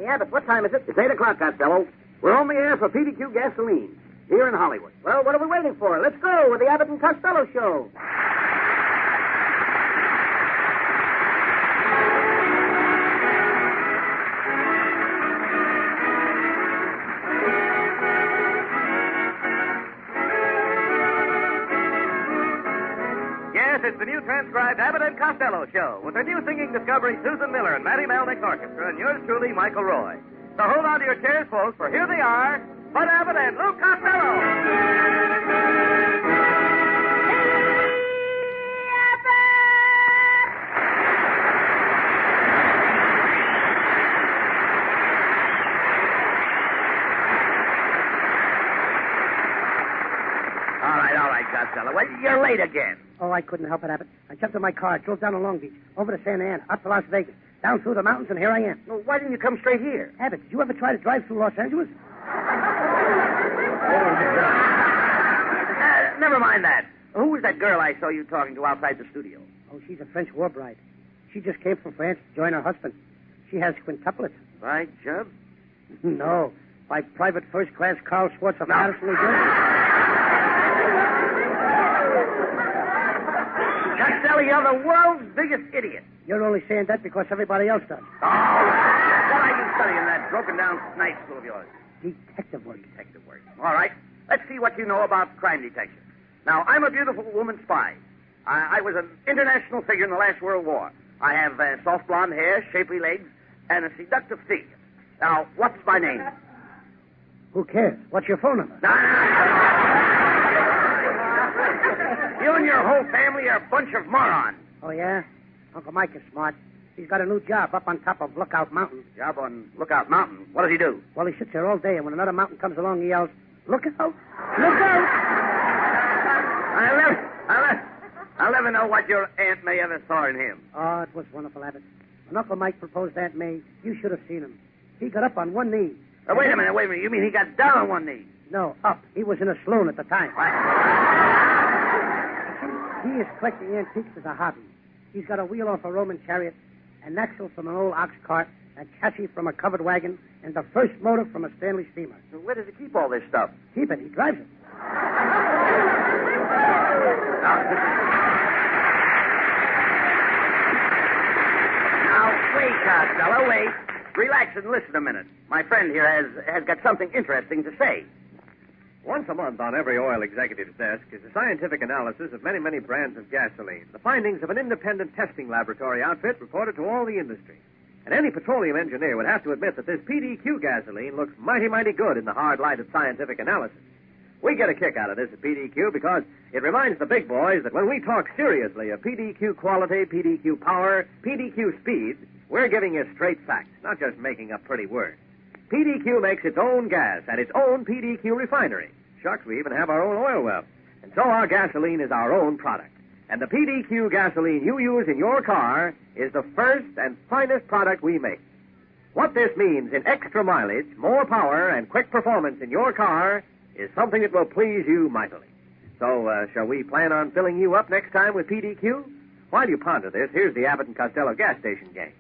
Hey, Abbott, what time is it? It's 8 o'clock, Costello. We're on the air for PDQ Gasoline here in Hollywood. Well, what are we waiting for? Let's go with the Abbott and Costello show. Yes, it's the new transcribed Abbott and Costello show with the new singing discovery Susan Miller and Matty Melnick's orchestra and yours truly, Michael Roy. So hold on to your chairs, folks, for here they are, Bud Abbott and Lou Costello. All right, Costello. Well, you're late again. Oh, I couldn't help it, Abbott. I jumped in my car, drove down to Long Beach, over to Santa Ana, up to Las Vegas, down through the mountains, and here I am. Well, why didn't you come straight here? Abbott, did you ever try to drive through Los Angeles? Never mind that. Who was that girl I saw you talking to outside the studio? Oh, she's a French war bride. She just came from France to join her husband. She has quintuplets. By Jub? No, by private first-class Carl Schwartz of Madison, New Jersey. Costello, you're the world's biggest idiot. You're only saying that because everybody else does. Oh, what are you studying that broken-down night school of yours? Detective work. Detective work. All right. Let's see what you know about crime detection. Now, I'm a beautiful woman spy. I was an international figure in the last World War. I have soft blonde hair, shapely legs, and a seductive feet. Now, what's my name? Who cares? What's your phone number? You and your whole family are a bunch of morons. Oh, yeah? Uncle Mike is smart. He's got a new job up on top of Lookout Mountain. Job on Lookout Mountain? What does he do? Well, he sits there all day, and when another mountain comes along, he yells, "Look out! Look out!" I'll never know what your Aunt May ever saw in him. Oh, it was wonderful, Abbott. When Uncle Mike proposed Aunt May, you should have seen him. He got up on one knee. Wait a minute. You mean he got down on one knee? No, up. He was in a saloon at the time. He is collecting antiques as a hobby. He's got a wheel off a Roman chariot, an axle from an old ox cart, a chassis from a covered wagon, and the first motor from a Stanley steamer. So where does he keep all this stuff? Keep it. He drives it. Now, wait, Costello, wait. Relax and listen a minute. My friend here has got something interesting to say. Once a month on every oil executive's desk is a scientific analysis of many, many brands of gasoline. The findings of an independent testing laboratory outfit reported to all the industry. And any petroleum engineer would have to admit that this PDQ gasoline looks mighty, mighty good in the hard light of scientific analysis. We get a kick out of this at PDQ because it reminds the big boys that when we talk seriously of PDQ quality, PDQ power, PDQ speed, we're giving you straight facts, not just making up pretty words. PDQ makes its own gas at its own PDQ refinery. Shucks, we even have our own oil well. And so our gasoline is our own product. And the PDQ gasoline you use in your car is the first and finest product we make. What this means in extra mileage, more power, and quick performance in your car is something that will please you mightily. So, shall we plan on filling you up next time with PDQ? While you ponder this, here's the Abbott and Costello gas station game.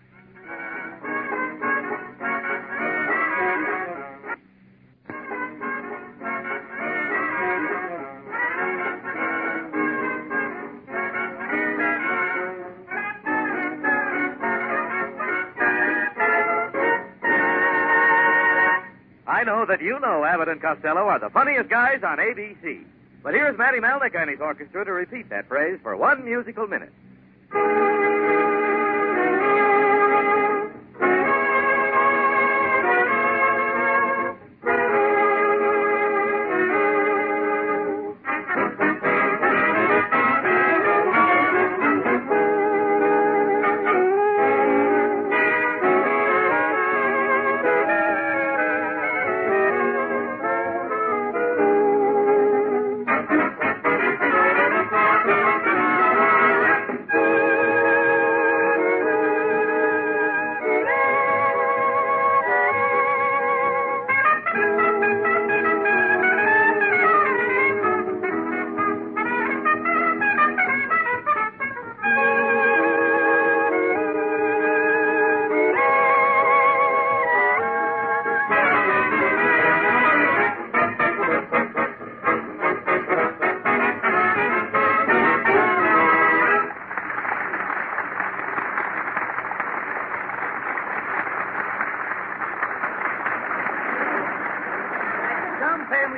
I know that you know Abbott and Costello are the funniest guys on ABC. But here's Matty Melnick and his orchestra to repeat that phrase for 1 musical minute.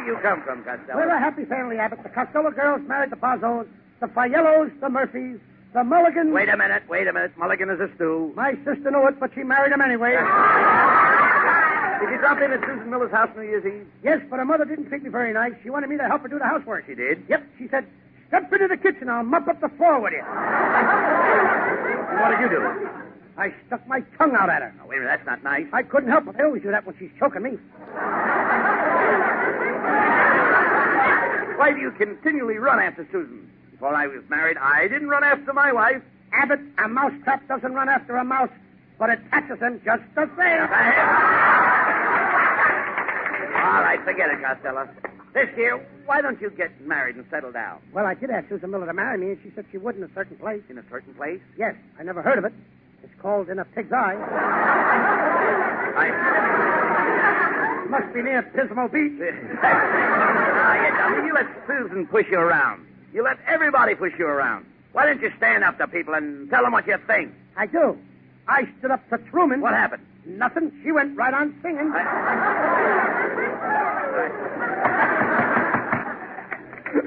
do you come from, Costello? We're a happy family, Abbott. The Costello girls married the Bozos, the Fayellos, the Murphys, the Mulligans. Wait a minute. Mulligan is a stew. My sister knew it, but she married him anyway. Did you drop in at Susan Miller's house New Year's Eve? Yes, but her mother didn't treat me very nice. She wanted me to help her do the housework. She did? Yep, she said, step into the kitchen. I'll mop up the floor with you. What did you do? I stuck my tongue out at her. Now, wait a minute. That's not nice. I couldn't help it. I always do that when she's choking me. Why do you continually run after Susan? Before I was married, I didn't run after my wife. Abbott, a mousetrap doesn't run after a mouse, but it catches him just the same. All right, forget it, Costello. This year, why don't you get married and settle down? Well, I did ask Susan Miller to marry me, and she said she would in a certain place. In a certain place? Yes, I never heard of it. It's called In a Pig's Eye. Must be near Pismo Beach. You let Susan push you around. You let everybody push you around. Why don't you stand up to people and tell them what you think? I do. I stood up to Truman. What happened? Nothing. She went right on singing.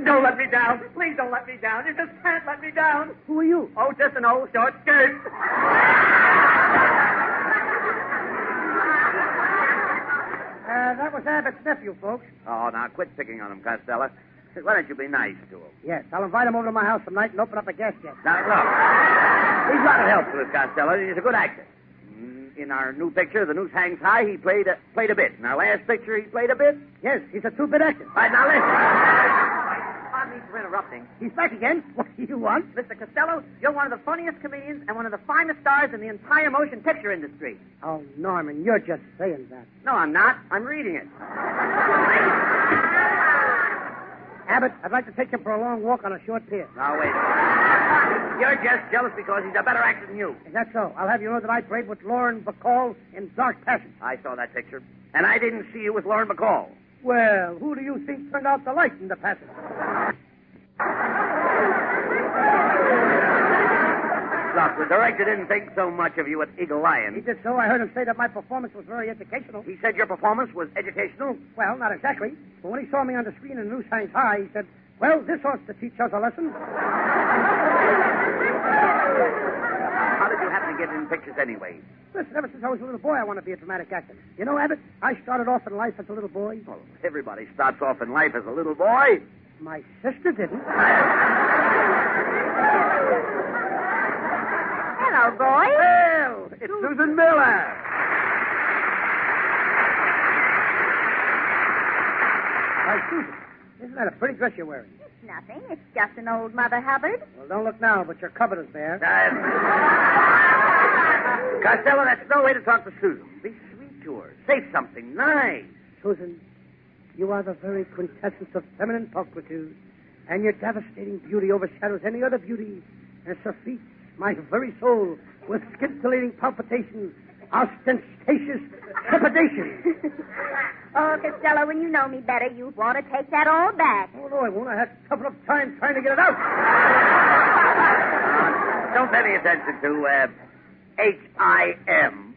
Don't let me down. Please don't let me down. You just can't let me down. Who are you? Oh, just an old short skirt. That was Abbott's nephew, folks. Oh, now quit picking on him, Costello. Why don't you be nice to him? Yes, I'll invite him over to my house tonight and open up a gas jet. Now, look. He's got to help with Costello. He's a good actor. In our new picture, The Noose Hangs High, he played a bit. In our last picture, he played a bit. Yes, he's a two-bit actor. All right, now listen. Pardon me for interrupting. He's back again. What do you want? Mr. Costello, you're one of the funniest comedians and one of the finest stars in the entire motion picture industry. Oh, Norman, you're just saying that. No, I'm not. I'm reading it. Abbott, I'd like to take him for a long walk on a short pier. Now, wait. You're just jealous because he's a better actor than you. Is that so? I'll have you know that I played with Lauren Bacall in Dark Passage. I saw that picture. And I didn't see you with Lauren Bacall. Well, who do you think turned out the light in the passage? Look, the director didn't think so much of you at Eagle Lion. He did so. I heard him say that my performance was very educational. He said your performance was educational? Well, not exactly. But when he saw me on the screen in Noose Hangs High, he said, well, this ought to teach us a lesson. How did you happen to get in pictures anyway? Listen, ever since I was a little boy, I want to be a dramatic actor. You know, Abbott, I started off in life as a little boy. Well, everybody starts off in life as a little boy. My sister didn't. Hello, boy. Well, it's Susan Miller. Why, Susan, isn't that a pretty dress you're wearing? It's nothing. It's just an old Mother Hubbard. Well, don't look now, but your cupboard is bare. Costello, that's no way to talk to Susan. Be sweet to her. Say something nice. Susan, you are the very quintessence of feminine pulchritude, and your devastating beauty overshadows any other beauty, and surfeits my very soul with scintillating palpitations, ostentatious trepidation. Oh, Costello, when you know me better, you want to take that all back. Oh, no, I won't. I had a couple of times trying to get it out. Don't pay any attention to H-I-M.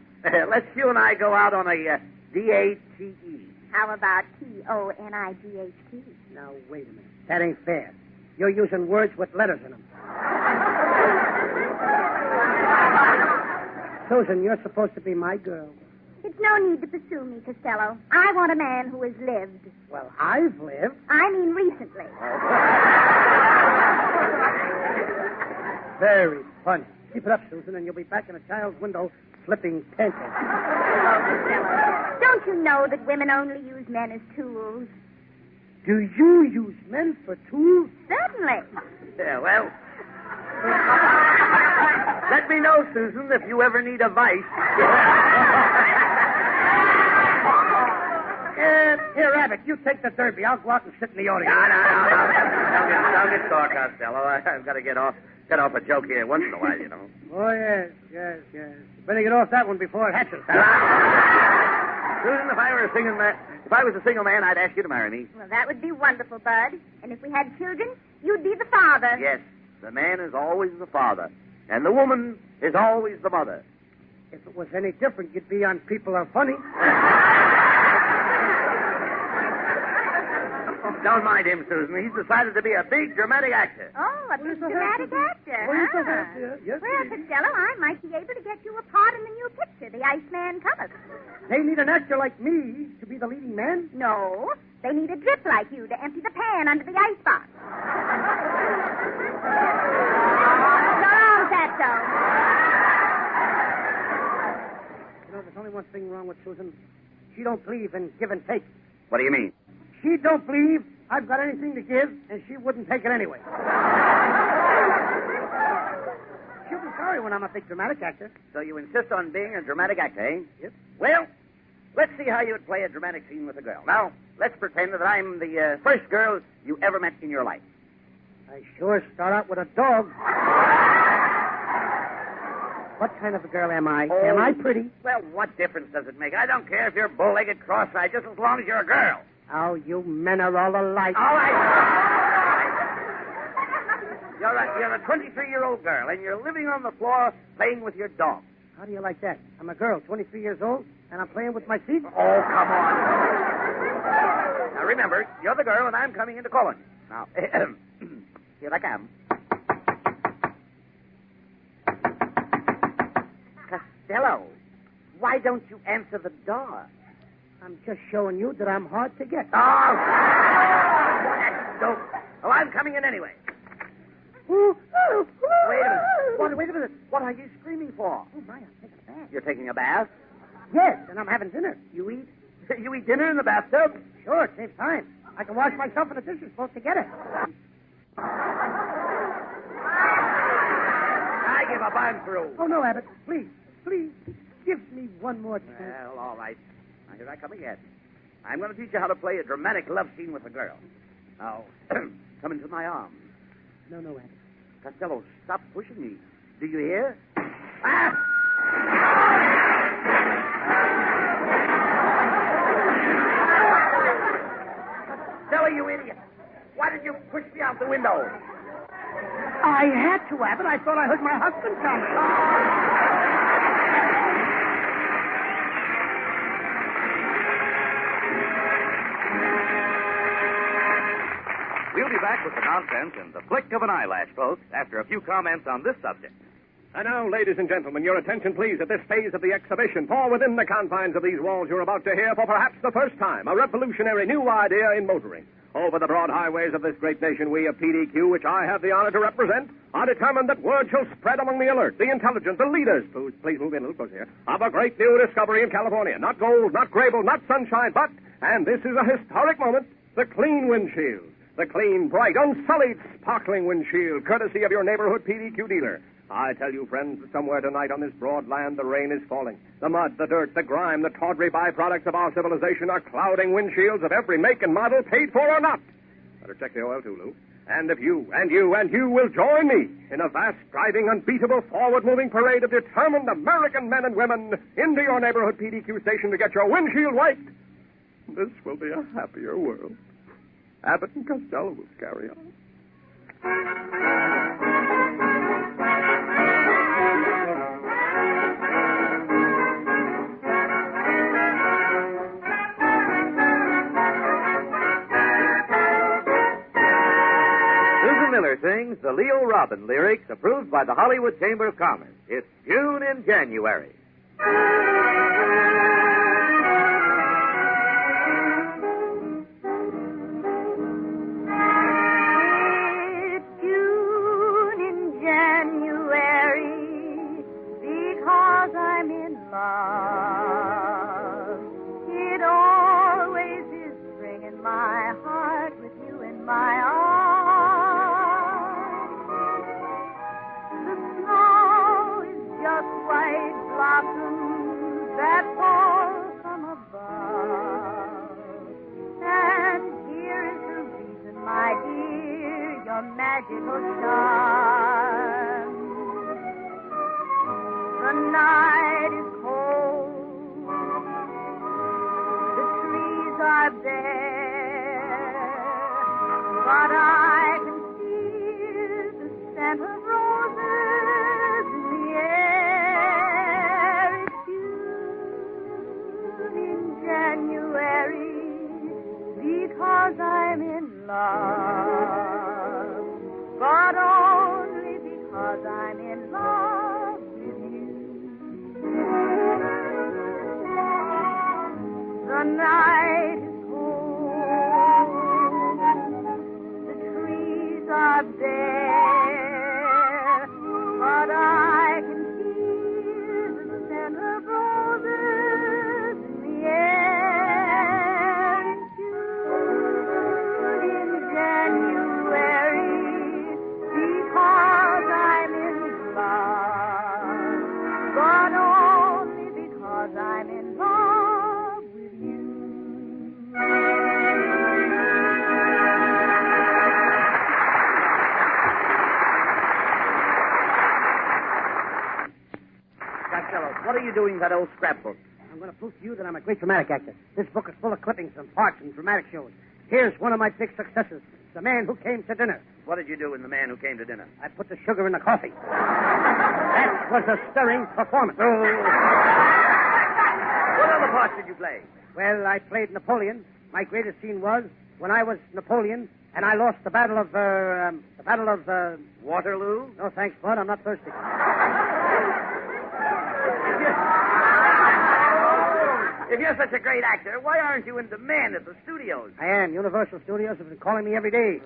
Let's you and I go out on a D-A-T-E. How about T-O-N-I-G-H-T? Now, wait a minute. That ain't fair. You're using words with letters in them. Susan, you're supposed to be my girl. It's no need to pursue me, Costello. I want a man who has lived. Well, I've lived. I mean recently. Very funny. Keep it up, Susan, and you'll be back in a child's window flipping pancakes. Oh, Costello, don't you know that women only use men as tools? Do you use men for tools? Certainly. Yeah, well... Let me know, Susan, if you ever need a vice. Here, Abbott, you take the derby. I'll go out and sit in the audience. No. Don't get sore, Costello. I've got to get off a joke here once in a while, you know. Oh, yes. Better get off that one before it hatches. Susan, if I was a single man, I'd ask you to marry me. Well, that would be wonderful, Bud. And if we had children, you'd be the father. Yes, the man is always the father, and the woman is always the mother. If it was any different, you'd be on People Are Funny. Don't mind him, Susan. He's decided to be a big dramatic actor. Oh, a big dramatic actor, Oh, yes, I huh? have, dear. Yes, Well, indeed. Costello, I might be able to get you a part in the new picture, The Iceman Cometh. They need an actor like me to be the leading man. No, they need a drip like you to empty the pan under the icebox. Your arm, Fatso. You know, there's only one thing wrong with Susan. She don't believe in give and take. What do you mean? She don't believe I've got anything to give, and she wouldn't take it anyway. She'll be sorry when I'm a big dramatic actor. So you insist on being a dramatic actor, eh? Yep. Well, let's see how you would play a dramatic scene with a girl. Now, let's pretend that I'm the first girl you ever met in your life. I sure start out with a dog. What kind of a girl am I? Oh. Am I pretty? Well, what difference does it make? I don't care if you're bull-legged, cross-eyed, just as long as you're a girl. Oh, you men are all alike. All right. You're a 23-year-old girl, and you're living on the floor playing with your dog. How do you like that? I'm a girl, 23 years old, and I'm playing with my feet? Oh, come on. Now, remember, you're the girl, and I'm coming in to call on you. Now, here I come. Costello, why don't you answer the door? I'm just showing you that I'm hard to get. Oh! Well, I'm coming in anyway. Wait a minute. What are you screaming for? Oh, my, I'm taking a bath. You're taking a bath? Yes, and I'm having dinner. You eat? You eat dinner in the bathtub? Sure, it saves time. I can wash myself in the dishes both together. I give up. I'm through. Oh, no, Abbott. Please, give me one more chance. Well, all right. Now, here I come again. I'm going to teach you how to play a dramatic love scene with a girl. Now, come into my arms. No, Abbott. Costello, stop pushing me. Do you hear? Ah! Costello, you idiot. Why did you push me out the window? I had to, Abbott. I thought I heard my husband come. We'll be back with the nonsense and the flick of an eyelash, folks, after a few comments on this subject. And now, ladies and gentlemen, your attention, please, at this phase of the exhibition. For within the confines of these walls, you're about to hear, for perhaps the first time, a revolutionary new idea in motoring. Over the broad highways of this great nation, we of PDQ, which I have the honor to represent, are determined that word shall spread among the alert, the intelligent, the leaders, please move in a little closer here, of a great new discovery in California. Not gold, not Grable, not sunshine, but, and this is a historic moment, the clean windshield. The clean, bright, unsullied, sparkling windshield, courtesy of your neighborhood PDQ dealer. I tell you, friends, that somewhere tonight on this broad land, the rain is falling. The mud, the dirt, the grime, the tawdry byproducts of our civilization are clouding windshields of every make and model, paid for or not. Better check the oil, too, Lou. And if you will join me in a vast, driving, unbeatable, forward-moving parade of determined American men and women into your neighborhood PDQ station to get your windshield wiped, this will be a happier world. Abbott and Costello will carry on. Susan Miller sings the Leo Rubin lyrics approved by the Hollywood Chamber of Commerce. It's June in January. Blossom doing with that old scrapbook? I'm going to prove to you that I'm a great dramatic actor. This book is full of clippings and parts and dramatic shows. Here's one of my big successes, The Man Who Came to Dinner. What did you do in The Man Who Came to Dinner? I put the sugar in the coffee. That was a stirring performance. What other parts did you play? Well, I played Napoleon. My greatest scene was when I was Napoleon and I lost the battle of, Waterloo? No, thanks, Bud. I'm not thirsty. If you're such a great actor, why aren't you in demand at the studios? I am. Universal Studios have been calling me every day.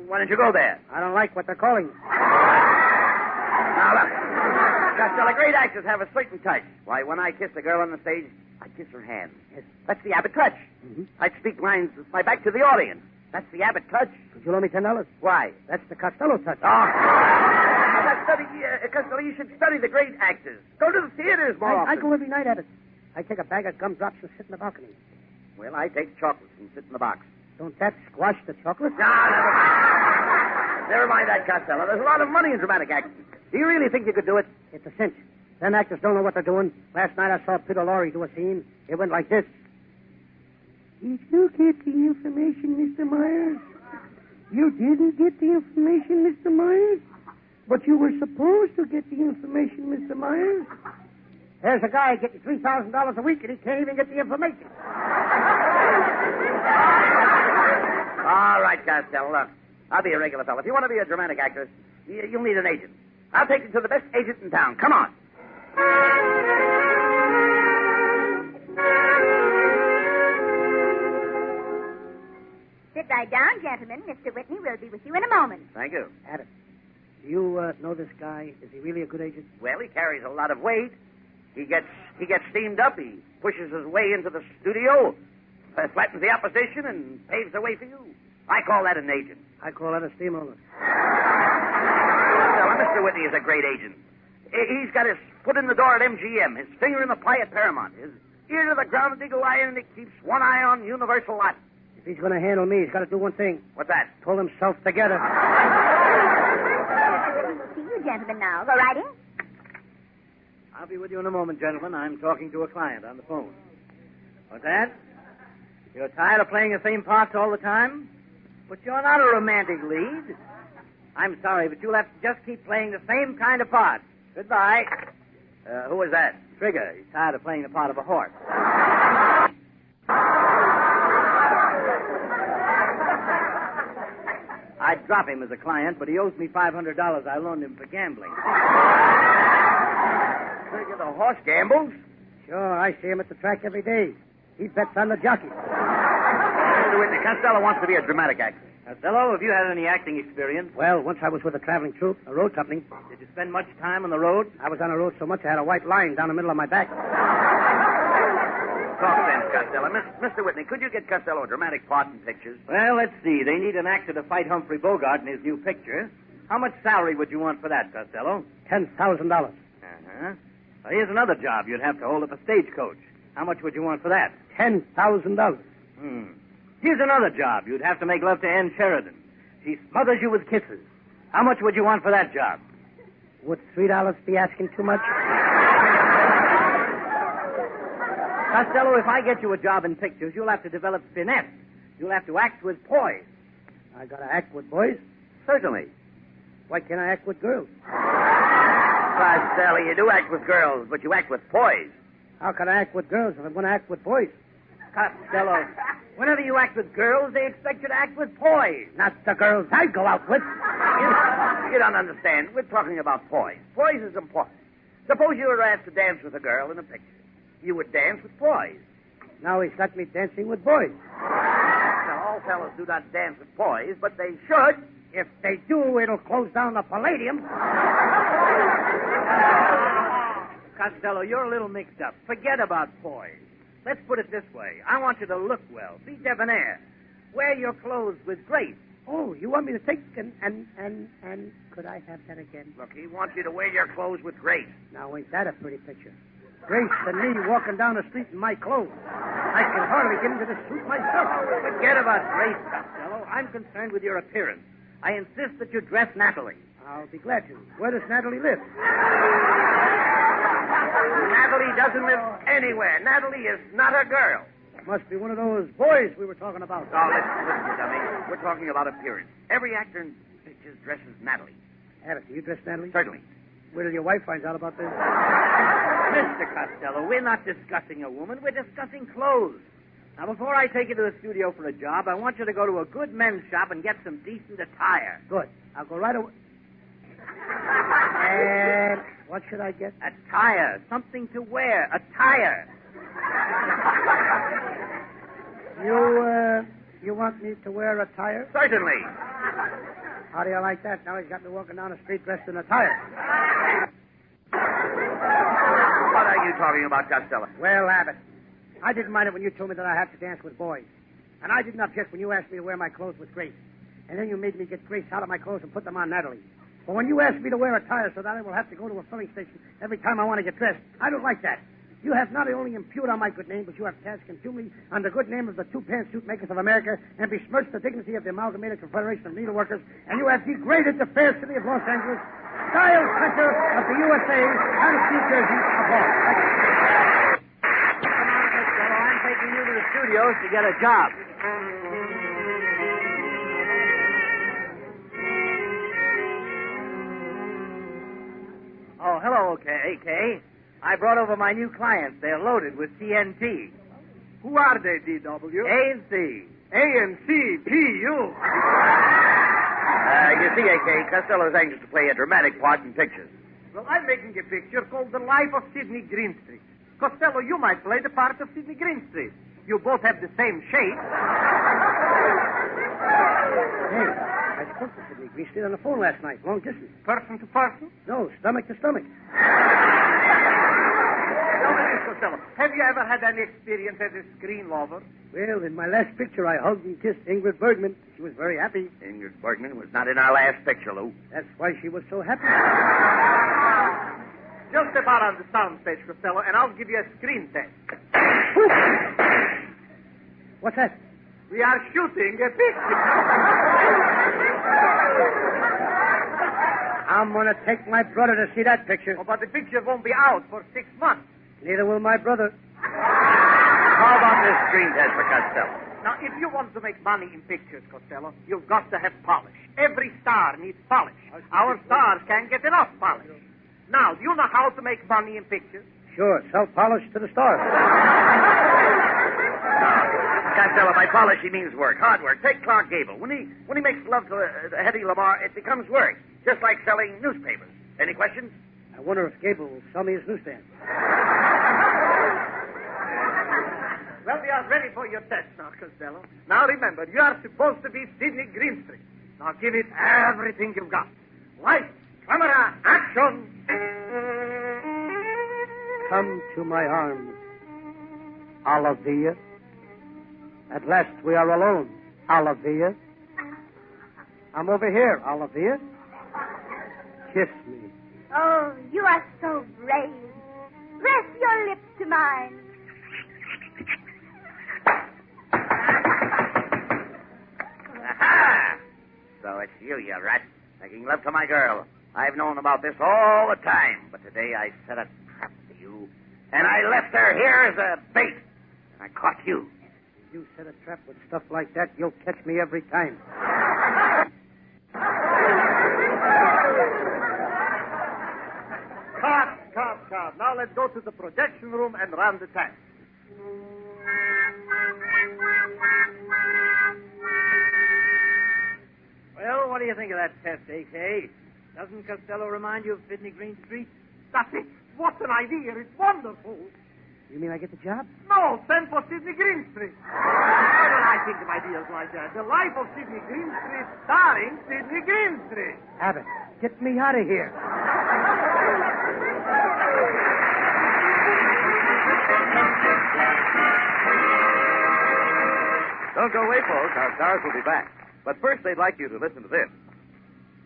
Why don't you go there? I don't like what they're calling me. Now, look. Costello, great actors have a certain touch. Why, when I kiss a girl on the stage, I kiss her hand. Yes. That's the Abbott touch. Mm-hmm. I'd speak lines with my back to the audience. That's the Abbott touch. Could you loan me $10? Why? That's the Costello touch. Costello, you should study the great actors. Go to the theaters more often. I go every night, Abbott. I take a bag of gumdrops and sit in the balcony. Well, I take chocolates and sit in the box. Don't that squash the chocolate? No, never mind. Never mind that, Costello. There's a lot of money in dramatic acting. Do you really think you could do it? It's a cinch. Them actors don't know what they're doing. Last night I saw Peter Lorre do a scene. It went like this. Did you get the information, Mr. Myers? You didn't get the information, Mr. Myers? But you were supposed to get the information, Mr. Myers. There's a guy getting $3,000 a week, and he can't even get the information. All right, Costello, look. I'll be a regular fellow. If you want to be a dramatic actor, you'll need an agent. I'll take you to the best agent in town. Come on. Sit right down, gentlemen. Mr. Whitney will be with you in a moment. Thank you. Abbott, do you know this guy? Is he really a good agent? Well, he carries a lot of weight. He gets steamed up. He pushes his way into the studio, flattens the opposition, and paves the way for you. I call that an agent. I call that a steamroller. Well, Mr. Whitney is a great agent. He's got his foot in the door at MGM, his finger in the pie at Paramount, his ear to the ground at Eagle Eye, and he keeps one eye on Universal Lot. If he's going to handle me, he's got to do one thing. What's that? Pull himself together. We'll see you gentlemen now. Go right in. I'll be with you in a moment, gentlemen. I'm talking to a client on the phone. What's that? You're tired of playing the same parts all the time? But you're not a romantic lead. I'm sorry, but you'll have to just keep playing the same kind of parts. Goodbye. Who was that? Trigger. He's tired of playing the part of a horse. I'd drop him as a client, but he owes me $500 I loaned him for gambling. Trigger the horse gambles? Sure, I see him at the track every day. He bets on the jockey. Mr. Whitney, Costello wants to be a dramatic actor. Costello, have you had any acting experience? Well, once I was with a traveling troupe, a road company. Did you spend much time on the road? I was on the road so much I had a white line down the middle of my back. Talk sense, Costello. Mr. Whitney, could you get Costello a dramatic part in pictures? Well, let's see. They need an actor to fight Humphrey Bogart in his new picture. How much salary would you want for that, Costello? $10,000. Uh-huh. Well, here's another job you'd have to hold up a stagecoach. How much would you want for that? $10,000. Here's another job. You'd have to make love to Ann Sheridan. She smothers you with kisses. How much would you want for that job? Would $3 be asking too much? Costello, if I get you a job in pictures, you'll have to develop finesse. You'll have to act with poise. I gotta act with boys? Certainly. Why can't I act with girls? Costello, you do act with girls, but you act with poise. How can I act with girls if I'm gonna act with boys? Costello, whenever you act with girls, they expect you to act with poise. Not the girls I go out with. You don't understand. We're talking about poise. Poise is important. Suppose you were asked to dance with a girl in a picture. You would dance with poise. Now he's got me dancing with boys. Now, all fellows do not dance with poise, but they should. If they do, it'll close down the Palladium. Costello, you're a little mixed up. Forget about poise. Let's put it this way. I want you to look well. Be debonair. Wear your clothes with grace. Oh, you want me to take and could I have that again? Look, he wants you to wear your clothes with grace. Now, ain't that a pretty picture? Grace and me walking down the street in my clothes. I can hardly get into this suit myself. Forget about grace, Costello. I'm concerned with your appearance. I insist that you dress nattily. I'll be glad to. Where does Natalie live? Natalie doesn't live anywhere. Natalie is not a girl. Must be one of those boys we were talking about. Now, listen, you dummy. We're talking about appearance. Every actor in pictures dresses Natalie. Abbott, do you dress Natalie? Certainly. Wait till your wife finds out about this. Mr. Costello, we're not discussing a woman. We're discussing clothes. Now, before I take you to the studio for a job, I want you to go to a good men's shop and get some decent attire. Good. I'll go right away. And what should I get? Attire. Something to wear. Attire. You want me to wear attire? Certainly. How do you like that? Now he's got me walking down the street dressed in attire. What are you talking about, Costello? Well, Abbott, I didn't mind it when you told me that I had to dance with boys. And I didn't object when you asked me to wear my clothes with Grace. And then you made me get Grace out of my clothes and put them on Natalie. But when you asked me to wear attire so that I will have to go to a filling station every time I want to get dressed, I don't like that. You have not only impugned on my good name, but you have cast contumely on the good name of the two pantsuit makers of America and besmirched the dignity of the Amalgamated Confederation of Needleworkers, and you have degraded the fair city of Los Angeles, style center of the USA, and New Jersey of all. I'm taking you to the studios to get a job. Oh, hello, AK. I brought over my new clients. They're loaded with TNT. Who are they, D.W.? A and C. A&C, P.U. You see, AK, Costello's anxious to play a dramatic part in pictures. Well, I'm making a picture called The Life of Sidney Greenstreet. Costello, you might play the part of Sidney Greenstreet. You both have the same shape. Hey, I spoke to Sidney Greenstreet on the phone last night, long distance. Person to person? No, stomach to stomach. Tell me this, Costello. Have you ever had any experience as a screen lover? Well, in my last picture, I hugged and kissed Ingrid Bergman. She was very happy. Ingrid Bergman was not in our last picture, Lou. That's why she was so happy. Just step out on the soundstage, Costello, and I'll give you a screen test. What's that? We are shooting a picture. I'm going to take my brother to see that picture. Oh, but the picture won't be out for 6 months. Neither will my brother. How about this screen test for Costello? Now, if you want to make money in pictures, Costello, you've got to have polish. Every star needs polish. Our stars can't get enough polish. Now, do you know how to make money in pictures? Sure, sell polish to the stars. Costello, by polish he means work, hard work. Take Clark Gable. When he makes love to Hedy Lamarr, it becomes work, just like selling newspapers. Any questions? I wonder if Gable will sell me his newsstand. Well, we are ready for your test now, Costello. Now, remember, you are supposed to be Sidney Greenstreet. Now, give it everything you've got. Lights, camera, action! Come to my arms, Olivia. At last we are alone, Olivia. I'm over here, Olivia. Kiss me. Oh, you are so brave. Press your lips to mine. Aha! So it's you rat, making love to my girl. I've known about this all the time, but today I set a trap for you, and I left her here as a bait, and I caught you. If you set a trap with stuff like that, you'll catch me every time. Cut. Now let's go to the projection room and run the test. Well, what do you think of that test, AK? Doesn't Costello remind you of Sidney Greenstreet? That's it. What an idea. It's wonderful. You mean I get the job? No, send for Sidney Greenstreet. Why don't I think of ideas like that? The Life of Sidney Greenstreet starring Sidney Greenstreet. Abbott, get me out of here. Don't go away, folks. Our stars will be back. But first, they'd like you to listen to this.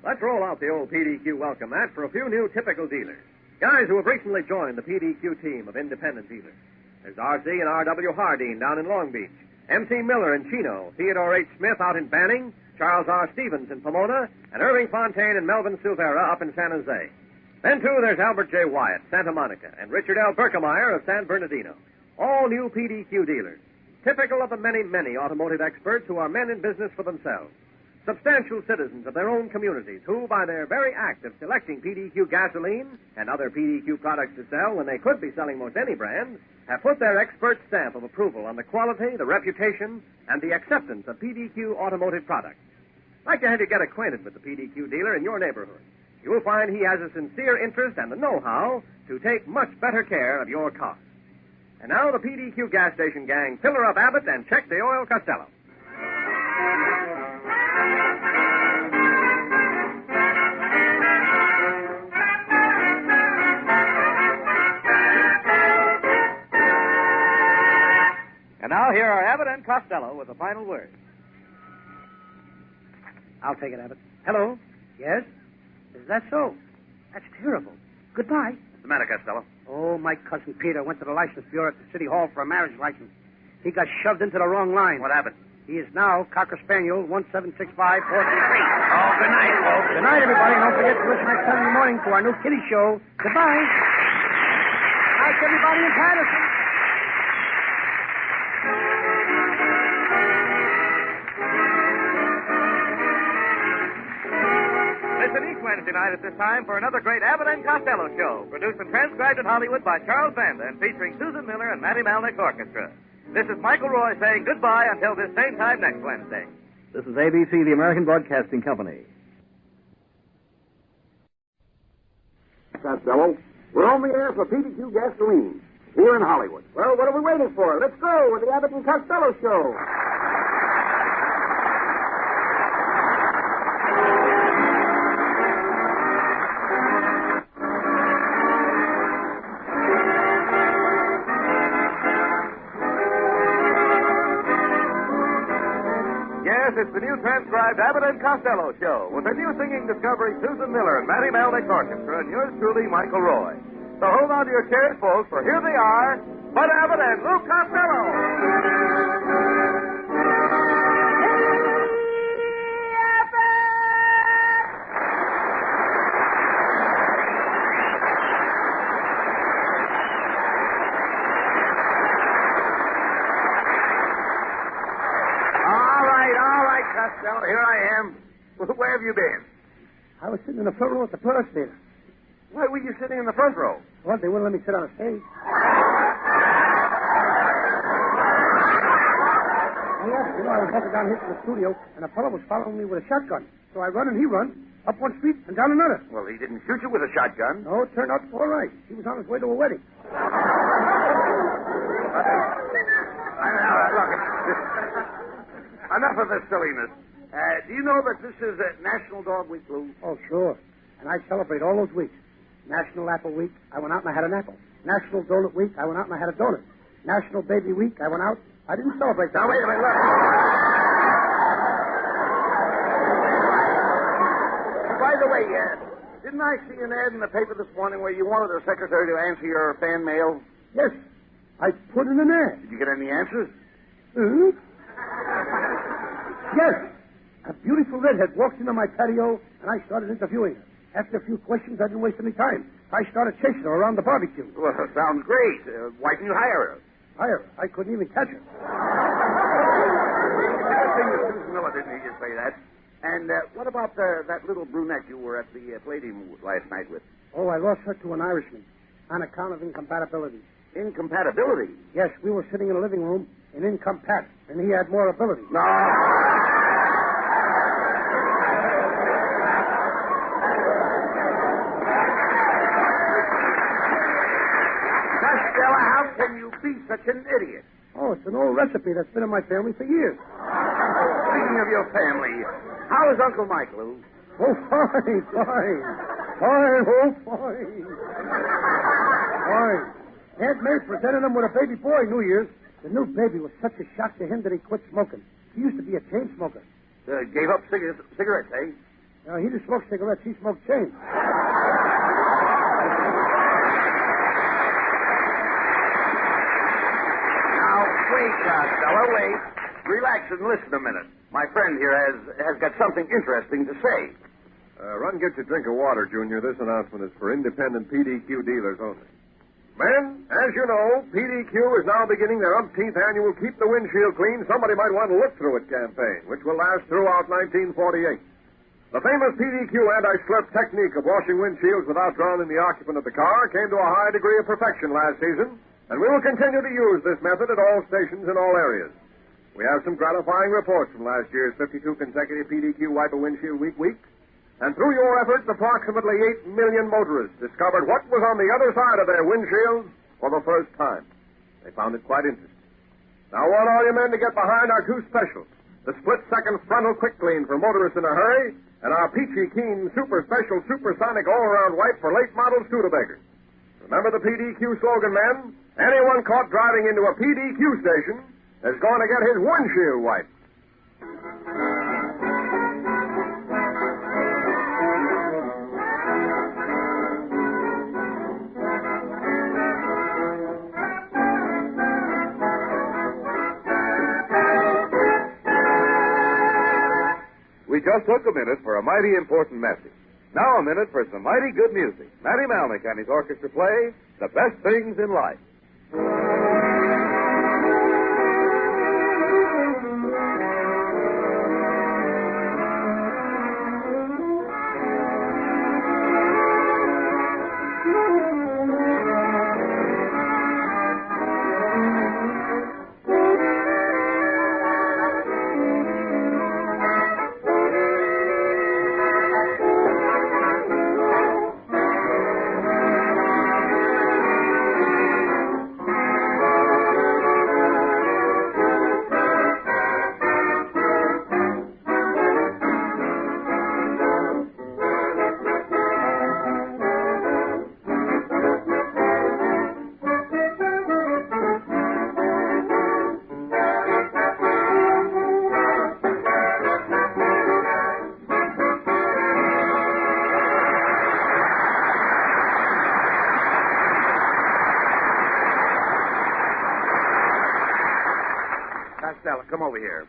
Let's roll out the old PDQ welcome mat for a few new typical dealers. Guys who have recently joined the PDQ team of independent dealers. There's R.C. and R.W. Hardine down in Long Beach, M.T. Miller in Chino, Theodore H. Smith out in Banning, Charles R. Stevens in Pomona, and Irving Fontaine and Melvin Silvera up in San Jose. Then, too, there's Albert J. Wyatt, Santa Monica, and Richard L. Berkemeyer of San Bernardino. All new PDQ dealers. Typical of the many, many automotive experts who are men in business for themselves. Substantial citizens of their own communities who, by their very act of selecting PDQ gasoline and other PDQ products to sell when they could be selling most any brand, have put their expert stamp of approval on the quality, the reputation, and the acceptance of PDQ automotive products. I'd like to have you get acquainted with the PDQ dealer in your neighborhood. You'll find he has a sincere interest and the know-how to take much better care of your car. And now the PDQ gas station gang fill her up Abbott and check the oil Costello. And now here are Abbott and Costello with the final word. I'll take it, Abbott. Hello? Yes? Is that so? That's terrible. Goodbye. What's the matter, Costello? Oh, my cousin Peter went to the license bureau at the city hall for a marriage license. He got shoved into the wrong line. What happened? He is now Cocker Spaniel 1765433. Oh, good night, folks. Good night, everybody. Don't forget to listen next Sunday morning to our new kiddie show. Goodbye. Night, everybody in Patterson. Listen each Wednesday night at this time for another great Abbott and Costello show, produced and transcribed in Hollywood by Charles Vanda and featuring Susan Miller and Matty Malnick's orchestra. This is Michael Roy saying goodbye until this same time next Wednesday. This is ABC, the American Broadcasting Company. Costello, we're on the air for PDQ gasoline here in Hollywood. Well, what are we waiting for? Let's go with the Abbott and Costello show. Yes, it's the new transcribed Abbott and Costello show with the new singing discovery Susan Miller and Matty Malnick's orchestra and yours truly, Michael Roy. So hold on to your chairs, folks, for here they are, Bud Abbott and Lou Costello. Costello, here I am. Where have you been? I was sitting in the front row at the Purse Theater. Why were you sitting in the front row? Well, they wouldn't let me sit on a stage. Yes, I was headed down here to the studio, and a fellow was following me with a shotgun. So I run and he run, up one street and down another. Well, he didn't shoot you with a shotgun. No, it turned out all right. He was on his way to a wedding. Look, enough of this silliness. Do you know that this is National Dog Week, Lou? Oh, sure. And I celebrate all those weeks. National Apple Week, I went out and I had an apple. National Donut Week, I went out and I had a donut. National Baby Week, I went out. I didn't celebrate that. Now, wait a minute, look. By the way, didn't I see an ad in the paper this morning where you wanted a secretary to answer your fan mail? Yes. I put in an ad. Did you get any answers? Hmm? Yes. A beautiful redhead walked into my patio, and I started interviewing her. After a few questions, I didn't waste any time. I started chasing her around the barbecue. Well, sounds great. Why didn't you hire her? Hire her? I couldn't even catch her. Good thing that Susan Miller didn't hear you say that. And what about that little brunette you were at the Palladium last night with? Oh, I lost her to an Irishman on account of incompatibility. Incompatibility? Yes, we were sitting in a living room in incompat, and he had more ability. No. Costello, how can you be such an idiot? Oh, it's an old recipe that's been in my family for years. Speaking of your family, how is Uncle Mike, Lou? Oh, fine, fine. Fine, oh, fine. Fine. Aunt May presented him with a baby boy New Year's. The new baby was such a shock to him that he quit smoking. He used to be a chain smoker. Gave up cigarettes, eh? No, he didn't smoke cigarettes. He smoked chains. Now, wait, Costello, wait. Relax and listen a minute. My friend here has got something interesting to say. Run, get your drink of water, Junior. This announcement is for independent PDQ dealers only. Men, as you know, PDQ is now beginning their umpteenth annual Keep the Windshield Clean, Somebody Might Want to Look Through It campaign, which will last throughout 1948. The famous PDQ anti-slurp technique of washing windshields without drowning the occupant of the car came to a high degree of perfection last season, and we will continue to use this method at all stations in all areas. We have some gratifying reports from last year's 52 consecutive PDQ Wipe a Windshield Week. And through your efforts, approximately 8 million motorists discovered what was on the other side of their windshields for the first time. They found it quite interesting. Now, I want all you men to get behind our two specials, the split-second frontal quick clean for motorists in a hurry, and our peachy keen super special supersonic all-around wipe for late model Studebakers. Remember the PDQ slogan, men? Anyone caught driving into a PDQ station is going to get his windshield wiped. We just took a minute for a mighty important message. Now a minute for some mighty good music. Matty Malnick and his orchestra play The Best Things in Life. Costello, come over here.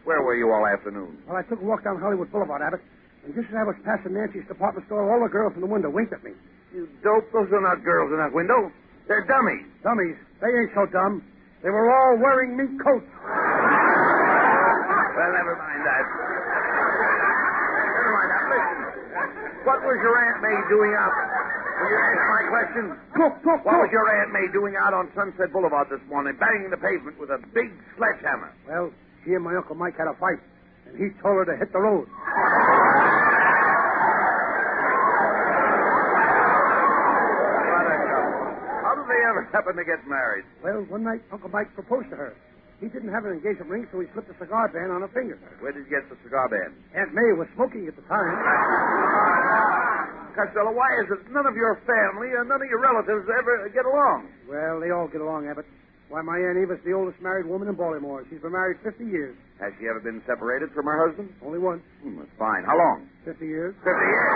Where were you all afternoon? Well, I took a walk down Hollywood Boulevard, Abbott, and just as I was passing Nancy's department store, all the girls in the window winked at me. You dope, those are not girls in that window. They're dummies. Dummies? They ain't so dumb. They were all wearing mink coats. Well, never mind that. Never mind that. Listen, what was your Aunt May doing out? Will you answer my question? Talk. What was your Aunt May doing out on Sunset Boulevard this morning, banging the pavement with a big sledgehammer? Well, she and my Uncle Mike had a fight, and he told her to hit the road. What a couple. How did they ever happen to get married? Well, one night, Uncle Mike proposed to her. He didn't have an engagement ring, so he slipped a cigar band on her finger. Where did you get the cigar band? Aunt May was smoking at the time. Costello, why is it none of your family and none of your relatives ever get along? Well, they all get along, Abbott. Why, my Aunt Eva's the oldest married woman in Baltimore. She's been married 50 years. Has she ever been separated from her husband? Only once. That's fine. How long? 50 years. 50 years.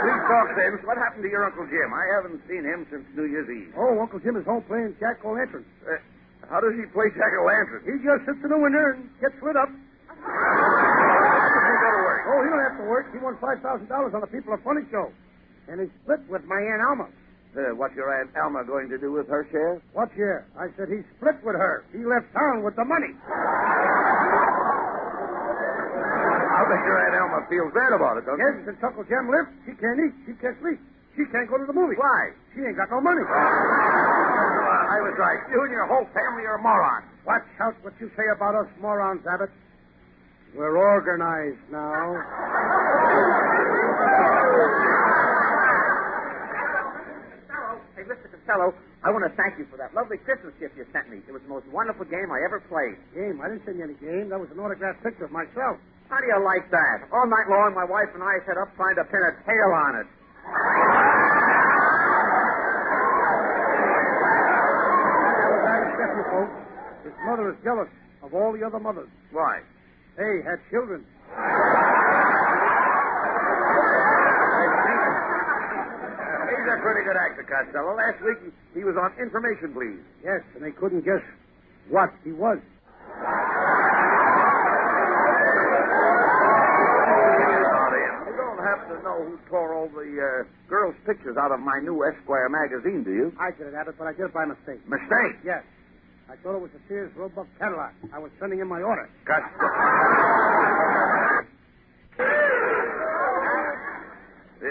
Please talk sense. What happened to your Uncle Jim? I haven't seen him since New Year's Eve. Oh, Uncle Jim is home playing jack-o'-lantern. How does he play jack-o'-lantern? He just sits in the window and gets lit up. How does he go to work? Oh, he don't have to work. He won $5,000 on the People Are Funny show. And he split with my Aunt Alma. What's your Aunt Alma going to do with her share? What share? I said he split with her. He left town with the money. I bet your Aunt Alma feels bad about it, doesn't Yes, since Uncle Jim left, she can't eat. She can't sleep. She can't go to the movies. Why? She ain't got no money. I was right. You and your whole family are morons. Watch out what you say about us morons, Abbott. We're organized now. Hey, Mr. Costello, I want to thank you for that lovely Christmas gift you sent me. It was the most wonderful game I ever played. Game? I didn't send you any game. That was an autographed picture of myself. How do you like that? All night long, my wife and I sat up trying to pin a tail on it. Folks, his mother is jealous of all the other mothers. Why? They had children. He's a pretty good actor, Costello. Last week he was on Information, Please. Yes, and they couldn't guess what he was. You don't have to to know who tore all the girls' pictures out of my new Esquire magazine, do you? I did it, Abbott, but I did it by mistake. Mistake? Yes. I thought it was a Sears Roebuck Cadillac. I was sending in my order.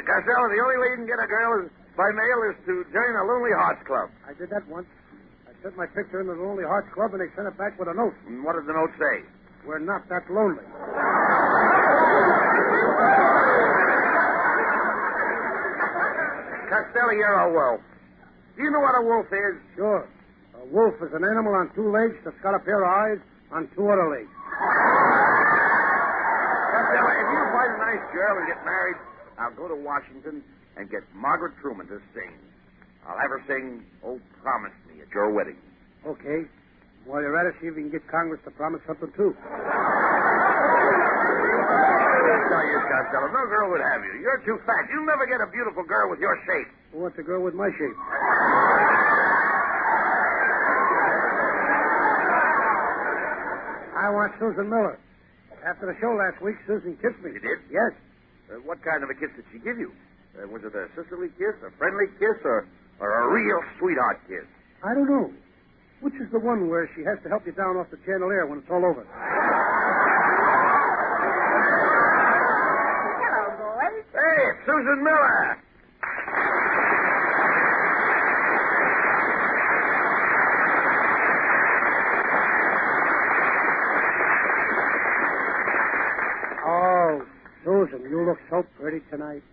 Costello, the only way you can get a girl by mail is to join a Lonely Hearts Club. I did that once. I sent my picture in the Lonely Hearts Club, and they sent it back with a note. And what did the note say? We're not that lonely. Costello, you're a wolf. Do you know what a wolf is? Sure. A wolf is an animal on two legs that's got a pair of eyes on two other legs. Costello, if you find a nice girl and get married, I'll go to Washington and get Margaret Truman to sing. I'll have her sing, "Oh, Promise Me" at your wedding. Okay. While you're at it, see if you can get Congress to promise something, too. I tell you, Costello, no girl would have you. You're too fat. You'll never get a beautiful girl with your shape. Who wants a girl with my shape? I want Susan Miller. After the show last week, Susan kissed me. She did? Yes. What kind of a kiss did she give you? Was it a sisterly kiss, a friendly kiss, or a real sweetheart kiss? I don't know. Which is the one where she has to help you down off the chandelier when it's all over? Hello, boys. Hey, it's Susan Miller. Oh, Susan, you look so pretty tonight.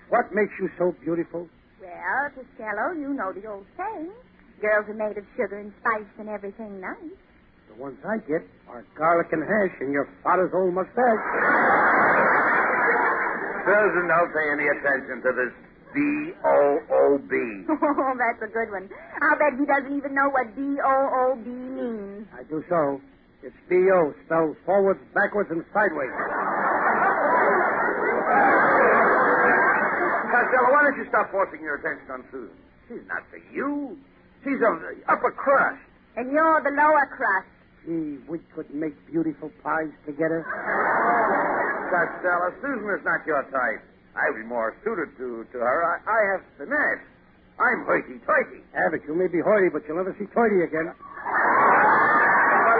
What makes you so beautiful? Well, Costello, you know the old saying. Girls are made of sugar and spice and everything nice. The ones I get are garlic and hash and your father's old mustache. Susan, don't pay any attention to this B-O-O-B. Oh, that's a good one. I'll bet he doesn't even know what B-O-O-B means. I do so. It's B-O, spelled forwards, backwards, and sideways. Costello, why don't you stop forcing your attention on Susan? She's not for you. She's of the upper crust. And you're the lower crust. Gee, we could make beautiful pies together. Costello, Susan is not your type. I'd be more suited to her. I have finesse. I'm hoity-toity. Abbott, you may be hoity, but you'll never see toity again. Well,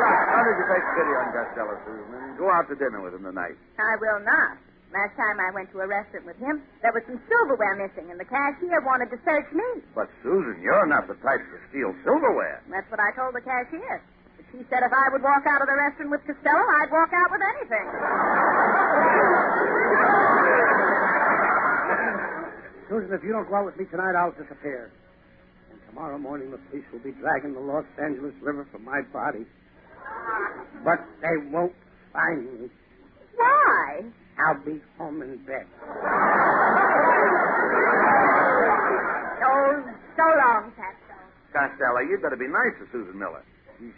look, how did you take pity on Costello, Susan, and go out to dinner with him tonight? I will not. Last time I went to a restaurant with him, there was some silverware missing, and the cashier wanted to search me. But, Susan, you're not the type to steal silverware. That's what I told the cashier. But she said if I would walk out of the restaurant with Costello, I'd walk out with anything. Susan, if you don't go out with me tonight, I'll disappear. And tomorrow morning, the police will be dragging the Los Angeles River for my body. But they won't find me. Why? I'll be home in bed. Oh, so long, Costello. Costello, you'd better be nice to Susan Miller.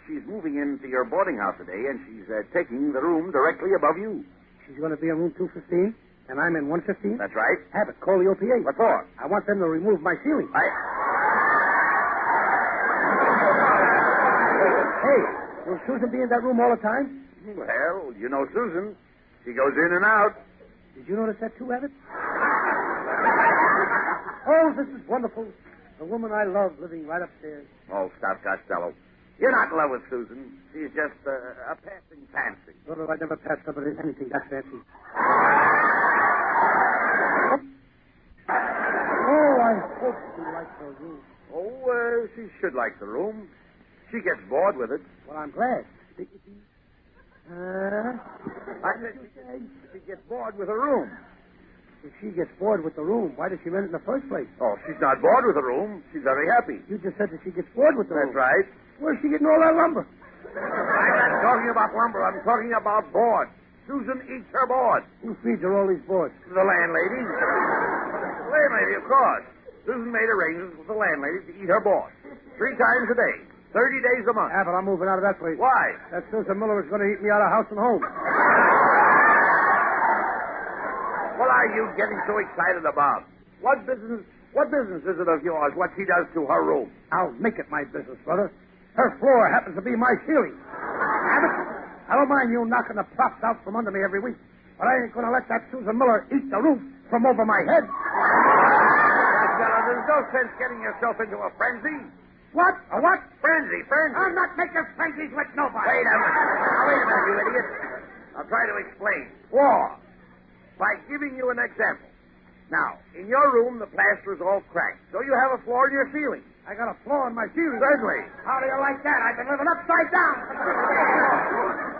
She's moving into your boarding house today, and she's taking the room directly above you. She's going to be in room 215, and I'm in 115? That's right. Abbott, call the OPA. What for? I want them to remove my ceiling. Hey, will Susan be in that room all the time? Well, you know Susan. She goes in and out. Did you notice that too, Abbott? Oh, this is wonderful. The woman I love living right upstairs. Oh, stop, Costello. You're not in love with Susan. She's just a passing fancy. Well, I never passed up anything that fancy. Oh, I hope she likes her room. Oh, she should like the room. She gets bored with it. Well, I'm glad. I said she gets bored with her room. If she gets bored with the room, why did she rent it in the first place? Oh, she's not bored with the room. She's very happy. You just said that she gets bored with the room. That's right. Where's she getting all that lumber? I'm not talking about lumber. I'm talking about board. Susan eats her board. Who feeds her all these boards? The landlady. The landlady, of course. Susan made arrangements with the landlady to eat her board 3 times a day, 30 days a month. Abbott, I'm moving out of that place. Why? That Susan Miller is going to eat me out of house and home. What are you getting so excited about? What business is it of yours, what she does to her room? I'll make it my business, brother. Her floor happens to be my ceiling. Abbott, I don't mind you knocking the props out from under me every week, but I ain't going to let that Susan Miller eat the roof from over my head. Costello, there's no sense getting yourself into a frenzy. What? A what? Frenzy. I'm not making frenzies with nobody. Wait a minute, you idiot. I'll try to explain. War. By giving you an example. Now, in your room, the plaster is all cracked, so you have a flaw in your ceiling. I got a flaw in my ceiling. Certainly. How do you like that? I've been living upside down.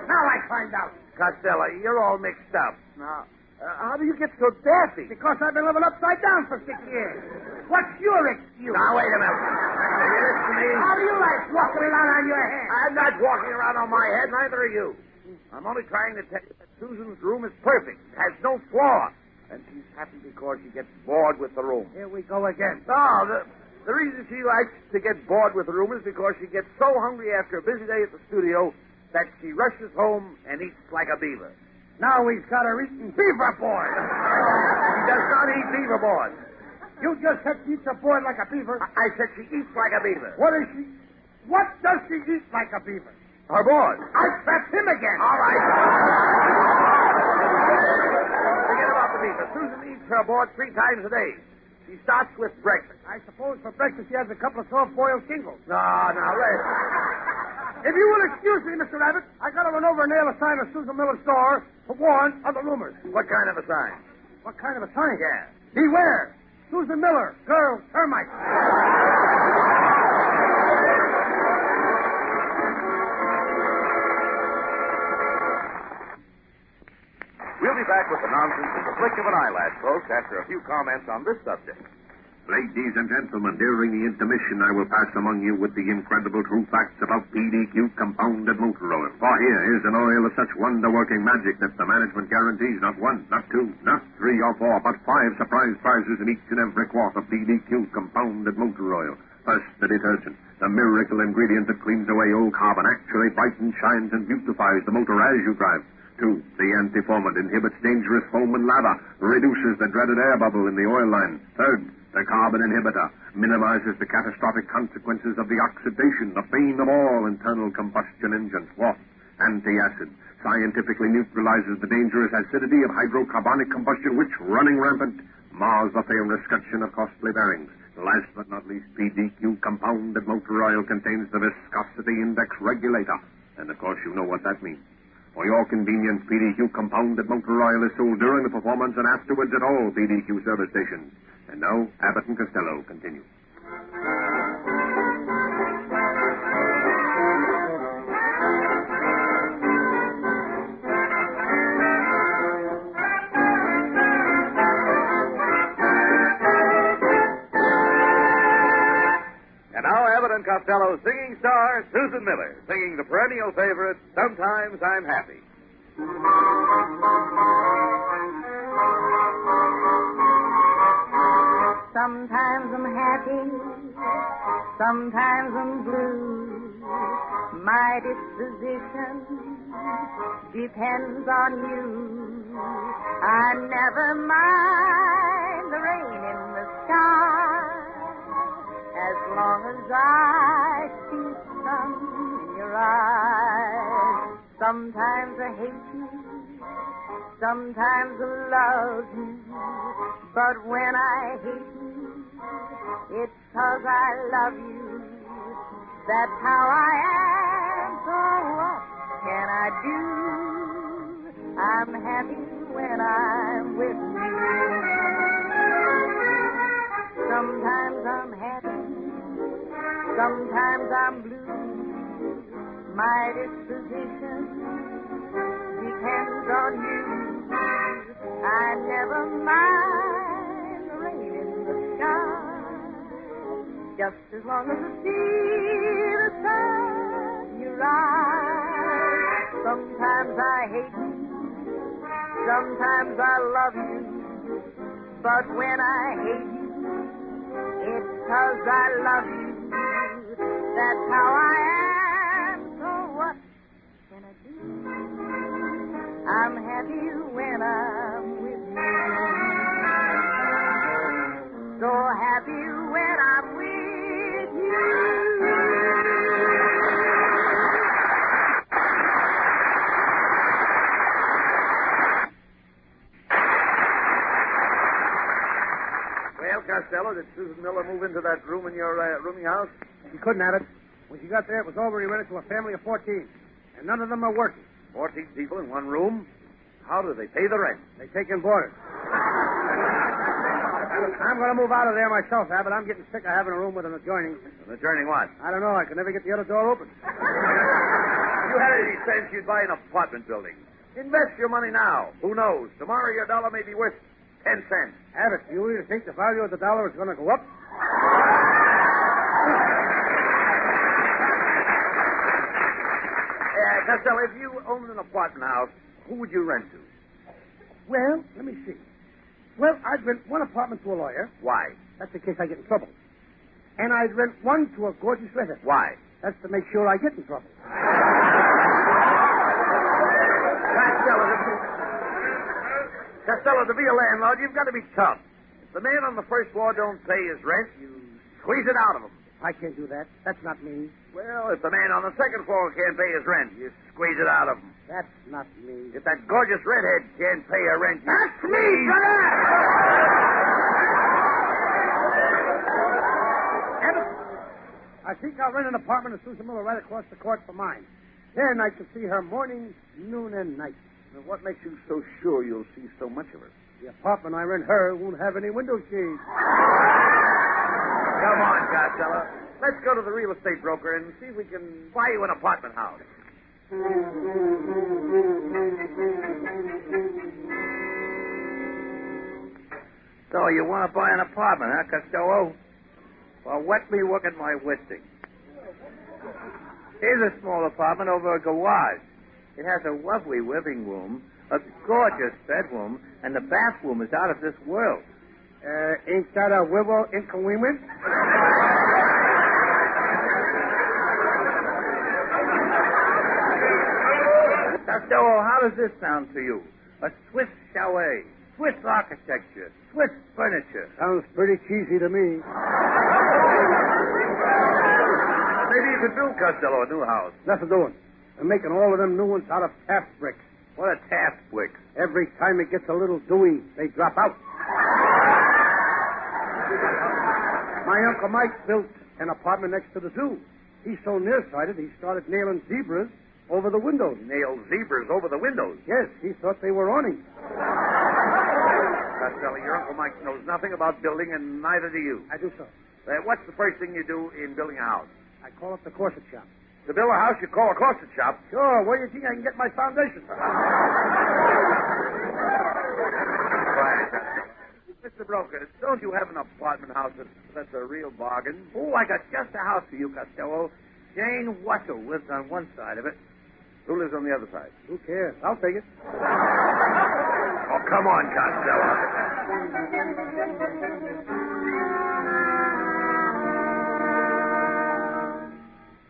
Now I find out. Costello, you're all mixed up. Now, how do you get so daffy? Because I've been living upside down for 6 years. What's your excuse? Now, wait a minute. You listen to me. How do you like walking around on your head? I'm not walking around on my head, neither are you. I'm only trying to tell you that Susan's room is perfect. It has no flaw. And she's happy because she gets bored with the room. Here we go again. No, the reason she likes to get bored with the room is because she gets so hungry after a busy day at the studio that she rushes home and eats like a beaver. Now he's got her eating beaver board. She does not eat beaver board. You just said she eats a board like a beaver. I said she eats like a beaver. What does she eat like a beaver? Her board. I trapped him again. All right. Forget about the beaver. Susan eats her board 3 times a day. She starts with breakfast. I suppose for breakfast she has a couple of soft-boiled shingles. No, rest. If you will excuse me, Mr. Abbott, I got to run over and nail a sign of Susan Miller's store to warn other roomers. What kind of a sign? What kind of a sign? Yeah. Beware. Susan Miller, girl termite. We'll be back with the nonsense of the flick of an eyelash, folks, after a few comments on this subject. Ladies and gentlemen, during the intermission, I will pass among you with the incredible true facts about PDQ compounded motor oil. For here is an oil of such wonder-working magic that the management guarantees not 1, not 2, not 3 or 4, but 5 surprise prizes in each and every quart of PDQ compounded motor oil. First, the detergent, the miracle ingredient that cleans away old carbon, actually brightens, shines, and beautifies the motor as you drive. 2, the anti-foamant inhibits dangerous foam and lava, reduces the dreaded air bubble in the oil line. 3rd, the carbon inhibitor minimizes the catastrophic consequences of the oxidation, the bane of all internal combustion engines. 4th, anti-acid scientifically neutralizes the dangerous acidity of hydrocarbonic combustion, which, running rampant, mars the fair escutcheon of costly bearings. Last but not least, PDQ compounded motor oil contains the viscosity index regulator. And, of course, you know what that means. For your convenience, PDQ compounded motor oil is sold during the performance and afterwards at all PDQ service stations. And now, Abbott and Costello continue. And now, Abbott and Costello singing star Susan Miller, singing the perennial favorite, Sometimes I'm Happy. Sometimes I'm happy, sometimes I'm blue. My disposition depends on you. I never mind the rain in the sky, as long as I see sun in your eyes. Sometimes I hate you, sometimes I love you, but when I hate you, it's 'cause I love you. That's how I am, so what can I do? I'm happy when I'm with you. Sometimes I'm happy, sometimes I'm blue. My disposition depends on you. I never mind the rain in the sky, just as long as I see the sun in your eyes. Sometimes I hate you, sometimes I love you, but when I hate you, it's 'cause I love you. That's how I am, so what can I do? I'm happy when I'm with you. So happy when I'm with you. Costello, did Susan Miller move into that room in your rooming house? She couldn't have it. When she got there, it was already rented to a family of 14. And none of them are working. 14 people in one room? How do they pay the rent? They take in boarders. I'm going to move out of there myself, Abbott. I'm getting sick of having a room with an adjoining. An adjoining what? I don't know. I could never get the other door open. If you had any sense, you'd buy an apartment building. Invest your money now. Who knows? Tomorrow your dollar may be worth 10 cents. Abbott, do you really think the value of the dollar is going to go up? Costello, if you owned an apartment house, who would you rent to? Well, let me see. Well, I'd rent one apartment to a lawyer. Why? That's in case I get in trouble. And I'd rent one to a gorgeous redhead. Why? That's to make sure I get in trouble. Costello, to be a landlord, you've got to be tough. If the man on the first floor don't pay his rent, you squeeze it out of him. I can't do that. That's not me. Well, if the man on the second floor can't pay his rent, you squeeze it out of him. That's not me. If that gorgeous redhead can't pay her rent, you That's me, squeeze... brother! Abbott, I think I'll rent an apartment of Susan Miller right across the court from mine. Then I can see her morning, noon, and night. Now, what makes you so sure you'll see so much of her? The apartment I rent her won't have any window shades. Come on, Costello. Let's go to the real estate broker and see if we can buy you an apartment house. So you want to buy an apartment, huh, Costello? Well, let me look at my listing. Here's a small apartment over a garage. It has a lovely living room, a gorgeous bedroom, and the bathroom is out of this world. Ain't that a widow inconvenient? Costello, how does this sound to you? A Swiss chalet, Swiss architecture, Swiss furniture. Sounds pretty cheesy to me. Maybe you could build Costello a new house. Nothing doing. They're making all of them new ones out of Taft bricks. What are Taft bricks? Every time it gets a little dewy, they drop out. My Uncle Mike built an apartment next to the zoo. He's so nearsighted, he started nailing zebras over the windows. Nail zebras over the windows. Yes, he thought they were awnings. Costello, your Uncle Mike knows nothing about building, and neither do you. I do so. What's the first thing you do in building a house? I call up the corset shop. To build a house, you call a corset shop. Sure, where do you think I can get my foundation? Quiet, Costello. Mr. Broker, don't you have an apartment house that's a real bargain? Oh, I got just a house for you, Costello. Jane Russell lives on one side of it. Who lives on the other side? Who cares? I'll take it. Oh, come on, Costello.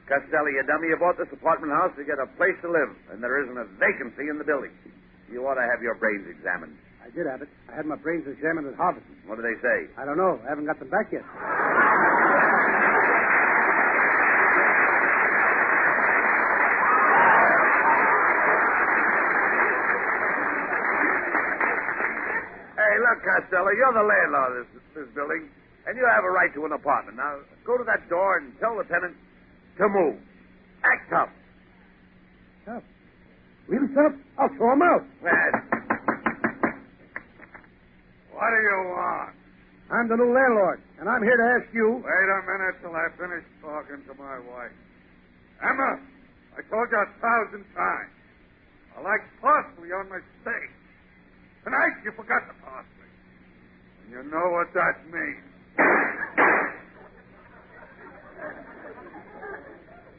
Costello, you dummy, you bought this apartment house to get a place to live, and there isn't a vacancy in the building. You ought to have your brains examined. I did, Abbott. I had my brains examined at Harvard. What do they say? I don't know. I haven't got them back yet. Hey, look, Costello, you're the landlord of this building, and you have a right to an apartment. Now, go to that door and tell the tenant to move. Act tough. Tough? Really tough? I'll throw him out. What do you want? I'm the new landlord, and I'm here to ask you... Wait a minute till I finish talking to my wife. Emma, I told you 1,000 times. I like parsley on my steak. Tonight you forgot the parsley. And you know what that means.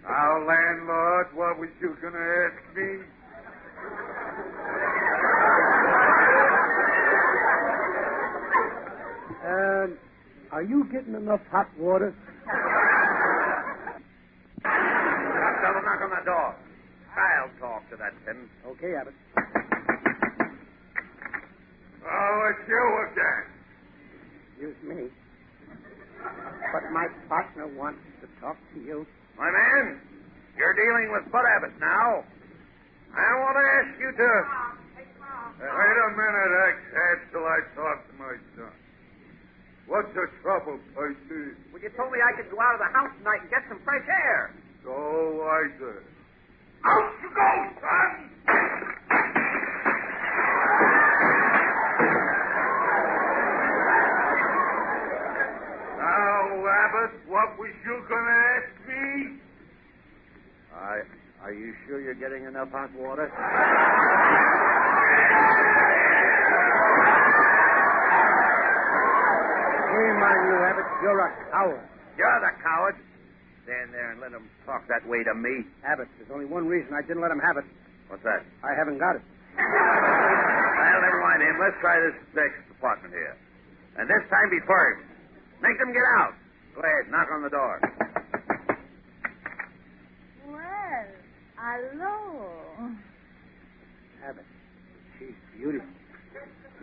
Now, landlord, what was you going to ask me? Are you getting enough hot water? Costello, knock on that door. I'll talk to that tenant. Okay, Abbott. Oh, it's you again. Excuse me. But my partner wants to talk to you. My man, you're dealing with Bud Abbott now. I want to ask you to... Wait a minute, ex-head, till I talk to my son. What's the trouble, Percy? Well, you told me I could go out of the house tonight and get some fresh air. So I said. Out you go, son! Now, Abbott, what was you going to ask me? Are you sure you're getting enough hot water? Shame on you, Abbott. You're a coward. You're the coward. Stand there and let him talk that way to me. Abbott, there's only one reason I didn't let him have it. What's that? I haven't got it. Well, never mind him. Let's try this next apartment here. And this time be firm. Make them get out. Go ahead, knock on the door. Well, hello. Abbott, she's beautiful.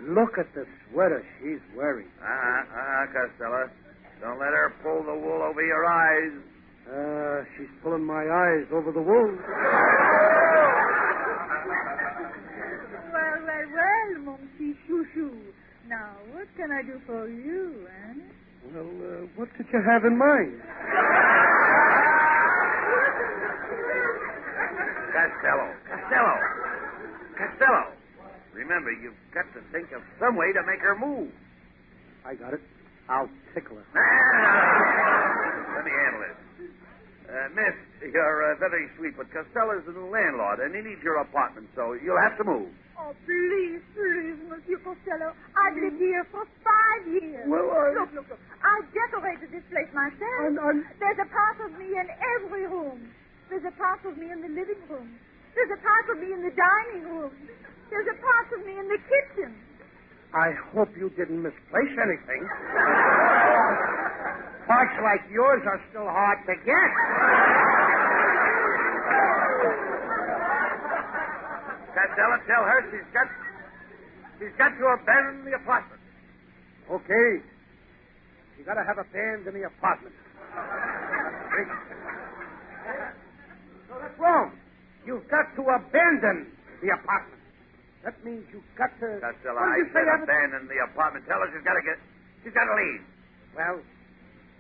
Look at the sweater she's wearing. Costello. Don't let her pull the wool over your eyes. She's pulling my eyes over the wool. Well, mon petit chouchou. Now, what can I do for you, eh? Well, what did you have in mind? Costello. Remember, you've got to think of some way to make her move. I got it. I'll tickle her. Let me handle it. Miss, you're very sweet, but Costello's the new landlord, and he needs your apartment, so you'll have to move. Oh, please, Monsieur Costello. I've lived here for 5 years. Well, Look. I decorated this place myself. There's a part of me in every room. There's a part of me in the living room. There's a part of me in the dining room. There's a part of me in the kitchen. I hope you didn't misplace anything. Parts like yours are still hard to get. Costello, tell her she's got to abandon the apartment. Okay. You gotta have a band in the apartment. No, that's wrong. You've got to abandon the apartment. That means you've got to... Costello, I said abandon the apartment. Tell her she's got to leave. Well,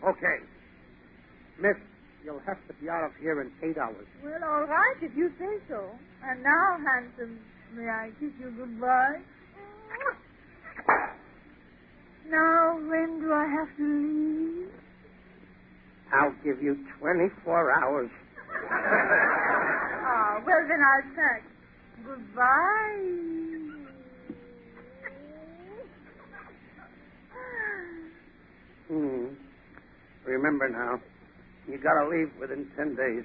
okay. Miss, you'll have to be out of here in 8 hours. Well, all right, if you say so. And now, handsome, may I kiss you goodbye? Now, when do I have to leave? I'll give you 24 hours. Well, then I'll say goodbye. Remember now, you gotta leave within 10 days.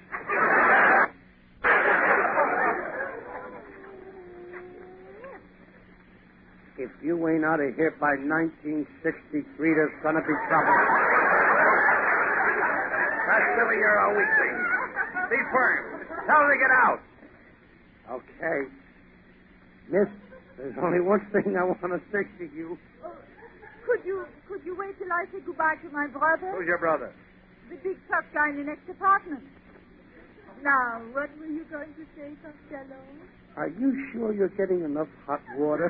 If you ain't out of here by 1963, there's gonna be trouble. Costello, you're a weakling. Be firm. Tell her to get out. Okay. Miss, there's only one thing I want to say to you. Could you wait till I say goodbye to my brother? Who's your brother? The big tough guy in the next apartment. Now, what were you going to say, Costello? Are you sure you're getting enough hot water?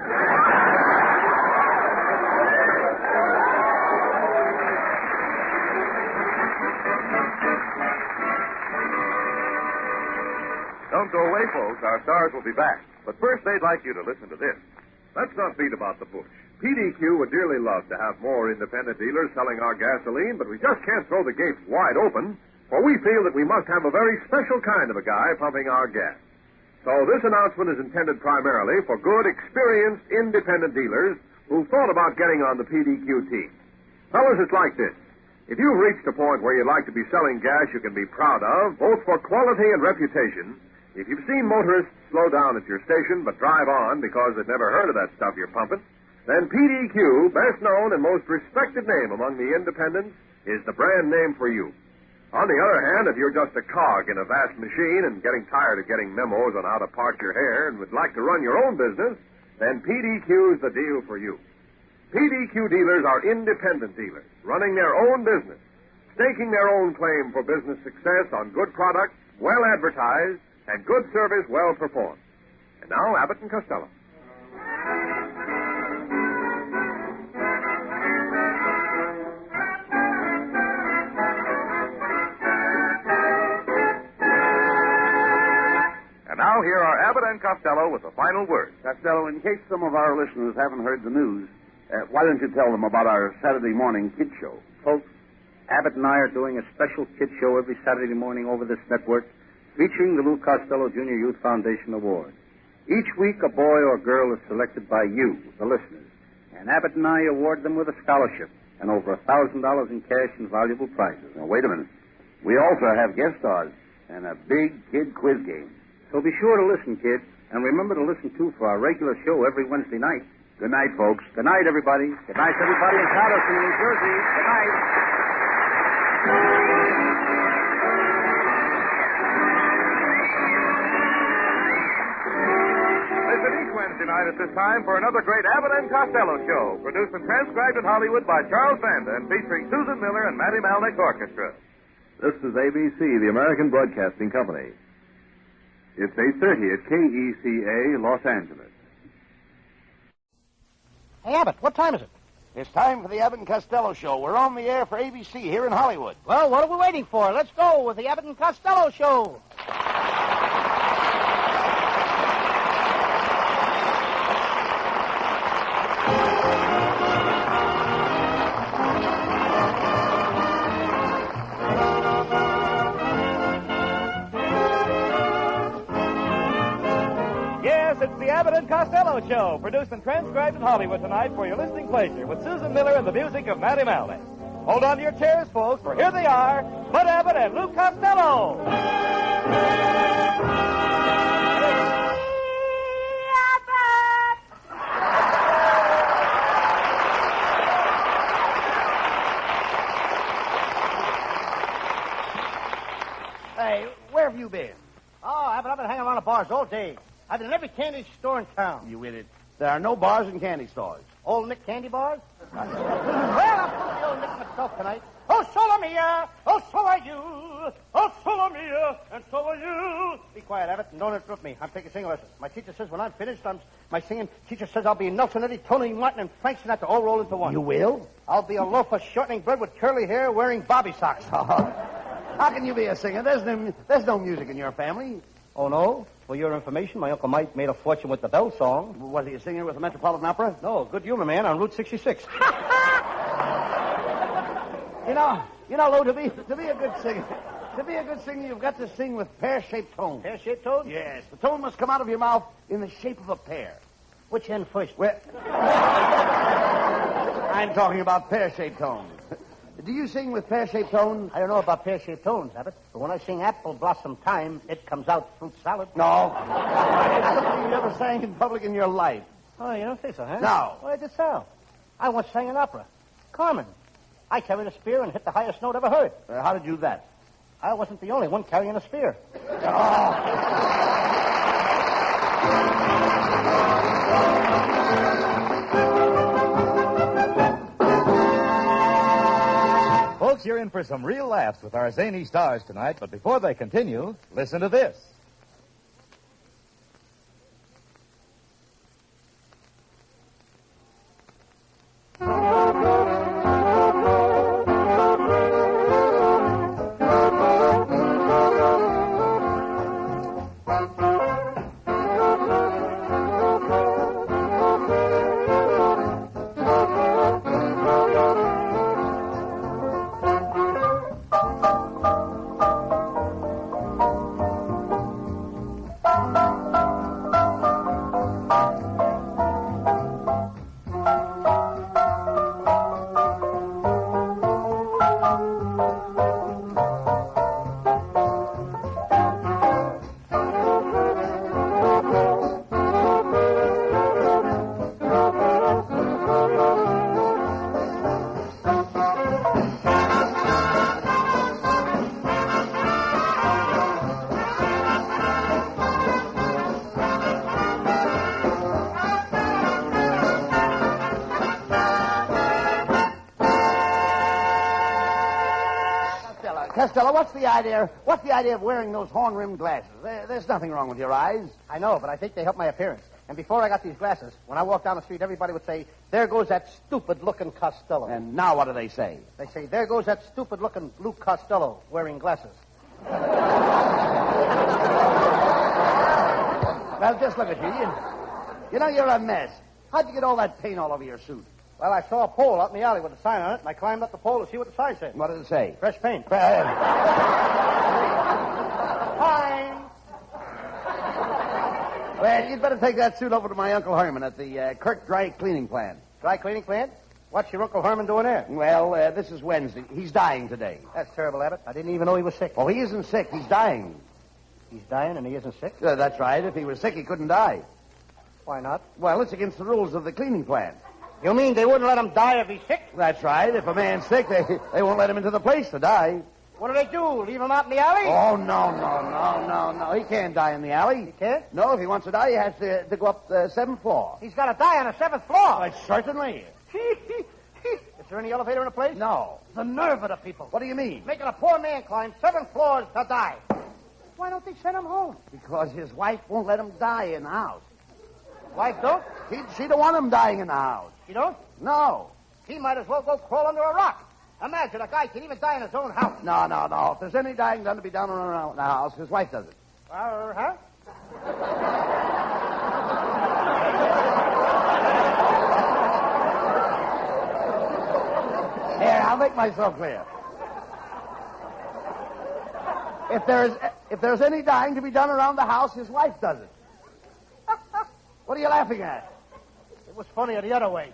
Don't go away, folks. Our stars will be back. But first, they'd like you to listen to this. Let's not beat about the bush. PDQ would dearly love to have more independent dealers selling our gasoline, but we just can't throw the gates wide open, for we feel that we must have a very special kind of a guy pumping our gas. So this announcement is intended primarily for good, experienced, independent dealers who've thought about getting on the PDQ team. Fellas, it's like this. If you've reached a point where you'd like to be selling gas you can be proud of, both for quality and reputation, if you've seen motorists slow down at your station but drive on because they've never heard of that stuff you're pumping, then PDQ, best known and most respected name among the independents, is the brand name for you. On the other hand, if you're just a cog in a vast machine and getting tired of getting memos on how to part your hair and would like to run your own business, then PDQ's the deal for you. PDQ dealers are independent dealers, running their own business, staking their own claim for business success on good products, well advertised, and good service well performed. And now, Abbott and Costello. now, here are Abbott and Costello with the final word. Costello, in case some of our listeners haven't heard the news, why don't you tell them about our Saturday morning kid show? Folks, Abbott and I are doing a special kid show every Saturday morning over this network featuring the Lou Costello Jr. Youth Foundation Award. Each week, a boy or girl is selected by you, the listeners, and Abbott and I award them with a scholarship and over $1,000 in cash and valuable prizes. Now, wait a minute. We also have guest stars and a big kid quiz game. So be sure to listen, kids, and remember to listen, too, for our regular show every Wednesday night. Good night, folks. Good night, everybody. Good night, everybody in Patterson, New Jersey. Good night. Listen each Wednesday night at this time for another great Abbott and Costello show, produced and transcribed in Hollywood by Charles Banda and featuring Susan Miller and Matty Malnick's orchestra. This is ABC, the American Broadcasting Company. It's 8:30 at KECA, Los Angeles. Hey, Abbott, what time is it? It's time for the Abbott and Costello show. We're on the air for ABC here in Hollywood. Well, what are we waiting for? Let's go with the Abbott and Costello show. It's the Abbott and Costello Show, produced and transcribed in Hollywood tonight for your listening pleasure with Susan Miller and the music of Matty Malnick. Hold on to your chairs, folks, for here they are, Bud Abbott and Lou Costello. Hey, where have you been? Oh, Abbott, I've been hanging around the bars all day. I've been in every candy store in town. You idiot. There are no bars and candy stores. Old Nick candy bars? Well, I'm going to the old Nick myself tonight. Oh, solo mia! Oh, so are you! Oh, solo mia! And so are you! Be quiet, Abbott, and don't interrupt me. I'm taking singing lessons. My teacher says when I'm finished, my singing teacher says I'll be Nelson Eddy, Tony Martin, and Frank Sinatra all rolled into one. You will? I'll be a loafer shortening bird with curly hair wearing bobby socks. How can you be a singer? There's no music in your family. Oh, no? For your information, my Uncle Mike made a fortune with the Bell song. Was he a singer with the Metropolitan Opera? No, good humor man on Route 66. You know, Lou, to be a good singer, you've got to sing with pear-shaped tones. Pear-shaped tones? Yes. The tone must come out of your mouth in the shape of a pear. Which end first? Well, I'm talking about pear-shaped tones. Do you sing with pear-shaped tones? I don't know about pear-shaped tones, Abbott, but when I sing Apple Blossom Time, it comes out fruit salad. No. It's something you never sang in public in your life. Oh, you don't think so, huh? No. Well, I did so. I once sang an opera. Carmen. I carried a spear and hit the highest note ever heard. How did you do that? I wasn't the only one carrying a spear. Folks, you're in for some real laughs with our zany stars tonight, but before they continue, listen to this. Costello, what's the idea of wearing those horn-rimmed glasses? There's nothing wrong with your eyes. I know, but I think they help my appearance. And before I got these glasses, when I walked down the street, everybody would say, there goes that stupid-looking Costello. And now what do they say? They say, there goes that stupid-looking Lou Costello wearing glasses. Well, just look at you. You know you're a mess. How'd you get all that paint all over your suit? Well, I saw a pole out in the alley with a sign on it, and I climbed up the pole to see what the sign said. What did it say? Fresh paint. Fine. Well, you'd better take that suit over to my Uncle Herman at the Kirk Dry Cleaning Plant. Dry cleaning plant? What's your Uncle Herman doing there? Well, this is Wednesday. He's dying today. That's terrible, Abbott. I didn't even know he was sick. Oh, he isn't sick. He's dying. He's dying and he isn't sick? That's right. If he was sick, he couldn't die. Why not? Well, it's against the rules of the cleaning plant. You mean they wouldn't let him die if he's sick? That's right. If a man's sick, they won't let him into the place to die. What do? Leave him out in the alley? Oh, no. He can't die in the alley. He can't? No, if he wants to die, he has to go up the 7th floor. He's got to die on the 7th floor. Well, certainly. Is there any elevator in the place? No. The nerve of the people. What do you mean? Making a poor man climb 7 floors to die. Why don't they send him home? Because his wife won't let him die in the house. Wife don't? She don't want him dying in the house. She don't? No. He might as well go crawl under a rock. Imagine a guy can even die in his own house. No. If there's any dying done to be done around the house, his wife does it. Huh? Here, I'll make myself clear. If there's any dying to be done around the house, his wife does it. What are you laughing at? It was funnier the other way.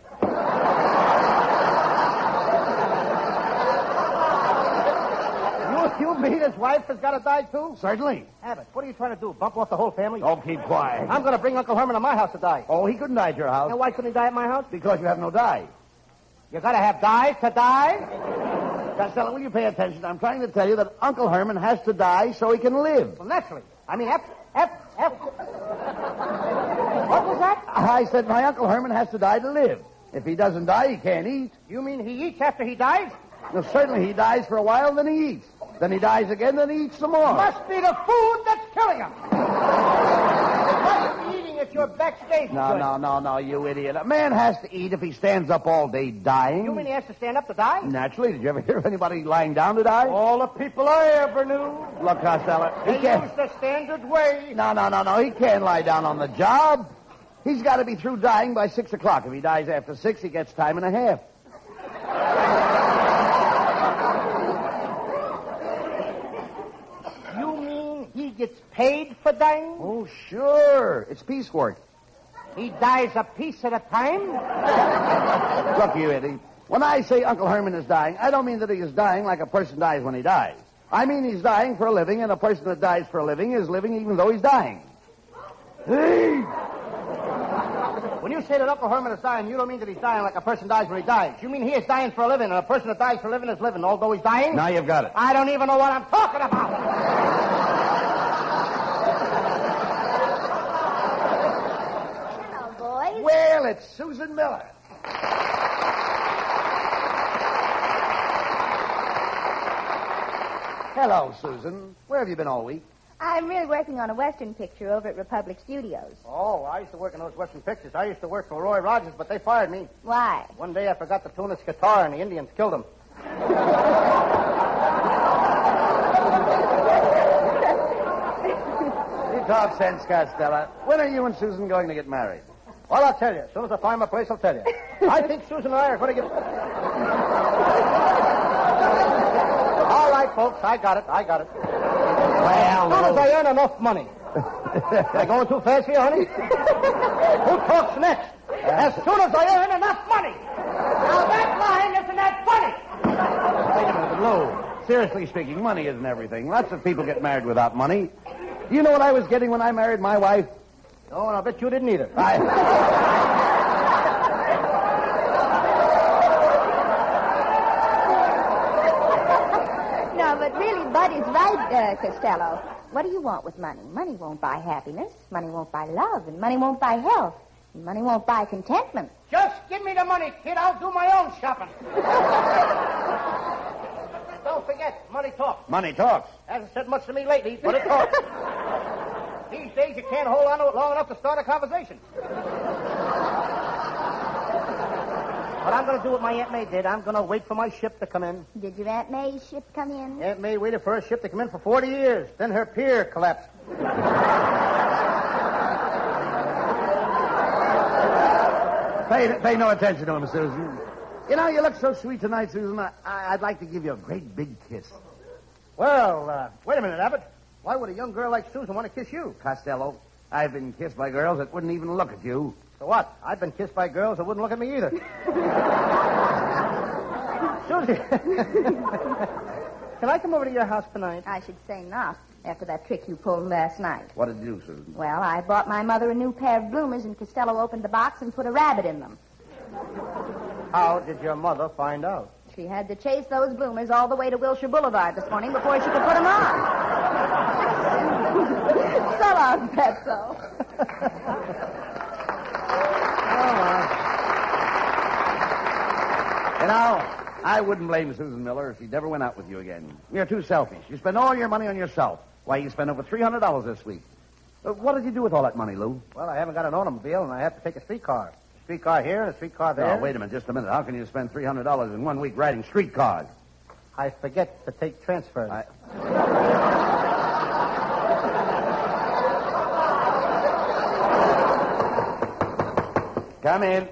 You mean his wife has got to die, too? Certainly. Abbott, what are you trying to do, bump off the whole family? Oh, keep quiet. I'm going to bring Uncle Herman to my house to die. Oh, he couldn't die at your house. Now, why couldn't he die at my house? Because you have no dye. You got to have dyes to die? Costello, will you pay attention? I'm trying to tell you that Uncle Herman has to die so he can live. Well, naturally. I mean, F. What was that? I said my Uncle Herman has to die to live. If he doesn't die, he can't eat. You mean he eats after he dies? Well, certainly he dies for a while, then he eats. Then he dies again, then he eats some more. Must be the food that's killing him. Must be eating at your backstage. No, you idiot. A man has to eat if he stands up all day dying. You mean he has to stand up to die? Naturally. Did you ever hear of anybody lying down to die? All the people I ever knew. Look, Costello, They use the standard way. No. He can't lie down on the job. He's got to be through dying by 6 o'clock. If he dies after 6, he gets time and a half. You mean he gets paid for dying? Oh, sure. It's piecework. He dies a piece at a time? Look, you idiot. When I say Uncle Herman is dying, I don't mean that he is dying like a person dies when he dies. I mean he's dying for a living, and a person that dies for a living is living even though he's dying. Hey! When you say that Uncle Herman is dying, you don't mean that he's dying like a person dies when he dies. You mean he is dying for a living, and a person that dies for a living is living, although he's dying? Now you've got it. I don't even know what I'm talking about. Hello, boys. Well, it's Susan Miller. Hello, Susan. Where have you been all week? I'm really working on a Western picture over at Republic Studios. Oh, I used to work in those Western pictures. I used to work for Roy Rogers, but they fired me. Why? One day I forgot to tune his guitar, and the Indians killed him. You talk sense, Costello. When are you and Susan going to get married? Well, I'll tell you. As soon as I find my place, I'll tell you. I think Susan and I are going to get... All right, folks, I got it. Well, As soon as I earn enough money. Am I going too fast here, honey? Who talks next? As soon as I earn enough money. Now, that line isn't that funny. Wait a minute, Lou. Seriously speaking, money isn't everything. Lots of people get married without money. Do you know what I was getting when I married my wife? No, and I bet you didn't either. No, but really, Bud is right, Costello. What do you want with money? Money won't buy happiness. Money won't buy love. And money won't buy health. And money won't buy contentment. Just give me the money, kid. I'll do my own shopping. Don't forget, money talks. Money talks. Hasn't said much to me lately, but it talks. These days, you can't hold on to it long enough to start a conversation. What I'm going to do what my Aunt May did, I'm going to wait for my ship to come in. Did your Aunt May's ship come in? Aunt May waited for her ship to come in for 40 years. Then her pier collapsed. Pay no attention to him, Susan. You know, you look so sweet tonight, Susan. I'd like to give you a great big kiss. Well, wait a minute, Abbott. Why would a young girl like Susan want to kiss you? Costello, I've been kissed by girls that wouldn't even look at you. So what? I've been kissed by girls that wouldn't look at me either. Susie, can I come over to your house tonight? I should say not, after that trick you pulled last night. What did you do, Susan? Well, I bought my mother a new pair of bloomers, and Costello opened the box and put a rabbit in them. How did your mother find out? She had to chase those bloomers all the way to Wilshire Boulevard this morning before she could put them on. So long, Petso. You know, I wouldn't blame Susan Miller if she never went out with you again. You're too selfish. You spend all your money on yourself. Why, you spent over $300 this week. What did you do with all that money, Lou? Well, I haven't got an automobile, and I have to take a streetcar. A streetcar here and a streetcar there. Oh, wait a minute, just a minute. How can you spend $300 in 1 week riding streetcars? I forget to take transfers. Come in.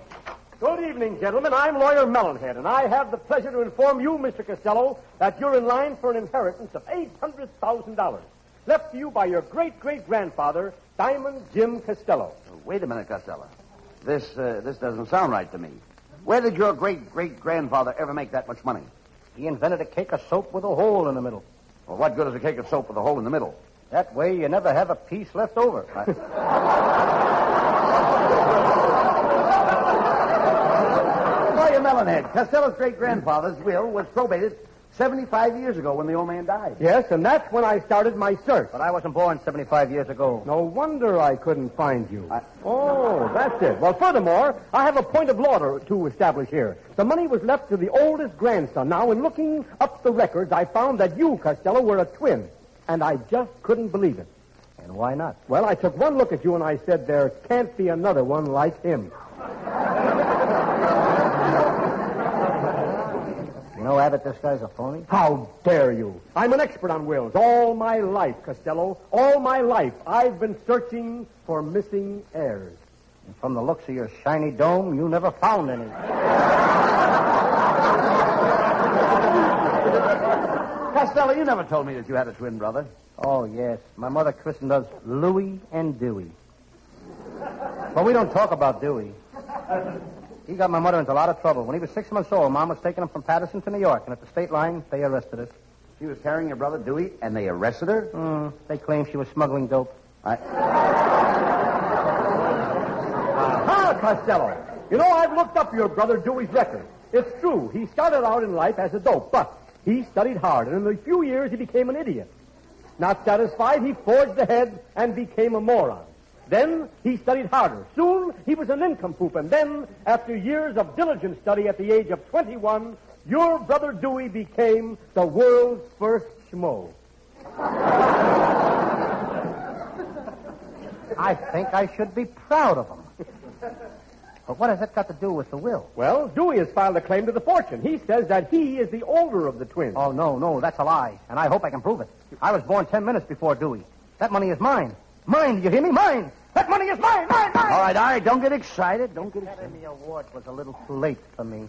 Good evening, gentlemen. I'm Lawyer Mellonhead, and I have the pleasure to inform you, Mr. Costello, that you're in line for an inheritance of $800,000 left to you by your great-great-grandfather, Diamond Jim Costello. Wait a minute, Costello. This doesn't sound right to me. Where did your great-great-grandfather ever make that much money? He invented a cake of soap with a hole in the middle. Well, what good is a cake of soap with a hole in the middle? That way you never have a piece left over. Lawyer Mellonhead, Costello's great-grandfather's will was probated 75 years ago when the old man died. Yes, and that's when I started my search. But I wasn't born 75 years ago. No wonder I couldn't find you. Oh, that's it. Well, furthermore, I have a point of law to establish here. The money was left to the oldest grandson. Now, in looking up the records, I found that you, Costello, were a twin. And I just couldn't believe it. And why not? Well, I took one look at you and I said, there can't be another one like him. You know, Abbott, this guy's a phony. How dare you? I'm an expert on wills. All my life, Costello, all my life, I've been searching for missing heirs. And from the looks of your shiny dome, you never found any. Costello, you never told me that you had a twin brother. Oh, yes. My mother christened us Louie and Dewey. But we don't talk about Dewey. He got my mother into a lot of trouble. When he was 6 months old, Mom was taking him from Patterson to New York, and at the state line, they arrested us. She was carrying your brother Dewey, and they arrested her? They claimed she was smuggling dope. Costello. You know, I've looked up your brother Dewey's record. It's true. He started out in life as a dope, but he studied hard, and in a few years he became an idiot. Not satisfied, he forged ahead and became a moron. Then he studied harder. Soon he was a nincompoop, and then, after years of diligent study at the age of 21, your brother Dewey became the world's first schmo. I think I should be proud of him. But what has that got to do with the will? Well, Dewey has filed a claim to the fortune. He says that he is the older of the twins. Oh, no, that's a lie. And I hope I can prove it. I was born 10 minutes before Dewey. That money is mine. Mine, do you hear me? Mine! That money is mine! Mine! All right, don't get excited. Don't get excited. The award was a little too late for me.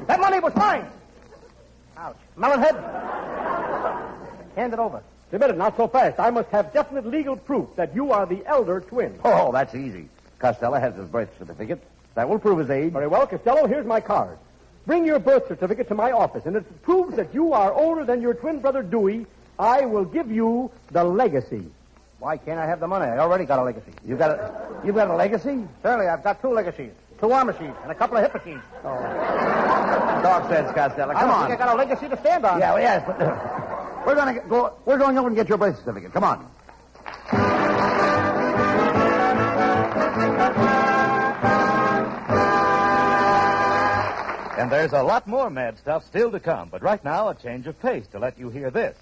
That money was mine! Ouch. Mellonhead, hand it over. Wait a minute, not so fast. I must have definite legal proof that you are the elder twin. Oh, that's easy. Costello has his birth certificate. That will prove his age. Very well, Costello, here's my card. Bring your birth certificate to my office, and if it proves that you are older than your twin brother Dewey, I will give you the legacy. Why can't I have the money? I already got a legacy. You've got a legacy? Certainly, I've got 2 legacies. 2 arm machines and a couple of hip machines. Oh. Talk sense, Costello. Come on. I think I got a legacy to stand on. Yeah, well, yes, but we're going over and get your birth certificate. Come on. And there's a lot more mad stuff still to come, but right now a change of pace to let you hear this.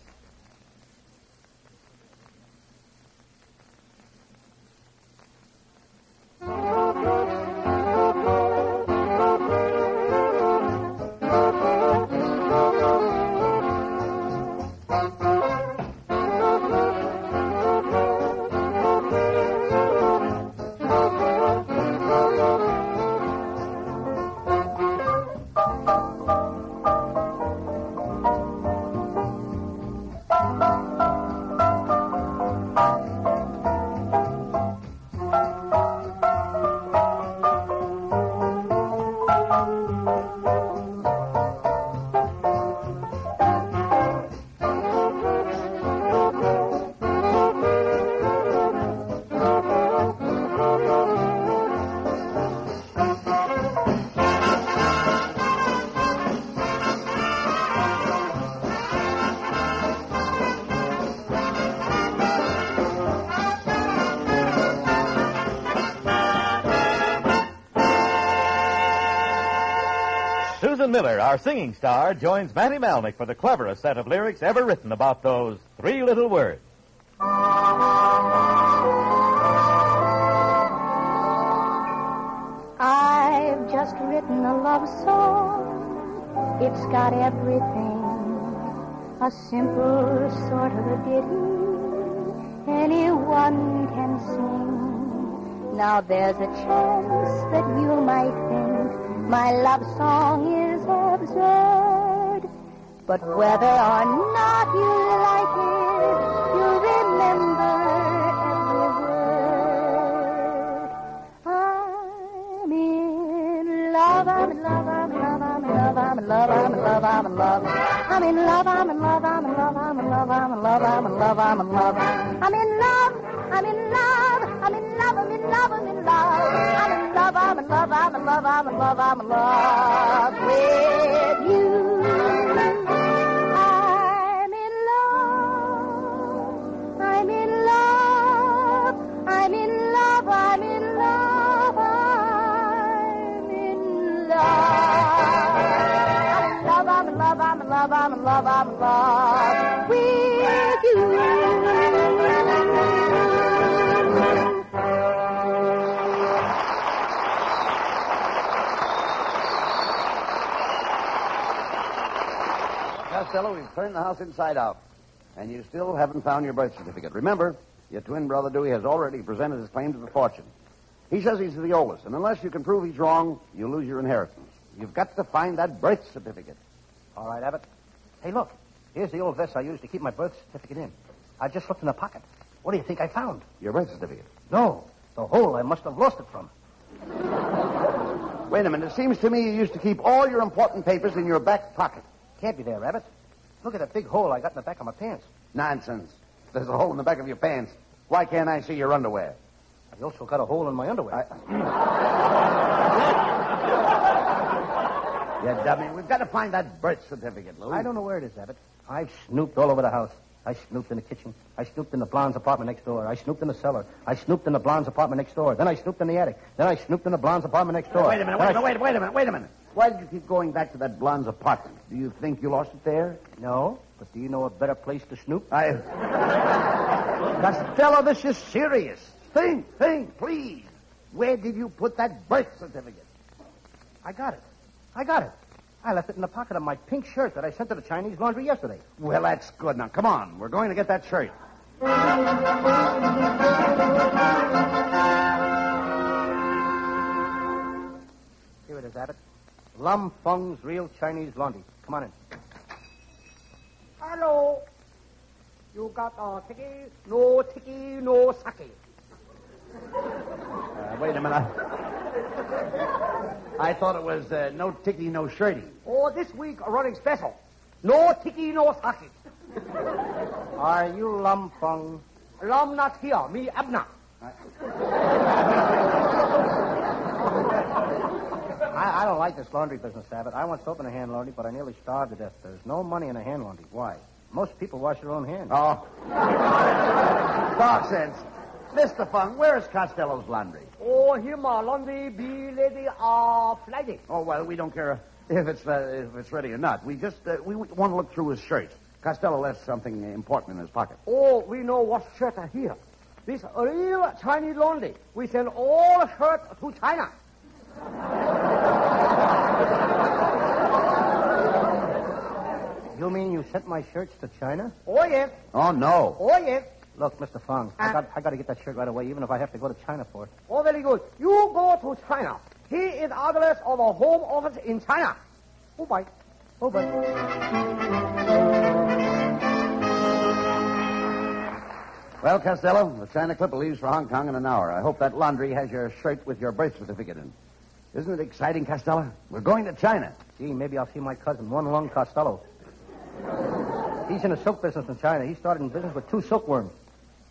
Susan Miller, our singing star, joins Matty Malnick for the cleverest set of lyrics ever written about those three little words. I've just written a love song. It's got everything. A simple sort of a ditty anyone can sing. Now there's a chance that you might think my love song is absurd. But whether or not you like it, you'll remember every word. I'm in love, I'm in love, I'm in love, I'm in love, I'm in love, I'm in love, I'm in love. I'm in love, I'm in love, I'm in love, I'm in love, I'm in love, I'm in love, I'm in love. I'm in love, I'm in love, I'm in love, I'm in love, I'm in love. I'm in love, I'm in love, I'm in love, I'm in love, I'm in love with you. I'm in love, I'm in love, I'm in love, I'm in love, I'm in love. I'm in love, I'm in love, I'm in love, I'm in love with you. Costello, we've turned the house inside out, and you still haven't found your birth certificate. Remember, your twin brother Dewey has already presented his claim to the fortune. He says he's the oldest, and unless you can prove he's wrong, you lose your inheritance. You've got to find that birth certificate. All right, Abbott. Hey, look. Here's the old vest I used to keep my birth certificate in. I just looked in the pocket. What do you think I found? Your birth certificate? No. The hole I must have lost it from. Wait a minute. It seems to me you used to keep all your important papers in your back pocket. Can't be there, Abbott. Look at that big hole I got in the back of my pants. Nonsense. There's a hole in the back of your pants. Why can't I see your underwear? I also got a hole in my underwear. You dummy. We've got to find that birth certificate, Lou. I don't know where it is, Abbott. I've snooped all over the house. I snooped in the kitchen. I snooped in the blonde's apartment next door. I snooped in the cellar. I snooped in the blonde's apartment next door. Then I snooped in the attic. Then I snooped in the blonde's apartment next door. Wait a minute, wait a minute. Why did you keep going back to that blonde's apartment? Do you think you lost it there? No, but do you know a better place to snoop? Costello, this is serious. Think, please. Where did you put that birth certificate? I got it. I left it in the pocket of my pink shirt that I sent to the Chinese laundry yesterday. Well, that's good. Now, come on. We're going to get that shirt. Here it is, Abbott. Lum Feng's Real Chinese Laundry. Come on in. Hello. You got tiki, no sake. Wait a minute. I thought it was no ticky, no shirty. Oh, this week a running special. No tiki, no sake. Are you Lum Feng? Lum not here. Me Abna. I don't like this laundry business, Abbott. I once opened a hand laundry, but I nearly starved to death. There's no money in a hand laundry. Why? Most people wash their own hands. Oh. Talk sense. Mr. Fung, where's Costello's laundry? Oh, here my laundry be ready Friday. Oh, well, we don't care if it's ready or not. We just we want to look through his shirt. Costello left something important in his pocket. Oh, we know what shirt are here. This real Chinese laundry. We send all shirts to China. You mean you sent my shirts to China? Oh, yes. Oh, no. Oh, yes. Look, Mr. Fung, I got to get that shirt right away, even if I have to go to China for it. Oh, very good. You go to China. Here is the address of the home office in China. Oh, bye. Oh, bye. Well, Costello, the China Clipper leaves for Hong Kong in an hour. I hope that laundry has your shirt with your birth certificate in. Isn't it exciting, Costello? We're going to China. Gee, maybe I'll see my cousin, Lon Costello. He's in the silk business in China. He started in business with 2 silkworms.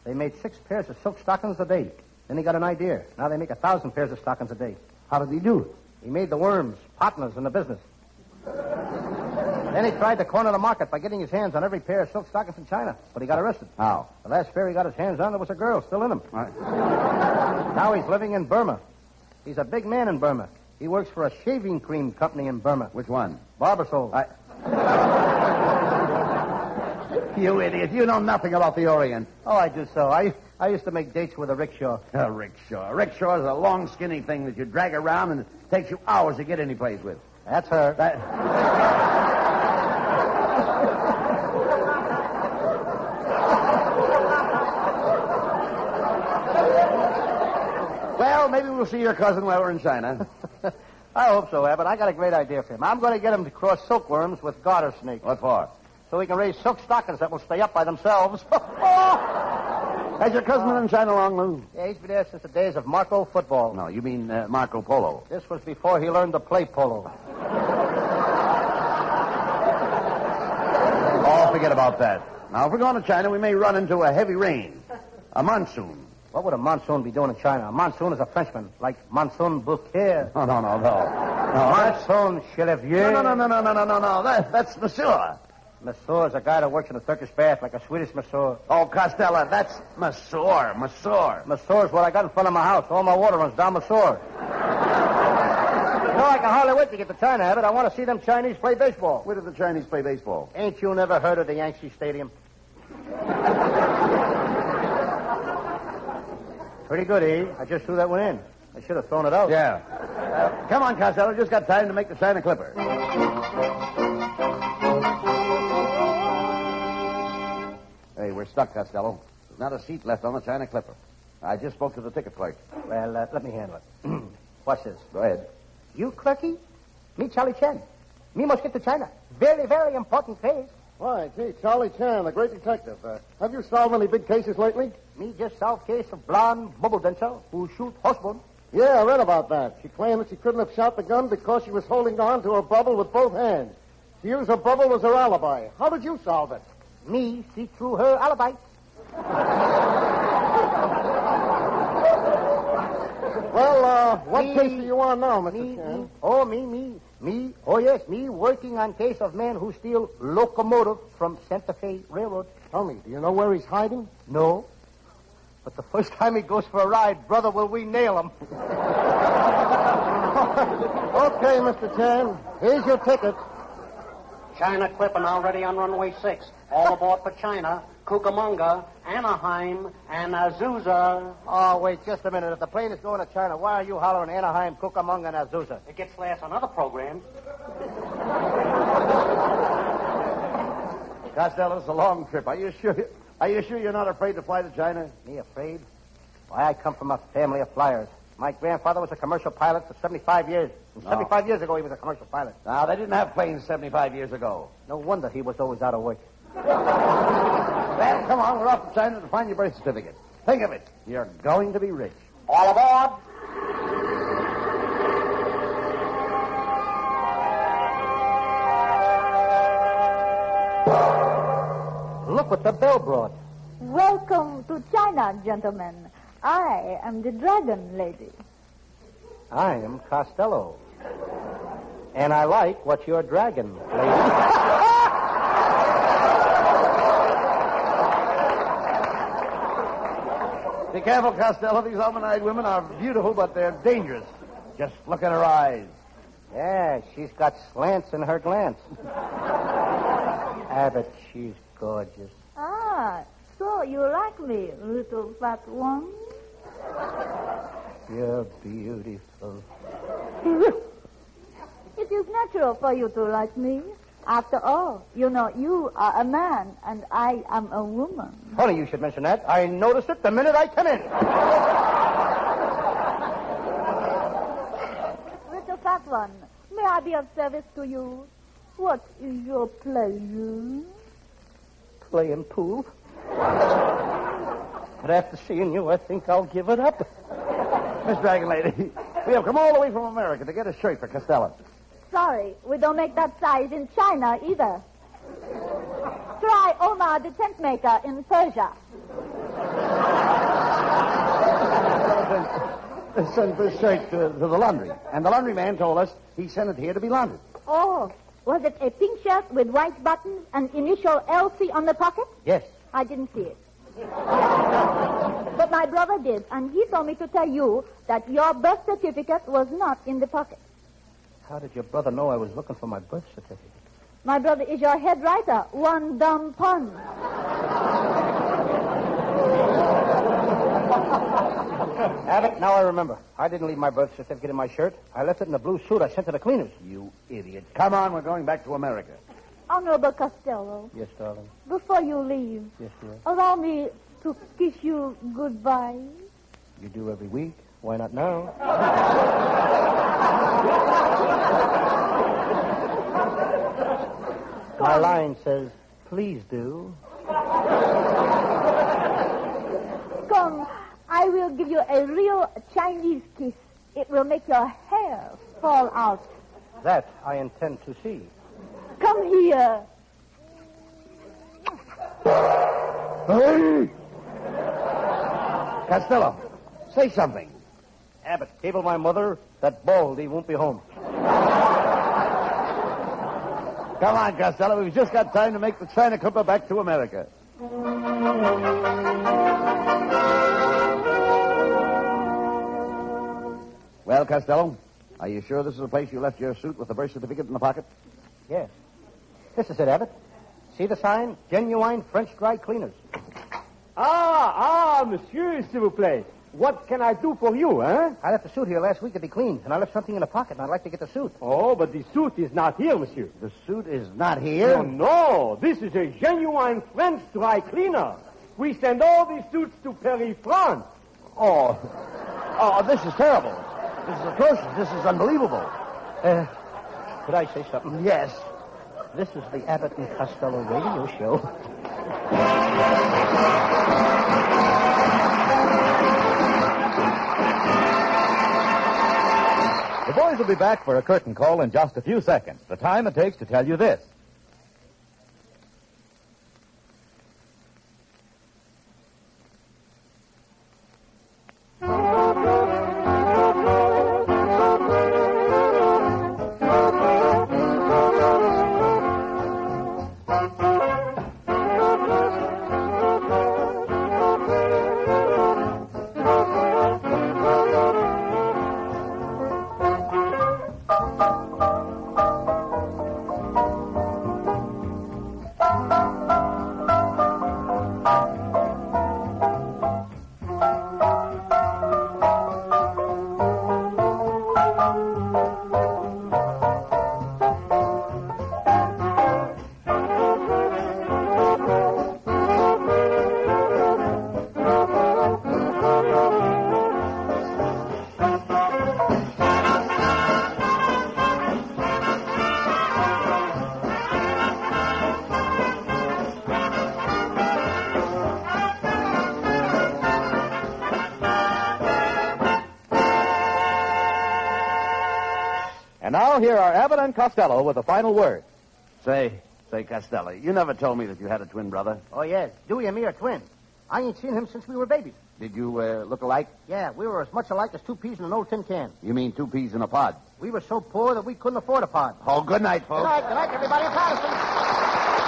They made 6 pairs of silk stockings a day. Then he got an idea. Now they make 1,000 pairs of stockings a day. How did he do it? He made the worms partners in the business. Then he tried to corner the market by getting his hands on every pair of silk stockings in China. But he got arrested. How? The last fair he got his hands on, there was a girl still in them. Now he's living in Burma. He's a big man in Burma. He works for a shaving cream company in Burma. Which one? Barbasol. You idiot. You know nothing about the Orient. Oh, I do so. I used to make dates with a rickshaw. A rickshaw. A rickshaw is a long, skinny thing that you drag around and it takes you hours to get any place with. That's her. Well, maybe we'll see your cousin while we're in China. I hope so, Abbott. I got a great idea for him. I'm going to get him to cross silkworms with garter snakes. What for? So he can raise silk stockings that will stay up by themselves. Has your cousin been in China long, Lou? Yeah, he's been there since the days of Marco football. No, you mean Marco Polo. This was before he learned to play polo. Oh, forget about that. Now, if we're going to China, we may run into a heavy rain. A monsoon. What would a monsoon be doing in China? A monsoon is a Frenchman, like Monsoon Bouquet. No. Monsoon Chelevier. No. That's Monsieur. Monsieur is a guy that works in a Turkish bath, like a Swedish masseur. Oh, Costello, that's Monsieur. Masseur is what I got in front of my house. All my water runs down Masseur. I can hardly wait to get to China, Abbott. I want to see them Chinese play baseball. Where do the Chinese play baseball? Ain't you never heard of the Yankee Stadium? Pretty good, eh? I just threw that one in. I should have thrown it out. Yeah. Come on, Costello. Just got time to make the China Clipper. Hey, we're stuck, Costello. There's not a seat left on the China Clipper. I just spoke to the ticket clerk. Well, let me handle it. Watch this. Go ahead. You, clerky? Me, Charlie Chan. Me must get to China. Very, very important case. Why, gee, Charlie Chan, the great detective. Have you solved any big cases lately? Me just solved case of blonde bubble dancer who shoot husband. Yeah, I read about that. She claimed that she couldn't have shot the gun because she was holding on to her bubble with both hands. She used her bubble as her alibi. How did you solve it? Me see through her alibi. Well, what case are you on now, Mr. Chan? Oh, me. Oh, yes, me working on case of man who steal locomotive from Santa Fe Railroad. Tell me, do you know where he's hiding? No. But the first time he goes for a ride, brother, will we nail him. Okay, Mr. Chan. Here's your ticket. China Clipper now ready on runway 6. All aboard for China, Cucamonga, Anaheim, and Azusa. Oh, wait just a minute. If the plane is going to China, why are you hollering Anaheim, Cucamonga, and Azusa? It gets last on other programs. Costello, it's a long trip. Are you sure you're not afraid to fly to China? Me afraid? Why, I come from a family of flyers. My grandfather was a commercial pilot for 75 years. And 75 years ago, he was a commercial pilot. No, they didn't have planes 75 years ago. No wonder he was always out of work. Well, come on, we're off to China to find your birth certificate. Think of it. You're going to be rich. All aboard. Look what the bell brought. Welcome to China, gentlemen. I am the Dragon Lady. I am Costello. And I like what you're dragging, lady. Be careful, Costello. These almond-eyed women are beautiful, but they're dangerous. Just look at her eyes. Yeah, she's got slants in her glance. Abbott, she's gorgeous. Ah, so you like me, little fat one? You're beautiful. It is natural for you to like me. After all, you know, you are a man and I am a woman. Funny you should mention that. I noticed it the minute I came in. Little fat one, may I be of service to you? What is your pleasure? Playing pool. But after seeing you, I think I'll give it up. Miss Dragon Lady, we have come all the way from America to get a shirt for Costello. Sorry, we don't make that size in China either. Try Omar the tent maker in Persia. Send this shirt to the laundry. And the laundry man told us he sent it here to be laundered. Oh, was it a pink shirt with white buttons and initial LC on the pocket? Yes. I didn't see it. But my brother did, and he told me to tell you that your birth certificate was not in the pocket. How did your brother know I was looking for my birth certificate? My brother is your head writer. One dumb pun. Abbott, now I remember. I didn't leave my birth certificate in my shirt. I left it in a blue suit I sent to the cleaners. You idiot. Come on, we're going back to America. Honorable Costello, Yes, darling. before you leave, Yes, dear. allow me to kiss you goodbye. You do every week. Why not now? My line says, please do. Come, I will give you a real Chinese kiss. It will make your hair fall out. That I intend to see. Come here. Hey! Costello, say something. Abbott, cable my mother that Baldy won't be home. Come on, Costello. We've just got time to make the China Clipper back to America. Well, Costello, are you sure this is the place you left your suit with the birth certificate in the pocket? Yes. This is it, Abbott. See the sign? Genuine French dry cleaners. Monsieur, s'il vous plaît. What can I do for you, eh? I left the suit here last week to be cleaned, and I left something in the pocket, and I'd like to get the suit. Oh, but the suit is not here, monsieur. The suit is not here? Oh, no. This is a genuine French dry cleaner. We send all these suits to Paris, France. Oh, this is terrible. This is atrocious. This is unbelievable. Could I say something? Yes. This is the Abbott and Costello radio show. The boys will be back for a curtain call in just a few seconds, the time it takes to tell you this. And now here are Abbott and Costello with the final word. Say, Costello, you never told me that you had a twin brother. Oh, yes. Dewey and me are twins. I ain't seen him since we were babies. Did you look alike? Yeah, we were as much alike as two peas in an old tin can. You mean two peas in a pod? We were so poor that we couldn't afford a pod. Oh, good night, folks. Good night, everybody. I'm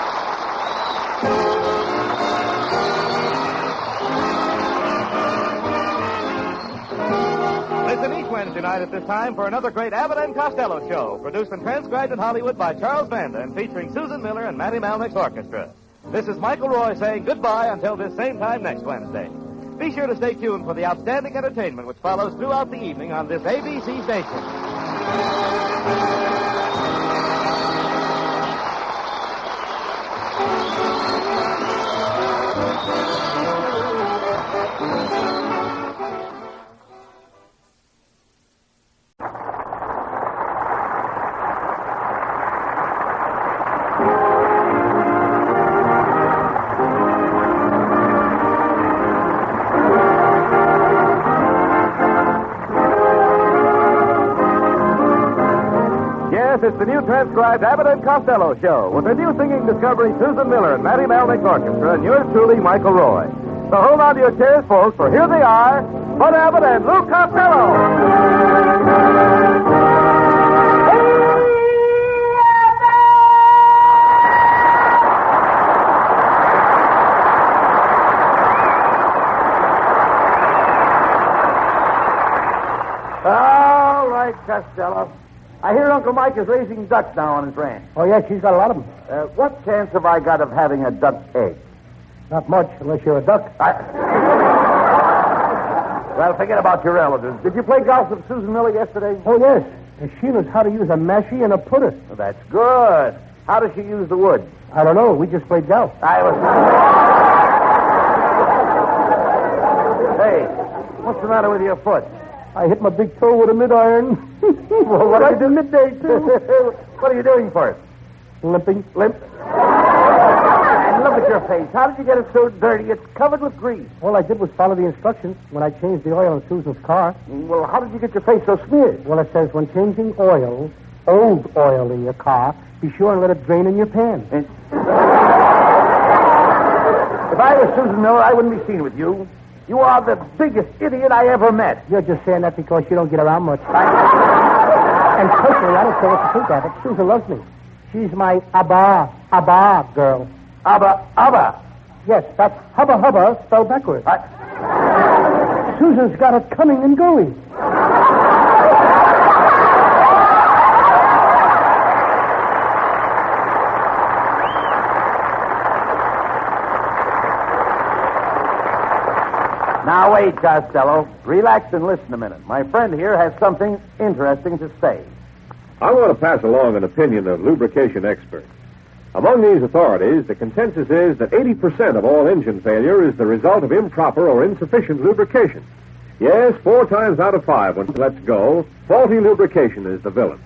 Listen each Wednesday night at this time for another great Abbott and Costello show, produced and transcribed in Hollywood by Charles Vanda and featuring Susan Miller and Matty Malnick's orchestra. This is Michael Roy saying goodbye until this same time next Wednesday. Be sure to stay tuned for the outstanding entertainment which follows throughout the evening on this ABC station. It's the new transcribed Abbott and Costello show with the new singing discovery Susan Miller and Matty Malnick's orchestra and yours truly, Michael Roy. So hold on to your chairs, folks, for here they are, Bud Abbott and Lou Costello. All right, Costello. I hear Uncle Mike is raising ducks now on his ranch. Oh, yeah, she's got a lot of them. What chance have I got of having a duck egg? Not much, unless you're a duck. Well, forget about your relatives. Did you play golf with Susan Miller yesterday? Oh, yes. And she knows how to use a mashie and a putter. Well, that's good. How does she use the wood? I don't know. We just played golf. Hey, what's the matter with your foot? I hit my big toe with a mid-iron. Well, what right in midday, too. What are you doing for it? Limping. Limp? And look at your face. How did you get it so dirty? It's covered with grease. All I did was follow the instructions when I changed the oil in Susan's car. Well, how did you get your face so smeared? Well, it says when changing oil, old oil in your car, be sure and let it drain in your pan. If I was Susan Miller, I wouldn't be seen with you. You are the biggest idiot I ever met. You're just saying that because you don't get around much. And personally, I don't care what you think of it. Susan loves me. She's my Abba girl. Abba? Yes, that's hubba spelled backwards. Susan's got it coming and going. Now, wait, Costello. Relax and listen a minute. My friend here has something interesting to say. I want to pass along an opinion of lubrication experts. Among these authorities, the consensus is that 80% of all engine failure is the result of improper or insufficient lubrication. Yes, 4 times out of 5 when it lets go, faulty lubrication is the villain.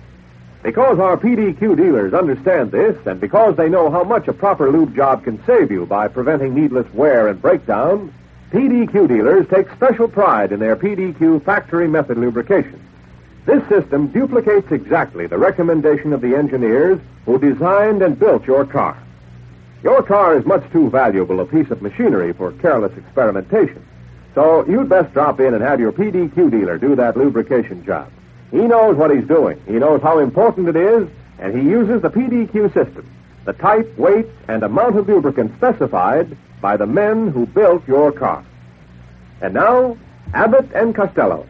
Because our PDQ dealers understand this, and because they know how much a proper lube job can save you by preventing needless wear and breakdown, PDQ dealers take special pride in their PDQ factory method lubrication. This system duplicates exactly the recommendation of the engineers who designed and built your car. Your car is much too valuable a piece of machinery for careless experimentation. So you'd best drop in and have your PDQ dealer do that lubrication job. He knows what he's doing. He knows how important it is, and he uses the PDQ system, the type, weight, and amount of lubricant specified by the men who built your car. And now, Abbott and Costello.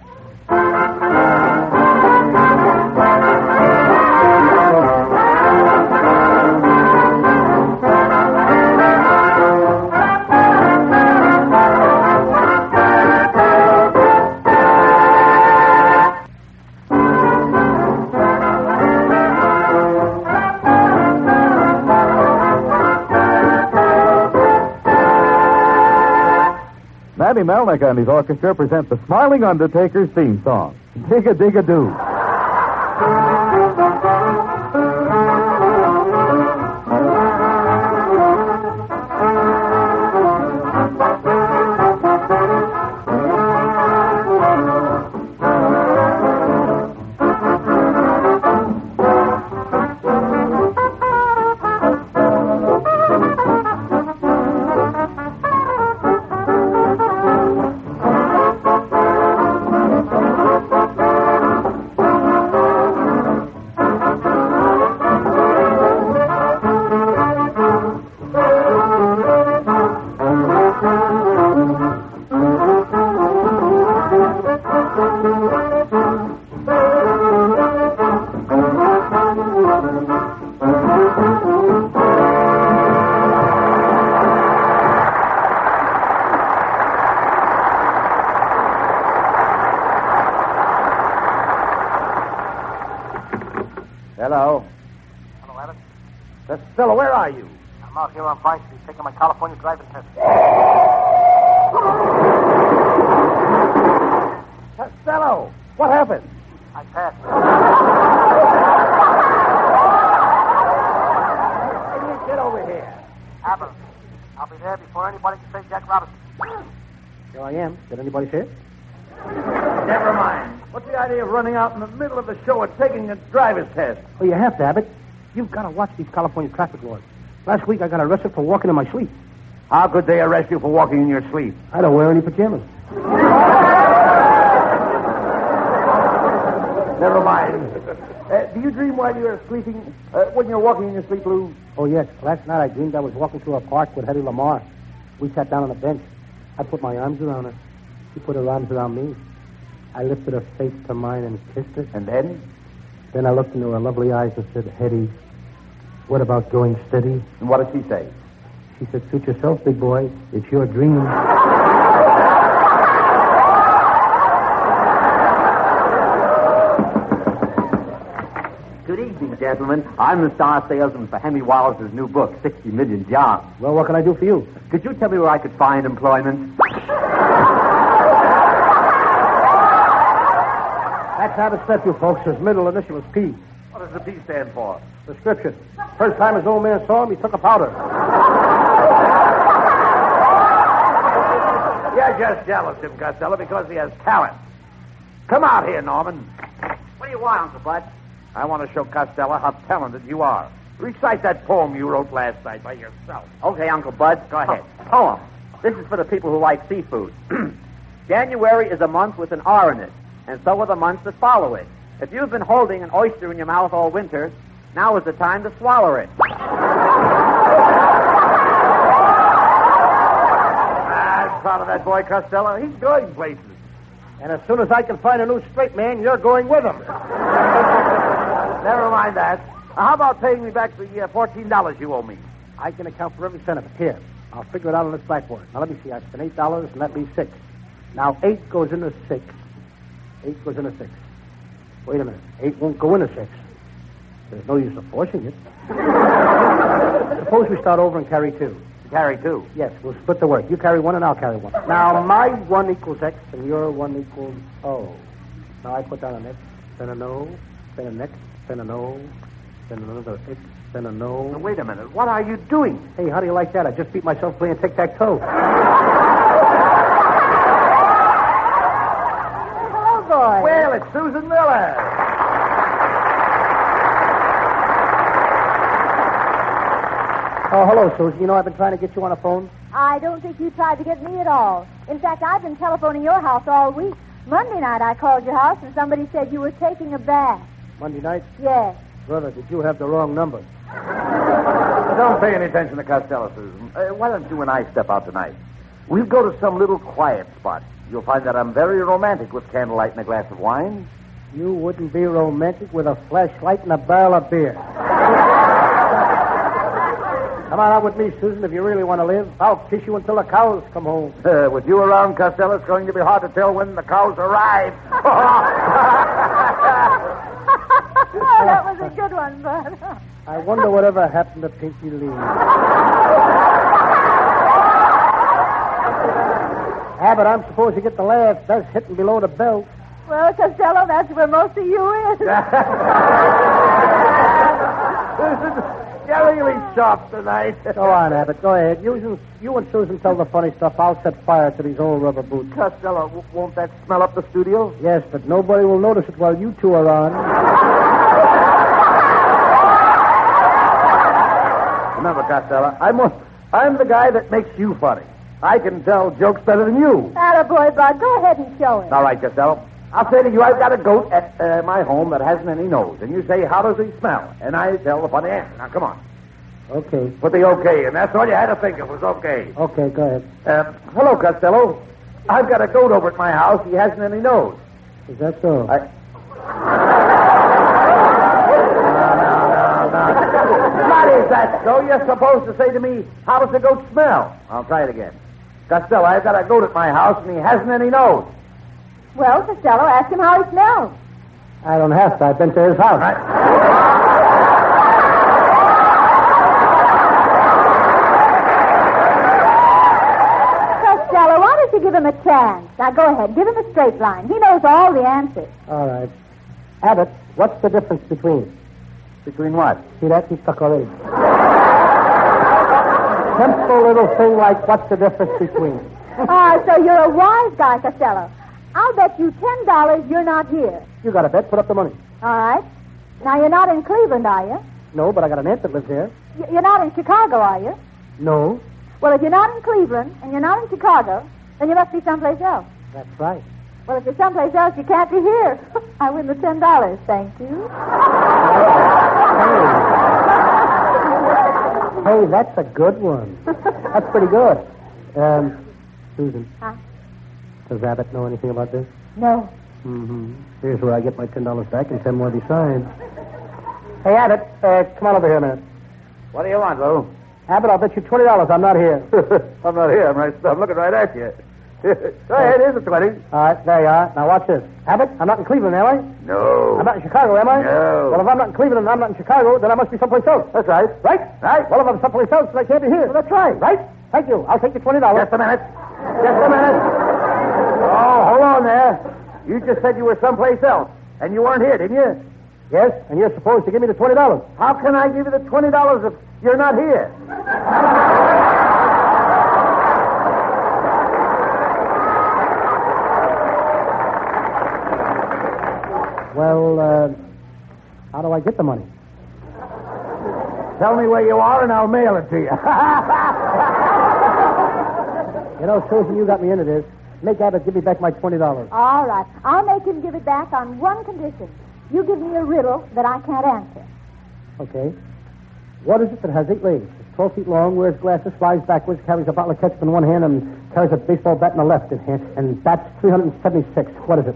Matty Melnick and his orchestra present the Smiling Undertaker's theme song, Dig-a-Dig-a-Doo. Hello. Hello, Abbott. Costello, where are you? I'm out here on Vine Street taking my California driving test. Costello, what happened? I passed. Get over here. Abbott, I'll be there before anybody can say Jack Robinson. Here I am. Did anybody say it? Never mind. What's the idea of running out in the middle of the show and taking a driver's test? Oh, you have to, Abbott. You've got to watch these California traffic laws. Last week I got arrested for walking in my sleep. How could they arrest you for walking in your sleep? I don't wear any pajamas. Never mind. Do you dream while you're sleeping, when you're walking in your sleep, Lou? Oh, yes. Last night I dreamed I was walking through a park with Hedy Lamarr. We sat down on a bench. I put my arms around her. She put her arms around me. I lifted her face to mine and kissed her. And then? Then I looked into her lovely eyes and said, Hetty, what about going steady? And what did she say? She said, suit yourself, big boy. It's your dream. Good evening, gentlemen. I'm the star salesman for Henry Wallace's new book, 60 Million Jobs. Well, what can I do for you? Could you tell me where I could find employment? That's Abbott's nephew, folks. His middle initial is P. What does the P stand for? Prescription. First time his old man saw him, he took a powder. You're just jealous, Tim Costello, because he has talent. Come out here, Norman. What do you want, Uncle Bud? I want to show Costello how talented you are. Recite that poem you wrote last night by yourself. Okay, Uncle Bud, go ahead. Poem. This is for the people who like seafood. January is a month with an R in it, and so are the months that follow it. If you've been holding an oyster in your mouth all winter, now is the time to swallow it. I'm proud of that boy, Costello. He's going places. And as soon as I can find a new straight man, you're going with him. Never mind that. How about paying me back the $14 you owe me? I can account for every cent of it. Here, I'll figure it out on this blackboard. Now, let me see. I spent $8, and that leaves $6. Now, 8 goes into 6. 8 goes into 6. Wait a minute. 8 won't go into 6. There's no use of forcing it. Suppose we start over and carry 2. Carry 2? Yes, we'll split the work. You carry 1 and I'll carry 1. Now, my 1 equals X and your 1 equals O. Now, I put down an X, then an O, then an X, then an O, then another X, then an O. Now, wait a minute. What are you doing? Hey, how do you like that? I just beat myself playing tic-tac-toe. Hello, boy. Well, it's Susan Miller. Oh, hello, Susan. You know, I've been trying to get you on the phone. I don't think you tried to get me at all. In fact, I've been telephoning your house all week. Monday night I called your house and somebody said you were taking a bath. Monday night? Yes. Brother, did you have the wrong number? Don't pay any attention to Costello, Susan. Why don't you and I step out tonight? We'll go to some little quiet spot. You'll find that I'm very romantic with candlelight and a glass of wine. You wouldn't be romantic with a flashlight and a barrel of beer. Come on out with me, Susan, if you really want to live. I'll kiss you until the cows come home. With you around, Costello, it's going to be hard to tell when the cows arrive. Oh, that was a good one, Bud. I wonder whatever happened to Pinky Lee. Abbott, I'm supposed to get the laugh. That's hitting below the belt. Well, Costello, that's where most of you is. You're really sharp tonight. Go on, Abbott. Go ahead. You and Susan tell the funny stuff. I'll set fire to these old rubber boots. Costello, won't that smell up the studio? Yes, but nobody will notice it while you two are on. Remember, Costello, I'm the guy that makes you funny. I can tell jokes better than you. Attaboy, Bud. Go ahead and show it. All right, Costello. I'll say to you, I've got a goat at my home that hasn't any nose. And you say, how does he smell? And I tell the funny answer. Now, come on. Okay. Put the okay in. That's all you had to think of was okay. Okay, go ahead. Hello, Costello. I've got a goat over at my house. He hasn't any nose. Is that so? No. Not is that so? You're supposed to say to me, how does the goat smell? I'll try it again. Costello, I've got a goat at my house, and he hasn't any nose. Well, Costello, ask him how he smells. I don't have to. I've been to his house. Costello, why don't you give him a chance? Now, go ahead. Give him a straight line. He knows all the answers. All right. Abbott, what's the difference between? Between what? See that? He's stuck already. Simple little thing like what's the difference between? So you're a wise guy, Costello. I'll bet you $10 you're not here. You got a bet. Put up the money. All right. Now, you're not in Cleveland, are you? No, but I got an aunt that lives here. You're not in Chicago, are you? No. Well, if you're not in Cleveland and you're not in Chicago, then you must be someplace else. That's right. Well, if you're someplace else, you can't be here. I win the $10. Thank you. Hey, that's a good one. That's pretty good. Susan. Huh? Does Abbott know anything about this? No. Mm-hmm. Here's where I get my $10 back and 10 more besides. Hey, Abbott, come on over here a minute. What do you want, Lou? Abbott, I'll bet you $20 I'm not here. I'm not here. I'm looking right at you. Go ahead, here's the 20. All right, there you are. Now watch this. Abbott, I'm not in Cleveland, am I? No. I'm not in Chicago, am I? No. Well, if I'm not in Cleveland and I'm not in Chicago, then I must be someplace else. That's right. Right? Right. Well, if I'm someplace else, then I can't be here. Well, that's right. Right? Thank you. I'll take the $20. Just a minute. Oh, hold on there. You just said you were someplace else, and you weren't here, didn't you? Yes, and you're supposed to give me the $20. How can I give you the $20 if you're not here? Well, how do I get the money? Tell me where you are, and I'll mail it to you. You know, Susan, you got me into this. Make Abbott give me back my $20. All right. I'll make him give it back on one condition. You give me a riddle that I can't answer. Okay. What is it that has 8 legs? It's 12 feet long, wears glasses, flies backwards, carries a bottle of ketchup in one hand, and carries a baseball bat in the left hand, and bats 376. What is it?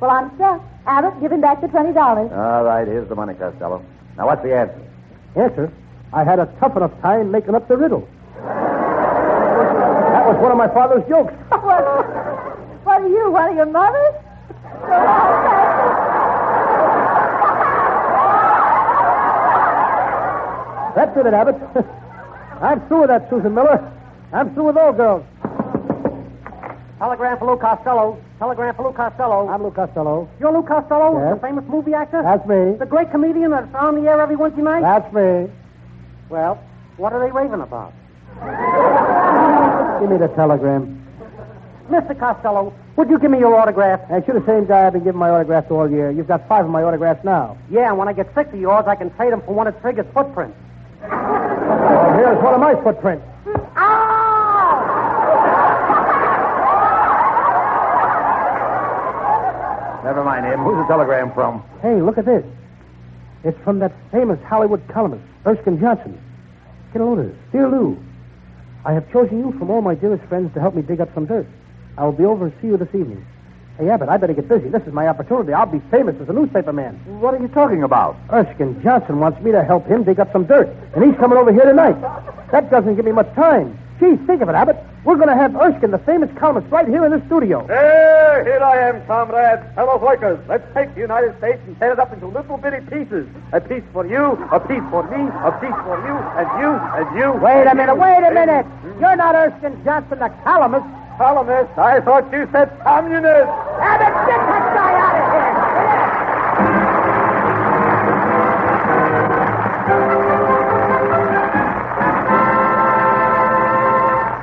Well, I'm stuck. Abbott, give him back the $20. All right, here's the money, Costello. Now, what's the answer? Answer? I had a tough enough time making up the riddle. That was one of my father's jokes. What are you, one of your mothers? That's it, Abbott. I'm through with that, Susan Miller. I'm through with all girls. Telegram for Lou Costello. Telegram for Lou Costello. I'm Lou Costello. You're Lou Costello, Yes. the famous movie actor? That's me. The great comedian that's on the air every Wednesday night? That's me. Well, what are they raving about? Give me the telegram. Mr. Costello, would you give me your autograph? And you're the same guy I've been giving my autographs all year. You've got 5 of my autographs now. Yeah, and when I get sick of yours, I can trade them for one of Trigger's footprints. Well, here's one of my footprints. Never mind him. Who's the telegram from? Hey, look at this. It's from that famous Hollywood columnist, Erskine Johnson. Get a load of this. Dear Lou, I have chosen you from all my dearest friends to help me dig up some dirt. I will be over and see you this evening. Hey, Abbott, I better get busy. This is my opportunity. I'll be famous as a newspaper man. What are you talking about? Erskine Johnson wants me to help him dig up some dirt, and he's coming over here tonight. That doesn't give me much time. Gee, think of it, Abbott. We're going to have Erskine, the famous columnist, right here in the studio. Hey, here I am, comrades, fellow workers. Let's take the United States and tear it up into little bitty pieces. A piece for you, a piece for me, a piece for you, and you, and you. Wait a minute. You're not Erskine Johnson, the columnist. Columnist? I thought you said communist. Abbott, get that guy out of here.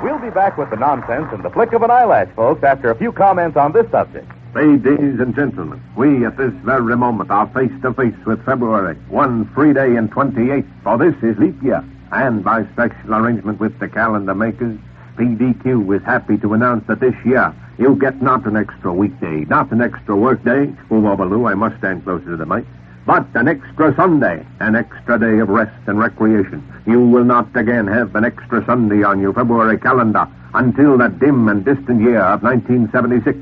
We'll be back with the nonsense and the flick of an eyelash, folks, after a few comments on this subject. Ladies and gentlemen, we at this very moment are face to face with February, one free day in 28, for this is leap year. And by special arrangement with the calendar makers, PDQ is happy to announce that this year you'll get not an extra weekday, not an extra work day. Oh, Lou, I must stand closer to the mic. But an extra Sunday, an extra day of rest and recreation. You will not again have an extra Sunday on your February calendar until that dim and distant year of 1976.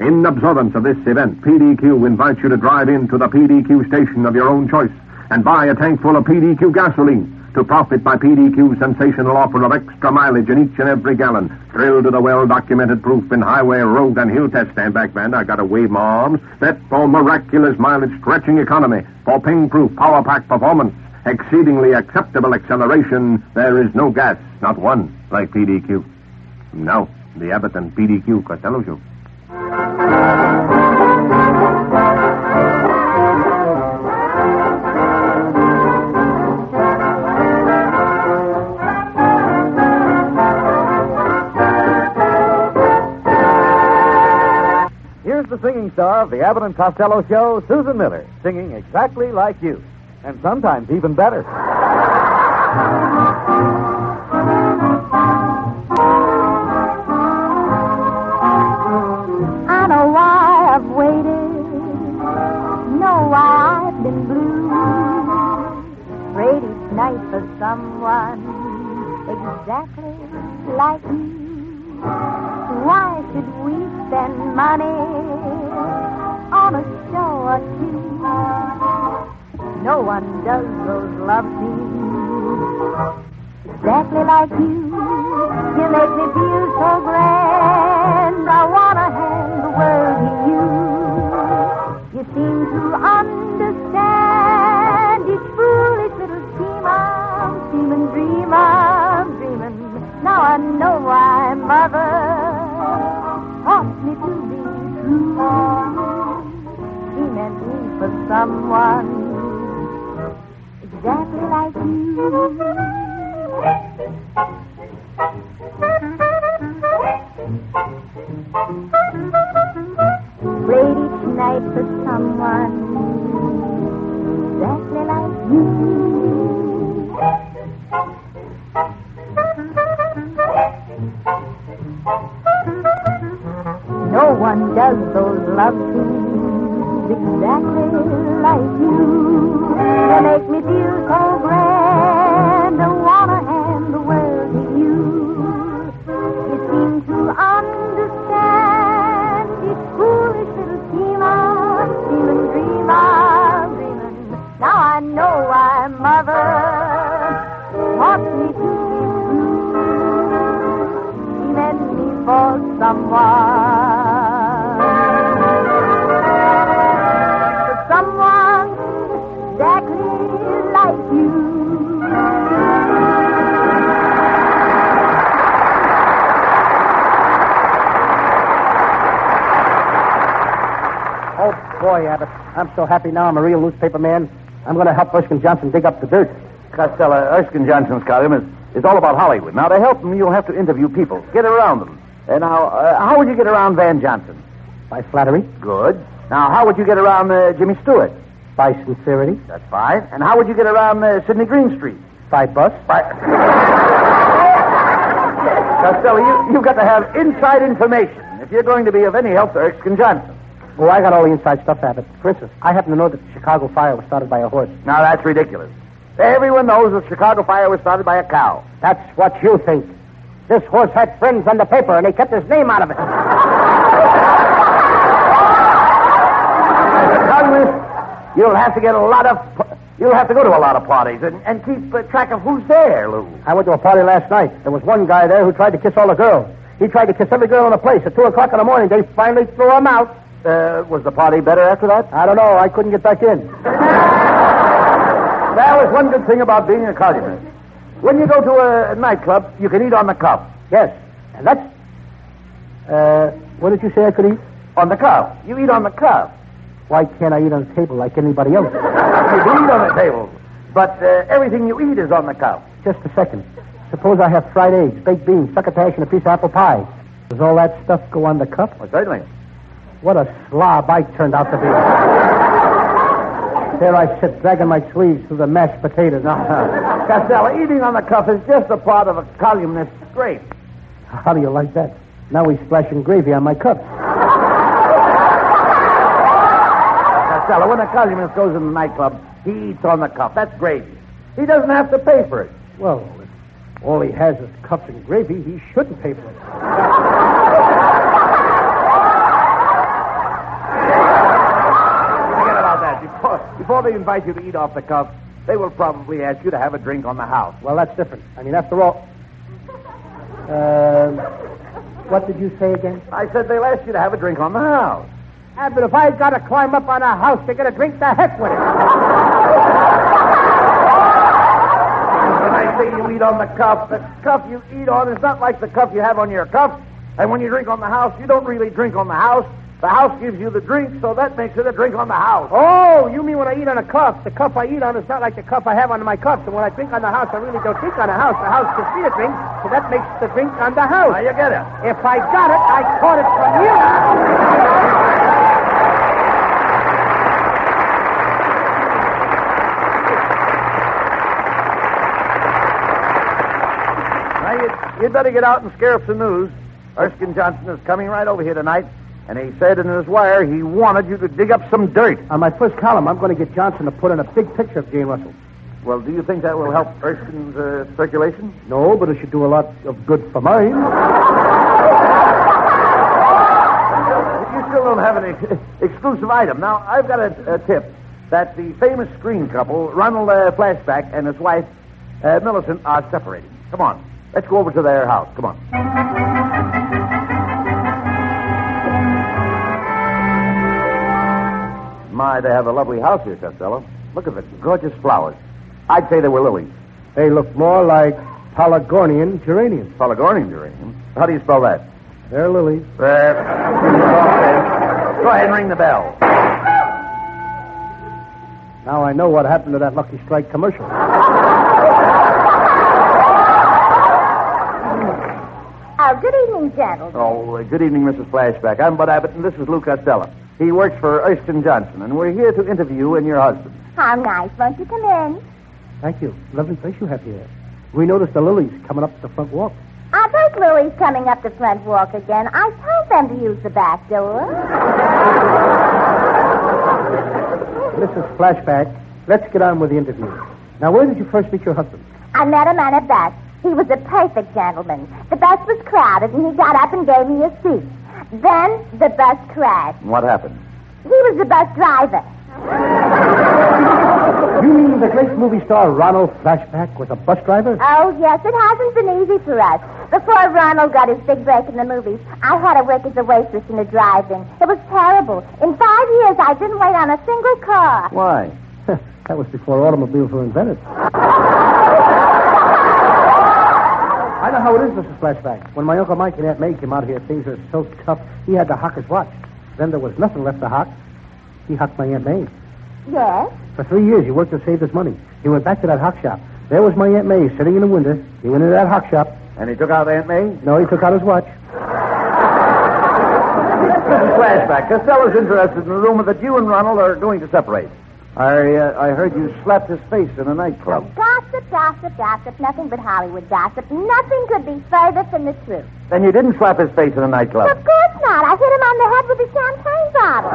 In observance of this event, PDQ invites you to drive into the PDQ station of your own choice and buy a tank full of PDQ gasoline to profit by PDQ's sensational offer of extra mileage in each and every gallon. Thrill to the well-documented proof in highway, road, and hill test. Stand back, man. I gotta wave my arms. Bet for miraculous mileage-stretching economy, for ping-proof power-pack performance, exceedingly acceptable acceleration. There is no gas, not one, like PDQ. Now, the Abbott and PDQ Costello Show. The singing star of the Abbott and Costello Show, Susan Miller, singing exactly like you, and sometimes even better. I know why I've waited, know why I've been blue. Prayed each night for someone exactly like you. Why should we spend money you. No one does those love scenes exactly like you. You make me feel so grand. I want to hand the world to you. You seem to understand each foolish little scheme I'm scheming, I'm dreaming. Now I know why Mother taught me to be true. She meant me for someone exactly like you. Prayed each night for someone exactly like you. No one does those love scenes exactly like you. They make me feel so grand. I want to hand the world to you. You seem to understand each foolish little scheme I'm dreaming, Now I know why Mother taught me to be true. She meant me for someone exactly like you. Oh, boy, Abbott. I'm so happy now I'm a real newspaper man. I'm going to help Erskine Johnson dig up the dirt. Costello, Erskine Johnson's column is all about Hollywood. Now, to help him, you'll have to interview people. Get around them. Now, how would you get around Van Johnson? By flattery. Good. Now, how would you get around Jimmy Stewart? By sincerity. That's fine. And how would you get around Sidney Greenstreet? By bus. Costello, you've got to have inside information if you're going to be of any help to Erskine Johnson. Oh, I got all the inside stuff, Abbott. For instance, I happen to know that the Chicago fire was started by a horse. Now, that's ridiculous. Everyone knows the Chicago fire was started by a cow. That's what you think. This horse had friends on the paper, and they kept his name out of it. You'll have to get you'll have to go to a lot of parties and keep track of who's there, Lou. I went to a party last night. There was one guy there who tried to kiss all the girls. He tried to kiss every girl in the place. At 2 o'clock in the morning, they finally threw him out. Was the party better after that? I don't know. I couldn't get back in. That was one good thing about being a cardigan. When you go to a nightclub, you can eat on the cuff. Yes. And that's... what did you say I could eat? On the cuff. You eat on the cuff. Why can't I eat on the table like anybody else? You do eat on the table, but everything you eat is on the cuff. Just a second. Suppose I have fried eggs, baked beans, succotash, and a piece of apple pie. Does all that stuff go on the cuff? Well, certainly. What a slob I turned out to be. There I sit, dragging my sleeves through the mashed potatoes. Costello, eating on the cuff is just a part of a columnist's grape. How do you like that? Now he's splashing gravy on my cup. Costello, when a columnist goes in the nightclub, he eats on the cuff. That's gravy. He doesn't have to pay for it. Well, if all he has is cups and gravy, he shouldn't pay for it. Forget about that. Before they invite you to eat off the cuff, they will probably ask you to have a drink on the house. Well, that's different. I mean, after all... what did you say again? I said they'll ask you to have a drink on the house. But if I got to climb up on a house to get a drink, the heck with it. When I say you eat on the cuff you eat on is not like the cuff you have on your cuff. And when you drink on the house, you don't really drink on the house. The house gives you the drink, so that makes it a drink on the house. Oh, you mean when I eat on a cuff? The cuff I eat on is not like the cuff I have on my cuffs. And when I drink on the house, I really don't drink on the house. The house gives me a drink, so that makes the drink on the house. Now, you get it. If I got it, I caught it from you. You'd better get out and scare up some news. Erskine Johnson is coming right over here tonight, and he said in his wire he wanted you to dig up some dirt. On my first column, I'm going to get Johnson to put in a big picture of Jane Russell. Well, do you think that will help Erskine's circulation? No, but it should do a lot of good for mine. You still don't have an exclusive item. Now, I've got a tip that the famous screen couple, Ronald Flashback and his wife, Millicent, are separating. Come on. Let's go over to their house. Come on. My, they have a lovely house here, Costello. Look at the gorgeous flowers. I'd say they were lilies. They look more like Pelargonian geraniums. Pelargonian geraniums? How do you spell that? They're lilies. Go ahead and ring the bell. Now I know what happened to that Lucky Strike commercial. Oh, good evening, gentlemen. Oh, good evening, Mrs. Flashback. I'm Bud Abbott, and this is Lou Costello. He works for Erskine Johnson, and we're here to interview you and your husband. How nice. Won't you come in? Thank you. Lovely place you have here. We noticed the lilies coming up the front walk. Are those lilies coming up the front walk again? I told them to use the back door. Mrs. Flashback, let's get on with the interview. Now, where did you first meet your husband? I met him on a bus. He was a perfect gentleman. The bus was crowded, and he got up and gave me a seat. Then the bus crashed. What happened? He was the bus driver. You mean the great movie star Ronald Flashback was a bus driver? Oh, yes, it hasn't been easy for us. Before Ronald got his big break in the movies, I had to work as a waitress in a drive-in. It was terrible. In 5 years, I didn't wait on a single car. Why? That was before automobiles were invented. I know how it is, Mrs. Flashback. When my Uncle Mike and Aunt May came out here, things were so tough, he had to hock his watch. Then there was nothing left to hock. He hocked my Aunt May. Yes? For 3 years, he worked to save his money. He went back to that hock shop. There was my Aunt May sitting in the window. He went into that hock shop. And he took out Aunt May? No, he took out his watch. Mrs. Flashback, Costello's interested in the rumor that you and Ronald are going to separate. I heard you slapped his face in a nightclub. Gossip, gossip, gossip. Nothing but Hollywood gossip. Nothing could be further from the truth. Then you didn't slap his face in a nightclub? Of course not. I hit him on the head with a champagne bottle.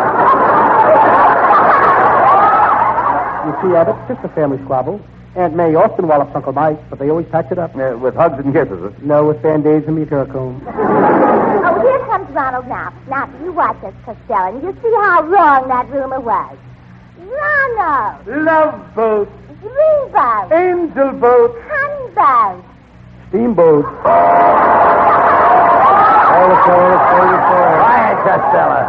You see, Abbott, just a family squabble. Aunt May often wallops Uncle Mike, but they always patch it up. With hugs and kisses, huh? No, with Band-Aids and Mutiricone. Oh, here comes Ronald now. Now, you watch us, Costello, and you see how wrong that rumor was. Ronald! Love boat. Dreamboat! Angel boat. Honeyboat! Steamboat. Quiet, Costello.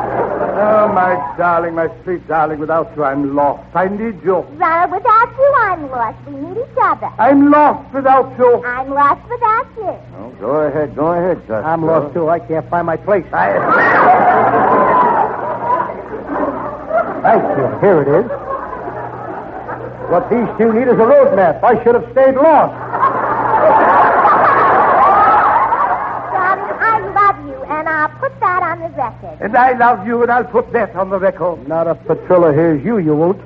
Oh, my darling, my sweet darling, without you, I'm lost. I need you. Ronald, without you, I'm lost. We need each other. I'm lost without you. I'm lost without you. Oh, go ahead, Costello. I'm lost, too. I can't find my place. Thank you. Here it is. What these two need is a road map. I should have stayed lost. Darling, I love you, and I'll put that on the record. And I love you, and I'll put that on the record. Not if Petrilla hears you, you won't.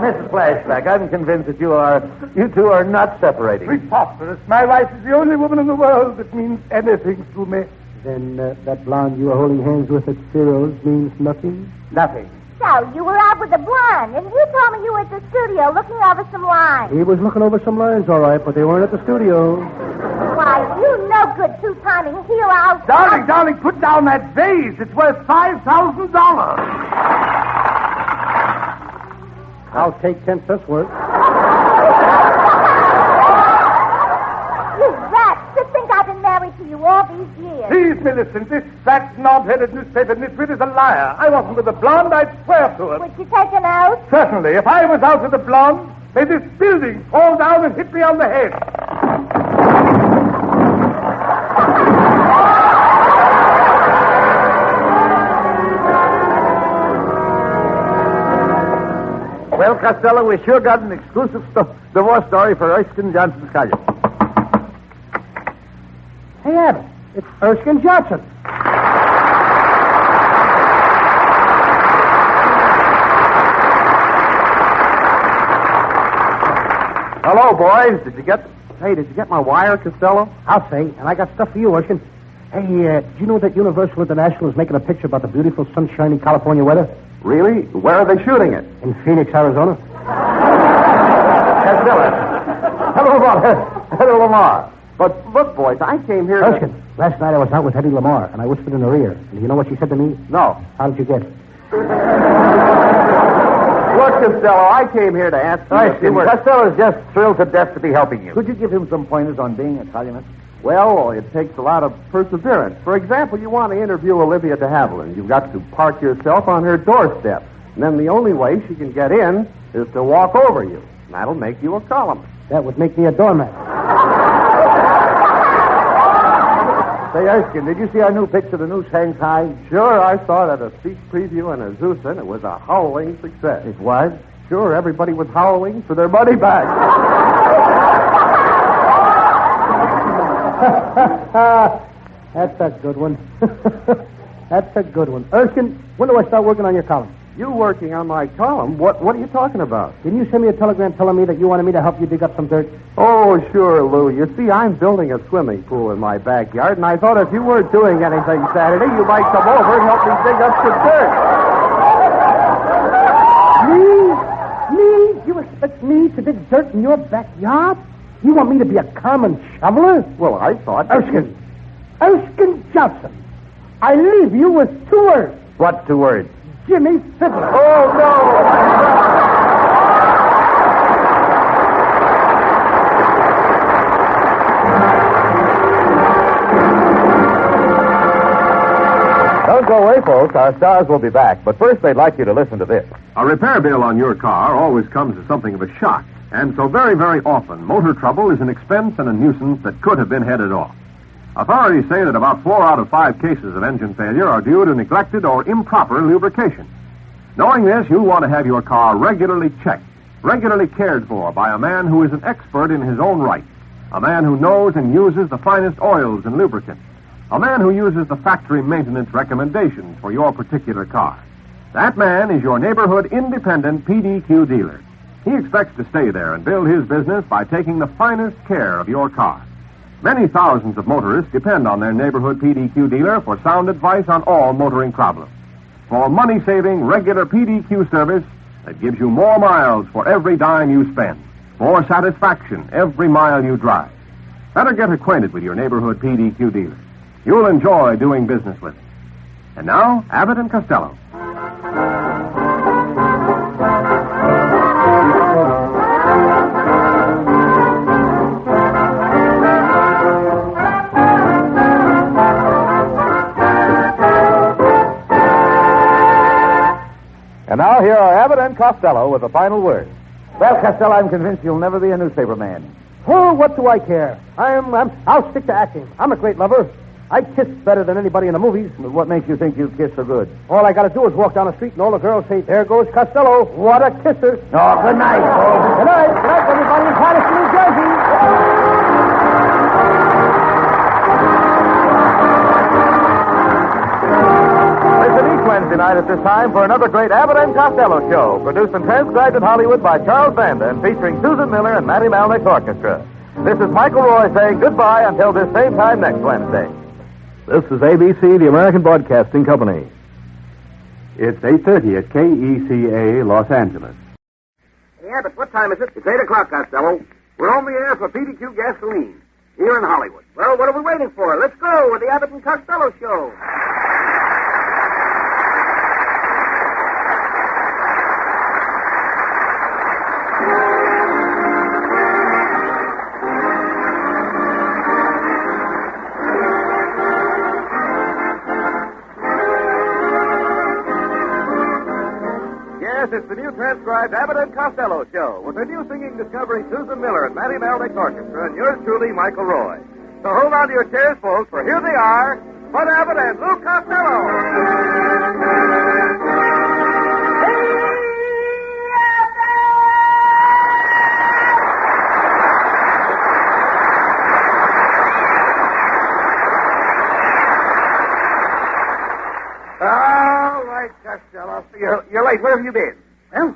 Mrs. Flashback, I'm convinced that you two are not separating. Preposterous. My wife is the only woman in the world that means anything to me. Then that blonde you were holding hands with at Ciro's means nothing? Nothing. So, you were out with the blonde, and you told me you were at the studio looking over some lines. He was looking over some lines, all right, but they weren't at the studio. Why, you no good two-timing hero. Darling, put down that vase. It's worth $5,000. I'll take 10 cents worth. You rat! To think I've been married to you all these years. Please, Millicent, this fat, knob-headed newspaper nitwit is a liar. I wasn't with the blonde, I'd swear to it. Would you take an oath? Certainly. If I was out with the blonde, may this building fall down and hit me on the head. Well, Costello, we sure got an exclusive divorce story for Erskine Johnson's column. Hey, Abbott, it's Erskine Johnson. Hello, boys. Did you get my wire, Costello? I'll say, and I got stuff for you, Erskine. Hey, did you know that Universal International is making a picture about the beautiful, sunshiny California weather? Really? Where are they shooting it? In Phoenix, Arizona. Costello. Hello, Lamar. But look, boys, I came here... Erskine, Last night I was out with Eddie Lamar, and I whispered in her ear. And you know what she said to me? No. How did you get it? Look, Costello, I came here to ask you. Erskine, Costello's just thrilled to death to be helping you. Could you give him some pointers on being a Italianist? Well, it takes a lot of perseverance. For example, you want to interview Olivia de Havilland. You've got to park yourself on her doorstep. And then the only way she can get in is to walk over you. And that'll make you a columnist. That would make me a doormat. Say, Erskine, did you see our new picture, The Noose Hangs High? Sure, I saw it at a speech preview in Azusa, and it was a howling success. It was? Sure, everybody was howling for their money back. That's a good one. That's a good one. Erskine, when do I start working on your column? You working on my column? What are you talking about? Didn't you send me a telegram telling me that you wanted me to help you dig up some dirt? Oh, sure, Lou. You see, I'm building a swimming pool in my backyard, and I thought if you weren't doing anything Saturday, you might come over and help me dig up some dirt. Me? You expect me to dig dirt in your backyard? You want me to be a common shoveler? Well, I thought... Erskine Johnson. I leave you with 2 words. What 2 words? Jimmy Fiddler. Oh, no! Don't go away, folks. Our stars will be back. But first, they'd like you to listen to this. A repair bill on your car always comes as something of a shock. And so very, very often, motor trouble is an expense and a nuisance that could have been headed off. Authorities say that about 4 out of 5 cases of engine failure are due to neglected or improper lubrication. Knowing this, you'll want to have your car regularly checked, regularly cared for by a man who is an expert in his own right, a man who knows and uses the finest oils and lubricants, a man who uses the factory maintenance recommendations for your particular car. That man is your neighborhood independent PDQ dealer. He expects to stay there and build his business by taking the finest care of your car. Many thousands of motorists depend on their neighborhood PDQ dealer for sound advice on all motoring problems. For money-saving, regular PDQ service that gives you more miles for every dime you spend, more satisfaction every mile you drive. Better get acquainted with your neighborhood PDQ dealer. You'll enjoy doing business with him. And now, Abbott and Costello. And now here are Abbott and Costello with the final word. Well, Costello, I'm convinced you'll never be a newspaper man. Oh, what do I care? I'll stick to acting. I'm a great lover. I kiss better than anybody in the movies. But what makes you think you kiss so good? All I got to do is walk down the street and all the girls say, "There goes Costello. What a kisser." Oh, good night, folks. Good night. Good night, everybody in Patterson, New Jersey. Wednesday night at this time for another great Abbott and Costello show, produced and transcribed in Hollywood by Charles Banda and featuring Susan Miller and Matty Malnick's orchestra. This is Michael Roy saying goodbye until this same time next Wednesday. This is ABC, the American Broadcasting Company. It's 8:30 at KECA, Los Angeles. Hey, Abbott, what time is it? It's 8 o'clock, Costello. We're on the air for PDQ gasoline here in Hollywood. Well, what are we waiting for? Let's go with the Abbott and Costello show. It's the new transcribed Abbott and Costello show with the new singing discovery Susan Miller and Matty Malnick's orchestra and yours truly, Michael Roy. So hold on to your chairs, folks, for here they are, Bud Abbott and Lou Costello. All right, Costello. You're late. Where have you been? Well,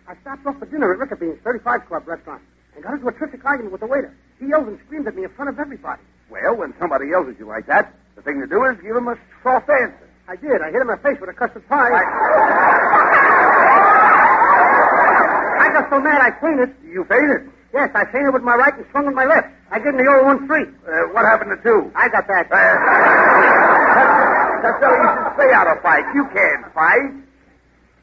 I stopped off for dinner at Rickabee's 35 Club restaurant and got into a terrific argument with the waiter. He yelled and screamed at me in front of everybody. Well, when somebody yells at you like that, the thing to do is give him a soft answer. I did. I hit him in the face with a custard pie. I got so mad I fainted. You fainted? Yes, I seen it with my right and swung with my left. I gave him the old 1-3. What happened to 2? I got that. Costello, you should stay out of fights. You can't fight.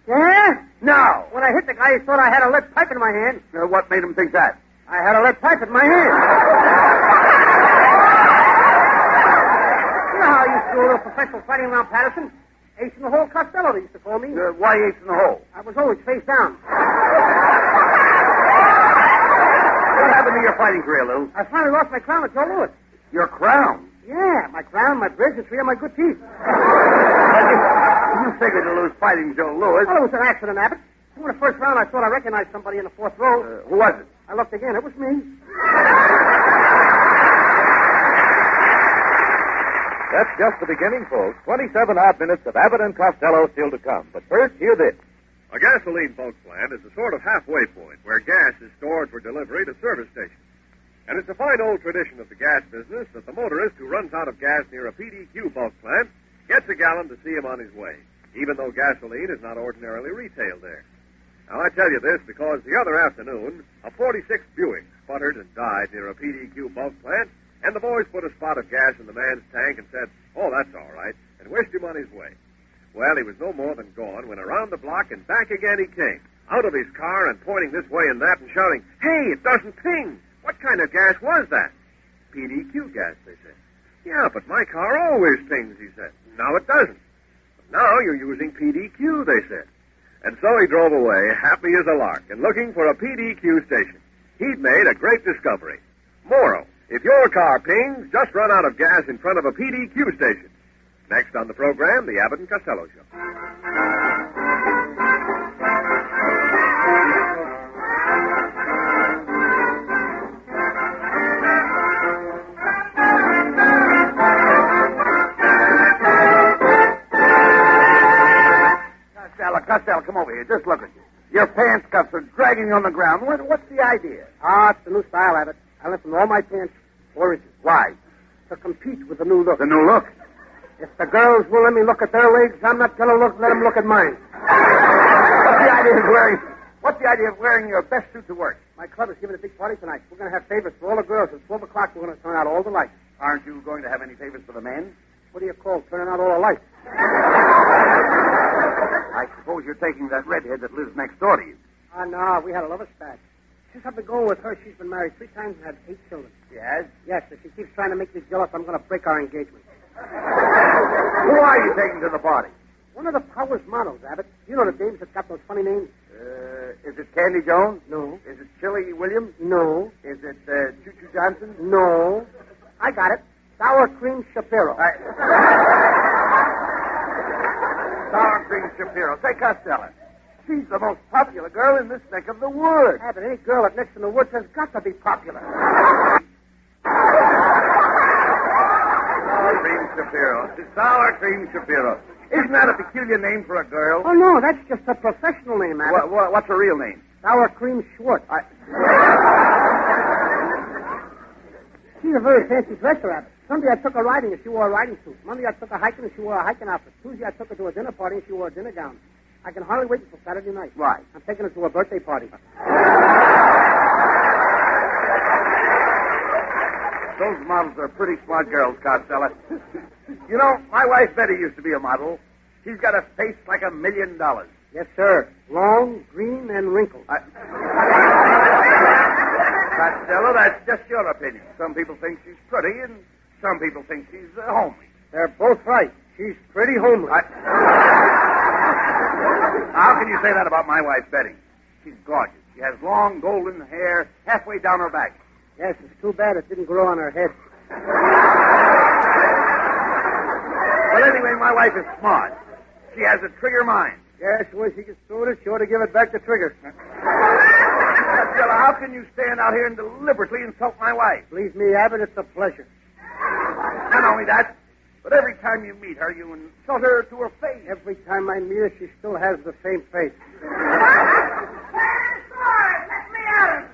Yeah? No. When I hit the guy, he thought I had a lead pipe in my hand. What made him think that? I had a lead pipe in my hand. You know how I used to do a little professional fighting around Patterson? Ace in the hole Costello, they used to call me. Why ace in the hole? I was always face down. What happened to your fighting career, Lou? I finally lost my crown at Joe Louis. Your crown? Yeah, my crown, my bridge, and 3 of my good teeth. You figured to lose fighting Joe Louis. Well, it was an accident, Abbott. In the first round, I thought I recognized somebody in the 4th row. Who was it? I looked again. It was me. That's just the beginning, folks. 27 odd minutes of Abbott and Costello still to come. But first, hear this. A gasoline bulk plant is a sort of halfway point where gas is stored for delivery to service stations. And it's a fine old tradition of the gas business that the motorist who runs out of gas near a PDQ bulk plant gets a gallon to see him on his way, even though gasoline is not ordinarily retailed there. Now, I tell you this because the other afternoon, a 46 Buick sputtered and died near a PDQ bulk plant, and the boys put a spot of gas in the man's tank and said, "Oh, that's all right," and wished him on his way. Well, he was no more than gone when around the block and back again he came, out of his car and pointing this way and that and shouting, "Hey, it doesn't ping! What kind of gas was that?" "PDQ gas," they said. "Yeah, but my car always pings," he said. "No, it doesn't." "But now you're using PDQ," they said. And so he drove away, happy as a lark, and looking for a PDQ station. He'd made a great discovery. Moral, if your car pings, just run out of gas in front of a PDQ station. Next on the program, the Abbott and Costello Show. Costello, come over here. Just look at you. Your pants cuffs are dragging you on the ground. What's the idea? It's the new style, Abbott. I lifted all my pants 4 inches. Why? To compete with the new look. The new look? If the girls will let me look at their legs, I'm not going to let them look at mine. What's the idea of wearing your best suit to work? My club is giving a big party tonight. We're going to have favors for all the girls. At 12 o'clock, we're going to turn out all the lights. Aren't you going to have any favors for the men? What do you call turning out all the lights? I suppose you're taking that redhead that lives next door to you. No, we had a lover spat. Since I've been going with her, she's been married 3 times and had 8 children. Yes? Yes, if she keeps trying to make me jealous, I'm going to break our engagement. Who are you taking to the party? One of the Powers models, Abbott. You know the dames that got those funny names? Is it Candy Jones? No. Is it Chili Williams? No. Is it Choo-Choo Johnson? No. I got it. Sour Cream Shapiro. Sour Cream Shapiro. Say, Costello, she's the most popular girl in this neck of the woods. Abbott, any girl that next in the woods has got to be popular. Sour Cream Shapiro. Sour Cream Shapiro. Isn't that a peculiar name for a girl? Oh, no, that's just a professional name, Abbott. What's her real name? Sour Cream Schwartz. She's a very fancy dresser, Abbott. Sunday I took her riding and she wore a riding suit. Monday I took her hiking and she wore a hiking outfit. Tuesday I took her to a dinner party and she wore a dinner gown. I can hardly wait until Saturday night. Why? I'm taking her to a birthday party. Those models are pretty smart girls, Costello. You know, my wife Betty used to be a model. She's got a face like $1 million. Yes, sir. Long, green, and wrinkled. Costello, that's just your opinion. Some people think she's pretty, and some people think she's homely. They're both right. She's pretty homely. How can you say that about my wife, Betty? She's gorgeous. She has long, golden hair halfway down her back. Yes, it's too bad it didn't grow on her head. Well, anyway, my wife is smart. She has a trigger mind. Yes, when she gets through with it, she ought to give it back to Trigger. Costello, how can you stand out here and deliberately insult my wife? Believe me, Abbott, it's a pleasure. Not only that, but every time you meet her, you insult her to her face. Every time I meet her, she still has the same face. Let me out.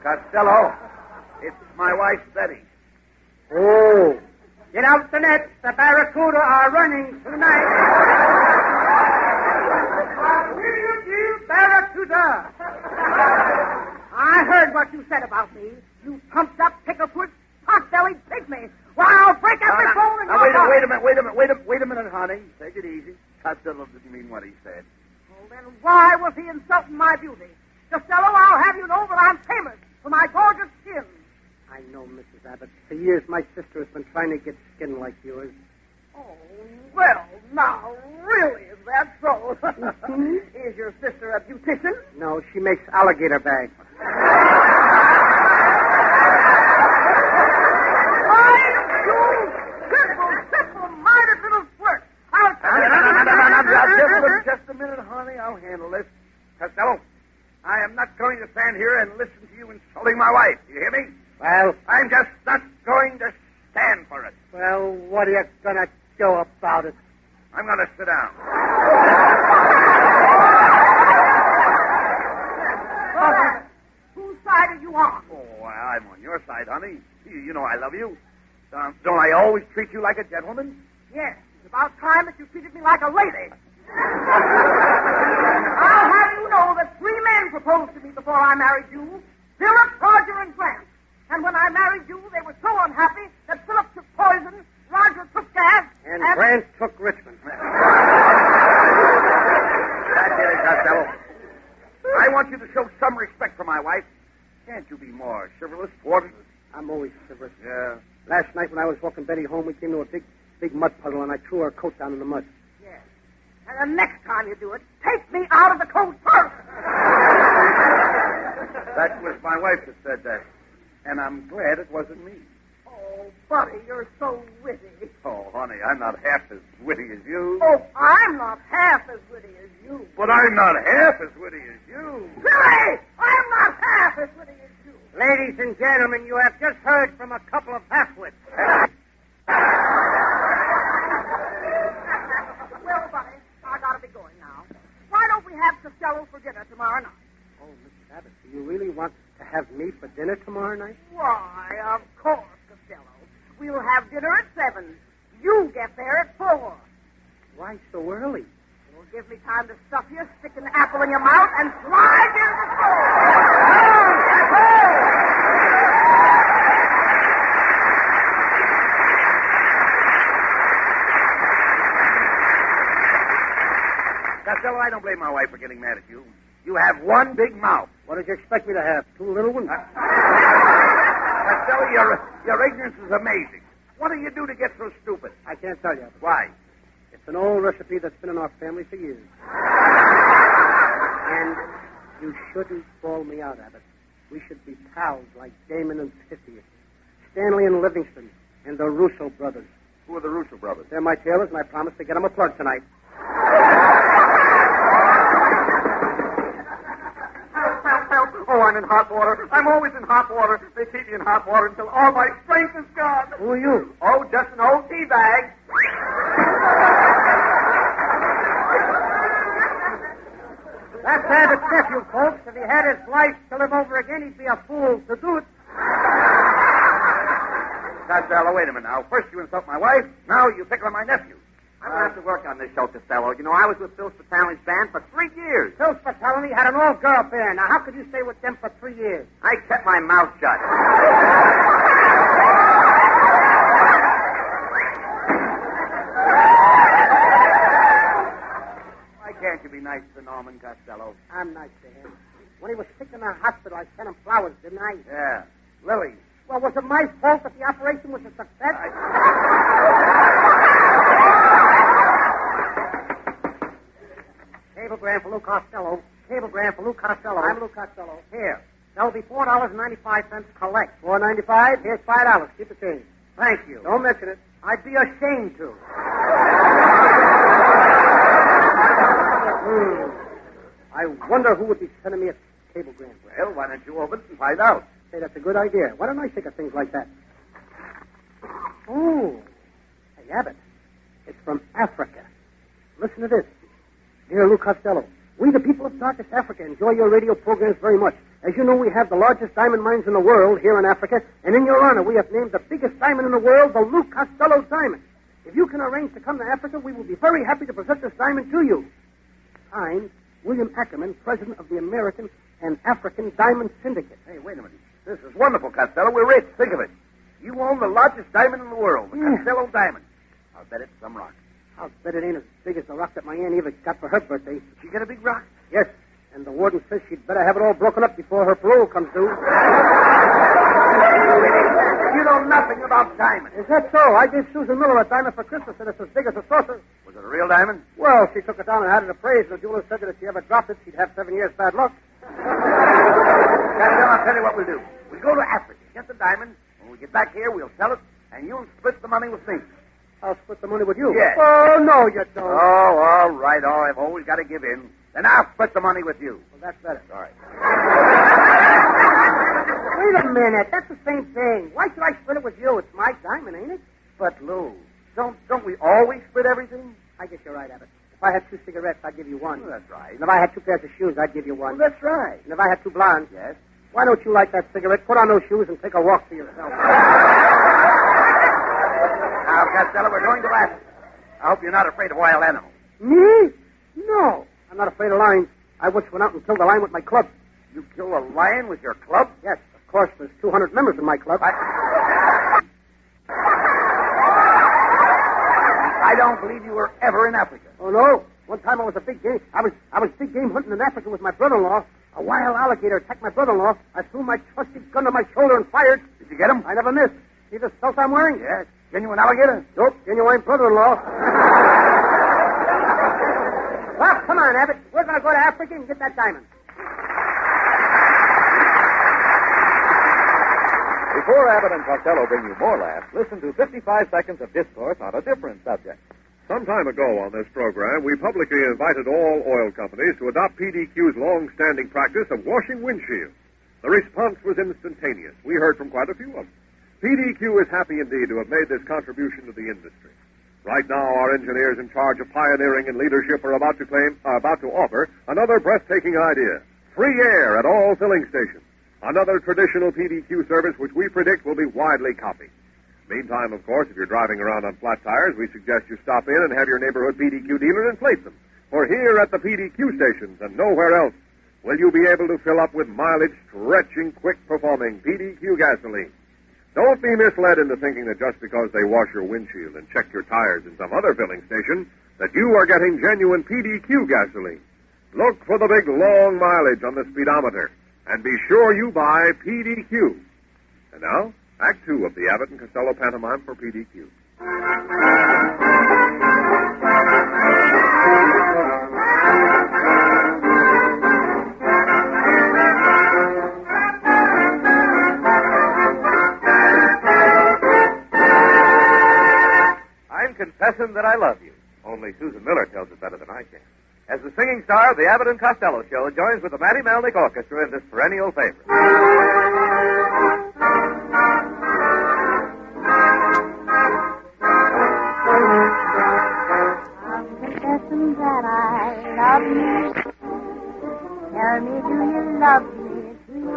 Costello, it's my wife, Betty. Oh. Get out the nets. The Barracuda are running tonight. Barracuda. I heard what mean what he said. Well, then why was he insulting my beauty? Costello, I'll have you know that I'm famous for my gorgeous skin. I know, Mrs. Abbott. For years, my sister has been trying to get skin like yours. Oh, well, now, really, is that so? Is your sister a beautician? No, she makes alligator bags. Simple-minded little flirt. Just a minute, honey. I'll handle this. Costello, I am not going to stand here and listen to you insulting my wife. Do you hear me? Well, I'm just not going to stand for it. well, what are you going to do about it? I'm going to sit down. Whose side are you on? Oh, I'm on your side, honey. You know I love you. Don't I always treat you like a gentleman? Yes, it's about time that you treated me like a lady. I'll have you know that 3 men proposed to me before I married you. Philip, Roger, and Grant. And when I married you, they were so unhappy that Philip took poison, Roger took gas, And Grant took Richmond. That's it, Costello. I want you to show some respect for my wife. Can't you be more chivalrous toward her? I'm always chivalrous. Yeah. Last night when I was walking Betty home, we came to a big mud puddle, and I threw her coat down in the mud. Yes. And the next time you do it, take me out of the coat first. That was my wife that said that. And I'm glad it wasn't me. Oh, Buddy, you're so witty. Oh, honey, I'm not half as witty as you. Oh, I'm not half as witty as you. But I'm not half as witty as you. Billy, I'm not half as witty as you. Ladies and gentlemen, you have just heard from a couple of half-wits. Well, Buddy, I gotta be going now. Why don't we have Costello for dinner tomorrow night? Oh, Mrs. Abbott, do you really want to have me for dinner tomorrow night? Why, of course, Costello. We'll have dinner at 7. You get there at 4. Why so early? It'll give me time to stuff you, stick an apple in your mouth, and slide into the store. Costello, I don't blame my wife for getting mad at you. You have one big mouth. What did you expect me to have? 2 little ones? Costello, your ignorance is amazing. What do you do to get so stupid? I can't tell you. Why? It's an old recipe that's been in our family for years. And you shouldn't call me out, Abbott. We should be pals like Damon and Pythias, Stanley and Livingston, and the Russo brothers. Who are the Russo brothers? They're my tailors, and I promised to get them a plug tonight. Oh, I'm in hot water. I'm always in hot water. They keep me in hot water until all my strength is gone. Who are you? Oh, just an old tea bag. That's Abbott's nephew, folks. If he had his life to live over again, he'd be a fool to do it. Costello, wait a minute now. First you insult my wife, now you pick on my nephew. I'm going to have to work on this show, Costello. You know, I was with Phil Spitali's band for 3 years. Phil Spitali had an all-girl band. Now, how could you stay with them for 3 years? I kept my mouth shut. Why can't you be nice to Norman Costello? I'm nice to him. When he was sick in the hospital, I sent him flowers, didn't I? Yeah. Lily. Well, was it my fault that the operation was a success? Cablegram for Lou Costello. Cablegram for Lou Costello. I'm Lou Costello. Here. That'll be $4.95 collect. $4.95? Here's $5. Keep the change. Thank you. Don't mention it. I'd be ashamed to. I wonder who would be sending me a cablegram. Well, why don't you open it and find out? Say, that's a good idea. Why don't I think of things like that? Oh. Hey, Abbott. It's from Africa. Listen to this. Dear Lou Costello, we, the people of darkest Africa, enjoy your radio programs very much. As you know, we have the largest diamond mines in the world here in Africa, and in your honor, we have named the biggest diamond in the world the Lou Costello Diamond. If you can arrange to come to Africa, we will be very happy to present this diamond to you. Signed, William Ackerman, president of the American and African Diamond Syndicate. Hey, wait a minute. This is wonderful, Costello. We're rich. Think of it. You own the largest diamond in the world, the Costello Diamond. I'll bet it's some rock. I'll bet it ain't as big as the rock that my Aunt Eva got for her birthday. She get a big rock? Yes, and the warden says she'd better have it all broken up before her parole comes due. You know nothing about diamonds. Is that so? I gave Susan Miller a diamond for Christmas, and it's as big as a saucer. Was it a real diamond? Well, she took it down and had it appraised, and the jeweler said that if she ever dropped it, she'd have 7 years bad luck. Costello, I'll tell you what we'll do. We'll go to Africa, get the diamond. When we get back here, we'll sell it, and you'll split the money with me. I'll split the money with you. Yes. Oh, no, you don't. Oh, all right. I've always got to give in. Then I'll split the money with you. Well, that's better. All right. Wait a minute. That's the same thing. Why should I split it with you? It's my diamond, ain't it? But, Lou, don't we always split everything? I guess you're right, Abbott. If I had 2 cigarettes, I'd give you one. Well, that's right. And if I had 2 pairs of shoes, I'd give you one. Well, that's right. And if I had 2 blondes, yes, why don't you light that cigarette, put on those shoes, and take a walk for yourself? Now, Costello, we're going to Africa. I hope you're not afraid of wild animals. Me? No. I'm not afraid of lions. I once went out and killed a lion with my club. You kill a lion with your club? Yes, of course. There's 200 members in my club. I don't believe you were ever in Africa. Oh, no. One time I was big game hunting in Africa with my brother-in-law. A wild alligator attacked my brother-in-law. I threw my trusty gun to my shoulder and fired. Did you get him? I never missed. See this belt I'm wearing? Yes. Genuine alligator? Nope. Genuine brother-in-law. Well, come on, Abbott. We're going to go to Africa and get that diamond. Before Abbott and Costello bring you more laughs, listen to 55 seconds of discourse on a different subject. Some time ago on this program, we publicly invited all oil companies to adopt PDQ's long-standing practice of washing windshields. The response was instantaneous. We heard from quite a few of them. PDQ is happy indeed to have made this contribution to the industry. Right now, our engineers in charge of pioneering and leadership are about to offer another breathtaking idea: free air at all filling stations. Another traditional PDQ service which we predict will be widely copied. Meantime, of course, if you're driving around on flat tires, we suggest you stop in and have your neighborhood PDQ dealer inflate them. For here at the PDQ stations and nowhere else will you be able to fill up with mileage-stretching, quick-performing PDQ gasoline. Don't be misled into thinking that just because they wash your windshield and check your tires in some other filling station, that you are getting genuine PDQ gasoline. Look for the big long mileage on the speedometer, and be sure you buy PDQ. And now, Act 2 of the Abbott and Costello pantomime for PDQ. I'm confessing that I love you. Only Susan Miller tells it better than I can. As the singing star of the Abbott and Costello show joins with the Matty Melnick Orchestra in this perennial favorite. I'm confessing that I love you. Tell me, do you love me too?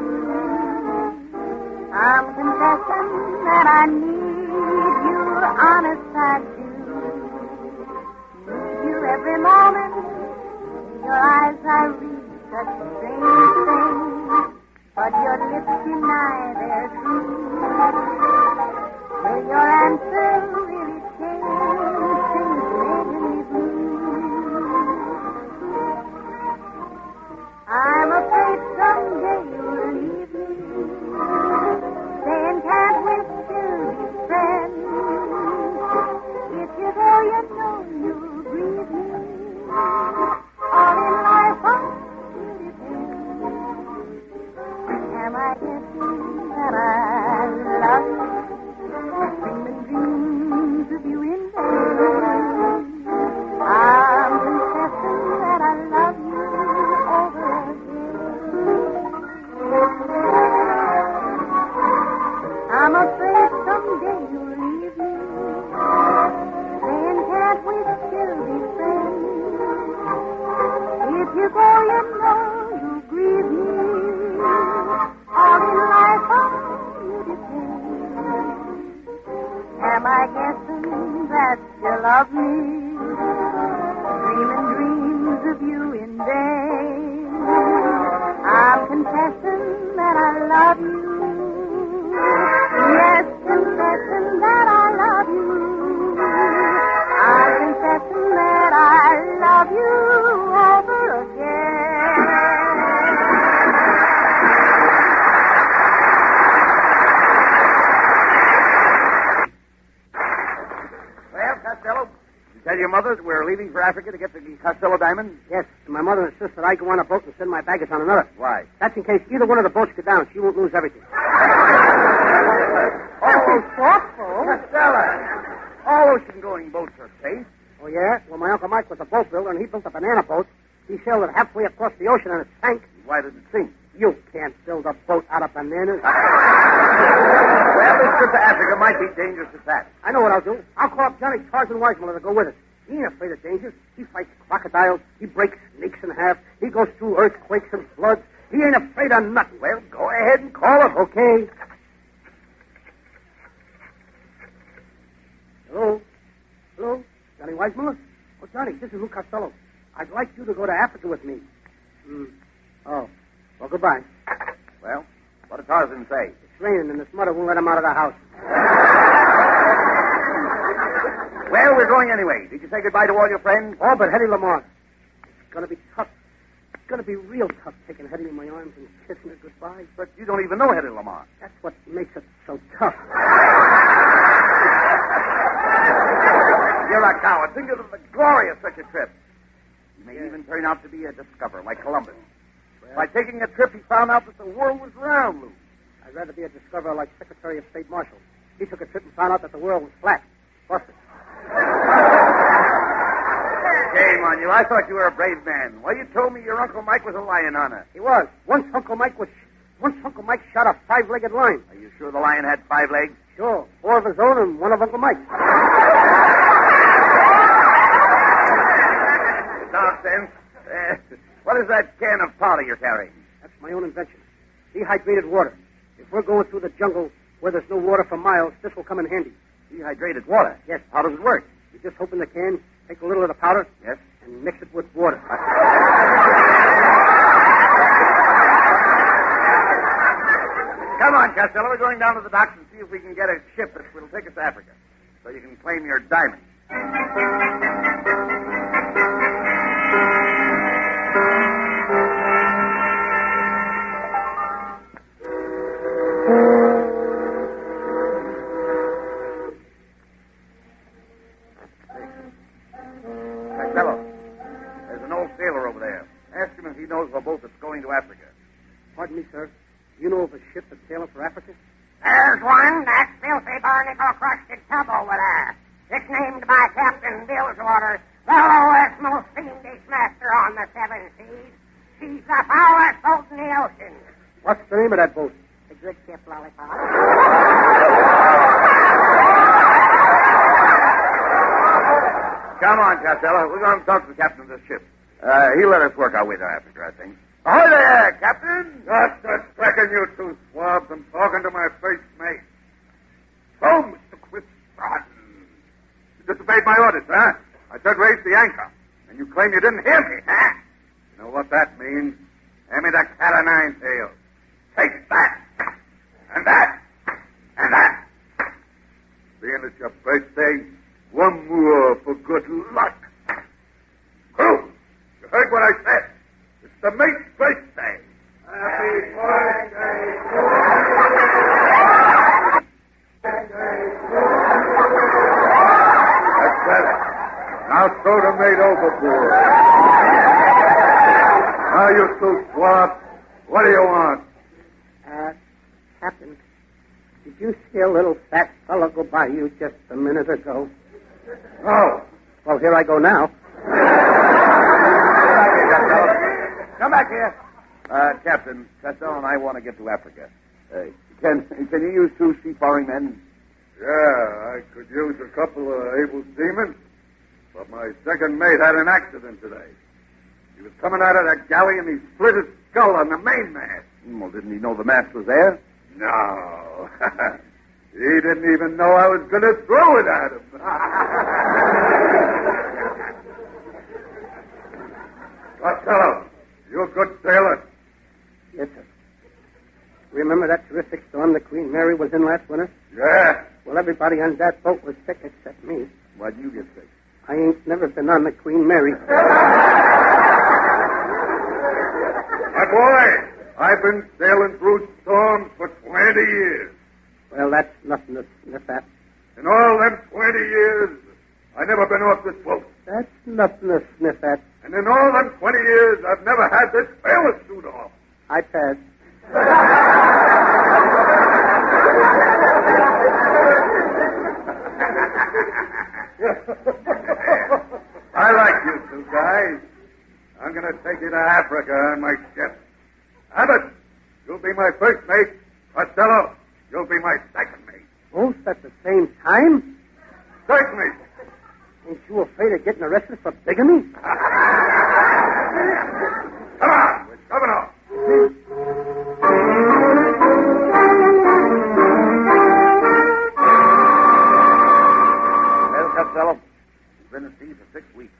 I'm confessing that I need you, honest I do. Need you every moment. In your eyes I read such strange things, but your lips deny their truth. Will your answer really change things making me blue? I'm afraid someday you'll leave me, saying can't we still be friends? If you go, you know you'll grieve me. All in life on you depend. Am I guessing that I love you? Dreaming dreams of you in vain. I'm confessing that I love you over again. I'm afraid someday you'll leave me, saying can't we still be friends? If you go, you know you'll grieve me. All in life on you depend. Am I guessing that you love me? Dreaming dreams of you in vain. I'm confessing that I love you. Yes, confessing that I love you. I'm confessing leaving for Africa to get the Costello diamond? Yes, and my mother insists that I go on a boat and send my baggage on another. Why? That's in case either one of the boats go down. She won't lose everything. Oh, thoughtful. Costello. All ocean-going boats are safe. Oh, yeah? Well, my Uncle Mike was a boat builder, and he built a banana boat. He sailed it halfway across the ocean, and it sank. Why did it sink? You can't build a boat out of bananas. Well, this trip to Africa might be dangerous at that. I know what I'll do. I'll call up Johnny Tarzan Weissmuller to go with us. He ain't afraid of dangers. He fights crocodiles. He breaks snakes in half. He goes through earthquakes and floods. He ain't afraid of nothing. Well, go ahead and call him. Okay. Hello? Hello? Johnny Weissmuller? Oh, Johnny, this is Lou Costello. I'd like you to go to Africa with me. Oh. Well, goodbye. Well, what did Tarzan say? It's raining, and this mother won't let him out of the house. Well, we're going anyway. Did you say goodbye to all your friends? Oh, but Hetty Lamar. It's going to be tough. It's going to be real tough taking Hetty in my arms and kissing her goodbye. But you don't even know Hetty Lamar. That's what makes it so tough. You're a coward. Think of the glory of such a trip. You may even turn out to be a discoverer like Columbus. Well, by taking a trip, he found out that the world was round, Lou. I'd rather be a discoverer like Secretary of State Marshal. He took a trip and found out that the world was flat. Busted. Shame on you. I thought you were a brave man. Well, you told me your Uncle Mike was a lion on her. He was. Once Uncle Mike shot a 5-legged lion. Are you sure the lion had 5 legs? Sure. 4 of his own and 1 of Uncle Mike's. Nonsense. What is that can of powder you're carrying? That's my own invention. Dehydrated water. If we're going through the jungle where there's no water for miles, this will come in handy. Dehydrated water? Yes. How does it work? You just open the can, take a little of the powder. Yes. And mix it with water. Come on, Costello. We're going down to the docks and see if we can get a ship that will take us to Africa so you can claim your diamond. Costello, there's an old sailor over there. Ask him if he knows of a boat that's going to Africa. Pardon me, sir. Do you know of a ship that's sailing for Africa? There's one, that filthy barnacle-crusted tub over there. It's named by Captain Bilgewater, the lowest, most fiendish master on the 7 seas. She's the foulest boat in the ocean. What's the name of that boat? The good ship Lollipop. Come on, Costello. We're going to talk to the captain of this ship. He'll let us work our way to Africa, I think. Ahoy there, Captain! Just a second, you two swabs. I'm talking to my first mate. So, Mr. Quistrodden, you disobeyed my orders, huh? I said raise the anchor, and you claim you didn't hear me, huh? You know what that means? Hand me the cat o' nine tails. Take that, and that, and that. Being it's your birthday, one more for good luck. Crew, you heard what I said. It's the mate's birthday. Happy birthday to That's better. Now throw the mate overboard. Now, you two swabs, what do you want? Captain, did you see a little fat fellow go by you just a minute ago? No. Well, here I go now. Come back here. Captain, Costello and I want to get to Africa. Can you use 2 seafaring men? Yeah, I could use a couple of able seamen, but my second mate had an accident today. He was coming out of the galley and he split his skull on the mainmast. Well, didn't he know the mast was there? No. He didn't even know I was going to throw it at him. Costello, you a good sailor? Yes, sir. Remember that terrific storm the Queen Mary was in last winter? Yeah. Well, everybody on that boat was sick except me. Why'd you get sick? I ain't never been on the Queen Mary. My boy, I've been sailing through storms for 20 years. Well, that's nothing to sniff at. In all them 20 years, I never been off this boat. That's nothing to sniff at. And in all them 20 years, I've never had this bailiff suit off. I pass. I like you two guys. I'm going to take you to Africa on my ship. Abbott, you'll be my first mate. Costello, you'll be my second mate. Both at the same time? Certainly. Ain't you afraid of getting arrested for bigamy? Come on, we're coming off. Well, Costello, we've been at sea for 6 weeks.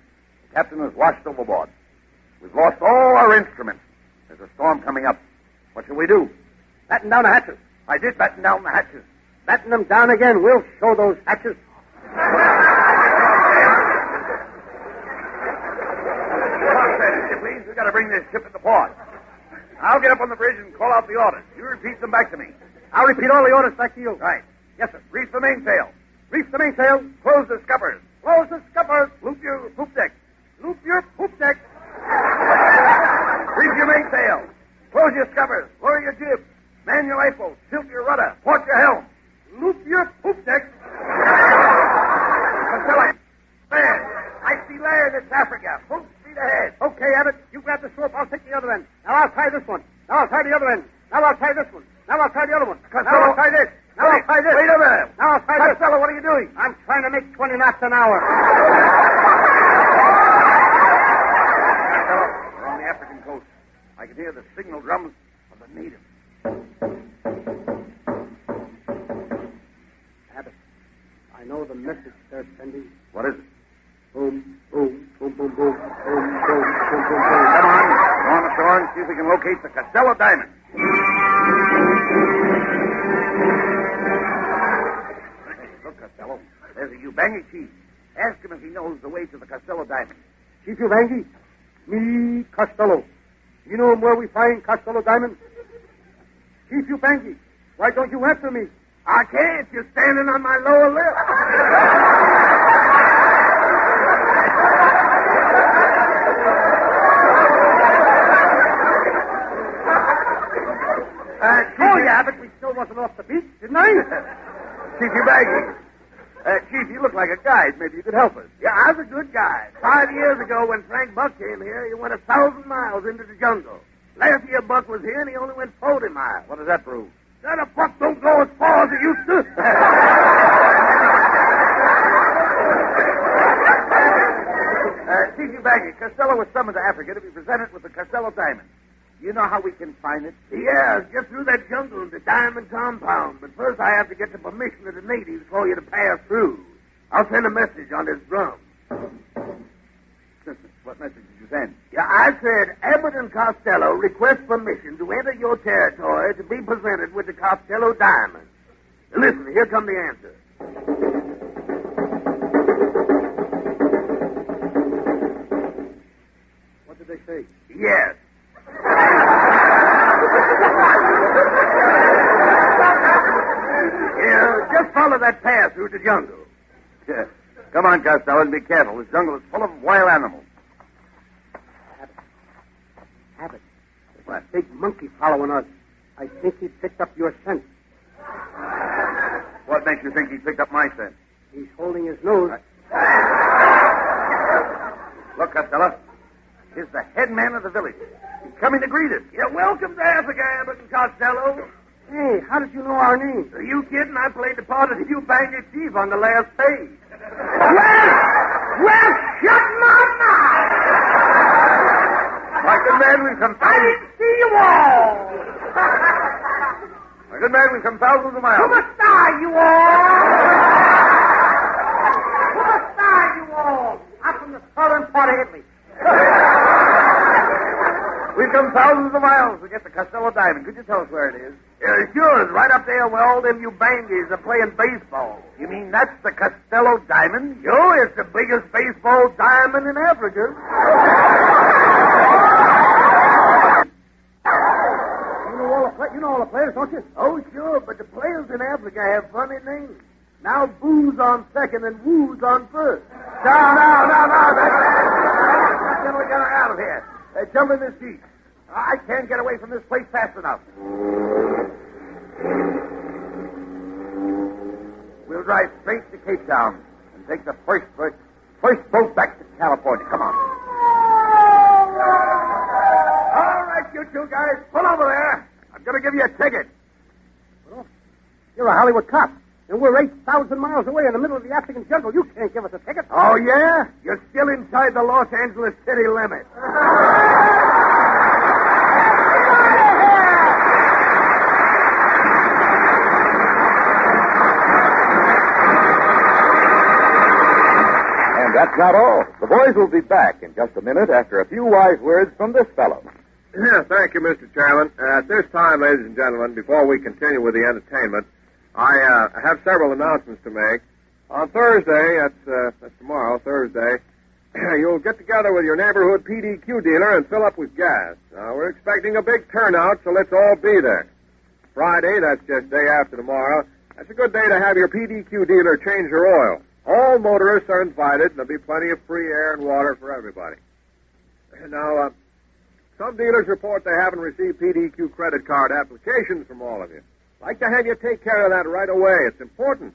The captain was washed overboard. We've lost all our instruments. There's a storm coming up. What shall we do? Batten down the hatches. I did batten down the hatches. Batten them down again. We'll show those hatches. Please, we've got to bring this ship into port. I'll get up on the bridge and call out the orders. You repeat them back to me. I'll repeat all the orders back to you. Right. Yes, sir. Reef the mainsail. Reef the mainsail. Close the scuppers. Close the scuppers. Loop your poop deck. Loop your poop deck. Reef your mainsail. Close your scuppers. Lower your jib. Man your lifeboat. Tilt your rudder. Port your helm. Loop your poop deck. Costello. Land. I see land. It's Africa. Full speed ahead. Okay, Abbott. You grab the rope. I'll take the other end. Now I'll tie this one. Now I'll tie the other end. Now I'll tie this one. Now I'll tie the other one. Costello. Now I'll tie this. Now I'll tie this. Wait a minute. Now I'll tie this. Costello, what are you doing? I'm trying to make 20 knots an hour. Costello, we're on the African coast. I can hear the signal drums of the natives. Abbott, I know the message they're sending. What is it? Boom, boom, boom, boom, boom, boom, boom, boom, boom, boom, boom. Come on. Go on ashore and see if we can locate the Costello diamond. Look, Costello. There's a Ubangi chief. Ask him if he knows the way to the Costello diamond. Chief Ubangi? Me, Costello. You know where we find Costello diamond? Chief Ubangi, why don't you answer me? I can't. You're standing on my lower lip. Abbott, we still wasn't off the beach, didn't I? Chief Ubangi. Chief, you look like a guide. Maybe you could help us. Yeah, I was a good guy. 5 years ago, when Frank Buck came here, he went 1,000 miles into the jungle. Last year Buck was here, and he only went 40 miles. What does that prove? That a buck don't go as far as he used to. Chief Ubangi, Costello was summoned to Africa to be presented with the Costello diamond. You know how we can find it? Yeah, just through that jungle to Diamond Compound. But first I have to get the permission of the natives for you to pass through. I'll send a message on this drum. What message did you send? Yeah, I said, Abbott and Costello request permission to enter your territory to be presented with the Costello diamond. Now listen, here come the answer. What did they say? Yes. Yeah, just follow that path through the jungle. Yeah. Come on, Costello, and be careful. This jungle is full of wild animals. Abbott. What? Big monkey following us. I think he picked up your scent. What makes you think he picked up my scent? He's holding his nose. Look, Costello. Here's the head man of the village. He's coming to greet us. Yeah, welcome to Africa, Abbott and Costello. Hey, how did you know our names? Are you kidding? I played the part of the Ubangi chief on the last page. Well, shut my mouth! My good man, we've come I didn't see you all! My good man, we've come thousands of miles. To the star, you all! To the star, you all! I'm from the southern part of Italy. We've come thousands of miles to get the Costello diamond. Could you tell us where it is? Sure, it's right up there where all them Ubangis are playing baseball. You mean that's the Costello diamond? Sure, it's the biggest baseball diamond in Africa. You know all the players, don't you? Oh, sure, but the players in Africa have funny names. Now Boo's on second and Woo's on first. No. Then we get her out of here. Jump in this Jeep. I can't get away from this place fast enough. We'll drive straight to Cape Town and take the first boat back to California. Come on. All right, you two guys, pull over there. I'm going to give you a ticket. Well, you're a Hollywood cop, and we're 8,000 miles away in the middle of the African jungle. You can't give us a ticket. Oh, yeah? You're still inside the Los Angeles city limit. And that's not all. The boys will be back in just a minute after a few wise words from this fellow. Yeah, thank you, Mr. Chairman. At this time, ladies and gentlemen, before we continue with the entertainment, I have several announcements to make. On Thursday, that's tomorrow, Thursday, you'll get together with your neighborhood PDQ dealer and fill up with gas. We're expecting a big turnout, so let's all be there. Friday, that's just day after tomorrow, that's a good day to have your PDQ dealer change your oil. All motorists are invited, and there'll be plenty of free air and water for everybody. Now, some dealers report they haven't received PDQ credit card applications from all of you. I'd like to have you take care of that right away. It's important.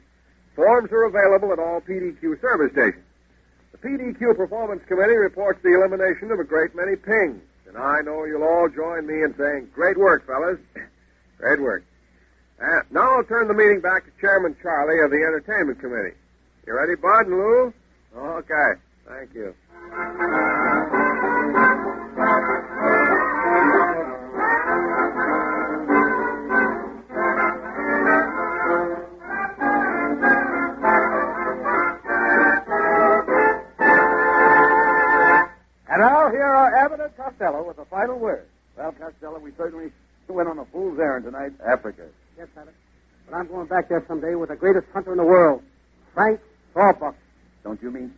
Forms are available at all PDQ service stations. The PDQ Performance Committee reports the elimination of a great many pings, and I know you'll all join me in saying, great work, fellas. Great work. Now I'll turn the meeting back to Chairman Charlie of the Entertainment Committee. You ready, Bud and Lou? Okay. Thank you. And now here are Abbott and Costello with the final word. Well, Costello, we certainly went on a fool's errand tonight. Africa. Yes, Abbott. But I'm going back there someday with the greatest hunter in the world, Frank Sawbuck. Don't you mean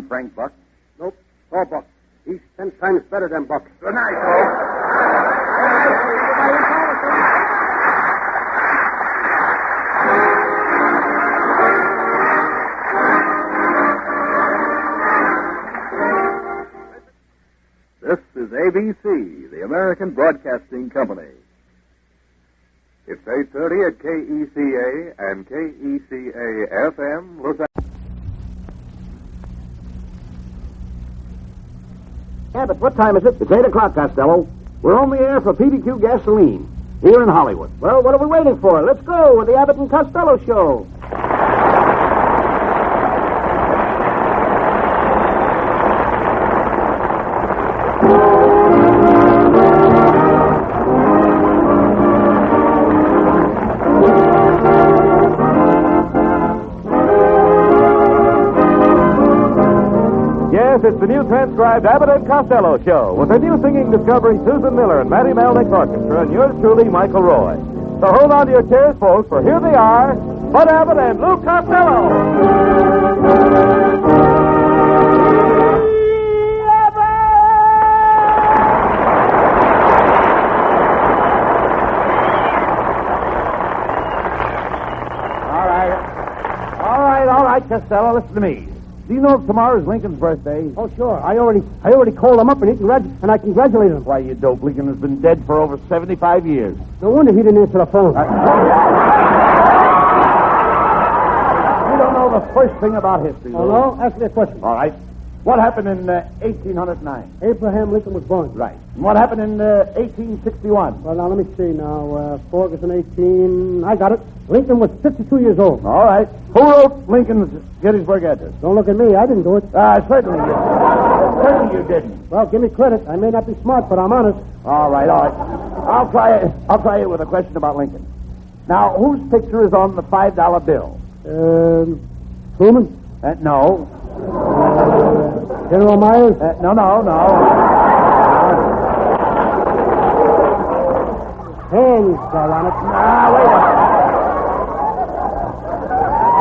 Frank Buck? Nope, Sawbuck. He's 10 times better than Buck. Good night, folks. This is ABC, the American Broadcasting Company. It's 8:30 at KECA and KECA-FM, Los Angeles. Abbott, what time is it? It's 8 o'clock, Costello. We're on the air for PDQ gasoline here in Hollywood. Well, what are we waiting for? Let's go with the Abbott and Costello show. It's the new transcribed Abbott and Costello show with a new singing discovery Susan Miller and Matty Malnick's orchestra and yours truly, Michael Roy. So hold on to your chairs, folks, for here they are, Bud Abbott and Lou Costello. All right, Costello, listen to me. Do you know if tomorrow is Lincoln's birthday? Oh, sure. I already called him up and I congratulated him. Why, you dope. Lincoln has been dead for over 75 years. No wonder he didn't answer the phone. You don't know the first thing about history, Oh, no? Ask me a question. All right. What happened in 1809? Abraham Lincoln was born. Right. And what happened in 1861? Well, now, let me see now. Ferguson, 18... I got it. Lincoln was 52 years old. All right. Who wrote Lincoln's Gettysburg Address? Don't look at me. I didn't do it. Certainly you didn't. Certainly you didn't. Well, give me credit. I may not be smart, but I'm honest. All right. I'll try it with a question about Lincoln. Now, whose picture is on the $5 bill? Truman? No. General Myers? No. Hands are on it. Wait a minute.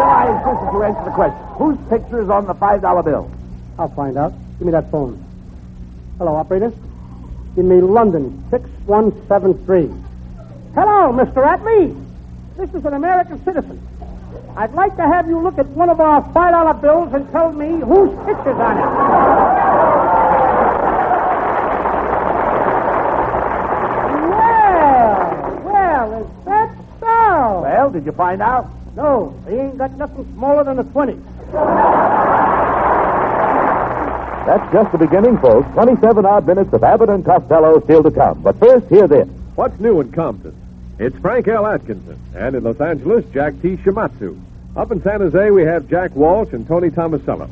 I insist that you answer the question. Whose picture is on the $5 bill? I'll find out. Give me that phone. Hello, operator. Give me London, 6173. Hello, Mr. Atlee. This is an American citizen. I'd like to have you look at one of our $5 bills and tell me whose picture's on it. Well, is that so? Well, did you find out? No, they ain't got nothing smaller than a 20. That's just the beginning, folks. 27 odd minutes of Abbott and Costello still to come. But first, hear this. What's new in Compton? It's Frank L. Atkinson. And in Los Angeles, Jack T. Shimatsu. Up in San Jose, we have Jack Walsh and Tony Tomasello.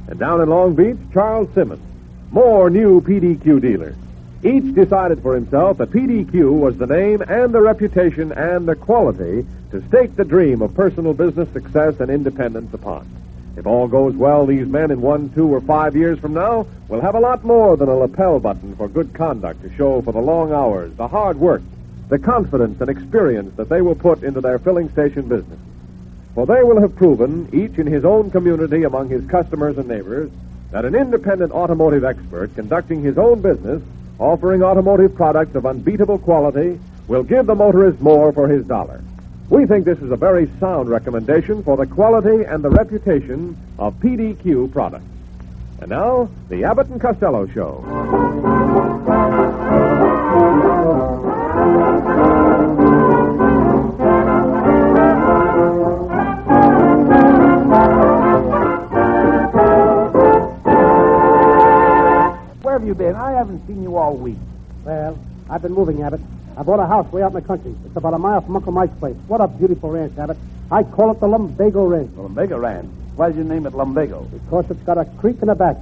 And down in Long Beach, Charles Simmons. More new PDQ dealers. Each decided for himself that PDQ was the name and the reputation and the quality to stake the dream of personal business success and independence upon. If all goes well, these men in 1, 2, or 5 years from now will have a lot more than a lapel button for good conduct to show for the long hours, the hard work, the confidence and experience that they will put into their filling station business. For they will have proven, each in his own community among his customers and neighbors, that an independent automotive expert conducting his own business, offering automotive products of unbeatable quality, will give the motorist more for his dollar. We think this is a very sound recommendation for the quality and the reputation of PDQ products. And now, the Abbott and Costello Show. Where have you been? I haven't seen you all week. Well, I've been moving, Abbott. I bought a house way out in the country. It's about a mile from Uncle Mike's place. What a beautiful ranch, Abbott. I call it the Lumbago Ranch. The Lumbago Ranch? Why did you name it Lumbago? Because it's got a creek in the back.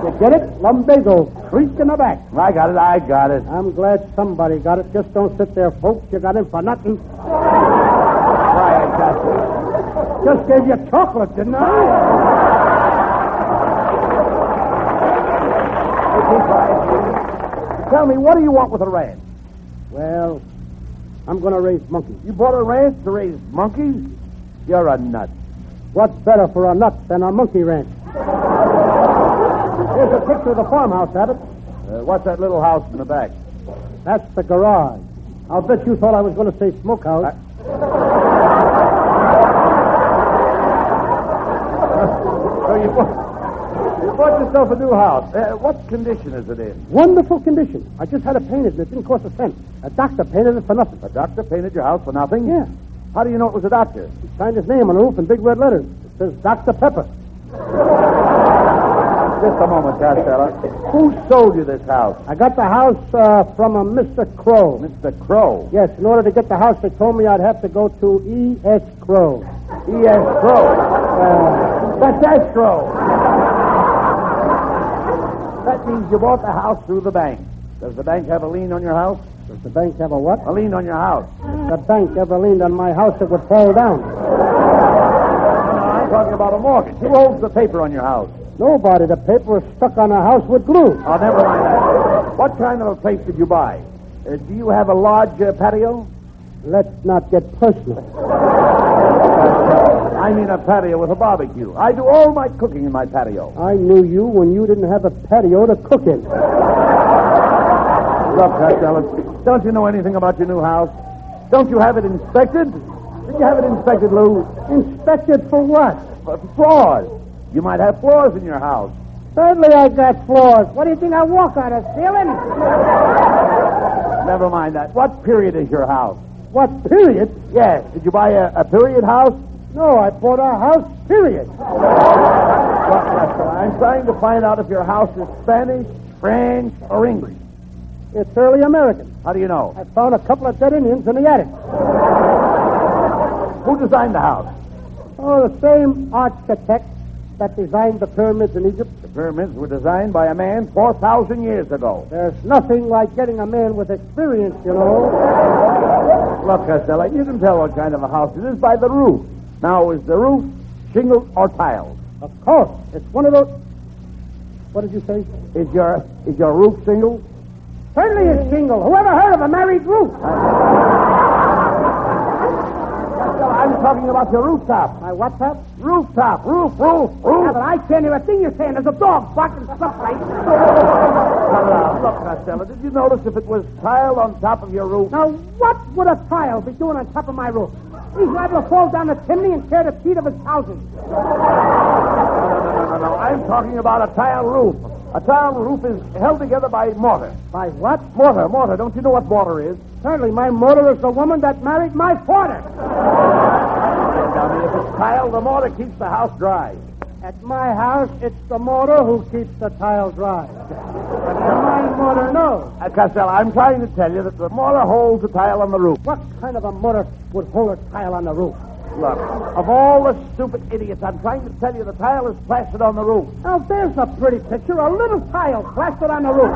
You get it? Lumbago, creek in the back. I got it. I'm glad somebody got it. Just don't sit there, folks. You got in for nothing. Why, I got it. Just gave you chocolate, didn't I? Tell me, what do you want with a ranch? Well, I'm going to raise monkeys. You bought a ranch to raise monkeys? You're a nut. What's better for a nut than a monkey ranch? Here's a picture of the farmhouse, Abbott. What's that little house in the back? That's the garage. I'll bet you thought I was going to say smokehouse. So you bought yourself a new house. What condition is it in? Wonderful condition. I just had it painted, and it didn't cost a cent. A doctor painted it for nothing. A doctor painted your house for nothing? Yeah. How do you know it was a doctor? He signed his name on the roof in big red letters. It says Dr. Pepper. Just a moment, Costello. Who sold you this house? I got the house from a Mr. Crow. Mr. Crow? Yes, in order to get the house, they told me I'd have to go to E.S. Crow. E.S. Crow? That's escrow. That means you bought the house through the bank. Does the bank have a lien on your house? Does the bank have a what? A lien on your house. If the bank ever leaned on my house, it would fall down. I'm talking about a mortgage. Who holds the paper on your house? Nobody. The paper was stuck on the house with glue. Oh, never mind that. What kind of a place did you buy? Do you have a large patio? Let's not get personal. I mean a patio with a barbecue. I do all my cooking in my patio. I knew you when you didn't have a patio to cook in. Look, Costello, don't you know anything about your new house? Don't you have it inspected? Did you have it inspected, Lou? Inspected for what? For floors. You might have floors in your house. Certainly I got floors. What do you think I walk on, a ceiling? Never mind that. What period is your house? What period? Yes. Did you buy a period house? No, I bought a house, period. Look, I'm trying to find out if your house is Spanish, French, or English. It's early American. How do you know? I found a couple of dead Indians in the attic. Who designed the house? Oh, the same architect that designed the pyramids in Egypt. The pyramids were designed by a man 4,000 years ago. There's nothing like getting a man with experience, you know. Look, Costello, you can tell what kind of a house it is by the roof. Now, is the roof shingled or tiled? Of course. It's one of those... What did you say? Is your roof shingled? Certainly it's shingled. Whoever heard of a married roof? I'm talking about your rooftop. My what top? Rooftop. Roof. Yeah, but I can't hear a thing you're saying. There's a dog barking someplace. Look, Costello, did you notice if it was tiled on top of your roof? Now, what would a tile be doing on top of my roof? He's liable to fall down the chimney and tear the teeth of his trousers. No. I'm talking about a tile roof. A tile roof is held together by mortar. By what? Mortar. Don't you know what mortar is? Certainly, my mortar is the woman that married my father. Dummy, if it's tile, the mortar keeps the house dry. At my house, it's the mortar who keeps the tile dry. But my mortar knows. Costello, I'm trying to tell you that the mortar holds the tile on the roof. What kind of a mortar would hold a tile on the roof? Look, of all the stupid idiots, I'm trying to tell you the tile is plastered on the roof. Now, there's a pretty picture. A little tile plastered on the roof.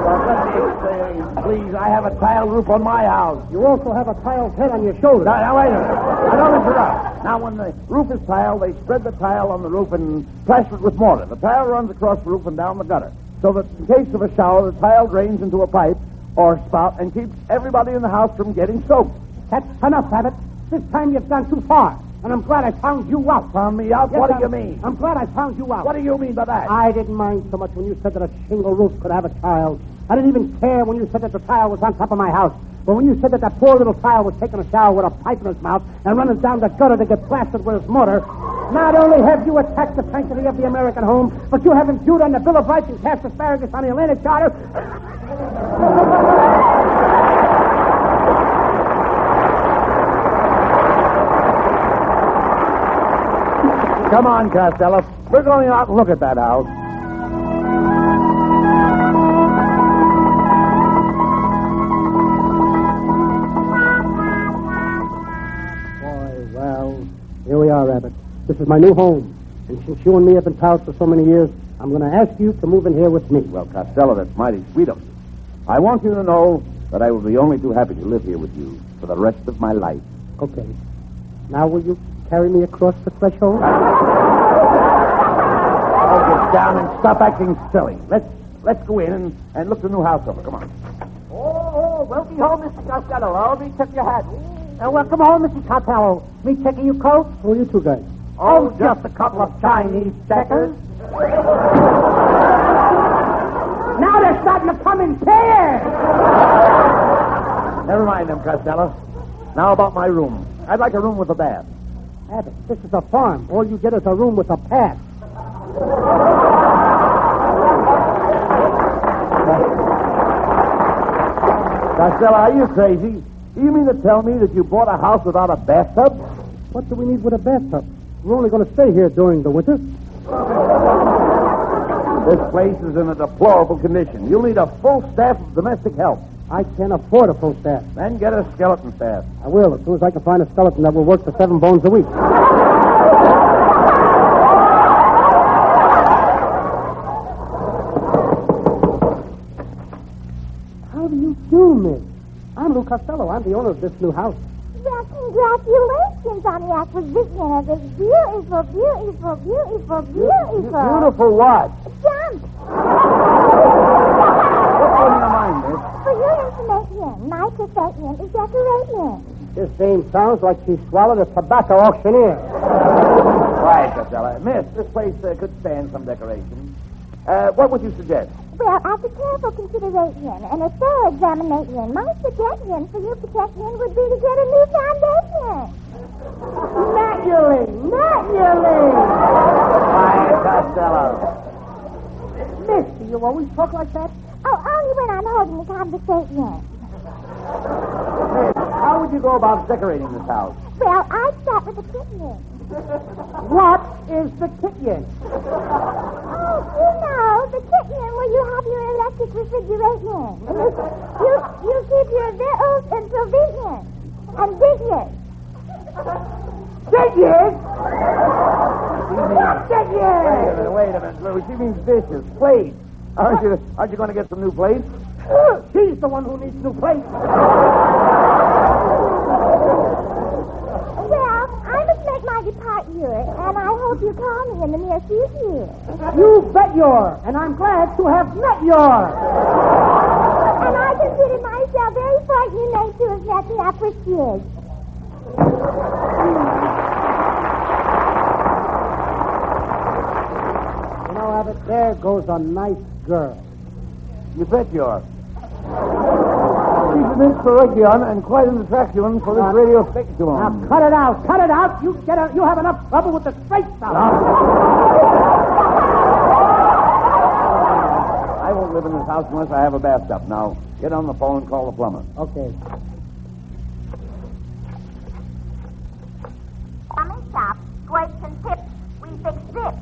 Well, let me explain, please. I have a tile roof on my house. You also have a tile head on your shoulder. Now, wait a minute. I don't interrupt. Now, when the roof is tile, they spread the tile on the roof and plaster it with mortar. The tile runs across the roof and down the gutter, so that in case of a shower, the tile drains into a pipe or spout and keeps everybody in the house from getting soaked. That's enough, Abbott. This time you've gone too far. And I'm glad I found you out. Found me out? Yes, What do you mean? I'm glad I found you out. What do you mean by that? I didn't mind so much when you said that a shingle roof could have a child. I didn't even care when you said that the tile was on top of my house. But when you said that poor little child was taking a shower with a pipe in his mouth and running down the gutter to get plastered with his mortar, not only have you attacked the sanctity of the American home, but you have impugned on the Bill of Rights and cast asparagus on the Atlantic Charter. Come on, Costello. We're going out and look at that house. Here we are, Abbott. This is my new home. And since you and me have been pals for so many years, I'm going to ask you to move in here with me. Well, Costello, that's mighty sweet of you. I want you to know that I will be only too happy to live here with you for the rest of my life. Okay. Now will you carry me across the threshold? Oh, get down and stop acting silly. Let's go in and look the new house over. Come on. Oh, welcome home, Mr. Costello. Oh, me took your hat. Welcome home, Mr. Costello. Me checking your coat? Who are you two guys? Oh, just a couple of Chinese checkers. Now they're starting to come in pairs. Never mind them, Costello. Now about my room. I'd like a room with a bath. Abbott, this is a farm. All you get is a room with a path. Costello, are you crazy? Do you mean to tell me that you bought a house without a bathtub? What do we need with a bathtub? We're only going to stay here during the winter. This place is in a deplorable condition. You'll need a full staff of domestic help. I can't afford a full staff. Then get a skeleton staff. I will, as soon as I can find a skeleton that will work for 7 bones a week. How do you do, miss? I'm Lou Costello. I'm the owner of this new house. Well, congratulations on the acquisition of this beautiful. Beautiful what? Jump. What's on your mind, miss? For your information, my profession is decorating. This dame sounds like she swallowed a tobacco auctioneer. Quiet, Costello. Miss, this place could stand some decoration. What would you suggest? Well, after careful consideration and a thorough examination, my suggestion for your protection would be to get a new foundation. Naturally. Quiet, Costello. Miss, do you always talk like that? Oh, only when I'm holding a conversation. Miss, how would you go about decorating this house? Well, I'd start with the kitchen. What is the kitchen? Oh, you know, the kitchen where you have your electric refrigeration. You keep your victuals and provisions and dishes. Dishes? What dishes? Wait a minute, Lou. She means dishes, plates. Aren't you going to get some new plates? She's the one who needs new plates. Well, I must make my departure, and I hope you call me in the near future. You bet you're, and I'm glad to have met your. And I consider myself very fortunate to have met the upper kids. You know, Abbott, there goes a nice girl. You bet you are. She's an inspiration and quite an attraction for this radio station. Now, cut it out. Cut it out. You have enough trouble with the straight stuff. I won't live in this house unless I have a bathtub. Now, get on the phone and call the plumber. Okay. Plumbing shop, squirts and tips. We fix zips.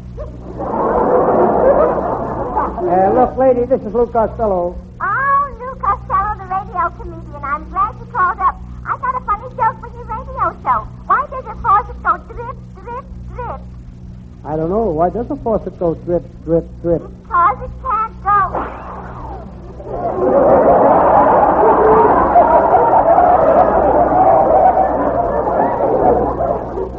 Look, lady, this is Lou Costello. Oh, Lou Costello, the radio comedian. I'm glad you called up. I got a funny joke for your radio show. Why does a faucet go drip, drip, drip? I don't know. Why does the faucet go drip, drip, drip? Because it can't go.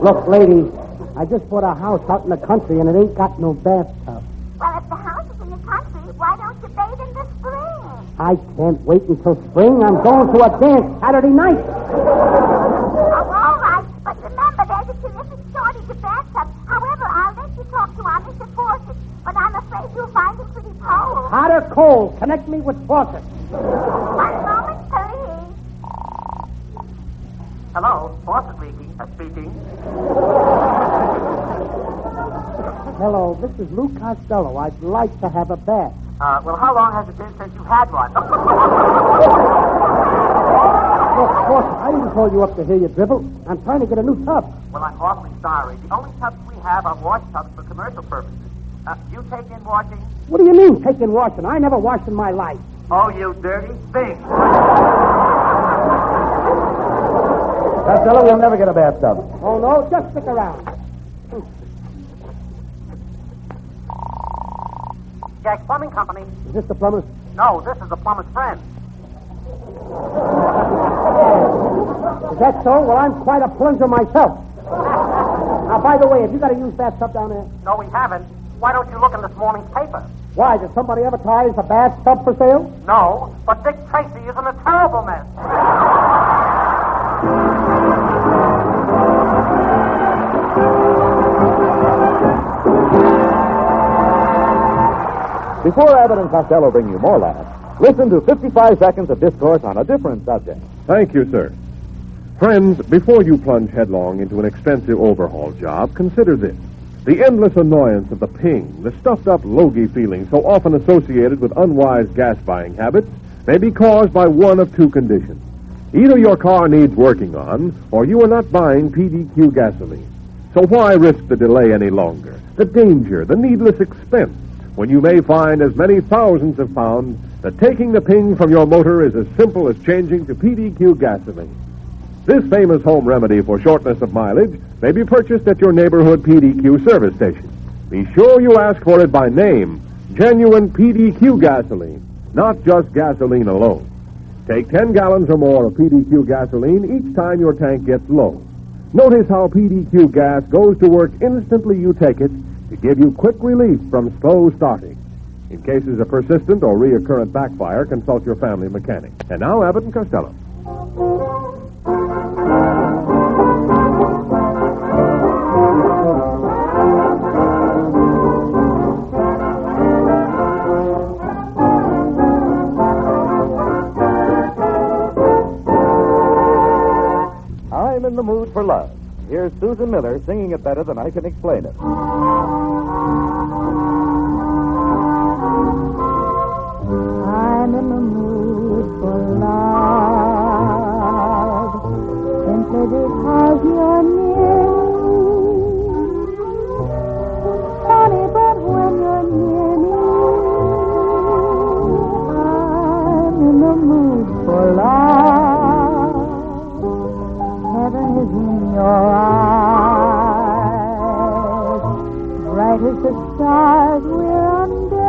Look, lady, I just bought a house out in the country and it ain't got no bathtub. Well, if the house is in the country, why don't you bathe in the spring? I can't wait until spring. I'm going to a dance Saturday night. Oh, all right. But remember, there's a terrific shortage of bathtubs. However, I'll let you talk to our Mr. Fawcett, but I'm afraid you'll find it pretty cold. Hot or cold? Connect me with Fawcett. One moment, please. Hello, Fawcett speaking. Hello, this is Lou Costello. I'd like to have a bath. Well, how long has it been since you had one? Look, Fawcett, I didn't call you up to hear you dribble. I'm trying to get a new tub. Well, I'm awfully sorry. The only tubs we have are wash tubs for commercial purposes. You take in washing? What do you mean, taking washing? I never washed in my life. Oh, you dirty thing. Costello, we'll never get a bathtub. Oh, no? Just stick around. Jack's Plumbing Company. Is this the plumber? No, this is the plumber's friend. Is that so? Well, I'm quite a plunger myself. Now, by the way, have you got a used bathtub down there? No, we haven't. Why don't you look in this morning's paper? Why, did somebody advertise a bathtub for sale? No, but Dick Tracy is in a terrible mess. Before Abbott and Costello bring you more laughs, listen to 55 seconds of discourse on a different subject. Thank you, sir. Friends, before you plunge headlong into an extensive overhaul job, consider this. The endless annoyance of the ping, the stuffed-up logy feeling so often associated with unwise gas-buying habits, may be caused by one of two conditions. Either your car needs working on, or you are not buying PDQ gasoline. So why risk the delay any longer, the danger, the needless expense, when you may find, as many thousands have found, that taking the ping from your motor is as simple as changing to PDQ gasoline. This famous home remedy for shortness of mileage may be purchased at your neighborhood PDQ service station. Be sure you ask for it by name, genuine PDQ gasoline, not just gasoline alone. Take 10 gallons or more of PDQ gasoline each time your tank gets low. Notice how PDQ gas goes to work instantly you take it to give you quick relief from slow starting. In cases of persistent or reoccurrent backfire, consult your family mechanic. And now, Abbott and Costello. I'm in the mood for love. Here's Susan Miller singing it better than I can explain it. I'm in the mood for love, simply because you're near me. Funny, but when you're near me, I'm in the mood for love. Heaven is in your eyes, bright as the stars we're under.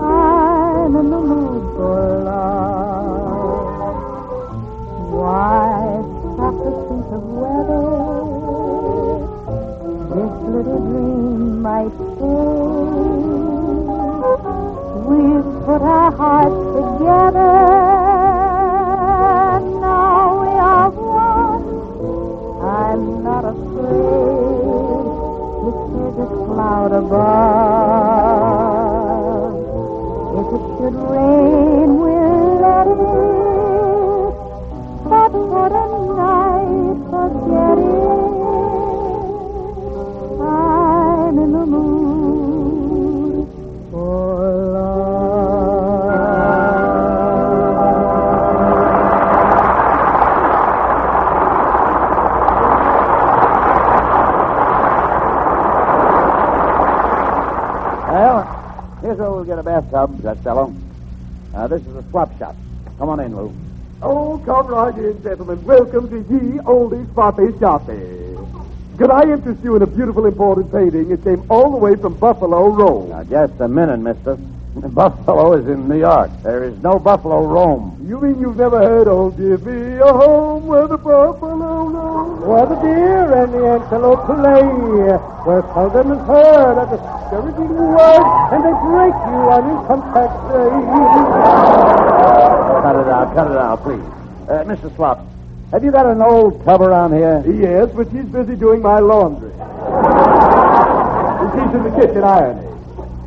I'm in the mood for love. Why stop to think of whether this little dream might stay? We've put our hearts together. Now we are one. I'm not afraid if there's a cloud above. I'm in the mood for love. Heaven is in your eyes, bright as the stars we're under. Oh, is it any wonder? I'm in the mood for love. Why stop to think of whether this little dream might stay? We've put our hearts together. Now we are one. I'm not afraid if there's a cloud above. I'm in the mood for love. rain will let it. But what a night, forget it. I'm in the mood for Well, here's where we'll get a bathtub, Costello. This is a swap shop. Come on in, Lou. Oh, come right in, gentlemen. Welcome to ye oldies swappy shoppy. Could I interest you in a beautiful imported painting? It came all the way from Buffalo, Rome. Now, just a minute, mister. Buffalo is in New York. There is no Buffalo, Rome. You mean you've never heard, oh, give me a home where the buffalo roam? Where the deer and the antelope play, where seldom is heard of discouraging word, and they break you on income tax day. Cut it out, please. Mr. Slop, have you got an old tub around here? Yes, but she's busy doing my laundry. She's in the kitchen ironing.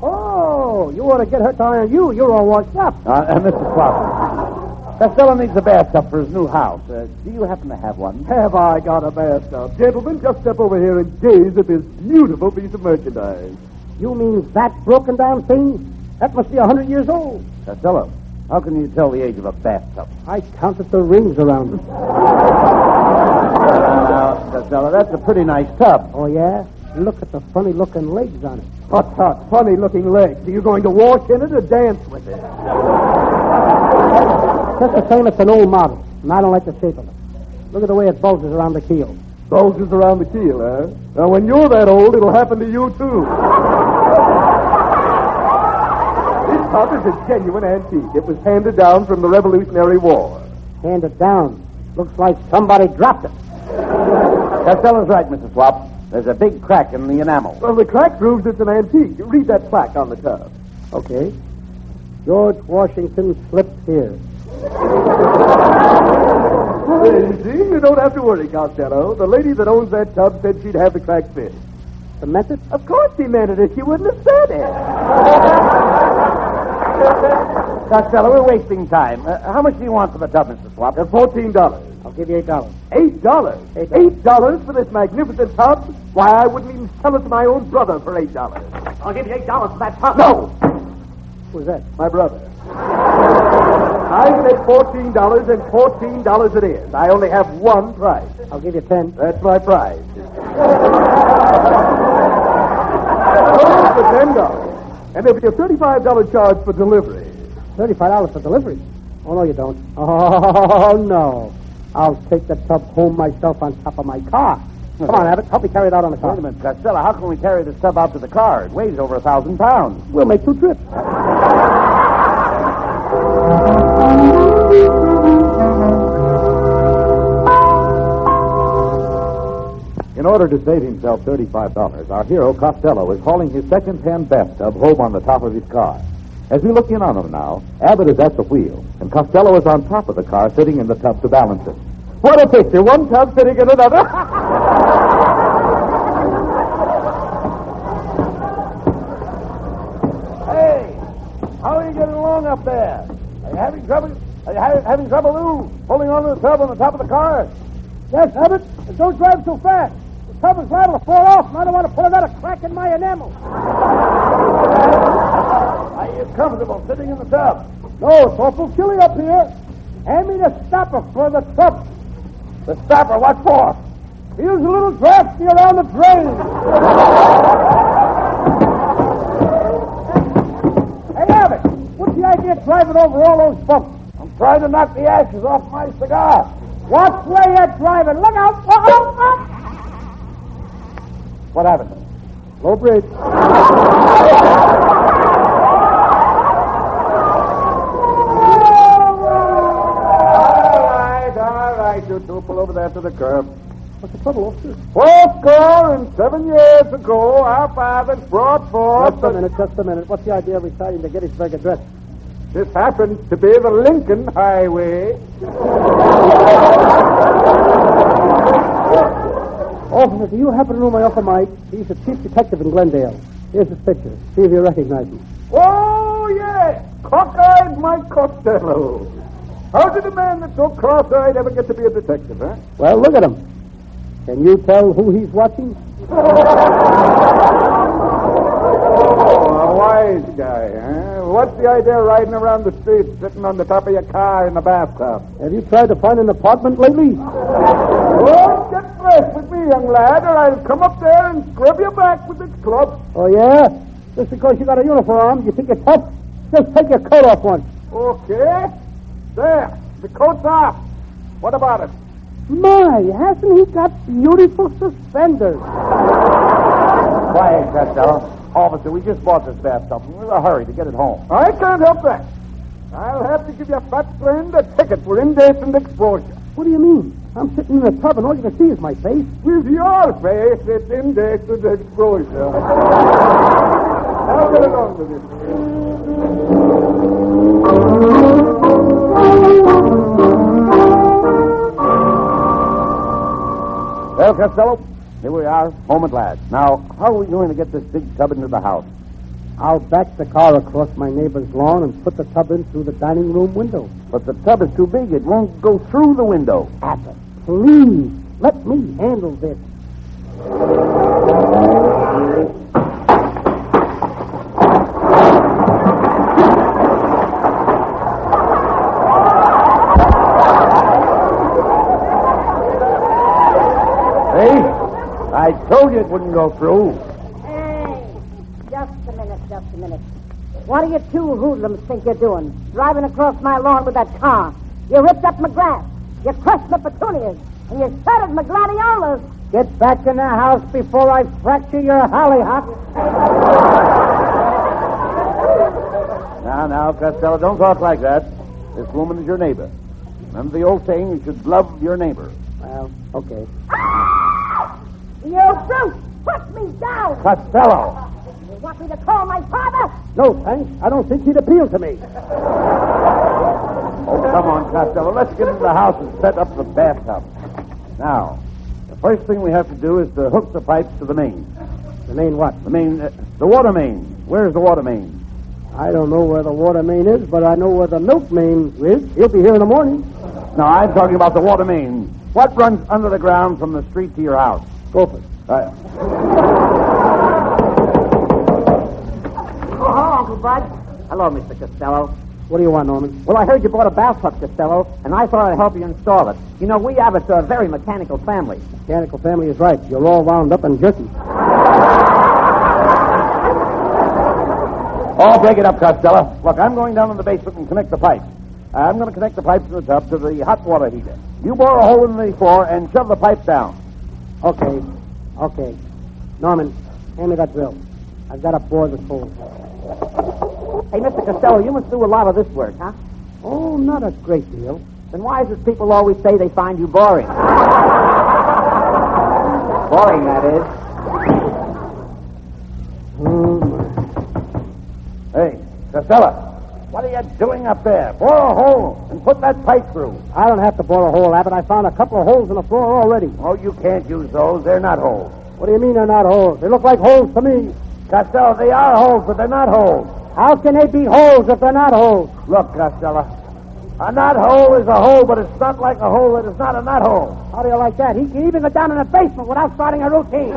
Oh, you want to get her to iron you. You're all washed up. Mr. Slop, Costello needs a bathtub for his new house. Do you happen to have one? Have I got a bathtub? Gentlemen, just step over here and gaze at this beautiful piece of merchandise. You mean that broken down thing? That must be 100 years old. Costello, how can you tell the age of a bathtub? I counted the rings around it. Now, Costello, that's a pretty nice tub. Oh, yeah? Look at the funny-looking legs on it. Tut, funny-looking legs. Are you going to wash in it or dance with it? Just the same, it's an old model, and I don't like the shape of it. Look at the way it bulges around the keel. Bulges around the keel, huh? Now, when you're that old, it'll happen to you, too. This tub is a genuine antique. It was handed down from the Revolutionary War. Handed down? Looks like somebody dropped it. Costello's right, Mr. Swap. There's a big crack in the enamel. Well, the crack proves it's an antique. Read that plaque on the tub. Okay. George Washington slipped here. See, you don't have to worry, Costello. The lady that owns that tub said she'd have the crack fixed. Meant it? Of course he meant it, if she wouldn't have said it. Costello, we're wasting time. How much do you want for the tub, Mr. Swap? $14. I'll give you $8. $8? $8 for this magnificent tub? Why, I wouldn't even sell it to my own brother for $8. I'll give you $8 for that tub. No! Who's that? My brother. I said $14, and $14 it is. I only have one price. I'll give you 10. That's my price. For $10. And there'll be a $35 charge for delivery. $35 for delivery? Oh, no, you don't. Oh, no. I'll take the tub home myself on top of my car. Come on, Abbott. Help me carry it out on the car. Wait a minute, Costello. How can we carry this tub out to the car? It weighs over 1,000 pounds. We'll make 2 trips. In order to save himself $35, our hero Costello is hauling his second-hand bathtub home on the top of his car. As we look in on him now, Abbott is at the wheel, and Costello is on top of the car, sitting in the tub to balance it. What a picture! One tub sitting in another. Hey, how are you getting along up there? Are you having trouble? Are you having trouble, Lou, holding on to the tub on the top of the car? Yes, Abbott. Don't drive so fast. The tub is liable to fall off, and I don't want to pull another crack in my enamel. Are you comfortable sitting in the tub? No, it's awful chilly up here. Hand me the stopper for the tub. The stopper? What for? Feels a little drafty around the drain. Hey, Abbott, what's the idea of driving over all those bumps? I'm trying to knock the ashes off my cigar. Watch where you're driving. Look out. What happened? Low bridge. All right, you two, pull over there to the curb. What's the trouble, officer? 7 years ago, our fathers brought forth... Just a minute. What's the idea of reciting the Gettysburg Address? This happens to be the Lincoln Highway. Officer, do you happen to know my Uncle Mike? He's the chief detective in Glendale. Here's his picture. See if you recognize him. Oh, yes. Cockeyed Mike Costello. How did a man that's so cross-eyed ever get to be a detective, huh? Well, look at him. Can you tell who he's watching? A wise guy, huh? What's the idea of riding around the streets sitting on the top of your car in the bathtub? Have you tried to find an apartment lately? Oh, get fresh with me, young lad, or I'll come up there and scrub your back with this club. Oh, yeah? Just because you got a uniform, you think you're tough? Just take your coat off once. Okay. There. The coat's off. What about it? My, hasn't he got beautiful suspenders? Quiet, Costello. Officer, we just bought this bathtub. We're in a hurry to get it home. I can't help that. I'll have to give your fat friend a ticket for indecent exposure. What do you mean? I'm sitting in a tub and all you can see is my face. With your face, it's indecent exposure. Now get along with it. Well, Costello, here we are, home at last. Now, how are we going to get this big tub into the house? I'll back the car across my neighbor's lawn and put the tub in through the dining room window. But the tub is too big. It won't go through the window. Abbott, please, let me handle this. I told you it wouldn't go through. Hey, just a minute. What do you two hoodlums think you're doing? Driving across my lawn with that car. You ripped up my grass. You crushed my petunias. And you shattered my gladiolas. Get back in the house before I fracture your hollyhock. Now, Costello, don't talk like that. This woman is your neighbor. Remember the old saying, you should love your neighbor. Well, okay. You brute! Put me down! Costello! You want me to call my father? No, thanks. I don't think he'd appeal to me. Oh, come on, Costello. Let's get into the house and set up the bathtub. Now, the first thing we have to do is to hook the pipes to the main. The main what? The main, the water main. Where's the water main? I don't know where the water main is, but I know where the milk main is. He'll be here in the morning. No, I'm talking about the water main. What runs under the ground from the street to your house? Go for it. Oh, Uncle Bud. Hello, Mr. Costello. What do you want, Norman? Well, I heard you bought a bathtub, Costello, and I thought I'd help you install it. You know, we Abbotts are a very mechanical family. Mechanical family is right. You're all wound up and jerky. Oh, break it up, Costello. Look, I'm going down in the basement and connect the pipes. I'm going to connect the pipes in the tub to the hot water heater. You bore a hole in the floor and shove the pipe down. Okay. Norman, hand me that drill. I've got to bore this hole. Hey, Mr. Costello, you must do a lot of this work, huh? Oh, not a great deal. Then why is it people always say they find you boring? Boring, that is. Hey, Costello, what are you doing up there? Bore a hole and put that pipe through. I don't have to bore a hole, Abbott. I found a couple of holes in the floor already. Oh, you can't use those. They're not holes. What do you mean they're not holes? They look like holes to me. Costello, they are holes, but they're not holes. How can they be holes if they're not holes? Look, Costello, a knot hole is a hole, but it's not like a hole that is not a knot hole. How do you like that? He can even go down in the basement without starting a routine.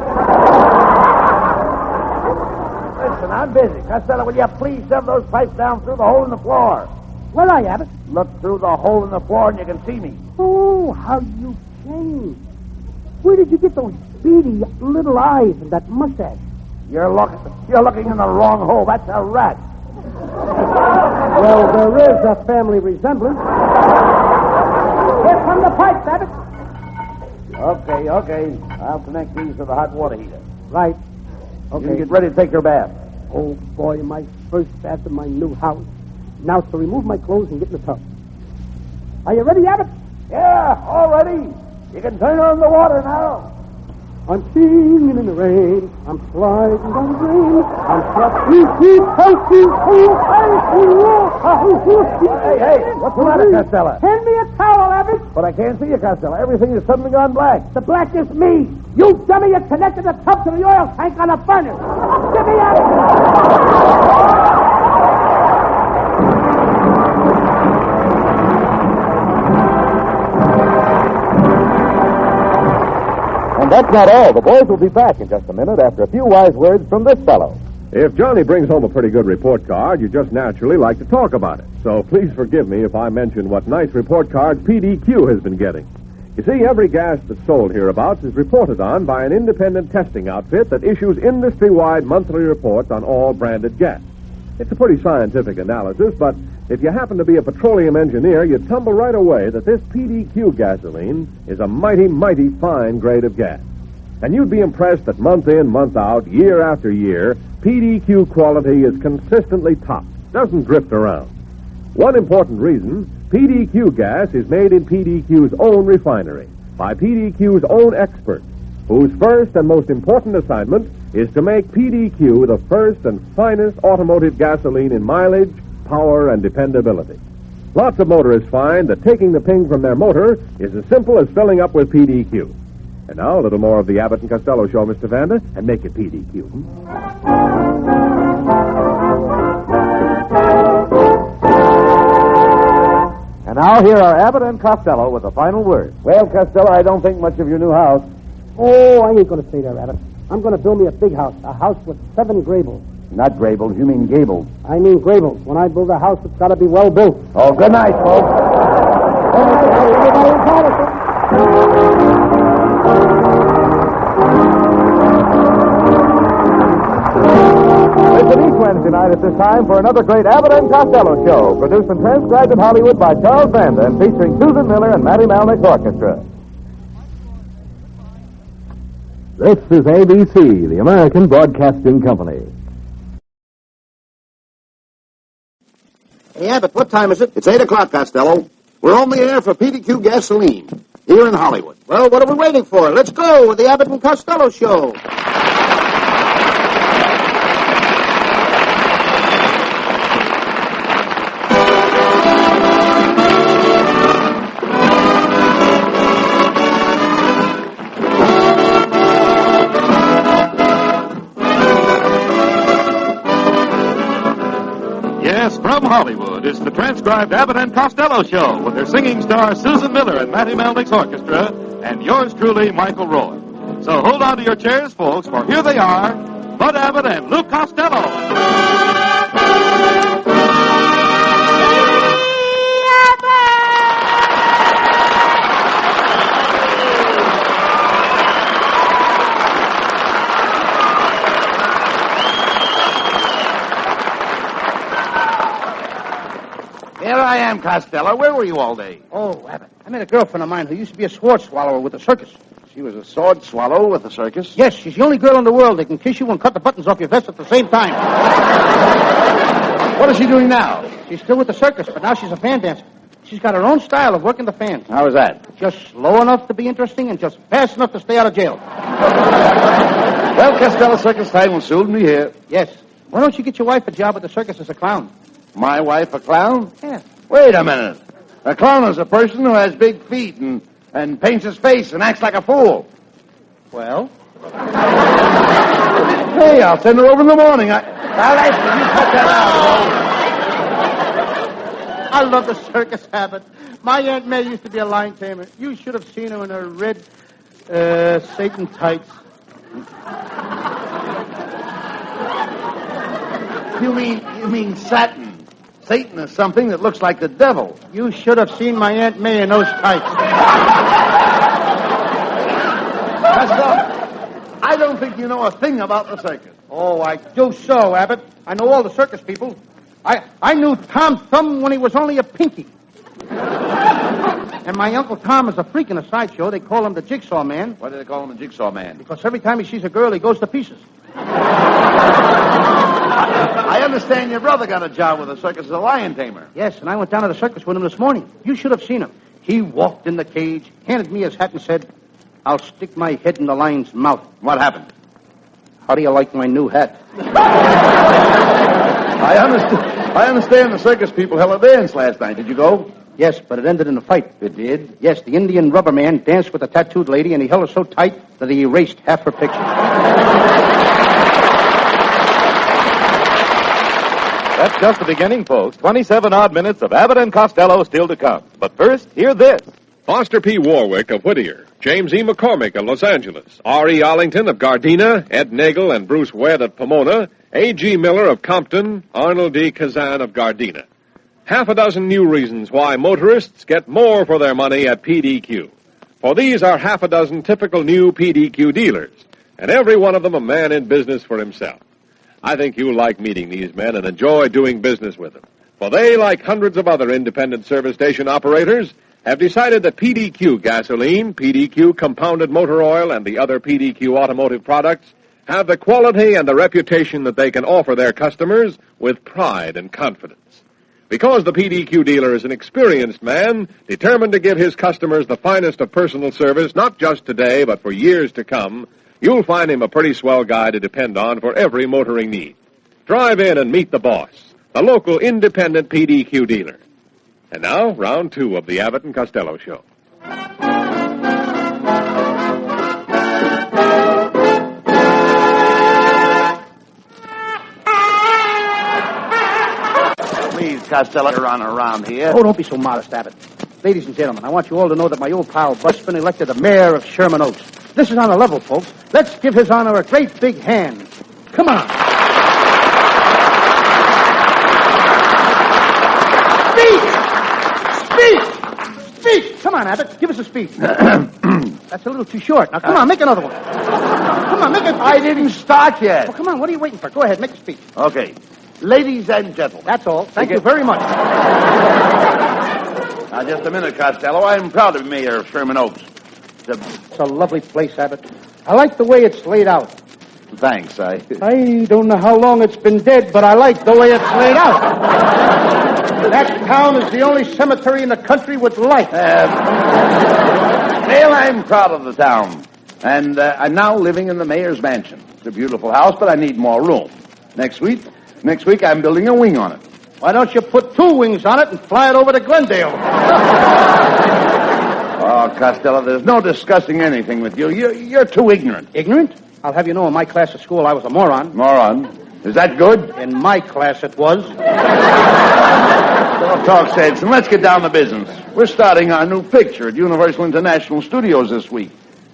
Listen, I'm busy. Costello, will you please shove those pipes down through the hole in the floor? Where are you, Abbott? Look through the hole in the floor and you can see me. Oh, how you changed. Where did you get those beady little eyes and that mustache? You're looking in the wrong hole. That's a rat. Well, there is a family resemblance. Here come the pipes, Abbott. Okay. I'll connect these to the hot water heater. Right. Okay. You get ready to take your bath. Oh, boy, my first bath in my new house. Now to remove my clothes and get in the tub. Are you ready, Abbott? Yeah, all ready. You can turn on the water now. I'm singing in the rain. I'm sliding down the drain. I'm fluffy, Hey, what's the matter, Costello? Hand me a towel, Abbott. But I can't see you, Costello. Everything has suddenly gone black. The black is me. You dummy, you connected the tub to the oil tank on the furnace. Get me out of here. And that's not all. The boys will be back in just a minute after a few wise words from this fellow. If Johnny brings home a pretty good report card, you just naturally like to talk about it. So please forgive me if I mention what nice report cards PDQ has been getting. You see, every gas that's sold hereabouts is reported on by an independent testing outfit that issues industry-wide monthly reports on all branded gas. It's a pretty scientific analysis, but if you happen to be a petroleum engineer, you'd tumble right away that this PDQ gasoline is a mighty, mighty fine grade of gas. And you'd be impressed that month in, month out, year after year, PDQ quality is consistently top, doesn't drift around. One important reason, PDQ gas is made in PDQ's own refinery, by PDQ's own experts, whose first and most important assignment is to make PDQ the first and finest automotive gasoline in mileage, power, and dependability. Lots of motorists find that taking the ping from their motor is as simple as filling up with PDQ. And now, a little more of the Abbott and Costello show, Mr. Vanda, and make it PDQ. And now here are Abbott and Costello with a final word. Well, Costello, I don't think much of your new house. Oh, I ain't going to stay there, Abbott. I'm going to build me a big house, a house with 7 Grables. Not Grables, you mean Gables. I mean Grables. When I build a house, it's got to be well built. Oh, good night, folks. Everybody in politics. Listen each Wednesday night at this time for another great Abbott and Costello show, produced and transcribed in Hollywood by Charles Vanda and featuring Susan Miller and Matty Malnick's orchestra. This is ABC, the American Broadcasting Company. Hey, Abbott, what time is it? It's 8 o'clock, Costello. We're on the air for PDQ gasoline here in Hollywood. Well, what are we waiting for? Let's go with the Abbott and Costello show. Yes, from Hollywood, it's the transcribed Abbott and Costello show with their singing star Susan Miller and Matty Malnick's orchestra and yours truly, Michael Roy. So hold on to your chairs, folks, for here they are, Bud Abbott and Lou Costello. Here I am, Costello. Where were you all day? Oh, Abbott, I met a girlfriend of mine who used to be a sword swallower with the circus. She was a sword swallow with the circus? Yes, she's the only girl in the world that can kiss you and cut the buttons off your vest at the same time. What is she doing now? She's still with the circus, but now she's a fan dancer. She's got her own style of working the fans. How is that? Just slow enough to be interesting and just fast enough to stay out of jail. Well, Costello, circus time will soon be here. Yes. Why don't you get your wife a job at the circus as a clown? My wife a clown? Yeah. Wait a minute. A clown is a person who has big feet and paints his face and acts like a fool. Well? Hey, I'll send her over in the morning. Now, listen, you cut that out. I love the circus, Abbott. My Aunt May used to be a lion tamer. You should have seen her in her red Satan tights. You mean satin? Satan is something that looks like the devil. You should have seen my Aunt May in those tights. I don't think you know a thing about the circus. Oh, I do so, Abbott. I know all the circus people. I knew Tom Thumb when he was only a pinky. And my Uncle Tom is a freak in a sideshow. They call him the Jigsaw Man. Why do they call him the Jigsaw Man? Because every time he sees a girl, he goes to pieces. I understand your brother got a job with the circus as a lion tamer. Yes, and I went down to the circus with him this morning. You should have seen him. He walked in the cage, handed me his hat, and said, "I'll stick my head in the lion's mouth." What happened? How do you like my new hat? I understand the circus people held a dance last night. Did you go? Yes, but it ended in a fight. It did? Yes, the Indian rubber man danced with a tattooed lady, and he held her so tight that he erased half her picture. That's just the beginning, folks. 27 odd minutes of Abbott and Costello still to come. But first, hear this. Foster P. Warwick of Whittier, James E. McCormick of Los Angeles, R.E. Arlington of Gardena, Ed Nagel and Bruce Wedd of Pomona, A.G. Miller of Compton, Arnold D. Kazan of Gardena. Half a dozen new reasons why motorists get more for their money at PDQ. For these are half a dozen typical new PDQ dealers, and every one of them a man in business for himself. I think you'll like meeting these men and enjoy doing business with them. For they, like hundreds of other independent service station operators, have decided that PDQ gasoline, PDQ compounded motor oil, and the other PDQ automotive products have the quality and the reputation that they can offer their customers with pride and confidence. Because the PDQ dealer is an experienced man, determined to give his customers the finest of personal service, not just today, but for years to come, you'll find him a pretty swell guy to depend on for every motoring need. Drive in and meet the boss, the local independent PDQ dealer. And now, round 2 of the Abbott and Costello Show. Please, Costello, run around here. Oh, don't be so modest, Abbott. Ladies and gentlemen, I want you all to know that my old pal Buck's been elected the mayor of Sherman Oaks. This is on a level, folks. Let's give His Honor a great big hand. Come on. Speech! Come on, Abbott. Give us a speech. That's a little too short. Now, come on, make another one. Come on, make it. I didn't start yet. Well, come on, what are you waiting for? Go ahead, make a speech. Okay. Ladies and gentlemen. That's all. Thank you very much. Now, just a minute, Costello. I'm proud to be mayor of Sherman Oaks. It's a lovely place, Abbott. I like the way it's laid out. Thanks. I don't know how long it's been dead, but I like the way it's laid out. That town is the only cemetery in the country with life. Well, I'm proud of the town. And I'm now living in the mayor's mansion. It's a beautiful house, but I need more room. Next week, I'm building a wing on it. Why don't you put 2 wings on it and fly it over to Glendale? Oh, Costello, there's no discussing anything with you. You're too ignorant. Ignorant? I'll have you know, in my class at school, I was a moron. Moron? Is that good? In my class, it was. Don't talk sense, and let's get down to business. We're starting our new picture at Universal International Studios this week.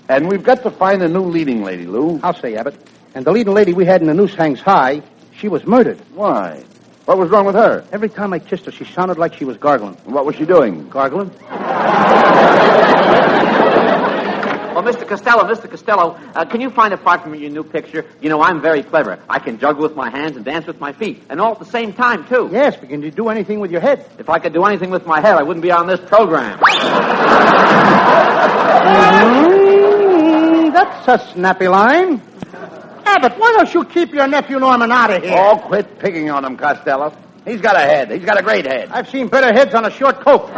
And we've got to find a new leading lady, Lou. I'll say, Abbott. And the leading lady we had in The Noose Hangs High, she was murdered. Why? What was wrong with her? Every time I kissed her, she sounded like she was gargling. And what was she doing? Gargling? Well, Mr. Costello, can you find a part from your new picture? You know, I'm very clever. I can juggle with my hands and dance with my feet, and all at the same time, too. Yes, but can you do anything with your head? If I could do anything with my head, I wouldn't be on this program. That's a snappy line. Abbott, why don't you keep your nephew Norman out of here? Oh, quit picking on him, Costello. He's got a head. He's got a great head. I've seen better heads on a short coat.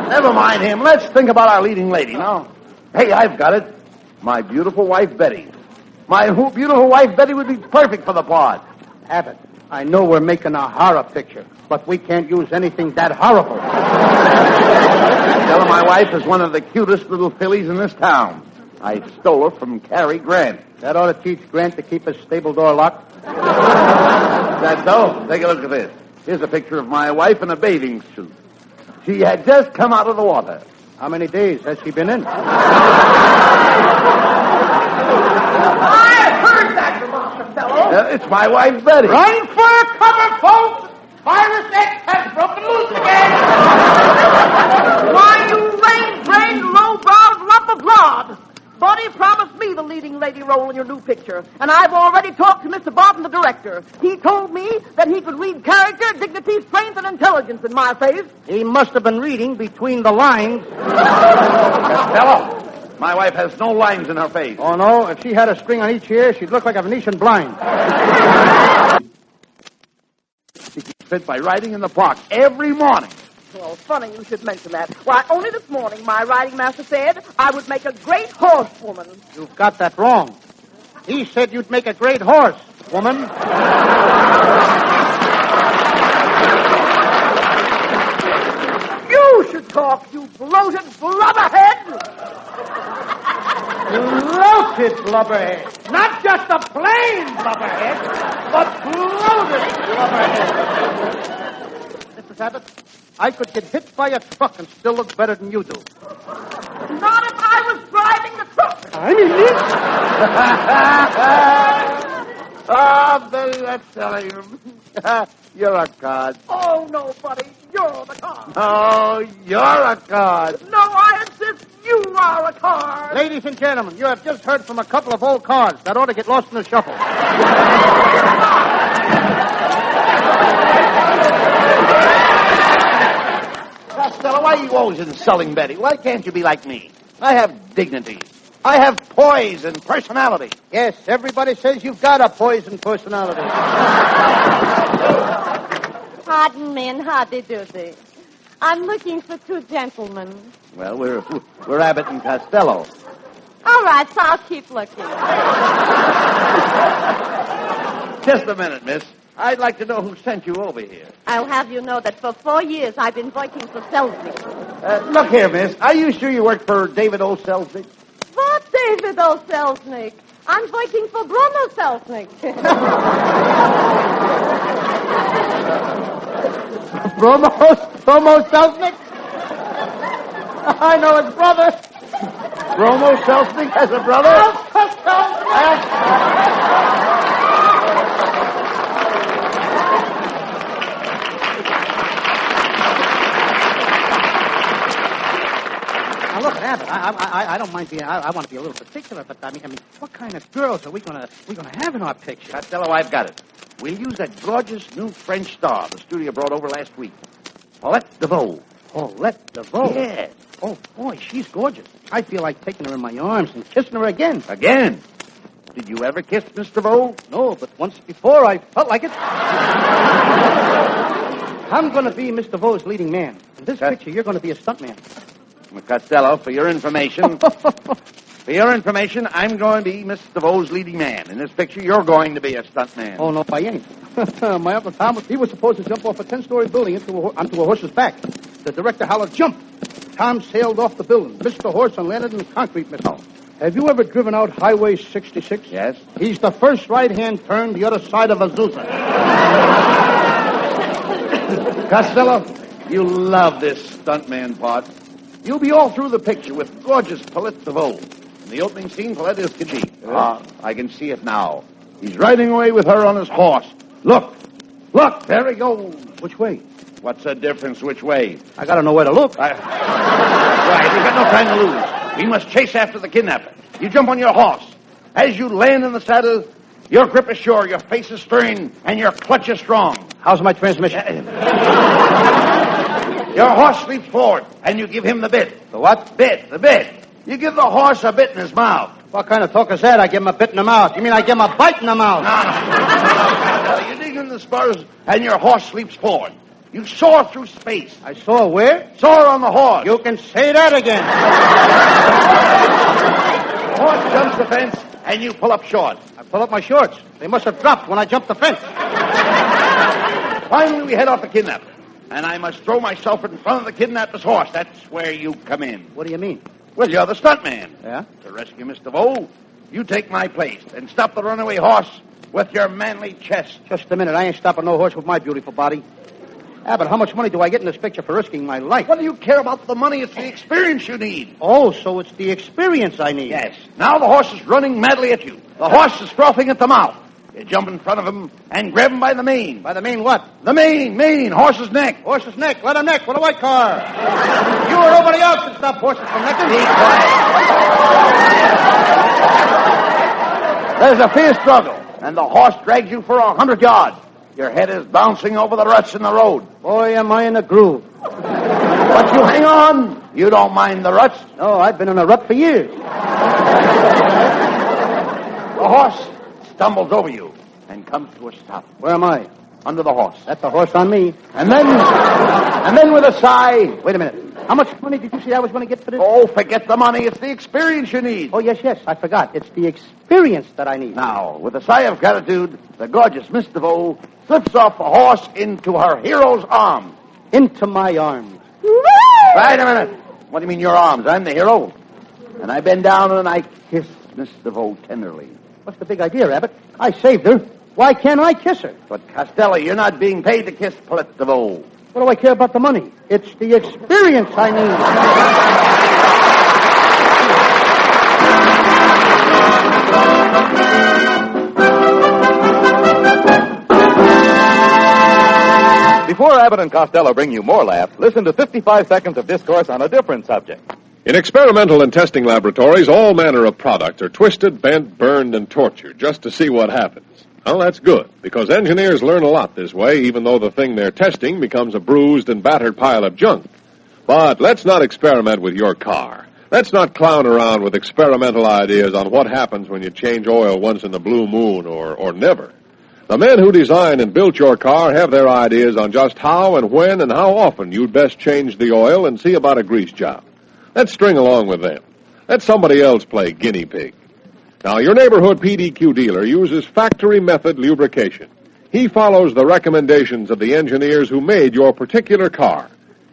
Never mind him. Let's think about our leading lady now. Hey, I've got it. My beautiful wife, Betty. My beautiful wife, Betty, would be perfect for the part. Abbott, I know we're making a horror picture, but we can't use anything that horrible. Tell her my wife is one of the cutest little fillies in this town. I stole her from Cary Grant. That ought to teach Grant to keep his stable door locked. That so? Take a look at this. Here's a picture of my wife in a bathing suit. She had just come out of the water. How many days has she been in? I heard that, Costello. It's my wife, Betty. Run for cover, folks! Virus X has broken loose again. Why, you lame-brained, low-browed lump of lard. Buddy promised me the leading lady role in your new picture, and I've already talked to Mr. Barton, the director. He told me that he could read character, dignity, strength, and intelligence in my face. He must have been reading between the lines. Costello, my wife has no lines in her face. Oh, no? If she had a string on each ear, she'd look like a Venetian blind. She keeps fit by riding in the park every morning. Well, funny you should mention that. Why, only this morning my riding master said I would make a great horsewoman. You've got that wrong. He said you'd make a great horse, woman. You should talk, you bloated blubberhead. Bloated blubberhead. Not just a plain blubberhead, but bloated blubberhead. Mr. Abbott, I could get hit by a truck and still look better than you do. Not if I was driving the truck. I mean it. Oh, Billy, that's silly. You're a card. Oh, no, buddy. You're the car. Oh, you're a card. No, I insist you are a car. Ladies and gentlemen, you have just heard from a couple of old cards that ought to get lost in the shuffle. Costello, why are you always insulting Betty? Why can't you be like me? I have dignity. I have poise and personality. Yes, everybody says you've got a poison personality. Pardon me and howdy-doody. I'm looking for two gentlemen. Well, we're Abbott and Costello. All right, so I'll keep looking. Just a minute, miss. I'd like to know who sent you over here. I'll have you know that for 4 years I've been working for Selznick. Look here, miss. Are you sure you work for David O. Selznick? What David O. Selznick? I'm working for Bruno Selznick. Bromo Selznick? I know his brother. Bromo Selznick has a brother? Now look, Abbott, I don't mind being. I want to be a little particular, but I mean, what kind of girls are we gonna have in our picture? Costello, I've got it. We'll use that gorgeous new French star the studio brought over last week. Paulette DeVoe. Paulette DeVoe? Yes. Oh, boy, she's gorgeous. I feel like taking her in my arms and kissing her again. Again? Did you ever kiss Miss DeVoe? No, but once before I felt like it. I'm going to be Miss DeVoe's leading man. In this picture, you're going to be a stuntman. Costello, for your information, I'm going to be Miss DeVoe's leading man. In this picture, you're going to be a stuntman. Oh, no, I ain't. My Uncle Tom, he was supposed to jump off a 10-story building onto a horse's back. The director hollered, jump. Tom sailed off the building, missed the horse, and landed in the concrete missile. Have you ever driven out Highway 66? Yes. He's the first right-hand turn the other side of Azusa. Costello, you love this stuntman part. You'll be all through the picture with gorgeous Paulette DeVoe. In the opening scene, Paulette is Khajiit. I can see it now. He's riding away with her on his horse. Look, there he goes. Which way? What's the difference which way? I gotta know where to look. Right, we've got no time to lose. We must chase after the kidnapper. You jump on your horse. As you land in the saddle, your grip is sure, your face is stern, and your clutch is strong. How's my transmission? Your horse leaps forward, and you give him the bit. The what? The bit. You give the horse a bit in his mouth. What kind of talk is that? I give him a bit in the mouth. You mean I give him a bite in the mouth? No. You dig in the spurs, and your horse leaps forward. You soar through space. I soar where? Soar on the horse. You can say that again. The horse jumps the fence, and you pull up short. I pull up my shorts. They must have dropped when I jumped the fence. Finally, we head off the kidnapper. And I must throw myself in front of the kidnapper's horse. That's where you come in. What do you mean? Well, you're the stuntman. Yeah? To rescue Miss DeVoe, you take my place and stop the runaway horse with your manly chest. Just a minute. I ain't stopping no horse with my beautiful body. Abbott, how much money do I get in this picture for risking my life? What do you care about the money? It's the experience you need. Oh, so it's the experience I need. Yes. Now the horse is running madly at you. The horse is frothing at the mouth. You jump in front of him and grab him by the mane. By the mane what? The mane. Horse's neck. Horse's neck. Let him neck with a white car. You or nobody else can stop horses from necking. Be quiet. There's a fierce struggle, and the horse drags you for 100 yards. Your head is bouncing over the ruts in the road. Boy, am I in a groove. But you hang on. You don't mind the ruts. No, I've been in a rut for years. The horse stumbles over you and comes to a stop. Where am I? Under the horse. That's the horse on me. And then with a sigh... Wait a minute. How much money did you say I was going to get for this? Oh, forget the money. It's the experience you need. Oh, yes, I forgot. It's the experience that I need. Now, with a sigh of gratitude, the gorgeous Miss DeVoe slips off the horse into her hero's arms. Into my arms. Wait a minute. What do you mean your arms? I'm the hero. And I bend down and I kiss Miss DeVoe tenderly. What's the big idea, Abbott? I saved her. Why can't I kiss her? But, Costello, you're not being paid to kiss Paulette DeVoe. What do I care about the money? It's the experience I need. Before Abbott and Costello bring you more laughs, listen to 55 seconds of discourse on a different subject. In experimental and testing laboratories, all manner of products are twisted, bent, burned, and tortured just to see what happens. Well, that's good, because engineers learn a lot this way, even though the thing they're testing becomes a bruised and battered pile of junk. But let's not experiment with your car. Let's not clown around with experimental ideas on what happens when you change oil once in the blue moon or never. The men who designed and built your car have their ideas on just how and when and how often you'd best change the oil and see about a grease job. Let's string along with them. Let somebody else play guinea pig. Now, your neighborhood PDQ dealer uses factory method lubrication. He follows the recommendations of the engineers who made your particular car.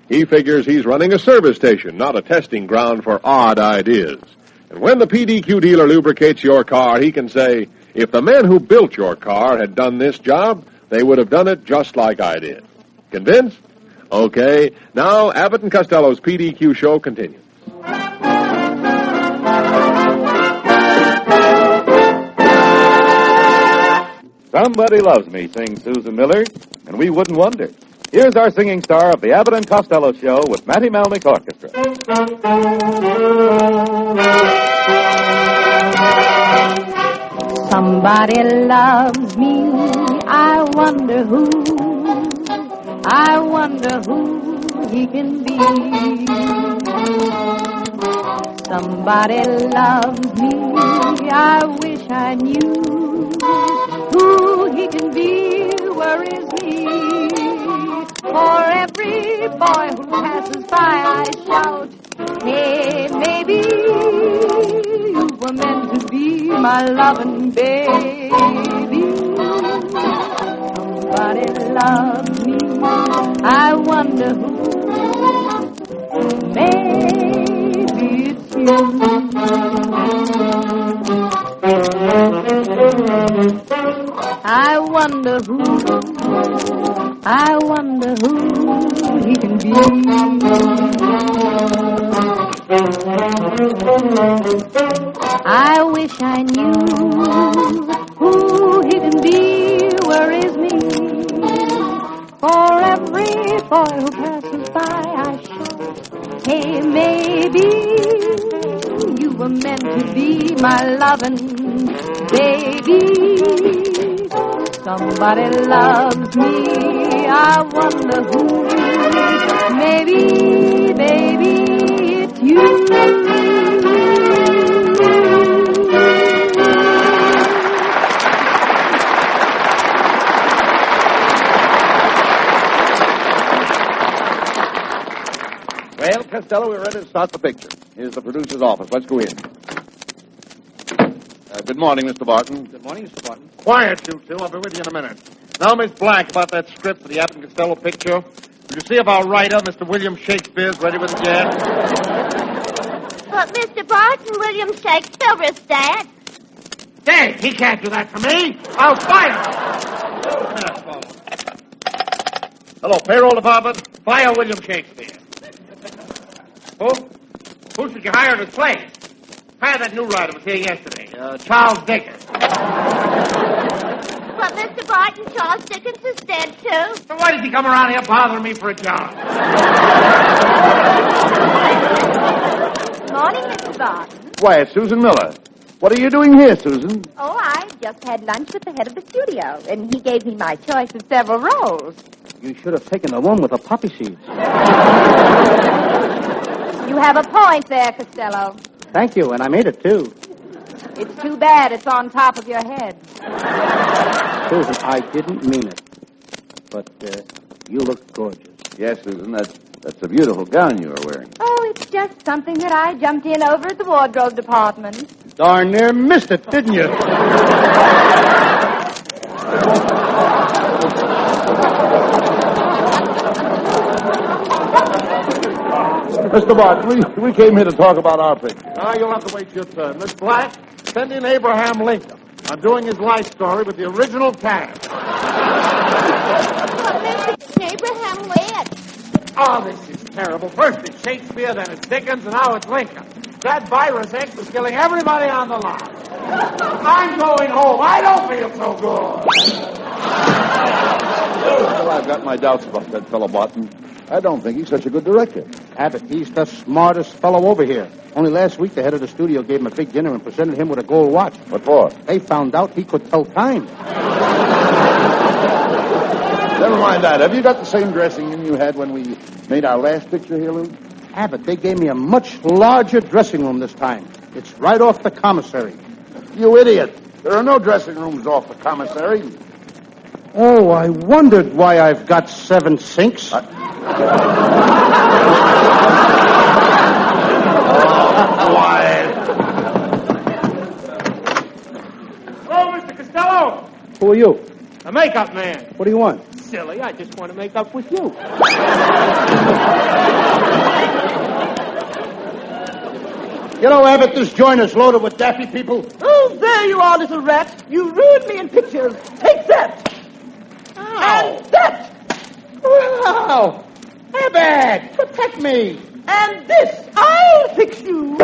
He figures he's running a service station, not a testing ground for odd ideas. And when the PDQ dealer lubricates your car, he can say, if the men who built your car had done this job, they would have done it just like I did. Convinced? Okay. Now, Abbott and Costello's PDQ show continues. Somebody Loves Me, sings Susan Miller, and we wouldn't wonder. Here's our singing star of the Abbott and Costello show with Matty Melnick Orchestra. Somebody loves me, I wonder who he can be. Somebody loves me, I wish I knew who he can be, where is he? For every boy who passes by I shout, hey, maybe you were meant to be my loving baby. Somebody loves me, I wonder who. Maybe it's you. I wonder who he can be. I wish I knew who he can be, where is me? For every boy who passes by I shout, hey, maybe you were meant to be my loving baby. Somebody loves me, I wonder who. Maybe, baby, it's you. Well, Costello, we're ready to start the picture. Here's the producer's office. Let's go in. Good morning, Mr. Barton. Good morning, Mr. Barton. Quiet, you two. I'll be with you in a minute. Now, Miss Black, about that script for the Abbott and Costello picture. Did you see if our writer, Mr. William Shakespeare's ready with it yet? But, Mr. Barton, William Shakespeare is dead. Dead? He can't do that to me. I'll fire him. Hello, payroll department. Fire William Shakespeare. Who should you hire in his place? Hire that new writer who was here yesterday, Charles Dickens. But, Mr. Barton, Charles Dickens is dead, too. So why does he come around here bothering me for a job? Morning, Mr. Barton. Why, it's Susan Miller. What are you doing here, Susan? Oh, I just had lunch with the head of the studio, and he gave me my choice of several roles. You should have taken the one with the poppy seeds. You have a point there, Costello. Thank you, and I made it, too. It's too bad it's on top of your head. Susan, I didn't mean it. But you look gorgeous. Yes, Susan, that's a beautiful gown you are wearing. Oh, it's just something that I jumped in over at the wardrobe department. Darn near missed it, didn't you? Mr. Barton, we came here to talk about our picture. Now, you'll have to wait your turn. Miss Black, send in Abraham Lincoln. I'm doing his life story with the original cast. Abraham Lincoln. Oh, this is terrible. First it's Shakespeare, then it's Dickens, and now it's Lincoln. That virus X is killing everybody on the lot. I'm going home. I don't feel so good. Well, I've got my doubts about that fellow Barton. I don't think he's such a good director. Abbott, he's the smartest fellow over here. Only last week the head of the studio gave him a big dinner and presented him with a gold watch. What for? They found out he could tell time. Never mind that. Have you got the same dressing room you had when we made our last picture here, Lou? Abbott, they gave me a much larger dressing room this time. It's right off the commissary. You idiot. There are no dressing rooms off the commissary. Oh, I wondered why I've got 7 sinks. Oh, quiet. Hello, Mr. Costello. Who are you? A makeup man. What do you want? Silly, I just want to make up with you. You know, Abbott, this joint is loaded with daffy people. Oh, there you are, little rat. You ruined me in pictures. Take that. Ow. And that. Wow. Abbott, protect me. And this. I'll fix you.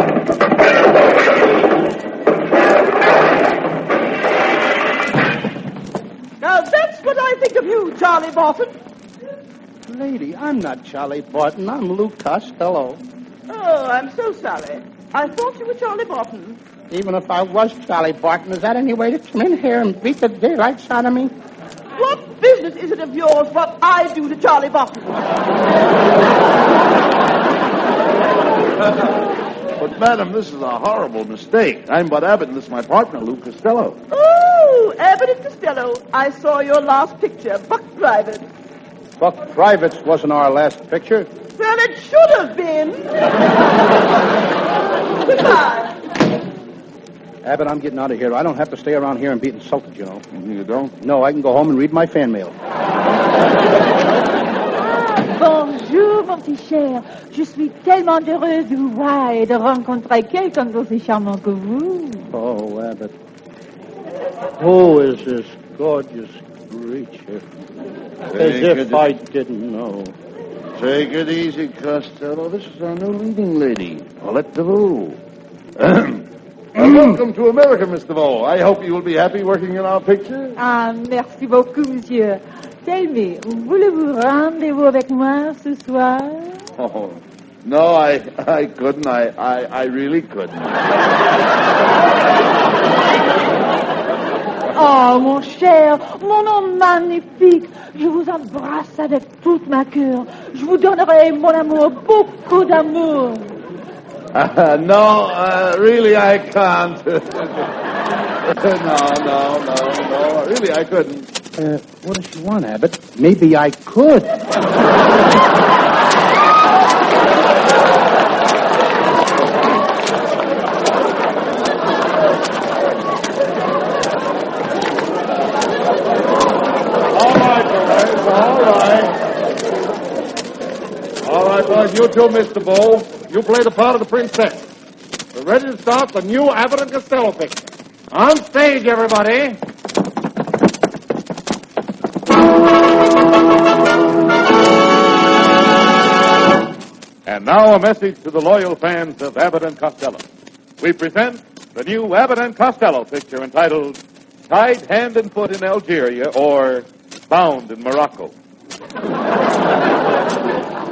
Now, that's what I think of you, Charlie Barton. Lady, I'm not Charlie Barton. I'm Lou Costello. Oh, I'm so sorry. I thought you were Charlie Barton. Even if I was Charlie Barton, is that any way to come in here and beat the daylights out of me? What business is it of yours what I do to Charlie Barton? But, madam, this is a horrible mistake. I'm Bud Abbott, and this is my partner, Lou Costello. Oh, Abbott and Costello. I saw your last picture, Buck Private. Buck Privates wasn't our last picture. Well, it should have been. Goodbye. Abbott, I'm getting out of here. I don't have to stay around here and be insulted, you know. You don't? No, I can go home and read my fan mail. Bonjour, mon petit cher. Je suis tellement heureuse de vous voir et de rencontrer quelqu'un d'aussi charmant que vous. Oh, Abbott. Who is this gorgeous creature? As if I didn't know. Take it easy, Costello. This is our new leading lady, Paulette DeVoe. Welcome to America, Miss DeVoe. I hope you will be happy working in our picture. Ah, merci beaucoup, monsieur. Tell me, voulez-vous rendez-vous avec moi ce soir? Oh, no, I couldn't. I really couldn't. Oh, mon cher, mon homme magnifique, je vous embrasse avec toute ma cœur. Je vous donnerai, mon amour, beaucoup d'amour. No, really, I can't. No. Really, I couldn't. What does she want, Abbott? Maybe I could. All right, boys, you two, Mr. Bull. You play the part of the princess. We're ready to start the new Abbott and Costello picture. On stage, everybody. And now a message to the loyal fans of Abbott and Costello. We present the new Abbott and Costello picture entitled Tied Hand and Foot in Algeria or Bound in Morocco.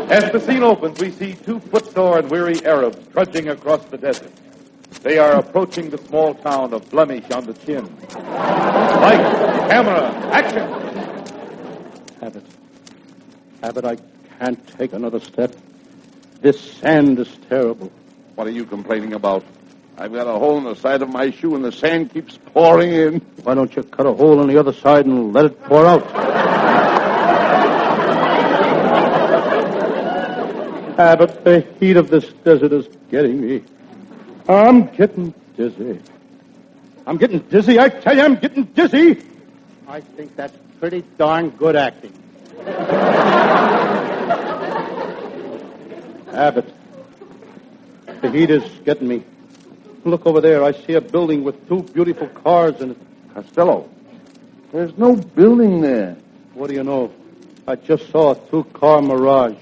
As the scene opens, we see 2 footsore and weary Arabs trudging across the desert. They are approaching the small town of Blemish on the Chin. Lights, camera, action! Abbott, I can't take another step. This sand is terrible. What are you complaining about? I've got a hole in the side of my shoe and the sand keeps pouring in. Why don't you cut a hole in the other side and let it pour out? Abbott, the heat of this desert is getting me. I'm getting dizzy. I'm getting dizzy. I tell you, I'm getting dizzy. I think that's pretty darn good acting. Abbott, the heat is getting me. Look over there. I see a building with 2 beautiful cars in it. Costello, there's no building there. What do you know? I just saw a 2-car mirage.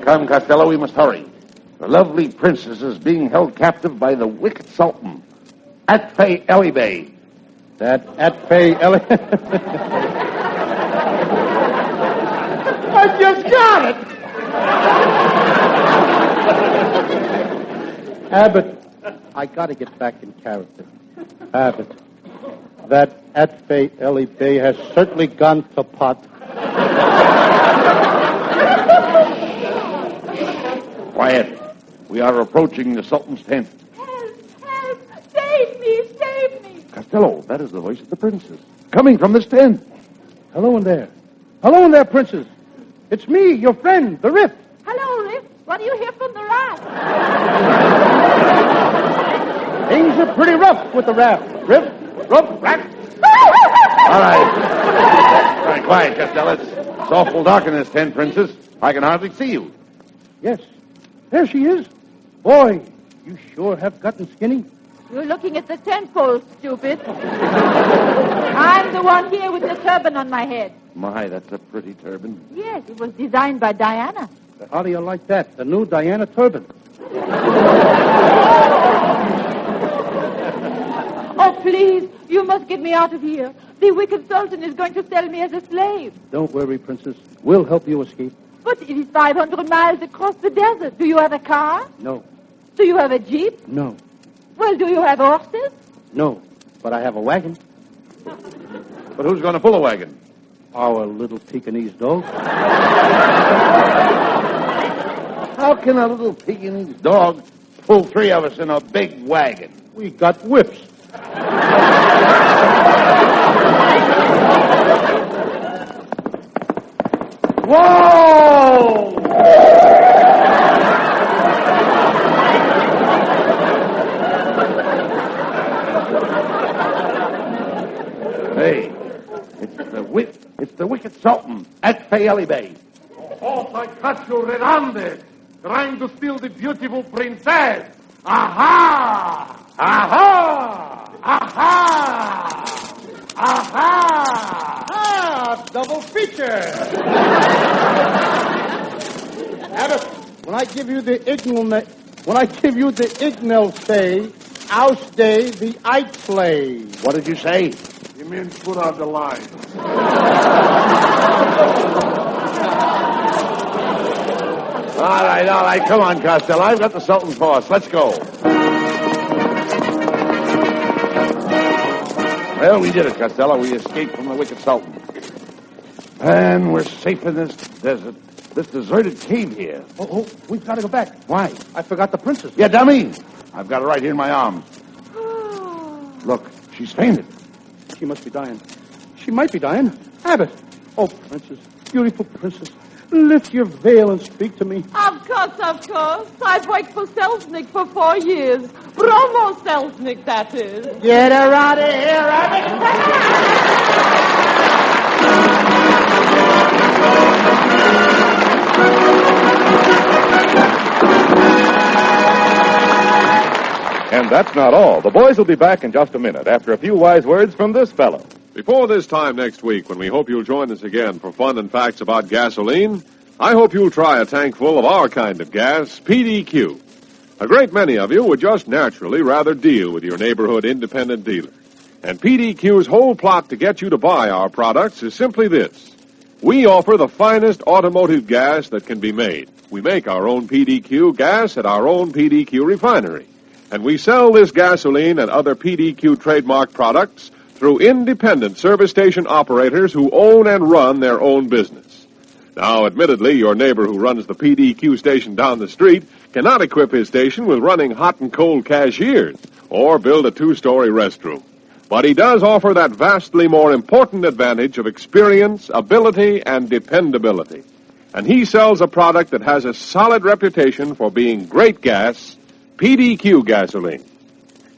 Come, Costello, we must hurry. The lovely princess is being held captive by the wicked sultan, Atfei Elibey. That Atfei Elibey... I just got it! Abbott, I gotta get back in character. Abbott, that Atfei Elibey has certainly gone to pot. Quiet. We are approaching the Sultan's tent. Help! Save me! Save me! Costello, that is the voice of the princess. Coming from this tent. Hello in there. Hello in there, princess. It's me, your friend, the Rip. Hello, Rip. What do you hear from the raft? Things are pretty rough with the raft. Rip, raft. All right, quiet, Costello. It's awful dark in this tent, princess. I can hardly see you. Yes. There she is. Boy, you sure have gotten skinny. You're looking at the tent pole, stupid. I'm the one here with the turban on my head. My, that's a pretty turban. Yes, it was designed by Diana. How do you like that? The new Diana turban. Oh, please, you must get me out of here. The wicked sultan is going to sell me as a slave. Don't worry, princess. We'll help you escape. But it is 500 miles across the desert. Do you have a car? No. Do you have a jeep? No. Well, do you have horses? No. But I have a wagon. But who's going to pull a wagon? Our little Pekingese dog. How can a little Pekingese dog pull three of us in a big wagon? We got whips. Whoa! Hey, it's the wicked sultan, Atfei Elibey. Oh, I catch you red-handed, trying to steal the beautiful princess. Aha! Aha! Aha! Aha! Ah, double feature. Abbott, when I give you the ignal say, I'll stay the Ike play. What did you say? You mean put out the line. All right, come on, Costello. I've got the Sultan's horse. Let's go. Well, we did it, Costello. We escaped from the wicked Sultan. And we're safe in this desert, this deserted cave here. Oh, we've got to go back. Why? I forgot the princess. Yeah, dummy. I've got her right here in my arms. Look, she's fainted. She must be dying. She might be dying. Abbott. Oh, princess, beautiful princess. Lift your veil and speak to me. Of course. I've worked for Selznick for 4 years. Bromo Selznick, that is. Get her out of here, Abbott. And that's not all. The boys will be back in just a minute after a few wise words from this fellow. Before this time next week, when we hope you'll join us again for fun and facts about gasoline, I hope you'll try a tank full of our kind of gas, PDQ. A great many of you would just naturally rather deal with your neighborhood independent dealer. And PDQ's whole plot to get you to buy our products is simply this. We offer the finest automotive gas that can be made. We make our own PDQ gas at our own PDQ refinery. And we sell this gasoline and other PDQ trademark products through independent service station operators who own and run their own business. Now, admittedly, your neighbor who runs the PDQ station down the street cannot equip his station with running hot and cold cashiers or build a 2-story restroom. But he does offer that vastly more important advantage of experience, ability, and dependability. And he sells a product that has a solid reputation for being great gas, PDQ gasoline.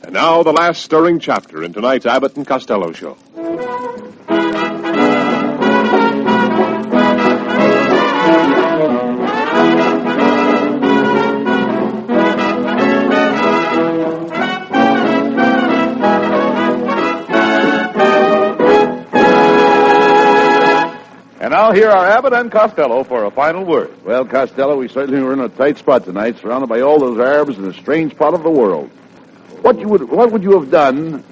And now the last stirring chapter in tonight's Abbott and Costello show. here are Abbott and Costello for a final word. Well, Costello, we certainly were in a tight spot tonight, surrounded by all those Arabs in a strange part of the world. What would you have done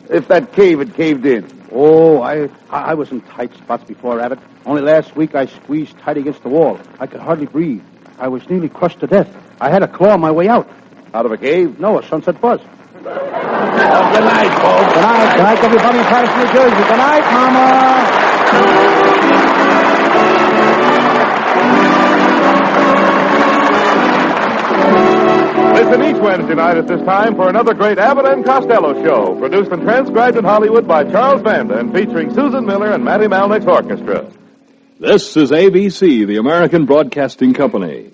if that cave had caved in? Oh, I was in tight spots before, Abbott. Only last week I squeezed tight against the wall. I could hardly breathe. I was nearly crushed to death. I had to claw my way out. Out of a cave? No, a Sunset Buzz. Good night, folks. Good night. Good night, everybody in Paris, New Jersey. Good night, Mama. Listen each Wednesday night at this time for another great Abbott and Costello show, produced and transcribed in Hollywood by Charles Vanda and featuring Susan Miller and Matty Malnick's orchestra. This is ABC, the American Broadcasting Company.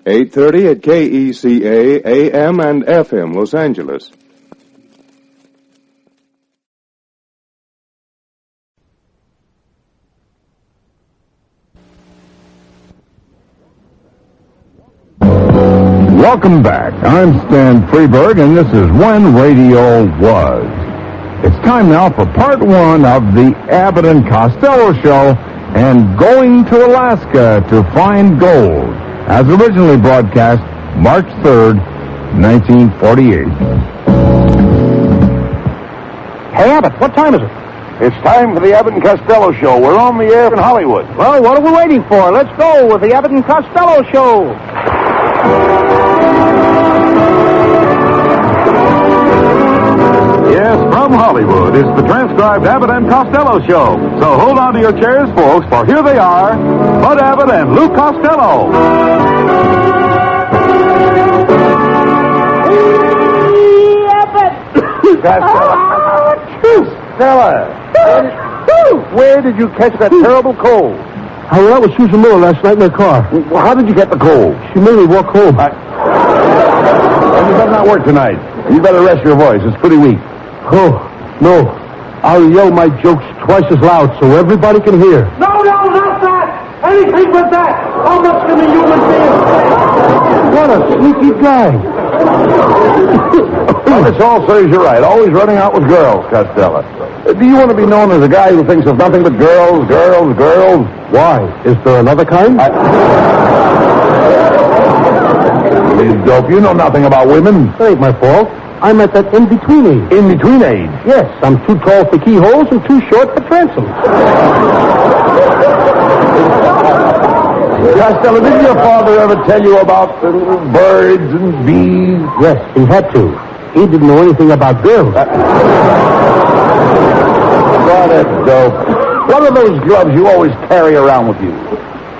8:30 at KECA, AM and FM, Los Angeles. Welcome back. I'm Stan Freeberg, and this is When Radio Was. It's time now for part one of the Abbott and Costello show and Going to Alaska to Find Gold, as originally broadcast March 3rd, 1948. Hey, Abbott, what time is it? It's time for the Abbott and Costello show. We're on the air in Hollywood. Well, what are we waiting for? Let's go with the Abbott and Costello show. Yes, from Hollywood is the transcribed Abbott and Costello show. So hold on to your chairs, folks, for here they are, Bud Abbott and Lou Costello. Where did you catch that terrible cold? I was out with Susan Miller last night in her car. Well, how did you get the cold? She made me walk home. Well, you better not work tonight. You better rest your voice. It's pretty weak. Oh, no. I'll yell my jokes twice as loud so everybody can hear. No, not that! Anything but that! How much can the human being say? What a sneaky guy. Well, this all serves you right. Always running out with girls, Costello. Do you want to be known as a guy who thinks of nothing but girls? Why? Is there another kind? You dope. You know nothing about women. That ain't my fault. I'm at that in-between age. In-between age? Yes, I'm too tall for keyholes and too short for transoms. Costello, did your father ever tell you about birds and bees? Yes, he had to. He didn't know anything about girls. What a dope. What are those gloves you always carry around with you?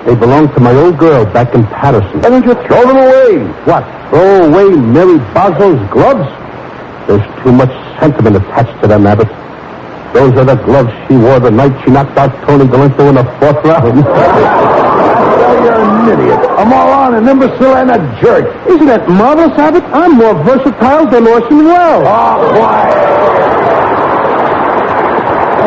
They belong to my old girl back in Patterson. Why don't you throw them away? What? Throw away Mary Boswell's gloves? There's too much sentiment attached to them, Abbott. Those are the gloves she wore the night she knocked out Tony Galinko in the fourth round. You're an idiot, a moron, an imbecile, and a jerk. Isn't that marvelous, Abbott? I'm more versatile than Orson Welles. Oh, quiet.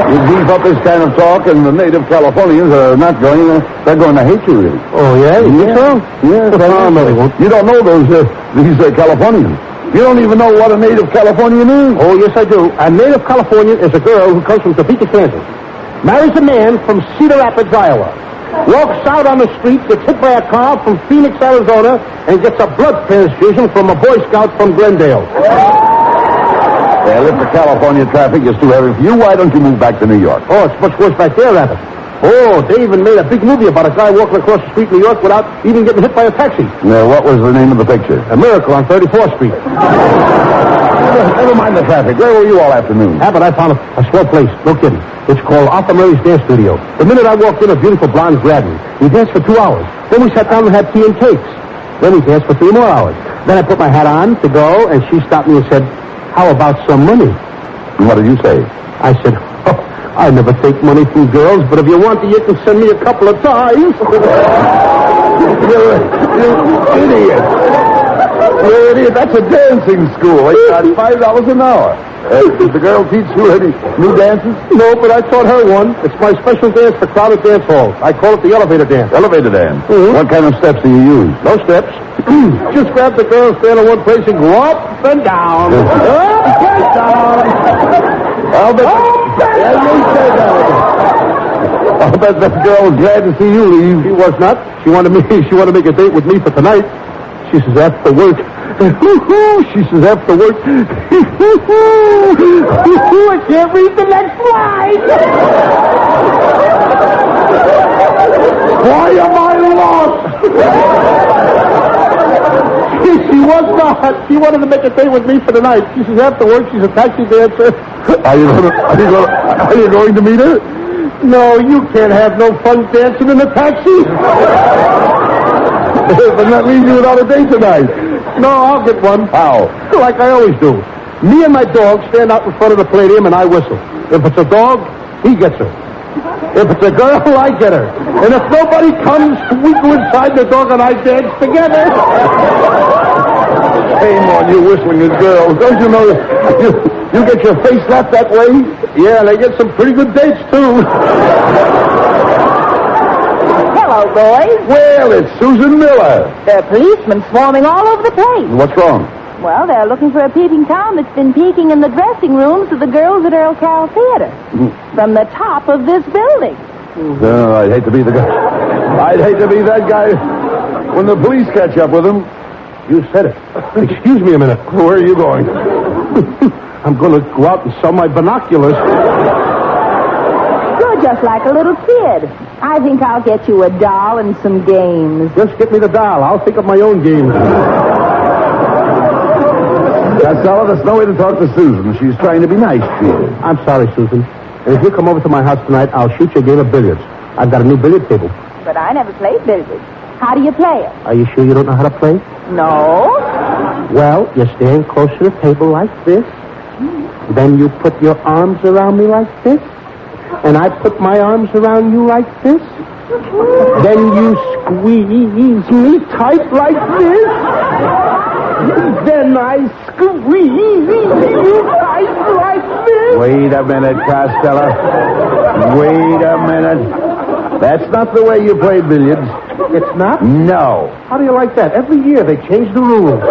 You beef up this kind of talk, and the native Californians are not going. They're going to hate you, really. Oh, yeah? You think so? Yes, no, they won't. You don't know these Californians. You don't even know what a native Californian is. Oh, yes, I do. A native Californian is a girl who comes from Topeka, Kansas, marries a man from Cedar Rapids, Iowa, walks out on the street, gets hit by a car from Phoenix, Arizona, and gets a blood transfusion from a Boy Scout from Glendale. Well, if the California traffic is too heavy for you, why don't you move back to New York? Oh, it's much worse back there, Abbott. Oh, they even made a big movie about a guy walking across the street in New York without even getting hit by a taxi. Now, what was the name of the picture? A Miracle on 34th Street. Never mind the traffic. Where were you all afternoon? Abbott, I found a swell place. No kidding. It's called Arthur Murray's Dance Studio. The minute I walked in, a beautiful blonde grabbed me. We danced for 2 hours. Then we sat down and had tea and cakes. Then we danced for 3 more hours. Then I put my hat on to go, and she stopped me and said, "How about some money?" What did you say? I said, "Oh, I never take money from girls, but if you want to, you can send me a couple of ties." You idiot. You're an idiot. That's a dancing school. They got $5 an hour. Did the girl teach you any new dances? No, but I taught her one. It's my special dance for crowded dance halls. I call it the elevator dance. Elevator dance? Mm-hmm. What kind of steps do you use? No steps. Just grab the girl, stand in one place, and go up and down. Up and down. Well, I'll bet that girl was glad to see you leave. She was not. She wanted to make a date with me for tonight. She says after work. She says after work. I can't read the next line. Why am I lost? She was not. She wanted to make a date with me for the night. She says after work she's a taxi dancer. Are you going to meet her? No, you can't have no fun dancing in a taxi. But that leaves you without a date tonight. No, I'll get one. How? Like I always do. Me and my dog stand out in front of the Palladium and I whistle. If it's a dog, he gets her. If it's a girl, I get her. And if nobody comes, we go inside the dog and I dance together. Shame on you whistling at girls. Don't you know you get your face slapped that way? Yeah, they get some pretty good dates, too. Hello, boys. Well, it's Susan Miller. There are policemen swarming all over the place. What's wrong? Well, they're looking for a peeping Tom that's been peeking in the dressing rooms of the girls at Earl Cal Theater. From the top of this building. Oh, I'd hate to be the guy. I'd hate to be that guy when the police catch up with him. You said it. Excuse me a minute. Where are you going? I'm going to go out and sell my binoculars. You're just like a little kid. I think I'll get you a doll and some games. Just get me the doll. I'll think of my own games. Costello, there's no way to talk to Susan. She's trying to be nice to you. I'm sorry, Susan. And if you come over to my house tonight, I'll shoot you a game of billiards. I've got a new billiard table. But I never played billiards. How do you play it? Are you sure you don't know how to play? No. Well, you stand close to the table like this. Then you put your arms around me like this. And I put my arms around you like this. Then you squeeze me tight like this. Then I squeeze you tight like this. Wait a minute, Costello. Wait a minute. That's not the way you play billiards. It's not? No. How do you like that? Every year they change the rules.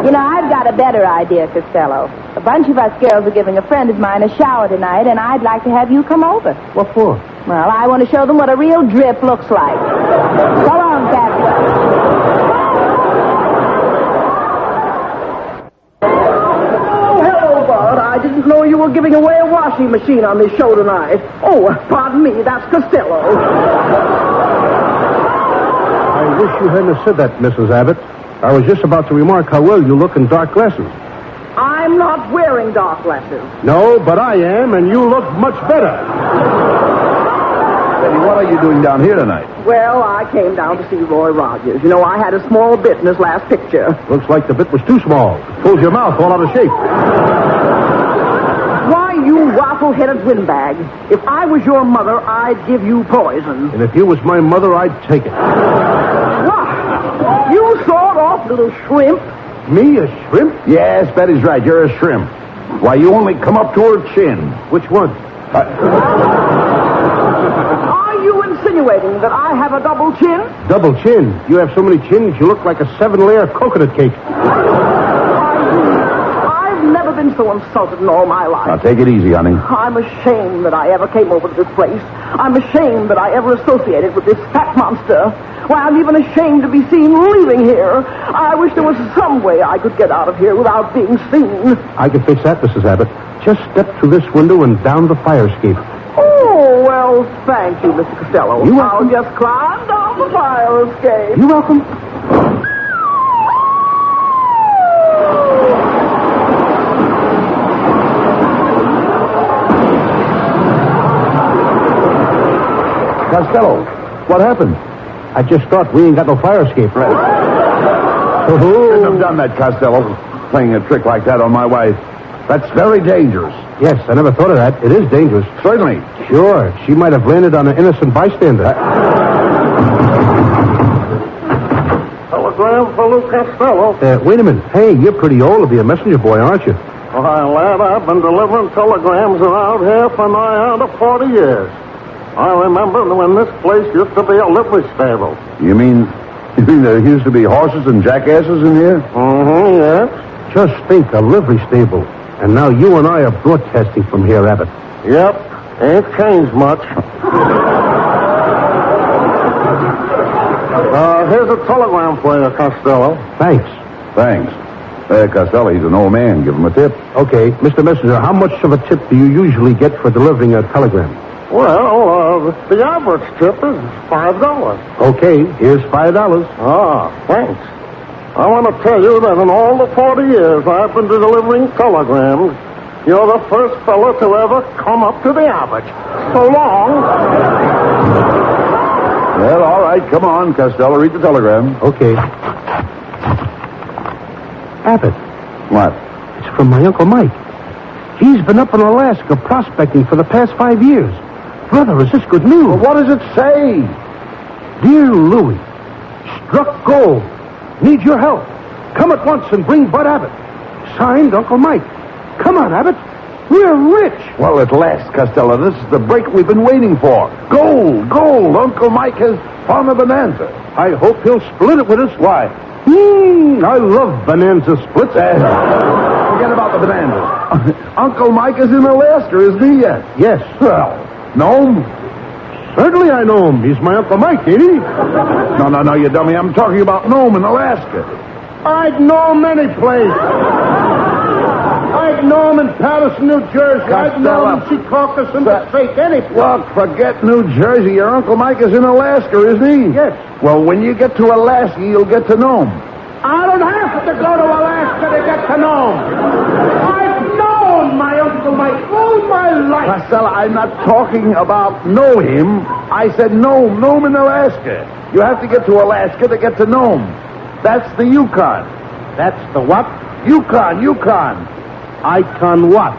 You know, I've got a better idea, Costello. A bunch of us girls are giving a friend of mine a shower tonight, and I'd like to have you come over. What for? Well, I want to show them what a real drip looks like. So long, Captain. Oh, hello, Bud. I didn't know you were giving away a washing machine on this show tonight. Oh, pardon me, that's Costello. I wish you hadn't said that, Mrs. Abbott. I was just about to remark how well you look in dark glasses. I'm not wearing dark glasses. No, but I am, and you look much better. Betty, what are you doing down here tonight? Well, I came down to see Roy Rogers. You know, I had a small bit in his last picture. Looks like the bit was too small. Pulls your mouth all out of shape. Why, you waffle-headed windbag. If I was your mother, I'd give you poison. And if you was my mother, I'd take it. What? You sawed-off little shrimp. Me, a shrimp? Yes, Betty's right. You're a shrimp. Why, you only come up to her chin. Which one? Are you insinuating that I have a double chin? Double chin? You have so many chins, you look like a 7-layer coconut cake. I've never been so insulted in all my life. Now, take it easy, honey. I'm ashamed that I ever came over to this place. I'm ashamed that I ever associated with this fat monster. Why, I'm even ashamed to be seen leaving here. I wish there was some way I could get out of here without being seen. I can fix that, Mrs. Abbott. Just step through this window and down the fire escape. Oh, well, thank you, Mr. Costello. I'll just climb down the fire escape. You're welcome. Costello, what happened? I just thought we ain't got no fire escape. Right. Shouldn't have done that, Costello. Playing a trick like that on my wife. That's very dangerous. Yes, I never thought of that. It is dangerous. Certainly. Sure. She might have landed on an innocent bystander. Telegram for Lou Costello. Wait a minute. Hey, you're pretty old to be a messenger boy, aren't you? Why, lad, I've been delivering telegrams around here for nigh on to 40 years. I remember when this place used to be a livery stable. You mean there used to be horses and jackasses in here? Mm-hmm, yes. Just think, a livery stable. And now you and I are broadcasting from here, Abbott. Yep. Ain't changed much. Here's a telegram for you, Costello. Thanks. Costello, he's an old man. Give him a tip. Okay. Mr. Messenger, how much of a tip do you usually get for delivering a telegram? Well, the average tip is $5. Okay, here's $5. Ah, thanks. I want to tell you that in all the 40 years I've been delivering telegrams, you're the first fella to ever come up to the Abbott. So long. Well, all right. Come on, Costello. Read the telegram. Okay. Abbott. What? It's from my Uncle Mike. He's been up in Alaska prospecting for the past 5 years. Brother, is this good news? Well, what does it say? Dear Louie, struck gold. Need your help. Come at once and bring Bud Abbott. Signed, Uncle Mike. Come on, Abbott. We're rich. Well, at last, Costello, this is the break we've been waiting for. Gold. Uncle Mike has found a bonanza. I hope he'll split it with us. Why? I love bonanza splits. Forget about the bonanza. Uncle Mike is in Alaska, isn't he yet? Yes. Well, know him? Certainly I know him. He's my Uncle Mike, ain't he? No, you dummy. I'm talking about Nome in Alaska. I'd know him any place. I'd know him in Patterson, New Jersey. I'd know him in Secaucus and the Fake, any place. Look, forget New Jersey. Your Uncle Mike is in Alaska, isn't he? Yes. Well, when you get to Alaska, you'll get to know him. I don't have to go to Alaska to get to know him. I've known my Uncle Mike all my life. Costello, I'm not talking about know him. I said know him in Alaska. You have to get to Alaska to get to know him. That's the Yukon. That's the what? Yukon. Icon what?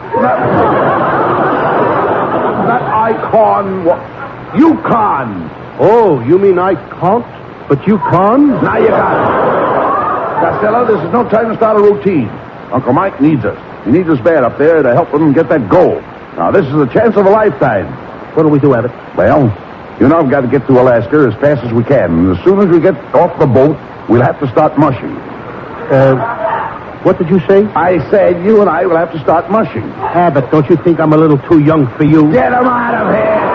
Not icon. What? Yukon. Oh, you mean I can't, but you can? Now you got it. Costello, this is no time to start a routine. Uncle Mike needs us. He needs us bad up there to help him get that gold. Now, this is a chance of a lifetime. What do we do, Abbott? Well, you know, I've got to get to Alaska as fast as we can. And as soon as we get off the boat, we'll have to start mushing. What did you say? I said you and I will have to start mushing. Abbott, don't you think I'm a little too young for you? Get him out of here!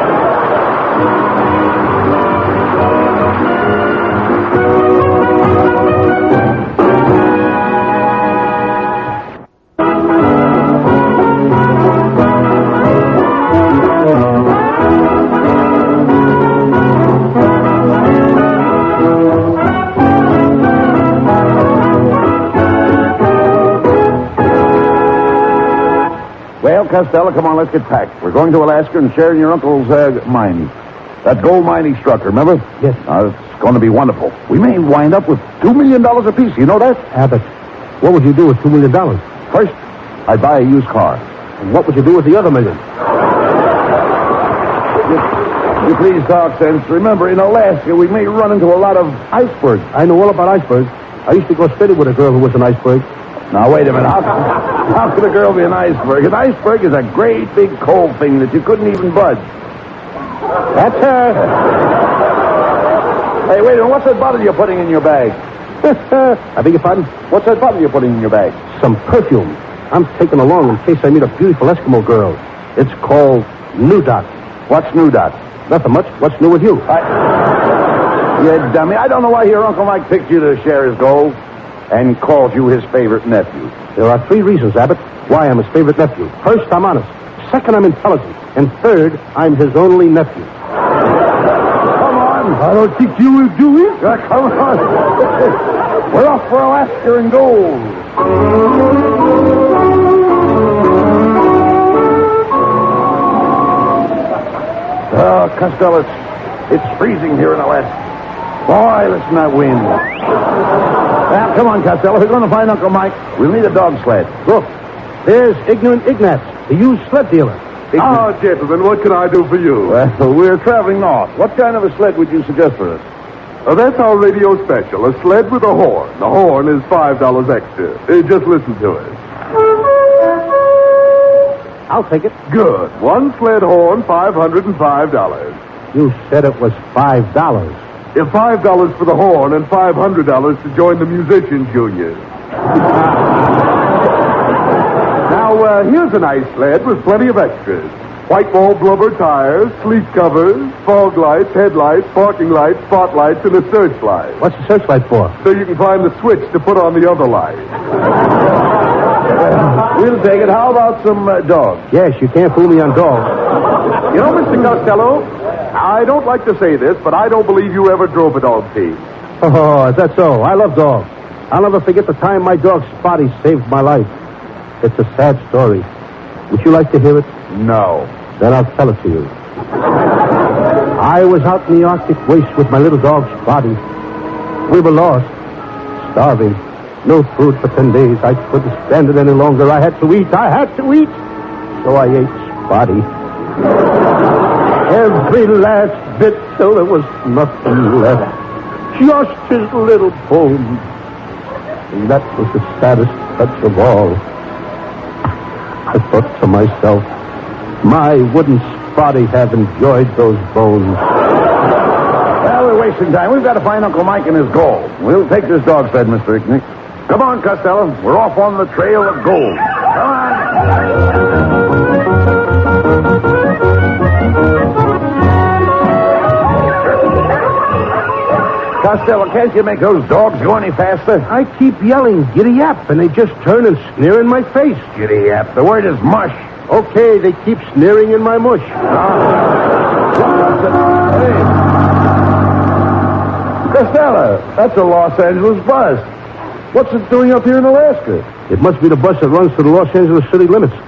Well, Costello, come on, let's get packed. We're going to Alaska and sharing your uncle's mine. That gold mine he struck, remember? Yes. It's going to be wonderful. We may wind up with $2 million apiece. You know that? Abbott, what would you do with $2 million? First, I'd buy a used car. And what would you do with the other $1 million? You please talk sense. Remember, in Alaska, we may run into a lot of icebergs. I know all about icebergs. I used to go steady with a girl who was an iceberg. Now, wait a minute. How could a girl be an iceberg? An iceberg is a great big cold thing that you couldn't even budge. That's her. Hey, wait a minute. What's that bottle you're putting in your bag? I beg your pardon? What's that bottle you're putting in your bag? Some perfume. I'm taking along in case I meet a beautiful Eskimo girl. It's called New Dot. What's New Dot? Nothing much. What's new with you? You dummy. I don't know why your Uncle Mike picked you to share his gold and called you his favorite nephew. There are 3 reasons, Abbott, why I'm his favorite nephew. First, I'm honest. Second, I'm intelligent. And third, I'm his only nephew. Come on. I don't think you will do it. Come on. We're off for Alaska and gold. Oh, Costello, it's freezing here in Alaska. Boy, listen to that wind. Now, come on, Costello. We're going to find Uncle Mike. We'll need a dog sled. Look, there's Ignorant Ignatz, the used sled dealer. Ah, gentlemen, what can I do for you? Well, we're traveling north. What kind of a sled would you suggest for us? That's our radio special, a sled with a horn. The horn is $5 extra. Just listen to it. I'll take it. Good. One sled horn, $505. You said it was $5. Yeah, $5 for the horn and $500 to join the musicians union. Now, So, here's a nice sled with plenty of extras. White wall blubber tires, sleep covers, fog lights, headlights, parking lights, spotlights, and a searchlight. What's the searchlight for? So you can find the switch to put on the other light. We'll take it. How about some dogs? Yes, you can't fool me on dogs. You know, Mr. Costello, I don't like to say this, but I don't believe you ever drove a dog team. Oh, is that so? I love dogs. I'll never forget the time my dog Spotty saved my life. It's a sad story. Would you like to hear it? No. Then I'll tell it to you. I was out in the Arctic waste with my little dog Spotty. We were lost, starving. No food for 10 days. I couldn't stand it any longer. I had to eat. So I ate Spotty. Every last bit till there was nothing left. Just his little bones. And that was the saddest touch of all. I thought to myself, my wouldn't Spotty have enjoyed those bones? Well, we're wasting time. We've got to find Uncle Mike and his gold. We'll take this dog sled, Mr. Icknick. Come on, Costello. We're off on the trail of gold. Come on. Costello, can't you make those dogs go any faster? I keep yelling, giddy up, and they just turn and sneer in my face. Giddy up. The word is mush. Okay, they keep sneering in my mush. Hey. Costello, that's a Los Angeles bus. What's it doing up here in Alaska? It must be the bus that runs to the Los Angeles city limits. There's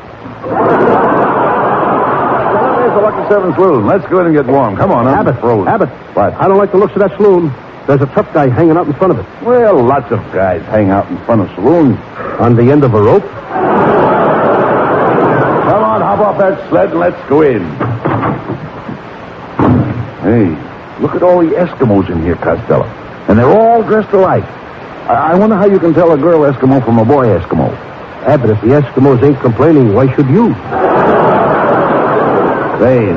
the Lucky Seven Saloon. Let's go in and get warm. Come on, Abbott. What? I don't like the looks of that saloon. There's a tough guy hanging out in front of it. Well, lots of guys hang out in front of saloons. On the end of a rope? Come on, hop off that sled and let's go in. Hey, look at all the Eskimos in here, Costello. And they're all dressed alike. I wonder how you can tell a girl Eskimo from a boy Eskimo. Abbott, if the Eskimos ain't complaining, why should you? Say,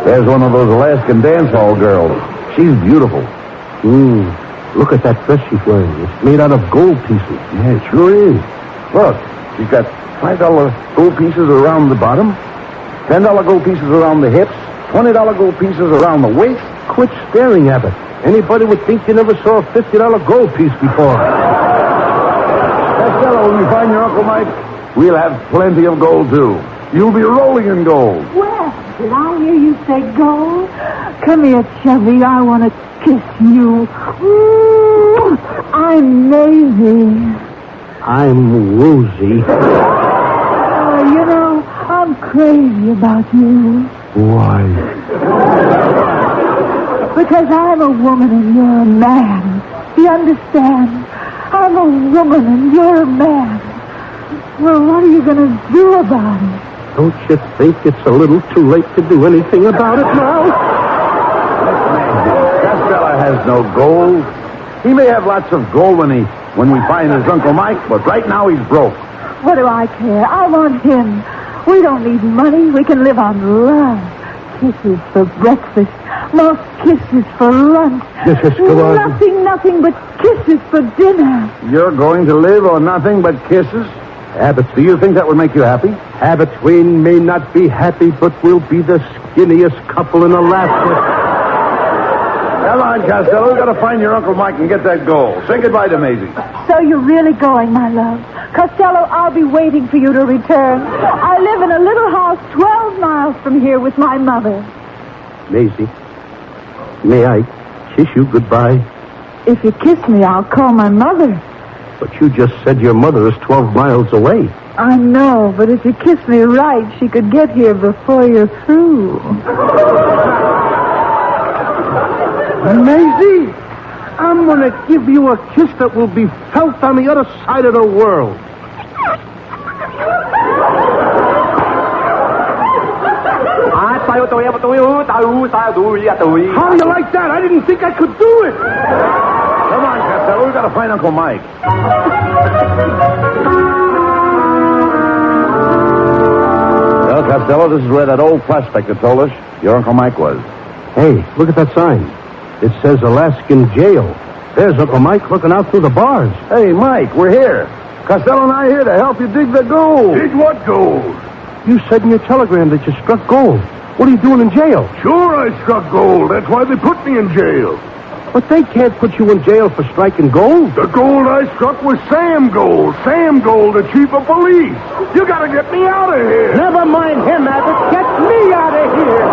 there's one of those Alaskan dance hall girls. She's beautiful. Look at that dress she's wearing. It's made out of gold pieces. Yeah, it sure is. Look, she's got $5 gold pieces around the bottom, $10 gold pieces around the hips, $20 gold pieces around the waist. Quit staring, Abbott. Anybody would think you never saw a $50 gold piece before. Costello, when we find your Uncle Mike, we'll have plenty of gold, too. You'll be rolling in gold. Well, did I hear you say gold? Come here, Chubby. I want to kiss you. Ooh, I'm Maisie. I'm woozy. You know, I'm crazy about you. Why? Because I'm a woman and you're a man. You understand? I'm a woman and you're a man. Well, what are you going to do about it? Don't you think it's a little too late to do anything about it now? Costello has no gold. He may have lots of gold when we find his Uncle Mike, but right now he's broke. What do I care? I want him. We don't need money. We can live on love. Kisses for breakfast. More kisses for lunch. Just go on. Nothing but kisses for dinner. You're going to live on nothing but kisses? Abbott, do you think that would make you happy? Abbott, we may not be happy, but we'll be the skinniest couple in Alaska. Come on, Costello. We've got to find your Uncle Mike and get that gold. Say goodbye to Maisie. So you're really going, my love. Costello, I'll be waiting for you to return. I live in a little house 12 miles from here with my mother. Maisie, may I kiss you goodbye? If you kiss me, I'll call my mother. But you just said your mother is 12 miles away. I know, but if you kiss me right, she could get here before you're through. Maisie, I'm going to give you a kiss that will be felt on the other side of the world. How do you like that? I didn't think I could do it. Come on, Costello. We've got to find Uncle Mike. Well, Costello, this is where that old prospector told us your Uncle Mike was. Hey, look at that sign. It says Alaskan Jail. There's Uncle Mike looking out through the bars. Hey, Mike, we're here. Costello and I are here to help you dig the gold. Dig what gold? You said in your telegram that you struck gold. What are you doing in jail? Sure, I struck gold. That's why they put me in jail. But they can't put you in jail for striking gold. The gold I struck was Sam Gold. Sam Gold, the chief of police. You gotta get me out of here. Never mind him, Abbott. Get me out of here.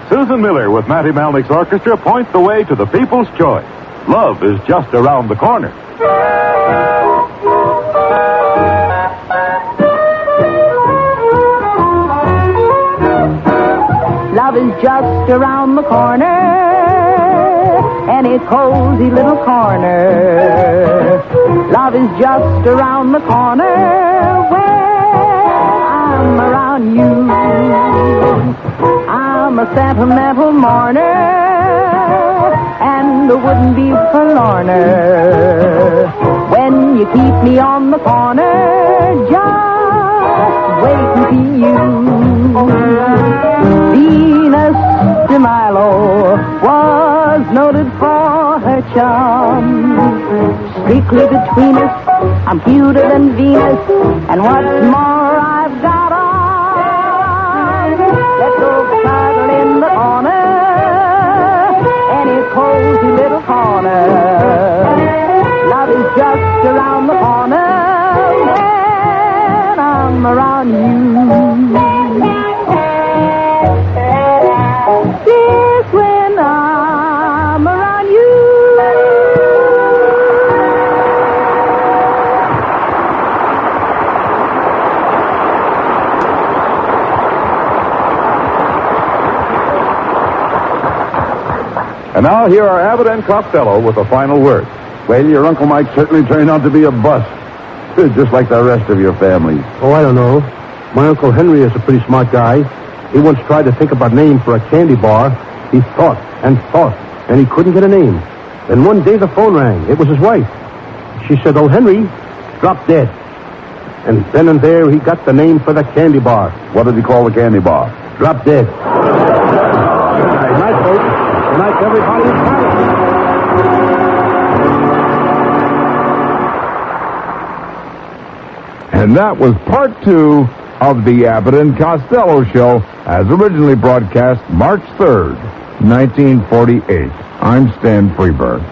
Susan Miller with Matty Malnick's orchestra points the way to the people's choice. Love is just around the corner. Love is just around the corner, any cozy little corner. Love is just around the corner when I'm around you. I'm a sentimental mourner and I wouldn't be forlorner when you keep me on the corner, just waiting for you. Venus de Milo was noted for her charm. Strictly between us, I'm cuter than Venus, and what's more, I've got on. Let's go cuddle in the corner, any cozy little corner. Love is just around the corner when I'm around you. Yes, when I'm around you. And now here are Abbott and Costello with the final word. Well, your Uncle Mike certainly turned out to be a bust. Just like the rest of your family. Oh, I don't know. My Uncle Henry is a pretty smart guy. He once tried to think of a name for a candy bar. He thought, and he couldn't get a name. Then one day the phone rang. It was his wife. She said, "Oh, Henry, drop dead." And then and there he got the name for the candy bar. What did he call the candy bar? Drop dead. Good night, folks. Good night, everybody. And that was part 2 of the Abbott and Costello Show, as originally broadcast March 3rd, 1948. I'm Stan Freeberg.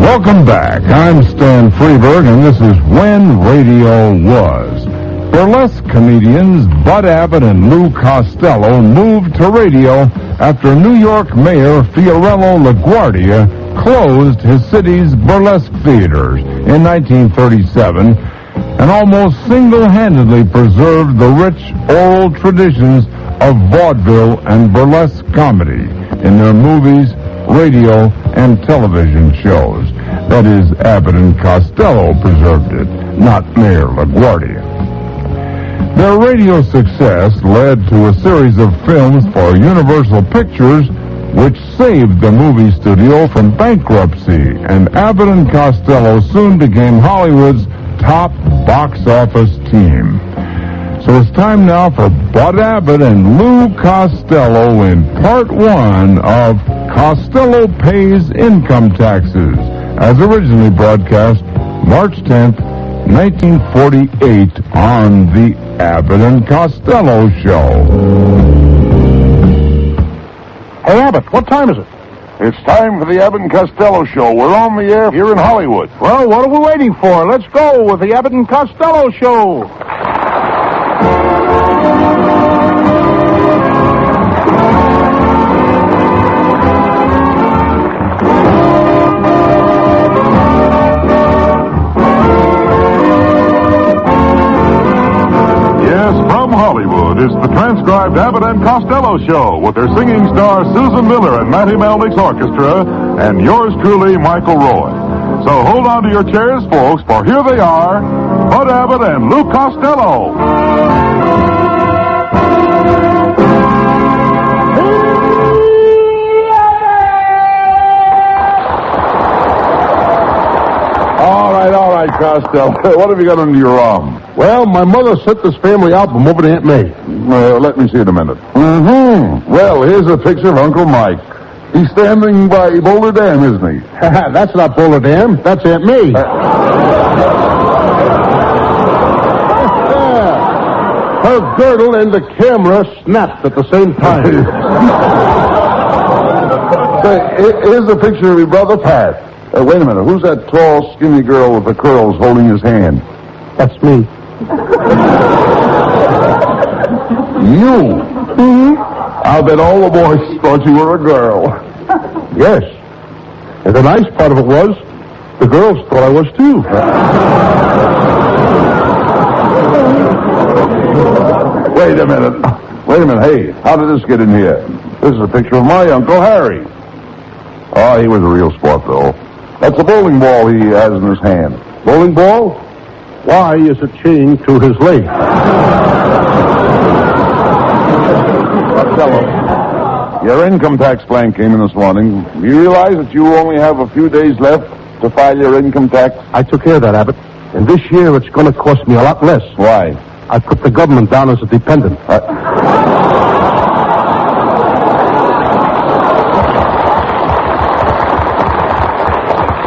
Welcome back. I'm Stan Freeberg, and this is When Radio Was. Burlesque comedians Bud Abbott and Lou Costello moved to radio after New York Mayor Fiorello LaGuardia closed his city's burlesque theaters in 1937 and almost single-handedly preserved the rich oral traditions of vaudeville and burlesque comedy in their movies, radio, and television shows. That is, Abbott and Costello preserved it, not Mayor LaGuardia. Their radio success led to a series of films for Universal Pictures, which saved the movie studio from bankruptcy, and Abbott and Costello soon became Hollywood's top box office team. So it's time now for Bud Abbott and Lou Costello in part 1 of Costello Pays Income Taxes, as originally broadcast March 10th, 1948 on the Abbott and Costello Show. Hey, Abbott, what time is it? It's time for the Abbott and Costello Show. We're on the air here in Hollywood. Well, what are we waiting for? Let's go with the Abbott and Costello Show. From Hollywood, it's the transcribed Abbott and Costello Show with their singing stars Susan Miller and Matty Melnick's orchestra and yours truly, Michael Roy. So hold on to your chairs, folks, for here they are, Bud Abbott and Lou Costello. All right, Costello. What have you got under your arm? Well, my mother sent this family album over to Aunt May. Let me see it a minute. Mm-hmm. Well, here's a picture of Uncle Mike. He's standing by Boulder Dam, isn't he? That's not Boulder Dam. That's Aunt May. Her girdle and the camera snapped at the same time. Here's a picture of your brother, Pat. Wait a minute. Who's that tall, skinny girl with the curls holding his hand? That's me. You? Mm-hmm. I'll bet all the boys thought you were a girl. Yes. And the nice part of it was, the girls thought I was too. Wait a minute. Hey, how did this get in here? This is a picture of my Uncle Harry. Oh, he was a real sport, though. That's a bowling ball he has in his hand. Bowling ball? Why is it chained to his leg? Costello, your income tax plan came in this morning. You realize that you only have a few days left to file your income tax? I took care of that, Abbott. And this year it's going to cost me a lot less. Why? I put the government down as a dependent.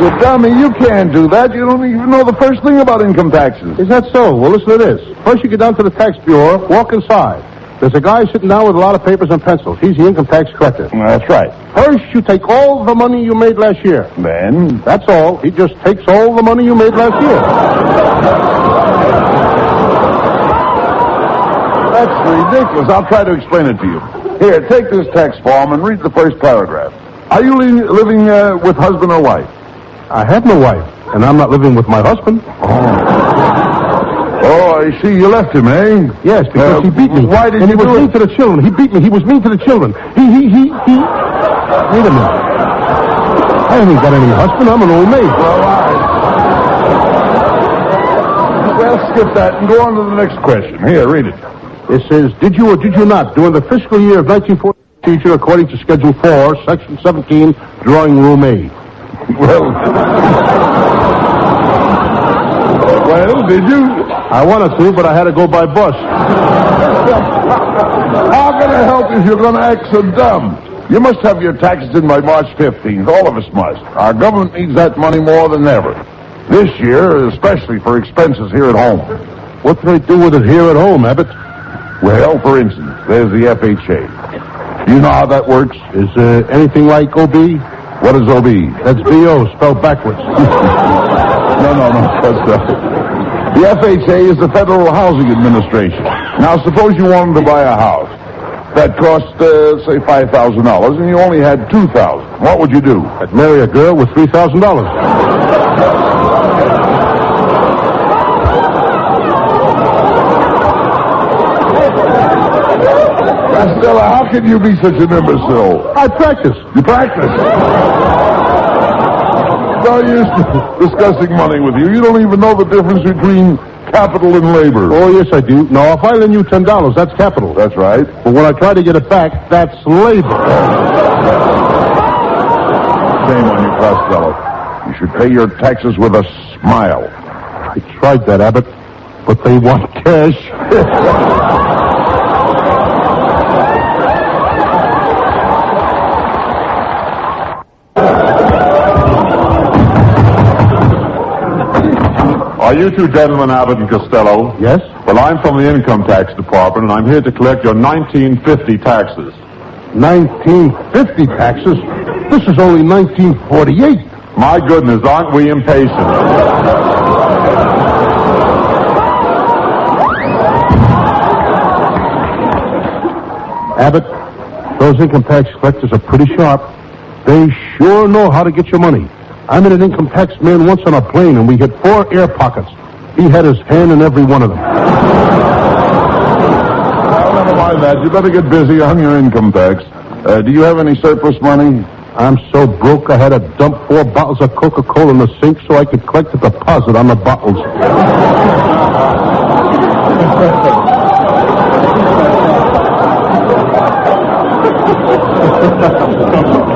You dummy, you can't do that. You don't even know the first thing about income taxes. Is that so? Well, listen to this. First you get down to the tax bureau, walk inside. There's a guy sitting down with a lot of papers and pencils. He's the income tax collector. That's right. First you take all the money you made last year. Then? That's all. He just takes all the money you made last year. That's ridiculous. I'll try to explain it to you. Here, take this tax form and read the first paragraph. Are you living with husband or wife? I have no wife, and I'm not living with my husband. Oh, I see. You left him, eh? Yes, because he beat me. Why did and you he was do mean it? to the children. He beat me. He was mean to the children. He. Wait a minute. I haven't got any husband. I'm an old maid. Well, skip that and go on to the next question. Here, read it. It says, did you or did you not, during the fiscal year of 1940, teacher according to Schedule 4, Section 17, Drawing Room A? Well, did you? I wanted to, but I had to go by bus. How can I help if you're going to act so dumb? You must have your taxes in by March 15th. All of us must. Our government needs that money more than ever. This year, especially for expenses here at home. What can I do with it here at home, Abbott? Well, for instance, there's the FHA. You know how that works? Is anything like OB? What is OB? That's B.O., spelled backwards. No. The FHA is the Federal Housing Administration. Now, suppose you wanted to buy a house. That cost, say, $5,000, and you only had $2,000. What would you do? I'd marry a girl with $3,000. Costello, how can you be such an imbecile? I practice. You practice? No use discussing money with you. You don't even know the difference between capital and labor. Oh, yes, I do. Now, if I lend you $10, that's capital. That's right. But when I try to get it back, that's labor. Shame on you, Costello. You should pay your taxes with a smile. I tried that, Abbott, but they want cash. Are you two gentlemen Abbott and Costello? Yes? Well, I'm from the Income Tax Department, and I'm here to collect your 1950 taxes. 1950 taxes? This is only 1948. My goodness, aren't we impatient? Abbott, those income tax collectors are pretty sharp. They sure know how to get your money. I met an income tax man once on a plane, and we hit 4 air pockets. He had his hand in every one of them. Well, never mind that. You better get busy on your income tax. Do you have any surplus money? I'm so broke I had to dump 4 bottles of Coca-Cola in the sink so I could collect a deposit on the bottles.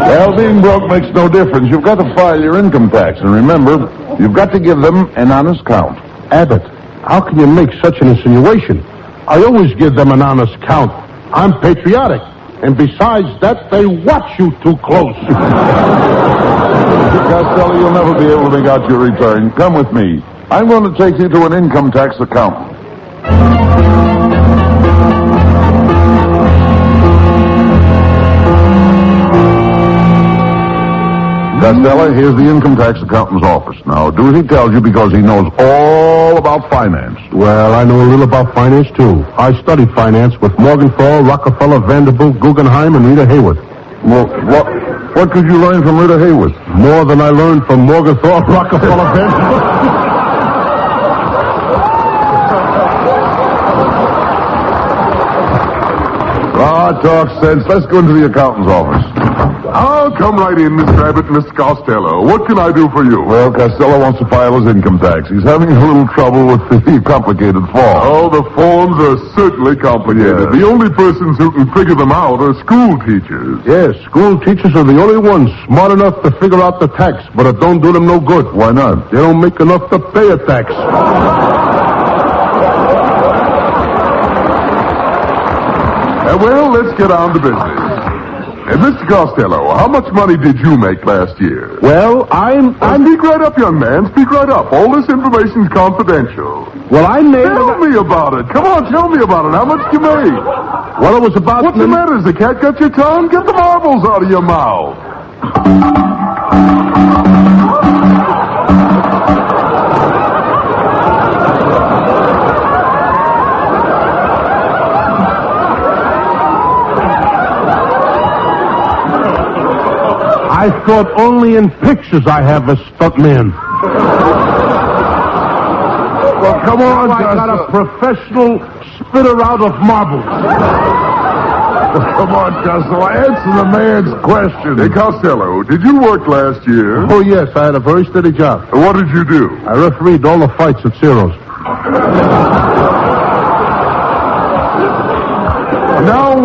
Well, being broke makes no difference. You've got to file your income tax. And remember, you've got to give them an honest count. Abbott, how can you make such an insinuation? I always give them an honest count. I'm patriotic. And besides that, they watch you too close. Costello, you'll never be able to make out your return. Come with me. I'm going to take you to an income tax accountant. Costello, here's the income tax accountant's office. Now, do as he tells you because he knows all about finance. Well, I know a little about finance, too. I studied finance with Morgenthau, Rockefeller, Vanderbilt, Guggenheim, and Rita Hayworth. Well, what could you learn from Rita Hayworth? More than I learned from Morgenthau, Rockefeller, Vanderbilt. Talk sense. Let's go into the accountant's office. Oh, come right in, Mr. Abbott and Mr. Costello. What can I do for you? Well, Costello wants to file his income tax. He's having a little trouble with the complicated forms. Oh, the forms are certainly complicated. Yes. The only persons who can figure them out are school teachers. Yes, school teachers are the only ones smart enough to figure out the tax, but it don't do them no good. Why not? They don't make enough to pay a tax. Well, let's get on to business. Mr. Costello, how much money did you make last year? Well, I'm... Speak right up, young man. Speak right up. All this information's confidential. Well, I made... Tell me about it. Come on, tell me about it. How much did you make? Well, it was about... What's the matter? Has the cat got your tongue? Get the marbles out of your mouth. I thought only in pictures I have a stuntman. Well, come on, I got a professional spitter out of marbles. Come on, Costello. Answer the man's question. Hey, Costello, did you work last year? Oh, yes. I had a very steady job. What did you do? I refereed all the fights at Ciro's. Now,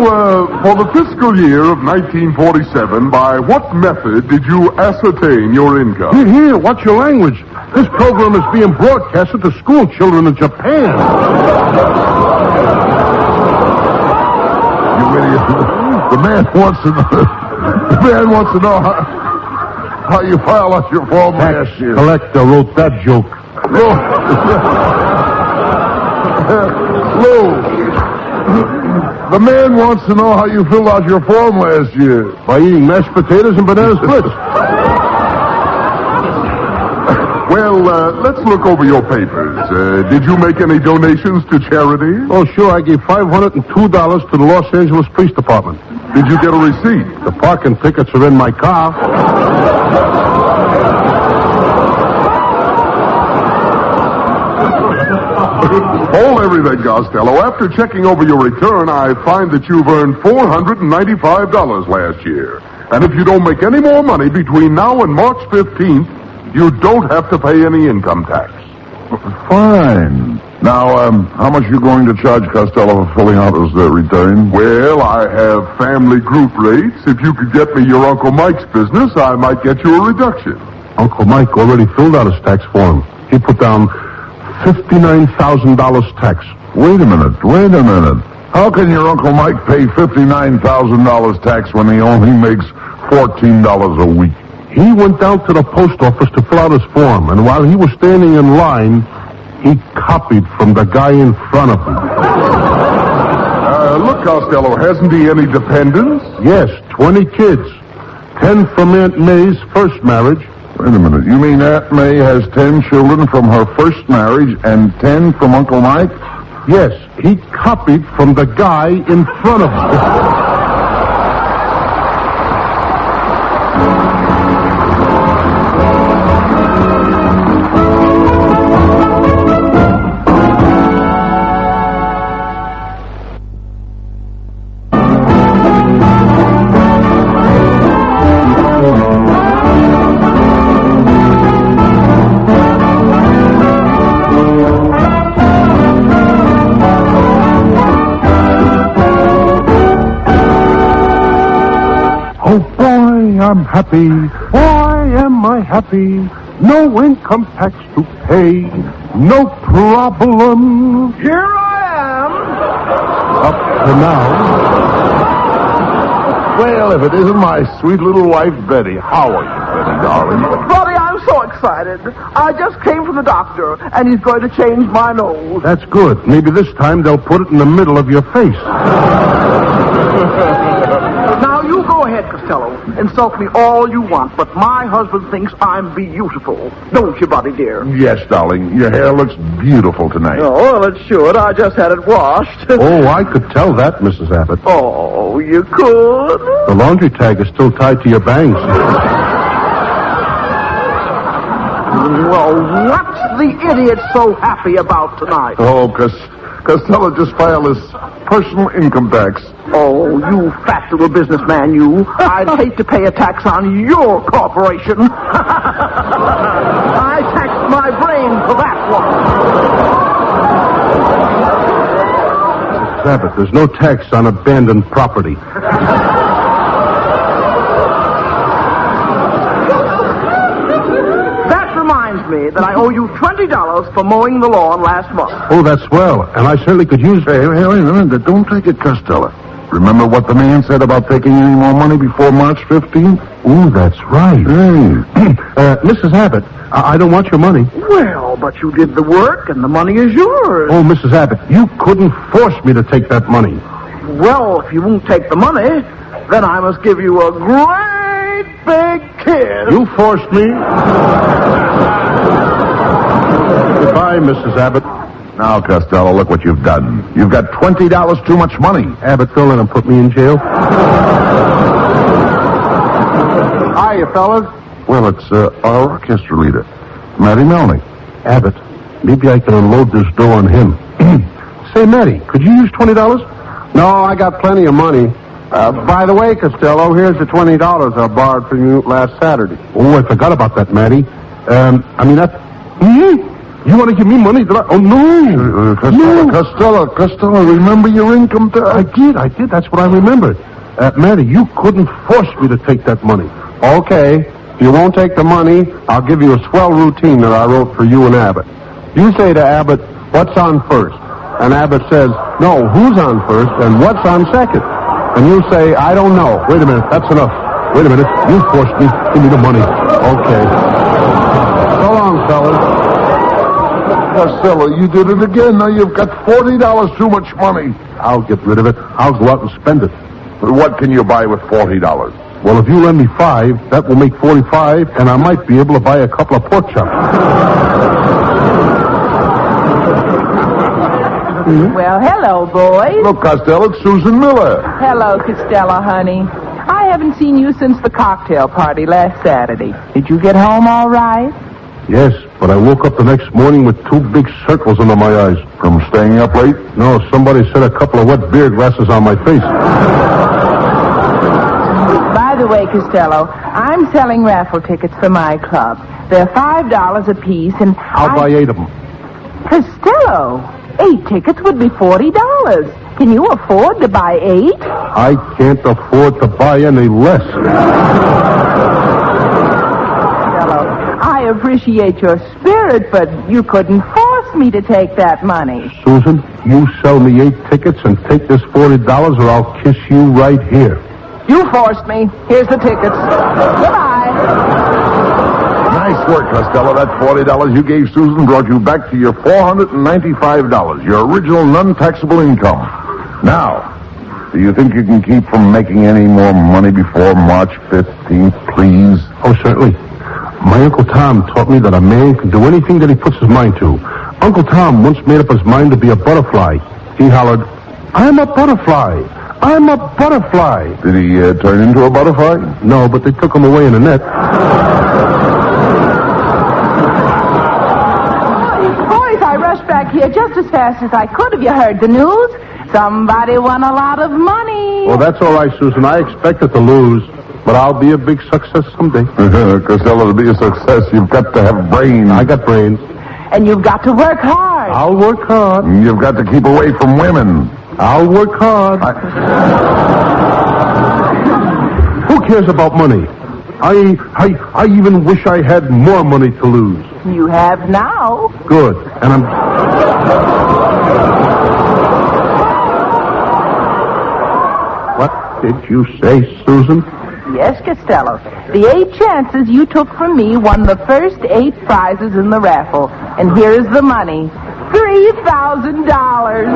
for the fiscal year of 1947, by what method did you ascertain your income? Here, watch your language. This program is being broadcasted to school children in Japan. You idiot. The man wants to know how you file out your form last year. Collector wrote that joke. Lou, the man wants to know how you filled out your form last year. By eating mashed potatoes and banana splits. Well, let's look over your papers. Did you make any donations to charity? Oh, sure. I gave $502 to the Los Angeles Police Department. Did you get a receipt? The parking tickets are in my car. Hold everything, Costello. After checking over your return, I find that you've earned $495 last year. And if you don't make any more money between now and March 15th, you don't have to pay any income tax. Fine. Now, how much are you going to charge Costello for filling out his return? Well, I have family group rates. If you could get me your Uncle Mike's business, I might get you a reduction. Uncle Mike already filled out his tax form. He put down $59,000 tax. Wait a minute. How can your Uncle Mike pay $59,000 tax when he only makes $14 a week? He went down to the post office to fill out his form, and while he was standing in line, he copied from the guy in front of him. Look, Costello, hasn't he any dependents? Yes, 20 kids. 10 from Aunt May's first marriage. Wait a minute. You mean Aunt May has 10 children from her first marriage and 10 from Uncle Mike? Yes, he copied from the guy in front of him. I'm happy. Why am I happy? No income tax to pay. No problem. Here I am. Up to now. Well, if it isn't my sweet little wife, Betty. How are you, Betty, darling? Buddy, I'm so excited. I just came from the doctor, and he's going to change my nose. That's good. Maybe this time they'll put it in the middle of your face. Now, you go ahead, Costello. Insult me all you want, but my husband thinks I'm beautiful. Don't you, buddy, dear? Yes, darling. Your hair looks beautiful tonight. Oh, well, it should. I just had it washed. Oh, I could tell that, Mrs. Abbott. Oh, you could? The laundry tag is still tied to your bangs. Well, what's the idiot so happy about tonight? Oh, Costello just filed his personal income tax. Oh, you fat little businessman, you. I'd hate to pay a tax on your corporation. I taxed my brain for that one. Mrs. Abbott, there's no tax on abandoned property. Me that I owe you $20 for mowing the lawn last month. Oh, that's swell. And I certainly could use... Hey, wait a minute. Don't take it, Costello. Remember what the man said about taking any more money before March 15th? Oh, that's right. Hey. Mrs. Abbott, I don't want your money. Well, but you did the work, and the money is yours. Oh, Mrs. Abbott, you couldn't force me to take that money. Well, if you won't take the money, then I must give you a great big kiss. You forced me. Goodbye, Mrs. Abbott. Now, Costello, look what you've done. You've got $20 too much money. Abbott, don't let him put me in jail. Hiya, fellas. Well, it's our orchestra leader, Matty Melnick. Abbott, maybe I can unload this dough on him. Say, Matty, could you use $20? No, I got plenty of money. By the way, Costello, here's the $20 I borrowed from you last Saturday. Oh, I forgot about that, Matty. You want to give me money? Oh, no. Costello, remember your income tax? I did. That's what I remembered. Matty, you couldn't force me to take that money. Okay. If you won't take the money, I'll give you a swell routine that I wrote for you and Abbott. You say to Abbott, what's on first? And Abbott says, no, who's on first and what's on second? And you say, I don't know. Wait a minute. That's enough. Wait a minute. You forced me. Give me the money. Okay. So long, fellas. Costello, you did it again. Now you've got $40 too much money. I'll get rid of it. I'll go out and spend it. But what can you buy with $40? Well, if you lend me $5, that will make $45, and I might be able to buy a couple of pork chops. Well, hello, boys. Look, Costello, it's Susan Miller. Hello, Costello, honey. I haven't seen you since the cocktail party last Saturday. Did you get home all right? Yes, but I woke up the next morning with 2 big circles under my eyes. From staying up late? No, somebody set a couple of wet beer glasses on my face. By the way, Costello, I'm selling raffle tickets for my club. They're $5 apiece, and I'll buy 8 of them. Costello, 8 tickets would be $40. Can you afford to buy 8? I can't afford to buy any less. I appreciate your spirit, but you couldn't force me to take that money. Susan, you sell me 8 tickets and take this $40 or I'll kiss you right here. You forced me. Here's the tickets. Goodbye. Nice work, Costello. That $40 you gave Susan brought you back to your $495, your original non-taxable income. Now, do you think you can keep from making any more money before March 15th, please? Oh, certainly. My Uncle Tom taught me that a man can do anything that he puts his mind to. Uncle Tom once made up his mind to be a butterfly. He hollered, "I'm a butterfly. I'm a butterfly." Did he turn into a butterfly? No, but they took him away in a net. Boys, I rushed back here just as fast as I could. Have you heard the news? Somebody won a lot of money. Well, that's all right, Susan. I expected to lose, but I'll be a big success someday. Costello, to be a success, you've got to have brains. I got brains. And you've got to work hard. I'll work hard. You've got to keep away from women. I'll work hard. Who cares about money? I even wish I had more money to lose. You have now. Good. And I'm... What did you say, Susan? Yes, Costello. The 8 chances you took from me won the first 8 prizes in the raffle. And here's the money. $3,000.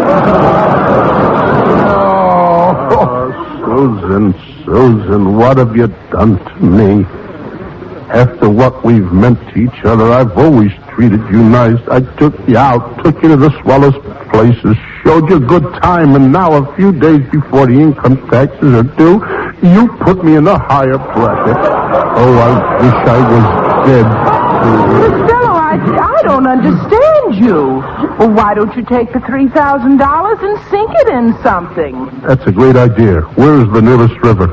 Oh, Susan, what have you done to me? After what we've meant to each other, I've always treated you nice. I took you out, took you to the swellest places, showed you a good time, and now a few days before the income taxes are due, you put me in the higher bracket. Oh, I wish I was dead. Costello, I don't understand you. Well, why don't you take the $3,000 and sink it in something? That's a great idea. Where's the nearest river?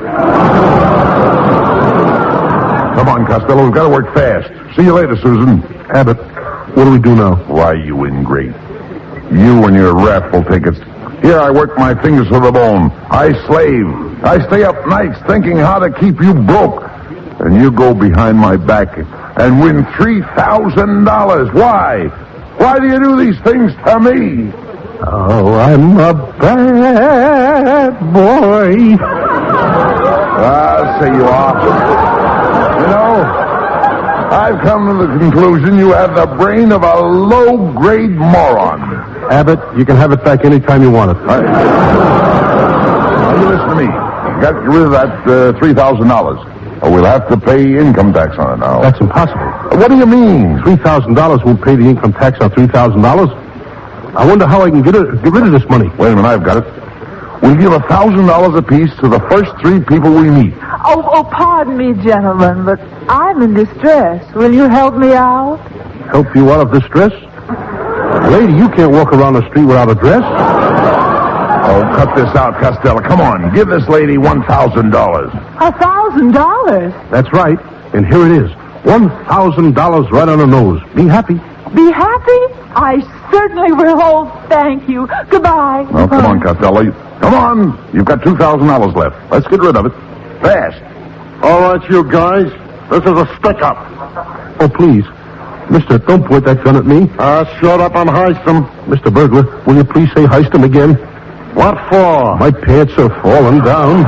Come on, Costello. We've got to work fast. See you later, Susan. Abbott, what do we do now? Why, you ingrate. You and your raffle tickets. Here I work my fingers to the bone. I slave. I stay up nights thinking how to keep you broke. And you go behind my back and win $3,000. Why? Why do you do these things to me? Oh, I'm a bad boy. I'll say you are. You know, I've come to the conclusion you have the brain of a low-grade moron. Abbott, you can have it back anytime you want it. Now, you listen to me. You got to get rid of that $3,000. Or we'll have to pay income tax on it now. That's impossible. What do you mean? $3,000 won't pay the income tax on $3,000. I wonder how I can get rid of this money. Wait a minute, I've got it. We'll give $1,000 apiece to the first 3 people we meet. Oh, pardon me, gentlemen, but I'm in distress. Will you help me out? Help you out of distress? Lady, you can't walk around the street without a dress. Oh, cut this out, Costello. Come on, give this lady $1,000. $1,000? That's right. And here it is. $1,000 right on her nose. Be happy. Be happy? I certainly will. Oh, thank you. Goodbye. Oh, come on, Costello. Come on. You've got $2,000 left. Let's get rid of it. Fast. All right, you guys. This is a stick-up. Oh, please. Mister, don't point that gun at me. Shut up and heist him. Mr. Burglar, will you please say heist him again? What for? My pants are falling down.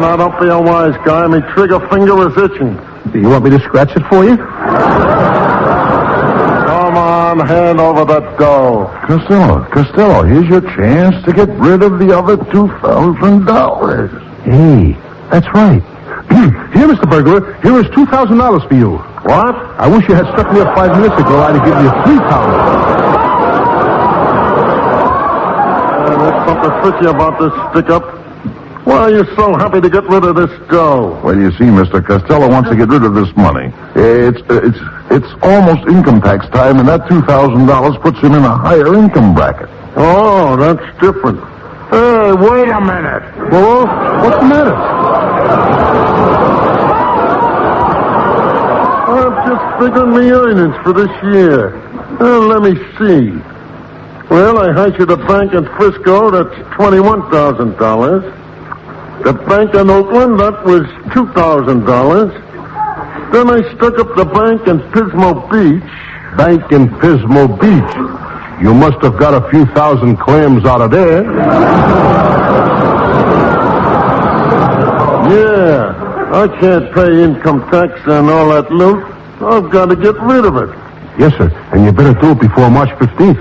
Now, don't be a wise guy. My trigger finger is itching. Do you want me to scratch it for you? Come on, hand over that dough. Costello, here's your chance to get rid of the other $2,000. Hey, that's right. Here, Mr. Burglar, here is $2,000 for you. What? I wish you had struck me up 5 minutes ago. I'd have given you $3,000. There's something fishy about this stick-up. Why are you so happy to get rid of this dough? Well, you see, Mr. Costello wants to get rid of this money. It's almost income tax time, and that $2,000 puts him in a higher income bracket. Oh, that's different. Hey, wait a minute. Well, what's the matter? I've just figured my earnings for this year. Let me see. Well, I hired a bank in Frisco. That's $21,000. The bank in Oakland, that was $2,000. Then I stuck up the bank in Pismo Beach. Bank in Pismo Beach. You must have got a few thousand clams out of there. Yeah, I can't pay income tax on all that loot. I've got to get rid of it. Yes, sir. And you better do it before March 15th.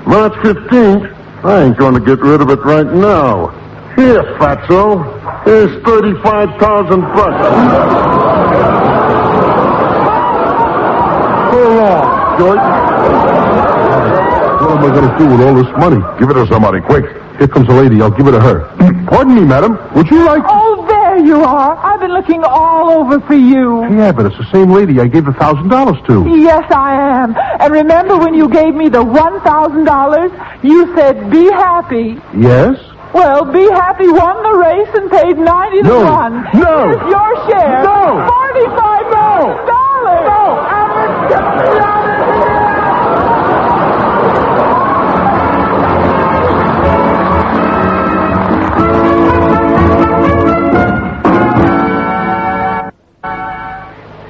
March 15th? I ain't going to get rid of it right now. Here, Fatso. Here's $35,000. Hold on, George. What am I going to do with all this money? Give it to somebody, quick. Here comes a lady. I'll give it to her. Pardon me, madam. Would you like... Oh, there you are. I've been looking all over for you. Yeah, but it's the same lady I gave the $1,000 to. Yes, I am. And remember when you gave me the $1,000? You said, be happy. Yes? Well, Be Happy won the race and paid 90 to 1. No. Here's your share. No. $45,000. No. Abbott, get me out of here.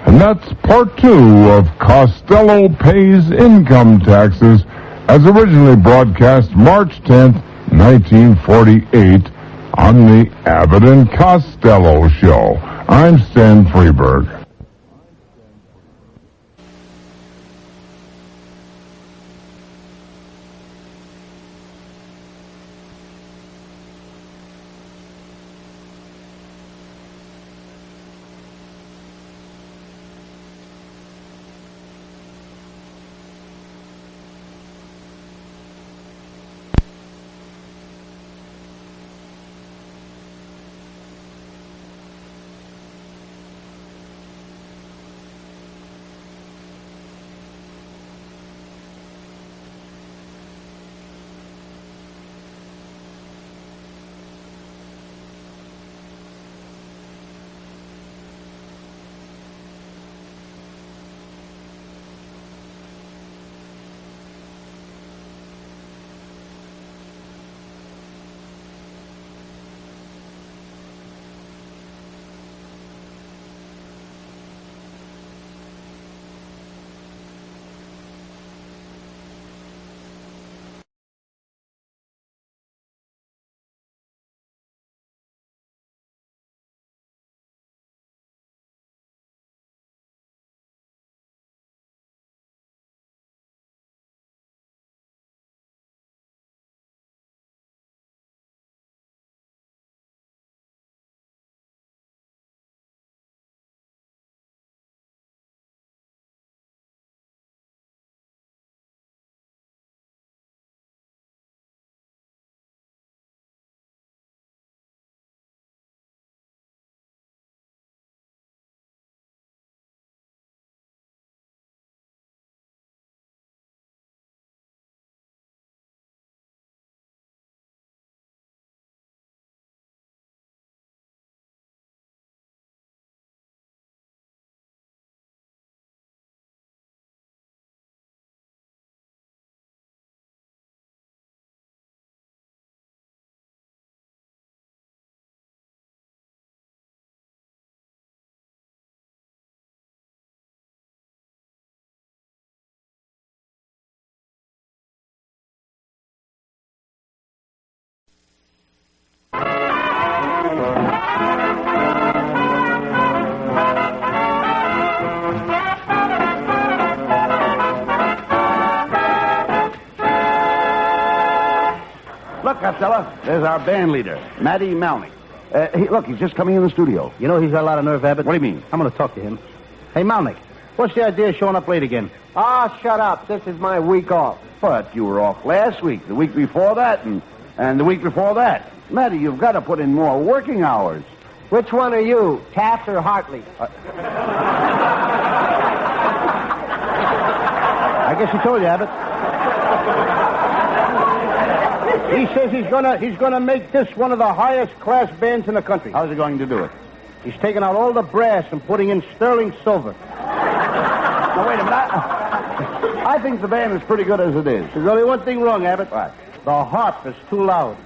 And that's part 2 of Costello Pays Income Taxes, as originally broadcast March 10th, 1948, on the Abbott and Costello Show. I'm Stan Freeberg. Look, Costello, there's our band leader, Matty Malnick. Look, he's just coming in the studio. You know he's got a lot of nerve, Abbott. What do you mean? I'm going to talk to him. Hey, Malnick, what's the idea of showing up late again? Ah, shut up. This is my week off. But you were off last week, the week before that, and the week before that. Matty, you've got to put in more working hours. Which one are you, Taft or Hartley? I guess he told you, Abbott. He says he's gonna make this one of the highest class bands in the country. How's he going to do it? He's taking out all the brass and putting in sterling silver. Now, wait a minute. I think the band is pretty good as it is. There's only one thing wrong, Abbott. What? The harp is too loud.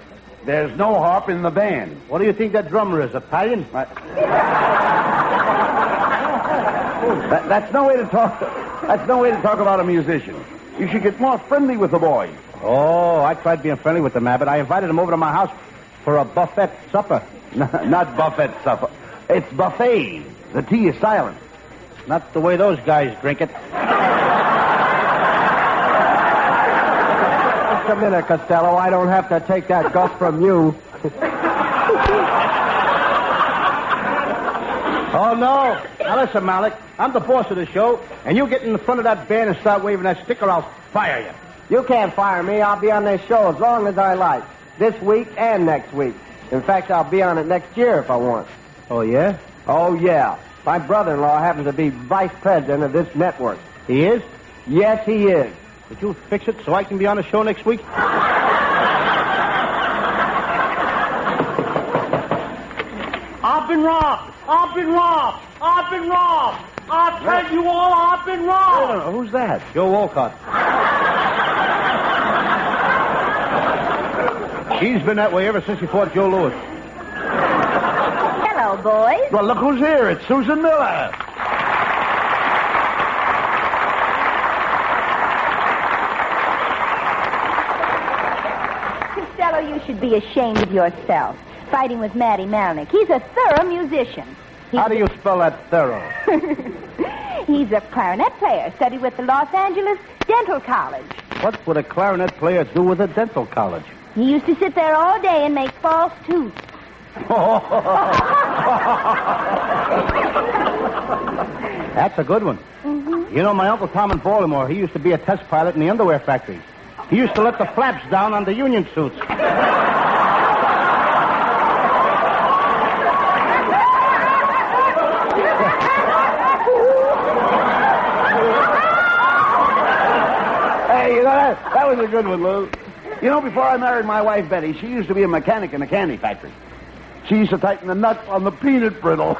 There's no harp in the band. What do you think that drummer is, Italian? That's no way to talk. That's no way to talk about a musician. You should get more friendly with the boys. Oh, I tried being friendly with them, Abbott. I invited them over to my house for a buffet supper. Not buffet supper. It's buffet. The tea is silent. Not the way those guys drink it. Just a minute, Costello. I don't have to take that guff from you. Oh, no. Now, listen, Malik. I'm the boss of the show, and you get in the front of that band and start waving that sticker, I'll fire you. You can't fire me. I'll be on this show as long as I like. This week and next week. In fact, I'll be on it next year if I want. Oh, yeah? Oh, yeah. My brother-in-law happens to be vice president of this network. He is? Yes, he is. Could you fix it so I can be on the show next week? I've been robbed. I've been robbed. I've been robbed. I tell you all, I've been robbed. No, who's that? Joe Walcott. She's been that way ever since he fought Joe Louis. Hello, boys. Well, look who's here. It's Susan Miller. Costello, you should be ashamed of yourself. Fighting with Matty Malnick. He's a thorough musician. How do you spell that thorough? He's a clarinet player, studied with the Los Angeles Dental College. What would a clarinet player do with a dental college? He used to sit there all day and make false tooths. That's a good one. Mm-hmm. You know, my Uncle Tom in Baltimore, he used to be a test pilot in the underwear factory. He used to let the flaps down on the union suits. Hey, you know, that was a good one, Lou. You know, before I married my wife, Betty, she used to be a mechanic in a candy factory. She used to tighten the nut on the peanut brittle.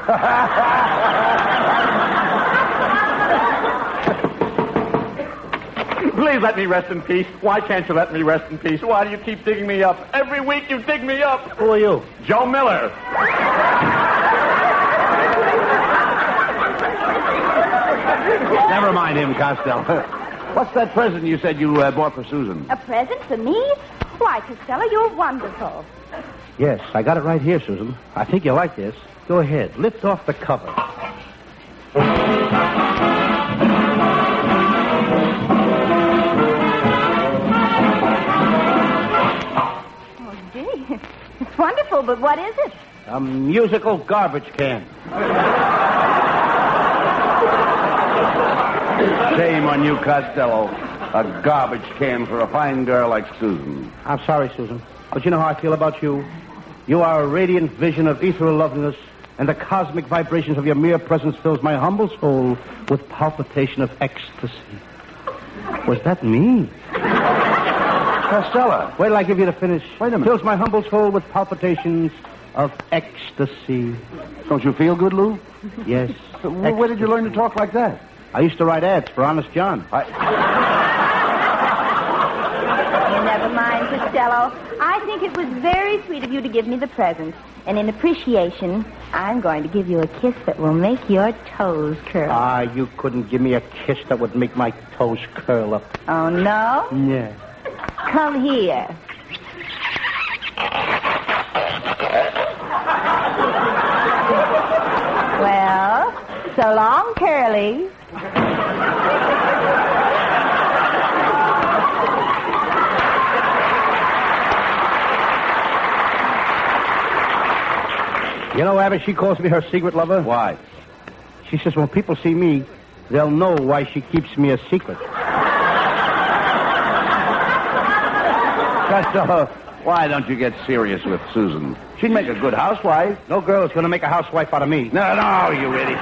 Please let me rest in peace. Why can't you let me rest in peace? Why do you keep digging me up? Every week you dig me up. Who are you? Joe Miller. Never mind him, Costello. What's that present you said you bought for Susan? A present for me? Why, Costello, you're wonderful. Yes, I got it right here, Susan. I think you'll like this. Go ahead. Lift off the cover. Oh, gee. It's wonderful, but what is it? A musical garbage can. Shame on you, Costello. A garbage can for a fine girl like Susan. I'm sorry, Susan, but you know how I feel about you. You are a radiant vision of ethereal loveliness, and the cosmic vibrations of your mere presence fills my humble soul with palpitation of ecstasy. Was that me? Costello. Wait till I give you the finish. Wait a minute. Fills my humble soul with palpitations of ecstasy. Don't you feel good, Lou? Yes. Where did you learn to talk like that? I used to write ads for Honest John. Never mind, Costello. I think it was very sweet of you to give me the present. And in appreciation, I'm going to give you a kiss that will make your toes curl. Ah, you couldn't give me a kiss that would make my toes curl up. Oh, no? Yeah. Come here. Well, so long, Curly. You know, Abbott, she calls me her secret lover. Why? She says when people see me, they'll know why she keeps me a secret. Costello, why don't you get serious with Susan? She'd make a good housewife. No girl is going to make a housewife out of me. No, you idiot.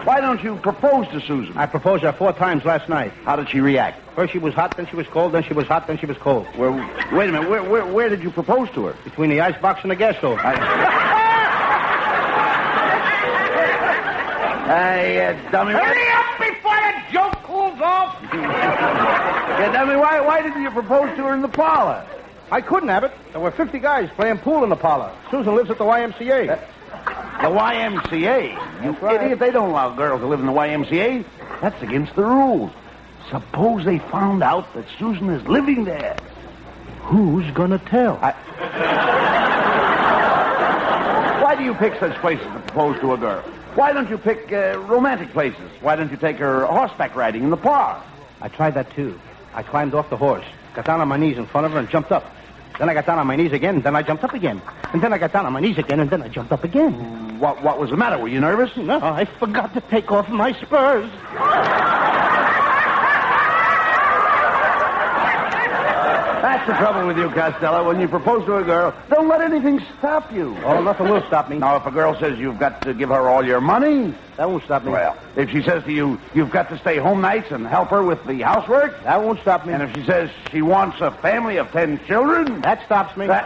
Why don't you propose to Susan? I proposed her 4 times last night. How did she react? First she was hot, then she was cold, then she was hot, then she was cold. Well, wait a minute. Where did you propose to her? Between the icebox and the gas stove. Hey, dummy. Hurry up before the joke cools off. Yeah, dummy, why didn't you propose to her in the parlor? I couldn't, Abbott. There were 50 guys playing pool in the parlor. Susan lives at the YMCA. The YMCA? You idiot, they don't allow girls to live in the YMCA. That's against the rules. Suppose they found out that Susan is living there. Who's gonna tell? Why do you pick such places to propose to a girl? Why don't you pick romantic places? Why don't you take her horseback riding in the park? I tried that, too. I climbed off the horse, got down on my knees in front of her and jumped up. Then I got down on my knees again, and then I jumped up again. And then I got down on my knees again, and then I jumped up again. What was the matter? Were you nervous? No, I forgot to take off my spurs. That's the trouble with you, Costello. When you propose to a girl, don't let anything stop you. Oh, nothing will stop me. Now, if a girl says you've got to give her all your money... That won't stop me. Well, if she says to you, you've got to stay home nights and help her with the housework... That won't stop me. And if she says she wants a family of 10 children... That stops me. Hello,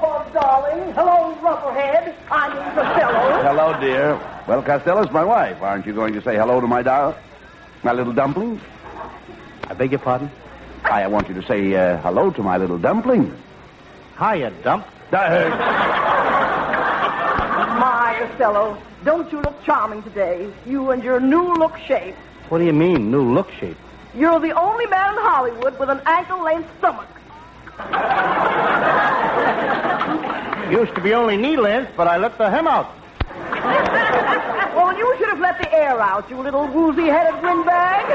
Bob, darling. Hello, Rubberhead. I'm in Costello. Hello, dear. Well, Costello's my wife. Aren't you going to say hello to my little dumpling? I beg your pardon? I want you to say hello to my little dumpling. Hiya, Dump. My Costello, don't you look charming today? You and your new look shape. What do you mean, new look shape? You're the only man in Hollywood with an ankle-length stomach. Used to be only knee length, but I let the hem out. Well, you should have let the air out, you little woozy-headed windbag.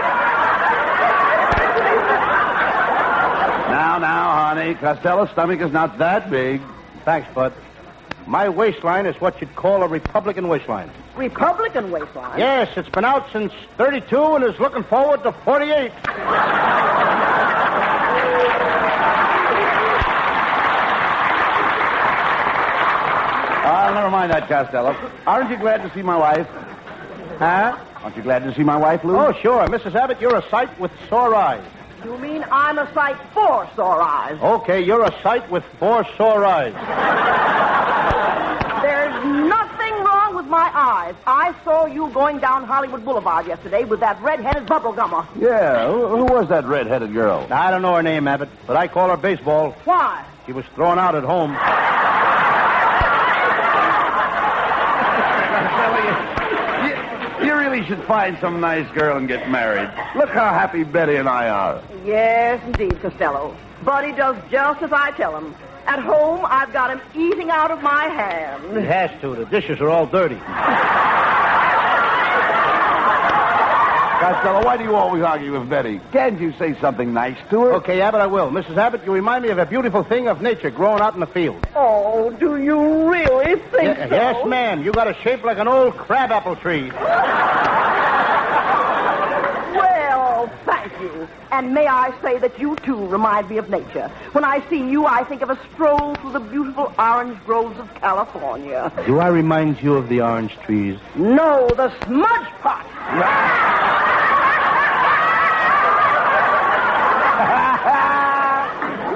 Now, honey, Costello's stomach is not that big. Thanks, Bud. My waistline is what you'd call a Republican waistline. Republican waistline? Yes, it's been out since 32 and is looking forward to 48. Never mind that, Costello. Aren't you glad to see my wife? Huh? Aren't you glad to see my wife, Lou? Oh, sure. Mrs. Abbott, you're a sight with sore eyes. You mean I'm a sight for sore eyes? Okay, you're a sight with 4 sore eyes. There's nothing wrong with my eyes. I saw you going down Hollywood Boulevard yesterday with that red-headed bubblegummer. Yeah, who was that red-headed girl? I don't know her name, Abbott, but I call her Baseball. Why? She was thrown out at home. You really should find some nice girl and get married. Look how happy Betty and I are. Yes, indeed, Costello. Buddy does just as I tell him. At home, I've got him eating out of my hand. He has to. The dishes are all dirty. Costello, why do you always argue with Betty? Can't you say something nice to her? Okay, Abbott, I will. Mrs. Abbott, you remind me of a beautiful thing of nature growing out in the field. Oh, do you really think so? Yes, ma'am. You got a shape like an old crabapple tree. Well, thank you. And may I say that you, too, remind me of nature. When I see you, I think of a stroll through the beautiful orange groves of California. Do I remind you of the orange trees? No, the smudge pot.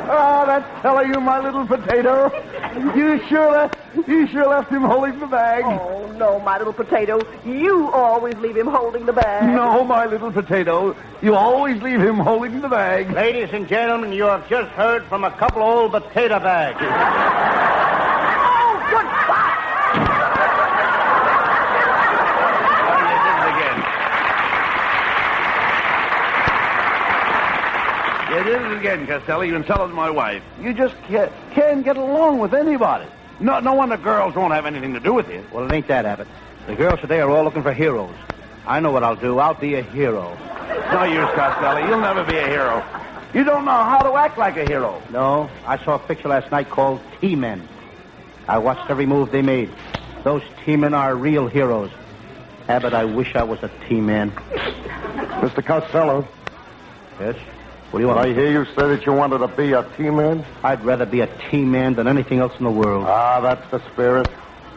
Oh, that fella, you my little potato. You sure left him holding the bag. Oh, no, my little potato. You always leave him holding the bag. No, my little potato. You always leave him holding the bag. Ladies and gentlemen, you have just heard from a couple of old potato bags. Oh, goodbye. You did it again, Costello. You insulted my wife. You just can't get along with anybody. No wonder girls won't have anything to do with you. Well, it ain't that, Abbott. The girls today are all looking for heroes. I know what I'll do. I'll be a hero. No use, Costello. You'll never be a hero. You don't know how to act like a hero. No, I saw a picture last night called T-Men. I watched every move they made. Those T-Men are real heroes. Abbott, I wish I was a T-Man. Mr. Costello. Yes? What do you want? I hear you say that you wanted to be a T-Man? I'd rather be a T-Man than anything else in the world. Ah, that's the spirit.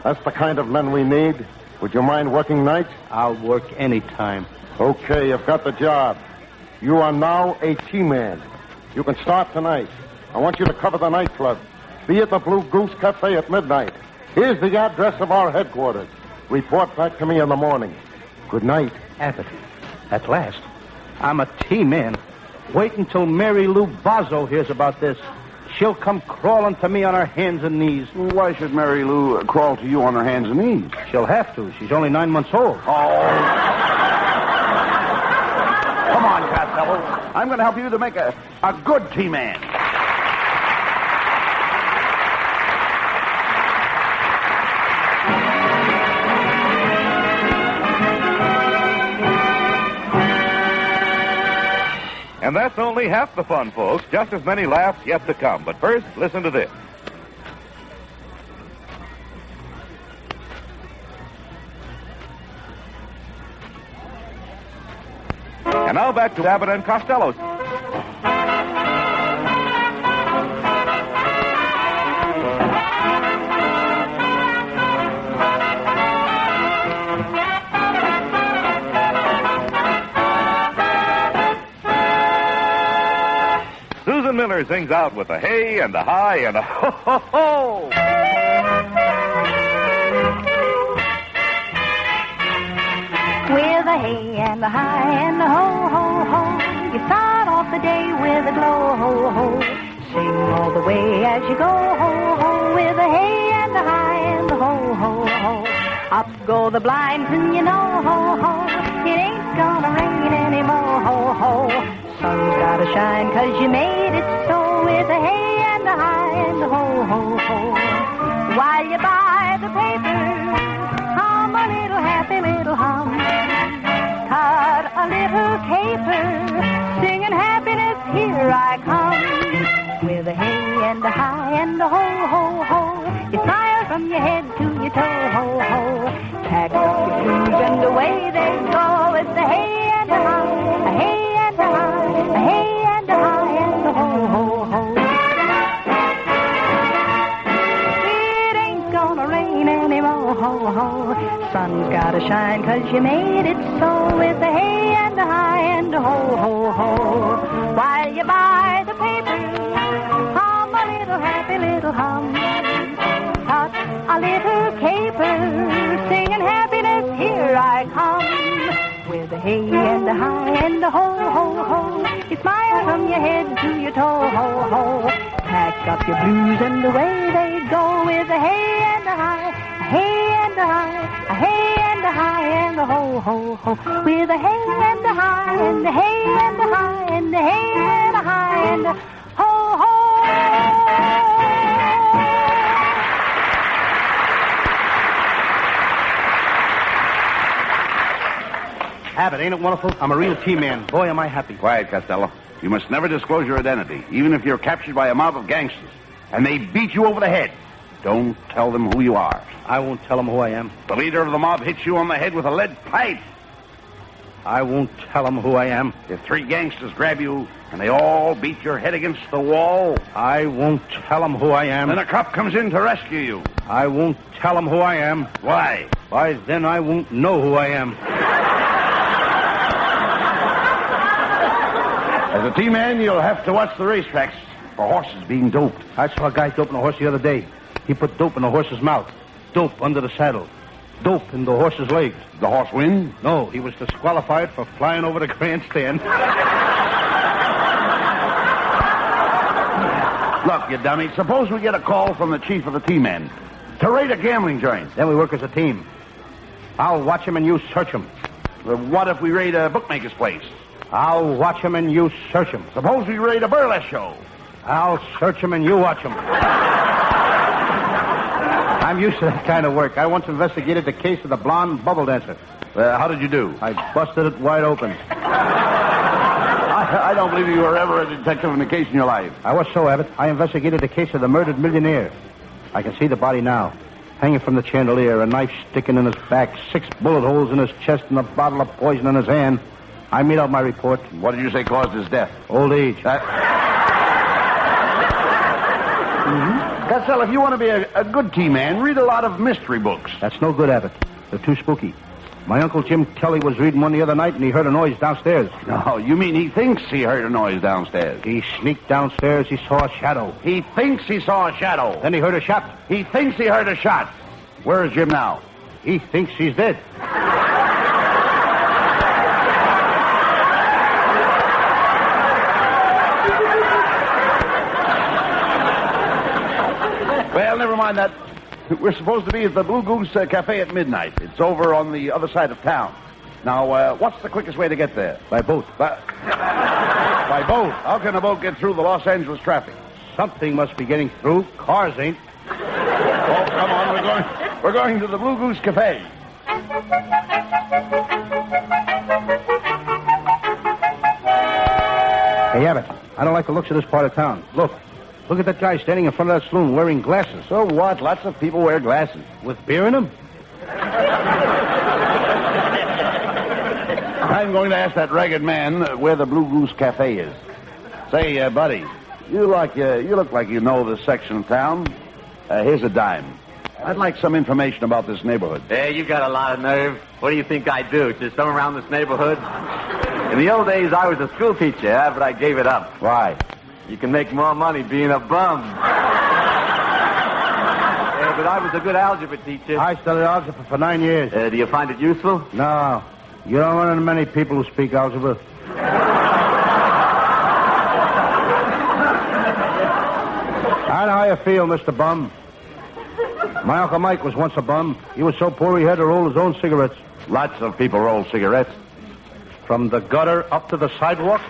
That's the kind of men we need. Would you mind working nights? I'll work any time. Okay, you've got the job. You are now a T-Man. You can start tonight. I want you to cover the nightclub. Be at the Blue Goose Cafe at midnight. Here's the address of our headquarters. Report back to me in the morning. Good night. Abbott, at last, I'm a T-Man. Wait until Mary Lou Bozzo hears about this. She'll come crawling to me on her hands and knees. Why should Mary Lou crawl to you on her hands and knees? She'll have to. She's only 9 months old. Oh. Come on, Costello. I'm going to help you to make a good T-Man. And that's only half the fun, folks. Just as many laughs yet to come. But first, listen to this. And now back to Abbott and Costello. Susan Miller sings out with a hey and a hi and a ho ho ho. With a hey and a hi and a ho ho ho, you start off the day with a glow ho ho. Sing all the way as you go ho ho, with a hey and a hi and a ho ho ho. Up go the blinds and you know ho ho, it ain't gonna rain anymore ho ho. Sun's gotta shine 'cause you made it so, with a hey and a hi and a ho ho ho. While you buy the paper, hum a little happy little hum. Cut a little caper, singing happiness, here I come. With a hey and a hi and a ho ho ho, you smile from your head to your toe ho ho. Pack up your blues and away they go, with a hey and a hi, a hey and a hi, a hey and a hi and a ho ho ho. It ain't gonna rain anymore ho ho. Sun's gotta shine 'cause you made it so, with a hey and a hi and a ho ho ho. While you buy the paper, hum a little happy little hum. Cut a little caper, singing happiness, here I come. With a hey and a hi and a ho ho ho, you smile from your head to your toe ho ho. Pack up your blues and away they go, with a hey and a hi, a hey and a hi, a hey and a hi and a ho ho ho. With a hey and a hi and a hey and a hi and a hey and a hi and a ho ho. Abbott, ain't it wonderful? I'm a real T-man. Boy, am I happy. Quiet, Costello. You must never disclose your identity, even if you're captured by a mob of gangsters, and they beat you over the head. Don't tell them who you are. I won't tell them who I am. The leader of the mob hits you on the head with a lead pipe. I won't tell them who I am. If 3 gangsters grab you, and they all beat your head against the wall, I won't tell them who I am. Then a cop comes in to rescue you. I won't tell them who I am. Why? Why, then I won't know who I am. As a T-man, you'll have to watch the racetracks for horses being doped. I saw a guy doping a horse the other day. He put dope in the horse's mouth, dope under the saddle, dope in the horse's legs. The horse win? No, he was disqualified for flying over the grandstand. Look, you dummy, suppose we get a call from the chief of the T-men to raid a gambling joint. Then we work as a team. I'll watch him and you search him. What if we raid a bookmaker's place? I'll watch him and you search him. Suppose we raid a burlesque show. I'll search him and you watch him. I'm used to that kind of work. I once investigated the case of the blonde bubble dancer. How did you do? I busted it wide open. I don't believe you were ever a detective in a case in your life. I was so, Abbott. I investigated the case of the murdered millionaire. I can see the body now. Hanging from the chandelier, a knife sticking in his back, 6 bullet holes in his chest, and a bottle of poison in his hand. I made out my report. What did you say caused his death? Old age. Costello, if you want to be a good T-man, read a lot of mystery books. That's no good, Abbott. They're too spooky. My Uncle Jim Kelly was reading one the other night, and he heard a noise downstairs. No, you mean he thinks he heard a noise downstairs. He sneaked downstairs. He saw a shadow. He thinks he saw a shadow. Then he heard a shot. He thinks he heard a shot. Where is Jim now? He thinks he's dead. Well, never mind that. We're supposed to be at the Blue Goose Cafe at midnight. It's over on the other side of town. Now, what's the quickest way to get there? By boat. By boat? How can a boat get through the Los Angeles traffic? Something must be getting through. Cars ain't. Oh, come on. We're going to the Blue Goose Cafe. Hey, Abbott, I don't like the looks of this part of town. Look at that guy standing in front of that saloon wearing glasses. So what? Lots of people wear glasses. With beer in them? I'm going to ask that ragged man where the Blue Goose Cafe is. Say, buddy, you look like you know this section of town. Here's a dime. I'd like some information about this neighborhood. Hey, you got a lot of nerve. What do you think I do? Just come around this neighborhood? In the old days, I was a school teacher, but I gave it up. Why? You can make more money being a bum. Yeah, but I was a good algebra teacher. I studied algebra for 9 years. Do you find it useful? No. You don't run into many people who speak algebra. I know how you feel, Mr. Bum. My Uncle Mike was once a bum. He was so poor he had to roll his own cigarettes. Lots of people roll cigarettes. From the gutter up to the sidewalk?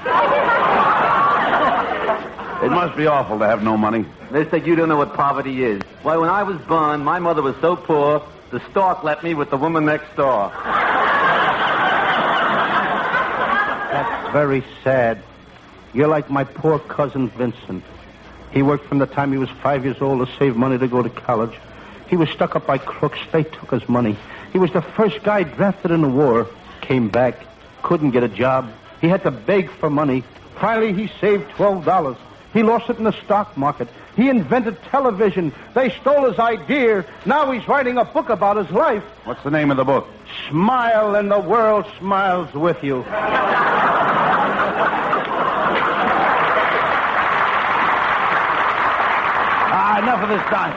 It must be awful to have no money. Mister, you don't know what poverty is. Why, when I was born, my mother was so poor, the stork left me with the woman next door. That's very sad. You're like my poor cousin Vincent. He worked from the time he was 5 years old to save money to go to college. He was stuck up by crooks. They took his money. He was the first guy drafted in the war. Came back. Couldn't get a job. He had to beg for money. Finally, he saved $12. He lost it in the stock market. He invented television. They stole his idea. Now he's writing a book about his life. What's the name of the book? Smile and the world smiles with you. Enough of this time.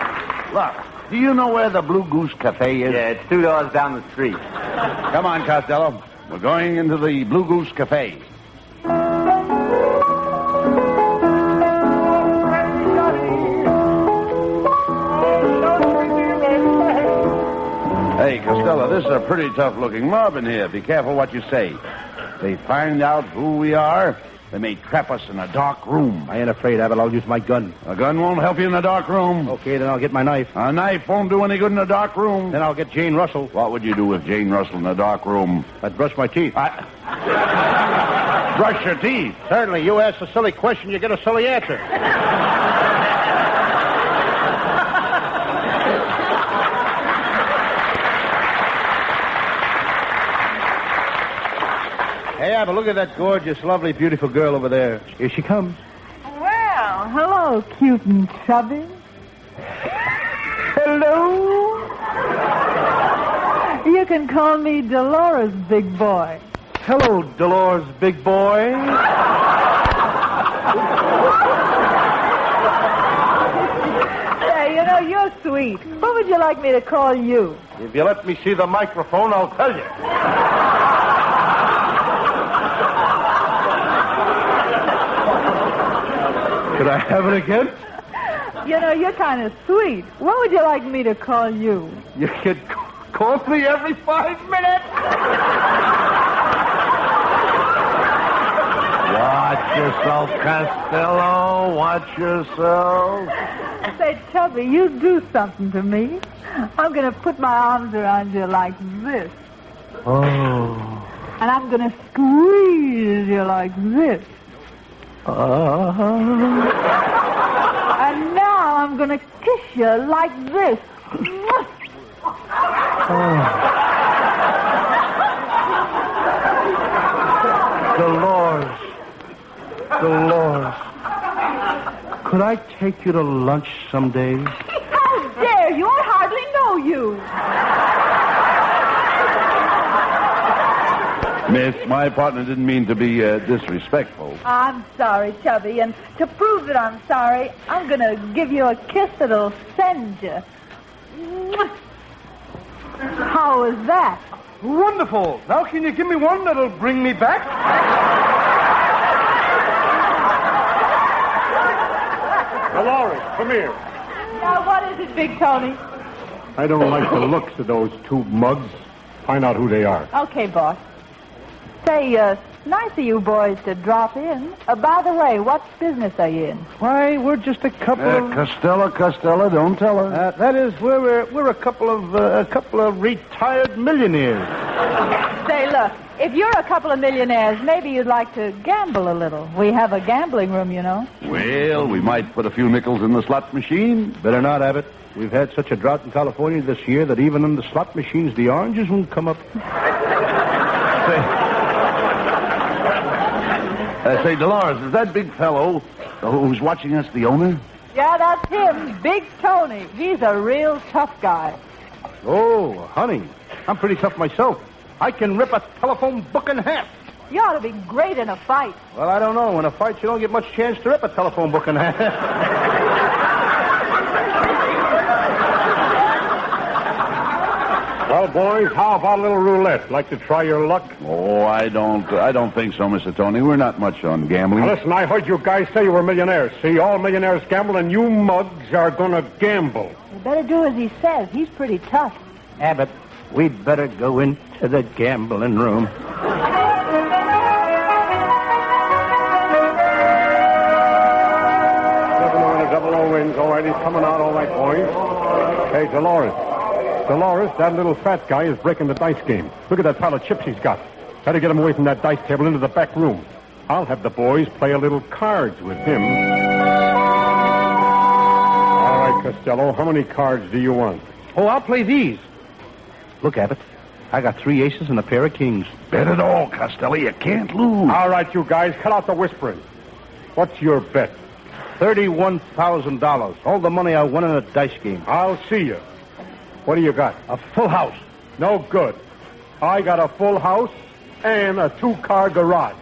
Look, do you know where the Blue Goose Cafe is? Yeah, it's 2 doors down the street. Come on, Costello. We're going into the Blue Goose Cafe. Hey, Costello, this is a pretty tough-looking mob in here. Be careful what you say. They find out who we are, they may trap us in a dark room. I ain't afraid, Abbott. I'll use my gun. A gun won't help you in a dark room. Okay, then I'll get my knife. A knife won't do any good in a dark room. Then I'll get Jane Russell. What would you do with Jane Russell in a dark room? I'd brush my teeth. Brush your teeth? Certainly. You ask a silly question, you get a silly answer. Hey, Abbott, look at that gorgeous, lovely, beautiful girl over there. Here she comes. Well, hello, cute and chubby. Hello. You can call me Dolores, big boy. Hello, Dolores, big boy. Hey, you know, you're sweet. What would you like me to call you? If you let me see the microphone, I'll tell you. Could I have it again? You know, you're kind of sweet. What would you like me to call you? You could call me every 5 minutes. Watch yourself, Costello. Watch yourself. Say, Chubby, you do something to me. I'm going to put my arms around you like this. Oh. And I'm going to squeeze you like this. And now I'm going to kiss you like this. Dolores. Could I take you to lunch someday? How dare you? I hardly know you. Miss, my partner didn't mean to be disrespectful. I'm sorry, Chubby, and to prove that I'm sorry, I'm going to give you a kiss that'll send you. How was that? Wonderful. Now can you give me one that'll bring me back? Dolores, come here. Now, what is it, Big Tony? I don't like the looks of those two mugs. Find out who they are. Okay, boss. Say, nice of you boys to drop in. By the way, what business are you in? Why, we're just a couple of... Costello, don't tell her. That is, we're a couple of retired millionaires. Say, look, If you're a couple of millionaires, maybe you'd like to gamble a little. We have a gambling room, you know. Well, we might put a few nickels in the slot machine. Better not, Abbott. We've had such a drought in California this year that even in the slot machines, the oranges won't come up. Say, Dolores, is that big fellow who's watching us the owner? Yeah, that's him, Big Tony. He's a real tough guy. Oh, honey, I'm pretty tough myself. I can rip a telephone book in half. You ought to be great in a fight. Well, I don't know. In a fight, you don't get much chance to rip a telephone book in half. Well, boys, how about a little roulette? Like to try your luck? Oh, I don't think so, Mr. Tony. We're not much on gambling. Now, listen, I heard you guys say you were millionaires. See, all millionaires gamble, and you mugs are gonna gamble. You better do as he says. He's pretty tough. Abbott, we'd better go into the gambling room. 7-0 wins. All right, he's coming out all right, boys. Hey, Dolores, that little fat guy is breaking the dice game. Look at that pile of chips he's got. Better get him away from that dice table into the back room. I'll have the boys play a little cards with him. All right, Costello, how many cards do you want? Oh, I'll play these. Look, Abbott, I got 3 aces and a pair of kings. Bet it all, Costello. You can't lose. All right, you guys, cut out the whispering. What's your bet? $31,000. All the money I won in a dice game. I'll see you. What do you got? A full house. No good. I got a full house and a 2-car garage.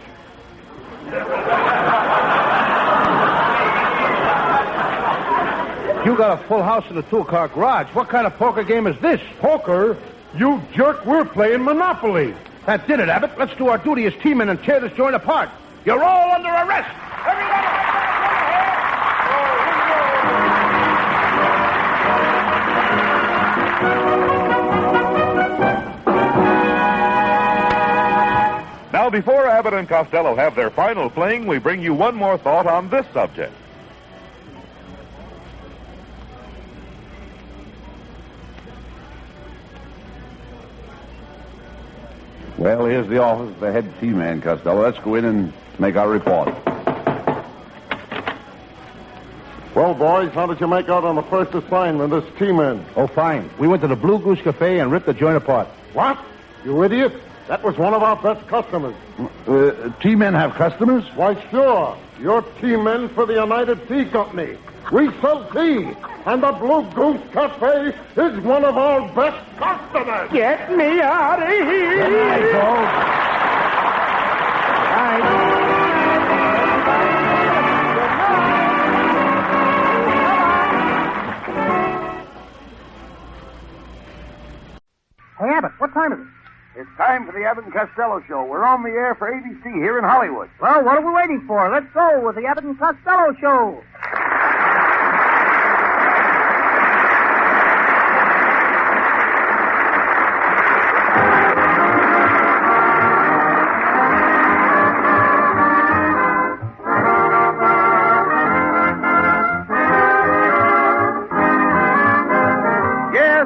You got a full house and a 2-car garage. What kind of poker game is this? Poker? You jerk, we're playing Monopoly. That did it, Abbott. Let's do our duty as teammen and tear this joint apart. You're all under arrest. Everybody! Now, before Abbott and Costello have their final fling, we bring you one more thought on this subject. Well, here's the office of the head T-man, Costello. Let's go in and make our report. Well, boys, how did you make out on the first assignment, this T-man? Oh, fine. We went to the Blue Goose Cafe and ripped the joint apart. What? You idiot. That was one of our best customers. T-men have customers? Why, sure. You're T-men for the United Tea Company. We sell tea, and the Blue Goose Cafe is one of our best customers. Get me out of here. Good night, folks. Hey, Abbott, what time is it? It's time for the Abbott and Costello show. We're on the air for ABC here in Hollywood. Well, what are we waiting for? Let's go with the Abbott and Costello show.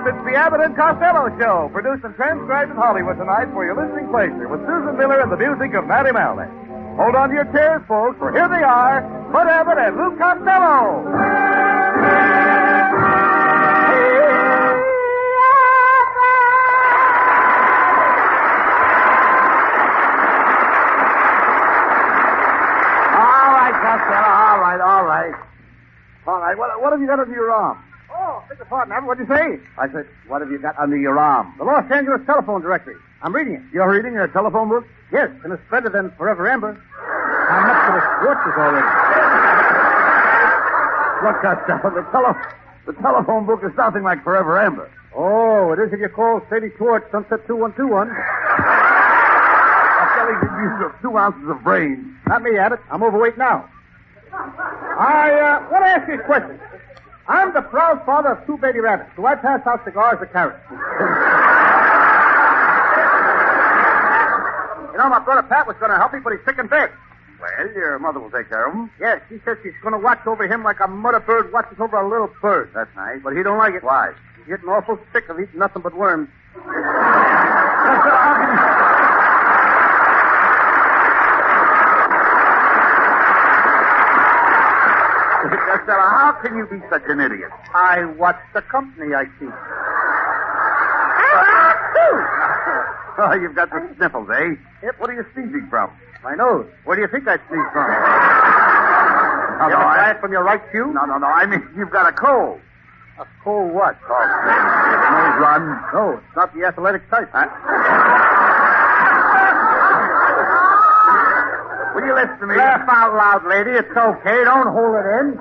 It's the Abbott and Costello Show, produced and transcribed in Hollywood tonight for your listening pleasure with Susan Miller and the music of Matty Malnick. Hold on to your chairs, folks, for here they are, Bud Abbott and Lou Costello. All right, Costello, all right. All right, what have you got under your arm? Oh, beg your pardon, Abbott. What'd you say? I said, what have you got under your arm? The Los Angeles telephone directory. I'm reading it. You're reading a telephone book? Yes, and it's better than Forever Amber. I'm up to the scorches already. Look, Costello, the telephone book is nothing like Forever Amber. Oh, it is if you call Sadie Schwartz, Sunset 2121. Costello, you use 2 ounces of brains. Not me, Abbott. I'm overweight now. I want to ask you a question. I'm the proud father of 2 baby rabbits. Do I pass out cigars or carrots? You know, my brother Pat was going to help me, but he's sick in bed. Well, your mother will take care of him. Yes, she says she's going to watch over him like a mother bird watches over a little bird. That's nice. But he don't like it. Why? He's getting awful sick of eating nothing but worms. Costello, how can you be such an idiot? I watch the company I keep. Oh, you've got the sniffles, eh? Yep. What are you sneezing from? My nose. Where do you think I sneeze from? You ever try it from your right pew? No. I mean, you've got a cold. A cold what? Oh, nose run. No, it's not the athletic type. Will you listen to me? Laugh out loud, lady. It's okay. Don't hold it in.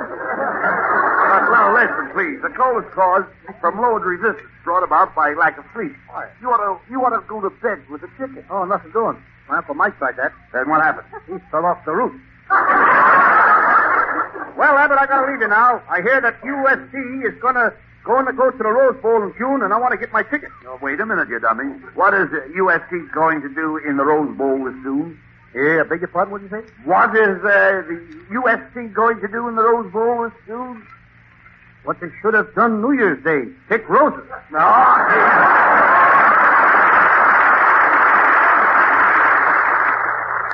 Well, listen, please. The cold is caused from lowered resistance brought about by lack of sleep. You ought to go to bed with a chicken. Oh, nothing doing. My Uncle Mike tried that. Then what happened? He fell off the roof. Well, Abbott, I gotta leave you now. I hear that USC is going to go to the Rose Bowl in June, and I want to get my ticket. Oh, wait a minute, you dummy. What is USC going to do in the Rose Bowl this June? Yeah, I beg your pardon, what did you say? What is the USC going to do in the Rose Bowl this June? What they should have done New Year's Day. Pick roses.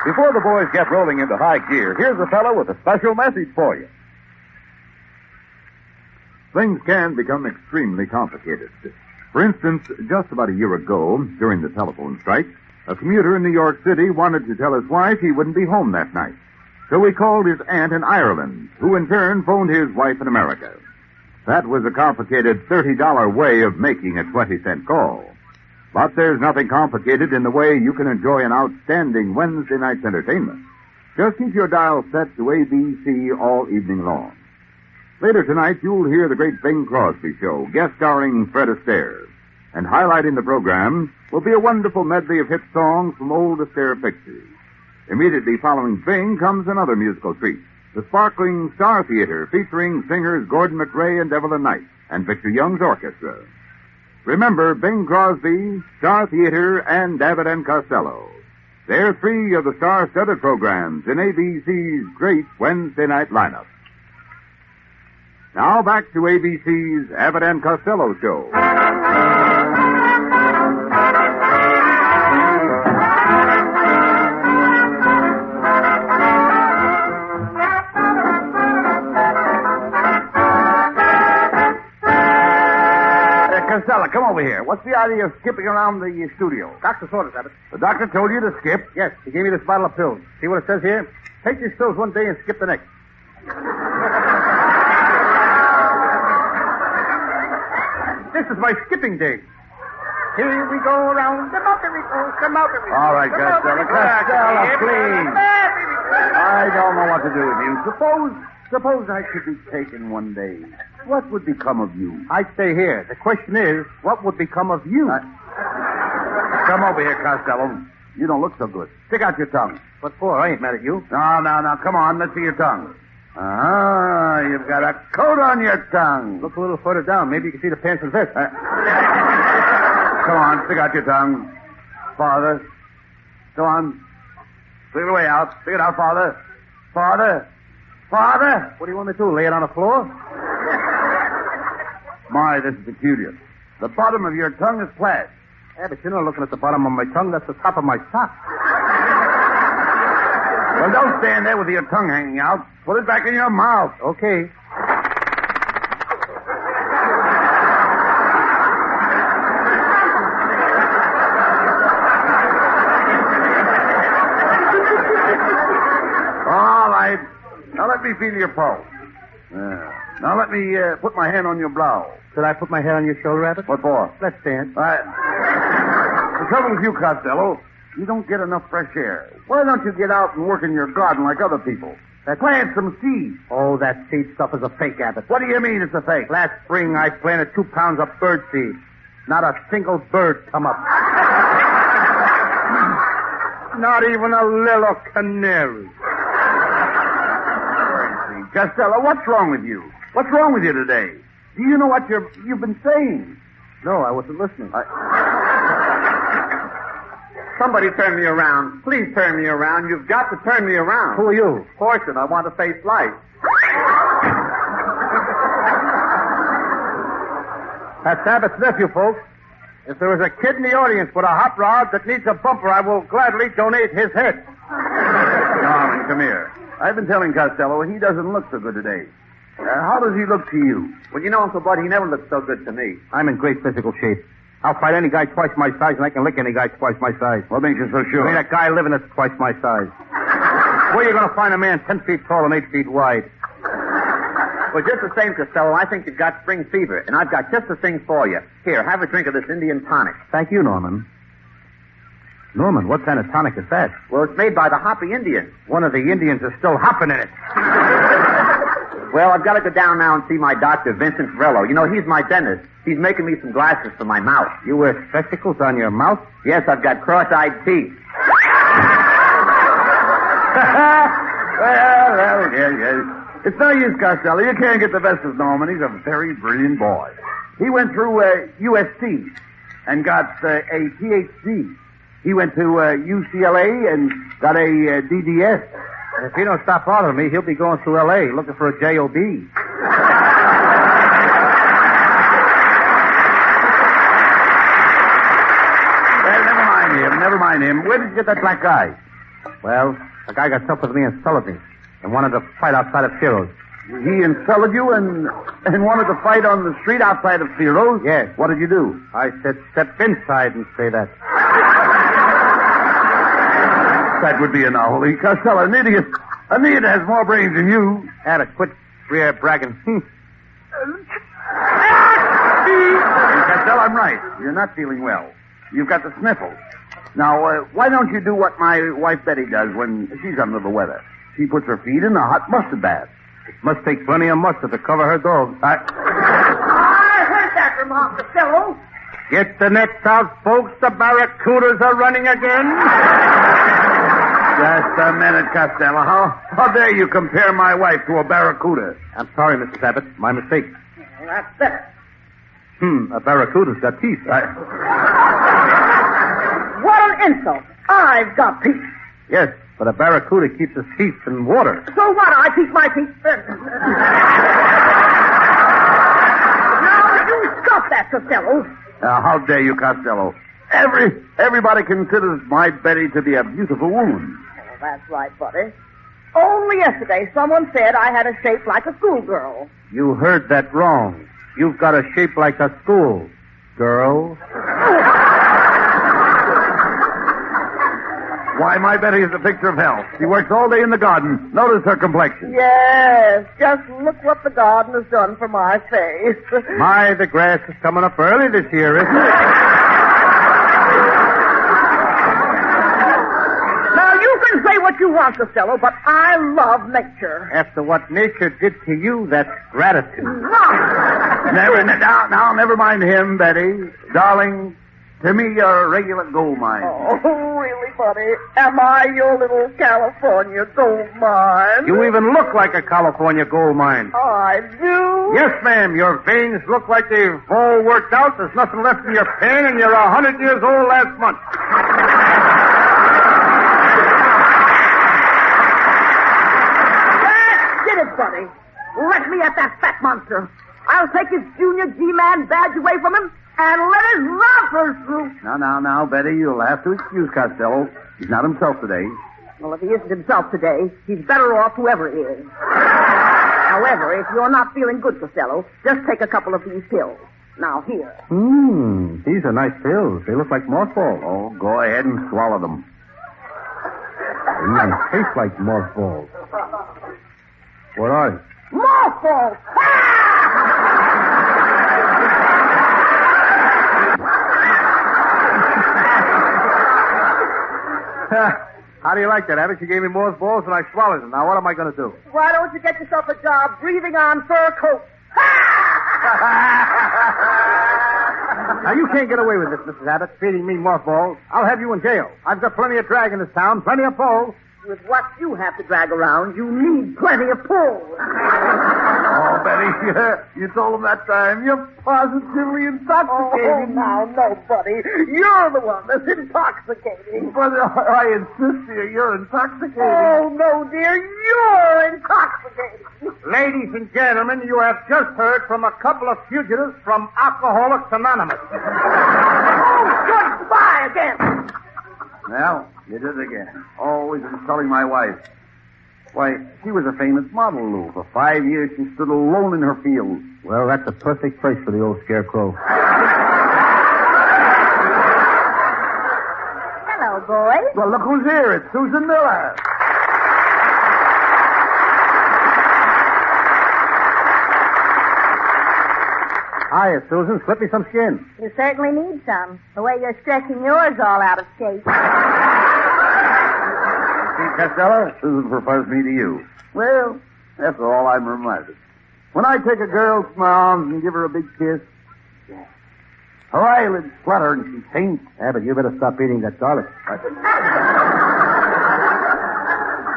Before the boys get rolling into high gear, here's a fellow with a special message for you. Things can become extremely complicated. For instance, just about a year ago, during the telephone strike, a commuter in New York City wanted to tell his wife he wouldn't be home that night. So he called his aunt in Ireland, who in turn phoned his wife in America. That was a complicated $30 way of making a 20-cent call. But there's nothing complicated in the way you can enjoy an outstanding Wednesday night's entertainment. Just keep your dial set to ABC all evening long. Later tonight, you'll hear the great Bing Crosby Show, guest starring Fred Astaire. And highlighting the program will be a wonderful medley of hit songs from old Astaire pictures. Immediately following Bing comes another musical treat, the sparkling Star Theater featuring singers Gordon MacRae and Evelyn Knight and Victor Young's orchestra. Remember Bing Crosby, Star Theater, and Abbott and Costello. They're three of the star-studded programs in ABC's great Wednesday night lineup. Now back to ABC's Abbott and Costello show. Costello, come over here. What's the idea of skipping around the studio? Doctor's orders, Abbott. The doctor told you to skip? Yes, he gave me this bottle of pills. See what it says here? Take these pills one day and skip the next. This is my skipping day. Here we go around the mulberry coast, the mulberry coast. All right, Costello. Costello, please. I don't know what to do with you. Suppose I should be taken one day. What would become of you? I'd stay here. The question is, what would become of you? Come over here, Costello. You don't look so good. Stick out your tongue. What for? I ain't mad at you. No. Come on. Let's see your tongue. You've got a coat on your tongue. Look a little further down. Maybe you can see the pants and vest. Come on. Stick out your tongue. Farther. Go on. Stick it way out. Stick it out farther. Farther. What do you want me to do? Lay it on the floor? My, this is peculiar. The bottom of your tongue is flat. Yeah, but you're not looking at the bottom of my tongue. That's the top of my sock. Well, don't stand there with your tongue hanging out. Put it back in your mouth. Okay. All right. Now let me feel your pulse. Now let me put my hand on your brow. Should I put my hand on your shoulder, Abbott? What for? Let's stand. The trouble with you, Costello, you don't get enough fresh air. Why don't you get out and work in your garden like other people? Plant some seeds. Oh, that seed stuff is a fake, Abbott. What do you mean it's a fake? Last spring I planted 2 pounds of bird seed. Not a single bird come up. Not even a little canary. Costello, what's wrong with you? What's wrong with you today? Do you know what you've been saying? No, I wasn't listening. Somebody turn me around. Please turn me around. You've got to turn me around. Who are you? Fortune. I want to face life. That's Abbott's nephew, folks. If there is a kid in the audience with a hot rod that needs a bumper, I will gladly donate his head. Darling, come here. I've been telling Costello he doesn't look so good today. How does he look to you? Well, you know, Uncle Bud, he never looked so good to me. I'm in great physical shape. I'll fight any guy twice my size, and I can lick any guy twice my size. What makes you so sure? There ain't a guy living that's twice my size. Where are you going to find a man 10 feet tall and 8 feet wide? Well, just the same, Costello, I think you've got spring fever, and I've got just the thing for you. Here, have a drink of this Indian tonic. Thank you, Norman. Norman, what kind of tonic is that? Well, it's made by the Hoppy Indian. One of the Indians is still hopping in it. Well, I've got to go down now and see my doctor, Vincent Frello. You know, he's my dentist. He's making me some glasses for my mouth. You wear spectacles on your mouth? Yes, I've got cross-eyed teeth. well, yes. It's no use, Costello. You can't get the best of Norman. He's a very brilliant boy. He went through USC and got a PhD. He went to UCLA and got a DDS. If he don't stop bothering me, he'll be going to L.A. looking for a J.O.B. Well, never mind him. Where did you get that black guy? Well, a guy got tough with me and insulted me and wanted to fight outside of Ciro's. He insulted you and wanted to fight on the street outside of Ciro's? Yes. What did you do? I said step inside and say that. That would be a novelty. Costello, an idiot. An idiot has more brains than you. Abbott, quit rear bragging. Costello, I'm right. You're not feeling well. You've got the sniffles. Now, why don't you do what my wife Betty does when she's under the weather? She puts her feet in a hot mustard bath. It must take plenty of mustard to cover her dog. I heard that remark, Costello. Get the nets out, folks. The barracudas are running again. Just a minute, Costello. How dare you compare my wife to a barracuda? I'm sorry, Mrs. Abbott. My mistake. Well, that's better. A barracuda's got teeth. What an insult. I've got teeth. Yes, but a barracuda keeps his teeth in water. So what? I keep my teeth. Now, you stop that, Costello. How dare you, Costello? Everybody considers my Betty to be a beautiful woman. Oh, that's right, buddy. Only yesterday, someone said I had a shape like a schoolgirl. You heard that wrong. You've got a shape like a school girl. Why, my Betty is a picture of health. She works all day in the garden. Notice her complexion. Yes, just look what the garden has done for my face. My, the grass is coming up early this year, isn't it? Now, you can say what you want, Costello, but I love nature. After what nature did to you, that's gratitude. Never mind him, Betty. Darling, to me, you're a regular gold mine. Oh, really, buddy? Am I your little California gold mine? You even look like a California gold mine. I do? Yes, ma'am. Your veins look like they've all worked out. There's nothing left in your pen, and you're 100 years old last month. Get it, buddy. Let me at that fat monster. I'll take his junior G-Man badge away from him and let his rompers through. Now, Betty, you'll have to excuse Costello. He's not himself today. Well, if he isn't himself today, he's better off whoever he is. However, if you're not feeling good, Costello, just take a couple of these pills. Now, here. These are nice pills. They look like mothballs. Oh, go ahead and swallow them. They even taste like mothballs. What are they? Mothballs! How do you like that, Abbott? You gave me mothballs and I swallowed them. Now, what am I going to do? Why don't you get yourself a job breathing on fur coats? Now, you can't get away with this, Mrs. Abbott, feeding me mothballs. I'll have you in jail. I've got plenty of drag in this town, plenty of pull. With what you have to drag around, you need plenty of pull. Oh, Betty, you told him that time. You're positively intoxicating. Oh, now, no, buddy. You're the one that's intoxicating. But I insist here, you're intoxicating. Oh, no, dear, you're intoxicating. Ladies and gentlemen, you have just heard from a couple of fugitives from Alcoholics Anonymous. Oh, goodbye again. Well, you did it again. Always insulting my wife. Why, she was a famous model, Lou. For 5 years, she stood alone in her field. Well, that's a perfect place for the old scarecrow. Hello, boys. Well, look who's here. It's Susan Miller. Hiya, Susan. Slip me some skin. You certainly need some. The way you're stretching yours all out of shape. See, Costello, Susan prefers me to you. Well, after all, I'm reminded. When I take a girl to my arms and give her a big kiss, her eyelids flutter and she faints. Abbott, you better stop eating that garlic.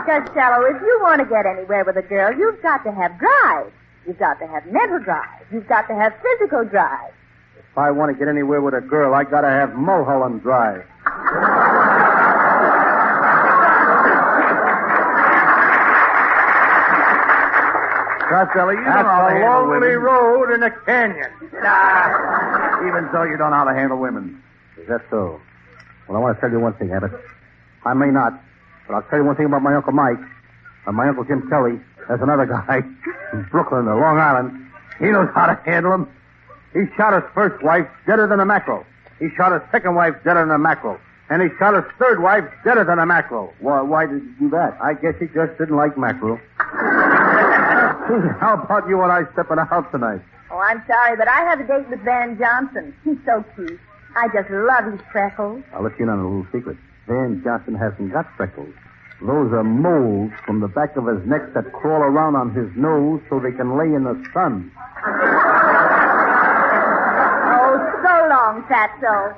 Costello, if you want to get anywhere with a girl, you've got to have drive. You've got to have mental drive. You've got to have physical drive. If I want to get anywhere with a girl, I gotta have Mulholland Drive. Costello, you That's don't know how to a handle lonely women. road in a canyon. Even so, you don't know how to handle women. Is that so? Well, I want to tell you one thing, Abbott. I may not, but I'll tell you one thing about my Uncle Mike and my Uncle Jim Kelly. There's another guy in Brooklyn or Long Island. He knows how to handle them. He shot his first wife deader than a mackerel. He shot his second wife deader than a mackerel. And he shot his third wife deader than a mackerel. Why did he do that? I guess he just didn't like mackerel. How about you and I stepping out tonight? Oh, I'm sorry, but I have a date with Van Johnson. He's so cute. I just love his freckles. I'll let you in on a little secret. Van Johnson hasn't got freckles. Those are moles from the back of his neck that crawl around on his nose so they can lay in the sun. Oh, so long, Fatso.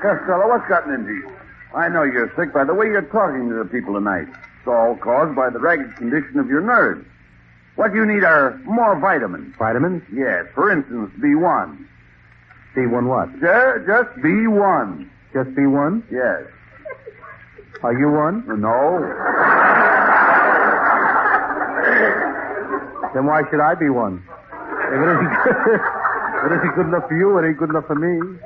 Costello, what's gotten into you? I know you're sick by the way you're talking to the people tonight. It's all caused by the ragged condition of your nerves. What you need are more vitamins. Vitamins? Yes, for instance, B1. B1 what? Just B1. Just B1? Yes. Are you one? No. Then why should I be one? If it isn't good enough for you, it ain't good enough for me.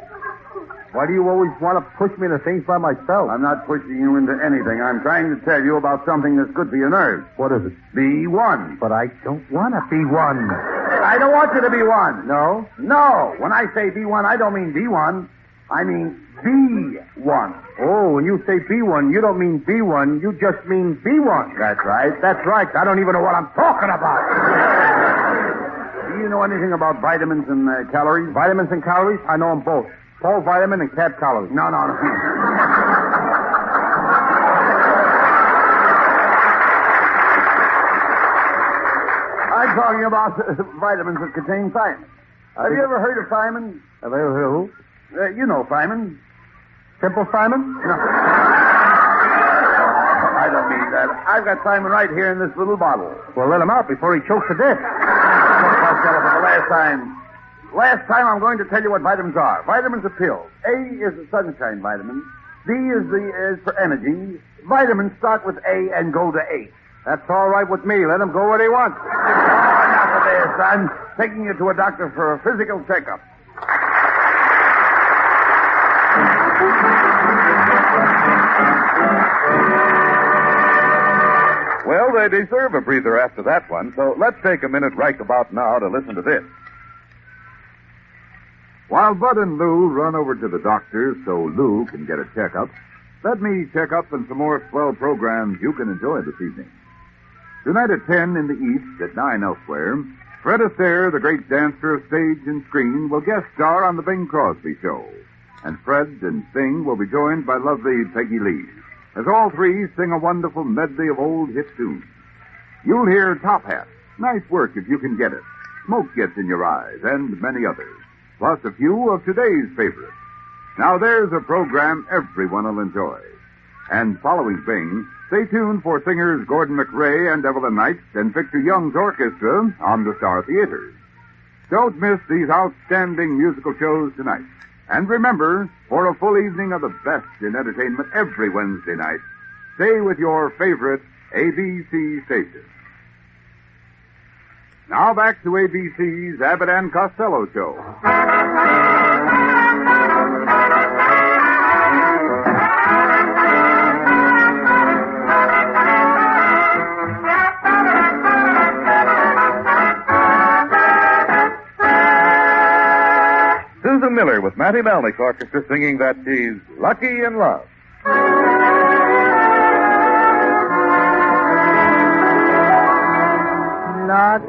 Why do you always want to push me into things by myself? I'm not pushing you into anything. I'm trying to tell you about something that's good for your nerves. What is it? B1. But I don't want to be one. I don't want you to be one. No? No. When I say B1, I don't mean B1. I mean B1. Oh, when you say B1, you don't mean B1. You just mean B1. That's right. That's right. I don't even know what I'm talking about. Do you know anything about vitamins and calories? Vitamins and calories? I know them both. Whole vitamin and cab calories. No. I'm talking about vitamins that contain thiamine. Have you ever heard of thiamine? Have I ever heard of who? You know thiamine. Simple Simon? No. I don't mean that. I've got thiamine right here in this little bottle. Well, let him out before he chokes to death. Costello, for the last time. Last time I'm going to tell you what vitamins are. Vitamins are pills. A is the sunshine vitamin. B is for energy. Vitamins start with A and go to H. That's all right with me. Let him go where he wants. Enough of this. I'm taking you to a doctor for a physical checkup. Well, they deserve a breather after that one, so let's take a minute right about now to listen to this. While Bud and Lou run over to the doctor so Lou can get a checkup, let me check up on some more swell programs you can enjoy this evening. Tonight at 10 in the East, at 9 elsewhere, Fred Astaire, the great dancer of stage and screen, will guest star on the Bing Crosby Show. And Fred and Sting will be joined by lovely Peggy Lee, as all three sing a wonderful medley of old hit tunes. You'll hear Top Hat, Nice Work If You Can Get It, Smoke Gets in Your Eyes, and many others, plus a few of today's favorites. Now there's a program everyone will enjoy. And following Bing, stay tuned for singers Gordon McRae and Evelyn Knight and Victor Young's orchestra on the Star Theaters. Don't miss these outstanding musical shows tonight. And remember, for a full evening of the best in entertainment every Wednesday night, stay with your favorite ABC station. Now back to ABC's Abbott and Costello Show. Miller with Matty Melnick's orchestra singing that she's lucky in love. Lucky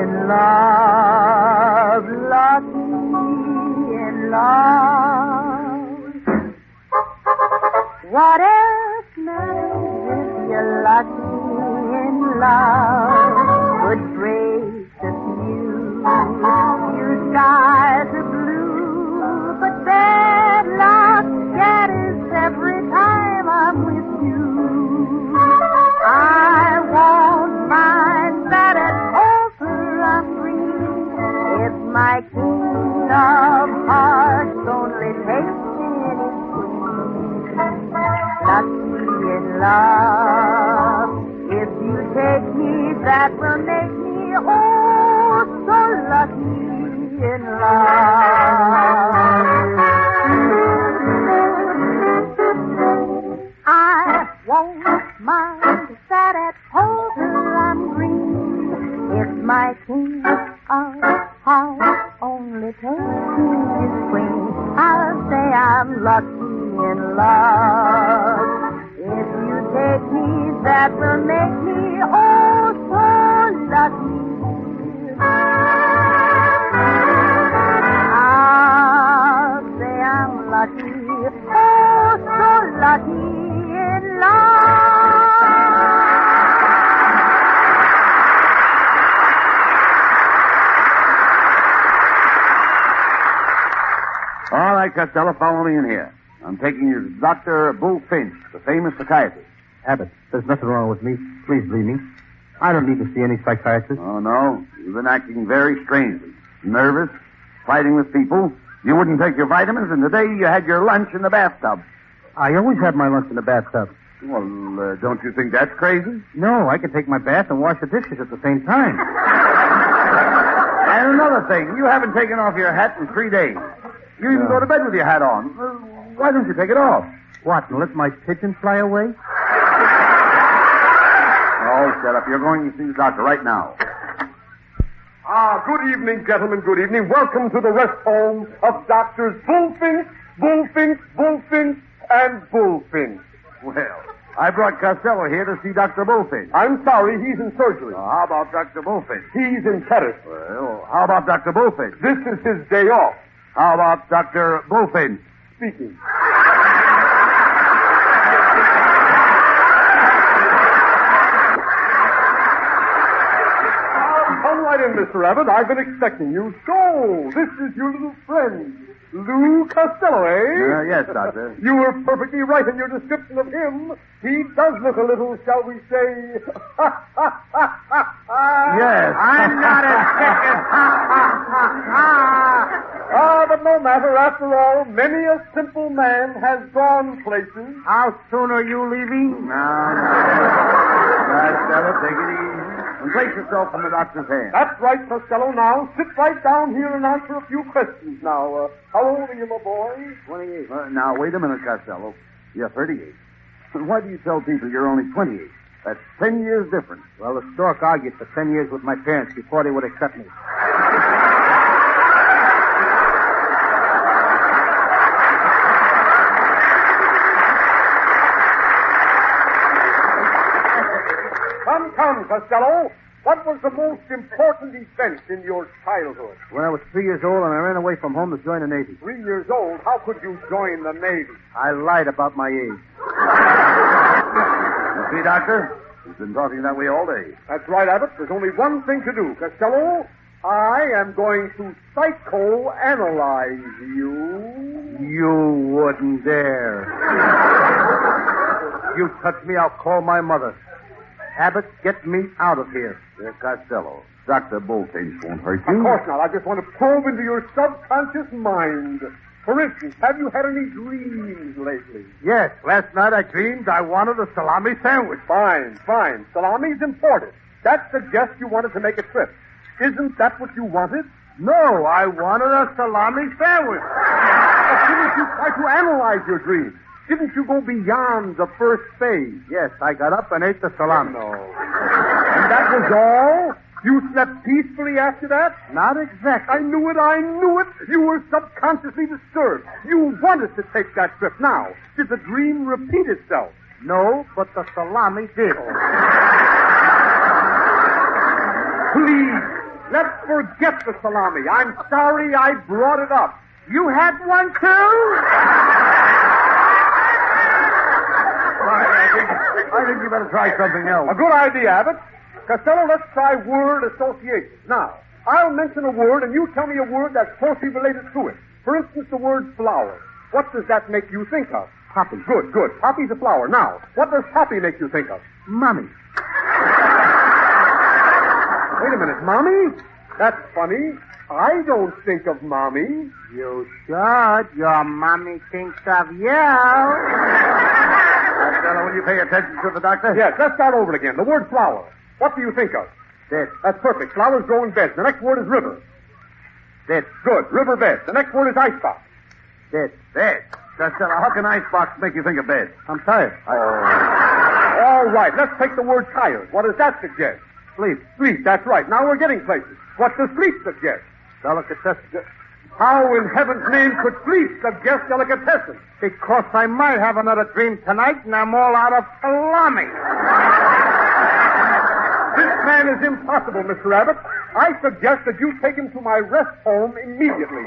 in love, lucky in love. What else matters if you're lucky in love? Good gracious you skies are blue, but bad luck scatters every time I'm with you. I won't mind that at altar I'm green if my king of hearts only takes me in his queen. Lucky in love, if you take me, that will make me oh so lucky in love. I won't mind that at altar I'm green if my king of hearts only takes me his queen. I'll say I'm lucky in love. If you take me, that will make me oh so lucky. I'll say I'm lucky, oh so lucky in love. All right, Costello, follow me in here. I'm taking you to Dr. Bullfinch, the famous psychiatrist. Abbott, there's nothing wrong with me. Please leave me. I don't need to see any psychiatrist. Oh, no? You've been acting very strangely. Nervous, fighting with people. You wouldn't take your vitamins, and today you had your lunch in the bathtub. I always have my lunch in the bathtub. Well, don't you think that's crazy? No, I can take my bath and wash the dishes at the same time. And another thing, you haven't taken off your hat in 3 days. You even go to bed with your hat on. Why don't you take it off? What, and let my pigeon fly away? Oh, shut up. You're going to see the doctor right now. Good evening, gentlemen, good evening. Welcome to the rest home of Doctors Bullfinch, Bullfinch, Bullfinch, and Bullfinch. Well, I brought Costello here to see Dr. Bullfinch. I'm sorry, he's in surgery. How about Dr. Bullfinch? He's in tennis. Well, how about Dr. Bullfinch? This is his day off. How about Dr. Bullfinch? Speaking. Come right in, Mr. Abbott. I've been expecting you. So, this is your little friend, Lou Costello, eh? Yes, Doctor. You were perfectly right in your description of him. He does look a little, shall we say... Yes. I'm not as sick as... but no matter. After all, many a simple man has gone places. How soon are you leaving? No. Costello, take it easy. And place yourself in the doctor's hand. That's right, Costello. Now, sit right down here and answer a few questions. Now, how old are you, my boy? 28. Now, wait a minute, Costello. You're 38. Why do you tell people you're only 28? That's 10 years difference. Well, the stork argued for 10 years with my parents before they would accept me. Come, Costello. What was the most important event in your childhood? When I was 3 years old and I ran away from home to join the Navy. 3 years old? How could you join the Navy? I lied about my age. You see, Doctor? He's been talking that way all day. That's right, Abbott. There's only one thing to do, Costello. I am going to psychoanalyze you. You wouldn't dare. You touch me, I'll call my mother. Abbott, get me out of here. Costello, Dr. Bullfinch won't hurt you. Of course not. I just want to probe into your subconscious mind. For instance, have you had any dreams lately? Yes. Last night I dreamed I wanted a salami sandwich. Fine. Salami's imported. That suggests you wanted to make a trip. Isn't that what you wanted? No, I wanted a salami sandwich. But didn't you try to analyze your dream? Didn't you go beyond the first phase? Yes, I got up and ate the salami. No. And that was all? You slept peacefully after that? Not exactly. I knew it. You were subconsciously disturbed. You wanted to take that trip. Now, did the dream repeat itself? No, but the salami did. Please, let's forget the salami. I'm sorry I brought it up. You had one, too? I think you better try something else. A good idea, Abbott. Costello, let's try word association. Now, I'll mention a word, and you tell me a word that's closely related to it. For instance, the word flower. What does that make you think of? Poppy. Good. Poppy's a flower. Now, what does poppy make you think of? Mommy. Wait a minute, Mommy? That's funny. I don't think of Mommy. You should. Your mommy thinks of you. Costello, will you pay attention to the doctor? Yes, let's start over again. The word flower. What do you think of? Bed. That's perfect. Flowers grow in beds. The next word is river. Bed. Good. River bed. The next word is icebox. Bed. Bed. Costello, how can icebox make you think of bed? I'm tired. All right. Let's take the word tired. What does that suggest? Sleep. Sleep. That's right. Now we're getting places. What does sleep suggest? Delicatessen. How in heaven's name could sleep suggest delicatessen? Because I might have another dream tonight, and I'm all out of salami. This man is impossible, Mr. Abbott. I suggest that you take him to my rest home immediately.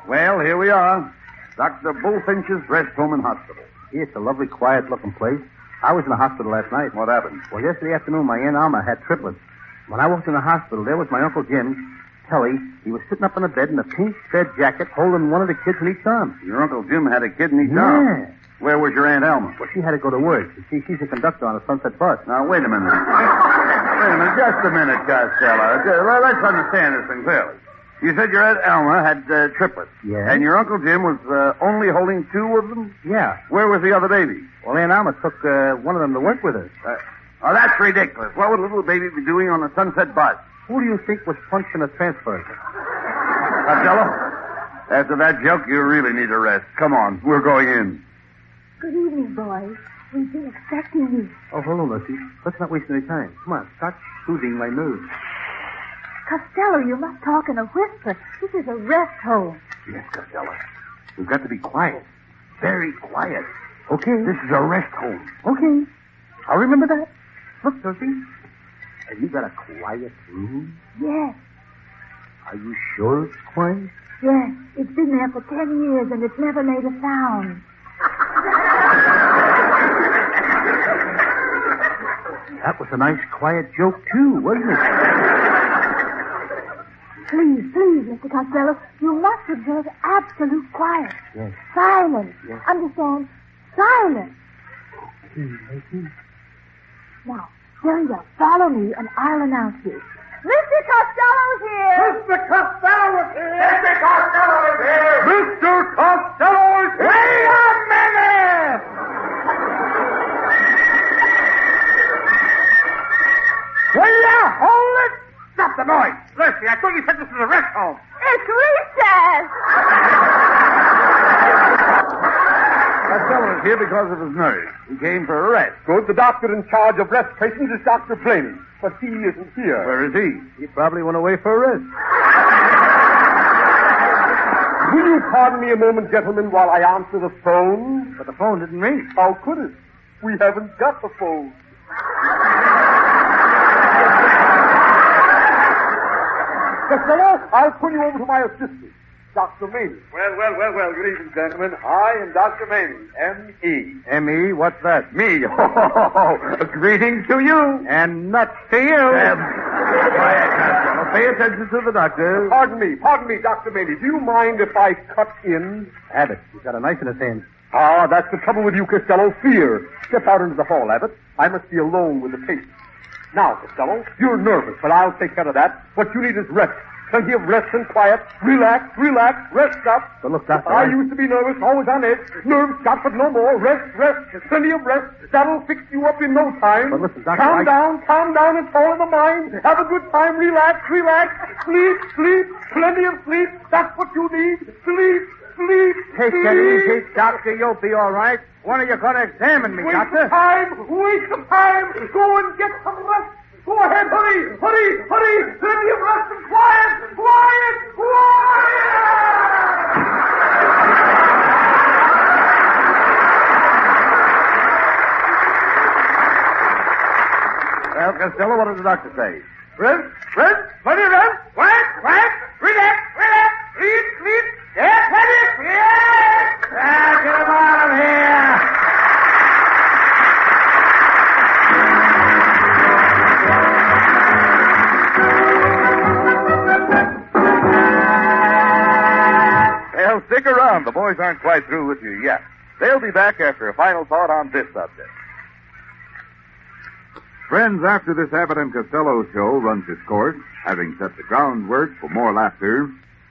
Well, here we are. Dr. Bullfinch's Rest Home and Hospital. It's a lovely, quiet-looking place. I was in the hospital last night. What happened? Well, yesterday afternoon, my Aunt Alma had triplets. When I walked in the hospital, there was my Uncle Jim, Telly. He was sitting up on the bed in a pink bed jacket, holding one of the kids in each arm. Your Uncle Jim had a kid in each arm? Where was your Aunt Alma? Well, she had to go to work. You see, she's a conductor on a Sunset bus. Now, wait a minute. Just a minute, Costello. Let's understand this thing clearly. You said your Aunt Alma had triplets. Yeah. And your Uncle Jim was only holding two of them? Yeah. Where was the other baby? Well, Aunt Alma took one of them to work with her. Oh, that's ridiculous. What would a little baby be doing on a Sunset bus? Who do you think was punching a transfer? Costello, after that joke, you really need a rest. Come on, we're going in. Good evening, boys. We've been expecting you. Oh, hold on, Lucy. Let's not waste any time. Come on, start soothing my nerves. Costello, you must talk in a whisper. This is a rest home. Yes, Costello. We've got to be quiet. Very quiet. Okay. This is a rest home. Okay. I'll remember that. Look, Lucy. Have you got a quiet room? Yes. Are you sure it's quiet? Yes. It's been there for 10 years and it's never made a sound. That was a nice, quiet joke, too, wasn't it? Please, Mr. Costello, you must observe absolute quiet. Yes. Silence. Yes. Understand? Silence. Okay. Now, hurry up. Follow me, and I'll announce you. Mr. Costello's here! Mr. Costello is here! Mr. Costello is here! Mr. Costello is here! Wait a minute! Will you hold it? Stop the noise. Lucy, I thought you said this was a rest home. It's recess! Costello is here because of his nerves. He came for a rest. Good. The doctor in charge of rest patients is Dr. Blaney. But he isn't here. Where is he? He probably went away for a rest. Will you pardon me a moment, gentlemen, while I answer the phone? But the phone didn't ring. How could it? We haven't got the phone. Costello, I'll turn you over to my assistant, Dr. Maney. Well. Good evening, gentlemen. I am Dr. Maney, M.E. M.E., what's that? Me. Greetings to you. And nuts to you. Quiet, Costello. Pay attention to the doctor. Pardon me, Dr. Maney. Do you mind if I cut in? Abbott, he's got a knife in his hand. Ah, that's the trouble with you, Costello. Fear. Step out into the hall, Abbott. I must be alone with the patient. Now, Costello, you're nervous, but I'll take care of that. What you need is rest. Plenty of rest and quiet. Relax, rest up. But look, Doctor, I used to be nervous, always on edge. Nerves got, but no more. Rest. Plenty of rest. That'll fix you up in no time. But listen, Doctor, calm down. It's all in the mind. Have a good time. Relax. Sleep. Plenty of sleep. That's what you need. Sleep. Hey, easy. Doctor, you'll be all right. When are you going to examine me, Doctor? Waste of time. Go and get some rest. Go ahead, hurry. Plenty of rest and quiet. Well, Costello, what did the doctor say? Rest. Plenty of rest. Quiet. Relax. Sleep. Yes, plenty. Yes. Get him out of here. Well, stick around. The boys aren't quite through with you yet. They'll be back after a final thought on this subject. Friends, after this Abbott and Costello show runs its course, having set the groundwork for more laughter,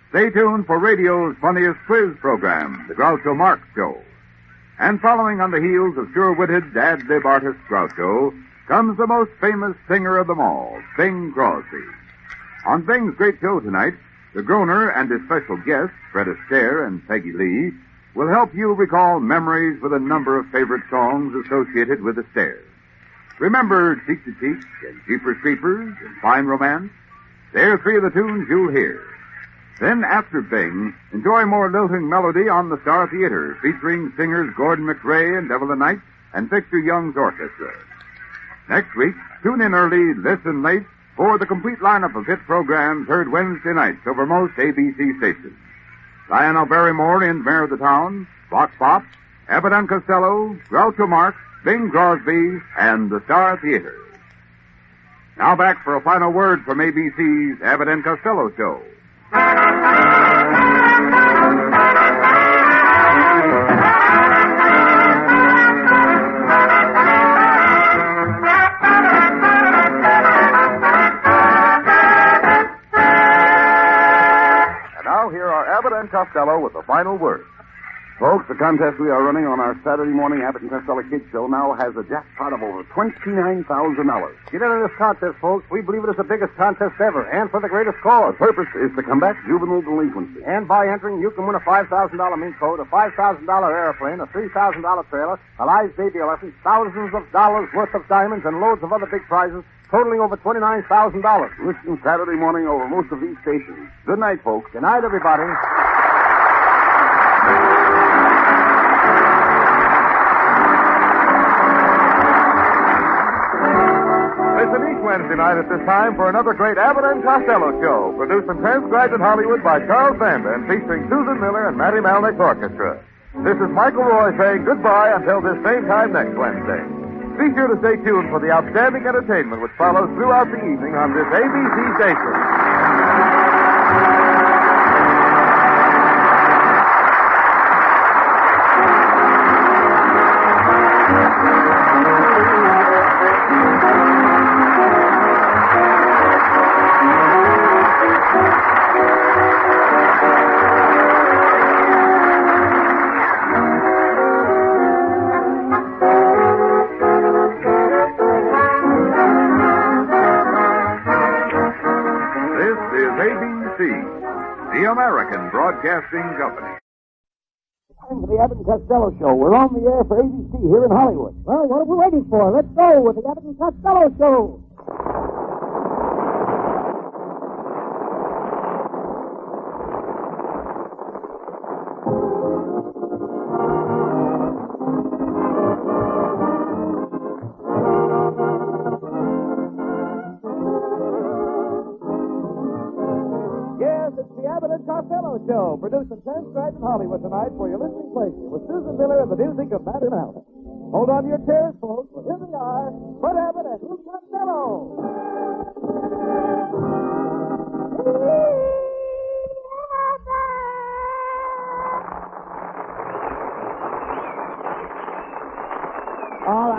stay tuned for radio's funniest quiz program, the Groucho Marx Show. And following on the heels of sure-witted ad-lib artist Groucho comes the most famous singer of them all, Bing Crosby. On Bing's great show tonight, the Groner and his special guests, Fred Astaire and Peggy Lee, will help you recall memories with a number of favorite songs associated with Astaire. Remember Cheek to Cheek and Jeepers Creepers and Fine Romance? They're three of the tunes you'll hear. Then, after Bing, enjoy more lilting melody on the Star Theater, featuring singers Gordon McRae and Evelyn Knight and Victor Young's orchestra. Next week, tune in early, listen late, for the complete lineup of hit programs heard Wednesday nights over most ABC stations. Lionel Barrymore in Mayor of the Town, Vox Pop, Abbott and Costello, Groucho Marx, Bing Crosby, and the Star Theater. Now back for a final word from ABC's Abbott and Costello Show. And now here are Abbott and Costello with the final word. Folks, the contest we are running on our Saturday morning Abbott and Costello Kids Show now has a jackpot of over $29,000. Get into this contest, folks. We believe it is the biggest contest ever, and for the greatest cause. The purpose is to combat juvenile delinquency. And by entering, you can win a $5,000 mink coat, a $5,000 airplane, a $3,000 trailer, a live baby elephant, thousands of dollars worth of diamonds, and loads of other big prizes, totaling over $29,000. Listen Saturday morning over most of these stations. Good night, folks. Good night, everybody. Listen each Wednesday night at this time for another great Abbott and Costello show, produced and transcribed in Hollywood by Charles Banda and featuring Susan Miller and Matty Malnick's orchestra. This is Michael Roy saying goodbye until this same time next Wednesday. Be sure to stay tuned for the outstanding entertainment which follows throughout the evening on this ABC station. The American Broadcasting Company. Time for the Abbott and Costello Show. We're on the air for ABC here in Hollywood. Well, what are we waiting for? Let's go with the Abbott and Costello Show. Costello Show, produced and transcribed in Hollywood tonight for your listening pleasure, with Susan Miller and the music of Matty Malnick. Hold on to your chairs, folks, for here they are, Bud Abbott and Lou Costello. All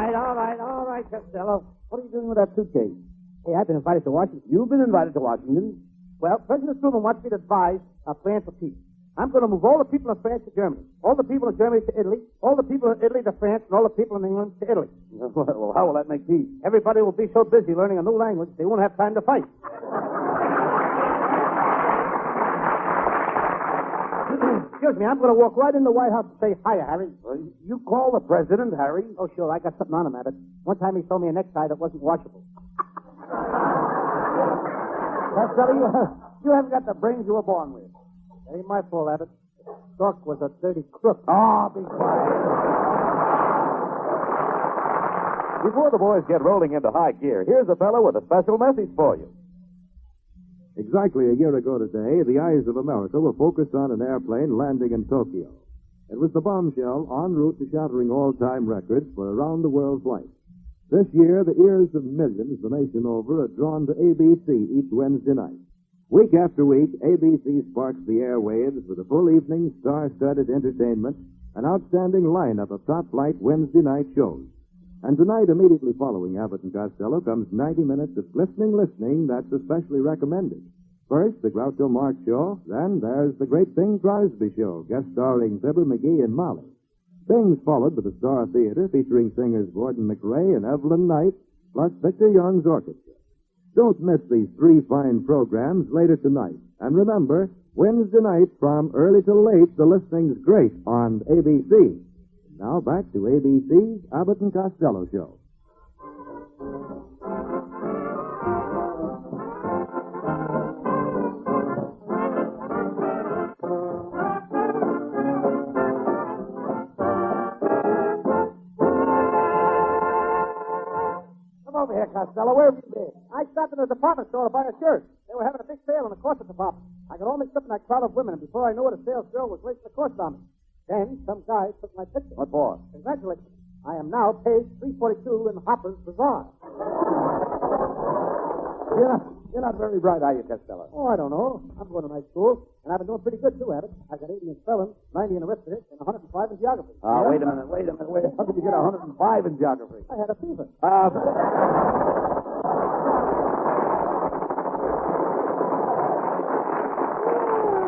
right, Costello. What are you doing with that suitcase? Hey, I've been invited to Washington. You've been invited to Washington. Well, President Truman wants me to advise a plan for peace. I'm going to move all the people in France to Germany, all the people in Germany to Italy, all the people in Italy to France, and all the people in England to Italy. Well, how will that make peace? Everybody will be so busy learning a new language, they won't have time to fight. Excuse me, I'm going to walk right in the White House and say hiya, Harry. You call the president, Harry? Oh, sure, I got something on him, Abbott. One time he sold me a necktie that wasn't washable. Costello, you haven't got the brains you were born with. It ain't my fault, Abbott. Stork was a dirty crook. Oh, be quiet. Before the boys get rolling into high gear, here's a fellow with a special message for you. Exactly a year ago today, the eyes of America were focused on an airplane landing in Tokyo. It was the bombshell en route to shattering all-time records for around-the-world flights. This year, the ears of millions the nation over are drawn to ABC each Wednesday night. Week after week, ABC sparks the airwaves with a full evening, star-studded entertainment, an outstanding lineup of top-flight Wednesday night shows. And tonight, immediately following Abbott and Costello, comes 90 minutes of glistening listening that's especially recommended. First, the Groucho Marx Show. Then there's the Great Bing Crosby Show, guest starring Fibber McGee and Molly. Bing's followed by the Star Theater, featuring singers Gordon McRae and Evelyn Knight, plus Victor Young's orchestra. Don't miss these three fine programs later tonight. And remember, Wednesday night from early to late, the listening's great on ABC. Now back to ABC's Abbott and Costello Show. Come over here, Costello. Where have you been? I stopped in a department store to buy a shirt. They were having a big sale in the corset department. I got all mixed up in that crowd of women, and before I knew it, a sales girl was racing the corset on me. Then some guy took my picture. What for? Congratulations. I am now page 342 in Hopper's Bazaar. You're not very bright, are you, Costello? Oh, I don't know. I'm going to night school, and I've been doing pretty good, too, Abbott. I got 80 in spelling, 90 in arithmetic, and 105 in geography. Wait a minute. How did you get 105 in geography? I had a fever.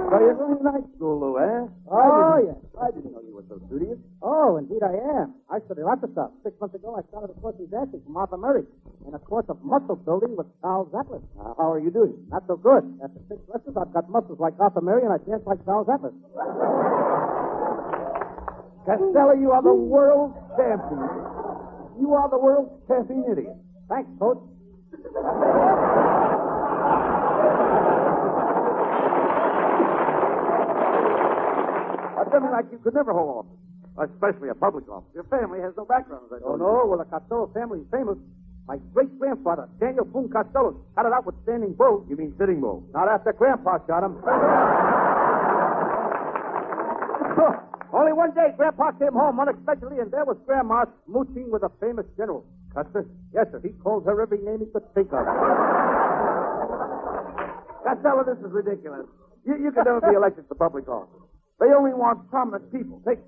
So you're going to night school, Lou, eh? Oh, yes. I didn't know you were so studious. Oh, indeed I am. I study lots of stuff. 6 months ago, I started a course in dancing from Arthur Murray and a course of muscle building with Charles Atlas. How are you doing? Not so good. After 6 lessons, I've got muscles like Arthur Murray, and I dance like Charles Atlas. Costello, you are the world's champion. You are the world's champion idiot. Thanks, Coach. Something like you could never hold office, especially a public office. Your family has no background, as I told you. No, well, the Costello family is famous. My great-grandfather, Daniel Boone Costello, started out with Standing Bull. You mean Sitting Bull? Not after Grandpa shot him. Only one day, Grandpa came home unexpectedly, and there was Grandma smooching with a famous general. Custer? Yes, sir. He called her every name he could think of. Costello, this is ridiculous. You can never be elected to public office. They only want prominent people. Take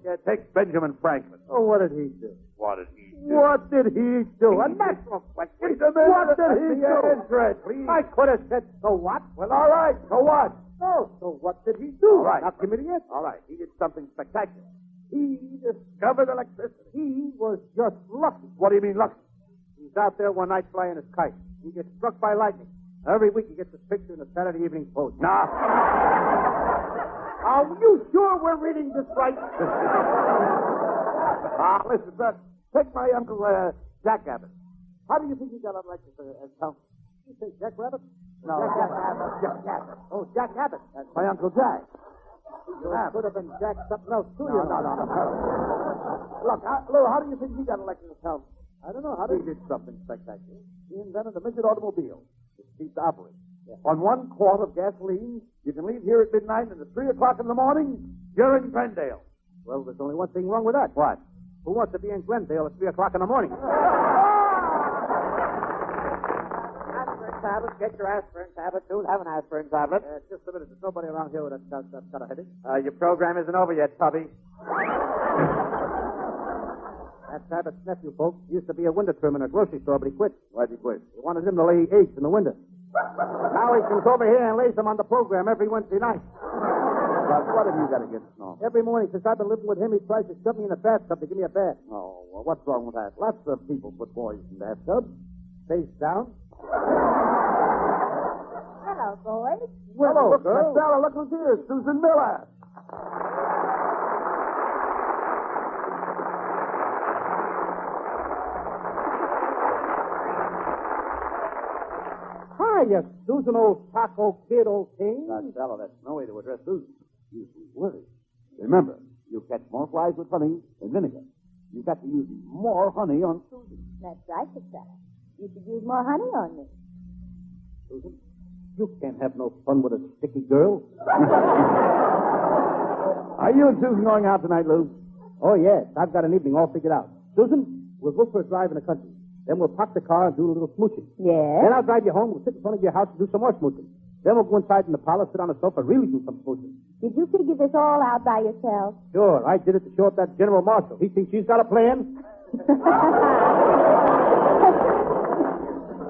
Benjamin Franklin. Oh, what did he do? What did he do? What did he do? A natural question. What did he do? I could have said, so what? Well, all right. So what? No, so what did he do? All right. Now, give me the answer. All right. He did something spectacular. He discovered electricity. He was just lucky. What do you mean lucky? He's out there one night flying his kite. He gets struck by lightning. Every week he gets his picture in the Saturday Evening Post. Nah. Are you sure we're reading this right? Listen, take my Uncle Jack Abbott. How do you think he got elected as council? You say Jack Rabbit? No, Jack Abbott. Jack Abbott. Oh, Jack Abbott. That's my Uncle Jack. You could have been Jack something else, too. No. Look, Lou, how do you think he got elected as council? I don't know. How He did something spectacular. He invented the midget automobile. It's cheap to operate. Yeah. On 1 quart of gasoline, you can leave here at midnight, and at 3 o'clock in the morning, you're in Glendale. Well, there's only one thing wrong with that. What? Who wants to be in Glendale at 3 o'clock in the morning? Aspirin tablet. Get your aspirin tablet. Dude, have an aspirin tablet. Just a minute. There's nobody around here that's got a headache. Your program isn't over yet, Tubby. That's Abbott's nephew, folks. He used to be a window trimmer in a grocery store, but he quit. Why'd he quit? They wanted him to lay eggs in the window. Now he comes over here and lays them on the program every Wednesday night. What have you got against Snow? Every morning since I've been living with him, he tries to shove me in a bathtub to give me a bath. Oh, well, what's wrong with that? Lots of people put boys in bathtubs. Face down. Hello, boys. Well, hello, girl. Costello, look who's here. Susan Miller. Why, you Susan, old taco kid, old thing. Costello, that's no way to address Susan. You worry. Remember, you catch more flies with honey than vinegar. You've got to use more honey on Susan. That's right, Costello. You should use more honey on me. Susan, you can't have no fun with a sticky girl. Are you and Susan going out tonight, Lou? Oh, yes. I've got an evening all figured out. Susan, we'll go for a drive in the country. Then we'll park the car and do a little smooching. Yes? Then I'll drive you home. We'll sit in front of your house and do some more smooching. Then we'll go inside in the parlor, sit on the sofa, really do some smooching. Did you figure this all out by yourself? Sure. I did it to show up that General Marshal. He thinks she's got a plan.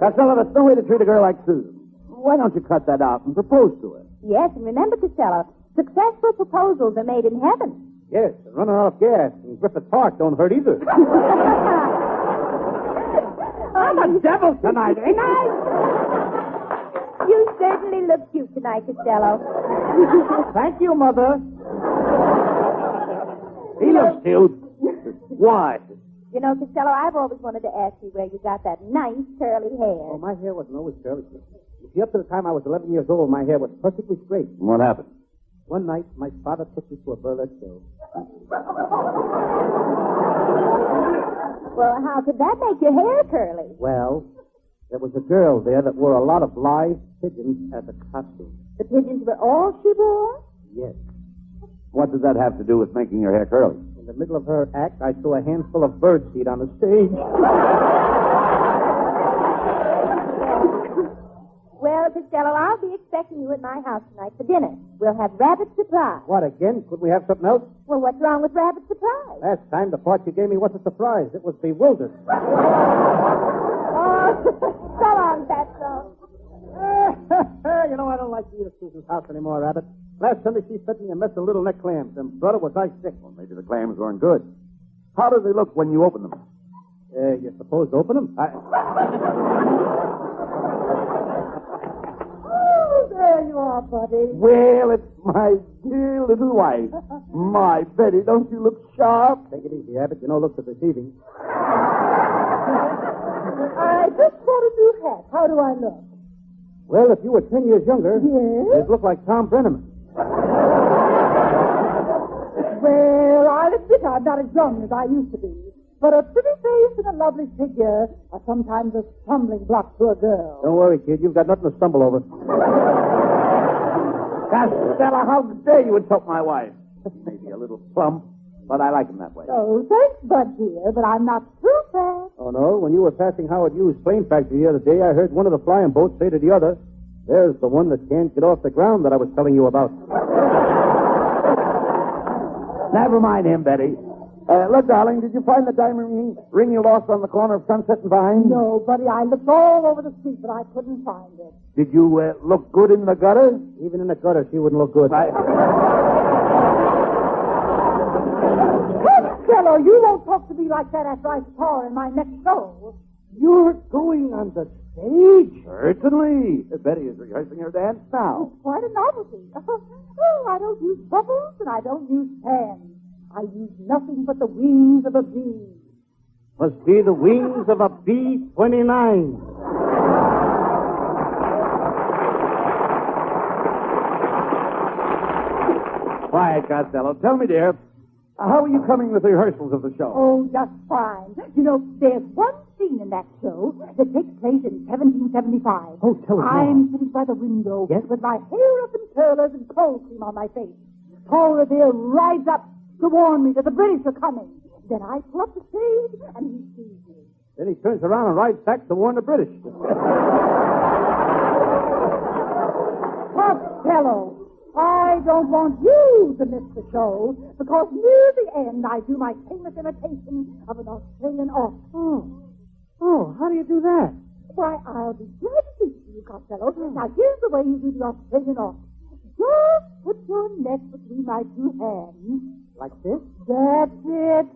Costello, that's no way to treat a girl like Susan. Why don't you cut that out and propose to her? Yes, and remember, Costello, successful proposals are made in heaven. Yes, and running out of gas in Griffith Park don't hurt either. I'm a devil tonight, ain't I? You certainly look cute tonight, Costello. Thank you, Mother. He looks cute. Why? You know, Costello, I've always wanted to ask you where you got that nice curly hair. Oh, my hair wasn't always curly. You see, up to the time I was 11 years old, my hair was perfectly straight. What happened? One night, my father took me to a burlesque show. Well, how could that make your hair curly? Well, there was a girl there that wore a lot of live pigeons as a costume. The pigeons were all she wore? Yes. What does that have to do with making your hair curly? In the middle of her act, I threw a handful of birdseed on the stage. Well, Costello, I'll be expecting you at my house tonight for dinner. We'll have rabbit surprise. What, again? Could we have something else? Well, what's wrong with rabbit surprise? Last time, the part you gave me wasn't a surprise. It was bewildered. Oh, so long, Fatso. You know, I don't like to eat at Susan's house anymore, Rabbit. Last Sunday, she fed me a mess of little neck clams, and brother, was I sick. Well, maybe the clams weren't good. How do they look when you open them? You're supposed to open them? Oh, there you are, buddy. Well, it's my dear little wife. My Betty, don't you look sharp? Take it easy, Abbott. You know looks are deceiving. I just bought a new hat. How do I look? Well, if you were 10 years younger, yes? you'd look like Tom Brenneman. Well, I'll admit I'm not as young as I used to be. But a pretty face and a lovely figure are sometimes a stumbling block to a girl. Don't worry, kid. You've got nothing to stumble over. Costello, how dare you insult my wife? Maybe a little plump, but I like him that way. Oh, thanks, Bud, dear, but I'm not too fat. Oh, no? When you were passing Howard Hughes' plane factory the other day, I heard one of the flying boats say to the other, "There's the one that can't get off the ground that I was telling you about." Never mind him, Betty. Look, darling, did you find the diamond ring you lost on the corner of Sunset and Vine? No, buddy, I looked all over the street, but I couldn't find it. Did you look good in the gutter? Even in the gutter, she wouldn't look good. Costello, you won't talk to me like that after I star in my next show. You're going on the stage? Certainly. Betty is rehearsing her dance now. It's quite a novelty. Oh, I don't use bubbles and I don't use pans. I use nothing but the wings of a bee. Must be the wings of a B-29. Quiet, Costello. Tell me, dear, how are you coming with the rehearsals of the show? Oh, just fine. You know, there's one scene in that show that takes place in 1775. Oh, tell us I'm sitting by the window with my hair up in curlers and cold cream on my face. Paul Revere rides up to warn me that the British are coming. Then I pull up the stage and he sees me. Then he turns around and rides back to warn the British. Costello, I don't want you to miss the show because near the end I do my famous imitation of an Australian author. Oh, how do you do that? Why, I'll be glad to speak to you, Costello. Now, here's the way you do the Australian author. Just put your neck between my two hands. Like this? That's it.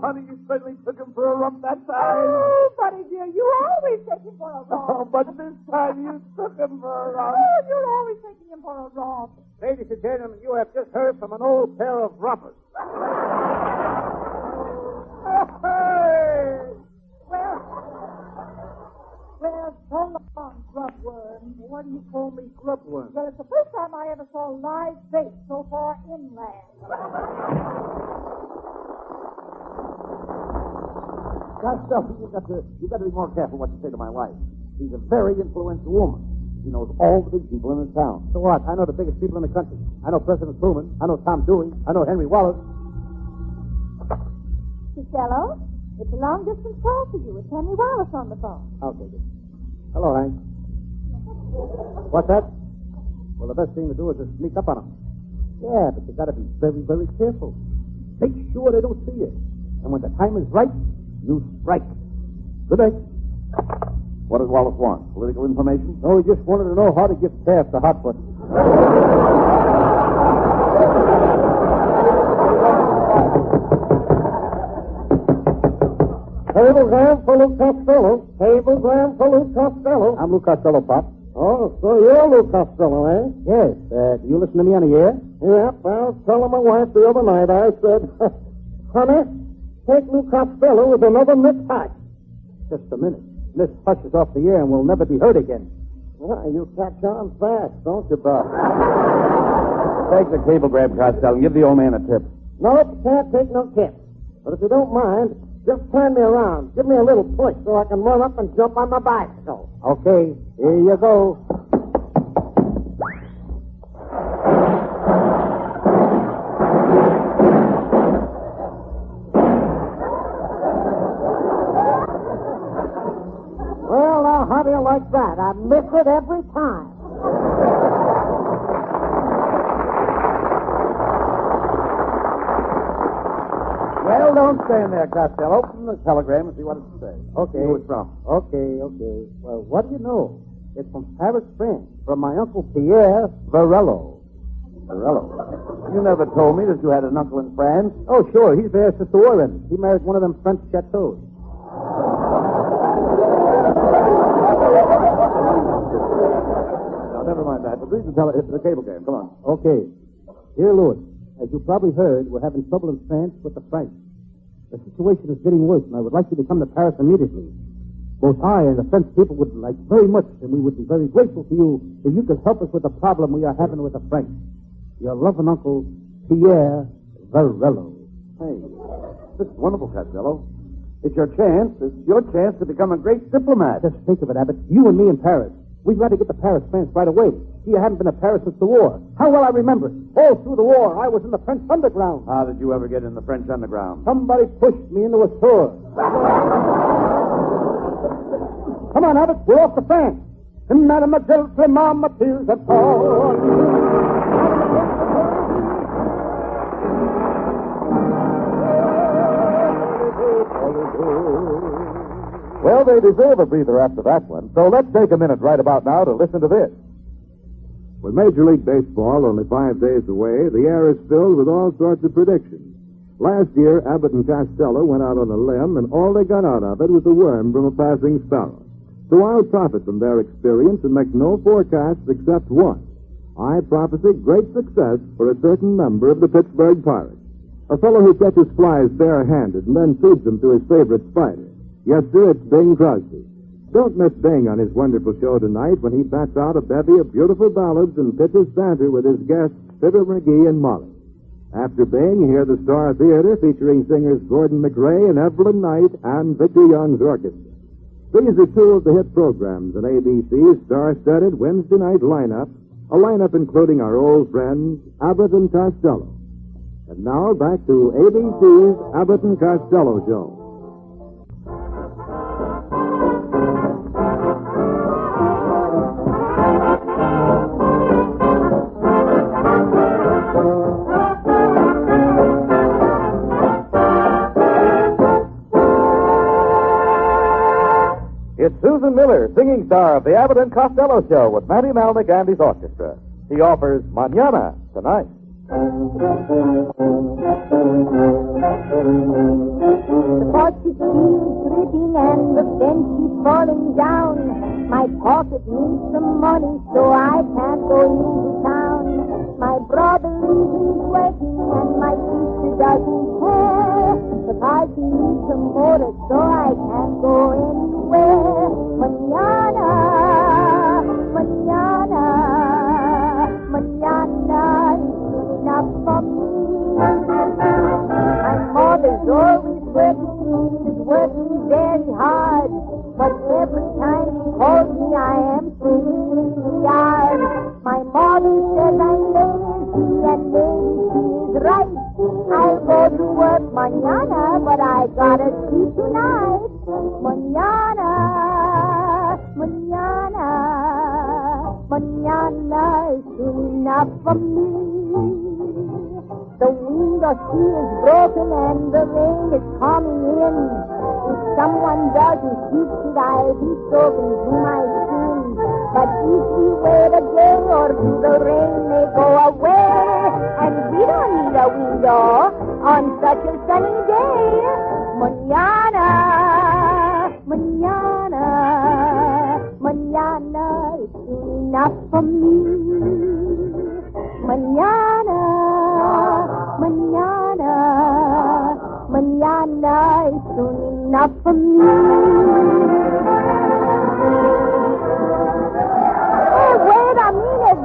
Honey, you certainly took him for a rump that time. Oh, buddy dear, you always take him for a romp. Oh, but this time you took him for a rump. Oh, you're always taking him for a romp. Ladies and gentlemen, you have just heard from an old pair of rompers. so long, grubworm. Why do you call me grubworm? Well, it's the first time I ever saw live bait so far inland. Costello, you got to be more careful what you say to my wife. She's a very influential woman. She knows all the big people in the town. So what? I know the biggest people in the country. I know President Truman. I know Tom Dewey. I know Henry Wallace. Costello, it's a long-distance call for you. It's Henry Wallace on the phone. I'll take it. Hello, Hank. What's that? Well, the best thing to do is just sneak up on them. Yeah, but you got to be very, very careful. Make sure they don't see you. And when the time is right, you strike. Good day. What does Wallace want? Political information? No, he just wanted to know how to give Taft the hot foot. Cablegram for Lou Costello. Cablegram for Lou Costello. I'm Lou Costello, Pop. Oh, so you're Lou Costello, eh? Yes. Do you listen to me on the air? Yep. I was telling my wife the other night. I said, honey, take Lou Costello with another Miss Hush. Just a minute. Miss Hush is off the air and will never be heard again. Well, you catch on fast, don't you, Bob? Take the cablegram, Costello, and give the old man a tip. Nope, can't take no tip. But if you don't mind, just turn me around. Give me a little push so I can run up and jump on my bicycle. Okay, here you go. Well, now, how do you like that? I miss it every time. Well, don't stand there, Costello. Open the telegram and see what it says. Okay. Who it's from? Okay. Well, what do you know? It's from Paris, France, from my Uncle Pierre Varello. Varello? You never told me that you had an uncle in France. Oh, sure. He's there since the war ended. He married one of them French chateaus. Now, never mind that. But read the cablegram. Come on. Okay. Dear Louis, as you probably heard, we're having trouble in France with the French. The situation is getting worse, and I would like you to come to Paris immediately. Both I and the French people would like very much, and we would be very grateful to you if you could help us with the problem we are having with the French. Your loving uncle, Pierre Varello. Hey, this is wonderful, Costello. It's your chance. It's your chance to become a great diplomat. Just think of it, Abbott. You and me in Paris. We've got to get to Paris, France, right away. See, I haven't been to Paris since the war. How well I remember it. All through the war, I was in the French underground. How did you ever get in the French underground? Somebody pushed me into a sewer. Come on, Abbott. We're off to France. And Mademoiselle Clément Mathilde at all. Well, they deserve a breather after that one, so let's take a minute right about now to listen to this. With Major League Baseball only 5 days away, the air is filled with all sorts of predictions. Last year, Abbott and Costello went out on a limb, and all they got out of it was a worm from a passing sparrow. So I'll profit from their experience and make no forecasts except one. I prophesy great success for a certain member of the Pittsburgh Pirates. A fellow who catches flies bare-handed and then feeds them to his favorite spider. Yes, sir, it's Bing Crosby. Don't miss Bing on his wonderful show tonight when he bats out a bevy of beautiful ballads and pitches banter with his guests, Fibber McGee and Molly. After Bing, hear the Star Theater featuring singers Gordon McRae and Evelyn Knight and Victor Young's orchestra. These are two of the hit programs in ABC's star-studded Wednesday night lineup, a lineup including our old friends, Abbott and Costello. And now back to ABC's Abbott and Costello show. It's Susan Miller, singing star of the Abbott and Costello Show with Matty Malnick and his orchestra. He offers Mañana tonight. The porch keeps dripping and the fence keeps falling down. My pocket needs some money so I can't go into town. My brother is working and my sister doesn't care. The party needs some motor so I can't go anywhere. Mañana, Daddy says I'm lazy, and maybe she is right. I'll go to work mañana, but I gotta sleep tonight. Mañana, mañana, mañana is soon enough for me. The window sill is broken and the rain is coming in. If someone doesn't fix it, I'll be soaking through my skin. But if we wait a day or two, the rain may go away. And we don't need a window on such a sunny day. Mañana, mañana, mañana is soon enough for me. Mañana, mañana, mañana is soon enough for me. Oh,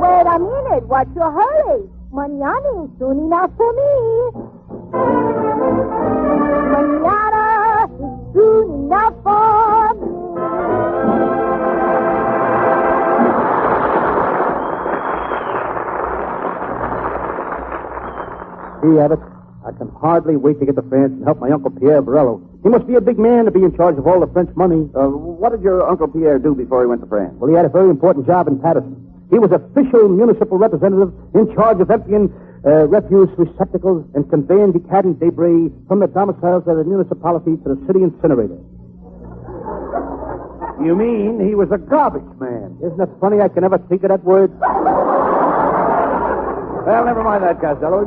wait a minute. What's your hurry? Mañana is soon enough for me. Mañana is soon enough for me. Gee, Abbott, I can hardly wait to get to France and help my Uncle Pierre Borello. He must be a big man to be in charge of all the French money. What did your Uncle Pierre do before he went to France? Well, he had a very important job in Patterson. He was official municipal representative in charge of emptying refuse receptacles and conveying decadent debris from the domiciles of the municipality to the city incinerator. You mean he was a garbage man? Isn't it funny I can never think of that word? Well, never mind that, Costello.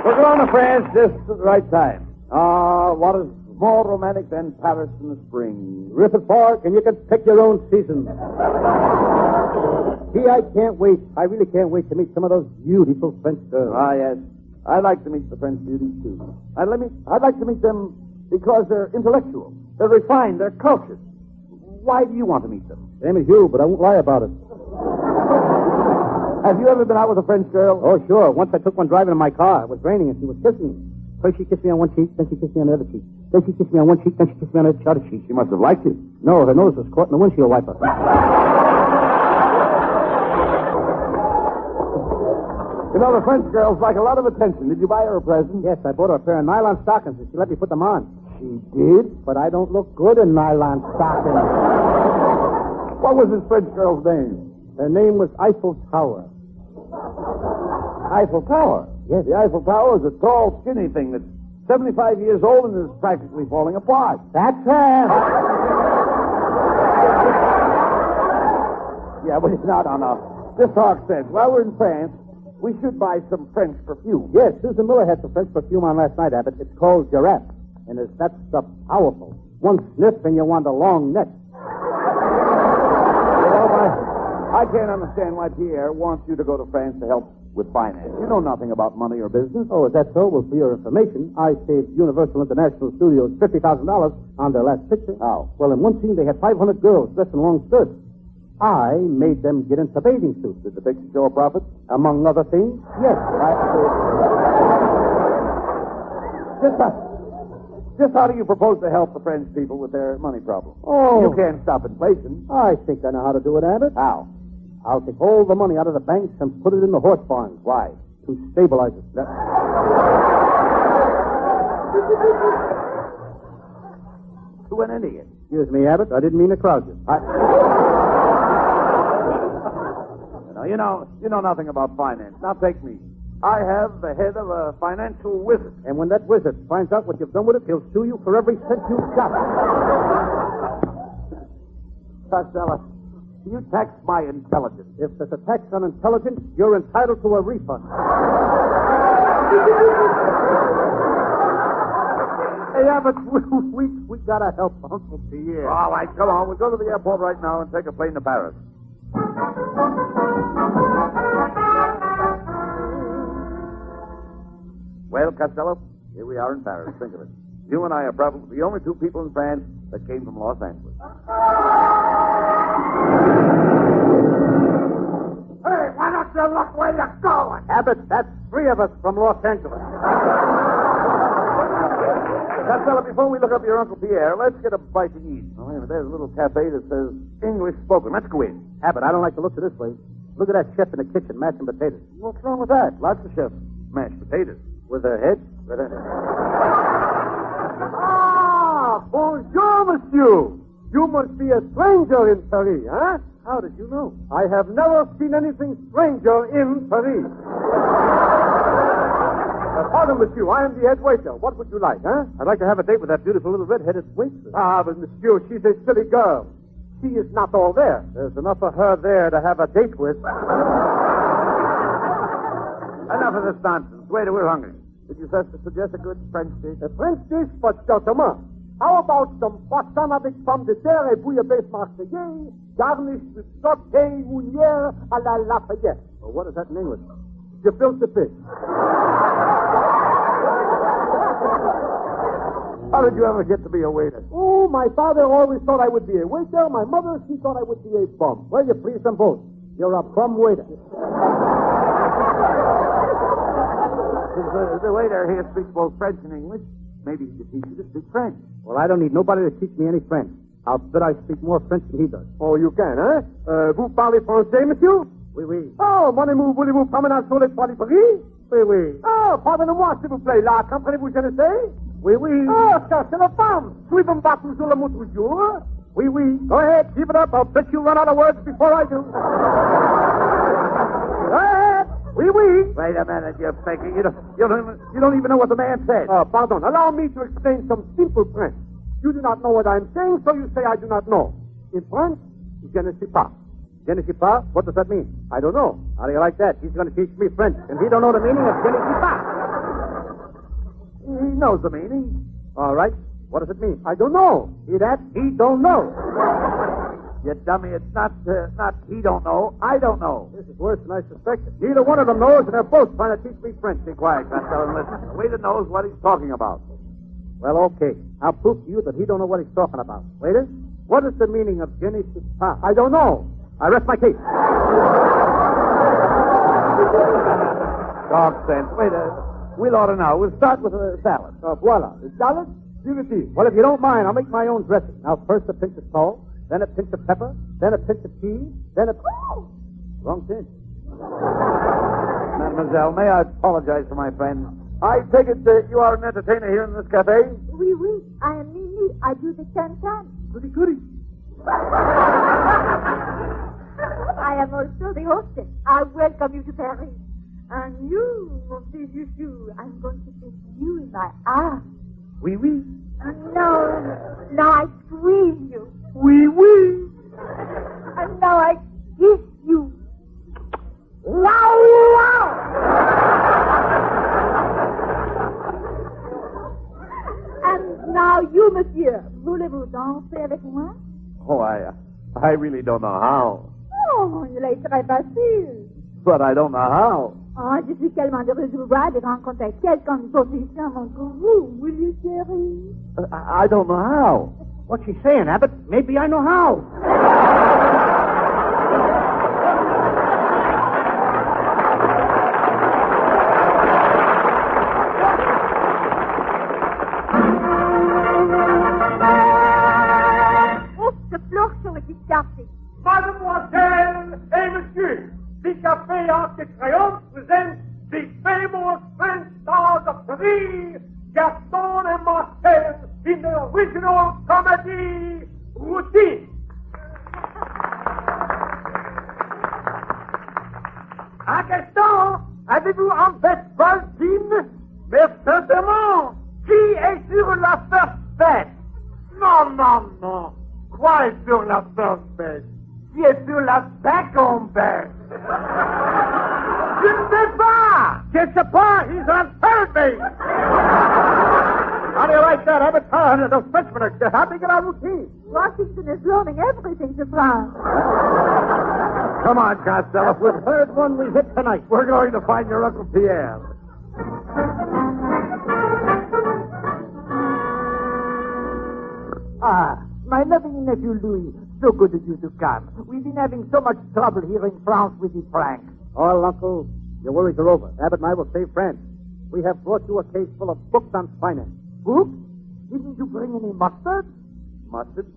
We're going to France just at the right time. What is more romantic than Paris in the spring? Griffith Park, and you can pick your own season. Gee, I can't wait. I really can't wait to meet some of those beautiful French girls. Ah, yes. I'd like to meet the French beauties, too. I'd like to meet them because they're intellectual. They're refined. They're cultured. Why do you want to meet them? Same as you, but I won't lie about it. Have you ever been out with a French girl? Oh, sure. Once I took one driving in my car. It was raining, and she was kissing me. First she kissed me on one cheek, then she kissed me on the other cheek. Then she kissed me on one cheek, then she kissed me on the other cheek. She must have liked you. No, her nose was caught in the windshield wiper. You know, the French girls like a lot of attention. Did you buy her a present? Yes, I bought her a pair of nylon stockings, and she let me put them on. She did? But I don't look good in nylon stockings. What was this French girl's name? Her name was Eiffel Tower. Eiffel Tower? Yes. The Eiffel Tower is a tall, skinny thing that's 75 years old and is practically falling apart. That's her. Yeah, but no. Just talk sense. While we're in France, we should buy some French perfume. Yes, Susan Miller had some French perfume on last night, Abbott. It's called Giraffe. And that's stuff powerful. One sniff and you want a long neck. I can't understand why Pierre wants you to go to France to help with finance. You know nothing about money or business. Oh, is that so? Well, for your information, I saved Universal International Studios $50,000 on their last picture. How? Well, in one scene, they had 500 girls dressed in long skirts. I made them get into bathing suits. Did the picture show a profit? Among other things, yes. Just how do you propose to help the French people with their money problem? Oh. You can't stop inflation. I think I know how to do it, Abbott. How? I'll take all the money out of the banks and put it in the horse barns. Why? To stabilize it. To an idiot. Excuse me, Abbott. I didn't mean to crowd you. You know nothing about finance. Now take me. I have the head of a financial wizard. And when that wizard finds out what you've done with it, he'll sue you for every cent you've got. Costello, you tax my intelligence. If there's a tax on intelligence, you're entitled to a refund. Hey, Abbott, we gotta help Uncle Pierre. All right, come on. We'll go to the airport right now and take a plane to Paris. Well, Costello, here we are in Paris. Think of it. You and I are probably the only two people in France that came from Los Angeles. Hey, why don't you look where you're going? Abbott, that's three of us from Los Angeles. Costello, before we look up your Uncle Pierre, let's get a bite to eat. Oh, wait a minute. There's a little cafe that says English spoken. Let's go in. Abbott, I don't like the looks of this place. Look at that chef in the kitchen mashing potatoes. What's wrong with that? Lots of chefs mash potatoes. With their heads? Ah, bonjour, monsieur. You must be a stranger in Paris, huh? How did you know? I have never seen anything stranger in Paris. Pardon, monsieur, I am the head waiter. What would you like, huh? I'd like to have a date with that beautiful little red-headed waitress. Ah, but monsieur, she's a silly girl. She is not all there. There's enough of her there to have a date with. Enough of this nonsense. Waiter, we're hungry. Did you suggest a good French dish? A French dish, but certainement. How about some poisson avec pomme de terre et bouillabaisse marseillais, garnished with sauté mounière à la Lafayette? Well, what is that in English? Gefilte fish. How did you ever get to be a waiter? Oh, my father always thought I would be a waiter. My mother, she thought I would be a bum. Well, you please them both. You're a bum waiter. The waiter here speaks both French and English. Maybe he could teach you to speak French. Well, I don't need nobody to teach me any French. I'll bet I speak more French than he does. Oh, you can, huh? Vous parlez français, monsieur? Oui, oui. Oh, mon amour, voulez-vous promener sur les toits de Paris? Oui, oui. Oh, pardonnez-moi, s'il vous plaît. Là, comprenez-vous, je ne sais? Oui, oui. Oh, ça, c'est la femme. Suivez-moi pas toujours le mot toujours. Oui, oui. Go ahead, keep it up. I'll bet you run out of words before I do. Go ahead. Oui, oui. Wait a minute, you faker. You don't even know what the man said. Pardon. Allow me to explain some simple French. You do not know what I'm saying, so you say I do not know. In French, je ne sais pas. Je ne sais pas? What does that mean? I don't know. How do you like that? He's going to teach me French, and he don't know the meaning of je ne sais pas. He knows the meaning. All right. What does it mean? I don't know. See that? He don't know. You dummy, it's not he don't know. I don't know. This is worse than I suspected. Neither one of them knows, and they're both trying to teach me French. Be quiet, Costello, and listen. The waiter knows what he's talking about. Well, okay. I'll prove to you that he don't know what he's talking about. Waiter, what is the meaning of je ne sais pas? I don't know. I rest my case. Dog sense. Waiter, we'll order now. We'll start with a salad. Voila. The salad? Beauty. Well, if you don't mind, I'll make my own dressing. Now, first a pinch of salt, then a pinch of pepper, then a pinch of cheese, then a... Wrong pinch. Mademoiselle, may I apologize to my friend? I take it that you are an entertainer here in this cafe? Oui, oui. I am Mimi. I do the can-can. Goody, goody. I am also the hostess. I welcome you to Paris. And you, mon petit chouchou, I'm going to take you in my arms. Oui, oui. And now I squeeze you. Oui, oui. And now I kiss you. Wow, wow. And now you, monsieur, voulez-vous danser avec moi? Oh, I really don't know how. Oh, il est très facile. But I don't know how. Oh, je suis tellement heureuse de vous voir, de rencontrer quelqu'un de aussi charmant que vous. Will you, chérie? I don't know how. What's she saying, Abbott? Maybe I know how. Oh, ce fleur sur le petit café. Mademoiselle et monsieur, the Cafe Arc de Triomphe presents the famous French stars of Paris, Gaston and Marcel, in the original comedy, Routine. Ah, Gaston, avez-vous un baseball team? Mais certainement, qui est sur la first base? Non, non, non. Quoi est sur la first base? Qui est sur la second base? Je ne sais pas! Je ne sais pas! He's on third base! How do you like that, Abbott? Those Frenchmen are hopping in our routine. Washington is learning everything to France. Come on, Costello. The third one we hit tonight. We're going to find your Uncle Pierre. Ah, my loving nephew Louis. So good of you to come. We've been having so much trouble here in France with the francs. Oh, Uncle, your worries are over. Abbott and I will save France. We have brought you a case full of books on finance. Books? Didn't you bring any mustard? Mustard?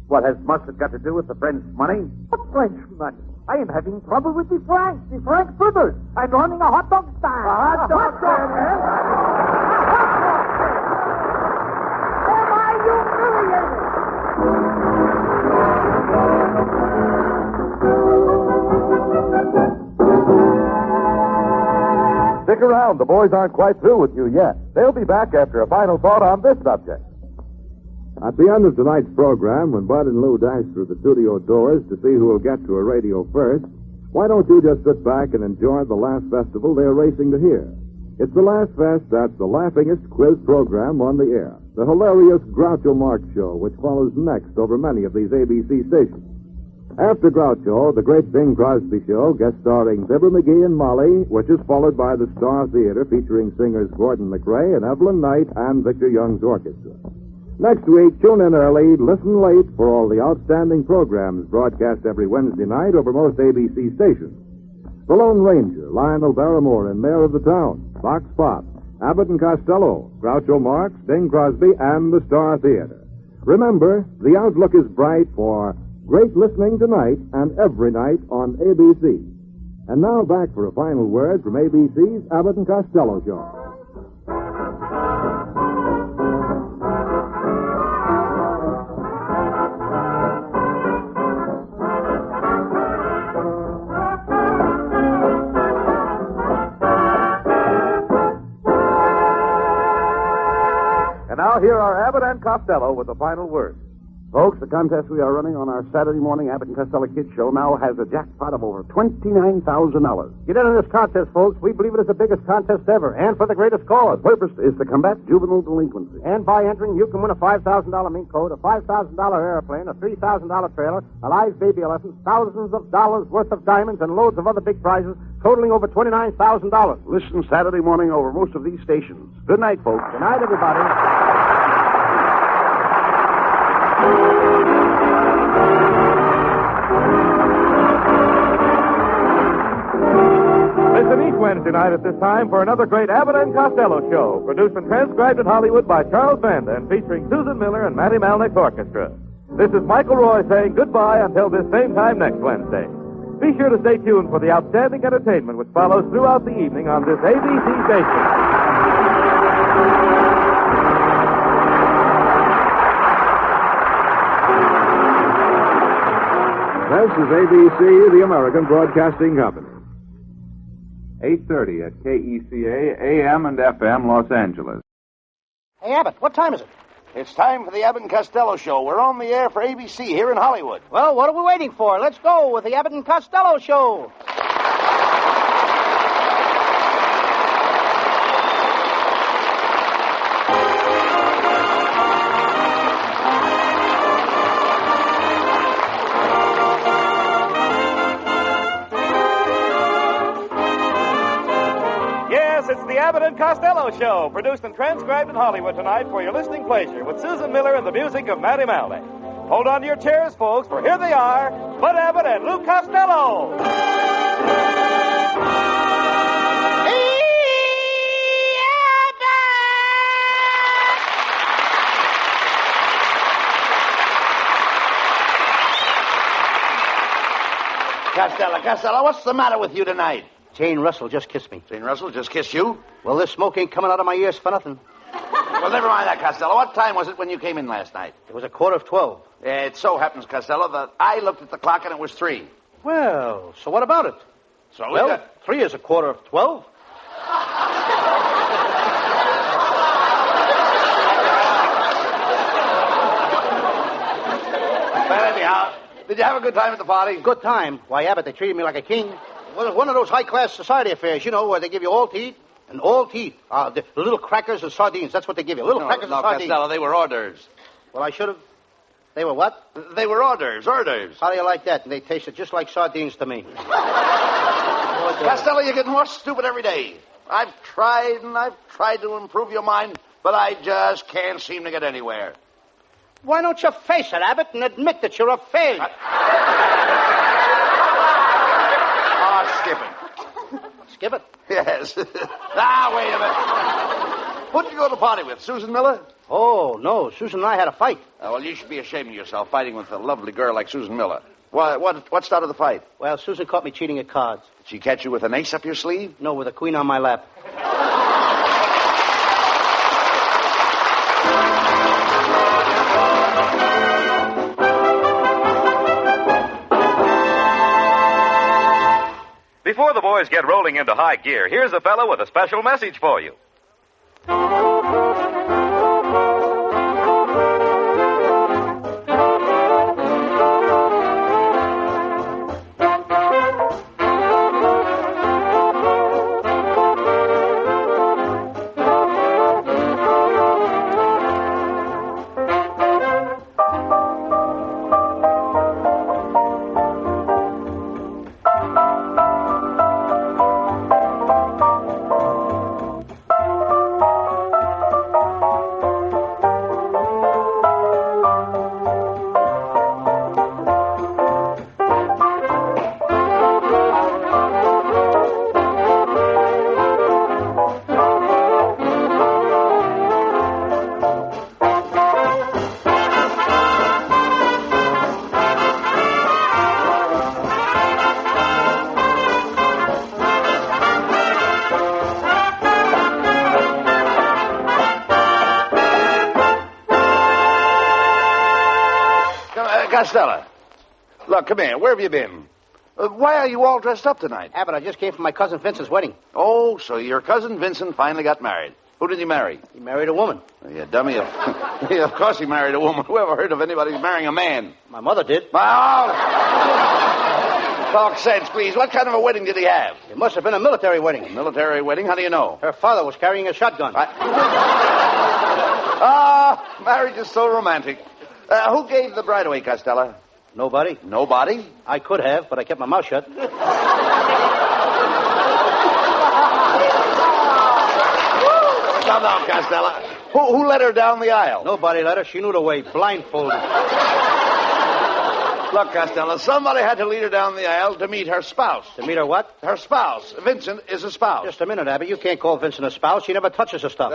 What has mustard got to do with the French money? What French money? I am having trouble with the Frank brothers. I'm running a hot dog stand. A hot dog stand, eh? Am I humiliated? Stick around. The boys aren't quite through with you yet. They'll be back after a final thought on this subject. At the end of tonight's program, when Bud and Lou dash through the studio doors to see who will get to a radio first, why don't you just sit back and enjoy the last festival they're racing to hear? It's the Last Fest that's the laughingest quiz program on the air. The hilarious Groucho Marx Show, which follows next over many of these ABC stations. After Groucho, the Great Bing Crosby Show, guest starring Fibber McGee and Molly, which is followed by the Star Theater featuring singers Gordon McRae and Evelyn Knight and Victor Young's orchestra. Next week, tune in early, listen late for all the outstanding programs broadcast every Wednesday night over most ABC stations. The Lone Ranger, Lionel Barrymore and Mayor of the Town, Fox Pop, Abbott and Costello, Groucho Marx, Bing Crosby, and the Star Theater. Remember, the outlook is bright for great listening tonight and every night on ABC. And now back for a final word from ABC's Abbott and Costello Show. And now here are Abbott and Costello with the final word. Folks, the contest we are running on our Saturday morning Abbott and Costello Kids Show now has a jackpot of over $29,000. Get into this contest, folks. We believe it is the biggest contest ever, and for the greatest cause. The purpose is to combat juvenile delinquency. And by entering, you can win a $5,000 mink coat, a $5,000 airplane, a $3,000 trailer, a live baby elephant, thousands of dollars worth of diamonds, and loads of other big prizes, totaling over $29,000. Listen Saturday morning over most of these stations. Good night, folks. Good night, everybody. Listen each Wednesday night at this time for another great Abbott and Costello show, produced and transcribed in Hollywood by Charles Banda and featuring Susan Miller and Matty Malnick's orchestra. This is Michael Roy saying goodbye until this same time next Wednesday. Be sure to stay tuned for the outstanding entertainment which follows throughout the evening on this ABC station. This is ABC, the American Broadcasting Company. 8:30 at KECA, AM and FM, Los Angeles. Hey, Abbott, what time is it? It's time for the Abbott and Costello Show. We're on the air for ABC here in Hollywood. Well, what are we waiting for? Let's go with the Abbott and Costello Show. It's the Abbott and Costello Show, produced and transcribed in Hollywood tonight for your listening pleasure with Susan Miller and the music of Matty Malnick. Hold on to your chairs, folks, for here they are, Bud Abbott and Lou Costello. Costello, what's the matter with you tonight? Jane Russell just kissed me. Jane Russell just kissed you? Well, this smoke ain't coming out of my ears for nothing. Well, never mind that, Costello. What time was it when you came in last night? It was 12:15. It so happens, Costello, that I looked at the clock and it was 3. Well, so what about it? So well, 3 is 12:15. Well, anyhow, did you have a good time at the party? Good time. Why, Abbott, they treated me like a king. Well, it's one of those high-class society affairs, you know, where they give you all to eat. And all to eat. The little crackers and sardines, that's what they give you. Little crackers and sardines. Costello, they were hors d'oeuvres. Well, I should have... They were what? They were hors d'oeuvres, hors d'oeuvres. How do you like that? And they tasted just like sardines to me. Costello, you're getting more stupid every day. I've tried to improve your mind, but I just can't seem to get anywhere. Why don't you face it, Abbott, and admit that you're a failure? Skip it. Skip it? Yes. Now, wait a minute. Who'd you go to the party with, Susan Miller? Oh, no. Susan and I had a fight. Well, you should be ashamed of yourself fighting with a lovely girl like Susan Miller. What started the fight? Well, Susan caught me cheating at cards. Did she catch you with an ace up your sleeve? No, with a queen on my lap. Before the boys get rolling into high gear, here's a fellow with a special message for you. Costello. Look, come here. Where have you been? Why are you all dressed up tonight? Abbott, I just came from my cousin Vincent's wedding. Oh, so your cousin Vincent finally got married. Who did he marry? He married a woman. Oh, you dummy. Of course he married a woman. Who ever heard of anybody marrying a man? My mother did. Talk sense, please. What kind of a wedding did he have? It must have been a military wedding. A military wedding? How do you know? Her father was carrying a shotgun. Marriage is so romantic. Who gave the bride away, Costello? Nobody. Nobody? I could have, but I kept my mouth shut. Come on, Costello. Who let her down the aisle? Nobody let her. She knew the way, blindfolded. Look, Costello, somebody had to lead her down the aisle to meet her spouse. To meet her what? Her spouse. Vincent is a spouse. Just a minute, Abbott. You can't call Vincent a spouse. She never touches her stuff.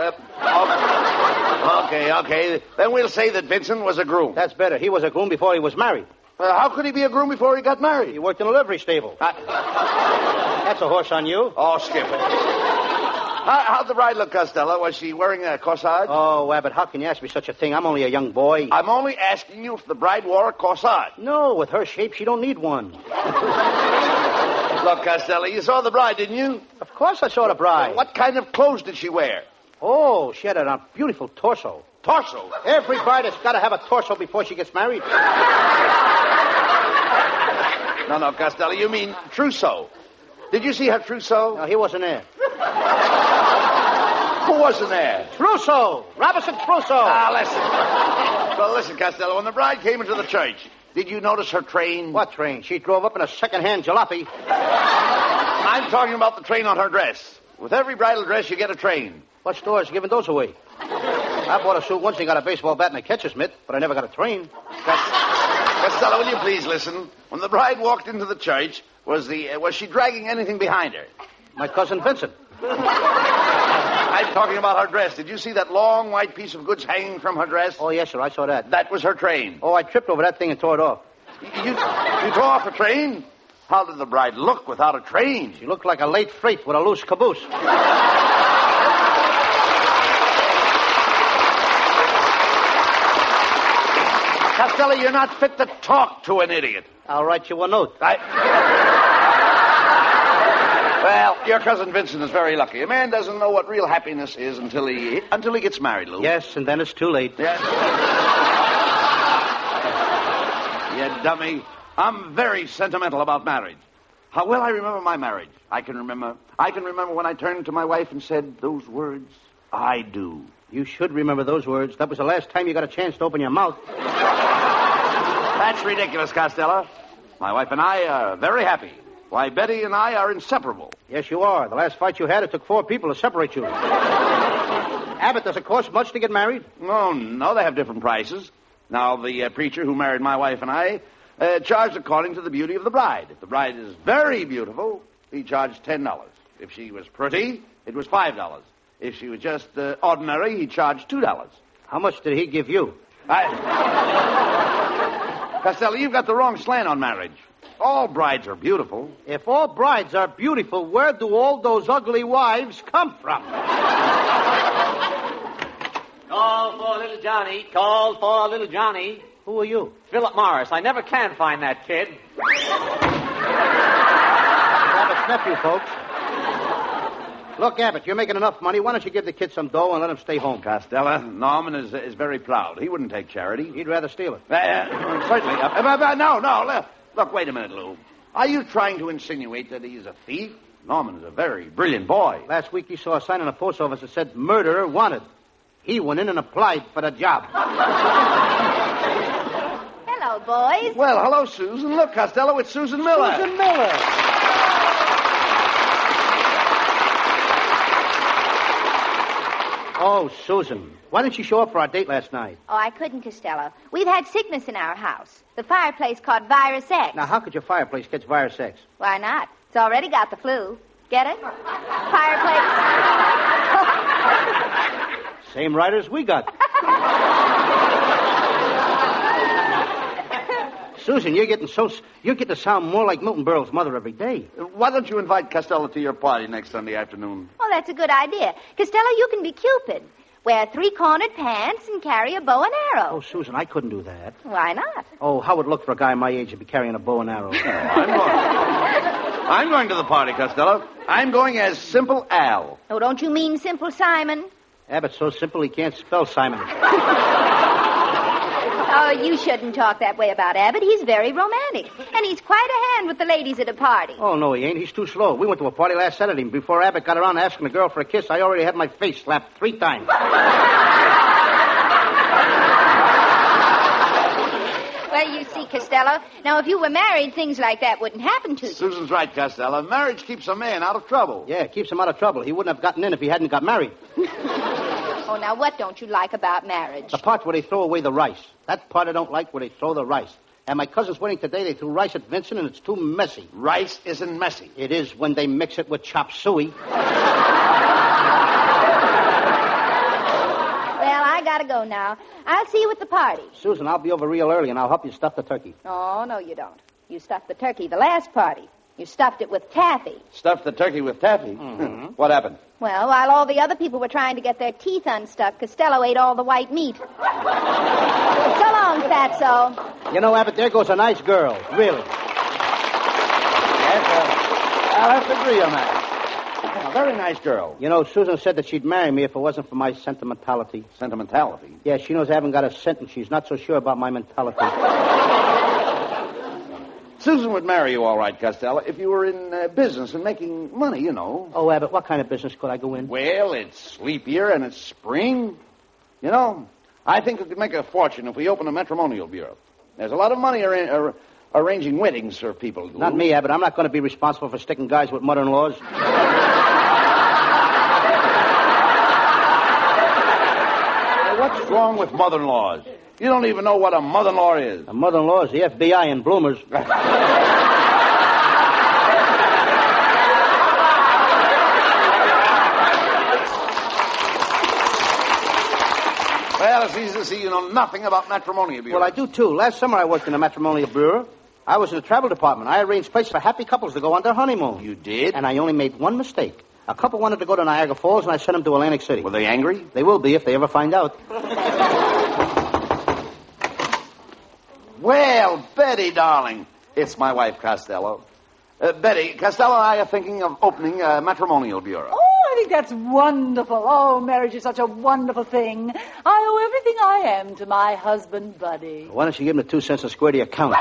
Okay. Then we'll say that Vincent was a groom. That's better. He was a groom before he was married. How could he be a groom before he got married? He worked in a livery stable. That's a horse on you. Oh, skip it. How'd the bride look, Costello? Was she wearing a corsage? Oh, Abbott, how can you ask me such a thing? I'm only a young boy. I'm only asking you if the bride wore a corsage. No, with her shape, she don't need one. Look, Costello, you saw the bride, didn't you? Of course I saw the bride. What kind of clothes did she wear? Oh, she had a beautiful torso. Torso? Every bride has got to have a torso before she gets married. No, Costello, you mean trousseau. Did you see her trousseau? No, he wasn't there. Who wasn't there? Trousseau. Robinson Crusoe. Listen. Well, listen, Costello, when the bride came into the church, did you notice her train? What train? She drove up in a second-hand jalopy. I'm talking about the train on her dress. With every bridal dress, you get a train. What store's giving those away? I bought a suit once and got a baseball bat and a catcher's mitt, but I never got a train. Costello, will you please listen? When the bride walked into the church, was she dragging anything behind her? My cousin Vincent. I'm talking about her dress. Did you see that long white piece of goods hanging from her dress? Oh, yes, sir, I saw that. That was her train. Oh, I tripped over that thing and tore it off. You tore off a train? How did the bride look without a train? She looked like a late freight with a loose caboose. Costello, you're not fit to talk to an idiot. I'll write you a note. Well, your cousin Vincent is very lucky. A man doesn't know what real happiness is until he gets married, Lou. Yes, and then it's too late. Yes. You dummy. I'm very sentimental about marriage. How well I remember my marriage. I can remember when I turned to my wife and said those words, I do. You should remember those words. That was the last time you got a chance to open your mouth. That's ridiculous, Costello. My wife and I are very happy. Why, Betty and I are inseparable. Yes, you are. The last fight you had, it took 4 people to separate you. Abbott, does it cost much to get married? No, they have different prices. Now, the preacher who married my wife and I charged according to the beauty of the bride. If the bride is very beautiful, he charged $10. If she was pretty, it was $5. If she was just ordinary, he charged $2. How much did he give you? Costello, you've got the wrong slant on marriage. All brides are beautiful. If all brides are beautiful, where do all those ugly wives come from? Call for little Johnny. Call for little Johnny. Who are you? Philip Morris. I never can find that kid. Abbott's nephew, folks. Look, Abbott, you're making enough money. Why don't you give the kid some dough and let him stay home? Costello, Norman is very proud. He wouldn't take charity. He'd rather steal it. Certainly. No. Look, wait a minute, Lou. Are you trying to insinuate that he's a thief? Norman is a very brilliant boy. Last week he saw a sign in a post office that said, murderer wanted. He went in and applied for the job. Hello, boys. Well, hello, Susan. Look, Costello, it's Susan Miller. Susan Miller. Oh, Susan. Why didn't you show up for our date last night? Oh, I couldn't, Costello. We've had sickness in our house. The fireplace caught virus X. Now, how could your fireplace catch virus X? Why not? It's already got the flu. Get it? Fireplace. Same writers we got. Susan, you're getting to sound more like Milton Berle's mother every day. Why don't you invite Costello to your party next Sunday afternoon? Oh, that's a good idea. Costello, you can be Cupid. Wear three-cornered pants and carry a bow and arrow. Oh, Susan, I couldn't do that. Why not? Oh, how would it look for a guy my age to be carrying a bow and arrow? I'm going to the party, Costello. I'm going as Simple Al. Oh, don't you mean Simple Simon? Abbott's so simple he can't spell Simon. Oh, you shouldn't talk that way about Abbott. He's very romantic. And he's quite a hand with the ladies at a party. Oh, no, he ain't. He's too slow. We went to a party last Saturday, and before Abbott got around to asking a girl for a kiss, I already had my face slapped 3 times. Well, you see, Costello, now if you were married, things like that wouldn't happen to you. Susan's right, Costello. Marriage keeps a man out of trouble. Yeah, it keeps him out of trouble. He wouldn't have gotten in if he hadn't got married. Oh, now what don't you like about marriage? The part where they throw away the rice. That part I don't like, where they throw the rice. At my cousin's wedding today, they threw rice at Vincent, and it's too messy. Rice isn't messy. It is when they mix it with chop suey. Well, I gotta go now. I'll see you at the party. Susan, I'll be over real early, and I'll help you stuff the turkey. Oh, no, you don't. You stuffed the turkey the last party. You stuffed it with taffy. Stuffed the turkey with taffy? Mm-hmm. What happened? Well, while all the other people were trying to get their teeth unstuck, Costello ate all the white meat. So long, Fatso. You know, Abbott, there goes a nice girl. Really. Yes, I'll have to agree on that. A very nice girl. You know, Susan said that she'd marry me if it wasn't for my sentimentality. Sentimentality? Yeah, she knows I haven't got a cent, and she's not so sure about my mentality. Susan would marry you all right, Costello, if you were in business and making money, you know. Oh, Abbott, what kind of business could I go in? Well, it's sleep year and it's spring. You know, I think we could make a fortune if we open a matrimonial bureau. There's a lot of money arranging weddings for people. Not me, Abbott. I'm not going to be responsible for sticking guys with mother-in-laws. What's wrong with mother-in-laws? You don't even know what a mother-in-law is. A mother-in-law is the FBI in Bloomers. Well, it's easy to see you know nothing about matrimonial bureau. Well, I do, too. Last summer I worked in a matrimonial bureau. I was in the travel department. I arranged places for happy couples to go on their honeymoon. You did? And I only made one mistake. A couple wanted to go to Niagara Falls, and I sent them to Atlantic City. Were they angry? They will be if they ever find out. Well, Betty, darling, it's my wife, Costello. Betty, Costello and I are thinking of opening a matrimonial bureau. Oh, I think that's wonderful. Oh, marriage is such a wonderful thing. I owe everything I am to my husband, Buddy. Why don't you give him the 2 cents a square to your account?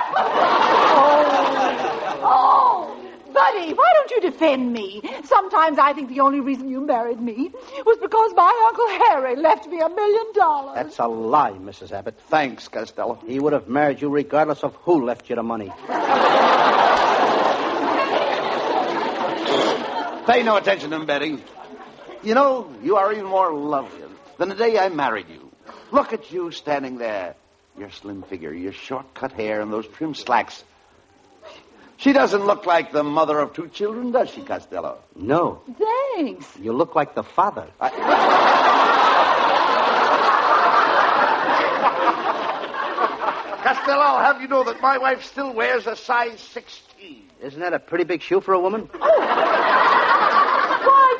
Oh, Buddy, why don't you defend me? Sometimes I think the only reason you married me was because my Uncle Harry left me $1 million. That's a lie, Mrs. Abbott. Thanks, Costello. He would have married you regardless of who left you the money. Pay no attention to him, Betty. You know, you are even more lovely than the day I married you. Look at you standing there. Your slim figure, your short-cut hair, and those trim slacks. She doesn't look like the mother of 2 children, does she, Costello? No. Thanks. You look like the father. Costello, have you know that my wife still wears a size 16? Isn't that a pretty big shoe for a woman? Why,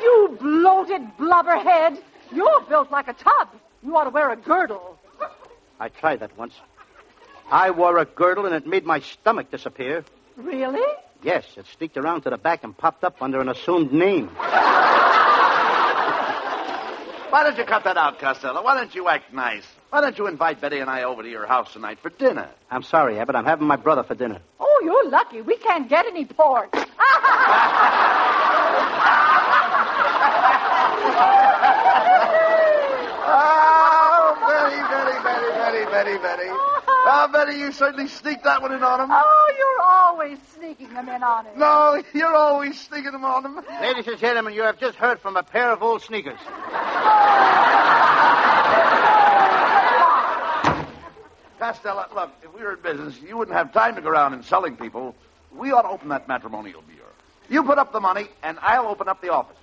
you bloated blubberhead. You're built like a tub. You ought to wear a girdle. I tried that once. I wore a girdle and it made my stomach disappear. Really? Yes, it sneaked around to the back and popped up under an assumed name. Why don't you cut that out, Costello? Why don't you act nice? Why don't you invite Betty and I over to your house tonight for dinner? I'm sorry, Abbott. I'm having my brother for dinner. Oh, you're lucky. We can't get any pork. Betty. Oh, Betty, you certainly sneaked that one in on him. Oh, you're always sneaking them in on him. No, you're always sneaking them on him. Ladies and gentlemen, you have just heard from a pair of old sneakers. Costello, look, if we were in business, you wouldn't have time to go around insulting people. We ought to open that matrimonial bureau. You put up the money, and I'll open up the office.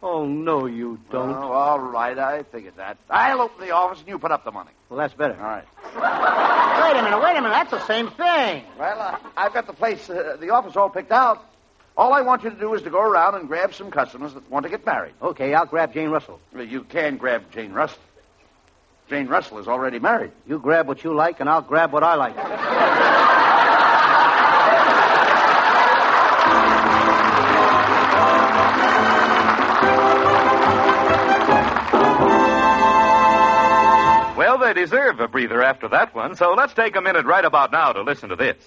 Oh, no, you don't. Oh, all right, I figured that. I'll open the office, and you put up the money. Well, that's better. All right. Wait a minute. That's the same thing. Well, I've got the place, the office all picked out. All I want you to do is to go around and grab some customers that want to get married. Okay, I'll grab Jane Russell. Well, you can grab Jane Russell. Jane Russell is already married. You grab what you like, and I'll grab what I like. Well, they deserve a breather after that one, so let's take a minute right about now to listen to this.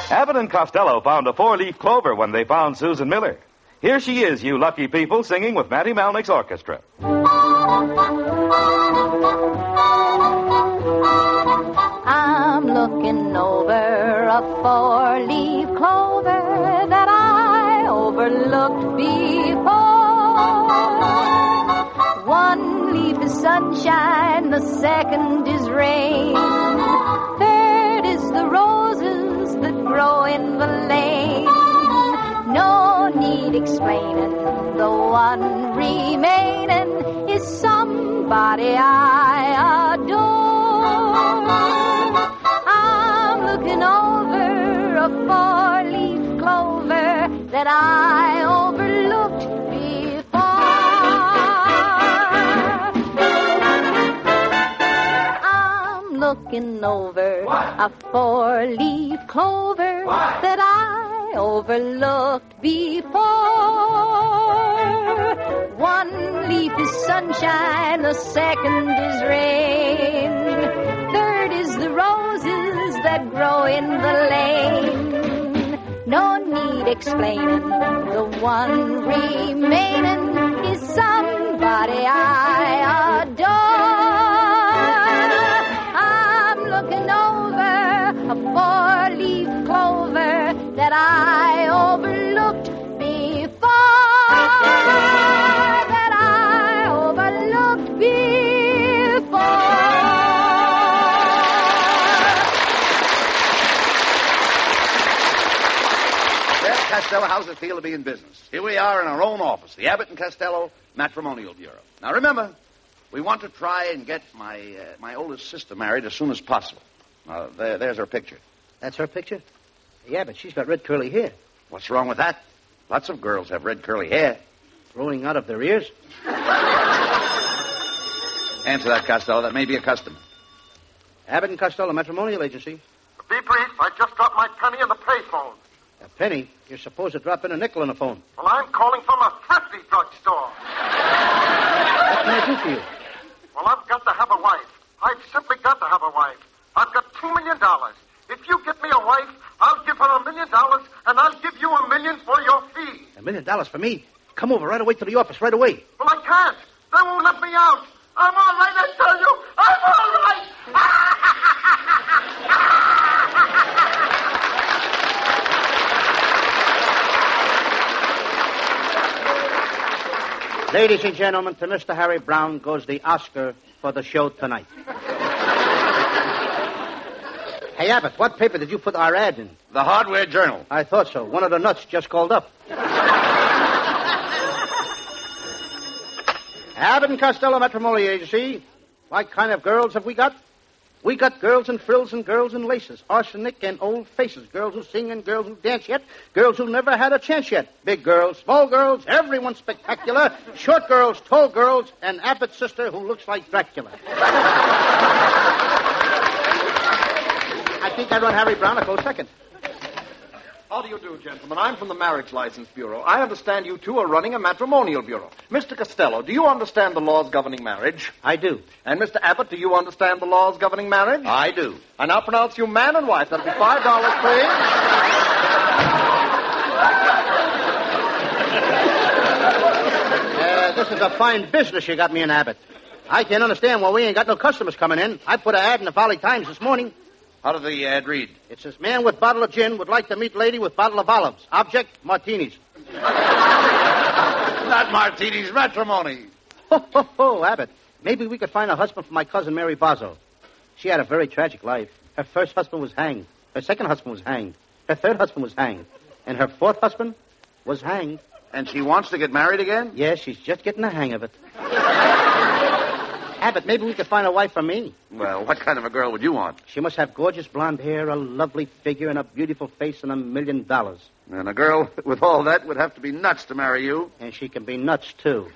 Abbott and Costello found a four-leaf clover when they found Susan Miller. Here she is, you lucky people, singing with Matty Malnick's orchestra. I'm looking over a four-leaf clover that I overlooked before. One leaf is sunshine, the second is rain. Third is the roses that grow in the lane. No need explaining, the one remaining is somebody I adore. I'm looking over a four-leaf clover that I overlooked before. I'm looking over a four-leaf clover that I overlooked before. One leaf is sunshine, the second is rain. Third is the roses that grow in the lane. No need explaining, the one remaining is somebody I adore. I'm looking over a four-leaf clover that I overlooked before. That I overlooked before. Well, Costello, how's it feel to be in business? Here we are in our own office, the Abbott and Costello Matrimonial Bureau. Now, remember, we want to try and get my oldest sister married as soon as possible. There's her picture. That's her picture? Yeah, but she's got red curly hair. What's wrong with that? Lots of girls have red curly hair. Growing out of their ears? Answer that, Costello. That may be a custom. Abbott and Costello Matrimonial Agency. Be brief. I just dropped my penny in the payphone. A penny? You're supposed to drop in a nickel on the phone. Well, I'm calling from a thrifty drugstore. What can I do for you? Well, I've got to have a wife. I've simply got to have a wife. I've got $2 million. If you get me a wife, I'll give her $1 million, and I'll give you $1 million for your fee. $1 million for me? Come over right away to the office right away. Well, I can't. They won't let me out. I'm all right, I tell you. I'm all right. Ladies and gentlemen, to Mr. Harry Brown goes the Oscar for the show tonight. Hey, Abbott, what paper did you put our ad in? The Hardware Journal. I thought so. One of the nuts just called up. Abbott and Costello Matrimonial Agency. What kind of girls have we got? We got girls in frills and girls in laces, arsenic and old faces, girls who sing and girls who dance yet, girls who never had a chance yet, big girls, small girls, everyone spectacular, short girls, tall girls, and Abbott's sister who looks like Dracula. I think I run Harry Brown a close second. How do you do, gentlemen? I'm from the Marriage License Bureau. I understand you two are running a matrimonial bureau. Mr. Costello, do you understand the laws governing marriage? I do. And Mr. Abbott, do you understand the laws governing marriage? I do. I now pronounce you man and wife. That'll be $5 per This is a fine business you got me in, Abbott. I can't understand why we ain't got no customers coming in. I put an ad in the Valley Times this morning. How did the ad read? It says, man with bottle of gin would like to meet lady with bottle of olives. Object, martinis. Not martinis, matrimony. Ho, Abbott. Maybe we could find a husband for my cousin Mary Bozzo. She had a very tragic life. Her first husband was hanged. Her second husband was hanged. Her third husband was hanged. And her fourth husband was hanged. And she wants to get married again? Yes, she's just getting the hang of it. Abbott, maybe we could find a wife for me. Well, what kind of a girl would you want? She must have gorgeous blonde hair, a lovely figure, and a beautiful face, and $1 million. And a girl with all that would have to be nuts to marry you. And she can be nuts, too.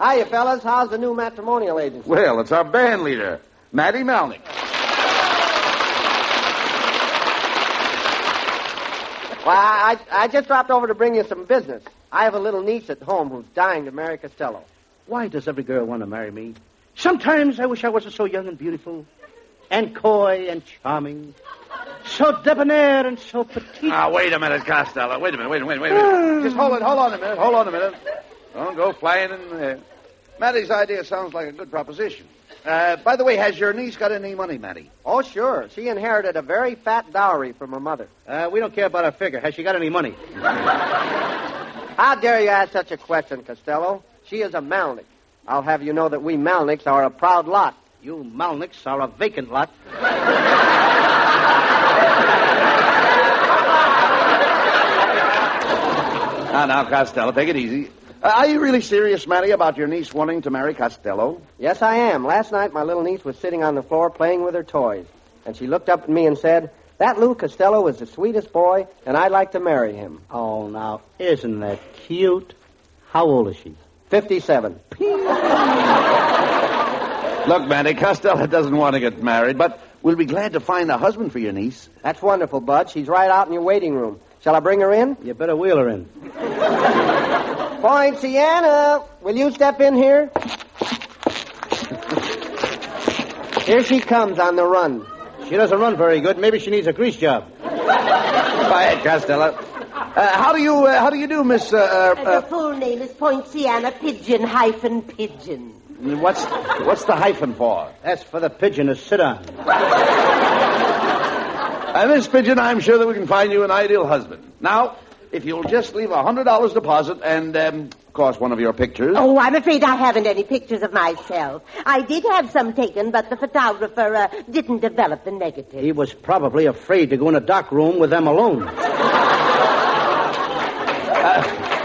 Hiya, fellas. How's the new matrimonial agency? Well, it's our band leader, Matty Malnick. Well, I just dropped over to bring you some business. I have a little niece at home who's dying to marry Costello. Why does every girl want to marry me? Sometimes I wish I wasn't so young and beautiful, and coy and charming, so debonair and so petite. Now, wait a minute, Costello. Wait a minute. Just hold on a minute. Don't go flying in there. Matty's idea sounds like a good proposition. By the way, has your niece got any money, Matty? Oh, sure. She inherited a very fat dowry from her mother. We don't care about her figure. Has she got any money? How dare you ask such a question, Costello? She is a Malnick. I'll have you know that we Malnicks are a proud lot. You Malnicks are a vacant lot. Now, Costello, take it easy. Are you really serious, Matty, about your niece wanting to marry Costello? Yes, I am. Last night, my little niece was sitting on the floor playing with her toys. And she looked up at me and said, that Lou Costello is the sweetest boy, and I'd like to marry him. Oh, now, isn't that cute? How old is she? 57. Look, Matty, Costello doesn't want to get married, but we'll be glad to find a husband for your niece. That's wonderful, Bud. She's right out in your waiting room. Shall I bring her in? You better wheel her in. Poinciana, will you step in here? Here she comes on the run. She doesn't run very good. Maybe she needs a grease job. Quiet, Costello. How do you do, Miss... The full name is Poinciana Pigeon-Pigeon. What's the hyphen for? That's for the pigeon to sit on. Miss Pigeon, I'm sure that we can find you an ideal husband. Now, if you'll just leave $100 deposit and, of course, one of your pictures. Oh, I'm afraid I haven't any pictures of myself. I did have some taken, but the photographer didn't develop the negative. He was probably afraid to go in a dark room with them alone.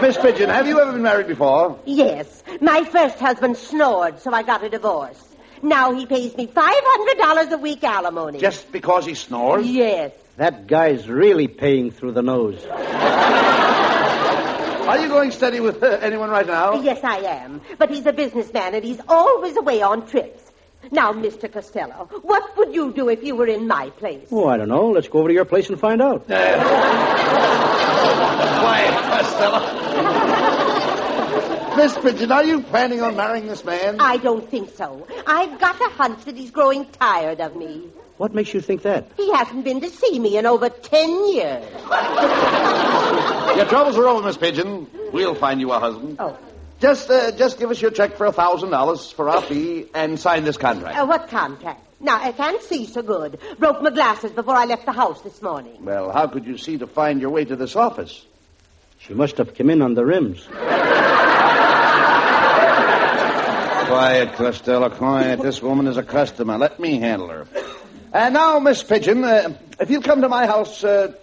Miss Pigeon, have you ever been married before? Yes. My first husband snored, so I got a divorce. Now he pays me $500 a week alimony. Just because he snores? Yes. That guy's really paying through the nose. Are you going steady with anyone right now? Yes, I am. But he's a businessman, and he's always away on trips. Now, Mr. Costello, what would you do if you were in my place? Oh, I don't know. Let's go over to your place and find out. Quiet, Costello. Miss Pigeon, are you planning on marrying this man? I don't think so. I've got a hunch that he's growing tired of me. What makes you think that? He hasn't been to see me in over 10 years. Your troubles are over, Miss Pigeon. We'll find you a husband. Oh. Just give us your check for $1,000 for our fee and sign this contract. What contract? Now, I can't see so good. Broke my glasses before I left the house this morning. Well, how could you see to find your way to this office? She must have come in on the rims. Quiet, Costello, quiet. This woman is a customer. Let me handle her. And now, Miss Pigeon, if you'll come to my house 8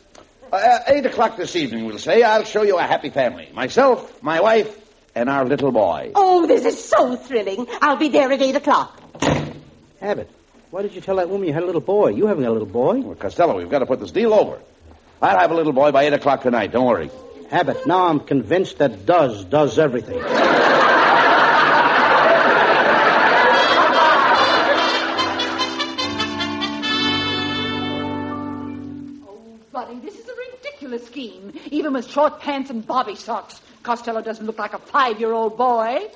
o'clock this evening, we'll say, I'll show you a happy family. Myself, my wife, and our little boy. Oh, this is so thrilling. I'll be there at 8 o'clock. Abbott, why did you tell that woman you had a little boy? You haven't got a little boy. Well, Costello, we've got to put this deal over. I'll have a little boy by 8 o'clock tonight. Don't worry. Abbott, now I'm convinced that does everything. Buddy, this is a ridiculous scheme. Even with short pants and bobby socks, Costello doesn't look like a 5-year-old boy.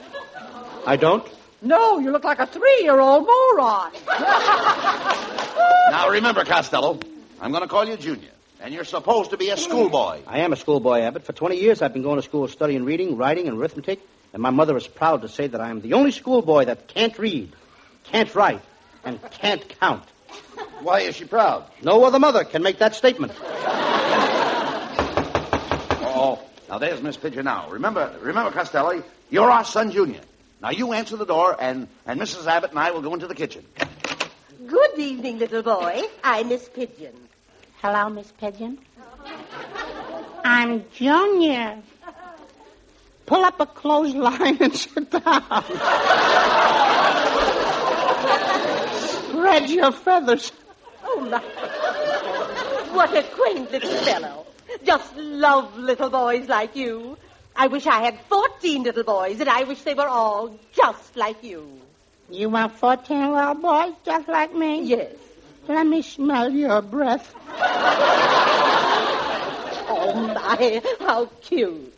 I don't? No, you look like a 3-year-old moron. Now, remember, Costello, I'm going to call you Junior, and you're supposed to be a schoolboy. I am a schoolboy, Abbott. For 20 years, I've been going to school studying reading, writing, and arithmetic, and my mother is proud to say that I am the only schoolboy that can't read, can't write, and can't count. Why is she proud? No other mother can make that statement. Oh, now there's Miss Pigeon now. Remember, Costello, you're our son, Junior. Now you answer the door, and Mrs. Abbott and I will go into the kitchen. Good evening, little boy. I'm Miss Pigeon. Hello, Miss Pigeon. I'm Junior. Pull up a clothesline and sit down. Spread your feathers. Oh, my. What a quaint little fellow. Just love little boys like you. I wish I had 14 little boys, and I wish they were all just like you. You want 14 little boys just like me? Yes. Let me smell your breath. Oh, my, how cute.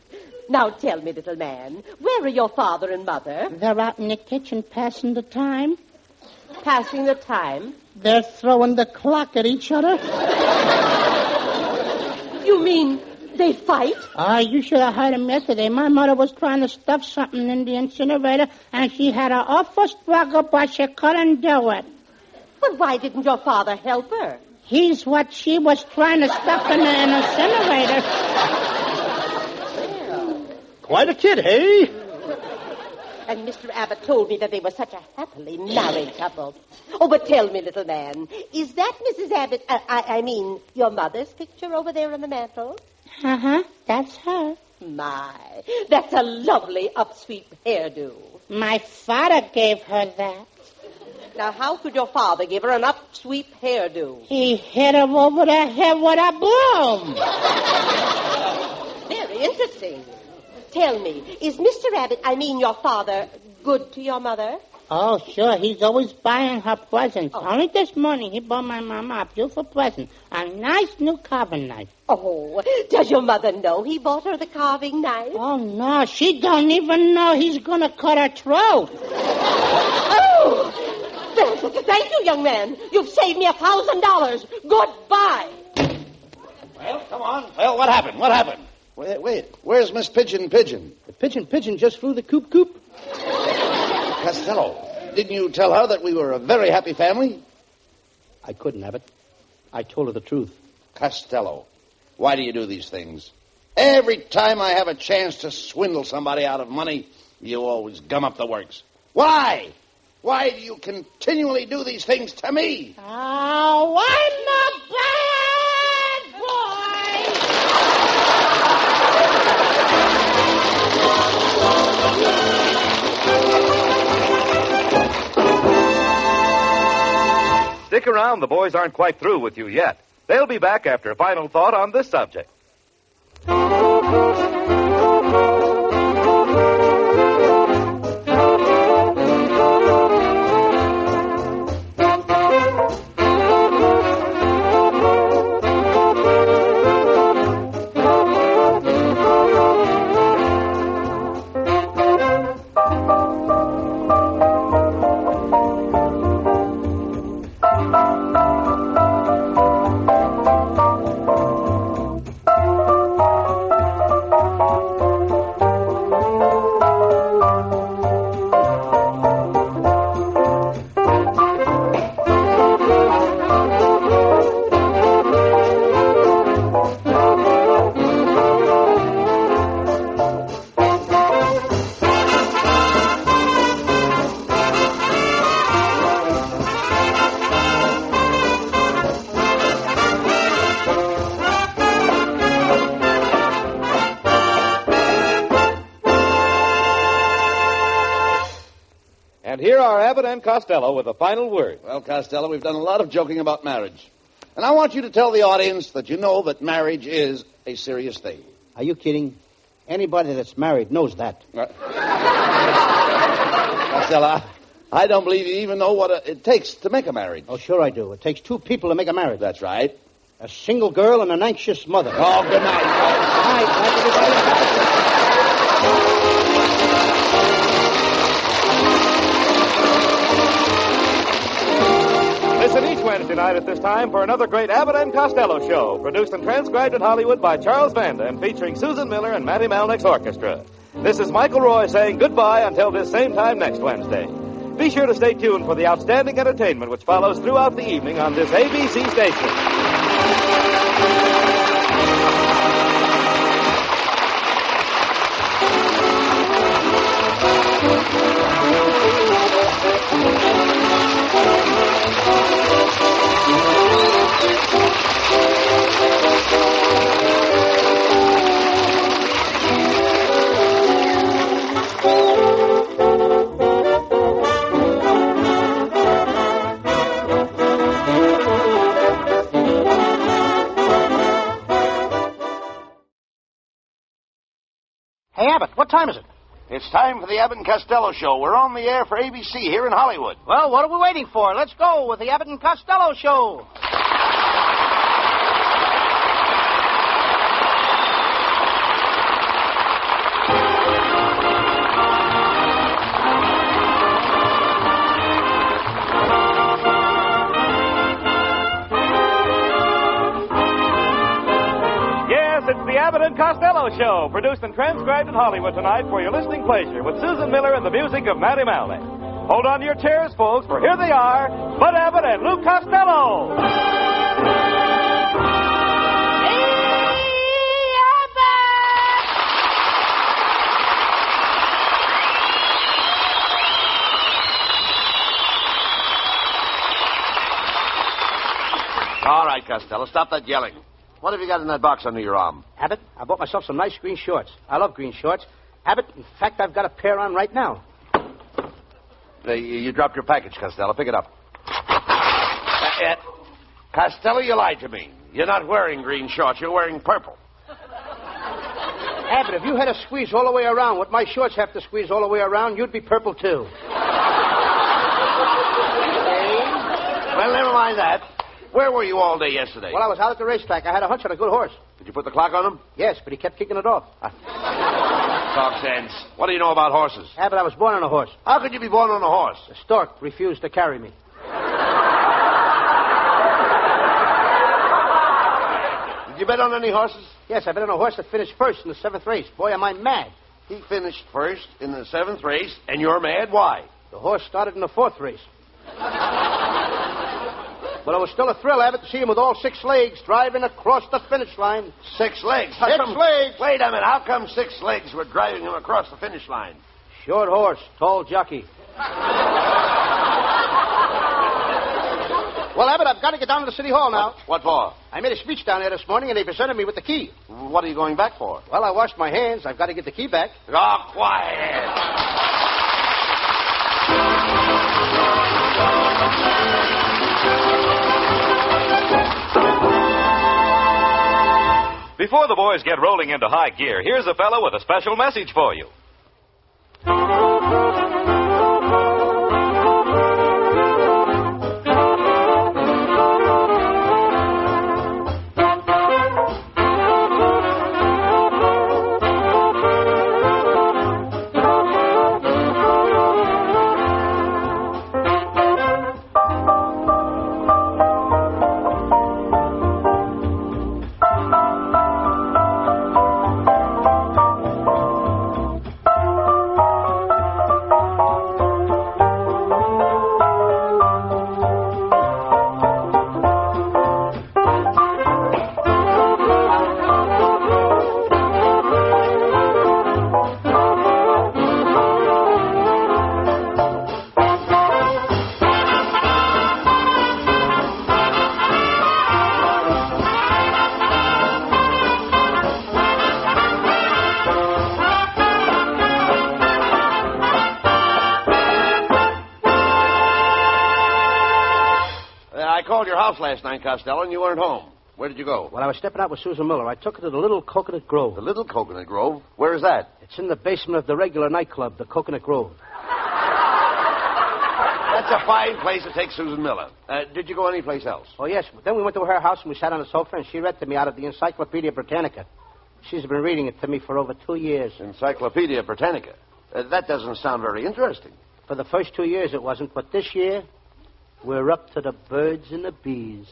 Now tell me, little man, where are your father and mother? They're out in the kitchen passing the time. Passing the time? They're throwing the clock at each other. You mean they fight? Oh, you should have heard them yesterday. My mother was trying to stuff something in the incinerator, and she had an awful struggle, but she couldn't do it. But why didn't your father help her? He's what she was trying to stuff in the incinerator. Quite a kid, hey? And Mr. Abbott told me that they were such a happily married couple. Oh, but tell me, little man, is that Mrs. Abbott, I mean, your mother's picture over there on the mantel? Uh-huh, that's her. My, that's a lovely upsweep hairdo. My father gave her that. Now, how could your father give her an upsweep hairdo? He hit her over the head with a broom. Very interesting. Tell me, is Mr. Abbott, I mean your father, good to your mother? Oh, sure. He's always buying her presents. Oh. Only this morning he bought my mama a beautiful present. A nice new carving knife. Oh, does your mother know he bought her the carving knife? Oh, no. She don't even know he's going to cut her throat. Oh! Thank you, young man. You've saved me $1,000. Goodbye. Well, come on. Well, what happened? What happened? Wait. Where's Miss Pigeon? The pigeon just flew the coop. Costello, didn't you tell her that we were a very happy family? I couldn't, Abbott. I told her the truth. Costello, why do you do these things? Every time I have a chance to swindle somebody out of money, you always gum up the works. Why? Why do you continually do these things to me? Oh, I'm a bad boy! Stick around. The boys aren't quite through with you yet. They'll be back after a final thought on this subject. And here are Abbott and Costello with the final word. Well, Costello, we've done a lot of joking about marriage. And I want you to tell the audience that you know that marriage is a serious thing. Are you kidding? Anybody that's married knows that. Costello, I don't believe you even know what it takes to make a marriage. Oh, sure I do. It takes two people to make a marriage. That's right. A single girl and an anxious mother. Oh, good night. Good night, everybody. Listen each Wednesday night at this time for another great Abbott and Costello show, produced and transcribed in Hollywood by Charles Vanda and featuring Susan Miller and Matty Malnick's orchestra. This is Michael Roy saying goodbye until this same time next Wednesday. Be sure to stay tuned for the outstanding entertainment which follows throughout the evening on this ABC station. Hey, Abbott, what time is it? It's time for the Abbott and Costello show. We're on the air for ABC here in Hollywood. Well, what are we waiting for? Let's go with the Abbott and Costello show. It's the Abbott and Costello show, produced and transcribed in Hollywood tonight for your listening pleasure with Susan Miller and the music of Matty Malnick. Hold on to your chairs, folks, for here they are, Bud Abbott and Lou Costello. All right, Costello, stop that yelling. What have you got in that box under your arm? Abbott, I bought myself some nice green shorts. I love green shorts. Abbott, in fact, I've got a pair on right now. You dropped your package, Costello. Pick it up. Costello, you lied to me. You're not wearing green shorts. You're wearing purple. Abbott, if you had to squeeze all the way around what my shorts have to squeeze all the way around, you'd be purple, too. Well, never mind that. Where were you all day yesterday? Well, I was out at the racetrack. I had a hunch on a good horse. Did you put the clock on him? Yes, but he kept kicking it off. Talk sense. What do you know about horses? Abbott, I was born on a horse. How could you be born on a horse? The stork refused to carry me. Did you bet on any horses? Yes, I bet on a horse that finished first in the 7th race. Boy, am I mad. He finished first in the 7th race, and you're mad? Why? The horse started in the 4th race. But it was still a thrill, Abbott, to see him with all 6 legs driving across the finish line. 6 legs? 6 legs! Wait a minute. How come 6 legs were driving him across the finish line? Short horse, tall jockey. Well, Abbott, I've got to get down to the city hall now. What for? I made a speech down there this morning, and they presented me with the key. What are you going back for? Well, I washed my hands. I've got to get the key back. Oh, quiet. Before the boys get rolling into high gear, here's a fellow with a special message for you. called your house last night, Costello, and you weren't home. Where did you go? When I was stepping out with Susan Miller, I took her to the Little Coconut Grove. The Little Coconut Grove? Where is that? It's in the basement of the regular nightclub, the Coconut Grove. That's a fine place to take Susan Miller. Did you go anyplace else? Oh, yes. Then we went to her house and we sat on the sofa and she read to me out of the Encyclopedia Britannica. She's been reading it to me for over 2 years. Encyclopedia Britannica? That doesn't sound very interesting. For the first 2 years it wasn't, but this year, we're up to the birds and the bees.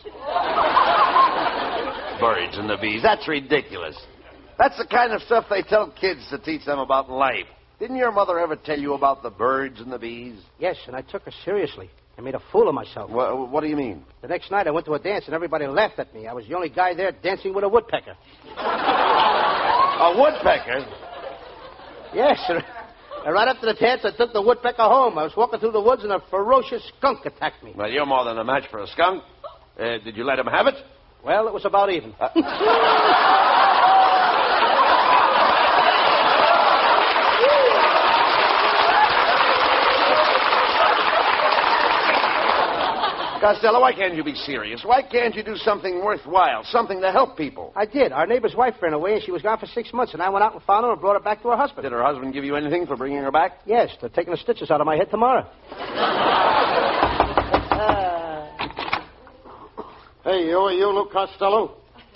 Birds and the bees. That's ridiculous. That's the kind of stuff they tell kids to teach them about life. Didn't your mother ever tell you about the birds and the bees? Yes, and I took her seriously. I made a fool of myself. What do you mean? The next night I went to a dance and everybody laughed at me. I was the only guy there dancing with a woodpecker. A woodpecker? Yes, sir. And right after the dance, I took the woodpecker home. I was walking through the woods and a ferocious skunk attacked me. Well, you're more than a match for a skunk. Did you let him have it? Well, it was about even. Costello, why can't you be serious? Why can't you do something worthwhile, something to help people? I did. Our neighbor's wife ran away, and she was gone for 6 months, and I went out and found her and brought her back to her husband. Did her husband give you anything for bringing her back? Yes, they're taking the stitches out of my head tomorrow. Hey, you Lou Costello?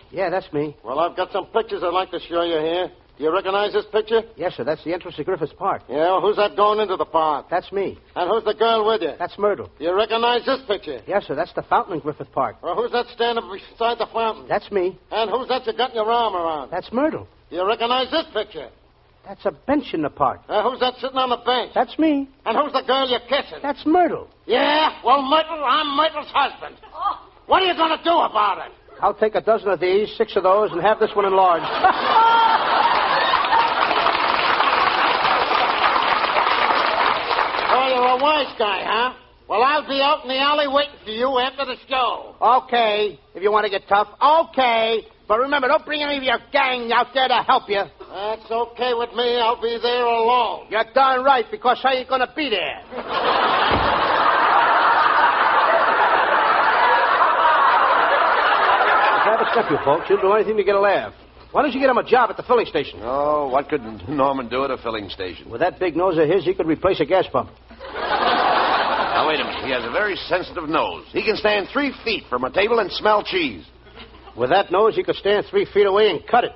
Yeah, that's me. Well, I've got some pictures I'd like to show you here. Do you recognize this picture? Yes, sir. That's the entrance to Griffiths Park. Yeah, well, who's that going into the park? That's me. And who's the girl with you? That's Myrtle. Do you recognize this picture? Yes, sir. That's the fountain in Griffith Park. Well, who's that standing beside the fountain? That's me. And who's that you got your arm around? That's Myrtle. Do you recognize this picture? That's a bench in the park. Who's that sitting on the bench? That's me. And who's the girl you're kissing? That's Myrtle. Yeah? Well, Myrtle, I'm Myrtle's husband. What are you going to do about it? I'll take a dozen of these, 6 of those, and have this one enlarged. Oh, you're a wise guy, huh? Well, I'll be out in the alley waiting for you after the show. Okay, if you want to get tough. Okay. But remember, don't bring any of your gang out there to help you. That's okay with me. I'll be there alone. You're darn right, because how you going to be there? Have a step, you folks. You'll do anything to get a laugh. Why don't you get him a job at the filling station? Oh, what could Norman do at a filling station? With that big nose of his, he could replace a gas pump. Now, wait a minute. He has a very sensitive nose. He can stand 3 feet from a table and smell cheese. With that nose, he could stand 3 feet away and cut it.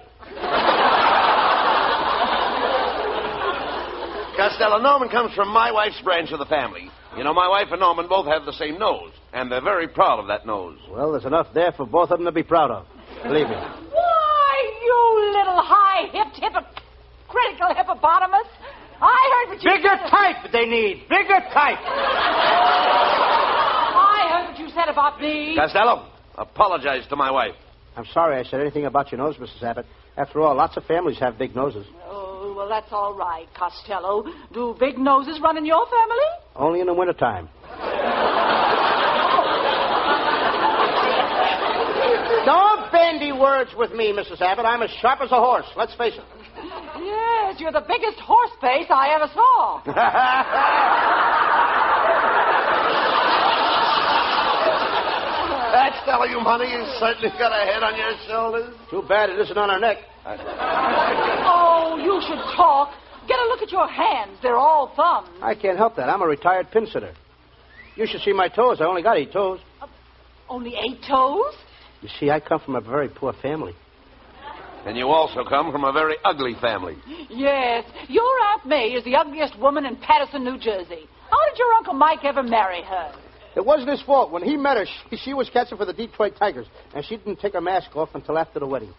Costello, Norman comes from my wife's branch of the family. You know, my wife and Norman both have the same nose, and they're very proud of that nose. Well, there's enough there for both of them to be proud of. Believe me. Why, you little high-hipped, hypocritical hippopotamus. I heard what you Bigger said... type they need. Bigger type. I heard what you said about me. Costello, apologize to my wife. I'm sorry I said anything about your nose, Mrs. Abbott. After all, lots of families have big noses. Oh, well, that's all right, Costello. Do big noses run in your family? Only in the wintertime. Don't bandy words with me, Mrs. Abbott. I'm as sharp as a horse. Let's face it. Yes, you're the biggest horse face I ever saw. That's telling you, honey, you certainly got a head on your shoulders. Too bad it isn't on her neck. Oh, you should talk. Get a look at your hands. They're all thumbs. I can't help that. I'm a retired pin sitter. You should see my toes. I only got 8 toes. Only 8 toes? You see, I come from a very poor family. And you also come from a very ugly family. Yes. Your Aunt May is the ugliest woman in Patterson, New Jersey. How did your Uncle Mike ever marry her? It wasn't his fault. When he met her, she was catching for the Detroit Tigers, and she didn't take her mask off until after the wedding.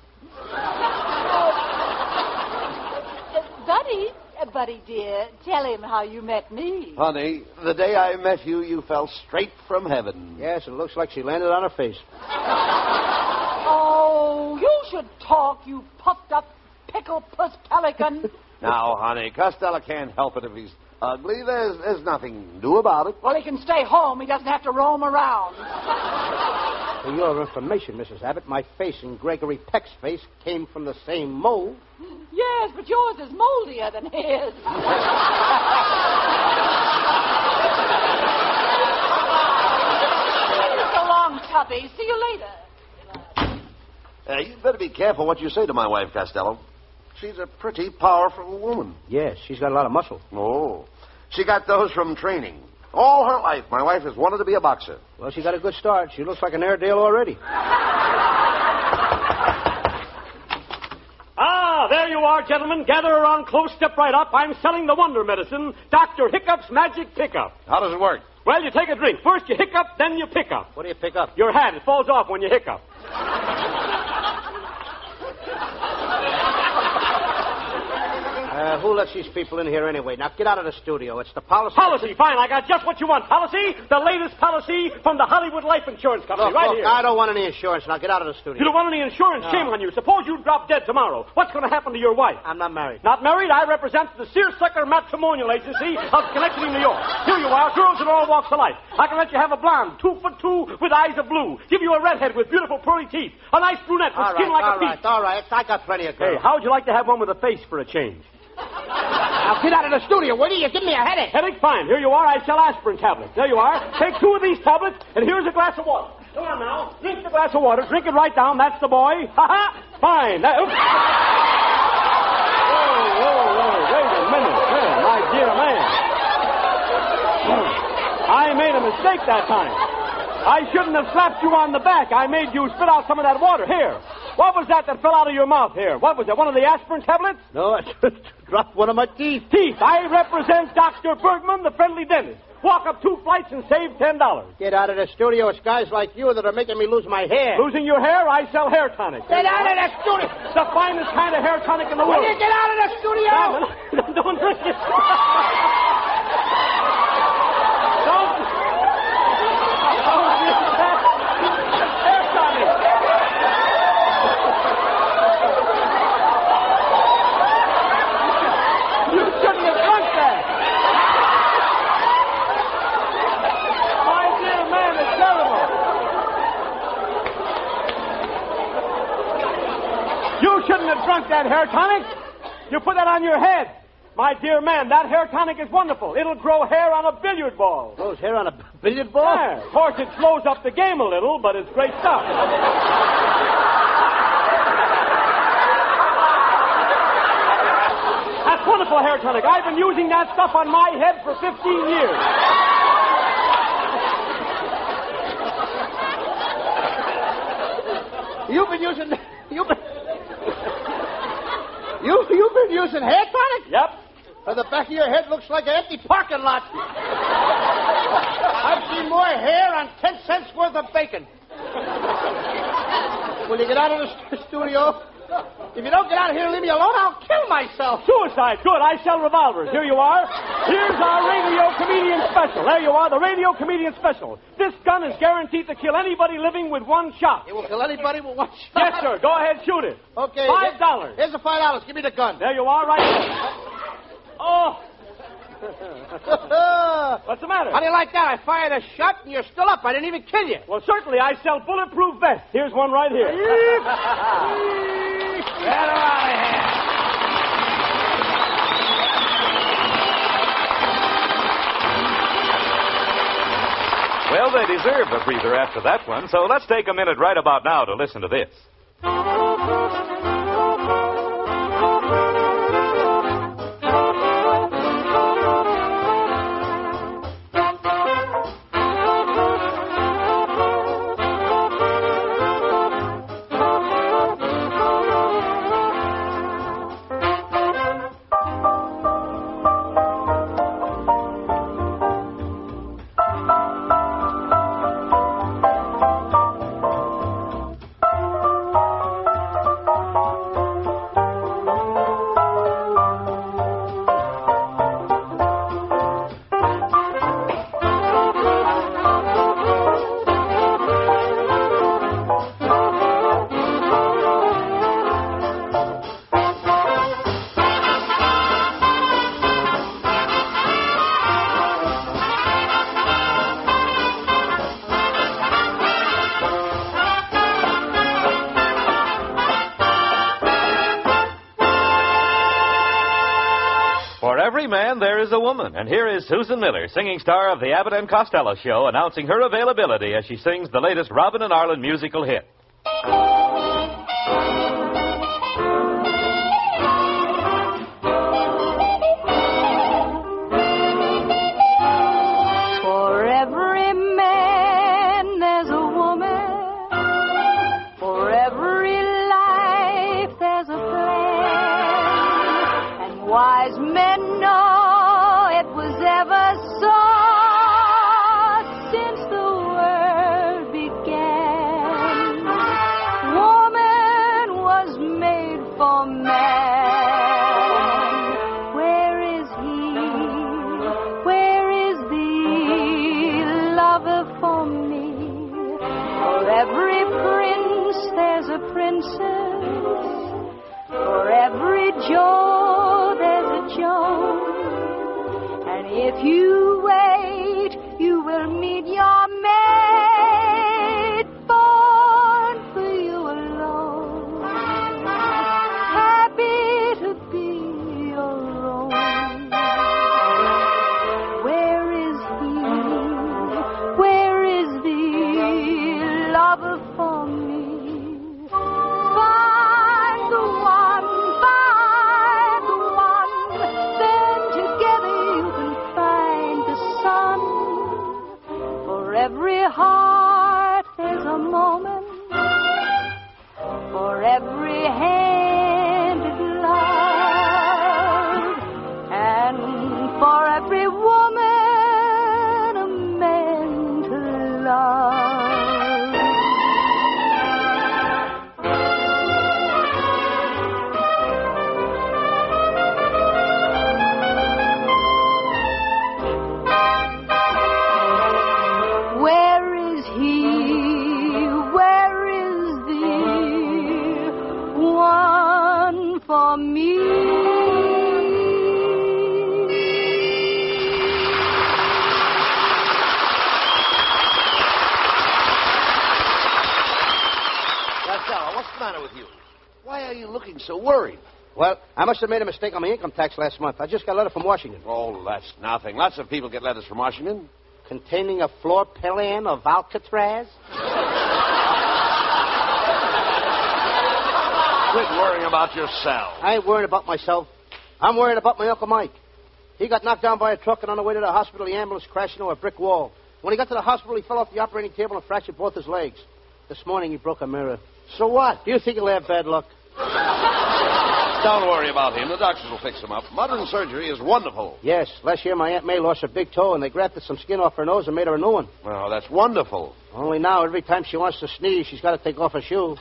Buddy, dear, tell him how you met me. Honey, the day I met you, you fell straight from heaven. Yes, it looks like she landed on her face. Oh, you should talk, you puffed-up pickle-puss pelican. Now, honey, Costello can't help it if he's ugly. There's nothing to do about it. Well, he can stay home. He doesn't have to roam around. For your information, Mrs. Abbott, my face and Gregory Peck's face came from the same mold. Yes, but yours is moldier than his. So long, Tuppy. better be careful what you say to my wife, Costello. She's a pretty powerful woman. Yes, she's got a lot of muscle. Oh. She got those from training. All her life, my wife has wanted to be a boxer. Well, she got a good start. She looks like an Airedale already. Ah, there you are, gentlemen. Gather around close, step right up. I'm selling the wonder medicine, Dr. Hiccup's Magic Pickup. How does it work? Well, you take a drink. First you hiccup, then you pick up. What do you pick up? Your hat. It falls off when you hiccup. Who lets these people in here anyway? Now, get out of the studio. It's the policy. Policy, fine. I got just what you want. Policy, the latest policy from the Hollywood Life Insurance Company, Look, here. I don't want any insurance. Now, get out of the studio. You don't want any insurance? No. Shame on you. Suppose you drop dead tomorrow. What's going to happen to your wife? I'm not married. Not married? I represent the Searsucker Matrimonial Agency of Schenectady, New York. Here you are, girls in all walks of life. I can let you have a blonde, 2'2", with eyes of blue. Give you a redhead with beautiful pearly teeth. A nice brunette with skin like a peach. All right. I got plenty of girls. Hey, how would you like to have one with a face for a change? Now, get out of the studio, will you? You give me a headache. Headache? Fine. Here you are. I sell aspirin tablets. There you are. Take 2 of these tablets, and here's a glass of water. Come on now. Drink the glass of water. Drink it right down. That's the boy. Ha-ha. Fine. Whoa. Wait a minute. Hey, my dear man. I made a mistake that time. I shouldn't have slapped you on the back. I made you spit out some of that water. Here. What was that fell out of your mouth here? What was that? One of the aspirin tablets? No, I just dropped one of my teeth. Teeth. I represent Dr. Bergman, the friendly dentist. Walk up 2 flights and save $10. Get out of the studio. It's guys like you that are making me lose my hair. Losing your hair? I sell hair tonic. Get out of the studio. The finest kind of hair tonic in the world. Will you get out of the studio? Don't drink it. Drunk that hair tonic? You put that on your head. My dear man, that hair tonic is wonderful. It'll grow hair on a billiard ball. Grows hair on a billiard ball? Yeah. Of course, it slows up the game a little, but it's great stuff. That's wonderful hair tonic. I've been using that stuff on my head for 15 years. You've been using hair tonic? Yep. The back of your head looks like an empty parking lot. I've seen more hair on 10 cents worth of bacon. Will you get out of the studio? If you don't get out of here and leave me alone, I'll kill myself. Suicide. Good. I sell revolvers. Here you are. Here's our radio comedian special. There you are, the radio comedian special. This gun is guaranteed to kill anybody living with one shot. It will kill anybody with one shot? Yes, sir. Go ahead, shoot it. Okay. $5. Here's the $5. Give me the gun. There you are, right there. Oh. What's the matter? How do you like that? I fired a shot and you're still up. I didn't even kill you. Well, certainly I sell bulletproof vests. Here's one right here. Get her out of here. Well, they deserve a breather after that one, so let's take a minute right about now to listen to this. For every man, there is a woman. And here is Susan Miller, singing star of the Abbott and Costello show, announcing her availability as she sings the latest Robin and Arlen musical hit. And if you wait, you will meet your mate, born for you alone, happy to be your own. Where is he? Where is the lover for me? Find the one, then together you can find the sun. For every heart there's a moment, for every hand is love, and for every woman a man to love. Where is he? Where is the one for me? Costello, what's the matter with you? Why are you looking so worried? Well, I must have made a mistake on my income tax last month. I just got a letter from Washington. Oh, that's nothing. Lots of people get letters from Washington. Containing a floor plan of Alcatraz? Quit worrying about yourself. I ain't worrying about myself. I'm worried about my Uncle Mike. He got knocked down by a truck, and on the way to the hospital, the ambulance crashed into a brick wall. When he got to the hospital, he fell off the operating table and fractured both his legs. This morning, he broke a mirror. So what? Do you think he'll have bad luck? Don't worry about him. The doctors will fix him up. Modern surgery is wonderful. Yes. Last year, my Aunt May lost her big toe, and they grafted some skin off her nose and made her a new one. Oh, that's wonderful. Only now, every time she wants to sneeze, she's got to take off her shoe.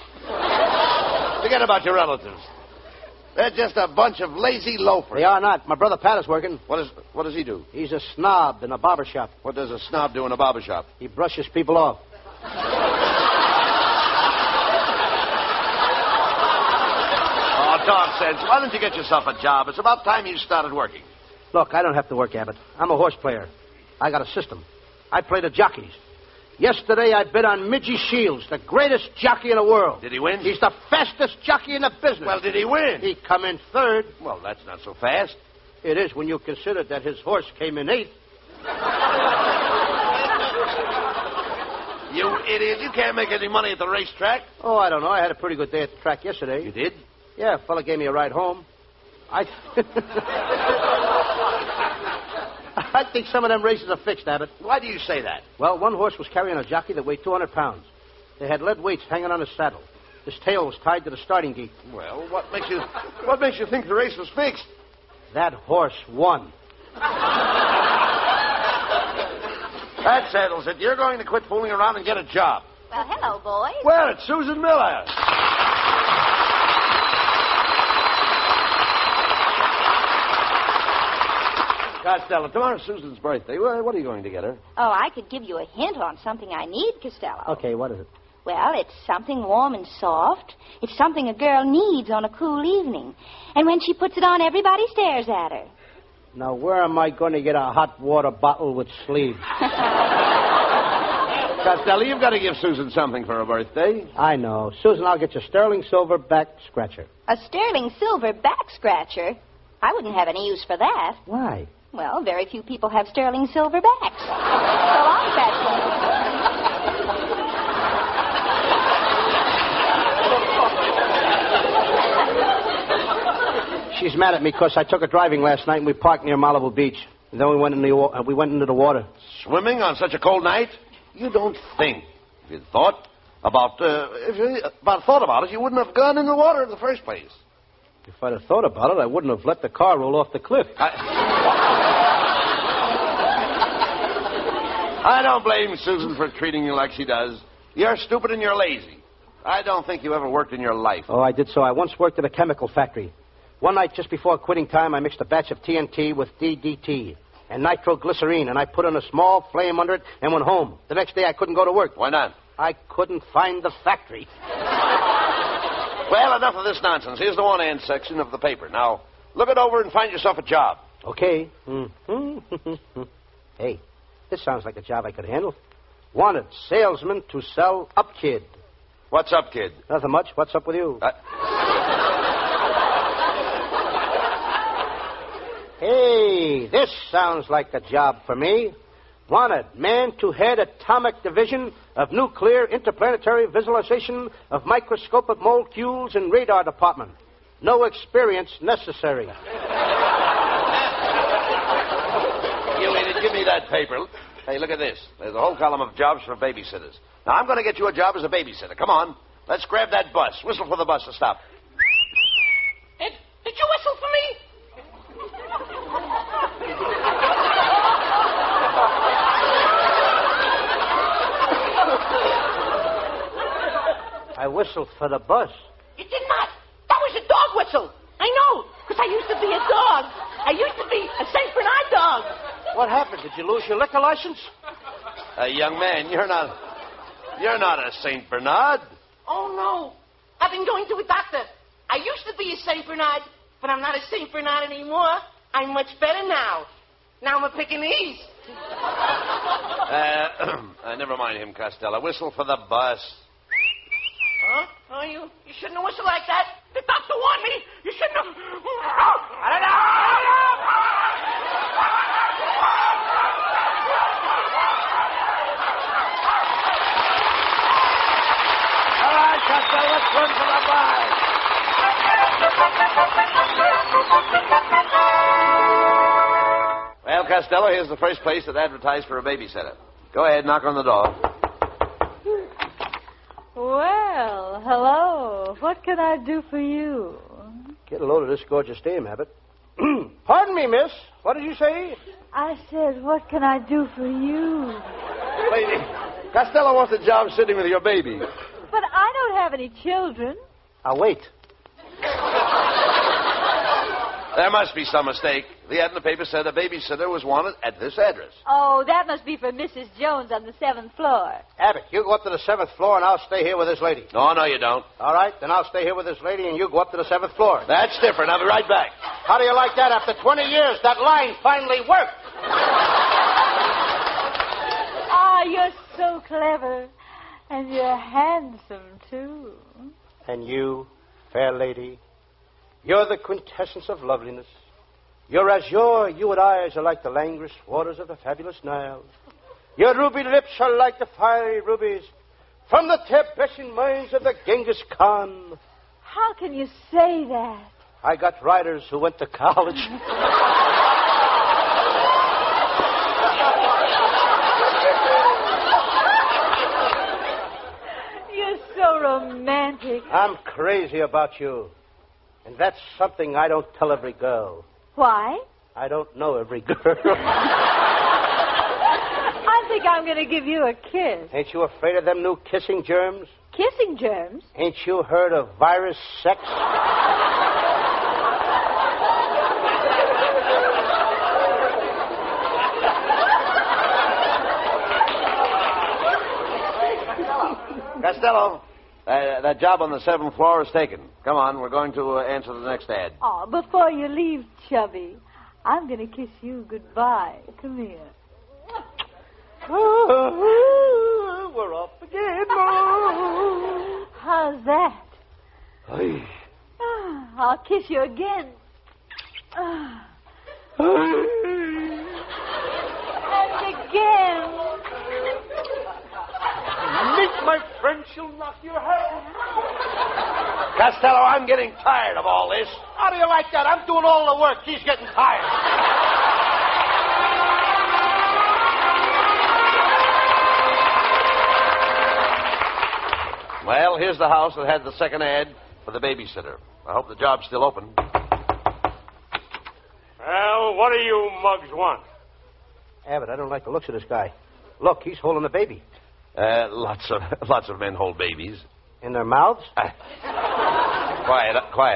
Forget about your relatives. They're just a bunch of lazy loafers. They are not. My brother Pat is working. What does he do? He's a snob in a barber shop. What does a snob do in a barber shop? He brushes people off. Nonsense. Why don't you get yourself a job? It's about time you started working. Look, I don't have to work, Abbott. I'm a horse player. I got a system. I play the jockeys. Yesterday, I bid on Midgie Shields, the greatest jockey in the world. Did he win? He's the fastest jockey in the business. Well, did he win? He come in third. Well, that's not so fast. It is when you consider that his horse came in eighth. You idiot. You can't make any money at the racetrack. Oh, I don't know. I had a pretty good day at the track yesterday. You did? Yeah, a fella gave me a ride home. I think some of them races are fixed, Abbott. Why do you say that? Well, one horse was carrying a jockey that weighed 200 pounds. They had lead weights hanging on his saddle. His tail was tied to the starting gate. Well, what makes you think the race was fixed? That horse won. That settles it. You're going to quit fooling around and get a job. Well, hello, boys. Well, it's Susan Miller. Costello, tomorrow's Susan's birthday. What are you going to get her? Oh, I could give you a hint on something I need, Costello. Okay, what is it? Well, it's something warm and soft. It's something a girl needs on a cool evening. And when she puts it on, everybody stares at her. Now, where am I going to get a hot water bottle with sleeves? Costello, you've got to give Susan something for her birthday. I know. Susan, I'll get you a sterling silver back scratcher. A sterling silver back scratcher? I wouldn't have any use for that. Why? Well, very few people have sterling silver backs. So long, Patsy. She's mad at me because I took her driving last night and we parked near Malibu Beach. And then we went into the water. Swimming on such a cold night? You don't think. If you'd thought about it, you wouldn't have gone in the water in the first place. If I'd have thought about it, I wouldn't have let the car roll off the cliff. I don't blame Susan for treating you like she does. You're stupid and you're lazy. I don't think you ever worked in your life. Oh, I did so. I once worked at a chemical factory. One night, just before quitting time, I mixed a batch of TNT with DDT and nitroglycerine, and I put in a small flame under it and went home. The next day, I couldn't go to work. Why not? I couldn't find the factory. Well, enough of this nonsense. Here's the one-hand section of the paper. Now, look it over and find yourself a job. Okay. Hey, this sounds like a job I could handle. Wanted salesman to sell Up Kid. What's up, kid? Nothing much. What's up with you? Hey, this sounds like a job for me. Wanted man to head atomic division of nuclear interplanetary visualization of microscopic molecules in radar department. No experience necessary. You idiot, give me that paper. Hey, look at this. There's a whole column of jobs for babysitters. Now, I'm going to get you a job as a babysitter. Come on. Let's grab that bus. Whistle for the bus to stop. Did you whistle for me? I whistled for the bus. You did not. That was a dog whistle. I know, because I used to be a dog. I used to be a St. Bernard dog. What happened? Did you lose your liquor license? Young man, you're not a St. Bernard. Oh, no. I've been going to a doctor. I used to be a St. Bernard, but I'm not a St. Bernard anymore. I'm much better now. Now I'm a Pekingese. Never mind him, Costello. Whistle for the bus. Huh? Oh, you shouldn't have whistled like that. The doctor warned me. You shouldn't have. All right, Costello, let's run for the bus. Well, Costello, here's the first place that advertised for a babysitter. Go ahead, knock on the door. Well, hello. What can I do for you? Get a load of this gorgeous dame, Abbott. Pardon me, miss. What did you say? I said, what can I do for you? Lady, Costello wants a job sitting with your baby. But I don't have any children. I'll wait. There must be some mistake. The ad in the paper said a babysitter was wanted at this address. Oh, that must be for Mrs. Jones on the 7th floor. Abbott, you go up to the 7th floor and I'll stay here with this lady. No, you don't. All right, then I'll stay here with this lady and you go up to the 7th floor. That's different. I'll be right back. How do you like that? After 20 years, that line finally worked. Ah, you're so clever. And you're handsome, too. And you, fair lady, you're the quintessence of loveliness. Your azure, hued eyes are like the languorous waters of the fabulous Nile. Your ruby lips are like the fiery rubies from the Tibetan mines of the Genghis Khan. How can you say that? I got writers who went to college. You're so romantic. I'm crazy about you. And that's something I don't tell every girl. Why? I don't know every girl. I think I'm going to give you a kiss. Ain't you afraid of them new kissing germs? Kissing germs? Ain't you heard of virus sex? Costello, that job on the 7th floor is taken. Come on, we're going to answer the next ad. Oh, before you leave, Chubby, I'm going to kiss you goodbye. Come here. We're off again. How's that? Aye. I'll kiss you again. And again. Meet my friend, she'll knock your head. Costello, I'm getting tired of all this. How do you like that? I'm doing all the work. He's getting tired. Well, here's the house that had the second ad for the babysitter. I hope the job's still open. Well, what do you mugs want? Abbott, I don't like the looks of this guy. Look, he's holding a baby. Lots of men hold babies. In their mouths? Quiet.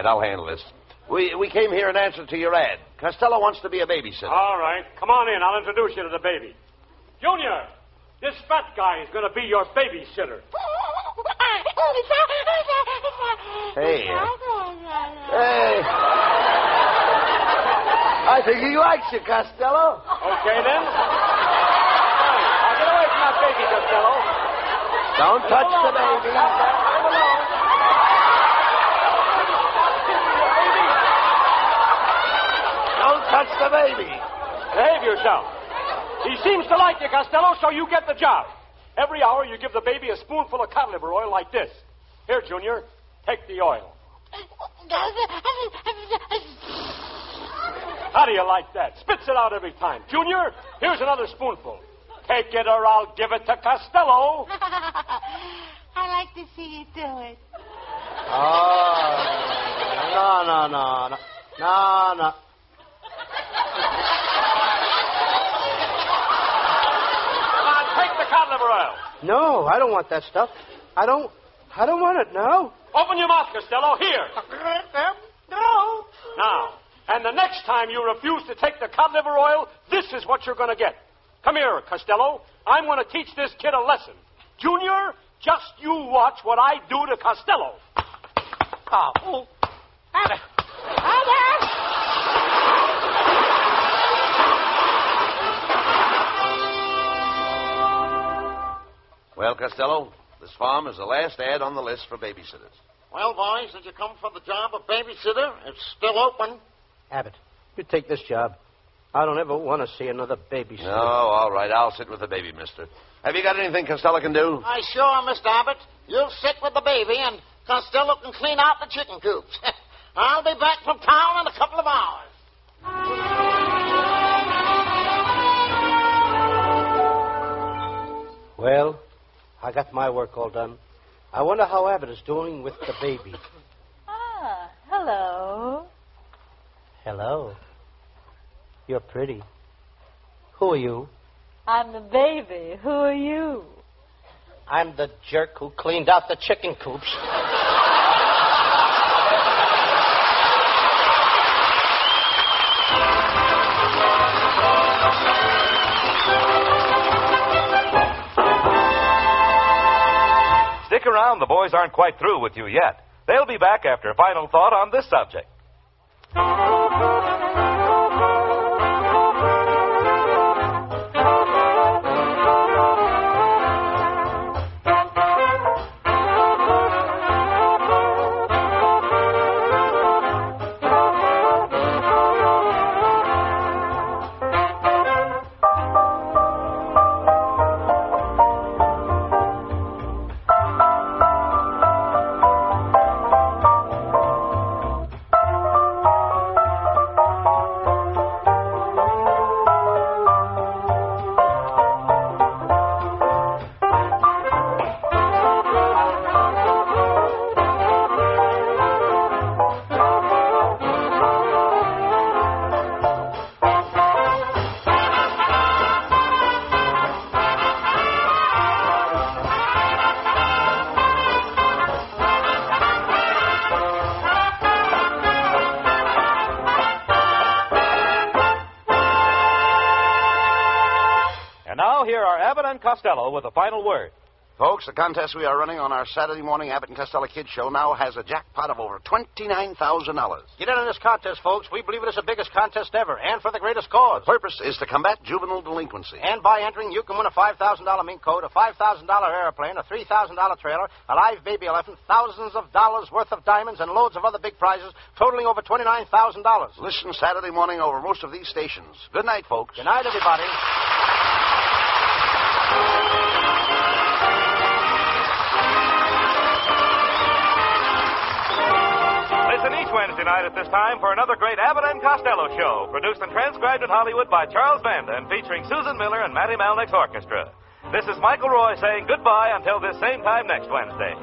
I'll handle this. We came here in answer to your ad. Costello wants to be a babysitter. All right. Come on in. I'll introduce you to the baby. Junior, this fat guy is going to be your babysitter. Hey. I think he likes you, Costello. Okay, then. Fine. Now get away from that baby, Costello. Don't touch the baby. Don't touch the baby. Behave yourself. He seems to like you, Costello, so you get the job. Every hour you give the baby a spoonful of cod liver oil like this. Here, Junior, take the oil. How do you like that? Spits it out every time. Junior, here's another spoonful. Take it or I'll give it to Costello. I like to see you do it. Oh, no. Come on, take the cod liver oil. No, I don't want that stuff. I don't want it, no. Open your mouth, Costello. Here. No. Now, and the next time you refuse to take the cod liver oil, this is what you're going to get. Come here, Costello. I'm going to teach this kid a lesson. Junior, just you watch what I do to Costello. Oh. Abbott. Well, Costello, this farm is the last ad on the list for babysitters. Well, boys, did you come for the job of babysitter? It's still open. Abbott, you take this job. I don't ever want to see another babysitter. No, all right. I'll sit with the baby, mister. Have you got anything Costello can do? I sure, Mr. Abbott. You'll sit with the baby, and Costello can clean out the chicken coops. I'll be back from town in a couple of hours. Well, I got my work all done. I wonder how Abbott is doing with the baby. Ah, hello. Hello. You're pretty. Who are you? I'm the baby. Who are you? I'm the jerk who cleaned out the chicken coops. Stick around. The boys aren't quite through with you yet. They'll be back after a final thought on this subject. Here are Abbott and Costello with a final word. Folks, the contest we are running on our Saturday morning Abbott and Costello Kids Show now has a jackpot of over $29,000. Get in on this contest, folks. We believe it is the biggest contest ever, and for the greatest cause. The purpose is to combat juvenile delinquency. And by entering, you can win a $5,000 mink coat, a $5,000 airplane, a $3,000 trailer, a live baby elephant, thousands of dollars worth of diamonds, and loads of other big prizes, totaling over $29,000. Listen Saturday morning over most of these stations. Good night, folks. Good night, everybody. Listen each Wednesday night at this time for another great Abbott and Costello show, produced and transcribed in Hollywood by Charles Vanda and featuring Susan Miller and Matty Malnick's orchestra. This is Michael Roy saying goodbye until this same time next Wednesday.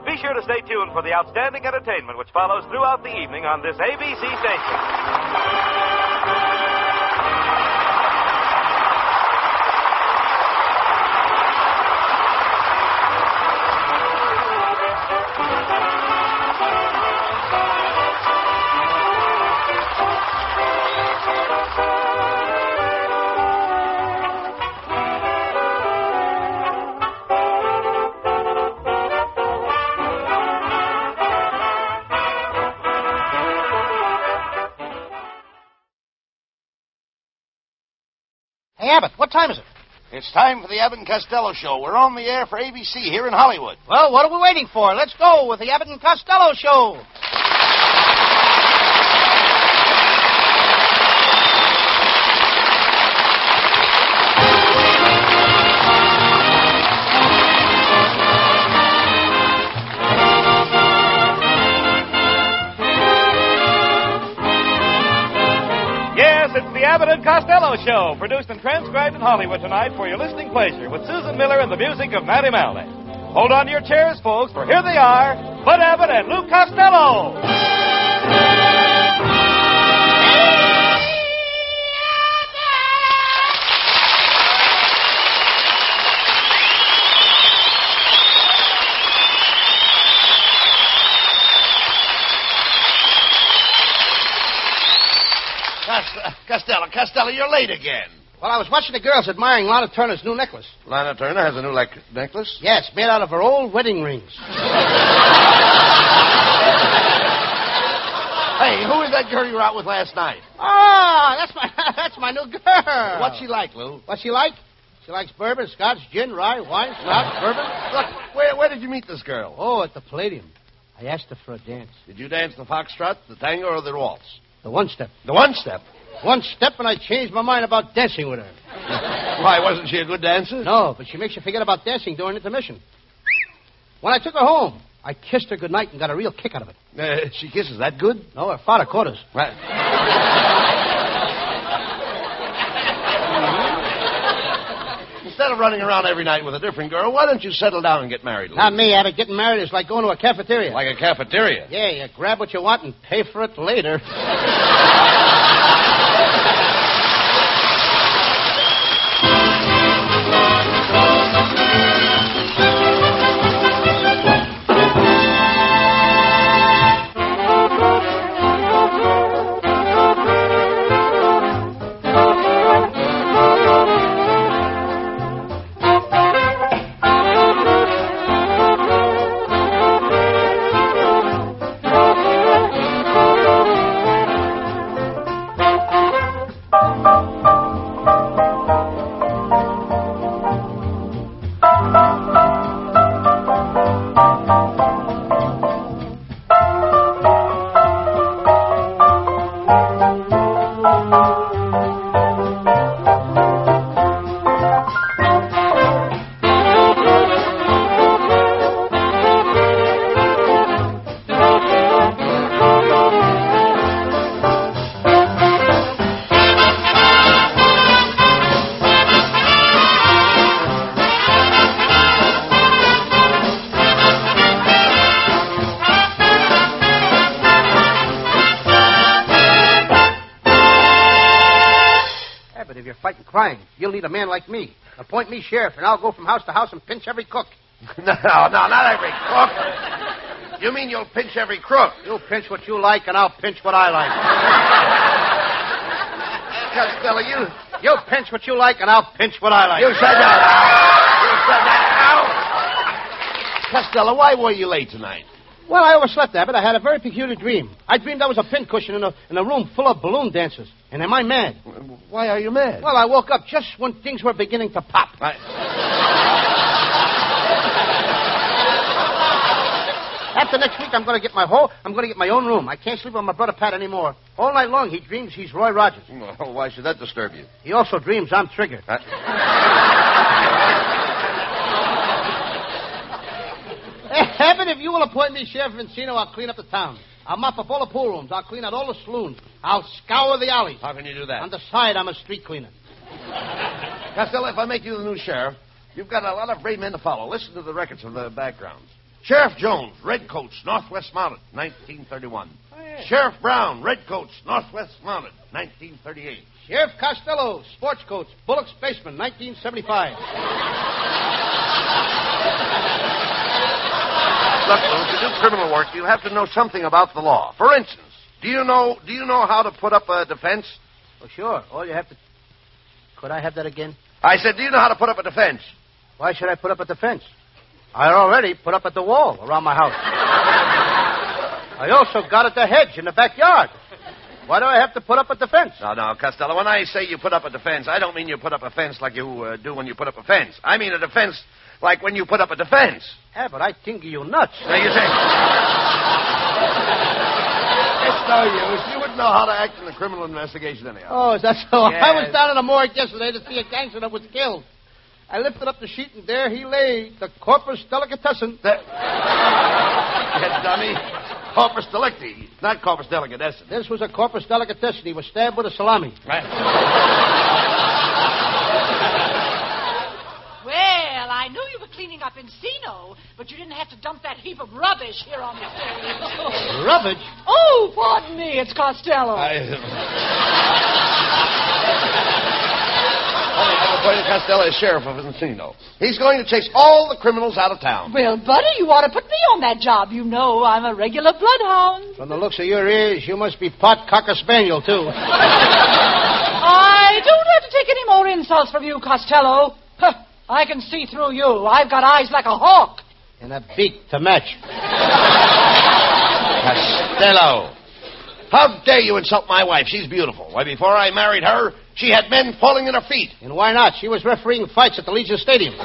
Be sure to stay tuned for the outstanding entertainment which follows throughout the evening on this ABC station. Hey, Abbott, what time is it? It's time for the Abbott and Costello show. We're on the air for ABC here in Hollywood. Well, what are we waiting for? Let's go with the Abbott and Costello show. It's the Abbott and Costello Show, produced and transcribed in Hollywood tonight for your listening pleasure with Susan Miller and the music of Matty Malnick. Hold on to your chairs, folks, for here they are, Bud Abbott and Lou Costello. Costello, you're late again. Well, I was watching the girls admiring Lana Turner's new necklace. Lana Turner has a new necklace? Yes, made out of her old wedding rings. Hey, who is that girl you were out with last night? Ah, that's my new girl. What's she like, Lou? What's she like? She likes bourbon, scotch, gin, rye, wine, scotch, bourbon. Look, where did you meet this girl? Oh, at the Palladium. I asked her for a dance. Did you dance the foxtrot, the tango, or the waltz? The one-step. The one-step? One step and I changed my mind about dancing with her. Why, wasn't she a good dancer? No, but she makes you forget about dancing during intermission. When I took her home, I kissed her goodnight and got a real kick out of it. She kisses that good? No, her father caught us. Right. Instead of running around every night with a different girl, why don't you settle down and get married, Lou? Not me, Abbott. Getting married is like going to a cafeteria. Like a cafeteria? Yeah, you grab what you want and pay for it later. Crying. You'll need a man like me. Appoint me sheriff, and I'll go from house to house and pinch every cook. No, not every cook. You mean you'll pinch every crook? You'll pinch what you like, and I'll pinch what I like. Costello, you'll pinch what you like, and I'll pinch what I like. You said that. Costello, why were you late tonight? Well, I overslept, Abbott. I had a very peculiar dream. I dreamed I was a pincushion in a room full of balloon dancers. And am I mad? Why are you mad? Well, I woke up just when things were beginning to pop. After next week, I'm going to get my own room. I can't sleep with my brother Pat anymore. All night long, he dreams he's Roy Rogers. Well, why should that disturb you? He also dreams I'm Trigger. Abbott, if you will appoint me sheriff of Encino, I'll clean up the town. I'll mop up all the pool rooms. I'll clean out all the saloons. I'll scour the alleys. How can you do that? On the side, I'm a street cleaner. Costello, if I make you the new sheriff, you've got a lot of brave men to follow. Listen to the records of the backgrounds. Sheriff Jones, Redcoats, Northwest Mounted, 1931. Oh, yeah. Sheriff Brown, Redcoats, Northwest Mounted, 1938. Sheriff Costello, Sports Coats, Bullock's Basement, 1975. Look, to do criminal work, you have to know something about the law. For instance, do you know how to put up a defense? Oh, sure. All you have to... Could I have that again? I said, do you know how to put up a defense? Why should I put up a defense? I already put up at the wall around my house. I also got at the hedge in the backyard. Why do I have to put up a defense? No, Costello, when I say you put up a defense, I don't mean you put up a fence like you do when you put up a fence. I mean a defense like when you put up a defense. Yeah, but I think you nuts. Now, you say... It's no use. You wouldn't know how to act in a criminal investigation anyhow. Oh, is that so? Yes. I was down in the morgue yesterday to see a gangster that was killed. I lifted up the sheet, and there he lay, the corpus delicatessen. You dummy. Corpus delicti, not corpus delicatessen. This was a corpus delicatessen. He was stabbed with a salami. Right. Well, I knew you were cleaning up Encino, but you didn't have to dump that heap of rubbish here on the stage. Rubbish? Oh, pardon me, it's Costello. I'm appointed Costello as sheriff of Encino. He's going to chase all the criminals out of town. Well, buddy, you ought to put me on that job. You know I'm a regular bloodhound. From the looks of your ears, you must be pot cocker spaniel, too. I don't have to take any more insults from you, Costello. Huh, I can see through you. I've got eyes like a hawk. And a beak to match. Costello. How dare you insult my wife? She's beautiful. Why, before I married her, she had men falling at her feet. And why not? She was refereeing fights at the Legion Stadium. Oh,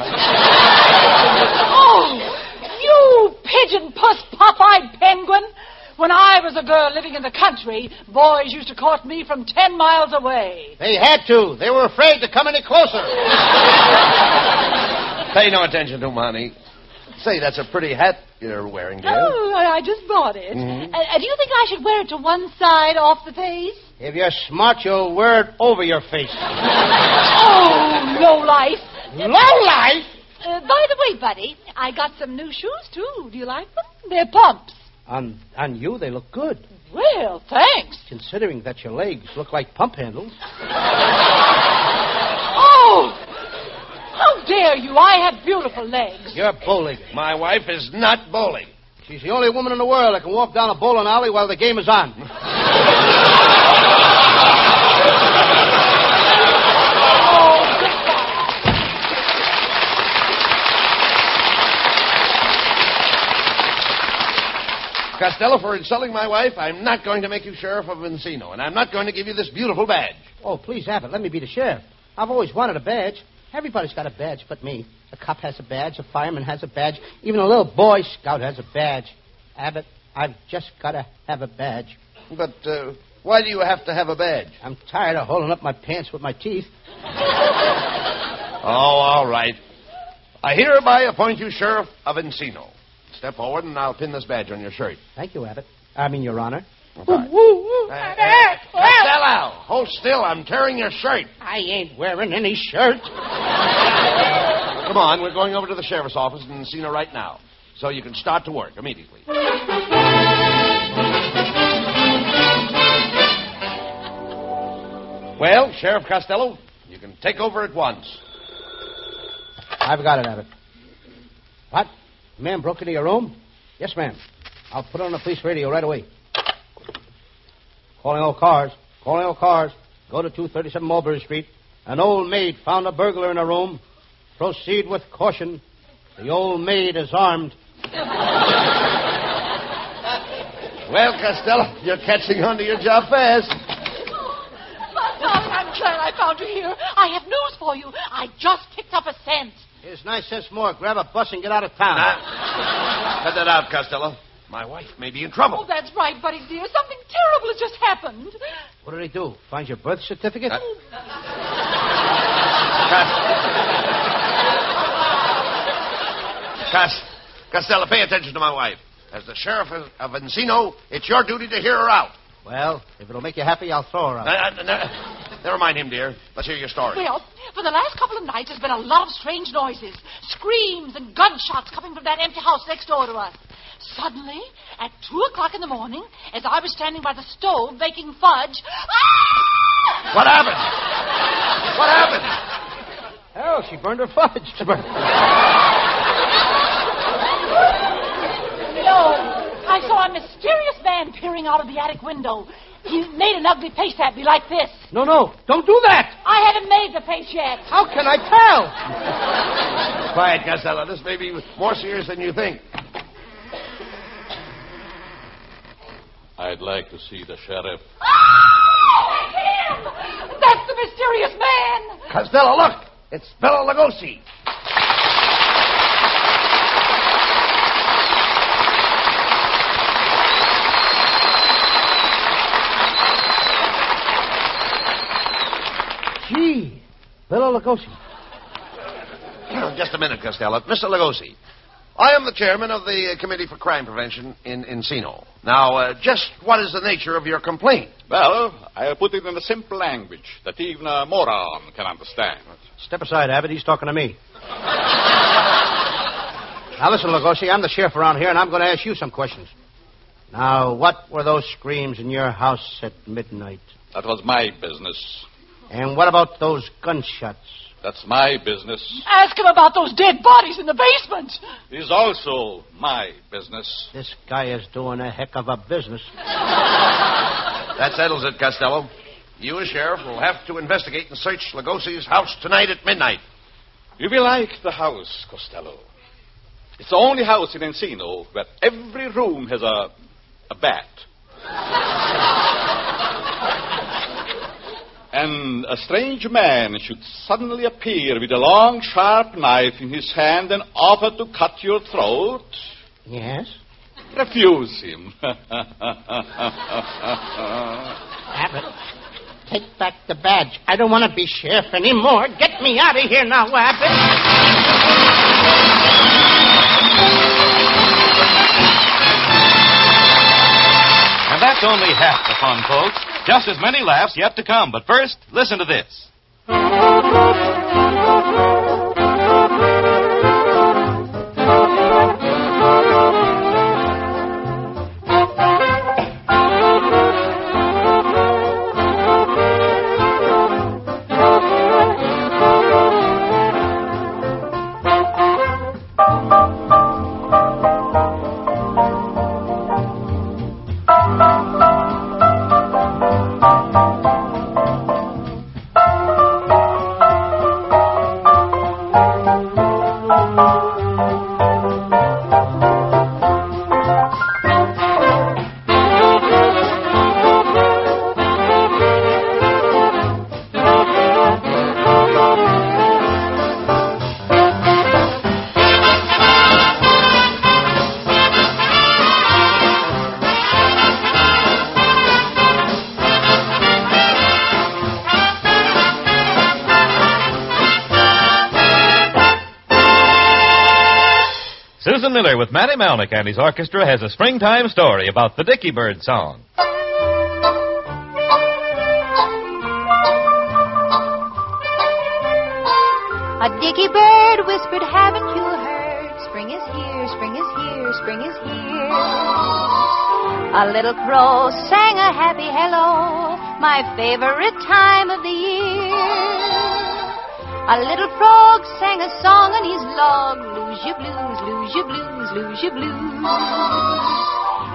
you pigeon puss pop-eyed penguin. When I was a girl living in the country, boys used to court me from 10 miles away. They had to. They were afraid to come any closer. Pay no attention to him, honey. Say, that's a pretty hat you're wearing, dear. Oh, I just bought it. Mm-hmm. Do you think I should wear it to one side off the face? If you're smart, you'll wear it over your face. Oh, lowlife. Lowlife? By the way, buddy, I got some new shoes, too. Do you like them? They're pumps. On you, they look good. Well, thanks. Considering that your legs look like pump handles. Oh! How dare you? I have beautiful legs. You're bow-legged. My wife is not bowling. She's the only woman in the world that can walk down a bowling alley while the game is on. Costello, for insulting my wife, I'm not going to make you sheriff of Encino, and I'm not going to give you this beautiful badge. Oh, please, Abbott, let me be the sheriff. I've always wanted a badge. Everybody's got a badge but me. A cop has a badge, a fireman has a badge, even a little Boy Scout has a badge. Abbott, I've just got to have a badge. But why do you have to have a badge? I'm tired of holding up my pants with my teeth. Oh, all right. I hereby appoint you sheriff of Encino. Step forward, and I'll pin this badge on your shirt. Thank you, Abbott. I mean, Your Honor. Costello, hold still. I'm tearing your shirt. I ain't wearing any shirt. Come on, we're going over to the sheriff's office in Encino right now, so you can start to work immediately. Well, Sheriff Costello, you can take over at once. I've got it, Abbott. What? The man broke into your room? Yes, ma'am. I'll put it on the police radio right away. Calling all cars. Calling all cars. Go to 237 Mulberry Street. An old maid found a burglar in her room. Proceed with caution. The old maid is armed. Well, Costello, you're catching on to your job fast. Darling, I'm glad I found you here. I have news for you. I just picked up a scent. Here's 9 cents more. Grab a bus and get out of town. Cut that out, Costello. My wife may be in trouble. Oh, that's right, buddy dear. Something terrible has just happened. What did he do? Find your birth certificate? Costello, pay attention to my wife. As the sheriff of Encino, it's your duty to hear her out. Well, if it'll make you happy, I'll throw her out. Never mind him, dear. Let's hear your story. Well, for the last couple of nights, there's been a lot of strange noises. Screams and gunshots coming from that empty house next door to us. Suddenly, at 2 o'clock in the morning, as I was standing by the stove baking fudge... Ah! What happened? What happened? Oh, she burned her fudge. No, I saw a mysterious man peering out of the attic window. He made an ugly face at me like this. No, don't do that. I haven't made the face yet. How can I tell? Quiet, Costello. This may be more serious than you think. I'd like to see the sheriff. Ah! him! That's the mysterious man! Costello, look! It's Bela Lugosi. Gee, Bela Lugosi. Just a minute, Costello. Mr. Lugosi, I am the chairman of the Committee for Crime Prevention in Encino. Now, just what is the nature of your complaint? Well, I put it in a simple language that even a moron can understand. Step aside, Abbott. He's talking to me. Now, listen, Lugosi, I'm the sheriff around here, and I'm going to ask you some questions. Now, what were those screams in your house at midnight? That was my business. And what about those gunshots? That's my business. Ask him about those dead bodies in the basement. It's also my business. This guy is doing a heck of a business. That settles it, Costello. You, as sheriff, will have to investigate and search Lugosi's house tonight at midnight. You will like the house, Costello. It's the only house in Encino where every room has a bat. And a strange man should suddenly appear with a long, sharp knife in his hand and offer to cut your throat. Yes? Refuse him. Abbott, take back the badge. I don't want to be sheriff anymore. Get me out of here now, Abbott. And that's only half the fun, folks. Just as many laughs yet to come. But first, listen to this. Susan Miller with Matty Malnick and his orchestra has a springtime story about the Dicky Bird song. A dicky bird whispered, haven't you heard? Spring is here, spring is here, spring is here. A little crow sang a happy hello, my favorite time of the year. A little frog sang a song on his log, lose your blues, lose your blues, lose your blues.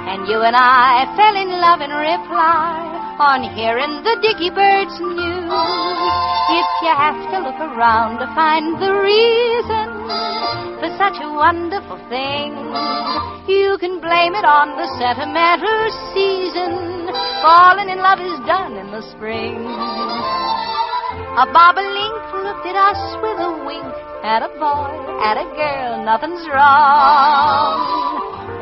And you and I fell in love in reply on hearing the dicky bird's news. If you have to look around to find the reason for such a wonderful thing, you can blame it on the sentimental season. Falling in love is done in the spring. A bobolink looked at us with a wink. At a boy, at a girl, nothing's wrong.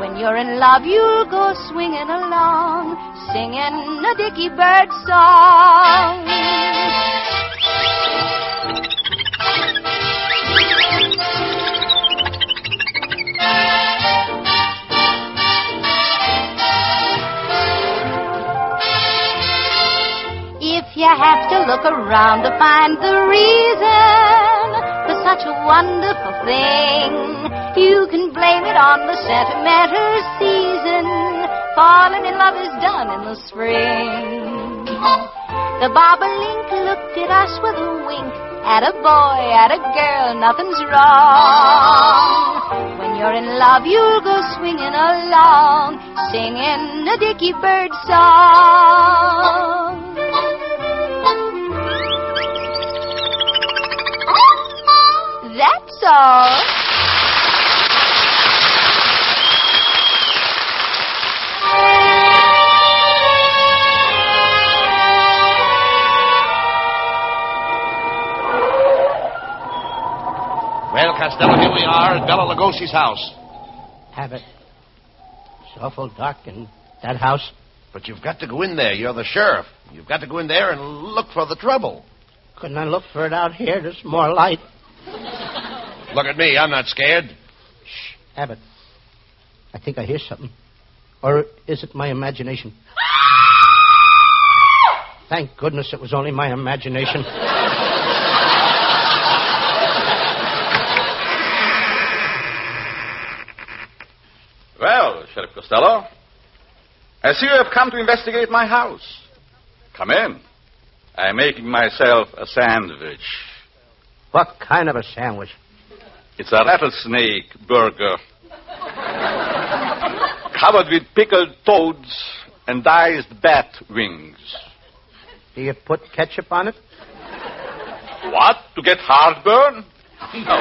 When you're in love, you'll go swinging along, singing a dicky bird song. If you have to look around to find the reason for such a wonderful thing, you can blame it on the sentimental season. Falling in love is done in the spring. The bobolink looked at us with a wink. At a boy, at a girl, nothing's wrong. When you're in love, you'll go swinging along, singing a dicky bird song. That's all. Well, Costello, here we are at Bela Lugosi's house. Abbott, it's awful dark in that house. But you've got to go in there. You're the sheriff. You've got to go in there and look for the trouble. Couldn't I look for it out here? There's more light. Look at me. I'm not scared. Shh, Abbott. I think I hear something. Or is it my imagination? Thank goodness it was only my imagination. Well, Sheriff Costello, I see you have come to investigate my house. Come in. I'm making myself a sandwich. What kind of a sandwich? It's a rattlesnake burger. Covered with pickled toads and diced bat wings. Do you put ketchup on it? What? To get heartburn? No.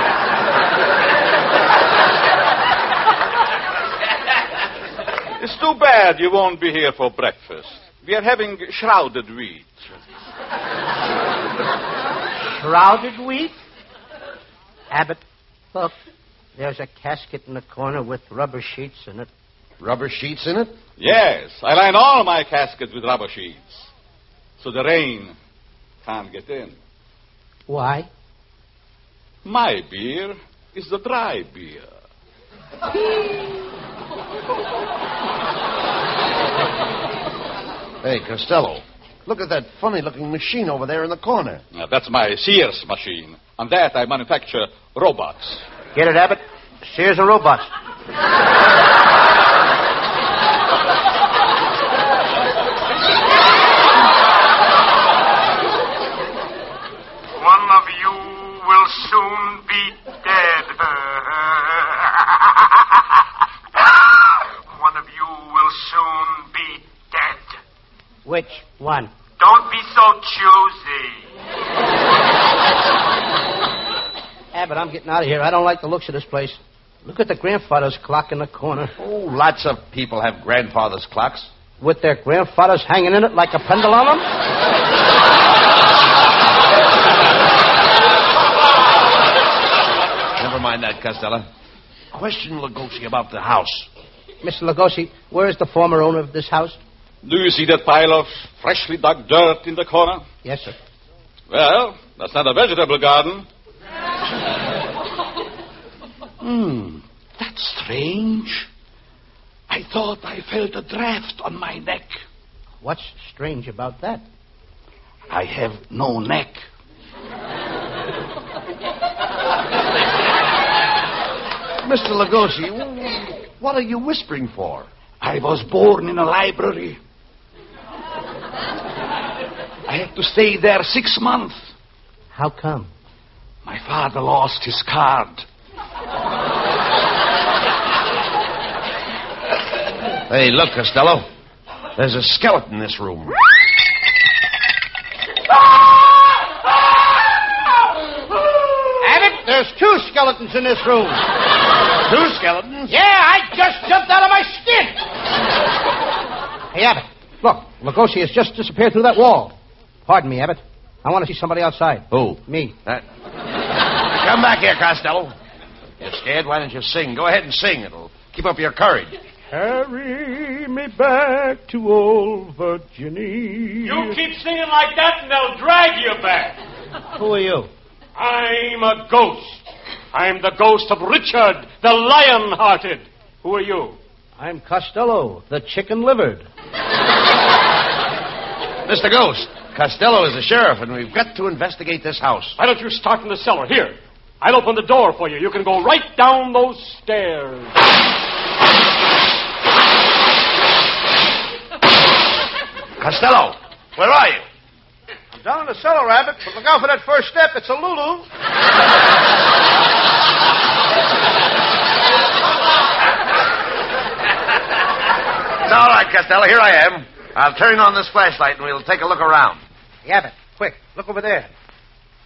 It's too bad you won't be here for breakfast. We are having shrouded wheat. Shrouded wheat? Abbott, look. There's a casket in the corner with rubber sheets in it. Rubber sheets in it? Yes, I line all my caskets with rubber sheets. So the rain can't get in. Why? My beer is the dry beer. Hey, Costello, look at that funny-looking machine over there in the corner. That's my Sears machine. On that, I manufacture robots. Get it, Abbott? Sears and robots. One of you will soon be dead. One of you will soon be dead. Which one? Don't be so choosy. Abbott, I'm getting out of here. I don't like the looks of this place. Look at the grandfather's clock in the corner. Oh, lots of people have grandfather's clocks. With their grandfathers hanging in it like a pendulum? Never mind that, Costello. Question Lugosi about the house. Mr. Lugosi, where is the former owner of this house? Do you see that pile of freshly dug dirt in the corner? Yes, sir. Well, that's not a vegetable garden. That's strange. I thought I felt a draft on my neck. What's strange about that? I have no neck. Mr. Lugosi, what are you whispering for? I was born in a library. I had to stay there 6 months. How come? My father lost his card. Hey, look, Costello. There's a skeleton in this room. Abbott, there's 2 skeletons in this room. 2 skeletons? Yeah, I just jumped out of my skin. Hey, Abbott, look. Lugosi has just disappeared through that wall. Pardon me, Abbott. I want to see somebody outside. Who? Me. Come back here, Costello. You're scared? Why don't you sing? Go ahead and sing. It'll keep up your courage. Carry me back to old Virginia. You keep singing like that and they'll drag you back. Who are you? I'm a ghost. I'm the ghost of Richard, the lion-hearted. Who are you? I'm Costello, the chicken-livered. Mr. Ghost, Costello is the sheriff, and we've got to investigate this house. Why don't you start in the cellar? Here. I'll open the door for you. You can go right down those stairs. Costello, where are you? I'm down in the cellar, Abbott, but look out for that first step. It's a Lulu. It's all right, Costello. Here I am. I'll turn on this flashlight and we'll take a look around. Hey, Abbott, quick. Look over there.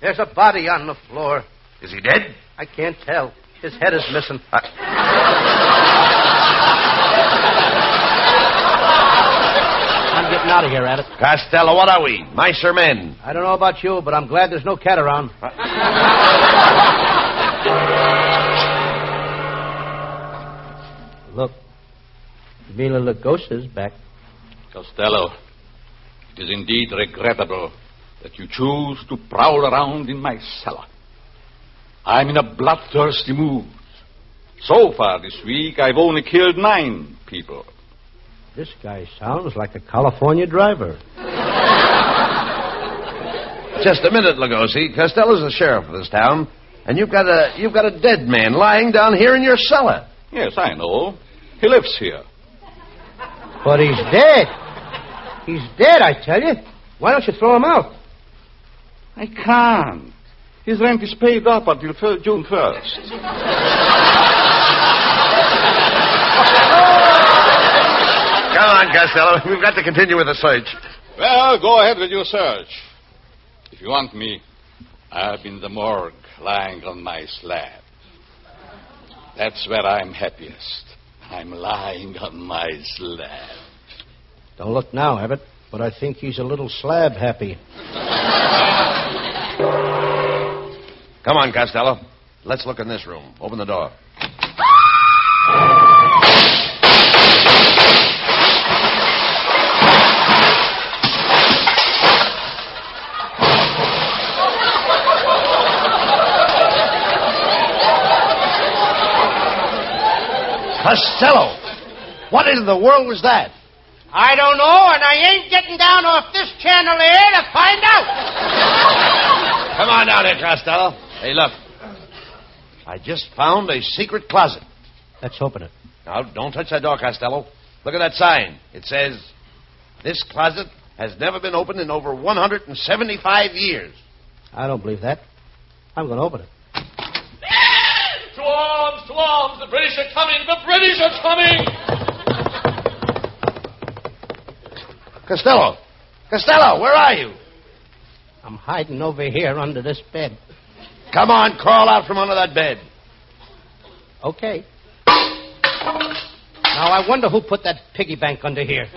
There's a body on the floor. Is he dead? I can't tell. His head is missing. I'm getting out of here, Abbott. Costello, what are we? Mice or men? I don't know about you, but I'm glad there's no cat around. Bela Lugosi's back. Costello, it is indeed regrettable that you choose to prowl around in my cellar. I'm in a bloodthirsty mood. So far this week, I've only killed 9 people. This guy sounds like a California driver. Just a minute, Lugosi. Costello's the sheriff of this town, and you've got a dead man lying down here in your cellar. Yes, I know. He lives here. But he's dead. He's dead, I tell you. Why don't you throw him out? I can't. His rent is paid up until June 1st. Come on, Costello. We've got to continue with the search. Well, go ahead with your search. If you want me, I'll be in the morgue, lying on my slab. That's where I'm happiest. I'm lying on my slab. Don't look now, Abbott, but I think he's a little slab happy. Come on, Costello. Let's look in this room. Open the door. Costello! What in the world was that? I don't know, and I ain't getting down off this chandelier to find out. Come on down here, Costello. Hey, look. I just found a secret closet. Let's open it. Now, don't touch that door, Costello. Look at that sign. It says, this closet has never been opened in over 175 years. I don't believe that. I'm going to open it. To arms, to arms! The British are coming! The British are coming! Costello! Costello, where are you? I'm hiding over here under this bed. Come on, crawl out from under that bed. Okay. Now, I wonder who put that piggy bank under here.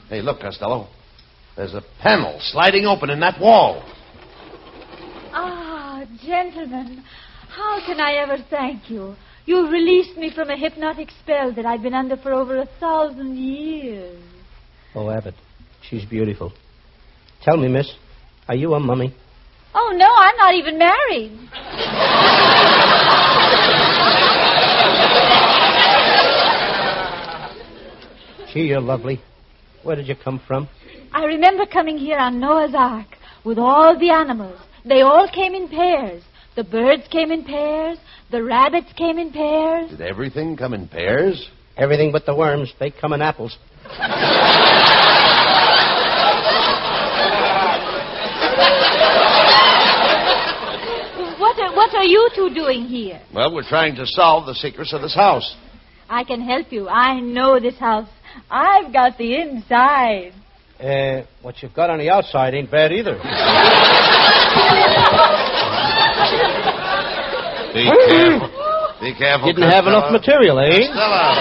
Hey, look, Costello. There's a panel sliding open in that wall. Ah, gentlemen, how can I ever thank you? You've released me from a hypnotic spell that I've been under for over 1,000 years. Oh, Abbott, she's beautiful. Tell me, miss, are you a mummy? Oh, no, I'm not even married. Gee, you're lovely. Where did you come from? I remember coming here on Noah's Ark with all the animals. They all came in pairs. The birds came in pairs. The rabbits came in pairs. Did everything come in pairs? Everything but the worms. They come in apples. What are you two doing here? Well, we're trying to solve the secrets of this house. I can help you. I know this house. I've got the inside. What you've got on the outside ain't bad either. Be careful. Be careful. Didn't have enough material, eh? Stella.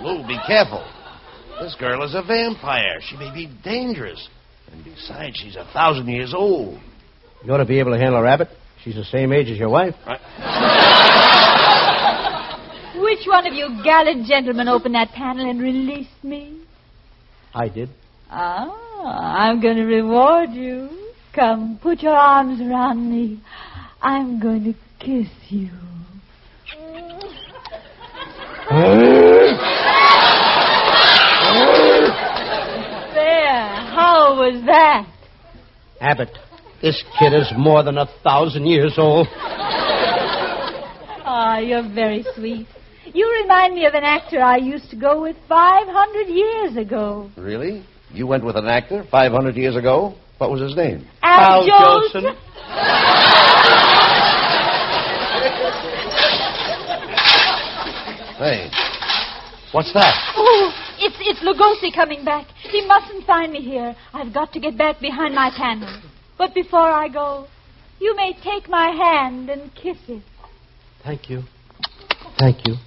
Lou, be careful. This girl is a vampire. She may be dangerous. And besides, she's 1,000 years old. You ought to be able to handle her, Abbott. She's the same age as your wife. Which one of you gallant gentlemen opened that panel and released me? I did. Ah, I'm going to reward you. Come, put your arms around me. I'm going to kiss you. There, how was that? Abbott, this kid is more than 1,000 years old. Ah, you're very sweet. You remind me of an actor I used to go with 500 years ago. Really? You went with an actor 500 years ago? What was his name? Al Jolson. Hey, what's that? Oh, it's Lugosi coming back. He mustn't find me here. I've got to get back behind my panel. But before I go, you may take my hand and kiss it. Thank you. Thank you.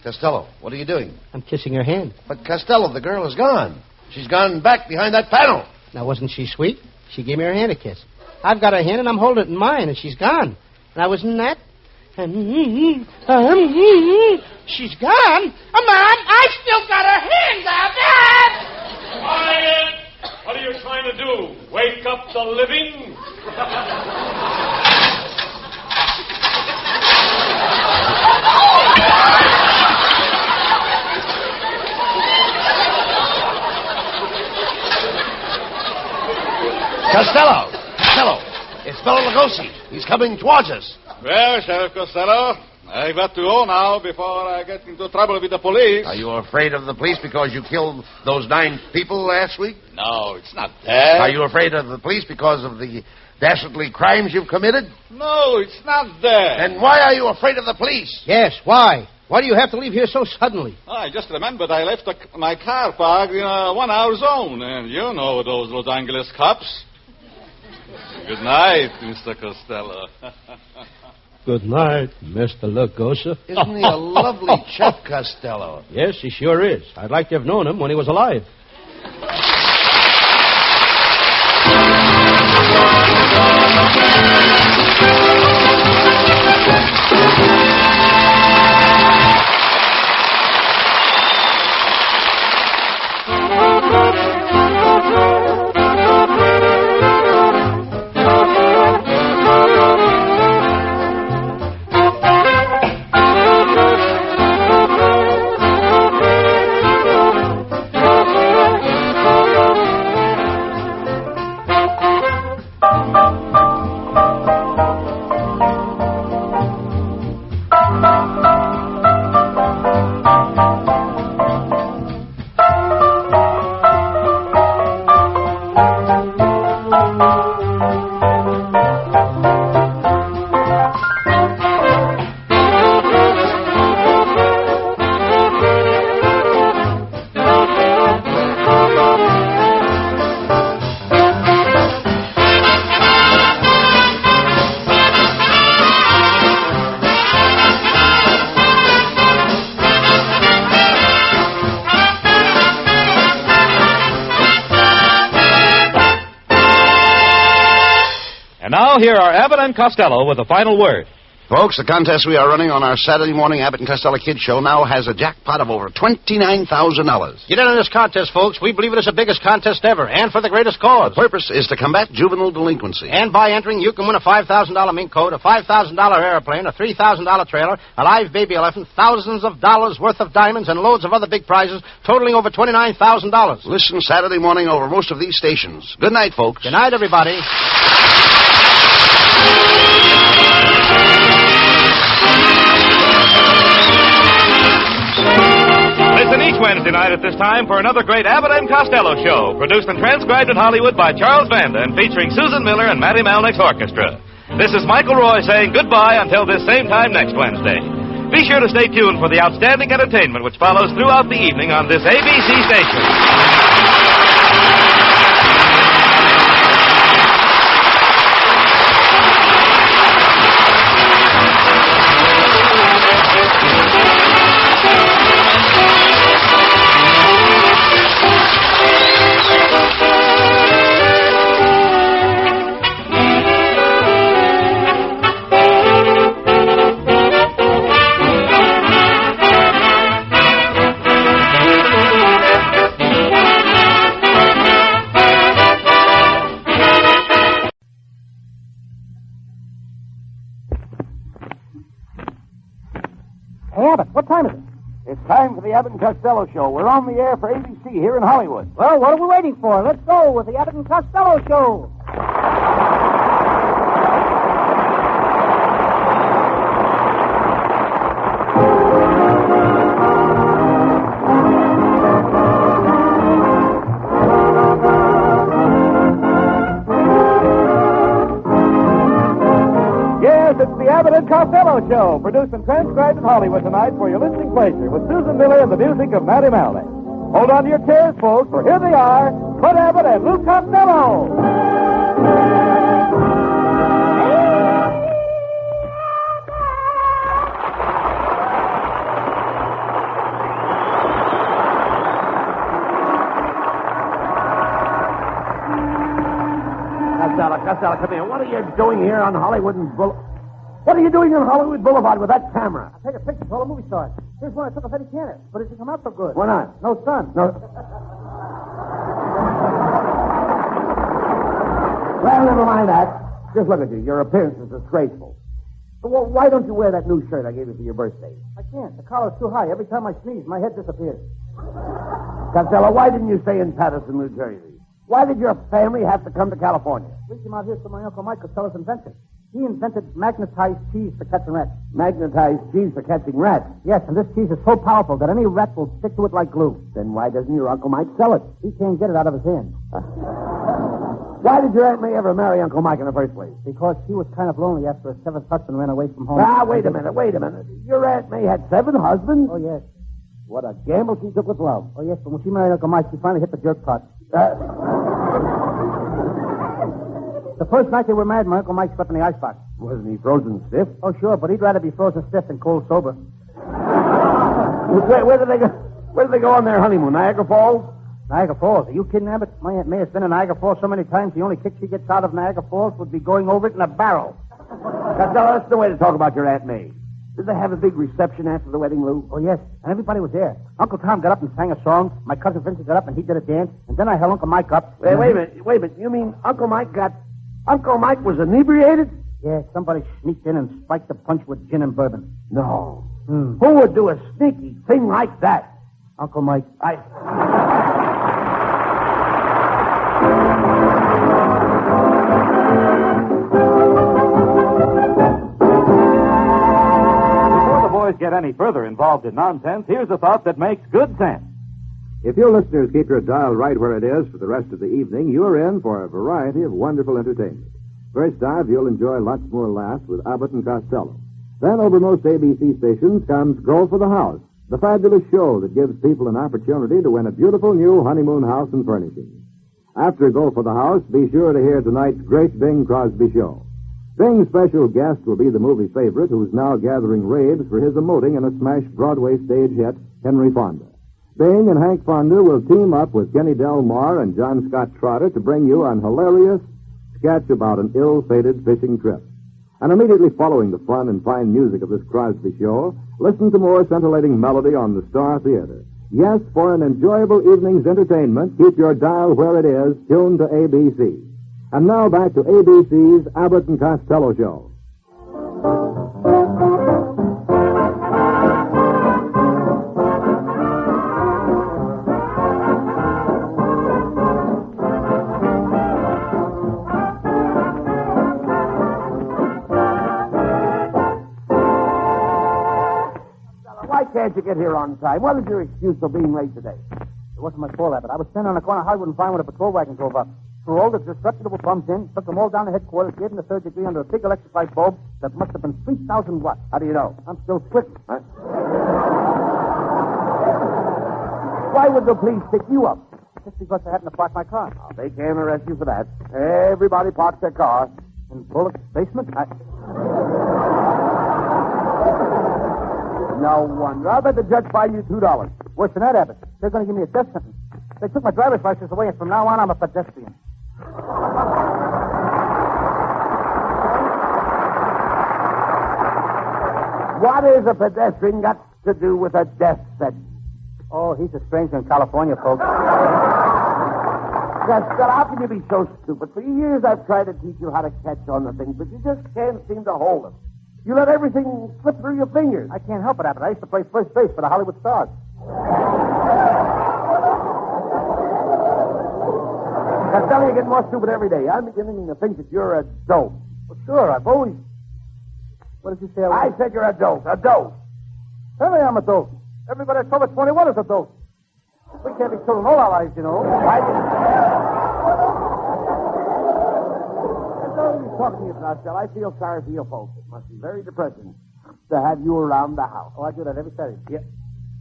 Costello, what are you doing? I'm kissing her hand. But, Costello, the girl is gone. She's gone back behind that panel. Now, wasn't she sweet? She gave me her hand a kiss. I've got her hand, and I'm holding it in mine, and she's gone. And I was in that. She's gone. Mom, I still got her hand out. Quiet! What are you trying to do? Wake up the living? Costello! It's Bela Lugosi. He's coming towards us. Well, Sheriff Costello, I've got to go now before I get into trouble with the police. Are you afraid of the police because you killed those 9 people last week? No, it's not that. Are you afraid of the police because of the dastardly crimes you've committed? No, it's not that. And why are you afraid of the police? Yes, why? Why do you have to leave here so suddenly? I just remembered I left my car parked in a 1-hour zone, and you know those Los Angeles cops. Good night, Mr. Costello. Good night, Mr. Lugosi. Isn't he a lovely chap, Costello? Yes, he sure is. I'd like to have known him when he was alive. Now, here are Abbott and Costello with the final word. Folks, the contest we are running on our Saturday morning Abbott and Costello Kids Show now has a jackpot of over $29,000. Get in on this contest, folks. We believe it is the biggest contest ever, and for the greatest cause. The purpose is to combat juvenile delinquency. And by entering, you can win a $5,000 mink coat, a $5,000 airplane, a $3,000 trailer, a live baby elephant, thousands of dollars worth of diamonds, and loads of other big prizes, totaling over $29,000. Listen Saturday morning over most of these stations. Good night, folks. Good night, everybody. Listen each Wednesday night at this time for another great Abbott and Costello show, produced and transcribed in Hollywood by Charles Vanda and featuring Susan Miller and Matty Malnick's orchestra. This is Michael Roy saying goodbye until this same time next Wednesday. Be sure to stay tuned for the outstanding entertainment which follows throughout the evening on this ABC station. Hey, Abbott, what time is it? It's time for the Abbott and Costello Show. We're on the air for ABC here in Hollywood. Well, what are we waiting for? Let's go with the Abbott and Costello Show. It's the Abbott and Costello Show, produced and transcribed in Hollywood tonight for your listening pleasure with Susan Miller and the music of Matty Malnick. Hold on to your chairs, folks, for here they are, Bud Abbott and Lou Costello. Costello, come here. What are you doing here on Hollywood and What are you doing on Hollywood Boulevard with that camera? I take a picture for all the movie stars. Here's one I took of Eddie Cantor, but it didn't come out so good. Why not? No sun. No. Well, never mind that. Just look at you. Your appearance is disgraceful. Well, why don't you wear that new shirt I gave you for your birthday? I can't. The collar's too high. Every time I sneeze, my head disappears. Costello, why didn't you stay in Patterson, New Jersey? Why did your family have to come to California? We came out here for my Uncle Mike Costello's invention. He invented magnetized cheese for catching rats. Magnetized cheese for catching rats? Yes, and this cheese is so powerful that any rat will stick to it like glue. Then why doesn't your Uncle Mike sell it? He can't get it out of his hand. Why did your Aunt May ever marry Uncle Mike in the first place? Because she was kind of lonely after her seventh husband ran away from home. Wait a minute. Your Aunt May had 7 husbands? Oh, yes. What a gamble she took with love. Oh, yes, but when she married Uncle Mike, she finally hit the jerk pot. The first night they were married, my Uncle Mike slept in the icebox. Wasn't he frozen stiff? Oh, sure, but he'd rather be frozen stiff than cold sober. Where did they go? Where did they go on their honeymoon? Niagara Falls? Niagara Falls? Are you kidding, Abbott? My Aunt May has been in Niagara Falls so many times, the only kick she gets out of Niagara Falls would be going over it in a barrel. Costello, that's the way to talk about your Aunt May. Did they have a big reception after the wedding, Lou? Oh, yes, and everybody was there. Uncle Tom got up and sang a song. My cousin Vincent got up and he did a dance. And then I held Uncle Mike up. Wait a minute. You mean Uncle Mike was inebriated? Yeah, somebody sneaked in and spiked the punch with gin and bourbon. No. Who would do a sneaky thing like that? Uncle Mike. Before the boys get any further involved in nonsense, here's a thought that makes good sense. If your listeners keep your dial right where it is for the rest of the evening, you're in for a variety of wonderful entertainment. First off, you'll enjoy lots more laughs with Abbott and Costello. Then over most ABC stations comes Go for the House, the fabulous show that gives people an opportunity to win a beautiful new honeymoon house and furnishings. After Go for the House, be sure to hear tonight's great Bing Crosby show. Bing's special guest will be the movie favorite who's now gathering raves for his emoting in a smash Broadway stage hit, Henry Fonda. Bing and Hank Fonda will team up with Kenny Del Mar and John Scott Trotter to bring you an hilarious sketch about an ill-fated fishing trip. And immediately following the fun and fine music of this Crosby show, listen to more scintillating melody on the Star Theater. Yes, for an enjoyable evening's entertainment, keep your dial where it is, tuned to ABC. And now back to ABC's Abbott and Costello show. Can't you get here on time? What is your excuse for being late today? It wasn't my fault, Abbott. I was standing on the corner of Hollywood and Vine when a patrol wagon drove up. Threw all the disreputable bums in, took them all down to headquarters, gave them the third degree under a big electric light bulb that must have been 3,000 watts. How do you know? I'm still squitting. Huh? Why would the police pick you up? Just because I happened to park my car. Oh, they can't arrest you for that. Everybody parks their car. In Bullock's basement? No wonder. I'll bet the judge fined you $2. Worse than that, Abbott. They're going to give me a death sentence. They took my driver's license away, and from now on, I'm a pedestrian. What has a pedestrian got to do with a death sentence? Oh, he's a stranger in California, folks. Costello, how can you be so stupid? For years I've tried to teach you how to catch on the things, but you just can't seem to hold them. You let everything slip through your fingers. I can't help it, Abbott. I used to play first base for the Hollywood Stars. Costello, you get more stupid every day. I'm beginning to think that you're a dope. Well, sure, I've always... What did you say? I said you're a dope. A dope. Tell me I'm a dope. Everybody that's over 21 is a dope. We can't be children all our lives, you know. Talking to you, Costello, I feel sorry for your folks. It must be very depressing to have you around the house. Oh, I do that every Saturday. Yeah.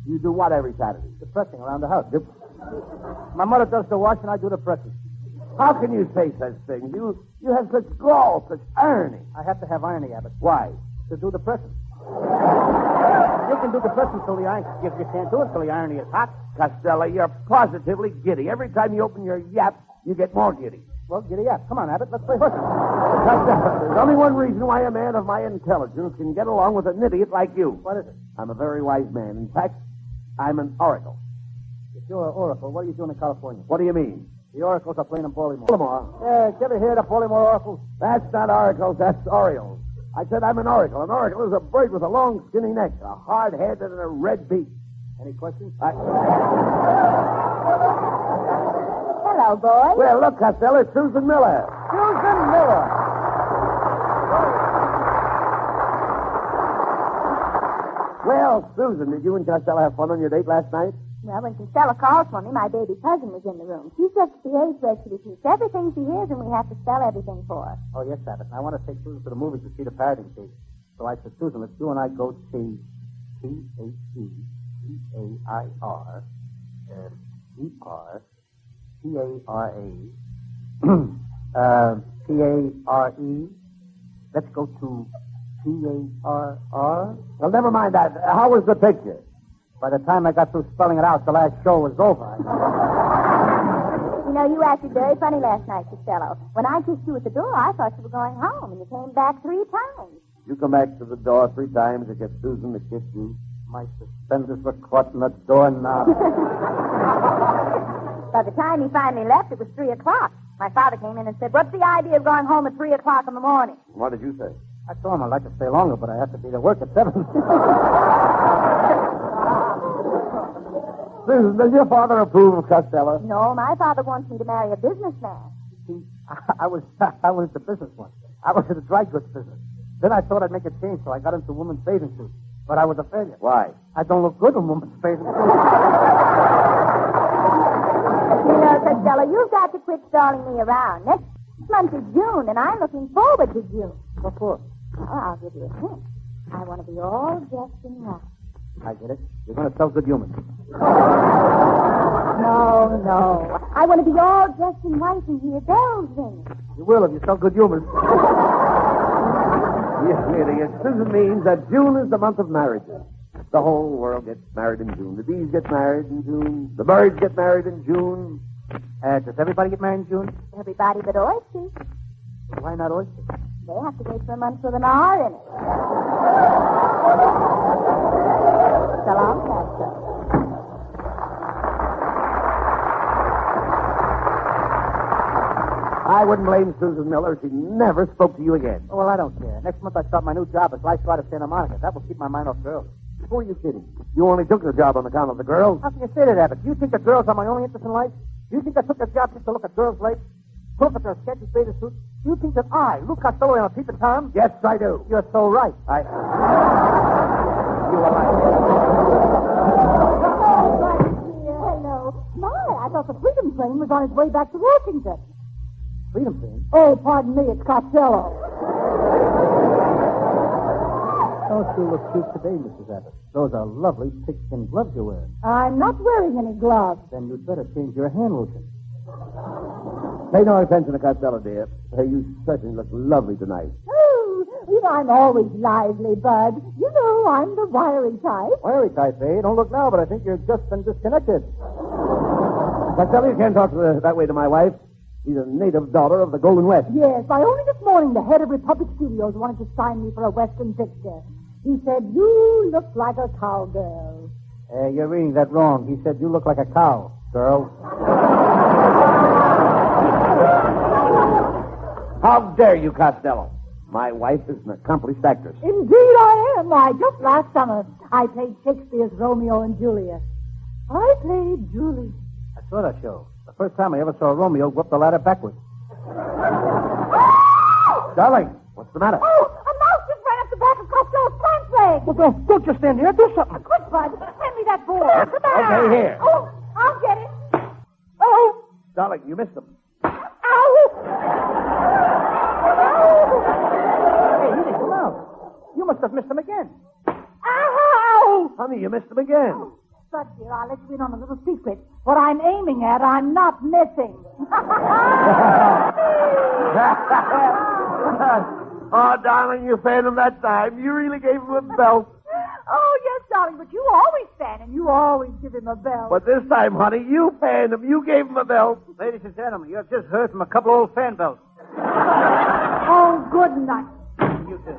You do what every Saturday? Depressing around the house. Yep. My mother does the washing, I do the pressing. How can you say such things? You have such gall, such irony. I have to have irony, Abbott. Why? To do the pressing. You can do the pressing till the iron... You can't do it till the irony is hot. Costello, you're positively giddy. Every time you open your yap, you get more giddy. Well, giddy up. Come on, Abbott. Let's play horses. There's only one reason why a man of my intelligence can get along with an idiot like you. What is it? I'm a very wise man. In fact, I'm an oracle. If you're an oracle, what are you doing in California? What do you mean? The oracles are playing in Baltimore. Baltimore? Did you ever hear the Baltimore oracles? That's not oracles, that's Orioles. I said I'm an oracle. An oracle is a bird with a long, skinny neck, a hard head, and a red beak. Any questions? Hello, boy. Well, look, Costello, it's Susan Miller. Susan Miller. Well, Susan, did you and Costello have fun on your date last night? Well, when Costello called for me, my baby cousin was in the room. She's just the age where she repeats everything she hears, and we have to spell everything for her. Oh, yes, Abbott. I want to take Susan to the movies to see the parroting case. So I said, Susan, let's you and I go see T-H-E-C-A-I-R E-R-T-A-R-A P-A-R-E. Let's go to P-A-R-R. Well, never mind that. How was the picture? By the time I got through spelling it out, the last show was over. You know, you acted very funny last night, Costello. When I kissed you at the door, I thought you were going home, and you came back 3 times. You come back to the door 3 times to get Susan to kiss you. My suspenders were caught in the doorknob. By the time he finally left, it was 3 o'clock. My father came in and said, "What's the idea of going home at 3 o'clock in the morning?" What did you say? I told him I'd like to stay longer, but I have to be to work at 7. Susan, does your father approve of Costello? No, my father wants me to marry a businessman. See, I was into business once. I was in the dry goods business. Then I thought I'd make a change, so I got into women's bathing suits. But I was a failure. Why? I don't look good in women's bathing suits. You know, Costello, you've got to quit stalling me around. Next month is June, and I'm looking forward to June. What for? Well, I'll give you a hint. I want to be all dressed in white. I get it. You're going to sell good humans. No. I want to be all dressed in white and hear bells ringing. You will if you sell good humans. Yes, idiot. Susan means that June is the month of marriages. The whole world gets married in June. The bees get married in June. The birds get married in June. Does everybody get married in June? Everybody but oysters. Why not oysters? They have to wait for a month with an R in it. So long, Pastor. I wouldn't blame Susan Miller if she never spoke to you again. Oh, well, I don't care. Next month I start my new job as lifeguard at Santa Monica. That will keep my mind off girls. Who are you kidding? You only took the job on account of the girls. How can you say that, Abbott? Do you think the girls are my only interest in life? Do you think I took the job just to look at girls' legs? To look at their sketchy bathing suits? Do you think that I, Luke Costello, am a peeping Tom? Yes, I do. You're so right. You are right. Hello. My, I thought the Freedom Train was on its way back to Washington. Freedom Train? Oh, pardon me, it's Costello. Don't you look cute today, Mrs. Abbott? Those are lovely pigskin gloves you're wearing. I'm not wearing any gloves. Then you'd better change your hand lotion. Pay no attention to Costello, dear. You certainly look lovely tonight. Oh, you know, I'm always lively, Bud. You know, I'm the wiry type. Wiry type, eh? Don't look now, but I think you've just been disconnected. Costello, you can't talk that way to my wife. She's a native daughter of the Golden West. Yes, why, only this morning the head of Republic Studios wanted to sign me for a Western picture. He said, "You look like a cowgirl." You're reading that wrong. He said, "You look like a cow, girl." How dare you, Costello? My wife is an accomplished actress. Indeed I am. Why, just last summer, I played Shakespeare's Romeo and Juliet. I played Julie. I saw that show. The first time I ever saw Romeo whip the ladder backwards. Darling, what's the matter? Oh, a mouse just ran up the back of Costello's pants leg. Well, don't just stand there. Do something. Quick, Bud. Hand me that ball. Come on. Okay, here. Oh, I'll get it. Oh. Darling, you missed them. Ow. Hey, he didn't come out. You must have missed him again. Ow. Honey, you missed them again. Oh, but, dear, I'll let you in on a little secret. What I'm aiming at, I'm not missing. Oh, darling, you failed him that time. You really gave him a belt. Oh, yes, darling, but you always fan him. You always give him a belt. But this time, honey, you fanned him. You gave him a belt. Ladies and gentlemen, you have just heard from a couple of old fan belts. Oh, good night. You too.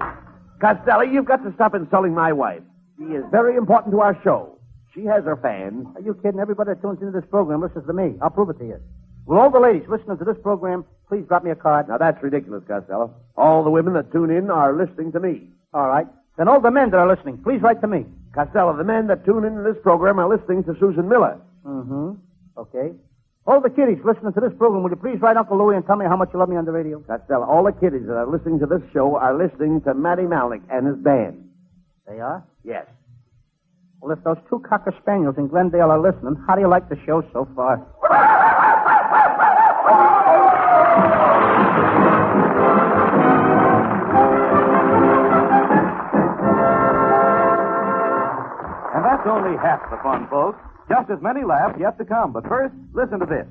Costello, you've got to stop insulting my wife. She is very important to our show. She has her fans. Are you kidding? Everybody that tunes into this program listens to me. I'll prove it to you. Will all the ladies listening to this program please drop me a card? Now, that's ridiculous, Costello. All the women that tune in are listening to me. All right. Then all the men that are listening, please write to me. Costello, the men that tune into this program are listening to Susan Miller. Mm-hmm. Okay. All the kiddies listening to this program, will you please write Uncle Louie and tell me how much you love me on the radio? Costello, all the kiddies that are listening to this show are listening to Matty Malnick and his band. They are? Yes. Well, if those two Cocker Spaniels in Glendale are listening, how do you like the show so far? And that's only half the fun, folks. Just as many laughs yet to come. But first, listen to this.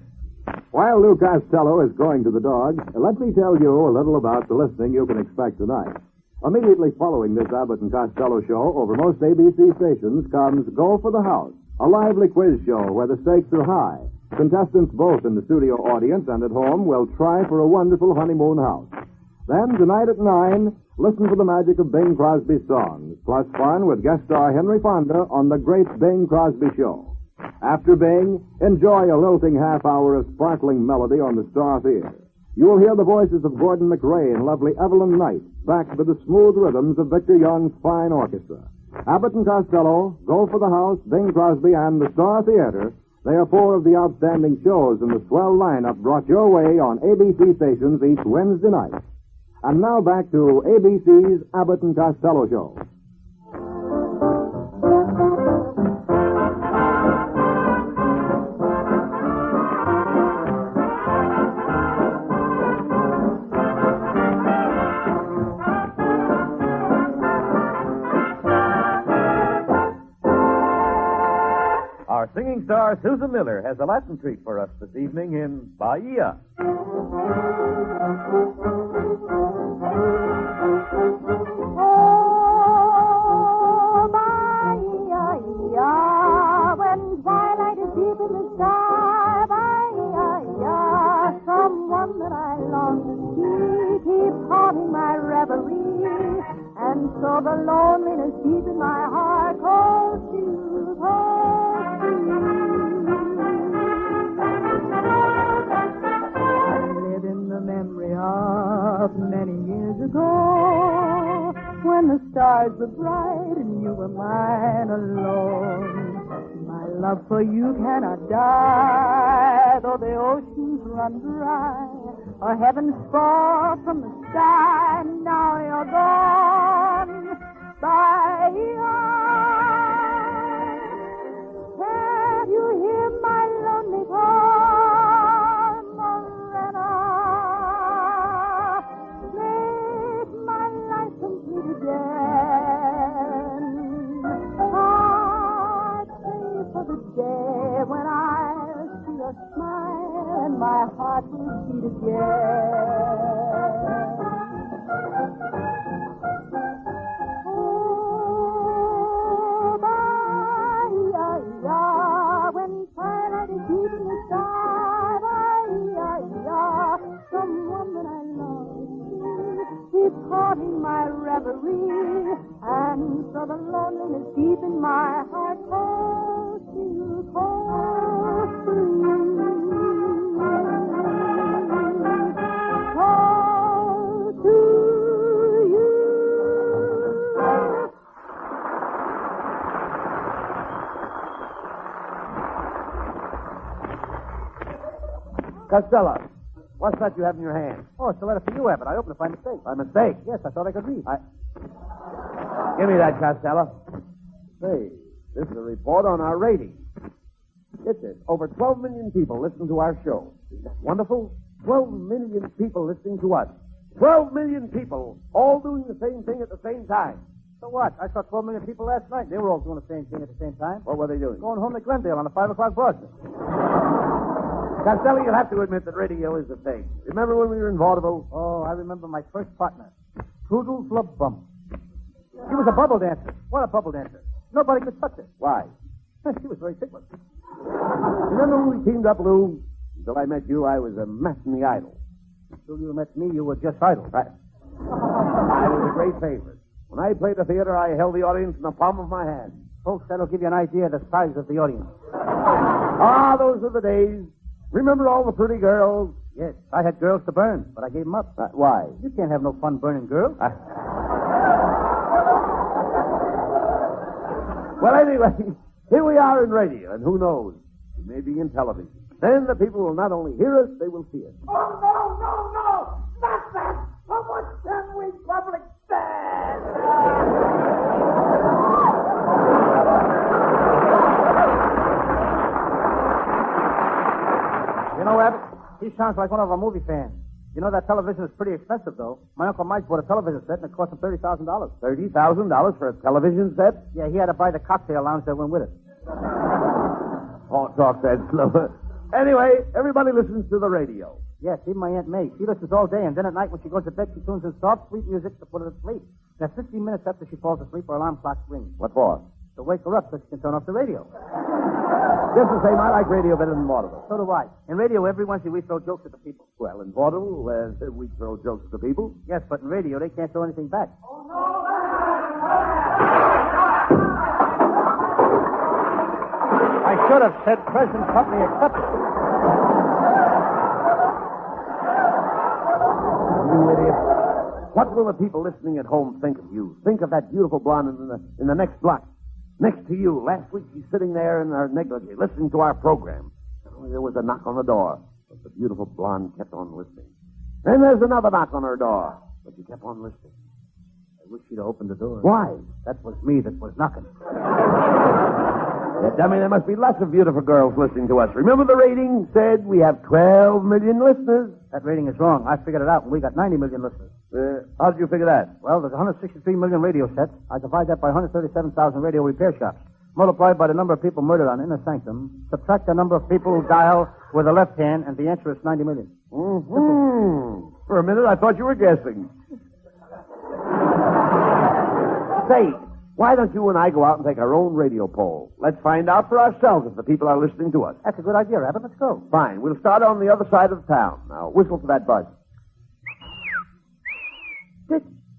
While Lou Costello is going to the dog, let me tell you a little about the listening you can expect tonight. Immediately following this Abbott and Costello show, over most ABC stations comes Go for the House, a lively quiz show where the stakes are high. Contestants both in the studio audience and at home will try for a wonderful honeymoon house. Then, tonight at 9, listen for the magic of Bing Crosby's songs, plus fun with guest star Henry Fonda on The Great Bing Crosby Show. After Bing, enjoy a lilting half hour of sparkling melody on the Star Theater. You'll hear the voices of Gordon McRae and lovely Evelyn Knight, backed by the smooth rhythms of Victor Young's fine orchestra. Abbott and Costello, Go for the House, Bing Crosby, and the Star Theater. They are four of the outstanding shows in the swell lineup brought your way on ABC stations each Wednesday night. And now back to ABC's Abbott and Costello Show. Our singing star, Susan Miller, has a Latin treat for us this evening in Bahia. Oh, Bahia, when twilight is deep in the sky, Bahia, someone that I long to see keeps haunting my reverie, and so the loneliness deep in my heart calls you, calls you. I live in the memory of many years ago, when the stars were bright and you were mine alone. My love for you cannot die, though the oceans run dry, or heavens fall from the sky. Now you're gone, Bahia. Can't you hear my lonely call, Morena? Make my life complete again. I pray for the day when I'll see your smile and my heart will beat again. Oh, Bahia, when twilight is deep in the sky, Bahia, someone that I love keeps haunting my reverie, and so the loneliness deep in my heart calls you, calls to you. Calls to you. Costello, what's that you have in your hand? Oh, it's a letter for you, Abbott. I opened it by mistake. By mistake? Yes, I thought I could read. Give me that, Costello. Say, this is a report on our ratings. Get this. Over 12 million people listen to our show. Isn't that wonderful? 12 million people listening to us. 12 million people all doing the same thing at the same time. So what? I saw 12 million people last night. They were all doing the same thing at the same time. What were they doing? Going home to Glendale on a 5 o'clock broadcast. Costello, you'll have to admit that radio is a thing. Remember when we were in vaudeville? Oh, I remember my first partner, Toodles LeBump. He was a bubble dancer. What a bubble dancer. Nobody could touch her. Why? She was very ticklish. Remember when we teamed up, Lou? Until I met you, I was a matinee idol. Until you met me, you were just idle. I was a great favorite. When I played the theater, I held the audience in the palm of my hand. Folks, that'll give you an idea of the size of the audience. Ah, those were the days. Remember all the pretty girls? Yes, I had girls to burn, but I gave them up. Why? You can't have no fun burning girls. Well, anyway, here we are in radio, and who knows? We may be in television. Then the people will not only hear us, they will see us. Oh, no! Not that! How much can we public stand? You know, Abbott, he sounds like one of our movie fans. You know, that television is pretty expensive, though. My Uncle Mike bought a television set, and it cost him $30,000. $30,000 for a television set? Yeah, he had to buy the cocktail lounge that went with it. Oh, talk that slower. Anyway, everybody listens to the radio. Yes, even my Aunt May. She listens all day, and then at night when she goes to bed, she tunes in soft, sweet music to put her to sleep. Now, 15 minutes after she falls asleep, her alarm clock rings. What for? To wake her up so she can turn off the radio. Just the same, I like radio better than vaudeville. So do I. In radio, every Wednesday we throw jokes at the people. Well, in vaudeville, we throw jokes at the people. Yes, but in radio, they can't throw anything back. I should have said present company accepted. You idiot. What will the people listening at home think of you? Think of that beautiful blonde in the next block. Next to you. Last week she's sitting there in her negligee, listening to our program. There was a knock on the door, but the beautiful blonde kept on listening. Then there's another knock on her door, but she kept on listening. I wish she'd opened the door. Why? That was me that was knocking. Yeah, dummy, there must be lots of beautiful girls listening to us. Remember the rating said we have 12 million listeners? That rating is wrong. I figured it out, and we got 90 million listeners. How did you figure that? Well, there's 163 million radio sets. I divide that by 137,000 radio repair shops. Multiplied by the number of people murdered on Inner Sanctum. Subtract the number of people who dial with the left hand, and the answer is 90 million. Mm-hmm. For a minute, I thought you were guessing. Say, why don't you and I go out and take our own radio poll? Let's find out for ourselves if the people are listening to us. That's a good idea, Abbott. Let's go. Fine. We'll start on the other side of town. Now, whistle for that buzz.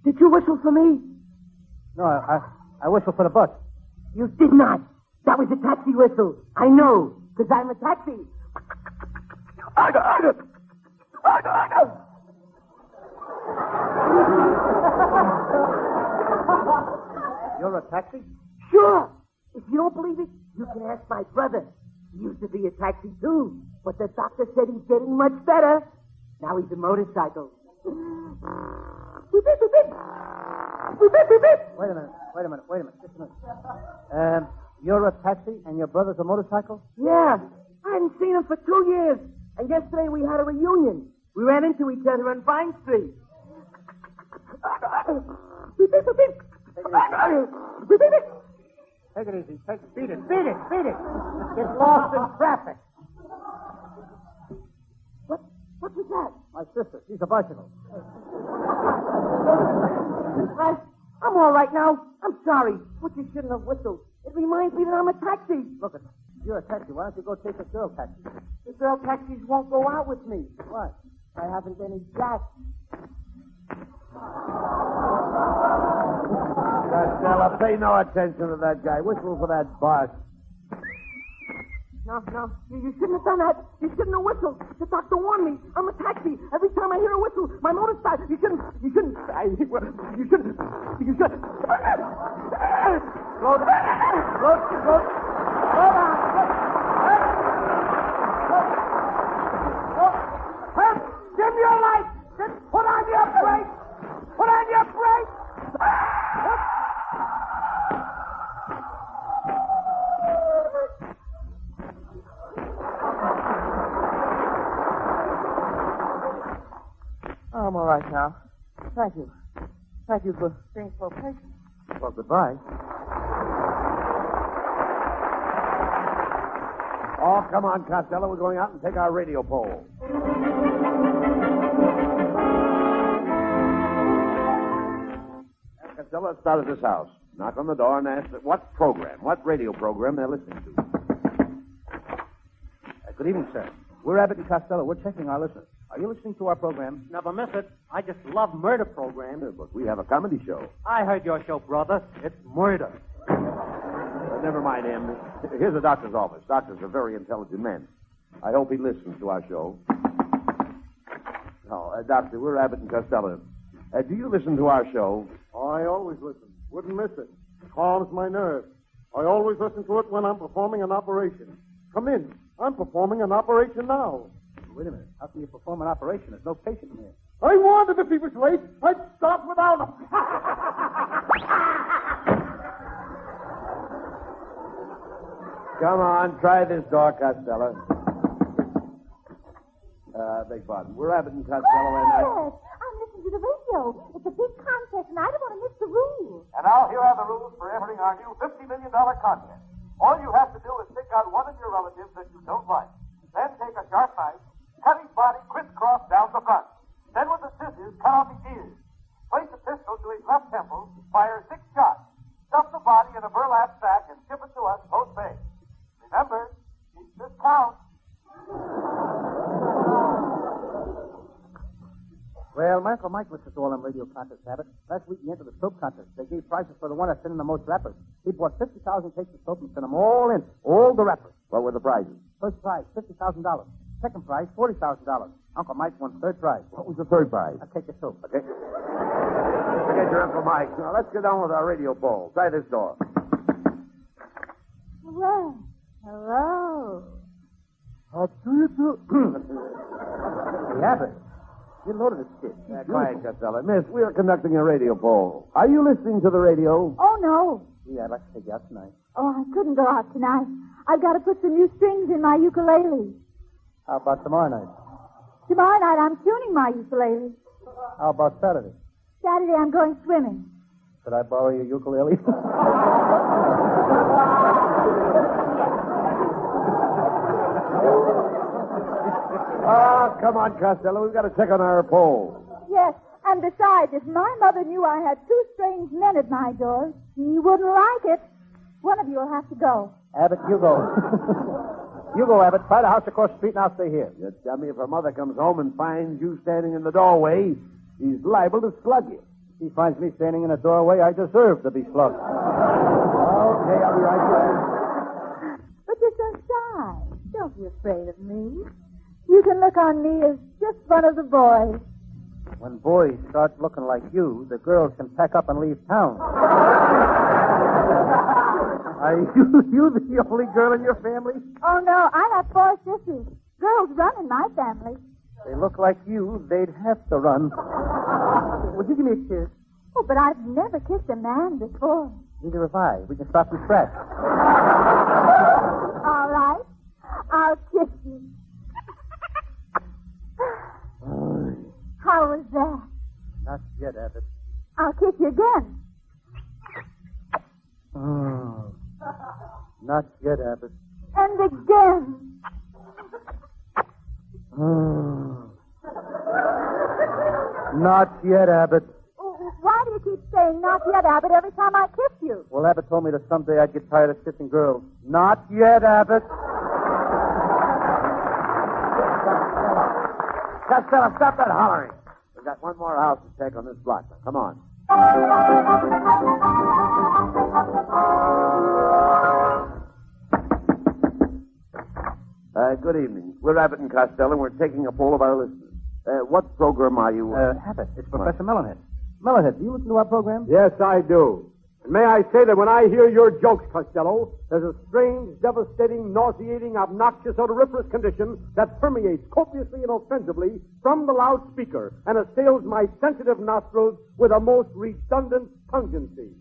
Did you whistle for me? No, I whistled for the bus. You did not. That was a taxi whistle. I know, because I'm a taxi. You're a taxi? Sure. If you don't believe it, you can ask my brother. He used to be a taxi, too. But the doctor said he's getting much better. Now he's a motorcycle. Wait a minute. Just a minute. You're a taxi and your brother's a motorcycle? Yeah. I hadn't seen him for 2 years. And yesterday we had a reunion. We ran into each other on Vine Street. Take it easy. Beat it. Get lost in traffic. What was that? My sister. She's a bicycle. I'm all right now. I'm sorry. But you shouldn't have whistled. It reminds me that I'm a taxi. Look, you're a taxi. Why don't you go take a girl taxi? The girl taxis won't go out with me. Why? I haven't any gas. Costello, pay no attention to that guy. Whistle for that bus. No. You shouldn't have done that. You shouldn't have whistled. The doctor warned me. I'm a taxi. Every time I hear a whistle, my motor starts. You shouldn't. Slow down. Dim your light. Put on your brakes. I'm all right now. Thank you. Thank you for being so patient. Well, goodbye. Oh, come on, Costello. We're going out and take our radio poll. Costello, let's start at this house. knock on the door and ask what radio program they're listening to. Good evening, sir. We're Abbott and Costello. We're checking our listeners. Are you listening to our program? Never miss it. I just love murder programs. Yeah, but we have a comedy show. I heard your show, brother. It's murder. But never mind him. Here's the doctor's office. Doctors are very intelligent men. I hope he listens to our show. No, Doctor, we're Abbott and Costello. Do you listen to our show? I always listen. Wouldn't miss it. Calms my nerves. I always listen to it when I'm performing an operation. Come in. I'm performing an operation now. Wait a minute. How can you perform an operation? There's no patient in here. I warned him if he was late. I'd start without him. Come on, try this door, Costello. Beg pardon. We're Abbott and Costello, Yes, I'm listening to the radio. It's a big contest, and I don't want to miss the rules. And now here are the rules for entering our new $50 million contest. All you have to do is pick out one of your relatives that you don't like. Then take a sharp knife, cut his body crisscross down the front. Then with the scissors, cut off his ears. Place a pistol to his left temple, fire 6 shots. Stuff the body in a burlap sack and ship it to us post-pay. Remember, each this counts. Well, Michael Mike listens to all them radio contests, Abbott. Last week he entered the soap contest. They gave prizes for the one that sent in the most wrappers. He bought 50,000 cakes of soap and sent them all in. All the wrappers. What were the prizes? First prize, $50,000. Second prize, $40,000. Uncle Mike won third prize. What was the third prize? A cake of soap. Okay. Forget your Uncle Mike. Now, let's get on with our radio poll. Try this door. Well, hello. Hey, Abbott. Get a load of this kid. Quiet, Costello. Miss, we are conducting a radio poll. Are you listening to the radio? Oh, no. Gee, I'd like to take you out tonight. Oh, I couldn't go out tonight. I've got to put some new strings in my ukulele. How about tomorrow night? Tomorrow night I'm tuning my ukulele. How about Saturday? Saturday I'm going swimming. Could I borrow your ukulele? Come on, Costello. We've got to check on our poll. Yes, and besides, if my mother knew I had 2 strange men at my door, she wouldn't like it. One of you will have to go. Abbott, you go. You go, Abbott. Try the house across the street, and I'll stay here. You tell me if her mother comes home and finds you standing in the doorway, she's liable to slug you. If she finds me standing in a doorway, I deserve to be slugged. Okay, I'll be right back. But you're so shy. Don't be afraid of me. You can look on me as just one of the boys. When boys start looking like you, the girls can pack up and leave town. Are you the only girl in your family? Oh, no, I have 4 sisters. Girls run in my family. They look like you, they'd have to run. Would you give me a kiss? Oh, but I've never kissed a man before. Neither have I. We can start from scratch. All right. I'll kiss you. How was that? Not yet, Abbott. I'll kiss you again. Oh. Not yet, Abbott. And again. Oh. Not yet, Abbott. Why do you keep saying not yet, Abbott, every time I kiss you? Well, Abbott told me that someday I'd get tired of kissing girls. Not yet, Abbott. Costello, stop that hollering. We've got one more house to check on this block. Now, come on. Good evening. We're Abbott and Costello, and we're taking a poll of our listeners. What program are you? Abbott, it's Professor Melonhead. Melonhead, do you listen to our program? Yes, I do. And may I say that when I hear your jokes, Costello, there's a strange, devastating, nauseating, obnoxious, odoriferous condition that permeates copiously and offensively from the loudspeaker and assails my sensitive nostrils with a most redundant pungency.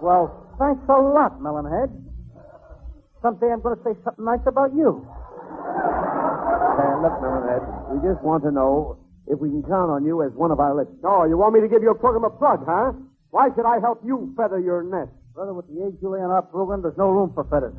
Well, thanks a lot, Melonhead. Someday I'm going to say something nice about you. Look, Melonhead, we just want to know if we can count on you as one of our listeners. Oh, you want me to give your program a plug, huh? Why should I help you feather your nest? Brother, with the age you lay on our program, there's no room for feathers.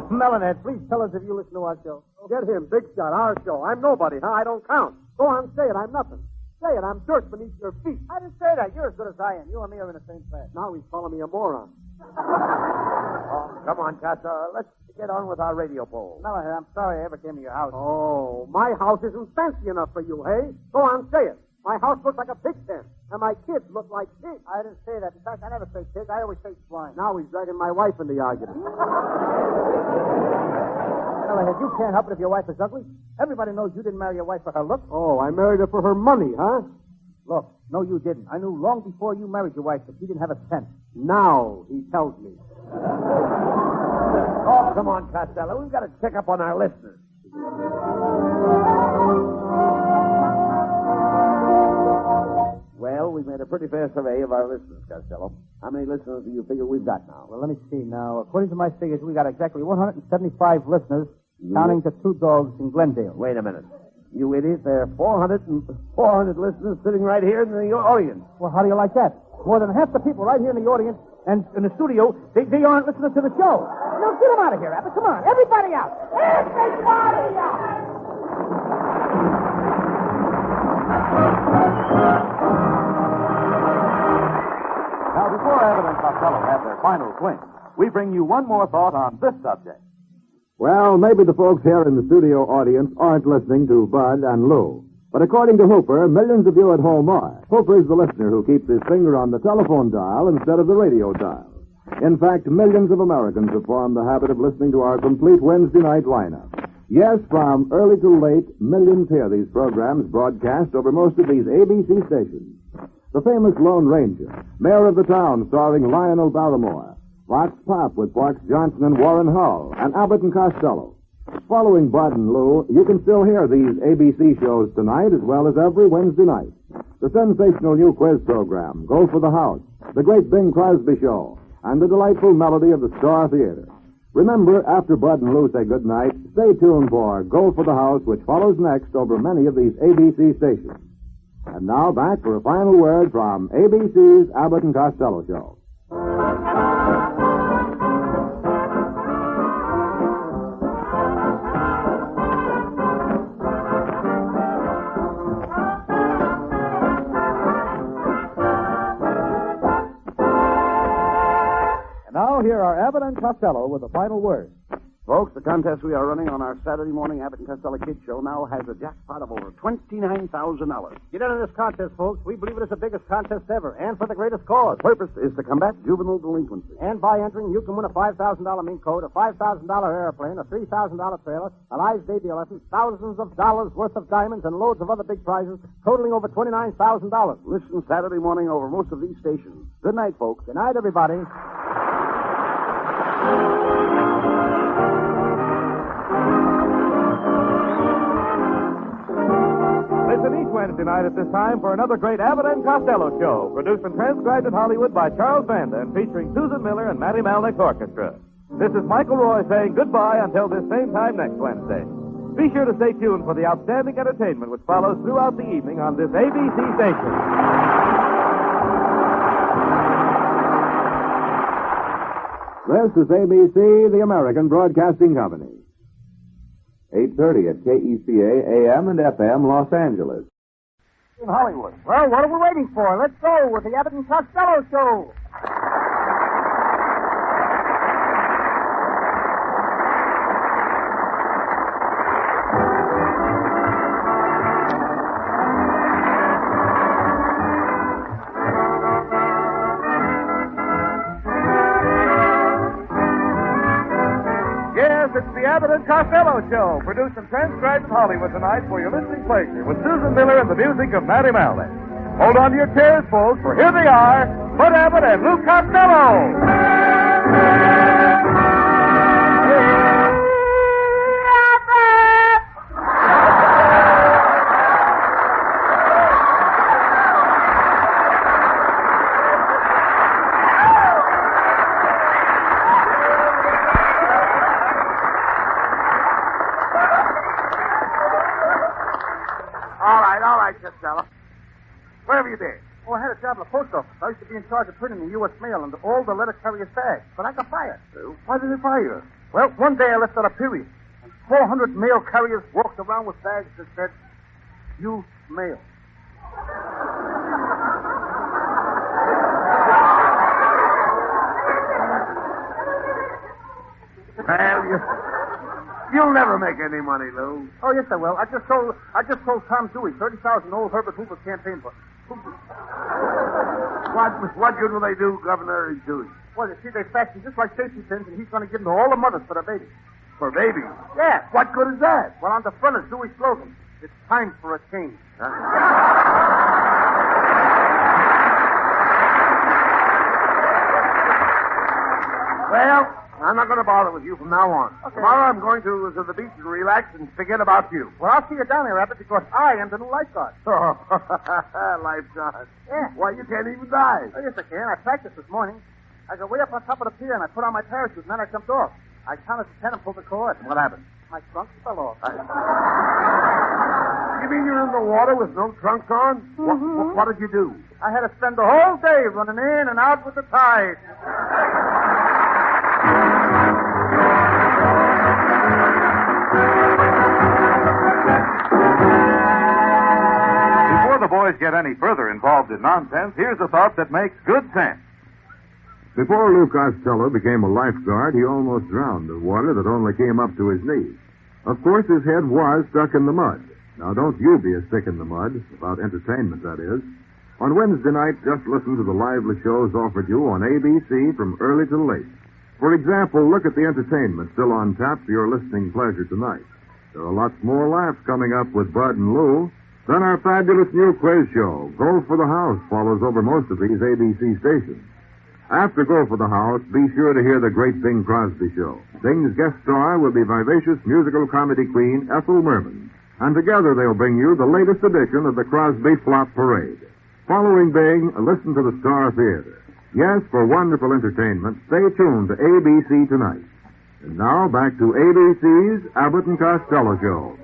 Melonhead, please tell us if you listen to our show. Get him, big shot, our show. I'm nobody, huh? I don't count. Go on, say it. I'm nothing. Say it. I'm dirt beneath your feet. I didn't say that. You're as good as I am. You and me are in the same class. Now he's calling me a moron. Come on, Casa. Let's get on with our radio poll. Mellor, I'm sorry I ever came to your house. Oh, my house isn't fancy enough for you, hey? Go on, say it. My house looks like a pig pen, and my kids look like pigs. I didn't say that. In fact, I never say pig. I always say swine. Now he's dragging my wife in the argument. Mellor, you can't help it if your wife is ugly. Everybody knows you didn't marry your wife for her look. Oh, I married her for her money, huh? Look, no, you didn't. I knew long before you married your wife that she didn't have a cent. Now he tells me. Oh, come on, Costello. We've got to check up on our listeners. Well, we've made a pretty fair survey of our listeners, Costello. How many listeners do you figure we've got now? Well, let me see now. According to my figures, we got exactly 175 listeners, counting to 2 dogs in Glendale. Wait a minute. You idiot. There are 400 listeners sitting right here in the audience. Well, how do you like that? More than half the people right here in the audience and in the studio, they aren't listening to the show. Now, get them out of here, Abbott. Come on. Everybody out. Everybody out. Now, before Abbott and Costello have their final swing, we bring you one more thought on this subject. Well, maybe the folks here in the studio audience aren't listening to Bud and Lou. But according to Hooper, millions of you at home are. Hooper is the listener who keeps his finger on the telephone dial instead of the radio dial. In fact, millions of Americans have formed the habit of listening to our complete Wednesday night lineup. Yes, from early to late, millions hear these programs broadcast over most of these ABC stations. The famous Lone Ranger, Mayor of the Town starring Lionel Barrymore, Vox Pop with Parks Johnson and Warren Hull, and Abbott and Costello. Following Bud and Lou, you can still hear these ABC shows tonight as well as every Wednesday night. The sensational new quiz program, Go for the House, the great Bing Crosby Show, and the delightful melody of the Star Theater. Remember, after Bud and Lou say goodnight, stay tuned for Go for the House, which follows next over many of these ABC stations. And now back for a final word from ABC's Abbott and Costello Show. Now, here are Abbott and Costello with the final word. Folks, the contest we are running on our Saturday morning Abbott and Costello Kid Show now has a jackpot of over $29,000. Get into this contest, folks. We believe it is the biggest contest ever, and for the greatest cause. The purpose is to combat juvenile delinquency. And by entering, you can win a $5,000 mink coat, a $5,000 airplane, a $3,000 trailer, a live baby elephant, thousands of dollars worth of diamonds, and loads of other big prizes, totaling over $29,000. Listen Saturday morning over most of these stations. Good night, folks. Good night, everybody. Listen each Wednesday night at this time for another great Abbott and Costello show, produced and transcribed in Hollywood by Charles Vanda and featuring Susan Miller and Matty Malnick's orchestra. This is Michael Roy saying goodbye until this same time next Wednesday. Be sure to stay tuned for the outstanding entertainment which follows throughout the evening on this ABC station. This is ABC, the American Broadcasting Company. 8:30 at KECA, AM and FM, Los Angeles. In Hollywood. Well, what are we waiting for? Let's go with the Abbott and Costello show. It's the Abbott and Costello Show, produced and transcribed in Hollywood tonight for your listening pleasure with Susan Miller and the music of Matty Malnick. Hold on to your chairs, folks, for here they are, Bud Abbott and Lou Costello. All right, Costello. Where have you been? Oh, I had a job at the post office. I used to be in charge of printing the U.S. mail and all the letter carriers' bags. But I got fired. Why did they fire you? Well, one day I left out a period. And 400 mail carriers walked around with bags that said, "You mail." Well, you'll never make any money, Lou. Oh, yes, I will. I just sold Tom Dewey 30,000 old Herbert Hoover campaign books. What good will they do, Governor Dewey? Well, you see, they fasten just like safety pins, and he's going to give them to all the mothers for their babies. For babies? Yeah. What good is that? Well, on the front is Dewey's slogan. It's time for a change. Well, I'm not going to bother with you from now on. Okay. Tomorrow I'm going to the beach and relax and forget about you. Well, I'll see you down there, Abbott, because I am the new lifeguard. Oh, lifeguard. Yeah. Why, you can't even dive. Oh, yes, I can. I practiced this morning. I got way up on top of the pier, and I put on my parachute, and then I jumped off. I counted to 10 and pulled the cord. What happened? My trunk fell off. You mean you're in the water with no trunk on? Mm-hmm. What did you do? I had to spend the whole day running in and out with the tide. Before the boys get any further involved in nonsense, here's a thought that makes good sense. Before Lou Costello became a lifeguard, he almost drowned in water that only came up to his knees. Of course, his head was stuck in the mud. Now, don't you be a stick in the mud, about entertainment, that is. On Wednesday night, just listen to the lively shows offered you on ABC from early to late. For example, look at the entertainment still on tap for your listening pleasure tonight. There are lots more laughs coming up with Bud and Lou. Then our fabulous new quiz show, Go for the House, follows over most of these ABC stations. After Go for the House, be sure to hear the great Bing Crosby Show. Bing's guest star will be vivacious musical comedy queen Ethel Merman. And together they'll bring you the latest edition of the Crosby Flop Parade. Following Bing, listen to the Star Theater. Yes, for wonderful entertainment, stay tuned to ABC tonight. And now, back to ABC's Abbott and Costello Show.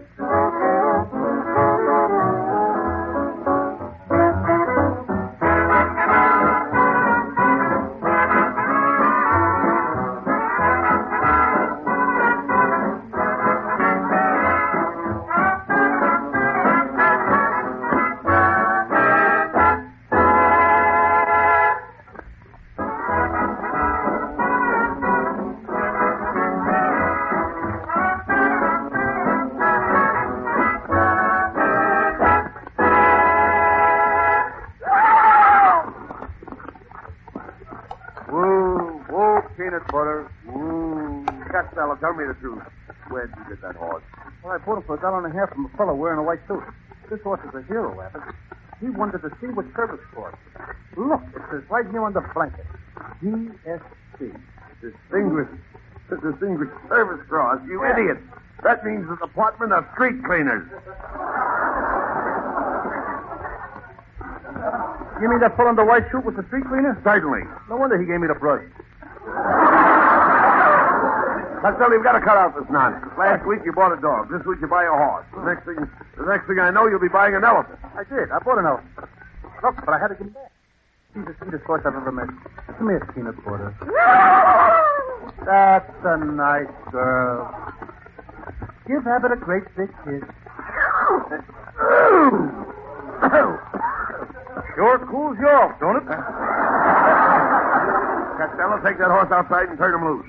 Tell me the truth. Where'd you get that horse? Well, I bought him for $1.50 from a fellow wearing a white suit. This horse is a hero, Abbott. He won the Distinguished Service Cross. Look, it says right here on the blanket. DSC. Distinguished Service Cross, you idiot. That means the Department of Street Cleaners. You mean that fellow in the white suit was the street cleaner? Certainly. No wonder he gave me the brush. Costello, you've got to cut out this nonsense. Last week you bought a dog. This week you buy a horse. The next thing I know, you'll be buying an elephant. I did. I bought an elephant. Look, but I had to give him back. He's the sweetest horse I've ever met. Come here, peanut butter. That's a nice girl. Give Abbott a great big kiss. Sure cools you off, don't it? Costello, take that horse outside and turn him loose.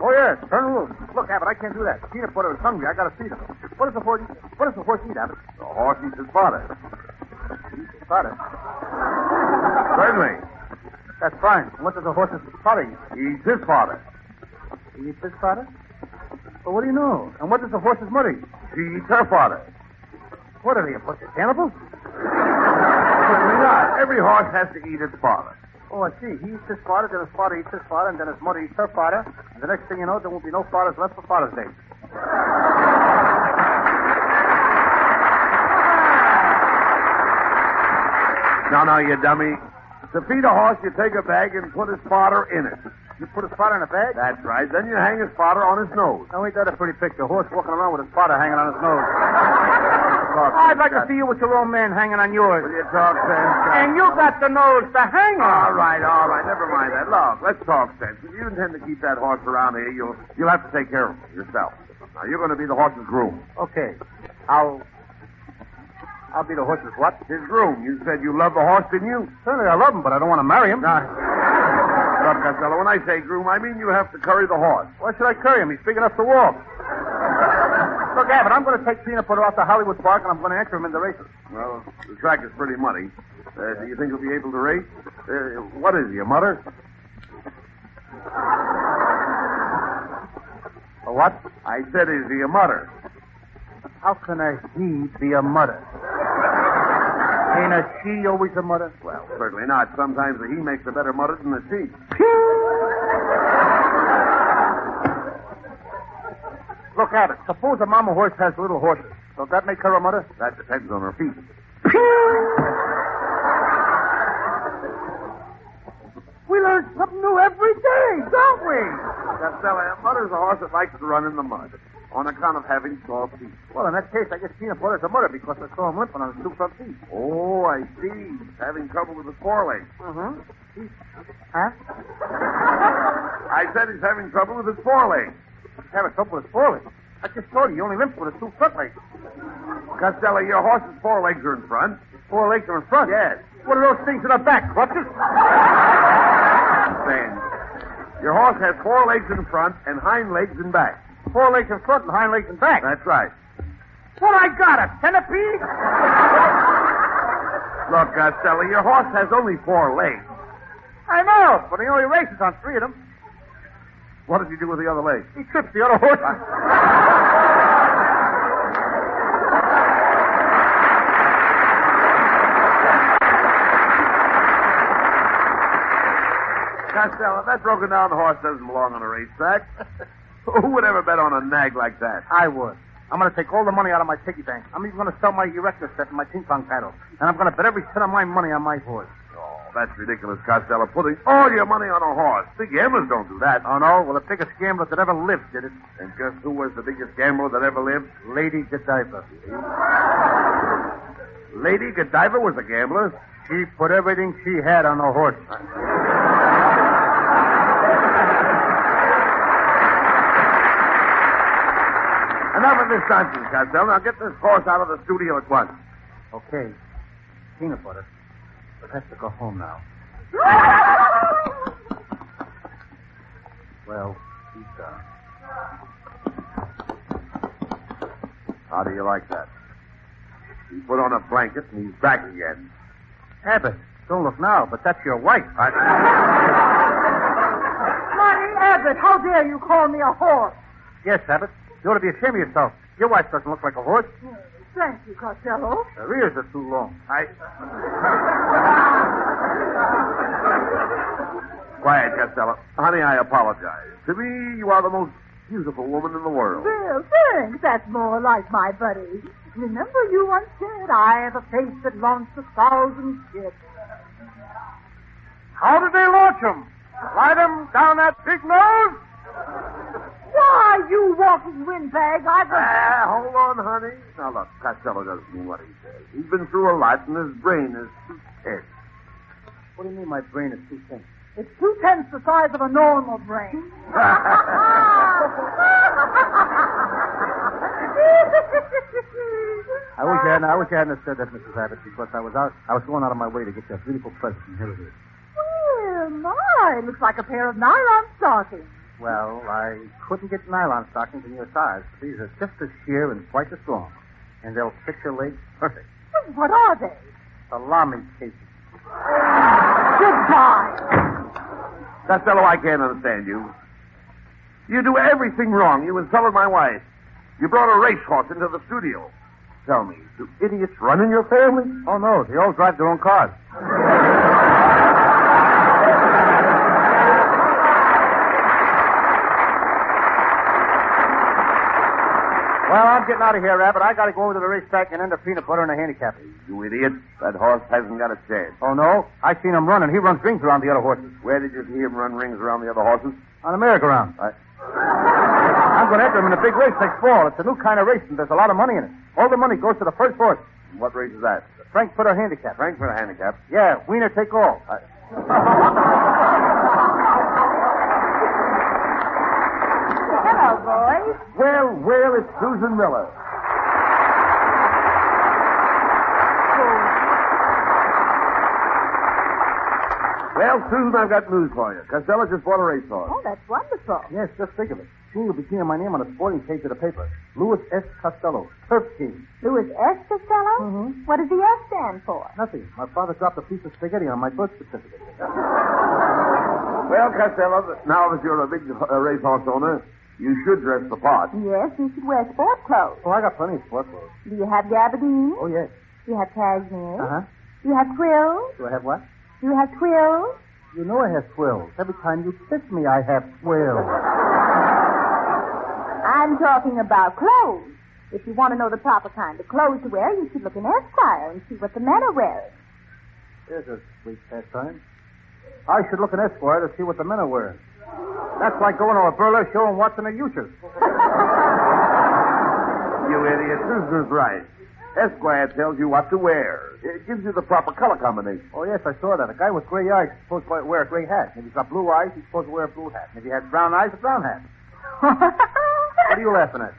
Oh, yes, turn him loose. Look, Abbott, I can't do that. Peanut butter is hungry. I got to feed him. What does the horse eat, Abbott? The horse eats his fodder. Eats his fodder? Certainly. That's fine. What does the horse's fodder eat? He eats his fodder. He eats his fodder? Well, what do you know? And what does the horse's mother eat? She eats her fodder. What are they, a bunch of cannibals? Certainly not. Every horse has to eat its fodder. Oh, I see. He eats his fodder, then his father eats his fodder, and then his mother eats her fodder. And the next thing you know, there won't be no fathers left for Father's Day. No, you dummy. To feed a horse, you take a bag and put his fodder in it. You put his fodder in a bag? That's right. Then you hang his fodder on his nose. Now, ain't that a pretty picture? A horse walking around with his fodder hanging on his nose. I'd like to see you with your old man hanging on yours. Will you talk sense? And you got the nose to hang on. All right. Never mind that. Look, let's talk sense. If you intend to keep that horse around here, you'll have to take care of him yourself. Now, you're going to be the horse's groom. Okay. I'll I'll be the horse's what? His groom. You said you love the horse, didn't you? Certainly I love him, but I don't want to marry him. Look, Costello, when I say groom, I mean you have to curry the horse. Why should I carry him? He's big enough to walk. Look, Abbott, I'm going to take Peanut Butter out to Hollywood Park, and I'm going to enter him in the races. Well, the track is pretty muddy. Do you think he'll be able to race? What is he, a mutter? A what? I said, is he a mutter? How can a he be a mutter? Ain't a she always a mutter? Well, certainly not. Sometimes the he makes a better mutter than the she. Look, Abbott, suppose a mama horse has little horses. Does that make her a mutter? That depends on her feet. We learn something new every day, don't we? Costello, a mutter's a horse that likes to run in the mud on account of having small feet. Well, in that case, I guess Peanut Butter's a mutter because I saw him limping on his two front feet. Oh, I see. He's having trouble with his forelegs. Mm-hmm. Huh? I said he's having trouble with his forelegs. He's having trouble with his forelegs? I just told you, he only limps with his two front legs. Costello, your horse's forelegs are in front. His forelegs are in front? Yes. What are those things in the back, crutches? Then, your horse has four legs in front and hind legs in back. Four legs in front and hind legs in back? That's right. What I got, a centipede? Look, Costello, your horse has only four legs. I know, but he only races on three of them. What does he do with the other legs? He trips the other horse. Costello, that broken down horse doesn't belong on a racetrack. Who would ever bet on a nag like that? I would. I'm going to take all the money out of my piggy bank. I'm even going to sell my erector set and my ping pong paddle. And I'm going to bet every cent of my money on my horse. Oh, that's ridiculous, Costello. Putting all your money on a horse. Big gamblers don't do that. Oh, no? Well, the biggest gambler that ever lived did it. And guess who was the biggest gambler that ever lived? Lady Godiva. Lady Godiva was a gambler? She put everything she had on a horse. Enough of this nonsense, Costello. Now get this horse out of the studio at once. Okay. Peanut Butter. But has to go home now. Well, he's gone. How do you like that? He put on a blanket and he's back again. Abbott, don't look now, but that's your wife. Money, Abbott, how dare you call me a horse? Yes, Abbott. You ought to be ashamed of yourself. Your wife doesn't look like a horse. Thank you, Costello. Her ears are too long. Quiet, Costello. Honey, I apologize. To me, you are the most beautiful woman in the world. Well, thanks. That's more like my buddy. Remember you once said, I have a face that launched 1,000 ships. How did they launch him? Ride him down that big nose? Why, you walking windbag, hold on, honey. Now, look, Costello doesn't mean what he says. He's been through a lot, and his brain is too tense. What do you mean my brain is too tense? It's 2/10 the size of a normal brain. I wish you hadn't said that, Mrs. Abbott, because I was going out of my way to get that beautiful present, and here it is. Well, my, looks like a pair of nylon stockings. Well, I couldn't get nylon stockings in your size. These are just as sheer and twice as strong. And they'll fit your legs perfect. What are they? Salami cases. Goodbye. Costello, I can't understand you. You do everything wrong. You insulted my wife. You brought a racehorse into the studio. Tell me, do idiots run in your family? Oh, no. They all drive their own cars. Well, I'm getting out of here, Abbott. I got to go over to the racetrack and enter Peanut Butter in a handicap. You idiot. That horse hasn't got a chance. Oh, no? I seen him run, and he runs rings around the other horses. Where did you see him run rings around the other horses? On the merry-go-round. I'm going to enter him in a big race next fall. It's a new kind of racing. There's a lot of money in it. All the money goes to the first horse. What race is that? The Frankfurter Handicap. Frankfurter Handicap? Yeah, winner take all. Hello, boys. Well, it's Susan Miller. Well, Susan, I've got news for you. Costello just bought a racehorse. Oh, that's wonderful. Yes, just think of it. Soon you'll be seeing my name on the sporting page of the paper. Louis S. Costello, Turf King. Louis S. Costello? Mm-hmm. What does the S stand for? Nothing. My father dropped a piece of spaghetti on my birth certificate. Well, Costello, now that you're a big racehorse owner, you should dress the part. Yes, you should wear sport clothes. Oh, I got plenty of sport clothes. Do you have gabardine? Oh, yes. Do you have cashmere? Uh-huh. Do you have quills? Do I have what? Do you have twills? You know I have twills. Every time you kiss me, I have twills. I'm talking about clothes. If you want to know the proper kind of clothes to wear, you should look in Esquire and see what the men are wearing. Here's a sweet pastime. I should look in Esquire to see what the men are wearing. That's like going to a burlesque show and watching the Ushers. You idiot. Susan's right. Esquire tells you what to wear. It gives you the proper color combination. Oh, yes, I saw that. A guy with gray eyes is supposed to wear a gray hat. If he's got blue eyes, he's supposed to wear a blue hat. And if he has brown eyes, a brown hat. What are you laughing at?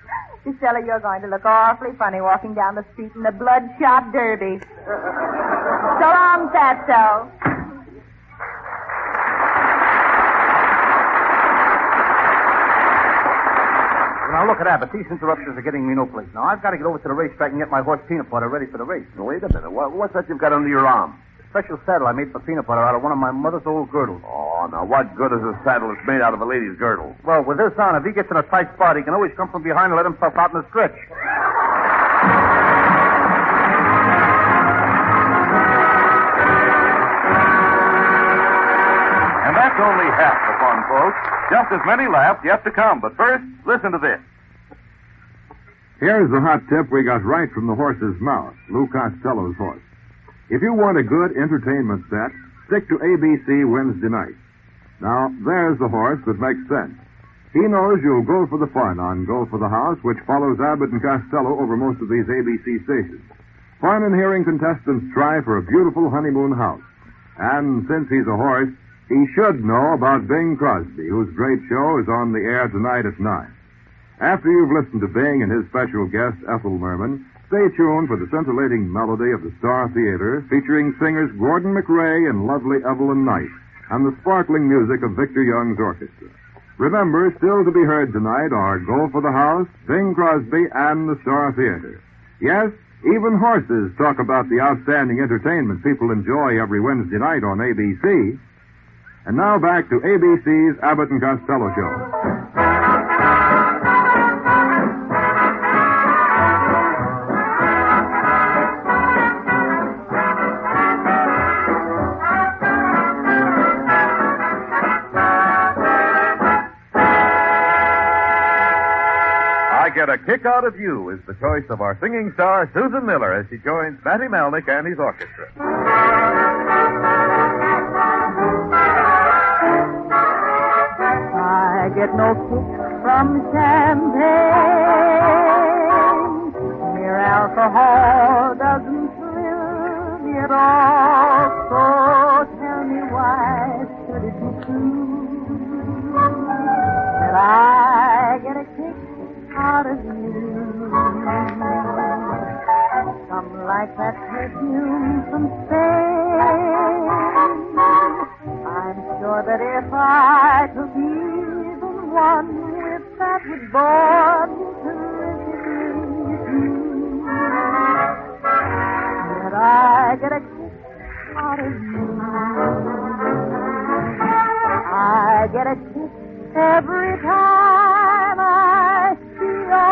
Costello, you're going to look awfully funny walking down the street in a bloodshot derby. So long, Fatso. Now, look at Abbott. These interruptions are getting me no place. Now, I've got to get over to the racetrack and get my horse Peanut Butter ready for the race. Now, wait a minute. What's that you've got under your arm? A special saddle I made for Peanut Butter out of one of my mother's old girdles. Oh, now, what good is a saddle that's made out of a lady's girdle? Well, with this on, if he gets in a tight spot, he can always come from behind and let himself out in the stretch. And that's only half the fun, folks. Just as many laughs yet to come. But first, listen to this. Here's the hot tip we got right from the horse's mouth, Lou Costello's horse. If you want a good entertainment set, stick to ABC Wednesday night. Now, there's the horse that makes sense. He knows you'll go for the fun on Go for the House, which follows Abbott and Costello over most of these ABC stations. Fun in hearing contestants try for a beautiful honeymoon house. And since he's a horse, he should know about Bing Crosby, whose great show is on the air tonight at 9. After you've listened to Bing and his special guest, Ethel Merman, stay tuned for the scintillating melody of the Star Theater, featuring singers Gordon McRae and lovely Evelyn Knight, and the sparkling music of Victor Young's orchestra. Remember, still to be heard tonight are Go for the House, Bing Crosby, and the Star Theater. Yes, even horses talk about the outstanding entertainment people enjoy every Wednesday night on ABC. And now back to ABC's Abbott and Costello Show. I Get a Kick Out of You is the choice of our singing star, Susan Miller, as she joins Matty Malnick and his orchestra. I get no kick from champagne. Mere alcohol doesn't thrill me at all. So tell me why should it be true that I get a kick out of you? Some like that perfume from Spain. I'm sure that if I took even one whiff, that would bore me terrifically. That I get a kick out of you. I get a kick every time I see you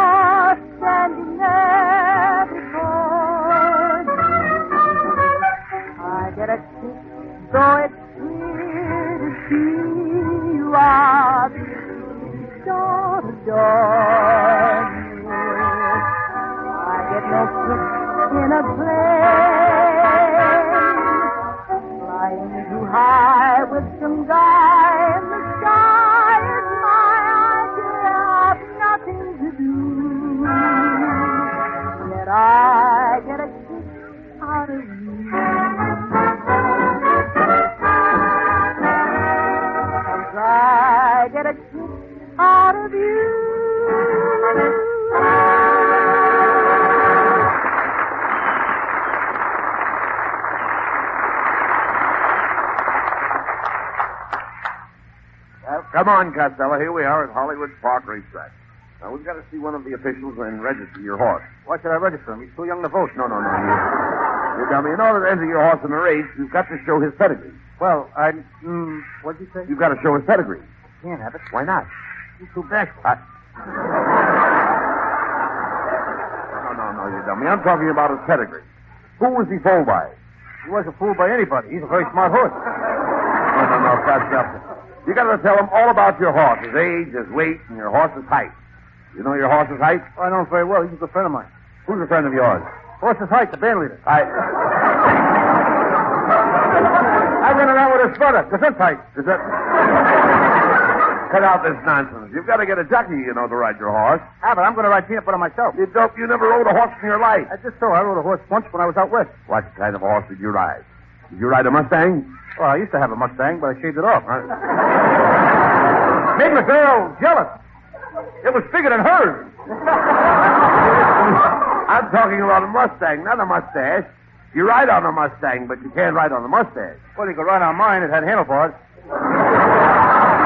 standing there before me. I get a kick, though it's clear to see you are the star to adore you. I get no kick in a plane, flying too high with some guy in the sky is my idea of nothing to do. Yet I get a kick out of you. I get a kick out of you. Come on, Costello. Here we are at Hollywood Park Racetrack. Now, we've got to see one of the officials and register your horse. Why should I register him? He's too young to vote. No. You dummy. In order to enter your horse in the race, you've got to show his pedigree. Well, what'd you say? You've got to show his pedigree. Can't have it. Why not? He's too bashful. No, you dummy. I'm talking about his pedigree. Who was he fooled by? He wasn't fooled by anybody. He's a very smart horse. No, Costello. You got to tell him all about your horse, his age, his weight, and your horse's height. You know your horse's height? Oh, I know him very well. He's a good friend of mine. Who's a friend of yours? Horse's height, the band leader. I run around with his brother. Gazette's height. Gazette? Cut out this nonsense. You've got to get a jockey, you know, to ride your horse. Abbott, I'm going to ride peanut butter myself. You dope. You never rode a horse in your life. I just saw. I rode a horse once when I was out west. What kind of a horse did you ride? Did you ride a Mustang? Well, I used to have a Mustang, but I shaved it off. Made my girl jealous. It was bigger than hers. I'm talking about a Mustang, not a mustache. You ride on a Mustang, but you can't ride on a mustache. Well, you could ride on mine. It had handlebars.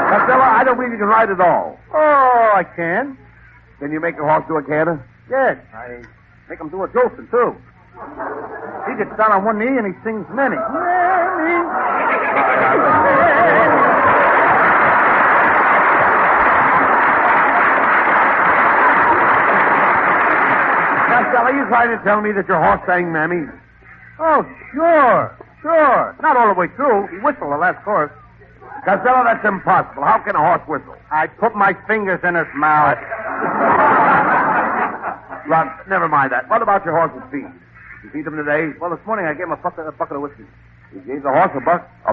Costello, I don't believe you can ride at all. Oh, I can. Can you make your horse do a canter? Yes. I make him do a Jolson, too. He gets down on one knee and he sings many. Costello, are you trying to tell me that your horse sang Mammy? Oh, sure. Not all the way through. He whistled the last chorus. Costello, that's impossible. How can a horse whistle? I put my fingers in his mouth. Well, never mind that. What about your horse's feet? You feed him today? Well, this morning I gave him a bucket of whiskey. You gave the horse a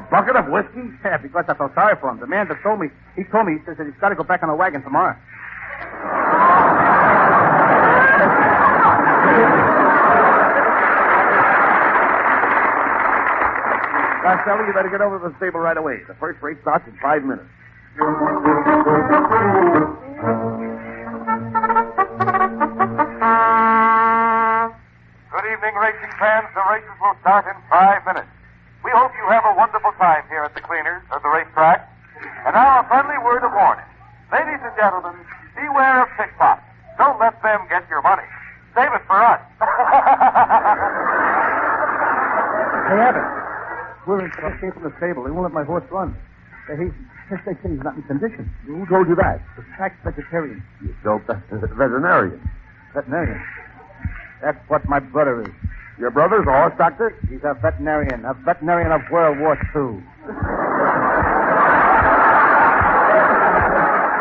bucket of whiskey? Yeah, because I felt sorry for him. The man that told me, he says that he's got to go back on the wagon tomorrow. Costello, you better get over to the stable right away. The first race starts in 5 minutes. Good evening, racing fans. The races will start in 5 minutes. We hope you have a wonderful time here at the cleaners of the racetrack. And now a friendly word of warning. Ladies and gentlemen, beware of pickpockets. Don't let them get your money. Save it for us. Hey, Abbott. We're in escape from the stable. They won't let my horse run. They say he's not in condition. Who told you that? The track's vegetarian. You dope. Veterinarian. Veterinarian? That's what my brother is. Your brother's a horse doctor? He's a veterinarian of World War II.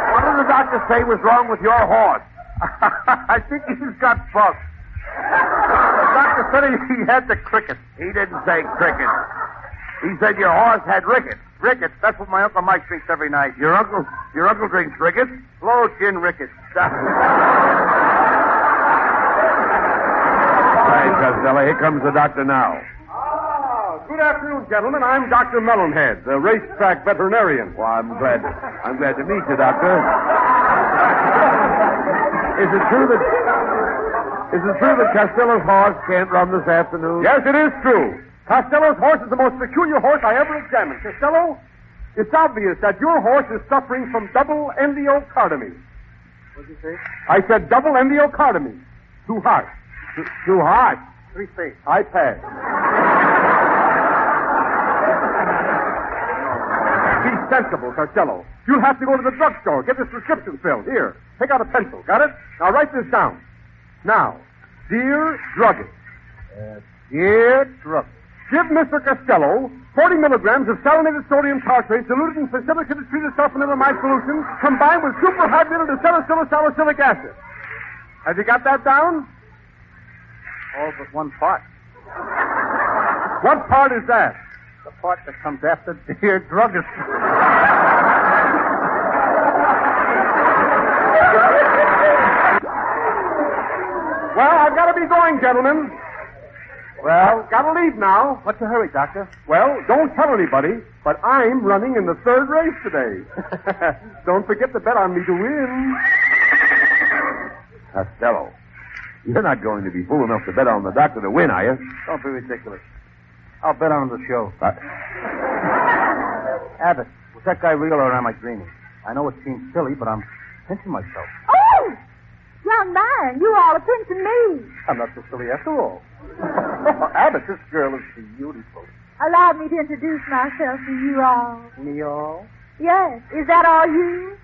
What did the doctor say was wrong with your horse? I think he's got bugs. The doctor said he had the cricket. He didn't say cricket. He said your horse had rickets. Rickets? That's what my Uncle Mike drinks every night. Your uncle drinks rickets? Slow gin rickets. Hey, Costello, here comes the doctor now. Good afternoon, gentlemen. I'm Dr. Melonhead, the racetrack veterinarian. Well, I'm glad to meet you, doctor. Is it true that Costello's horse can't run this afternoon? Yes, it is true. Costello's horse is the most peculiar horse I ever examined. Costello, it's obvious that your horse is suffering from double endocarditis. What did you say? I said double endocarditis. Too hard. Too hard. 3 space. I pass. Be sensible, Costello. You'll have to go to the drugstore. Get this prescription filled. Here, take out a pencil. Got it? Now write this down. Now, dear druggist. Dear druggist. Give Mr. Costello 40 milligrams of salinated sodium tartrate diluted in specific treated sulfonamide solution combined with superhydrated acetylsalicylic acid. Have you got that down? All but one part. What part is that? The part that comes after dear druggist. Well, I've got to be going, gentlemen. Well, got to leave now. What's the hurry, Doctor? Well, don't tell anybody, but I'm running in the 3rd race today. Don't forget to bet on me to win. Costello, you're not going to be fool enough to bet on the doctor to win, are you? Don't be ridiculous. I'll bet on the show. Abbott, was that guy real or am I dreaming? I know it seems silly, but I'm pinching myself. Oh! Young man, you all are pinching me. I'm not so silly after all. Abbott, this girl is beautiful. Allow me to introduce myself to you all. Me all? Yes. Is that all you?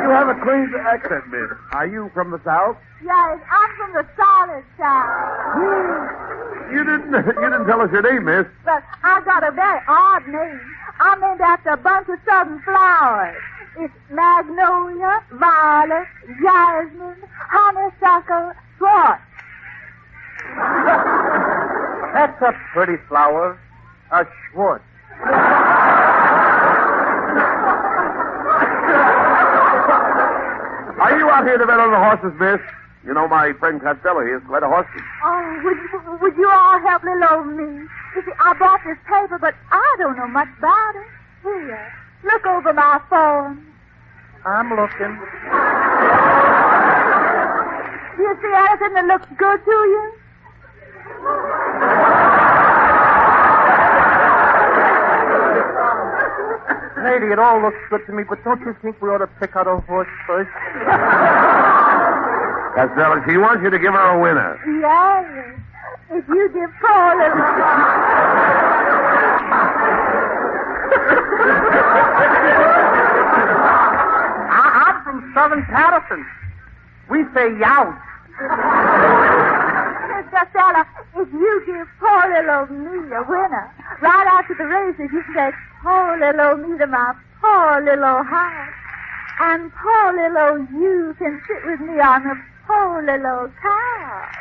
You have a Queen's accent, miss. Are you from the South? Yes, I'm from the solid side. You didn't tell us your name, miss. But I got a very odd name. I'm named after a bunch of southern flowers. It's magnolia, violet, jasmine, honeysuckle, swart. That's a pretty flower. A Schwartz. Are you out here to bet on the horses, miss? You know my friend Costello, he is quite a horseman. Oh, would you all help me load me? You see, I bought this paper, but I don't know much about it. Here, look over my phone. I'm looking. Do you see anything that looks good to you? Lady, it all looks good to me, but don't you think we ought to pick out a horse first? Costello, she wants you to give her a winner. Yes. If you give poor little... I'm from Southern Patterson. We say yout. Miss Costello, if you give poor little me a winner, right after the races, you say, poor little me to my poor little house. And poor little you can sit with me on the poor little couch.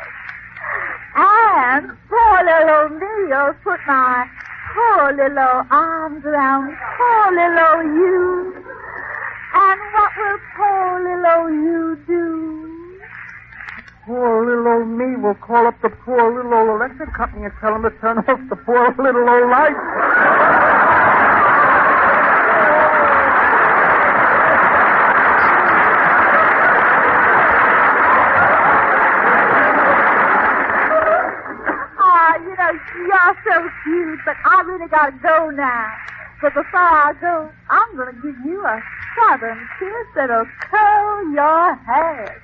And poor little me'll put my poor little arms around poor little you. And what will poor little you do? Poor little old me will call up the poor little old electric company and tell them to turn off the poor little old light. You're so cute, but I really got to go now. But before I go, I'm going to give you a southern kiss that'll curl your hair.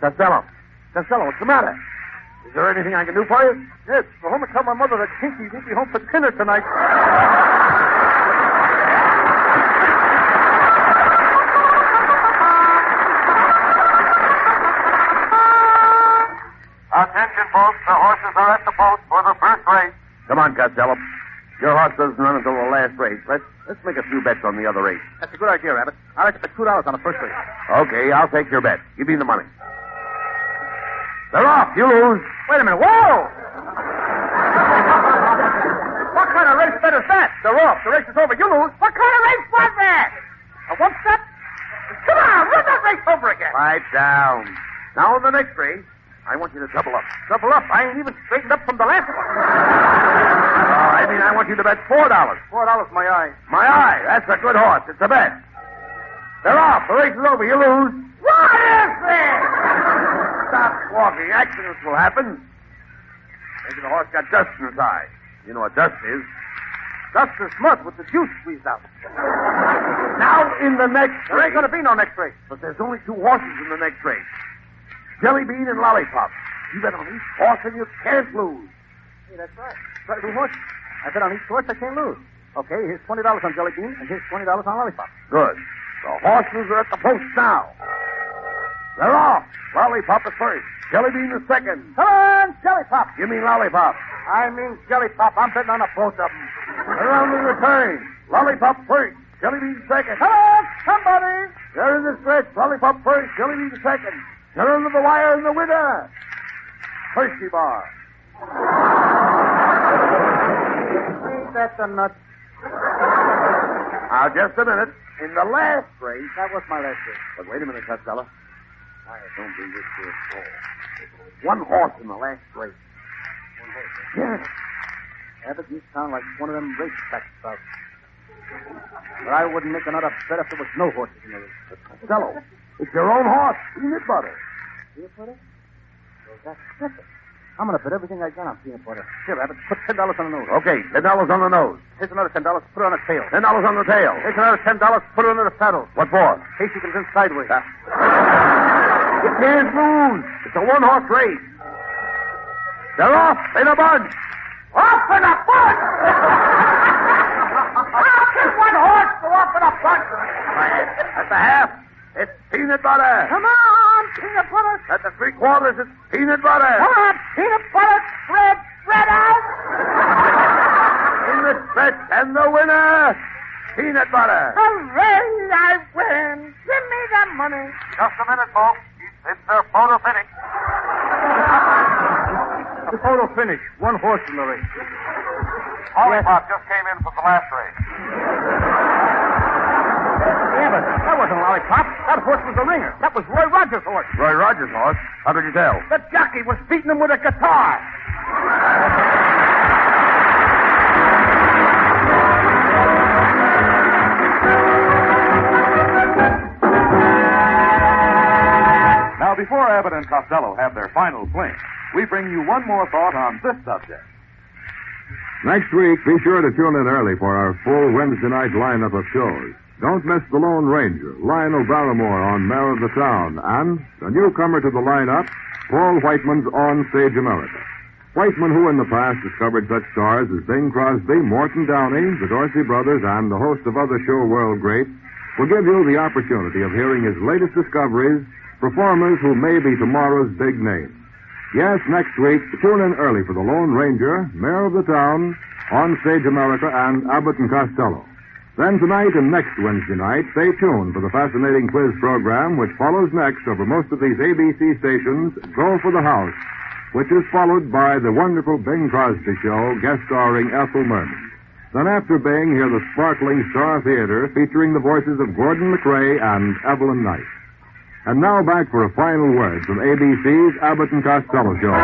Costello, what's the matter? Is there anything I can do for you? Yes, go home and tell my mother that Kinky won't be home for dinner tonight. Attention, folks. The horses are at the post for the first race. Come on, Costello. Your horse doesn't run until the last race. Let's make a few bets on the other race. That's a good idea, Abbott. I'd like to bet $2 on the first race. Okay, I'll take your bet. Give me the money. They're off. You lose. Wait a minute. Whoa! What kind of race bet is that? They're off. The race is over. You lose. What kind of race was that? A one step? Come on, run that race over again. Pipe down. Now, in the next race, I want you to double up. Double up? I ain't even straightened up from the last one. I want you to bet $4. $4, my eye. My eye. That's a good horse. It's a bet. They're off. The race is over. You lose. What is this? Stop squawking. Accidents will happen. Maybe the horse got dust in his eye. You know what dust is. Dust is mud with the juice squeezed out. Now, in the next race. There ain't going to be no next race. But there's only 2 horses in the next race. Jelly Bean and Lollipop. You bet on each horse and you can't lose. Hey, that's right. Right, 2 horses. I bet on each horse I can't lose. Okay, here's $20 on Jelly Bean, and here's $20 on Lollipop. Good. The horses are at the post now. They're off. Lollipop is first. Jelly Bean is second. Come on, Jelly Pop. You mean Lollipop? I mean Jelly Pop. I'm betting on the both of them. They're on the return. Lollipop first. Jelly Bean second. Come on, somebody. They're in the stretch. Lollipop first. Jelly Bean second. They're under the wire in the winner. Hershey bar. Ain't that the nuts? Now, just a minute. In the last race... That was my last race. But wait a minute, Costello. I don't bring this to a score. One horse in the last race. One horse? Yes. Abbott, you sound like one of them race back spouts. But I wouldn't make another bet if there was no horses in the race. Costello, It's your own horse, peanut butter. Peanut butter? Well, that's different. I'm going to bet everything I got on peanut butter. Here, Abbott, put $10 on the nose. Okay, $10 on the nose. Here's another $10. Put it on the tail. $10 on the tail. Here's another $10. Put it under the saddle. What for? In case he comes in sideways. You can't lose. It's a one-horse race. They're off in a bunch. Off in a bunch! How can one horse go off in a bunch? At the half, it's peanut butter. Come on, peanut butter. At the three-quarters, it's peanut butter. Come on, peanut butter. Spread out. In the stretch, and the winner, peanut butter. Hooray, I win. Give me the money. Just a minute, folks. It's their photo finish. The photo finish. One horse in the race. Lollipop just came in from the last race. Yeah, but that wasn't Lollipop. That horse was the ringer. That was Roy Rogers' horse. Roy Rogers' horse? How did you tell? The jockey was beating him with a guitar. Now, before Abbott and Costello have their final fling, we bring you one more thought on this subject. Next week, be sure to tune in early for our full Wednesday night lineup of shows. Don't miss The Lone Ranger, Lionel Barrymore on Mayor of the Town, and the newcomer to the lineup, Paul Whiteman's On Stage America. Whiteman, who in the past discovered such stars as Bing Crosby, Morton Downey, the Dorsey Brothers, and a host of other show world greats, will give you the opportunity of hearing his latest discoveries, performers who may be tomorrow's big names. Yes, next week, tune in early for The Lone Ranger, Mayor of the Town, On Stage America, and Abbott and Costello. Then tonight and next Wednesday night, stay tuned for the fascinating quiz program which follows next over most of these ABC stations, Go for the House, which is followed by the wonderful Bing Crosby Show, guest starring Ethel Merman. Then after Bing, hear the sparkling Star Theater featuring the voices of Gordon McRae and Evelyn Knight. And now back for a final word from ABC's Abbott and Costello Show.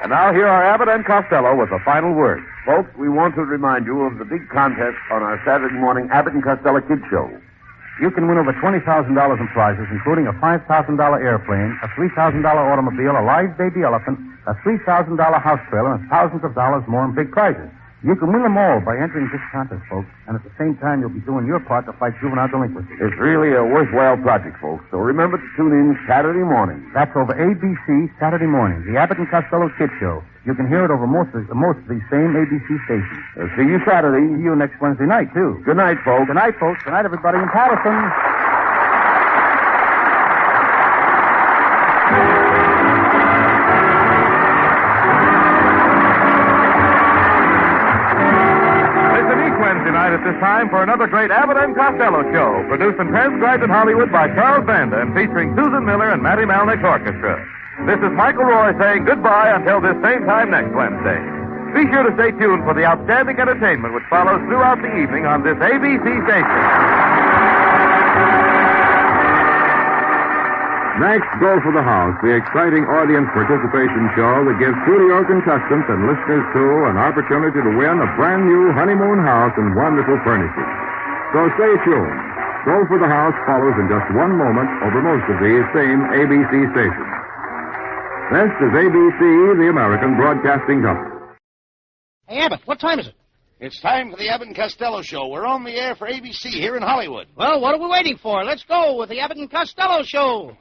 And now here are Abbott and Costello with the final word. Folks, we want to remind you of the big contest on our Saturday morning Abbott and Costello Kids Show. You can win over $20,000 in prizes, including a $5,000 airplane, a $3,000 automobile, a live baby elephant, a $3,000 house trailer, and thousands of dollars more in big prizes. You can win them all by entering this contest, folks, and at the same time you'll be doing your part to fight juvenile delinquency. It's really a worthwhile project, folks, so remember to tune in Saturday morning. That's over ABC Saturday morning, the Abbott and Costello Kids Show. You can hear it over most of these same ABC stations. See you Saturday. See you next Wednesday night, too. Good night, folks. Good night, folks. Good night, everybody in Patterson. Wednesday night at this time for another great Abbott and Costello show, produced and transcribed in Hollywood by Charles Vanda and featuring Susan Miller and Matty Malnick's orchestra. This is Michael Roy saying goodbye until this same time next Wednesday. Be sure to stay tuned for the outstanding entertainment which follows throughout the evening on this ABC station. Next, Go for the House, the exciting audience participation show that gives studio contestants and listeners, too, an opportunity to win a brand new honeymoon house and wonderful furnishings. So stay tuned. Go for the House follows in just one moment over most of these same ABC stations. This is ABC, the American Broadcasting Company. Hey, Abbott, what time is it? It's time for the Abbott and Costello Show. We're on the air for ABC here in Hollywood. Well, what are we waiting for? Let's go with the Abbott and Costello Show.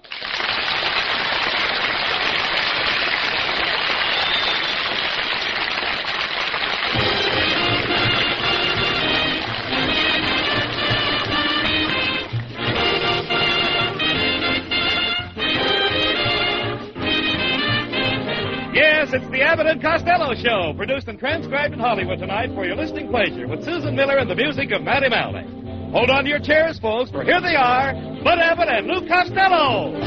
Yes, it's the Abbott and Costello Show, produced and transcribed in Hollywood tonight for your listening pleasure with Susan Miller and the music of Matty Malnick. Hold on to your chairs, folks, for here they are, Bud Abbott and Lou Costello.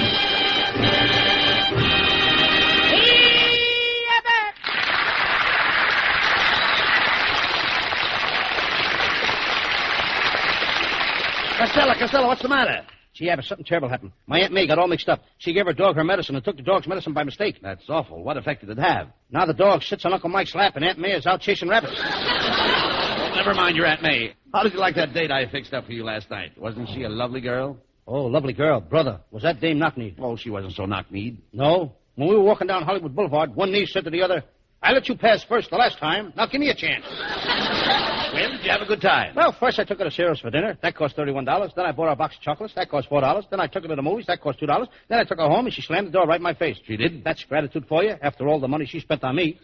Costello, what's the matter? See, Abbott, something terrible happened. My Aunt May got all mixed up. She gave her dog her medicine and took the dog's medicine by mistake. That's awful. What effect did it have? Now the dog sits on Uncle Mike's lap, and Aunt May is out chasing rabbits. Well, never mind your Aunt May. How did you like that date I fixed up for you last night? Wasn't she a lovely girl? Oh, lovely girl. Brother, was that dame knock-kneed? Oh, she wasn't so knock-kneed. No. When we were walking down Hollywood Boulevard, one knee said to the other, I let you pass first the last time. Now give me a chance. Well, did you have a good time? Well, first I took her to Ciro's for dinner. That cost $31. Then I bought her a box of chocolates. That cost $4. Then I took her to the movies. That cost $2. Then I took her home, and she slammed the door right in my face. She did? That's gratitude for you, after all the money she spent on me.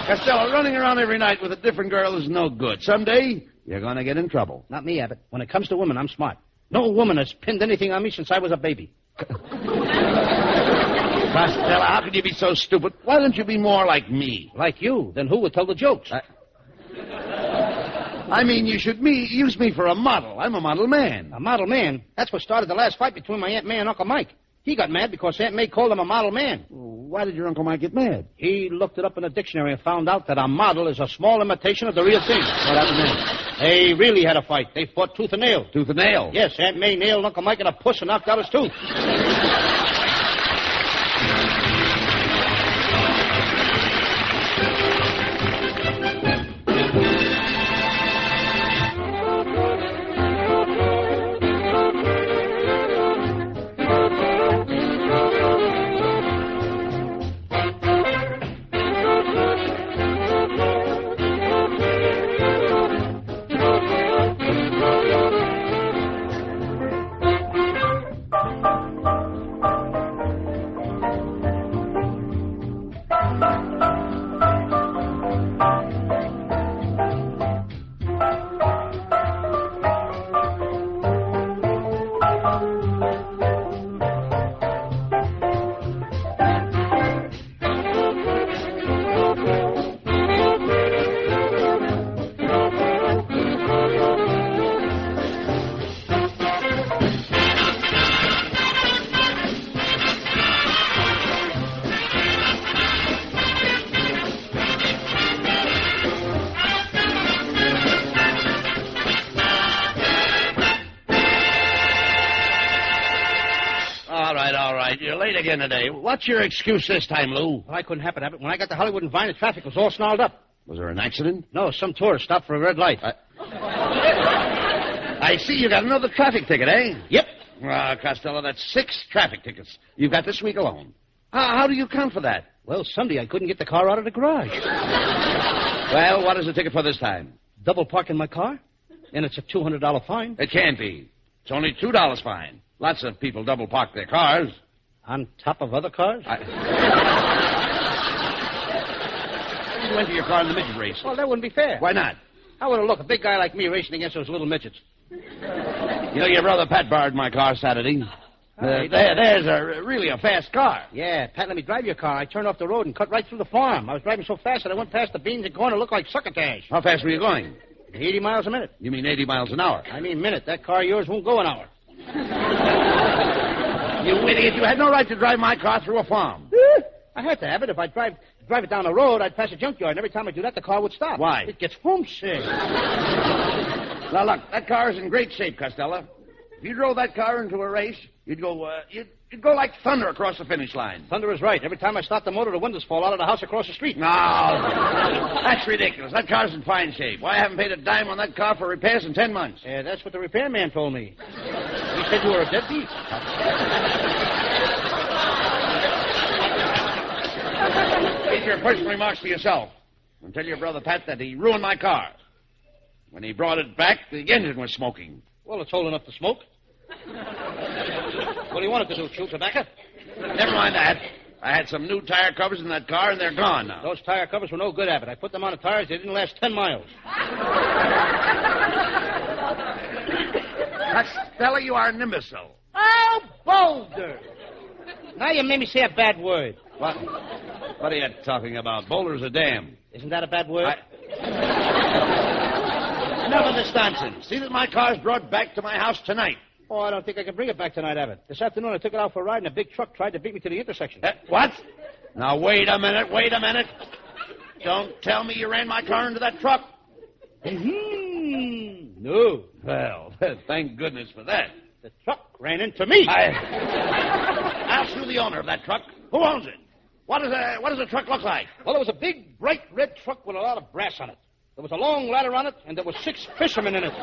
Costello, running around every night with a different girl is no good. Someday, you're going to get in trouble. Not me, Abbott. When it comes to women, I'm smart. No woman has pinned anything on me since I was a baby. Costello, how could you be so stupid? Why don't you be more like me? Like you? Then who would tell the jokes? I mean, you should use me for a model. I'm a model man. A model man? That's what started the last fight between my Aunt May and Uncle Mike. He got mad because Aunt May called him a model man. Why did your Uncle Mike get mad? He looked it up in a dictionary and found out that a model is a small imitation of the real thing. What happened then? They really had a fight. They fought tooth and nail. Tooth and nail? Yes, Aunt May nailed Uncle Mike in a puss and knocked out his tooth. You're late again today. What's your excuse this time, Lou? Well, I couldn't happen, Abbott. When I got to Hollywood and Vine, the traffic was all snarled up. Was there an accident? No, some tourist stopped for a red light. I see you got another traffic ticket, eh? Yep. Costello, that's 6 traffic tickets you've got this week alone. How do you count for that? Well, Sunday I couldn't get the car out of the garage. Well, what is the ticket for this time? Double parking my car? And it's a $200 fine. It can't be. It's only $2 fine. Lots of people double park their cars. On top of other cars? You enter your car in the midget race. Well, that wouldn't be fair. Why not? How would it look, a big guy like me racing against those little midgets? You know, your brother Pat borrowed my car Saturday. There's really a fast car. Yeah, Pat, let me drive your car. I turned off the road and cut right through the farm. I was driving so fast that I went past the beans and corn and looked like succotash. How fast were you going? 80 miles a minute. You mean 80 miles an hour? I mean minute. That car of yours won't go an hour. You idiot. You had no right to drive my car through a farm. I had to have it. If I drive it down the road, I'd pass a junkyard, and every time I do that, the car would stop. Why? It gets homesick. Now, look, that car is in great shape, Costello. If you drove that car into a race, you'd go like thunder across the finish line. Thunder is right. Every time I start the motor, the windows fall out of the house across the street. No, that's ridiculous. That car's in fine shape. Why, I haven't paid a dime on that car for repairs in 10 months. Yeah, that's what the repairman told me. He said you were a deadbeat. Keep your personal remarks to yourself. And tell your brother Pat that he ruined my car. When he brought it back, the engine was smoking. Well, it's old enough to smoke. What do you want it to do, chew tobacco? Never mind that. I had some new tire covers in that car, and they're gone now. Those tire covers were no good, Abbott. I put them on the tires. They didn't last 10 miles. Costello, you are an imbecile. Oh, Boulder! Now you made me say a bad word. What? What are you talking about? Boulder's a dam. Isn't that a bad word? Enough of this nonsense. See that my car's brought back to my house tonight. Oh, I don't think I can bring it back tonight, Abbott. This afternoon I took it out for a ride, and a big truck tried to beat me to the intersection. What? Now, wait a minute. Don't tell me you ran my car into that truck. No. Well, thank goodness for that. The truck ran into me. Ask you the owner of that truck. Who owns it? What does a truck look like? Well, it was a big, bright red truck with a lot of brass on it. There was a long ladder on it, and there were 6 fishermen in it.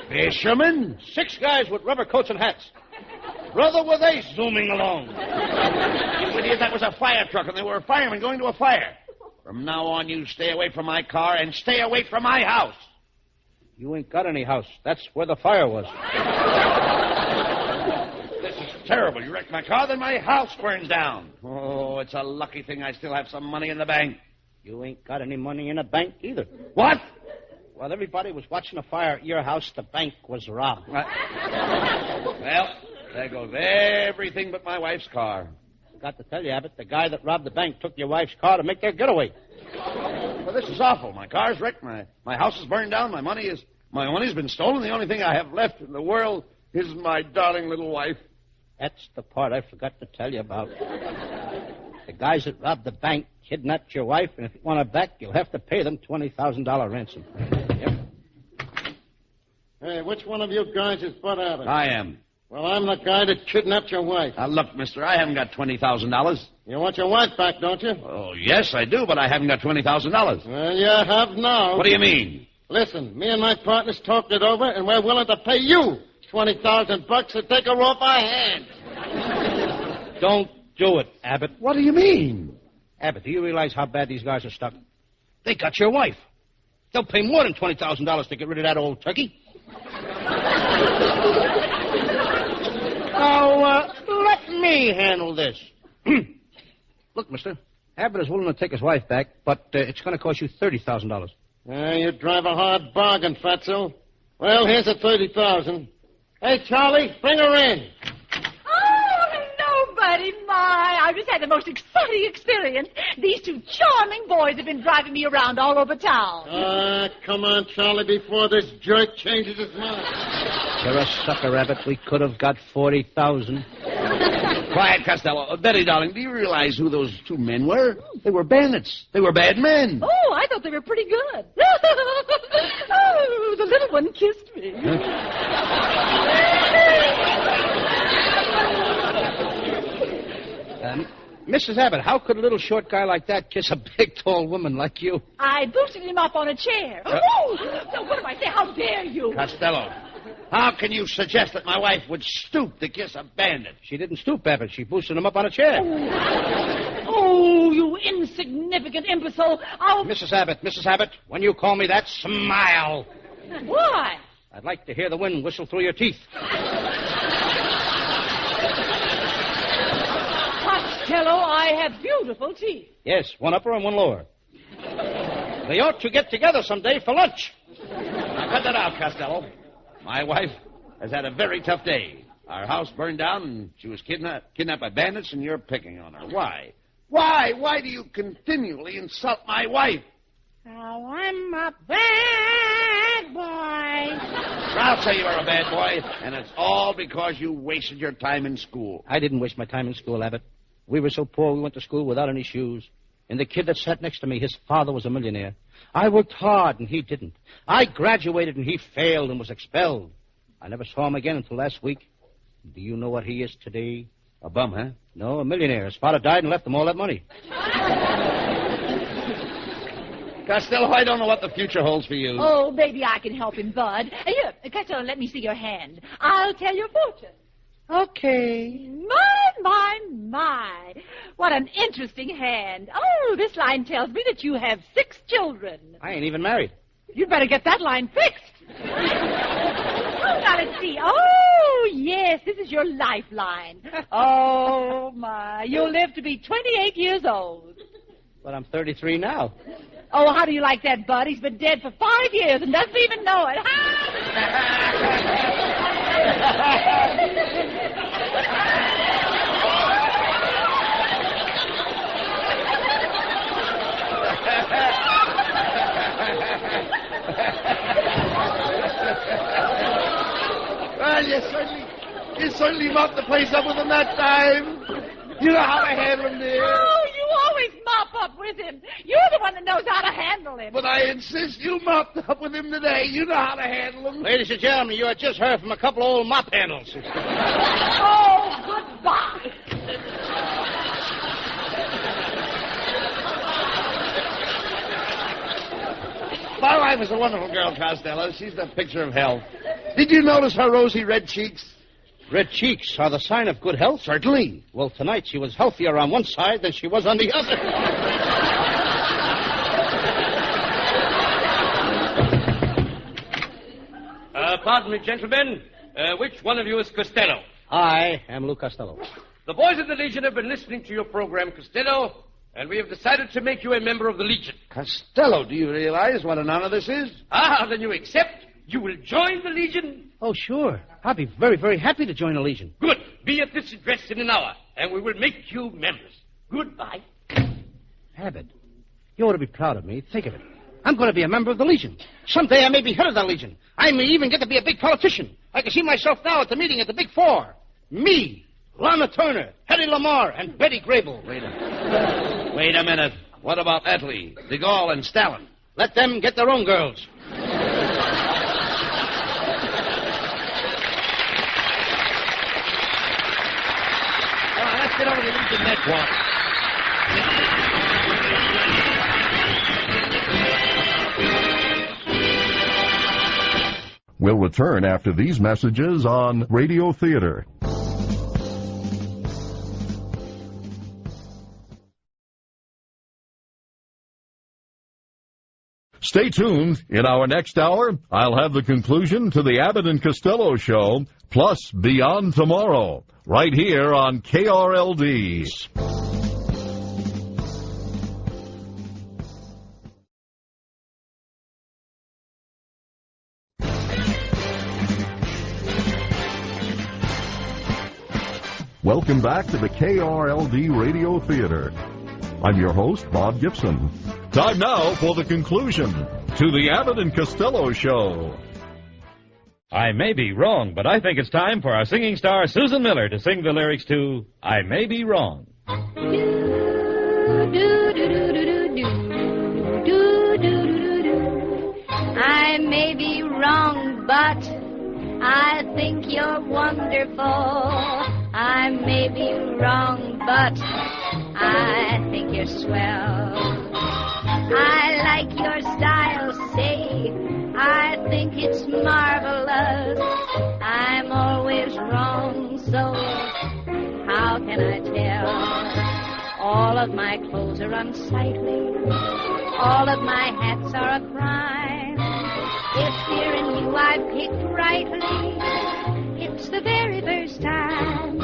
Fishermen? 6 guys with rubber coats and hats. Brother, were they zooming along? You idiot, that was a fire truck, and they were firemen going to a fire. From now on, you stay away from my car and stay away from my house. You ain't got any house. That's where the fire was. This is terrible. You wrecked my car, then my house burns down. Oh, it's a lucky thing I still have some money in the bank. You ain't got any money in the bank either. What? While everybody was watching a fire at your house, the bank was robbed. Well, there goes everything but my wife's car. Got to tell you, Abbott, the guy that robbed the bank took your wife's car to make their getaway. Well, this is awful. My car's wrecked. My house is burned down. My money's been stolen. The only thing I have left in the world is my darling little wife. That's the part I forgot to tell you about. The guys that robbed the bank kidnapped your wife, and if you want her back, you'll have to pay them $20,000 ransom. Yep. Hey, which one of you guys is Bud Abbott? I am. Well, I'm the guy that kidnapped your wife. Now, look, mister, I haven't got $20,000. You want your wife back, don't you? Oh, yes, I do, but I haven't got $20,000. Well, you have now. What do you mean? Listen, me and my partners talked it over, and we're willing to pay you $20,000 to take her off our hands. Don't do it, Abbott. What do you mean? Abbott, do you realize how bad these guys are stuck? They got your wife. They'll pay more than $20,000 to get rid of that old turkey. Now, let me handle this. Look, mister, Abbott is willing to take his wife back, but it's going to cost you $30,000. You drive a hard bargain, Fatso. Well, here's the $30,000. Hey, Charlie, bring her in. Oh, hello, buddy. I've just had the most exciting experience. These 2 charming boys have been driving me around all over town. Come on, Charlie, before this jerk changes his mind. You're a sucker, Abbott. We could have got $40,000. Quiet, Costello. Betty, darling, do you realize who those 2 men were? They were bandits. They were bad men. Oh, I thought they were pretty good. Oh, the little one kissed me. Mrs. Abbott, how could a little short guy like that kiss a big, tall woman like you? I boosted him up on a chair. Oh, no, what do I say? How dare you? Costello, how can you suggest that my wife would stoop to kiss a bandit? She didn't stoop, Abbott. She boosted him up on a chair. Oh, you insignificant imbecile. Mrs. Abbott, when you call me that, smile. Why? I'd like to hear the wind whistle through your teeth. Costello, I have beautiful teeth. Yes, one upper and one lower. They ought to get together someday for lunch. Now, cut that out, Costello. My wife has had a very tough day. Our house burned down, and she was kidnapped by bandits, and you're picking on her. Why? Why do you continually insult my wife? Oh, I'm a bad boy. I'll say you're a bad boy, and it's all because you wasted your time in school. I didn't waste my time in school, Abbott. We were so poor we went to school without any shoes. And the kid that sat next to me, his father was a millionaire. I worked hard, and he didn't. I graduated, and he failed and was expelled. I never saw him again until last week. Do you know what he is today? A bum, huh? No, a millionaire. His father died and left him all that money. Costello, I don't know what the future holds for you. Oh, maybe I can help him, Bud. Here, Costello, let me see your hand. I'll tell your fortune. Okay. My. What an interesting hand. Oh, this line tells me that you have 6 children. I ain't even married. You'd better get that line fixed. Oh, now let's see. Oh, yes, this is your lifeline. Oh, my. You'll live to be 28 years old. But I'm 33 now. Oh, how do you like that, Bud? He's been dead for 5 years and doesn't even know it. Well, you certainly mopped the place up with him that time. You know how to handle him, dear. Oh, you always mop up with with him. You're the one that knows how to handle him. But I insist you mopped up with him today. You know how to handle him. Ladies and gentlemen, you have just heard from a couple of old mop handles. Oh, goodbye. My wife is a wonderful girl, Costello. She's the picture of health. Did you notice her rosy red cheeks? Red cheeks are the sign of good health? Certainly. Well, tonight she was healthier on one side than she was on the other. Pardon me, gentlemen. Which one of you is Costello? I am Lou Costello. The boys of the Legion have been listening to your program, Costello, and we have decided to make you a member of the Legion. Costello, do you realize what an honor this is? Ah, then you accept? You will join the Legion? Oh, sure. I'll be very, very happy to join the Legion. Good. Be at this address in an hour, and we will make you members. Goodbye. Abbott, you ought to be proud of me. Think of it. I'm going to be a member of the Legion. Someday I may be head of the Legion. I may even get to be a big politician. I can see myself now at the meeting at the Big Four. Me, Lana Turner, Hedy Lamarr, and Betty Grable. Wait a minute. What about Attlee, de Gaulle, and Stalin? Let them get their own girls. Let's get over to Legion headquarters. We'll return after these messages on Radio Theater. Stay tuned. In our next hour, I'll have the conclusion to the Abbott and Costello show, plus Beyond Tomorrow, right here on KRLD. Welcome back to the KRLD Radio Theater. I'm your host, Bob Gibson. Time now for the conclusion to the Abbott and Costello show. I may be wrong, but I think it's time for our singing star, Susan Miller, to sing the lyrics to I May Be Wrong. I may be wrong, but I think you're wonderful. I may be wrong, but I think you're swell. I like your style, say, I think it's marvelous. I'm always wrong, so how can I tell? All of my clothes are unsightly. All of my hats are a crime. If fearing you I picked rightly, it's the very first time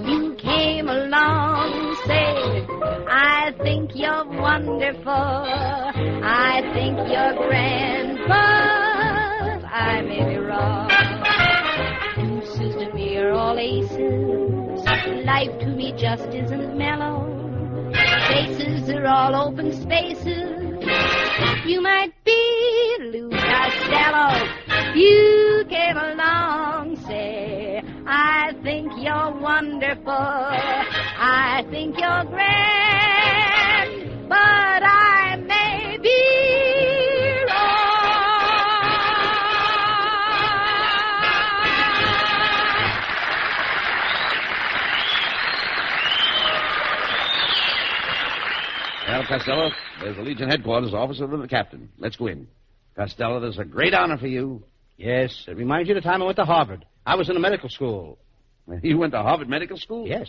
you came along, say, I think you're wonderful, I think you're grand, but I may be wrong. You, Susan, and me are all aces. Life to me just isn't mellow. Faces are all open spaces. You might be Lou Costello. You came along, say, I think you're wonderful. I think you're grand, but I may be Well, Costello, there's the Legion headquarters office of the captain. Let's go in. Costello, there's a great honor for you. Yes, it reminds you of the time I went to Harvard. I was in a medical school. You went to Harvard Medical School? Yes.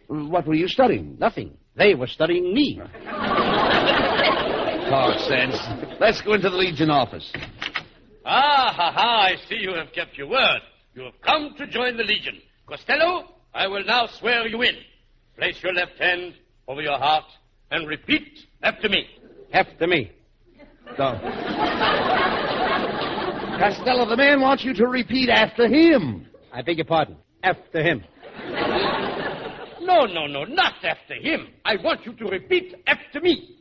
What were you studying? Nothing. They were studying me. Talk sense. Let's go into the Legion office. Ah, ha, ha, I see you have kept your word. You have come to join the Legion. Costello, I will now swear you in. Place your left hand over your heart and repeat after me. After me. So. Costello, the man wants you to repeat after him. I beg your pardon. After him. No, not after him. I want you to repeat after me.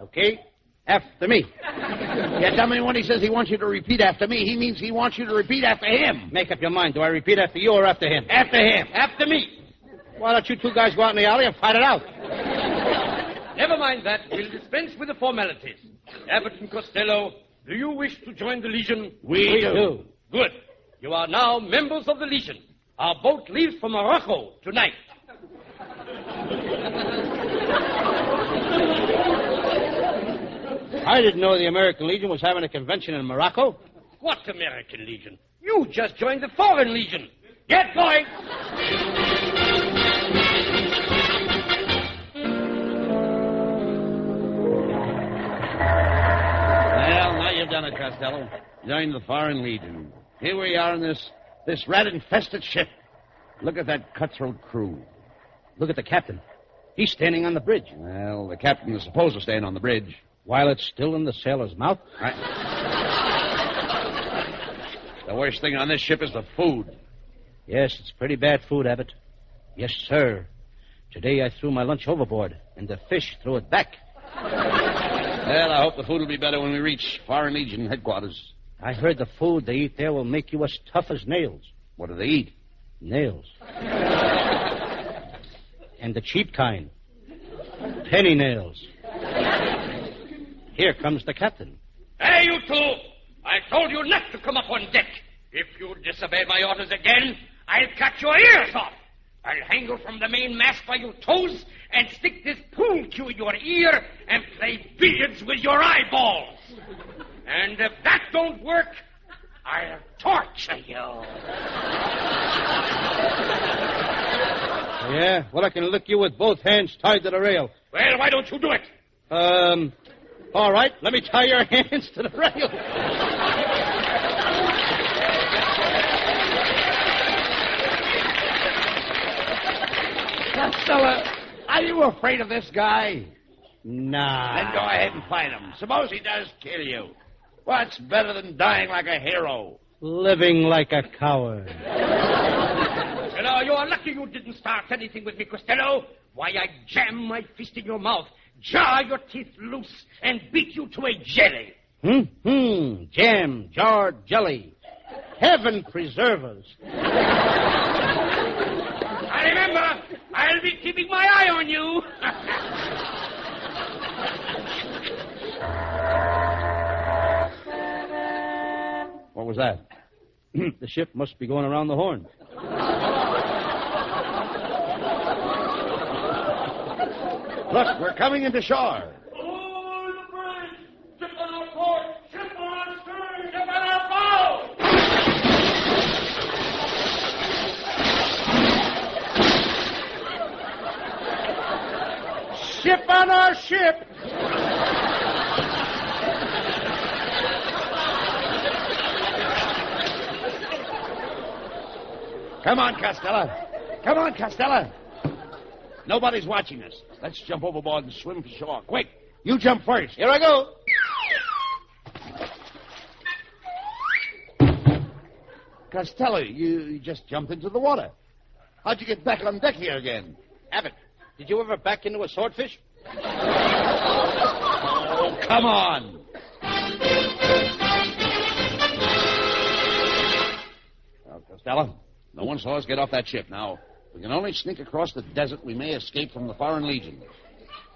Okay? After me. Yeah, tell me when he says he wants you to repeat after me, he means he wants you to repeat after him. Make up your mind. Do I repeat after you or after him? After him. After me. Why don't you two guys go out in the alley and fight it out? Never mind that. We'll dispense with the formalities. Abbott and Costello, do you wish to join the Legion? We do. Good. You are now members of the Legion. Our boat leaves for Morocco tonight. I didn't know the American Legion was having a convention in Morocco. What American Legion? You just joined the Foreign Legion. Get going. Well, now you've done it, Costello. Joined the Foreign Legion. Here we are in this rat-infested ship. Look at that cutthroat crew. Look at the captain. He's standing on the bridge. Well, the captain is supposed to stand on the bridge. While it's still in the sailor's mouth? The worst thing on this ship is the food. Yes, it's pretty bad food, Abbott. Yes, sir. Today I threw my lunch overboard, and the fish threw it back. Well, I hope the food will be better when we reach Foreign Legion headquarters. I heard the food they eat there will make you as tough as nails. What do they eat? Nails. And the cheap kind. Penny nails. Here comes the captain. Hey, you two! I told you not to come up on deck. If you disobey my orders again, I'll cut your ears off. I'll hang you from the main mast by your toes and stick this pool cue in your ear and play billiards with your eyeballs. And if that don't work, I'll torture you. Yeah? Well, I can lick you with both hands tied to the rail. Well, why don't you do it? All right. Let me tie your hands to the rail. Costello, are you afraid of this guy? Nah. Then go ahead and fight him. Suppose he does kill you. What's better than dying like a hero? Living like a coward. You know, you are lucky you didn't start anything with me, Costello. Why, I jam my fist in your mouth, jar your teeth loose, and beat you to a jelly. Jam, jarred jelly. Heaven preserve us. I remember, I'll be keeping my eye on you. What was that? The ship must be going around the horn. Look, we're coming into shore. Oh, the bridge! Ship on our port! Ship on our stern! Ship on our bow! Ship on our ship! Come on, Costello. Come on, Costello. Nobody's watching us. Let's jump overboard and swim for shore. Quick, you jump first. Here I go. Costello, you just jumped into the water. How'd you get back on deck here again? Abbott, did you ever back into a swordfish? Oh, come on. Well, Costello, no one saw us get off that ship. Now, we can only sneak across the desert. We may escape from the Foreign Legion.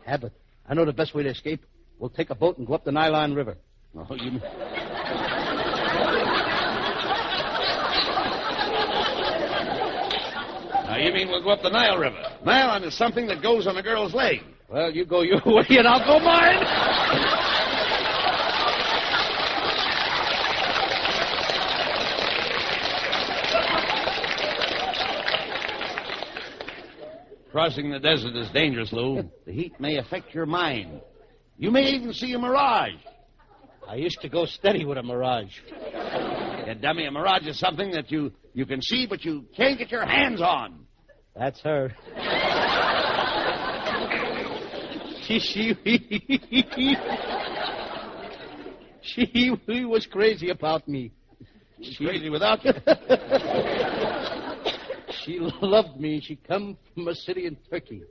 Abbott, I know the best way to escape. We'll take a boat and go up the Nylon River. Oh, you... Now, you mean we'll go up the Nile River? Nylon is something that goes on a girl's leg. Well, you go your way and I'll go mine. Crossing the desert is dangerous, Lou. The heat may affect your mind. You may even see a mirage. I used to go steady with a mirage. Yeah, dummy, a mirage is something that you can see, but you can't get your hands on. That's her. She was crazy about me. She's crazy without you? She loved me. She come from a city in Turkey.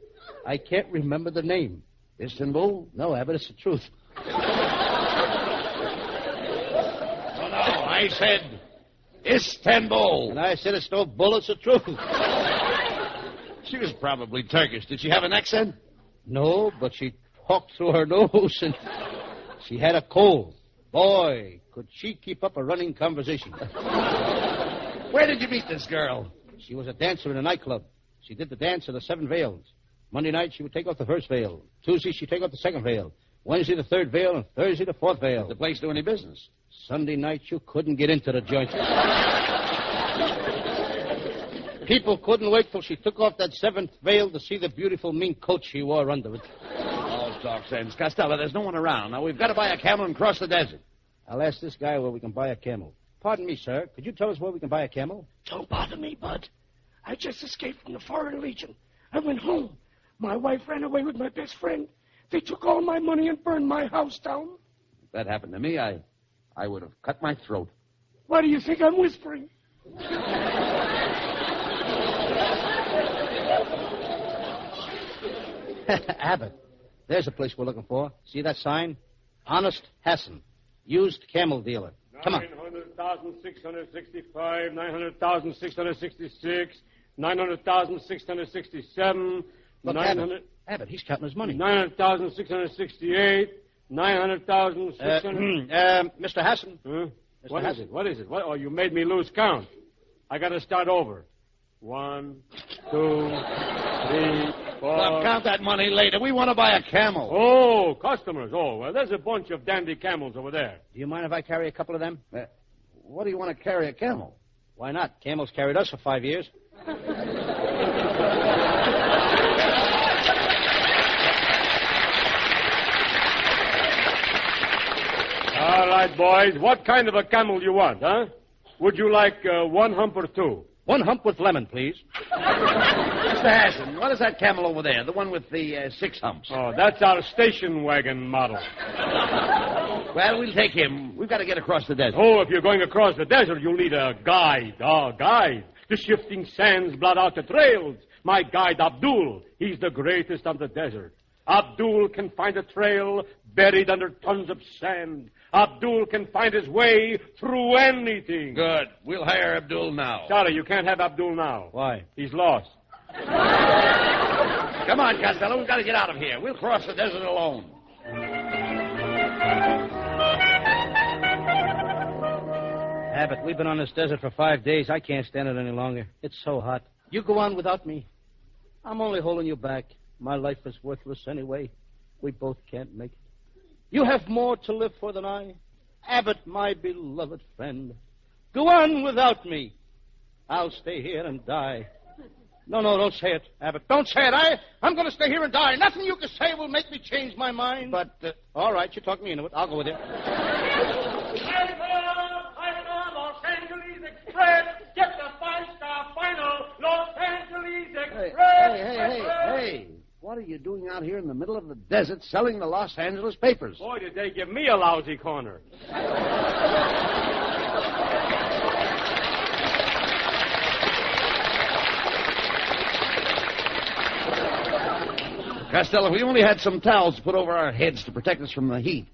I can't remember the name. Istanbul? No, Abbott, it's the truth. Oh, no, I said Istanbul. And I said it's no bull, it's the truth. She was probably Turkish. Did she have an accent? No, but she walked through her nose, and she had a cold. Boy, could she keep up a running conversation. Where did you meet this girl? She was a dancer in a nightclub. She did the dance of the 7 veils. Monday night, she would take off the first veil. Tuesday, she'd take off the second veil. Wednesday, the 3rd veil, and Thursday, the 4th veil. Did the place do any business? Sunday night, you couldn't get into the joint. People couldn't wait till she took off that 7th veil to see the beautiful mink coat she wore under it. Oh, talk sense. Costello, there's no one around. Now, we've got to buy a camel and cross the desert. I'll ask this guy where we can buy a camel. Pardon me, sir. Could you tell us where we can buy a camel? Don't bother me, Bud. I just escaped from the Foreign Legion. I went home. My wife ran away with my best friend. They took all my money and burned my house down. If that happened to me, I would have cut my throat. Why do you think I'm whispering? Abbott, there's a place we're looking for. See that sign? Honest Hassan, used camel dealer. Come on. 900,665, 900,666, 900,667, Look, 900... Abbott, he's counting his money. 900,668, 900,600... Mr. Hassan. Huh? What is it? What? Oh, you made me lose count. I got to start over. 1, 2, 3, 4... Look, count that money later. We want to buy a camel. Oh, customers. Oh, well, there's a bunch of dandy camels over there. Do you mind if I carry a couple of them? What do you want to carry a camel? Why not? Camels carried us for 5 years. All right, boys. What kind of a camel you want, huh? Would you like 1 hump or 2? 1 hump with lemon, please. Mr. Hassan, what is that camel over there? The one with the 6 humps. Oh, that's our station wagon model. Well, we'll take him. We've got to get across the desert. Oh, if you're going across the desert, you'll need a guide. A guide. The shifting sands blot out the trails. My guide, Abdul, he's the greatest on the desert. Abdul can find a trail buried under tons of sand. Abdul can find his way through anything. Good. We'll hire Abdul now. Sorry, you can't have Abdul now. Why? He's lost. Come on, Costello. We've got to get out of here. We'll cross the desert alone. Abbott, we've been on this desert for 5 days. I can't stand it any longer. It's so hot. You go on without me. I'm only holding you back. My life is worthless anyway. We both can't make it. You have more to live for than I. Abbott, my beloved friend. Go on without me. I'll stay here and die. No, don't say it, Abbott. Don't say it. I'm going to stay here and die. Nothing you can say will make me change my mind. But, all right, you talk me into it. I'll go with you. Los Angeles Express. Get the 5-star final. Los Angeles Express. Hey. What are you doing out here in the middle of the desert selling the Los Angeles papers? Boy, did they give me a lousy corner. Costello, we only had some towels to put over our heads to protect us from the heat.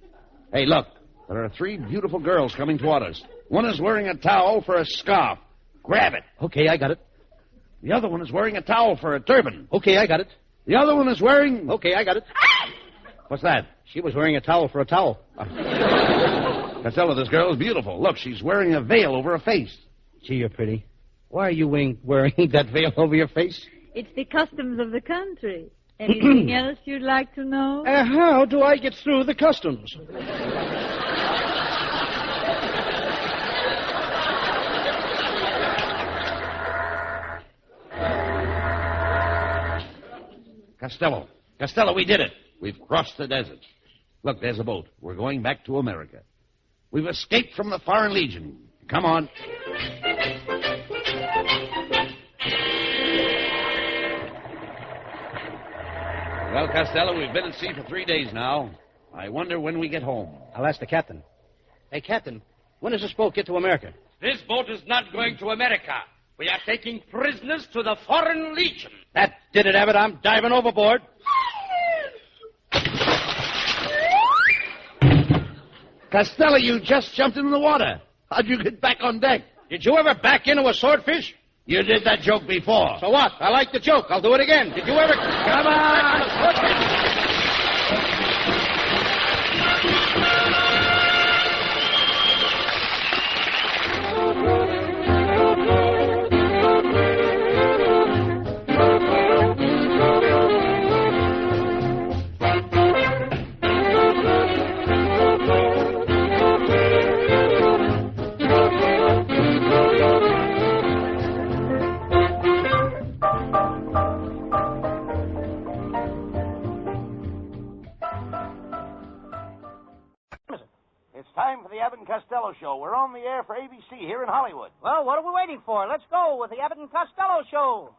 Hey, look. There are 3 beautiful girls coming toward us. One is wearing a towel for a scarf. Grab it. Okay, I got it. The other one is wearing a towel for a turban. Okay, I got it. The other one is wearing... Okay, I got it. What's that? She was wearing a towel for a towel. Costello, this girl is beautiful. Look, she's wearing a veil over her face. Gee, you're pretty. Why are you wearing that veil over your face? It's the customs of the country. Anything else you'd like to know? How do I get through the customs? Costello, we did it. We've crossed the desert. Look, there's a boat. We're going back to America. We've escaped from the Foreign Legion. Come on. Well, Costello, we've been at sea for 3 days now. I wonder when we get home. I'll ask the captain. Hey, Captain, when does this boat get to America? This boat is not going to America. We are taking prisoners to the Foreign Legion. That did it, Abbott. I'm diving overboard. Costello, you just jumped into the water. How'd you get back on deck? Did you ever back into a swordfish? You did that joke before. So what? I like the joke. I'll do it again. Did you ever... Come on! Show. We're on the air for ABC here in Hollywood. Well, what are we waiting for? Let's go with the Abbott and Costello Show.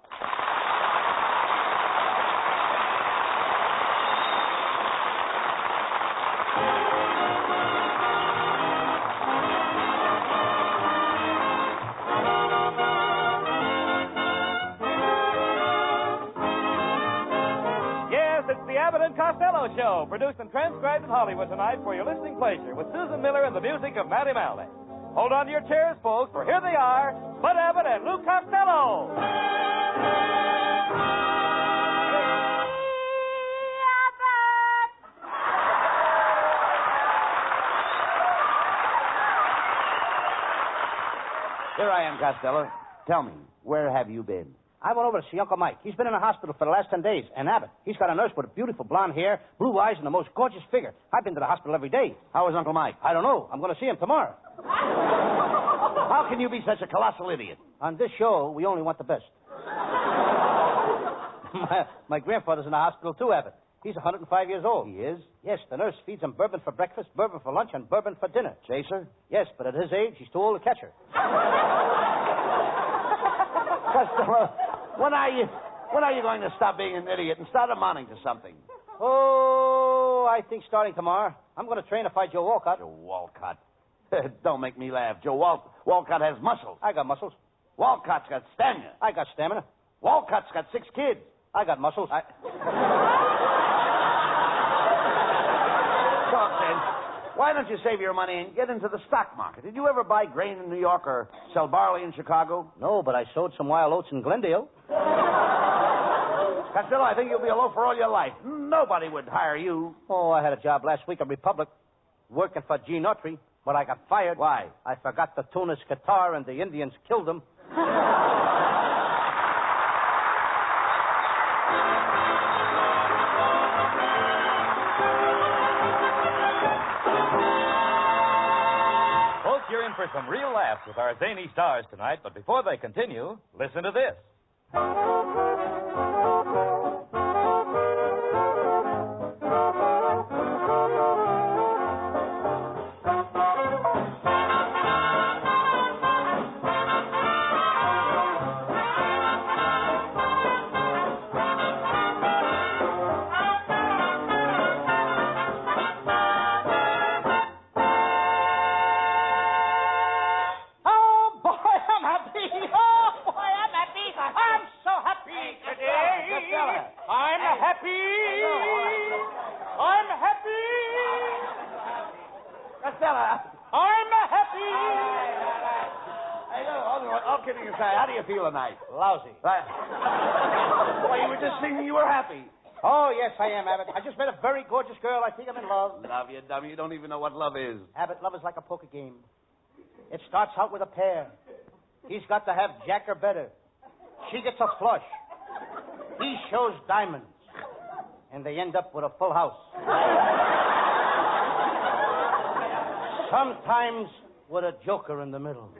Abbott and Costello Show, produced and transcribed in Hollywood tonight for your listening pleasure with Susan Miller and the music of Matty Malnick. Hold on to your chairs, folks, for here they are, Bud Abbott and Lou Costello. Here I am, Costello. Tell me, where have you been? I went over to see Uncle Mike. He's been in the hospital for the last 10 days. And Abbott, he's got a nurse with beautiful blonde hair, blue eyes, and the most gorgeous figure. I've been to the hospital every day. How is Uncle Mike? I don't know. I'm going to see him tomorrow. How can you be such a colossal idiot? On this show, we only want the best. My grandfather's in the hospital, too, Abbott. He's 105 years old. He is? Yes, the nurse feeds him bourbon for breakfast, bourbon for lunch, and bourbon for dinner. Chaser? Yes, but at his age, he's too old to catch her. Costello, when are you going to stop being an idiot and start amounting to something? Oh, I think starting tomorrow. I'm going to train to fight Joe Walcott. Joe Walcott? Don't make me laugh. Joe Walcott has muscles. I got muscles. Walcott's got stamina. I got stamina. Walcott's got 6 kids. I got muscles. Talk then. Why don't you save your money and get into the stock market? Did you ever buy grain in New York or sell barley in Chicago? No, but I sowed some wild oats in Glendale. Costello, I think you'll be a loafer all your life. Nobody would hire you. Oh, I had a job last week at Republic, working for Gene Autry, but I got fired. Why? I forgot to tune his guitar, and the Indians killed him. You're in for some real laughs with our zany stars tonight, but before they continue, listen to this. How do you feel tonight? Lousy. Well, you were just singing you were happy. Oh, yes, I am, Abbott. I just met a very gorgeous girl. I think I'm in love. Love, you dummy. You don't even know what love is. Abbott, love is like a poker game. It starts out with a pair. He's got to have jack or better. She gets a flush. He shows diamonds. And they end up with a full house. Sometimes with a joker in the middle.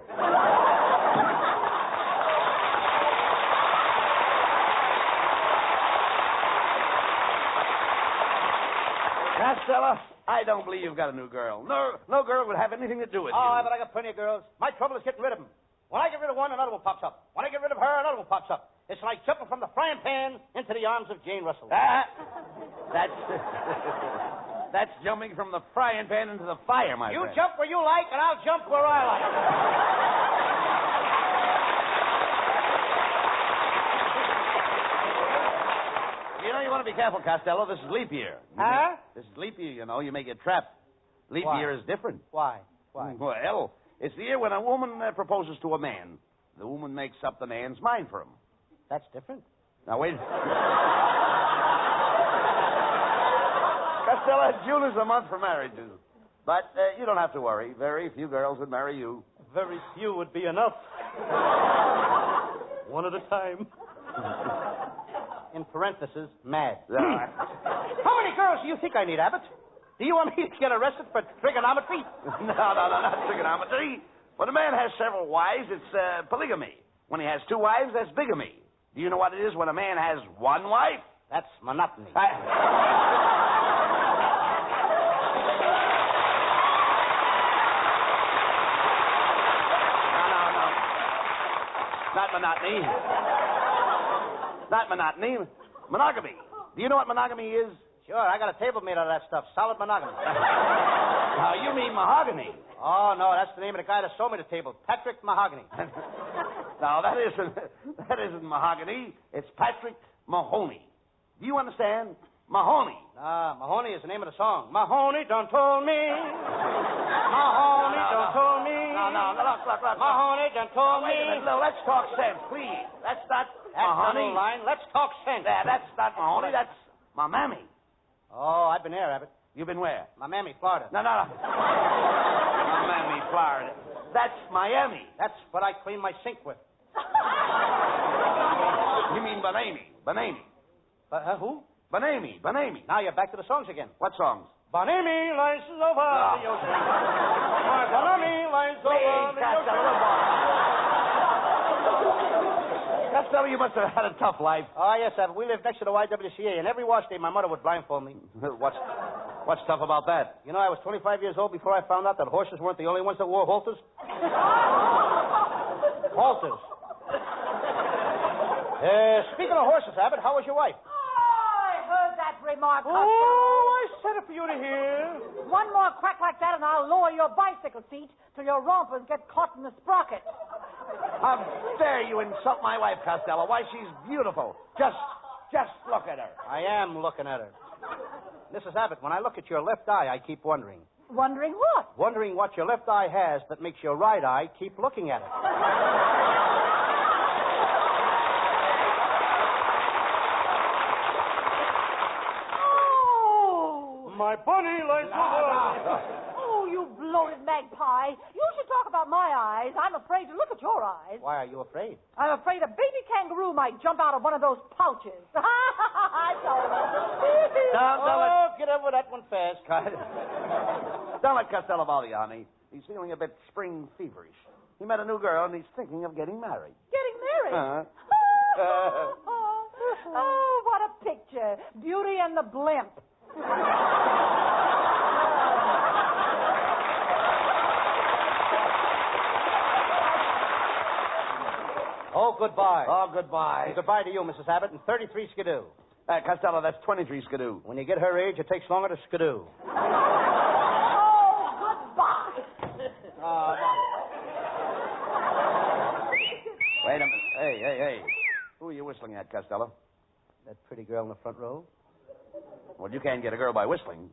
Costello, I don't believe you've got a new girl. No girl would have anything to do with you. Oh, but I got plenty of girls. My trouble is getting rid of them. When I get rid of one, another one pops up. When I get rid of her, another one pops up. It's like jumping from the frying pan into the arms of Jane Russell. That's jumping from the frying pan into the fire, my friend. You jump where you like, and I'll jump where I like. You know, you want to be careful, Costello. This is leap year. Huh? This is leap year, you know. You may get trapped. Leap Why? year is different. Why? Well, it's the year when a woman proposes to a man. The woman makes up the man's mind for him. That's different. Now, wait. Costello, June is a month for marriages. But you don't have to worry. Very few girls would marry you. Very few would be enough. One at a time. In parentheses, mad. How many girls do you think I need, Abbott? Do you want me to get arrested for trigonometry? No, not trigonometry. When a man has several wives, it's polygamy. When he has 2 wives, that's bigamy. Do you know what it is when a man has 1 wife? That's monotony. Not monotony. Not monotony. Monogamy. Do you know what monogamy is? Sure, I got a table made out of that stuff. Solid monogamy. Now, you mean mahogany. Oh, no, that's the name of the guy that sold me the table. Patrick Mahogany. No, that isn't mahogany. It's Patrick Mahoney. Do you understand? Mahoney. Mahoney is the name of the song. Mahoney done told me. Mahoney done told me. No, look. Mahoney done told Wait a me. minute, Lou, let's talk sense, please. That's not Mahoney. That's the line. Let's talk sense. That's not Mahoney. That's my mammy. Oh, I've been there, Abbott. You've been where? My mammy, Florida. No. My mammy, Florida. That's Miami. That's what I clean my sink with. You mean Banami. Who? Banami. Now you're back to the songs again. What songs? Banami lies over the ocean. My Banami lies over the ocean. Costello, you must have had a tough life. Oh, yes, Abbott. We lived next to the YWCA, and every wash day my mother would blindfold me. What's tough about that? You know, I was 25 years old before I found out that horses weren't the only ones that wore halters. Halters. Speaking of horses, Abbott, how was your wife? I heard that remark, Costello. Oh, I said it for you to hear. One more crack like that and I'll lower your bicycle seat till your rompers get caught in the sprocket. How dare you insult my wife, Costello? Why, she's beautiful. Just look at her. I am looking at her. Mrs. Abbott, when I look at your left eye, I keep wondering. Wondering what? Wondering what your left eye has that makes your right eye keep looking at it. My bunny lies over. Oh, you bloated magpie. You should talk about my eyes. I'm afraid to look at your eyes. Why are you afraid? I'm afraid a baby kangaroo might jump out of one of those pouches. I told him. Get over that one fast. Don't let Costello bother you, honey. He's feeling a bit spring feverish. He met a new girl, and he's thinking of getting married. Getting married? Oh, what a picture. Beauty and the blimp. Oh, goodbye. Oh, goodbye. And goodbye to you, Mrs. Abbott, and 33 skidoo. Costello, that's 23 skidoo. When you get her age, it takes longer to skidoo. Oh, goodbye. Wait a minute. Hey. Who are you whistling at, Costello? That pretty girl in the front row. Well, you can't get a girl by whistling.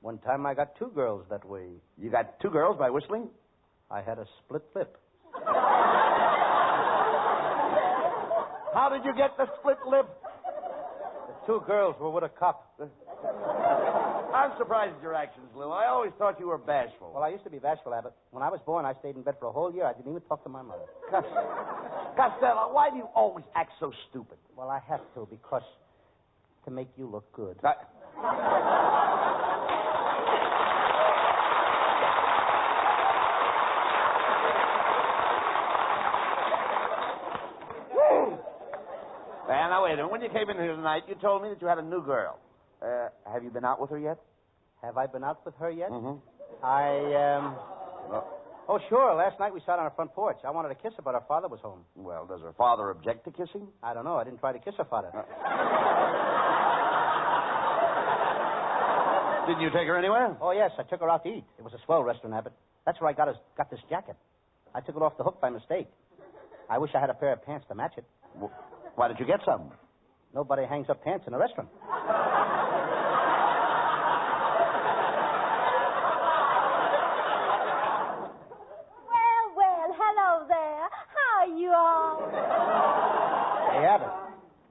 One time I got two girls that way. You got two girls by whistling? I had a split lip. How did you get the split lip? The two girls were with a cop. I'm surprised at your actions, Lou. I always thought you were bashful. Well, I used to be bashful, Abbott. When I was born, I stayed in bed for a whole year. I didn't even talk to my mother. Costello, why do you always act so stupid? Well, I have to, because to make you look good. Now, wait a minute. When you came in here tonight, you told me that you had a new girl. Have you been out with her yet? Have I been out with her yet? Mm-hmm. Oh, sure. Last night we sat on her front porch. I wanted to kiss her, but her father was home. Well, does her father object to kissing? I don't know. I didn't try to kiss her father. Didn't you take her anywhere? Oh, yes. I took her out to eat. It was a swell restaurant, Abbott. That's where I got this jacket. I took it off the hook by mistake. I wish I had a pair of pants to match it. Why did you get some? Nobody hangs up pants in a restaurant. Well, hello there. How are you all? Hey, Abbott,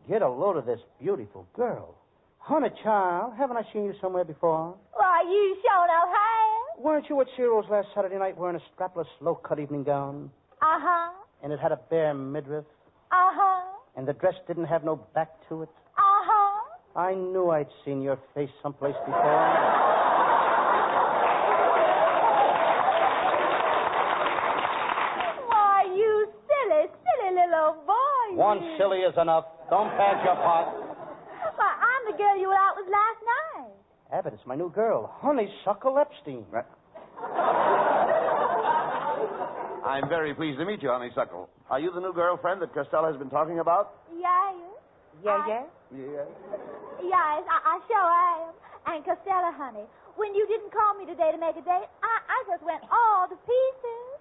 get a load of this beautiful girl. Honey, child, haven't I seen you somewhere before? Why, you sure enough have. Weren't you at Ciro's last Saturday night wearing a strapless, low-cut evening gown? Uh-huh. And it had a bare midriff? Uh-huh. And the dress didn't have no back to it? Uh-huh. I knew I'd seen your face someplace before. Why, you silly little boy. One silly is enough. Don't pad your pot. Why, I'm the girl you were out with last night. Abbott, it's my new girl, Honeysuckle Epstein. I'm very pleased to meet you, Honeysuckle. Are you the new girlfriend that Costello has been talking about? Yes. Yes. Yes, I sure am. And Costello, honey, when you didn't call me today to make a date, I just went all to pieces.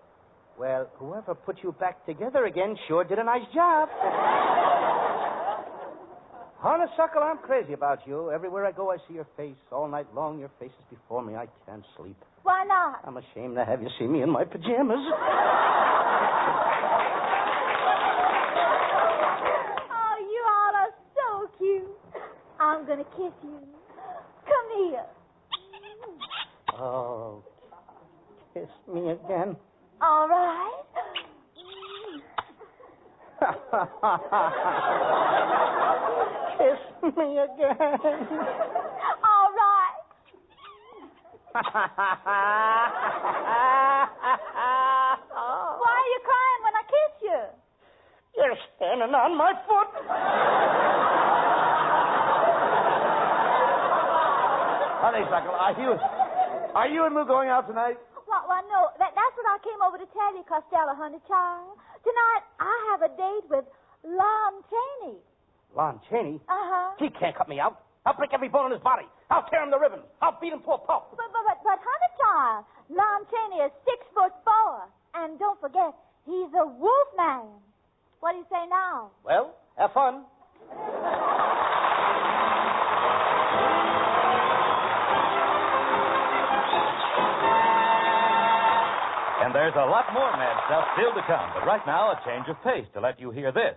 Well, whoever put you back together again sure did a nice job. Honeysuckle, I'm crazy about you. Everywhere I go, I see your face. All night long, your face is before me. I can't sleep. Why not? I'm ashamed to have you see me in my pajamas. Oh, you all are so cute. I'm going to kiss you. Come here. Oh, kiss me again. All right. Kiss me again. All right. Why are you crying when I kiss you? You're standing on my foot. Honeysuckle, are you and Lou going out tonight? Well, no, that's what I came over to tell you, Costello, honey child. Tonight, I have a date with Lon Chaney. Lon Chaney? Uh-huh. He can't cut me out. I'll break every bone in his body. I'll tear him to ribbons. I'll beat him to a pulp. But honey child, Lon Chaney is 6'4", and don't forget, he's a wolf man. What do you say now? Well, have fun. And there's a lot more mad stuff still to come. But right now, a change of pace to let you hear this.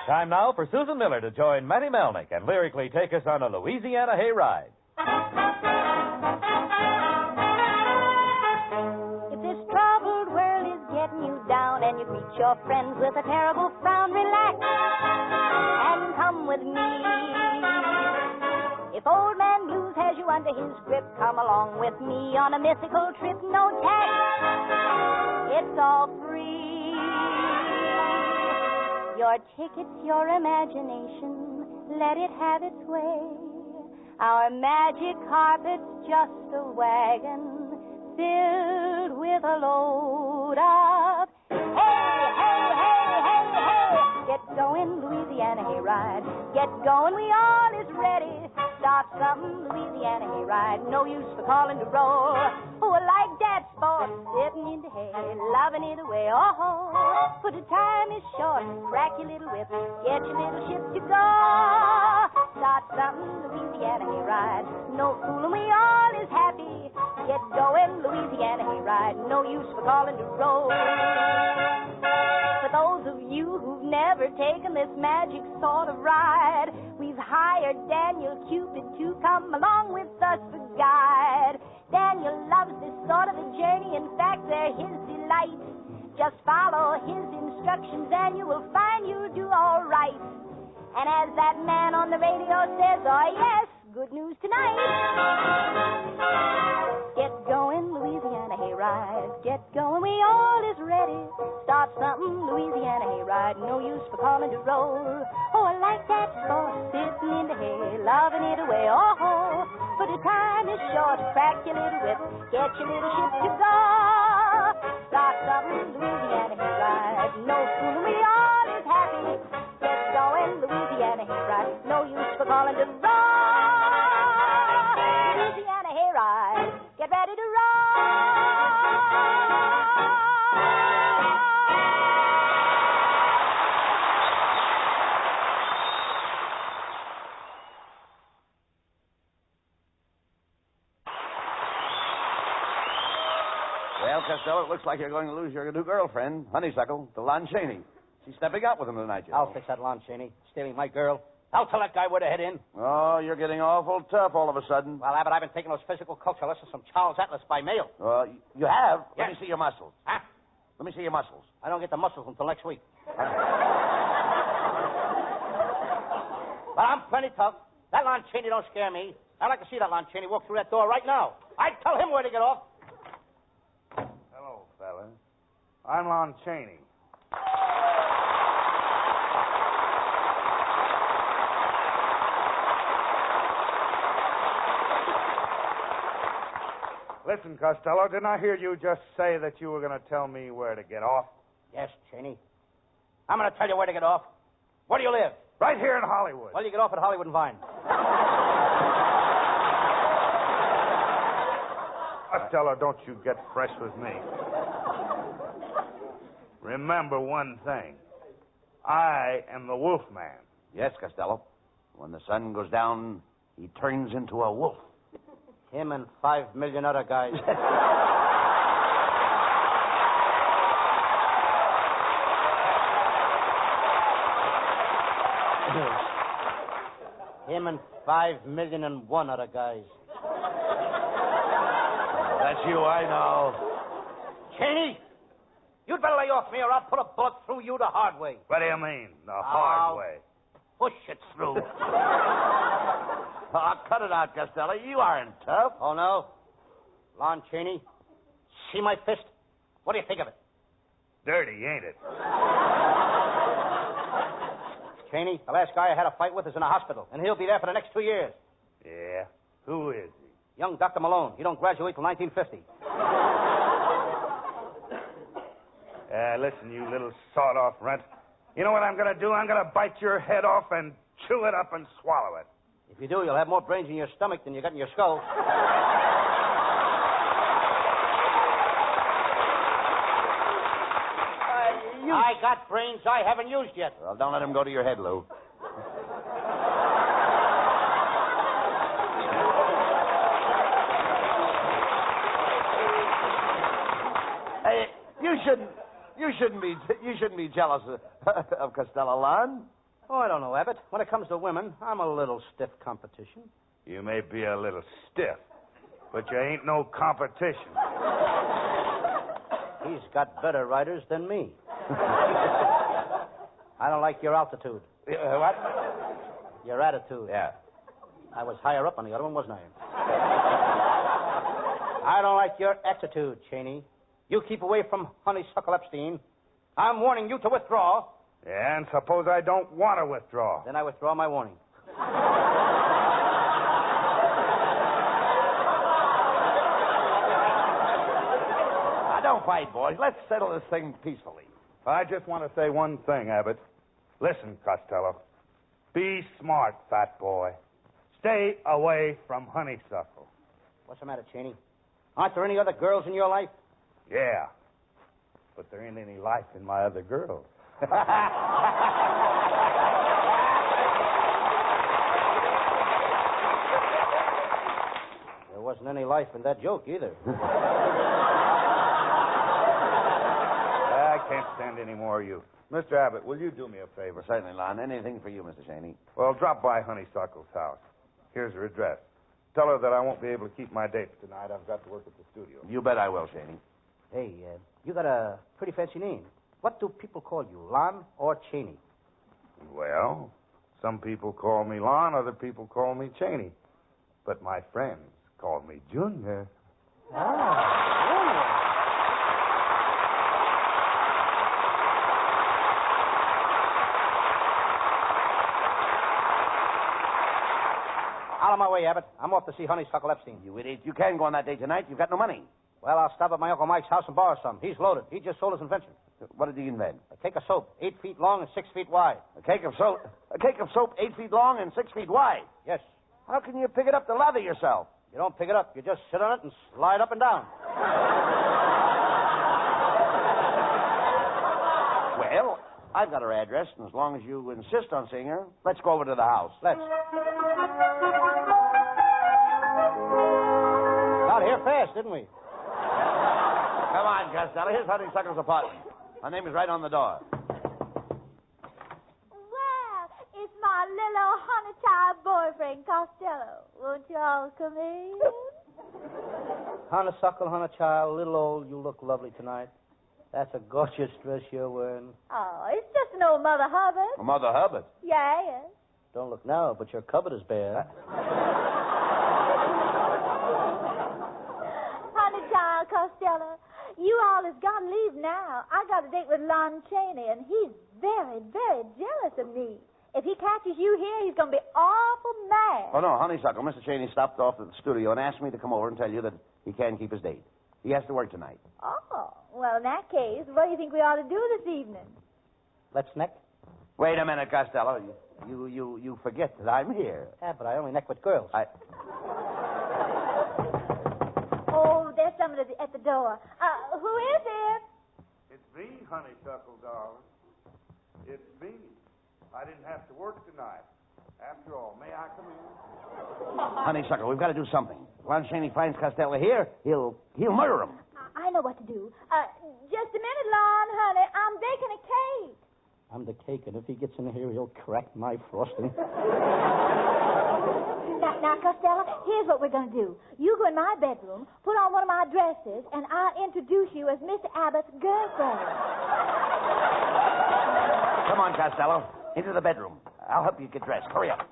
Time now for Susan Miller to join Matty Melnick and lyrically take us on a Louisiana hayride. If this troubled world is getting you down and you greet your friends with a terrible frown, relax and come with me. If Old Man Blues has you under his grip, come along with me on a mythical trip, no tax. It's all free. Your tickets, your imagination, let it have its way. Our magic carpet's just a wagon filled with a load of hey. Get going, Louisiana hayride. Get going, we all is ready. Start something, Louisiana hayride. No use for calling to roll. Oh, I like that sport, sitting in the hay, loving it away. Oh, but the time is short. Crack your little whip, get your little ship to go. Start something, Louisiana hayride. No fooling, we all is happy. Get going, Louisiana hayride. No use for calling to roll. For those of you who've never taken this magic sort of ride, we've hired Daniel Cupid to come along with us for guide. Daniel loves this sort of a journey. In fact, they're his delight. Just follow his instructions and you will find you'll do all right. And as that man on the radio says, oh yes, good news tonight. Get going, Louisiana hayride. Get going, we all is ready. Start something, Louisiana hayride. No use for calling to roll. Oh, I like that sport, sitting in the hay, loving it away. Oh, but the time is short. Crack your little whip, get your little ship to go. Start something, Louisiana hayride. No fooling, we all is happy. Get going, Louisiana hayride. No use for calling to roll. Louisiana hayride. Get ready to ride. Well, Costello, it looks like you're going to lose your new girlfriend, Honeysuckle, to Lon Chaney. She's stepping out with him tonight, you know. I'll fix that Lon Chaney. Stealing my girl. I'll tell that guy where to head in. Oh, you're getting awful tough all of a sudden. Well, Abbott, I've been taking those physical culture lessons from Charles Atlas by mail. You have? Yes. Let me see your muscles. Huh? Let me see your muscles. I don't get the muscles until next week. But I'm plenty tough. That Lon Chaney don't scare me. I'd like to see that Lon Chaney walk through that door right now. I'd tell him where to get off. Hello, fella. I'm Lon Chaney. Listen, Costello, didn't I hear you just say that you were going to tell me where to get off? Yes, Chaney. I'm going to tell you where to get off. Where do you live? Right here in Hollywood. Well, you get off at Hollywood and Vine. Costello, don't you get fresh with me. Remember one thing. I am the wolf man. Yes, Costello. When the sun goes down, he turns into a wolf. Him and 5 million other guys. Him and 5,000,001 other guys. That's you, I know. Cheney, you'd better lay off me or I'll put a bullet through you the hard way. What do you mean, the hard way? Push it through. Oh, cut it out, Costello. You aren't tough. Oh, no? Lon Chaney, see my fist? What do you think of it? Dirty, ain't it? Chaney, the last guy I had a fight with is in a hospital, and he'll be there for the next 2 years. Yeah? Who is he? Young Dr. Malone. He don't graduate till 1950. Listen, you little sawed-off runt. You know what I'm going to do? I'm going to bite your head off and chew it up and swallow it. If you do, you'll have more brains in your stomach than you got in your skull. I got brains I haven't used yet. Well, don't let him go to your head, Lou. Hey, you shouldn't be jealous of Costello, Lon. Oh, I don't know, Abbott. When it comes to women, I'm a little stiff competition. You may be a little stiff, but you ain't no competition. He's got better riders than me. I don't like your altitude. What? Your attitude. Yeah. I was higher up on the other one, wasn't I? I don't like your attitude, Chaney. You keep away from Honeysuckle Epstein. I'm warning you to withdraw. Yeah, and suppose I don't want to withdraw. Then I withdraw my warning. Now, don't fight, boys. Let's settle this thing peacefully. I just want to say one thing, Abbott. Listen, Costello. Be smart, fat boy. Stay away from Honeysuckle. What's the matter, Chaney? Aren't there any other girls in your life? Yeah. But there ain't any life in my other girls. There wasn't any life in that joke either. I can't stand any more of you. Mr. Abbott, will you do me a favor? Certainly, Lon. Anything for you, Mr. Chaney. Well, drop by Honeysuckle's house. Here's her address. Tell her that I won't be able to keep my dates tonight. I've got to work at the studio. You bet I will, Chaney. Hey, you got a pretty fancy name. What do people call you, Lon or Chaney? Well, some people call me Lon, other people call me Chaney. But my friends call me Junior. Out of my way, Abbott. I'm off to see Honeysuckle Epstein. You idiot. You can go on that date tonight. You've got no money. Well, I'll stop at my Uncle Mike's house and borrow some. He's loaded. He just sold his invention. What did he invent? A cake of soap, 8 feet long and 6 feet wide. A cake of soap 8 feet long and 6 feet wide? Yes. How can you pick it up to lather yourself? You don't pick it up. You just sit on it and slide up and down. Well, I've got her address, and as long as you insist on seeing her, let's go over to the house. Let's. Got here fast, didn't we? Come on, Costello. Here's Honeysuckle's apartment. Her name is right on the door. Well, it's my little honey child boyfriend, Costello. Won't you all come in? Honeysuckle, honey child, little old, you look lovely tonight. That's a gorgeous dress you're wearing. Oh, it's just an old Mother Hubbard. Oh, Mother Hubbard. Yes. Don't look now, but your cupboard is bare. Honey child, Costello, you all has got to leave now. I got a date with Lon Chaney, and he's very, very jealous of me. If he catches you here, he's going to be awful mad. Oh, no, Honeysuckle. Mr. Chaney stopped off at the studio and asked me to come over and tell you that he can't keep his date. He has to work tonight. Oh, well, in that case, what do you think we ought to do this evening? Let's neck. Wait a minute, Costello. You forget that I'm here. Yeah, but I only neck with girls. Oh, there's somebody at the door. Who is it? It's me, Honeysuckle, darling. It's me. I didn't have to work tonight. After all, may I come in? Honeysuckle, we've got to do something. Lon Chaney finds Costello here, he'll murder him. I know what to do. Just a minute, Lon, honey. I'm baking a cake. I'm the cake, and if he gets in here, he'll crack my frosting. Now, Costello, here's what we're going to do. You go in my bedroom, put on one of my dresses, and I'll introduce you as Mr. Abbott's girlfriend. Come on, Costello. Into the bedroom. I'll help you get dressed. Hurry up.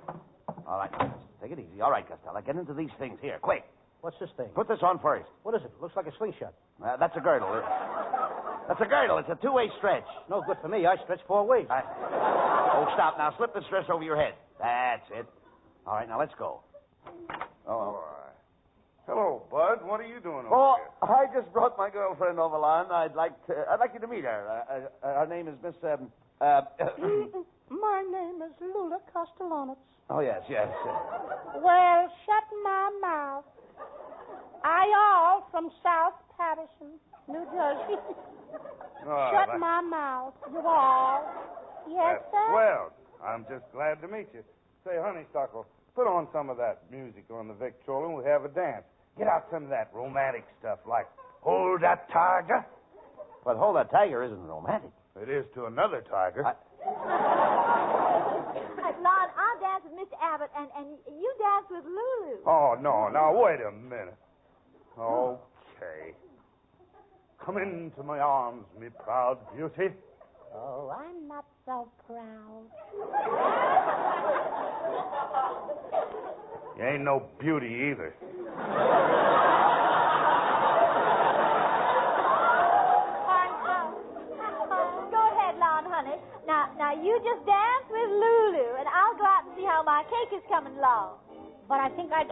All right, now, take it easy. All right, Costello, get into these things. Here, quick. What's this thing? Put this on first. What is it? Looks like a slingshot. That's a girdle. That's a girdle. It's a two-way stretch. No good for me. I stretch 4 ways. Oh, stop now. Slip this dress over your head. That's it. All right, now let's go. Oh, hello, Bud. What are you doing over Oh, here? I just brought my girlfriend over, Lon. I'd like you to meet her. Her name is Miss. My name is Lula Castellanos. Oh, yes. Well, shut my mouth. I all from South Patterson, New Jersey. Oh, Shut my mouth, you all. Yes, That's sir? swell. I'm just glad to meet you. Say, Honeysuckle, put on some of that music on the Victrola and we'll have a dance. Get out some of that romantic stuff like Hold That Tiger. But Hold That Tiger isn't romantic. It is to another tiger. Lon, I'll dance with Mr. Abbott, and you dance with Lulu. Oh, no. Now, wait a minute. Okay. Come into my arms, me proud beauty. Oh, I'm not so proud. You ain't no beauty either. Go ahead, Lon, honey. Now, you just dance with Lulu, and I'll go out and see how my cake is coming along. But I think I'd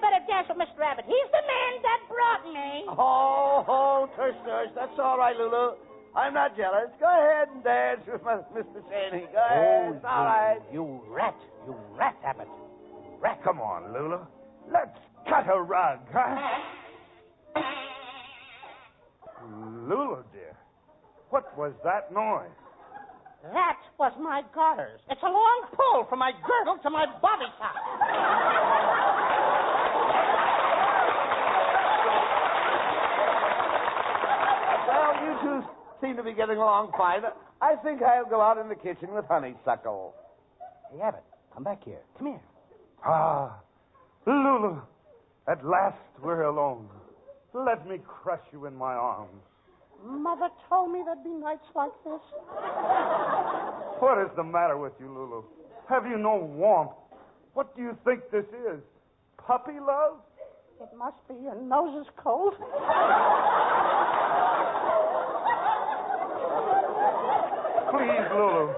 better dance with Mr. Abbott. He's the man that brought me. Oh, tush. That's all right, Lulu. I'm not jealous. Go ahead and dance with Mr. Chaney. Go ahead. It's all right. You rat, Abbott. Rat. Come on, Lulu. Let's cut a rug, huh? Lulu, dear, what was that noise? That was my garters. It's a long pull from my girdle to my bobby top. Well, you two seem to be getting along fine. I think I'll go out in the kitchen with Honeysuckle. Hey, Abbott, come back here. Come here. Ah, Lulu, at last we're alone. Let me crush you in my arms. Mother told me there'd be nights like this. What is the matter with you, Lulu? Have you no warmth? What do you think this is? Puppy love? It must be. Your nose is cold. Please, Lulu.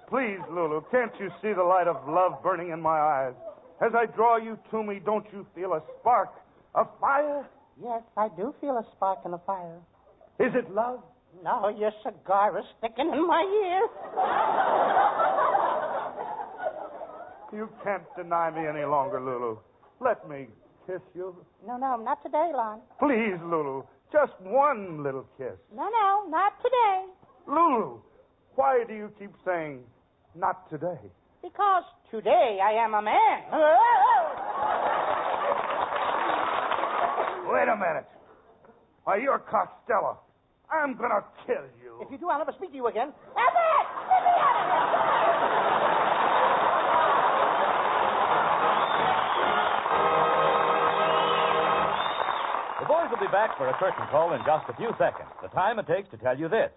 Please, Lulu. Can't you see the light of love burning in my eyes? As I draw you to me, don't you feel a spark, a fire? Yes, I do feel a spark in the fire. Is it love? No, your cigar is sticking in my ear. You can't deny me any longer, Lulu. Let me kiss you. No, not today, Lon. Please, Lulu. Just one little kiss. No, not today. Lulu, why do you keep saying, not today? Because today I am a man. Wait a minute. Why, you're Costello. I'm going to kill you. If you do, I'll never speak to you again. Abbott! Let me out of The boys will be back for a curtain call in just a few seconds. The time it takes to tell you this.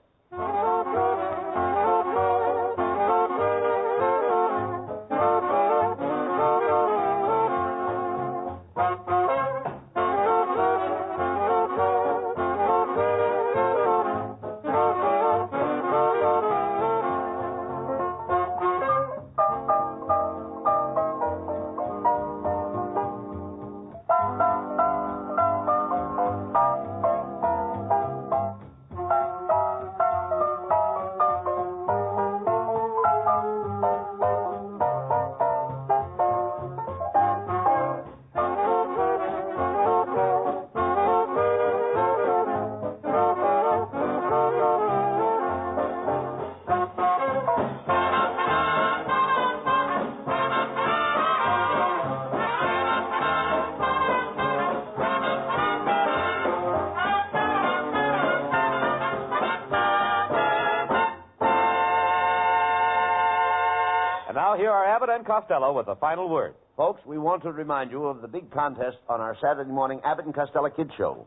Now, here are Abbott and Costello with the final word. Folks, we want to remind you of the big contest on our Saturday morning Abbott and Costello Kids Show.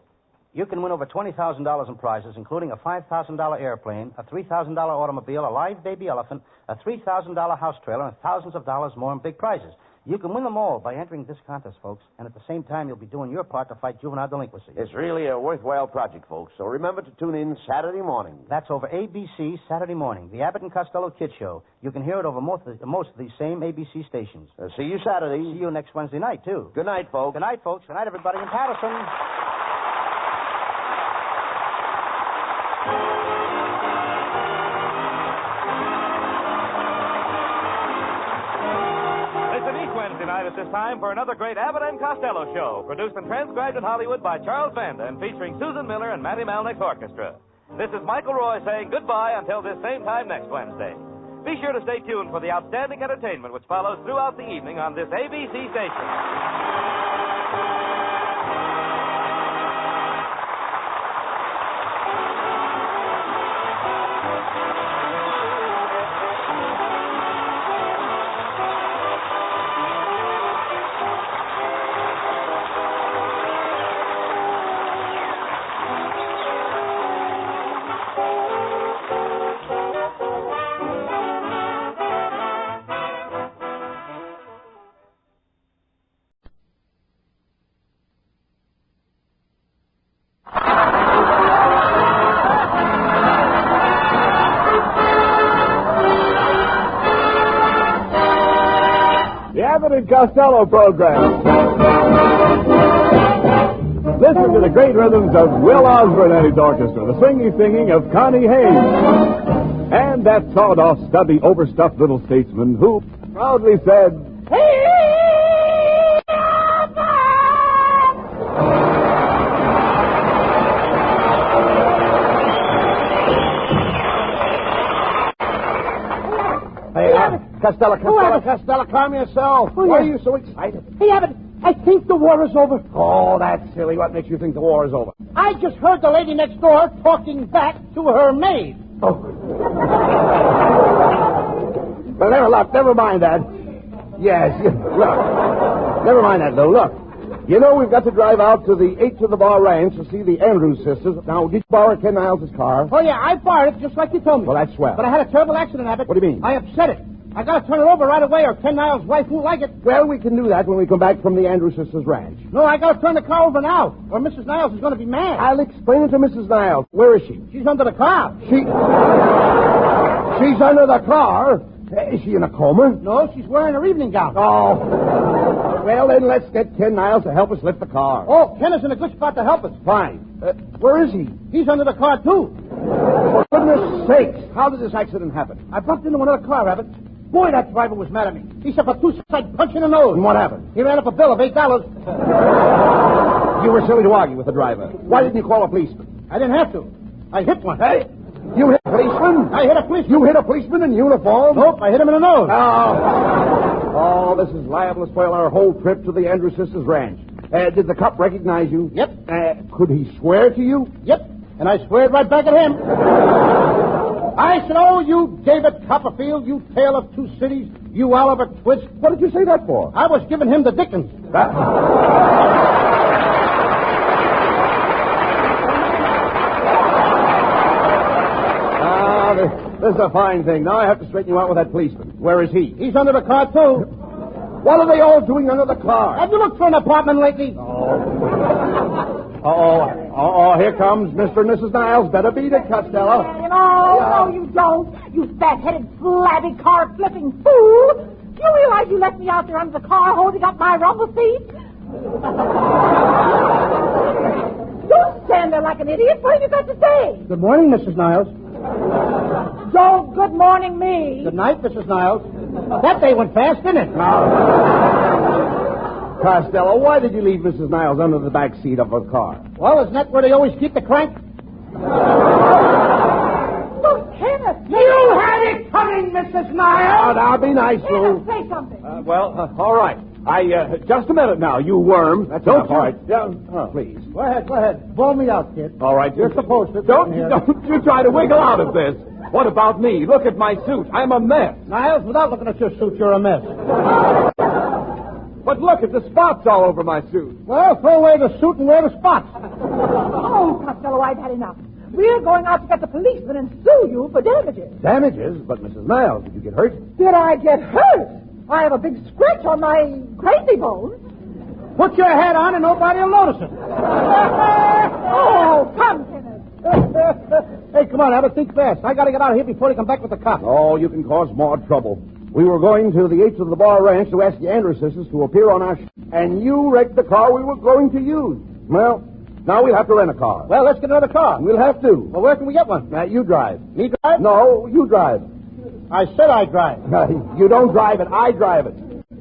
You can win over $20,000 in prizes, including a $5,000 airplane, a $3,000 automobile, a live baby elephant, a $3,000 house trailer, and thousands of dollars more in big prizes. You can win them all by entering this contest, folks, and at the same time, you'll be doing your part to fight juvenile delinquency. It's really a worthwhile project, folks, so remember to tune in Saturday morning. That's over ABC Saturday morning, the Abbott and Costello Kids Show. You can hear it over most of these same ABC stations. See you Saturday. See you next Wednesday night, too. Good night, folks. Good night, folks. Good night, everybody in Patterson. Tonight at this time for another great Abbott and Costello show, produced and transcribed in Hollywood by Charles Vanda and featuring Susan Miller and Matty Malnick's orchestra. This is Michael Roy saying goodbye until this same time next Wednesday. Be sure to stay tuned for the outstanding entertainment which follows throughout the evening on this ABC station. Abbott and Costello program. Listen to the great rhythms of Will Osborne and his orchestra, the swingy singing of Connie Hayes, and that sawed-off, stubby, overstuffed little statesman who proudly said, Costello, calm yourself. Why are you so excited? Hey, Abbott, I think the war is over. Oh, that's silly. What makes you think the war is over? I just heard the lady next door talking back to her maid. Oh. Well, never mind that. Yes, look. Never mind that, Lou. Look. You know, we've got to drive out to the 8 to the Bar Ranch to see the Andrews sisters. Now, did you borrow Ken Niles' car? Oh, yeah, I borrowed it just like you told me. Well, that's swell. But I had a terrible accident, Abbott. What do you mean? I upset it. I got to turn it over right away or Ken Niles' wife won't like it. Well, we can do that when we come back from the Andrews sisters' ranch. No, I got to turn the car over now or Mrs. Niles is going to be mad. I'll explain it to Mrs. Niles. Where is she? She's under the car. She's under the car? Is she in a coma? No, she's wearing her evening gown. Oh. Well, then let's get Ken Niles to help us lift the car. Oh, Ken is in a good spot to help us. Fine. Where is he? He's under the car, too. For goodness sakes, how did this accident happen? I bumped into another car, Abbott. Boy, that driver was mad at me. He said for two-side punch in the nose. And what happened? He ran up a bill of $8. You were silly to argue with the driver. Why didn't you call a policeman? I didn't have to. I hit one. Hey? You hit a policeman? I hit a policeman. You hit a policeman in uniform? Nope, I hit him in the nose. Oh, this is liable to spoil our whole trip to the Andrews sisters' ranch. Did the cop recognize you? Yep. Could he swear to you? Yep. And I sweared right back at him. I said, oh, you David Copperfield, you tale of two cities, you Oliver Twist. What did you say that for? I was giving him the Dickens. This is a fine thing. Now I have to straighten you out with that policeman. Where is he? He's under the car, too. What are they all doing under the car? Have you looked for an apartment lately? Oh, here comes Mr. and Mrs. Niles. Better beat it, Costello. No, you don't. You fat-headed, flabby, car-flipping fool. Do you realize you left me out there under the car holding up my rumble seat? Don't stand there like an idiot. What have you got to say? Good morning, Mrs. Niles. Don't good morning me. Good night, Mrs. Niles. That day went fast, didn't it? Costello, why did you leave Mrs. Niles under the back seat of her car? Well, isn't that where they always keep the crank? Oh, Kenneth. You had it coming, Mrs. Niles. Now, be nice, Lou. Say something. All right. Just a minute now, you worm. That's Don't enough. All right. Yeah, please. Go ahead. Blow me out, kid. All right. You're supposed to. Don't you try to wiggle out of this. What about me? Look at my suit. I'm a mess. Niles, without looking at your suit, you're a mess. But look at the spots all over my suit. Well, throw away the suit and wear the spots. Oh, Costello, I've had enough. We're going out to get the policeman and sue you for damages. Damages? But Mrs. Niles, did you get hurt? Did I get hurt? I have a big scratch on my crazy bone. Put your hat on and nobody will notice it. Oh, come, Kenneth. Hey, come on, Abbott, think fast. I got to get out of here before they come back with the cops. Oh, you can cause more trouble. We were going to the H of the Bar Ranch to ask the Andersons to appear on our show, and you wrecked the car we were going to use. Well, now we'll have to rent a car. Well, let's get another car. We'll have to. Well, where can we get one? You drive. Me drive? No, you drive. I said I drive. You don't drive it. I drive it.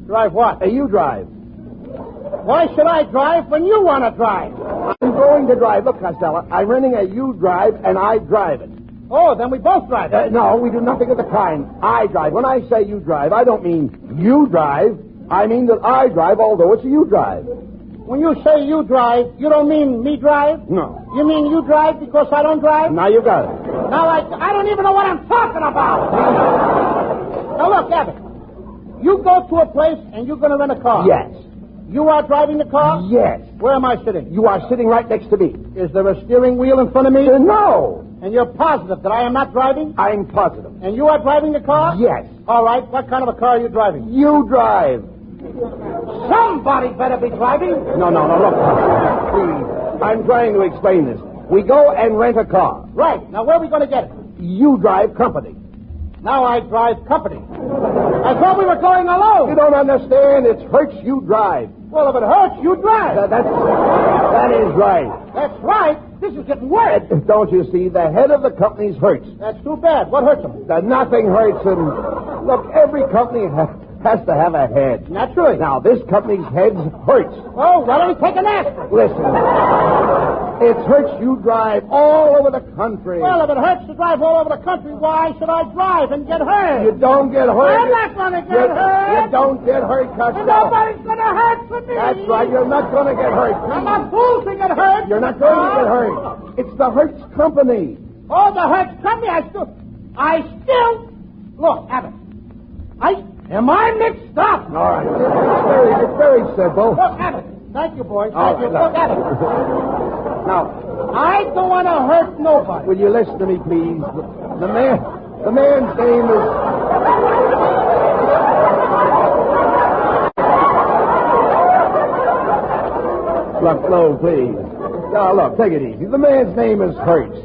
Drive what? You drive. Why should I drive when you want to drive? I'm going to drive. Look, Costello, I'm renting a you drive, and I drive it. Oh, then we both drive. No, we do nothing of the kind. I drive. When I say you drive, I don't mean you drive. I mean that I drive, although it's a you drive. When you say you drive, you don't mean me drive? No. You mean you drive because I don't drive? Now you got it. Now I don't even know what I'm talking about. Now look, Abbott. You go to a place and you're going to rent a car. Yes. You are driving the car? Yes. Where am I sitting? You are sitting right next to me. Is there a steering wheel in front of me? No. And you're positive that I am not driving? I'm positive. And you are driving the car? Yes. All right. What kind of a car are you driving? You drive. Somebody better be driving. No, look. Please. I'm trying to explain this. We go and rent a car. Right. Now, where are we going to get it? You drive company. Now I drive company. I thought we were going alone. You don't understand. It hurts you drive. Well, if it hurts, you drive. That is right. That's right. This is getting worse. Don't you see? The head of the company's hurts. That's too bad. What hurts him? Nothing hurts him. Look, every company has to have a head. Naturally. Now, this company's head hurts. Oh, why don't we take an aspirin? Listen. It hurts you drive all over the country. Well, if it hurts to drive all over the country, why should I drive and get hurt? You don't get hurt. I'm not going to get hurt. You don't get hurt, Costello. And nobody's going to hurt for me. That's right. You're not going to get hurt. I'm not fool to get hurt. You're not going to get hurt. It's the Hertz Company. Oh, the Hertz Company. I still... Look, Abbott. Am I mixed up? All right. It's very simple. Look, Abbott. Thank you, boys. Oh, Thank you. Look, Abbott. Now, I don't want to hurt nobody. Will you listen to me, please? The man's name is... Look, no, please. Now, look, take it easy. The man's name is Hertz.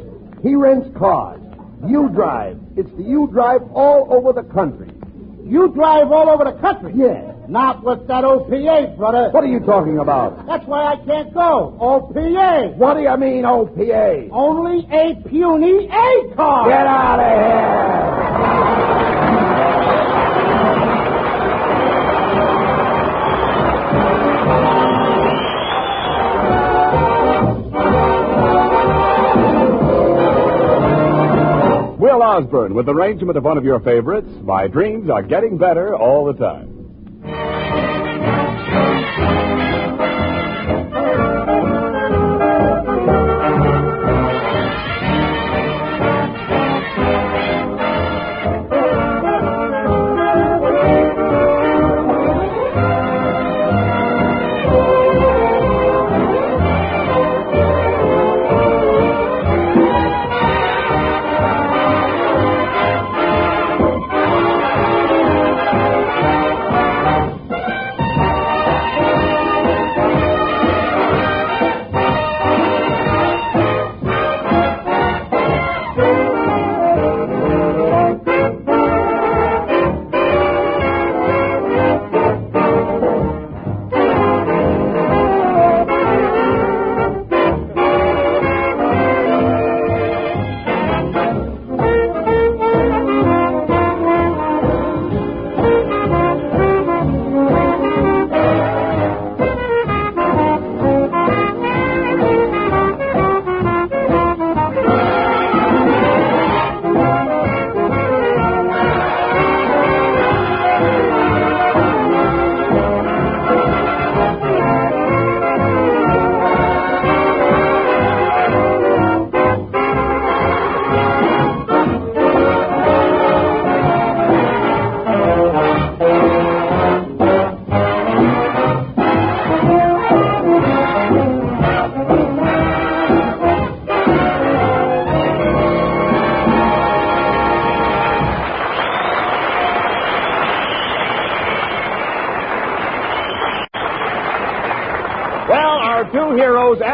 He rents cars. You drive. It's the you drive all over the country. You drive all over the country? Yes. Not with that OPA, brother. What are you talking about? That's why I can't go. OPA. What do you mean, OPA? Only a puny A car. Get out of here. Will Osborne with the arrangement of one of your favorites, My Dreams Are Getting Better All the Time.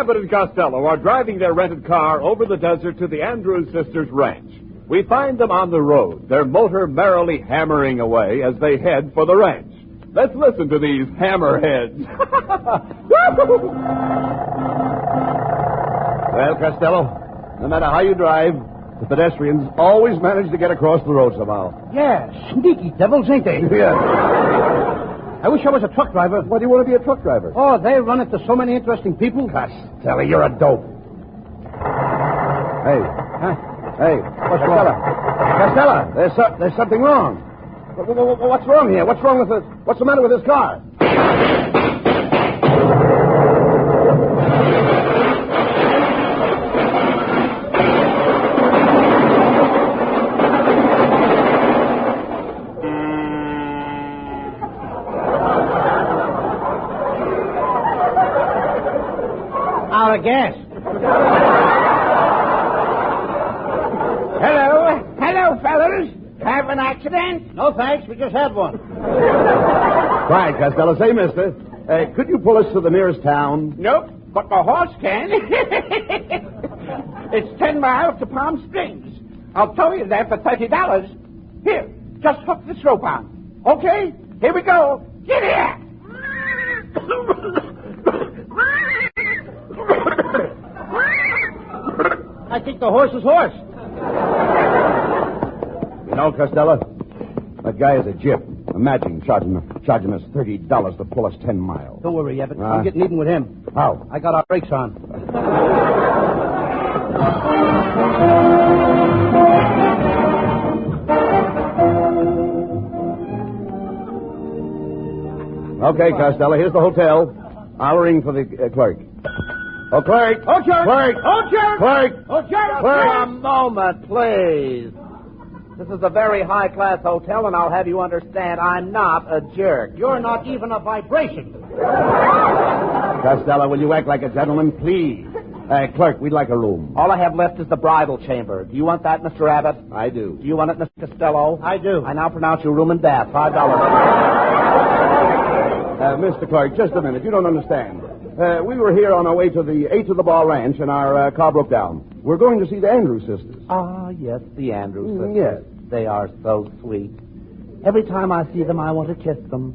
Abbott and Costello are driving their rented car over the desert to the Andrews sisters' ranch. We find them on the road, their motor merrily hammering away as they head for the ranch. Let's listen to these hammerheads. Well, Costello, no matter how you drive, the pedestrians always manage to get across the road somehow. Yeah, sneaky devils, ain't they? Yeah. I wish I was a truck driver. Why do you want to be a truck driver? Oh, they run into so many interesting people. Costello, you're a dope. Hey. Huh? Hey, what's wrong? Costello, there's something wrong. What's wrong here? What's wrong with this? What's the matter with this car? Out of gas. Hello, fellas. Have an accident? No, thanks. We just had one. Quiet, Costello. Say, mister, could you pull us to the nearest town? Nope, but my horse can. It's 10 miles to Palm Springs. I'll tow you there for $30. Here, just hook this rope on. Okay, here we go. Get here! I think the horse is hoarse. You know, Costello, that guy is a gyp. Imagine charging us $30 to pull us 10 miles. Don't worry, Abbott. I'm getting even with him. How? I got our brakes on. Okay, Costello, here's the hotel. I'll ring for the clerk. Oh, clerk! Oh, clerk! Clerk! Oh, clerk! Clerk! Oh, clerk! Clerk! A moment, please. This is a very high-class hotel, and I'll have you understand I'm not a jerk. You're not even a vibration. Costello, will you act like a gentleman, please? Clerk, we'd like a room. All I have left is the bridal chamber. Do you want that, Mr. Abbott? I do. Do you want it, Mr. Costello? I do. I now pronounce you room and bath. $5. Mr. Clerk, just a minute. You don't understand. We were here on our way to the 8 to the Bar Ranch, and our car broke down. We're going to see the Andrews sisters. Ah, yes, the Andrews sisters. Yes. They are so sweet. Every time I see them, I want to kiss them.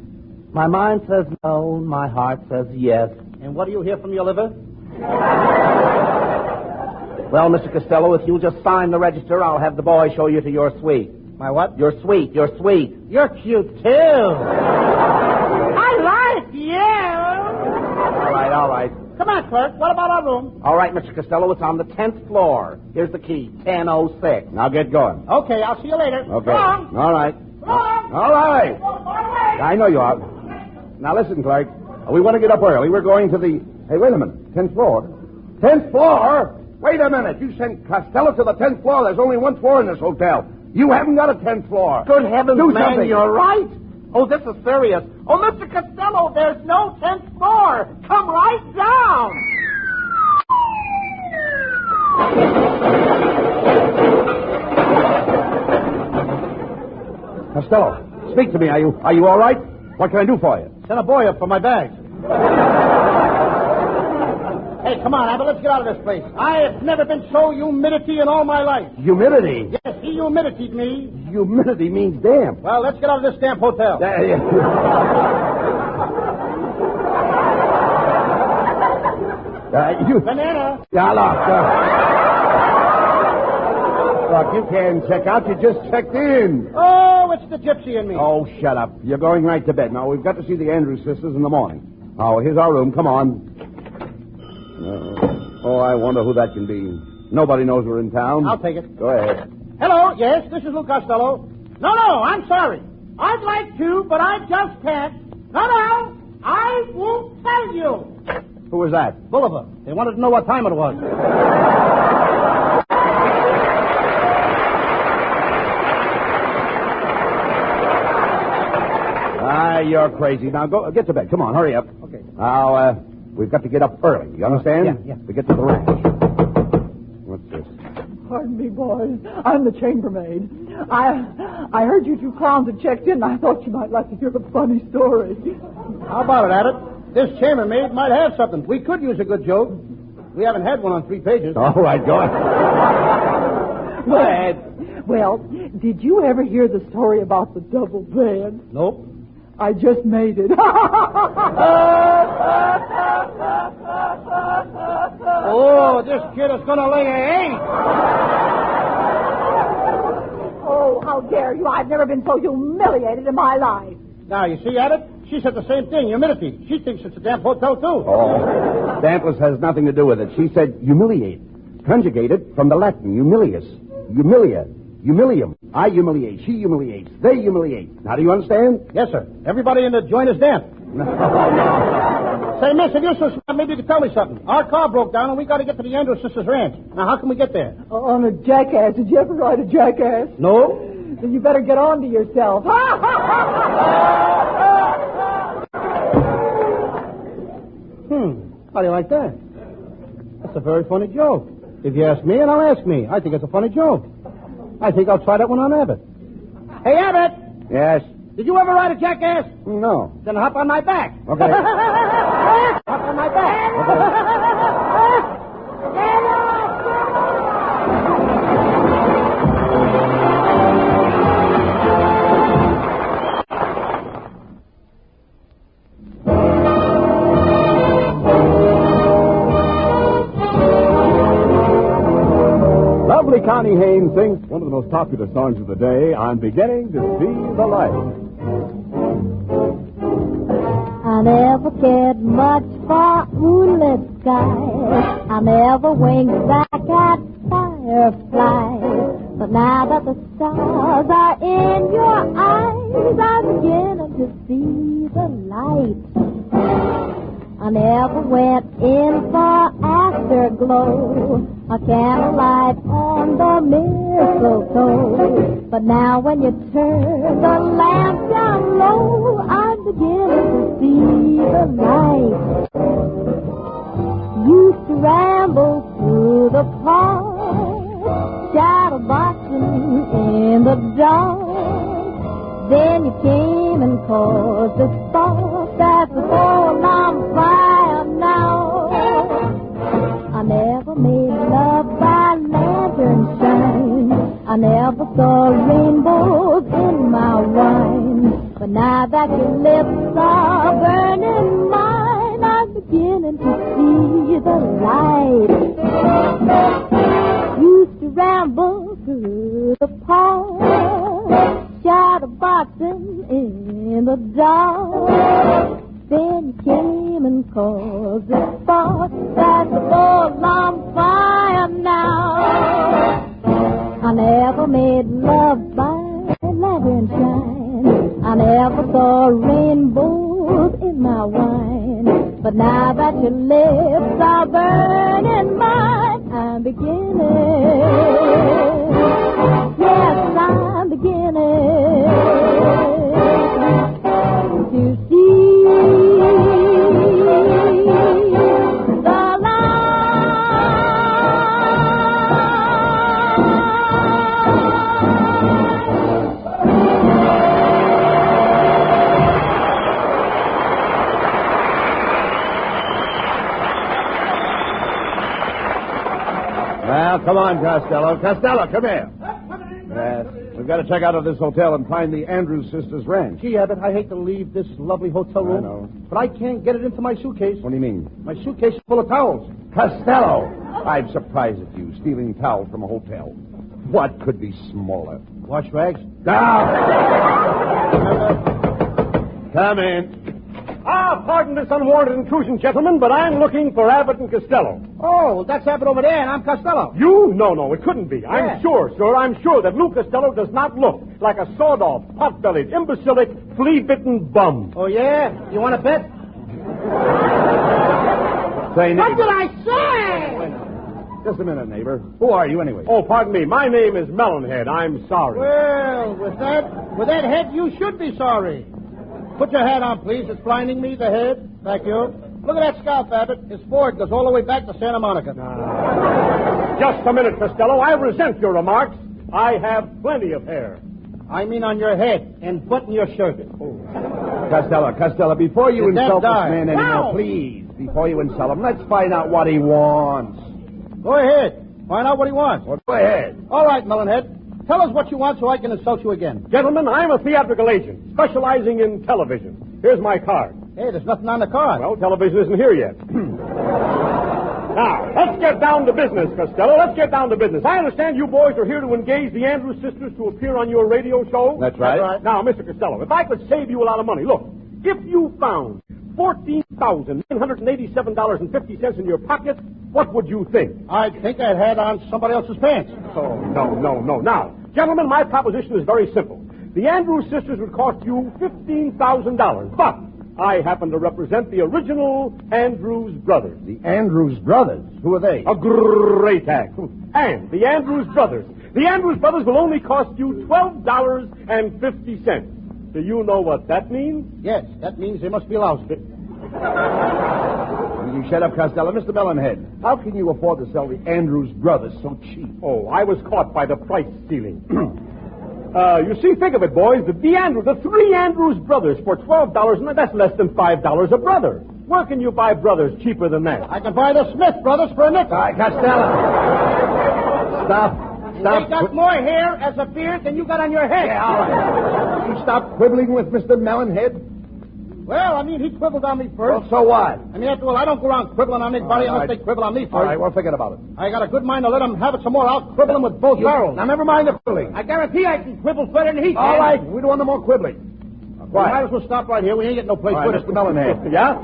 My mind says no, my heart says yes. And what do you hear from your liver? Well, Mr. Costello, if you'll just sign the register, I'll have the boy show you to your suite. My what? Your suite. You're cute, too. I like you. All right. Come on, clerk. What about our room? All right, Mr. Costello, it's on the 10th floor. Here's the key, 1006. Now get going. Okay, I'll see you later. Okay. Come on. All right. Come on. All right. I know you are. Now listen, clerk. We want to get up early. We're going to the... Hey, wait a minute. 10th floor? 10th floor? Wait a minute. You sent Costello to the 10th floor. There's only one floor in this hotel. You haven't got a 10th floor. Good heavens, Do man, something. you're right. Oh, this is serious. Oh, Mr. Costello, there's no 10th floor. Come right down. Costello, speak to me. Are you all right? What can I do for you? Send a boy up for my bags. Hey, come on, Abbott. Let's get out of this place. I have never been so humidity in all my life. Humidity? Yes, he humiditied me. Humidity means damp. Well, let's get out of this damp hotel. Banana. Yeah, look, you can't check out. You just checked in. Oh, it's the gypsy in me. Oh, shut up. You're going right to bed. Now, we've got to see the Andrews sisters in the morning. Oh, here's our room. Come on. I wonder who that can be. Nobody knows we're in town. I'll take it. Go ahead. Hello, yes, this is Lou Costello. No, I'm sorry. I'd like to, but I just can't. No, I won't tell you. Who was that? Bolivar. They wanted to know what time it was. You're crazy. Now, go get to bed. Come on, hurry up. Okay. Now, we've got to get up early. You understand? Yeah. To get to the ranch. What's this? Pardon me, boys. I'm the chambermaid. I heard you two clowns had checked in, and I thought you might like to hear a funny story. How about it, Abbott? This chambermaid might have something. We could use a good joke. We haven't had one on 3 pages. All right, go ahead. Go ahead. Well, did you ever hear the story about the double bed? Nope. I just made it. Oh, this kid is going to lay an egg. Oh, how dare you? I've never been so humiliated in my life. Now, you see, Abbott? She said the same thing, humidity. She thinks it's a damp hotel, too. Oh, dampness has nothing to do with it. She said humiliate. Conjugated from the Latin, humilius. Humilia. Humilium. I humiliate. She humiliates. They humiliate. Now, do you understand? Yes, sir. Everybody in the joint is damp. No. Say, miss, if you're so smart, maybe you could tell me something. Our car broke down, and we got to get to the Andrews Sisters Ranch. Now, how can we get there? On a jackass. Did you ever ride a jackass? No. Then you better get on to yourself. How do you like that? That's a very funny joke. If you ask me, and I'll ask me. I think it's a funny joke. I think I'll try that one on Abbott. Hey, Abbott! Yes? Did you ever ride a jackass? No. Then hop on my back. Okay. Hop on my back. Lovely Connie Haynes sings one of the most popular songs of the day, I'm Beginning to See the Light. I never cared much for moonlit skies. I never winked back at fireflies. But now that the stars are in your eyes, I'm beginning to see the light. I never went in for afterglow, a candlelight on the mistletoe. But now when you turn the lamp down low, I'm beginning to see the light. Used to ramble through the park, shadow boxing in the dark. Then you came and caused a spark that's all on fire now. I never made love by lantern shine. I never saw rainbows in my wine. But now that your lips are burning mine, I'm beginning to see the light. Used to ramble through the park, shadow boxing in the dark. Then you came and caused a spark that's all on fire now. I never made love by lantern shine. I never saw rainbows in my wine. But now that your lips are burning mine, I'm beginning. Yes, I'm beginning to see the light. Well, come on, Costello. Costello, come here. Yes. We've got to check out of this hotel and find the Andrews Sisters Ranch. Gee, Abbott, I hate to leave this lovely hotel room. I know. But I can't get it into my suitcase. What do you mean? My suitcase is full of towels. Costello! I'm surprised at you, stealing towels from a hotel. What could be smaller? Wash rags? Down! Come in. Pardon this unwarranted intrusion, gentlemen, but I'm looking for Abbott and Costello. Oh, that's Abbott over there, and I'm Costello. You? No, it couldn't be. Yeah. I'm sure, sir, I'm sure that Lou Costello does not look like a sawed-off, pot-bellied, imbecilic, flea-bitten bum. Oh, yeah? You want to bet? Say, What neighbor. did I say? Just a minute, neighbor. Who are you, anyway? Oh, pardon me. My name is Melonhead. I'm sorry. Well, with that head, you should be sorry. Put your hat on, please. It's blinding me, the head. Thank you. Look at that scalp, Abbott. His forehead goes all the way back to Santa Monica. Just a minute, Costello. I resent your remarks. I have plenty of hair. I mean on your head, and button your shirt. Costello, before you Did that insult this die? man anymore, Wow. please. before you insult him. Let's find out what he wants. Go ahead. Find out what he wants. Well, go ahead. All right, Melonhead. Tell us what you want so I can insult you again. Gentlemen, I'm a theatrical agent specializing in television. Here's my card. Hey, there's nothing on the card. Well, television isn't here yet. Now, let's get down to business, Costello. Let's get down to business. I understand you boys are here to engage the Andrews sisters to appear on your radio show. That's right. Now, Mr. Costello, if I could save you a lot of money, look, if you found $14,987.50 in your pocket, what would you think? I'd think I'd had on somebody else's pants. Oh, no. Now, gentlemen, my proposition is very simple. The Andrews sisters would cost you $15,000, but I happen to represent the original Andrews brothers. The Andrews brothers? Who are they? A great act. And the Andrews brothers. The Andrews brothers will only cost you $12.50. Do you know what that means? Yes, that means they must be lousy. Will you shut up, Costello? Mr. Melonhead, how can you afford to sell the Andrews brothers so cheap? Oh, I was caught by the price ceiling. You see, think of it, boys. The three Andrews brothers for $12, and that's less than $5 a brother. Where can you buy brothers cheaper than that? I can buy the Smith brothers for a nickel. All right, Costello. Stop. They got more hair as a beard than you got on your head. Yeah, all right. You stop quibbling with Mr. Melonhead? Well, I mean, he quibbled on me first. Well, so what? I mean, after all, I don't go around quibbling on anybody unless they quibble on me first. All right, well, forget about it. I got a good mind to let him have it some more. I'll quibble him with both barrels. Now, never mind the quibbling. I guarantee I can quibble better than he can. All right, we don't want no more quibbling. We might as well stop right here. We ain't getting no place with Mr. Melonhead. Yeah?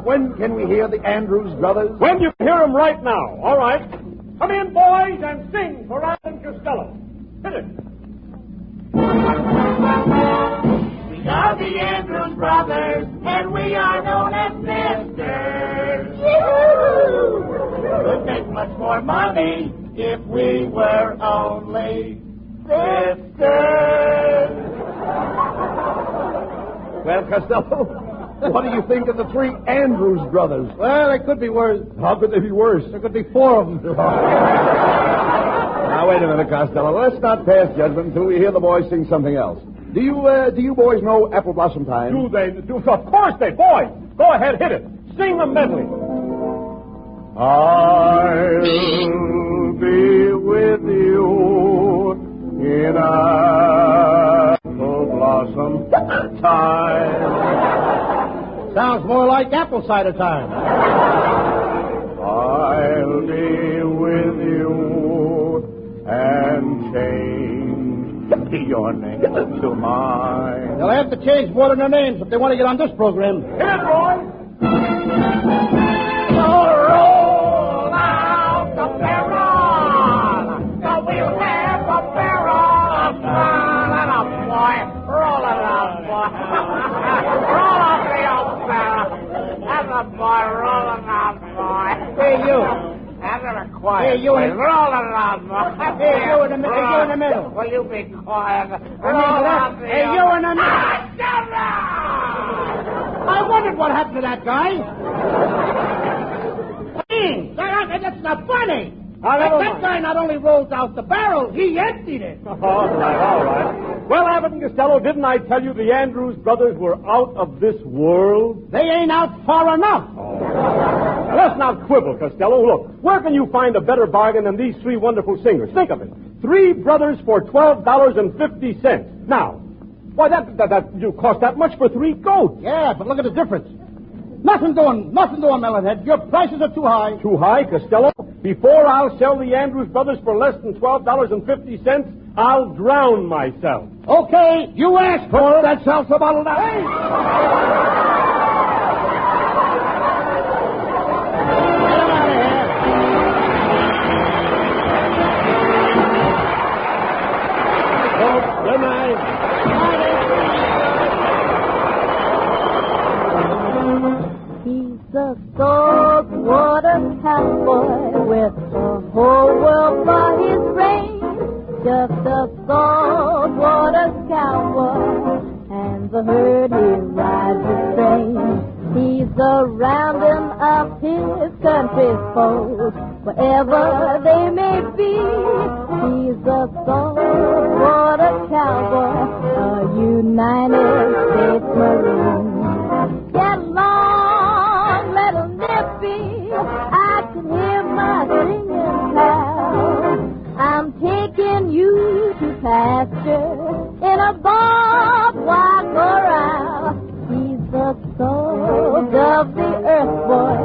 When can we hear the Andrews brothers? When you hear them right now. All right. Come in, boys, and sing for Abbott and Costello. Hit it. We are the Andrews brothers, and we are known as sisters. We'd make much more money if we were only sisters. Well, Costello, what do you think of the three Andrews brothers? Well, they could be worse. How could they be worse? There could be four of them. Now, wait a minute, Costello. Let's not pass judgment until we hear the boys sing something else. Do you boys know Apple Blossom Time? Do they? Of course they. Boys, go ahead, hit it. Sing the medley. I'll be with you in Apple Blossom Time. Sounds more like apple cider time. I'll be with you and change your name to mine. They'll have to change more than their names if they want to get on this program. Hit it, boys. Roll out the barrel, so we'll have a barrel of fun. Let up, boy. Roll it out, boy. Roll out the old barrel. That's a boy. Roll it out, boy. Hey, you. That's a quiet. Hey, you. Roll it out, boy. Hey, you in the middle. Hey, you in the middle. Will you be quiet? Hey, you in the middle. I wondered what happened to that guy. That's not funny. That guy not only rolls out the barrel, he emptied it. All right. Well, Abbott and Costello, didn't I tell you the Andrews brothers were out of this world? They ain't out far enough. Now, let's not quibble, Costello. Look, where can you find a better bargain than these three wonderful singers? Think of it. Three brothers for $12.50. Now, why, that you cost that much for three goats. Yeah, but look at the difference. Nothing doing, Melonhead. Your prices are too high. Too high, Costello? Before I'll sell the Andrews brothers for less than $12.50, I'll drown myself. Okay, you asked for it. That seltzer bottle down. Hey! Good night. He's a saltwater cowboy with the whole world for his reins. Just a saltwater cowboy, and the herd he rides his train. He's a rounding up his country's foes, wherever they may be. He's a saltwater cowboy, a United States Marine. Get along, little nip pasture in a barbed wire corral. He's the soul of the earth, boy,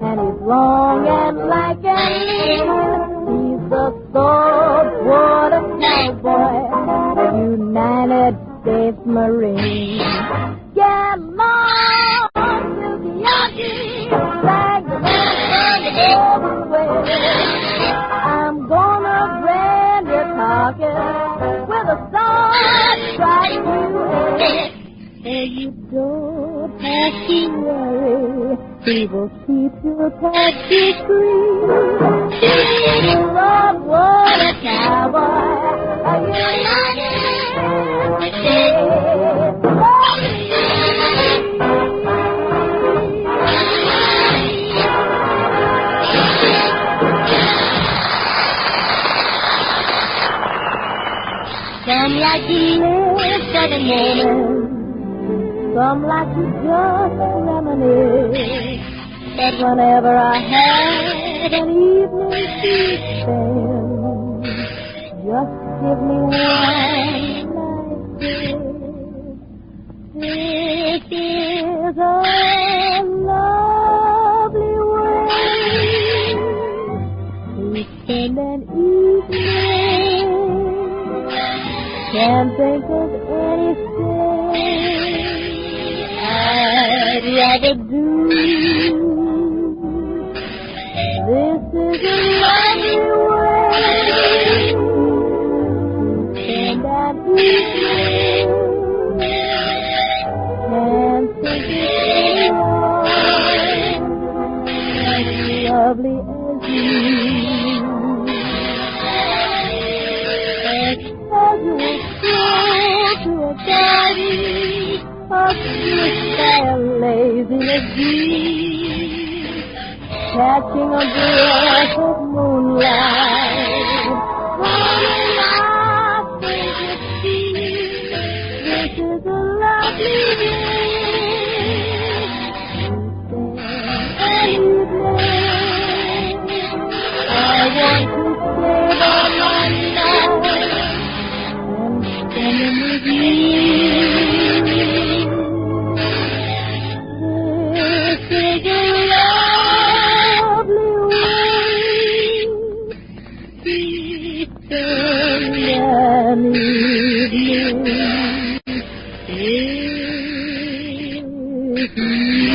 and he's long and lank and lean. He's the sword of cowboy, United States Marine. Get along to the Yankee, flag the land of the way. I'm gonna brand your carcass with a star striped UA. Hey, you don't have to worry, he will keep your taxi free. Love, what a cowboy, a United States. Some like to live for the moment, some like to just reminisce. But whenever I have an evening to spend, just give me one night kiss. This is a lovely way to spend an evening. Can't think of anything I'd rather do. This is a lovely way to spend an evening. Can't think of anyone as lovely as you. As you stroll to a garden of sweet laziness deep, catching a breath of moonlight on my favorite seat. This is a lovely day to spend an evening. I want to save all my night and with you. This is a lovely way to spend an evening with you.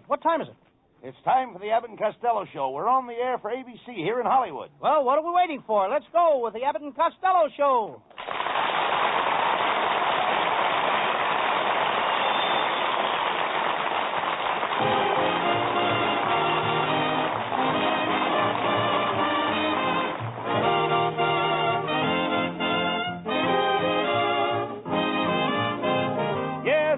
What time is it? It's time for the Abbott and Costello show. We're on the air for ABC here in Hollywood. Well, what are we waiting for? Let's go with the Abbott and Costello show.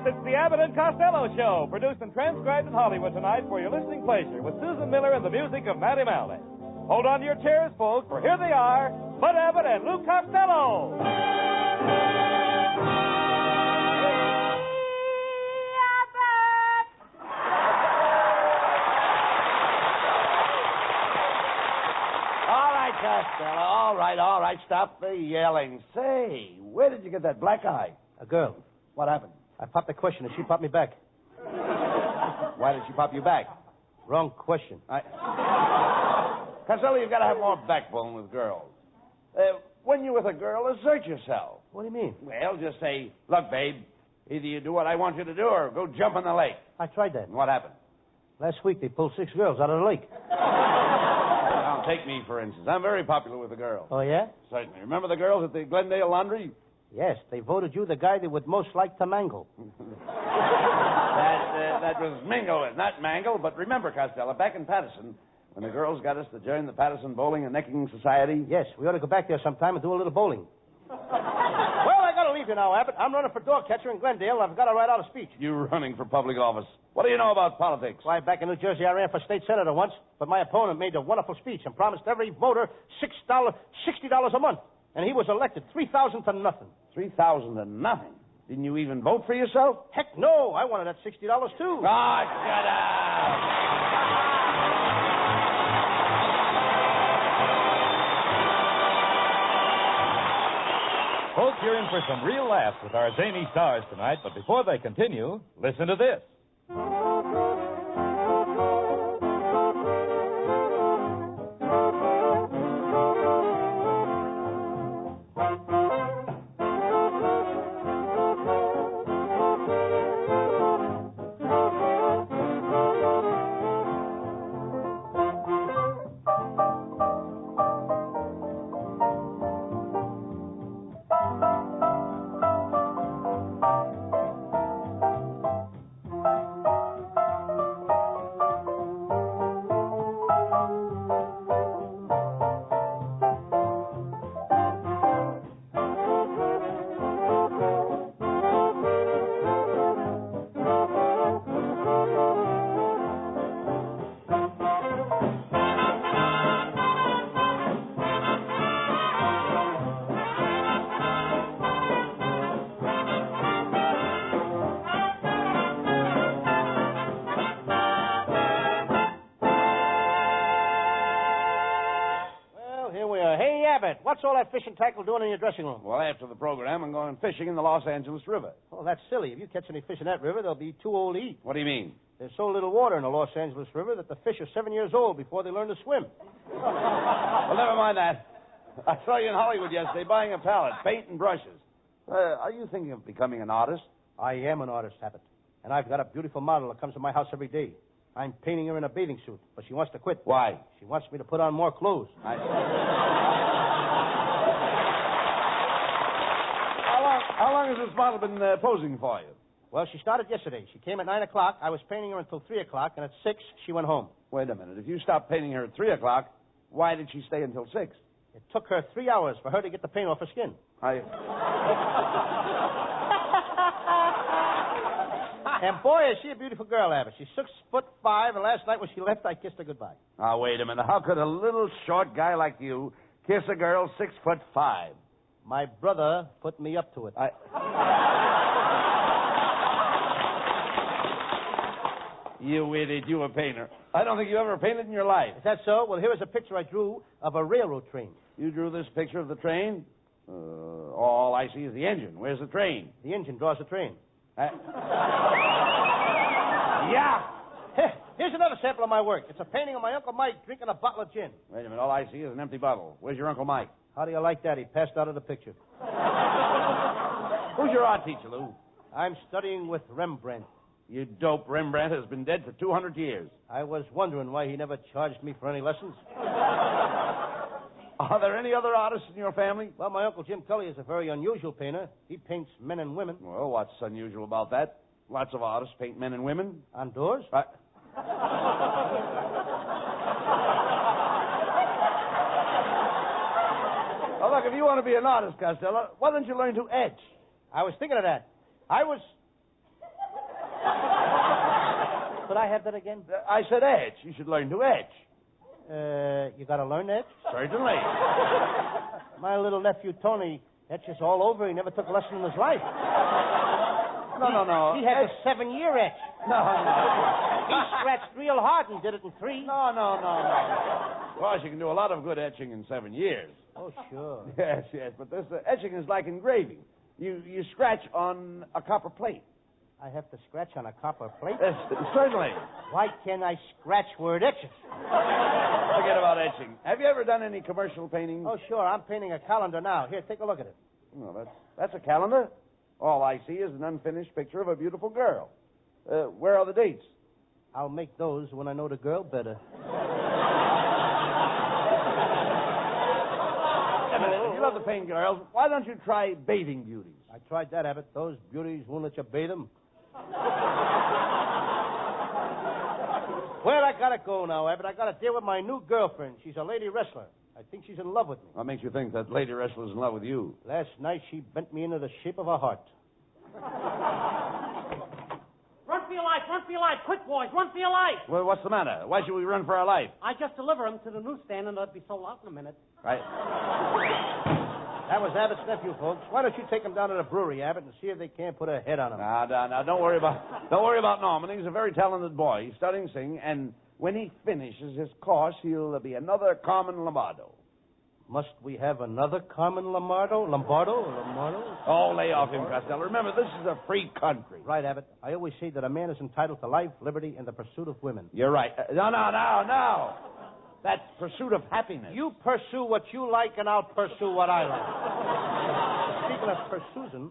It's the Abbott and Costello Show, produced and transcribed in Hollywood tonight for your listening pleasure with Susan Miller and the music of Matty Malney. Hold on to your chairs, folks, for here they are, Bud Abbott and Lou Costello. All right, Costello, all right, stop the yelling. Say, where did you get that black eye? A girl. What happened? I popped the question and she popped me back. Why did she pop you back? Wrong question. Costello, you've got to have more backbone with girls. When you're with a girl, assert yourself. What do you mean? Well, just say, look, babe, either you do what I want you to do or go jump in the lake. I tried that. And what happened? Last week they pulled 6 girls out of the lake. Now, take me, for instance. I'm very popular with the girls. Oh, yeah? Certainly. Remember the girls at the Glendale Laundry? Yes, they voted you the guy they would most like to mangle. That was mingle, not mangle. But remember, Costello, back in Patterson, when the girls got us to join the Patterson Bowling and Necking Society? Yes, we ought to go back there sometime and do a little bowling. Well, I got to leave you now, Abbott. I'm running for dog catcher in Glendale. I've got to write out a speech. You running for public office. What do you know about politics? Why, back in New Jersey, I ran for state senator once, but my opponent made a wonderful speech and promised every voter $60 a month. And he was elected, 3,000 to nothing. 3,000 to nothing? Didn't you even vote for yourself? Heck no, I wanted that $60 too. Ah, shut up! Folks, you're in for some real laughs with our zany stars tonight, but before they continue, listen to this. What's all that fishing tackle doing in your dressing room? Well, after the program, I'm going fishing in the Los Angeles River. Oh, that's silly. If you catch any fish in that river, they'll be too old to eat. What do you mean? There's so little water in the Los Angeles River that the fish are 7 years old before they learn to swim. Well, never mind that. I saw you in Hollywood yesterday buying a pallet, paint and brushes. Are you thinking of becoming an artist? I am an artist, Abbott. And I've got a beautiful model that comes to my house every day. I'm painting her in a bathing suit, but she wants to quit. Why? She wants me to put on more clothes. How long has this model been posing for you? Well, she started yesterday. She came at 9 o'clock. I was painting her until 3 o'clock, and at 6, she went home. Wait a minute. If you stopped painting her at 3 o'clock, why did she stay until 6? It took her 3 hours for her to get the paint off her skin. And boy, is she a beautiful girl, Abbott. She's 6'5", and last night when she left, I kissed her goodbye. Now, wait a minute. How could a little short guy like you kiss a girl 6'5"? My brother put me up to it. You idiot, you a painter. I don't think you ever painted in your life. Is that so? Well, here is a picture I drew of a railroad train. You drew this picture of the train? All I see is the engine. Where's the train? The engine draws the train. Yeah! Here's another sample of my work. It's a painting of my Uncle Mike drinking a bottle of gin. Wait a minute. All I see is an empty bottle. Where's your Uncle Mike? How do you like that? He passed out of the picture. Who's your art teacher, Lou? I'm studying with Rembrandt. You dope. Rembrandt has been dead for 200 years. I was wondering why he never charged me for any lessons. Are there any other artists in your family? Well, my Uncle Jim Tully is a very unusual painter. He paints men and women. Well, what's unusual about that? Lots of artists paint men and women. On doors? Oh, look, if you want to be an artist, Costello, why don't you learn to etch? I was thinking of that. Could I have that again? I said etch. You should learn to etch. You got to learn that? Certainly. My little nephew, Tony, etches all over. He never took a lesson in his life. No. He had a 7-year etch. No. He scratched real hard and did it in 3. No. Of course, you can do a lot of good etching in 7 years. Oh, sure. Yes, but this etching is like engraving. You scratch on a copper plate. I have to scratch on a copper plate? Yes, certainly. Why can't I scratch where it etches? Forget about etching. Have you ever done any commercial painting? Oh, sure. I'm painting a calendar now. Here, take a look at it. Well, that's a calendar. All I see is an unfinished picture of a beautiful girl. Where are the dates? I'll make those when I know the girl better. You love to paint girls. Why don't you try bathing beauties? I tried that, Abbott. Those beauties won't let you bathe them. Well, I gotta go now, Abbott. I gotta deal with my new girlfriend. She's a lady wrestler. I think she's in love with me. What makes you think that lady wrestler's in love with you? Last night, she bent me into the shape of a heart. Run for your life, quick, boys, run for your life. Well, what's the matter? Why should we run for our life? I just deliver them to the newsstand, and they'll be sold out in a minute. Right. That was Abbott's nephew, folks. Why don't you take him down to the brewery, Abbott, and see if they can't put a head on him? Now, don't worry about Norman. He's a very talented boy. He's studying singing, and when he finishes his course, he'll be another Carmen Lombardo. Must we have another Carmen Lombardo? Oh, lay off him, Costello. Remember, this is a free country. Right, Abbott. I always say that a man is entitled to life, liberty, and the pursuit of women. You're right. No. That's pursuit of happiness. You pursue what you like, and I'll pursue what I like. Speaking of Pursusan,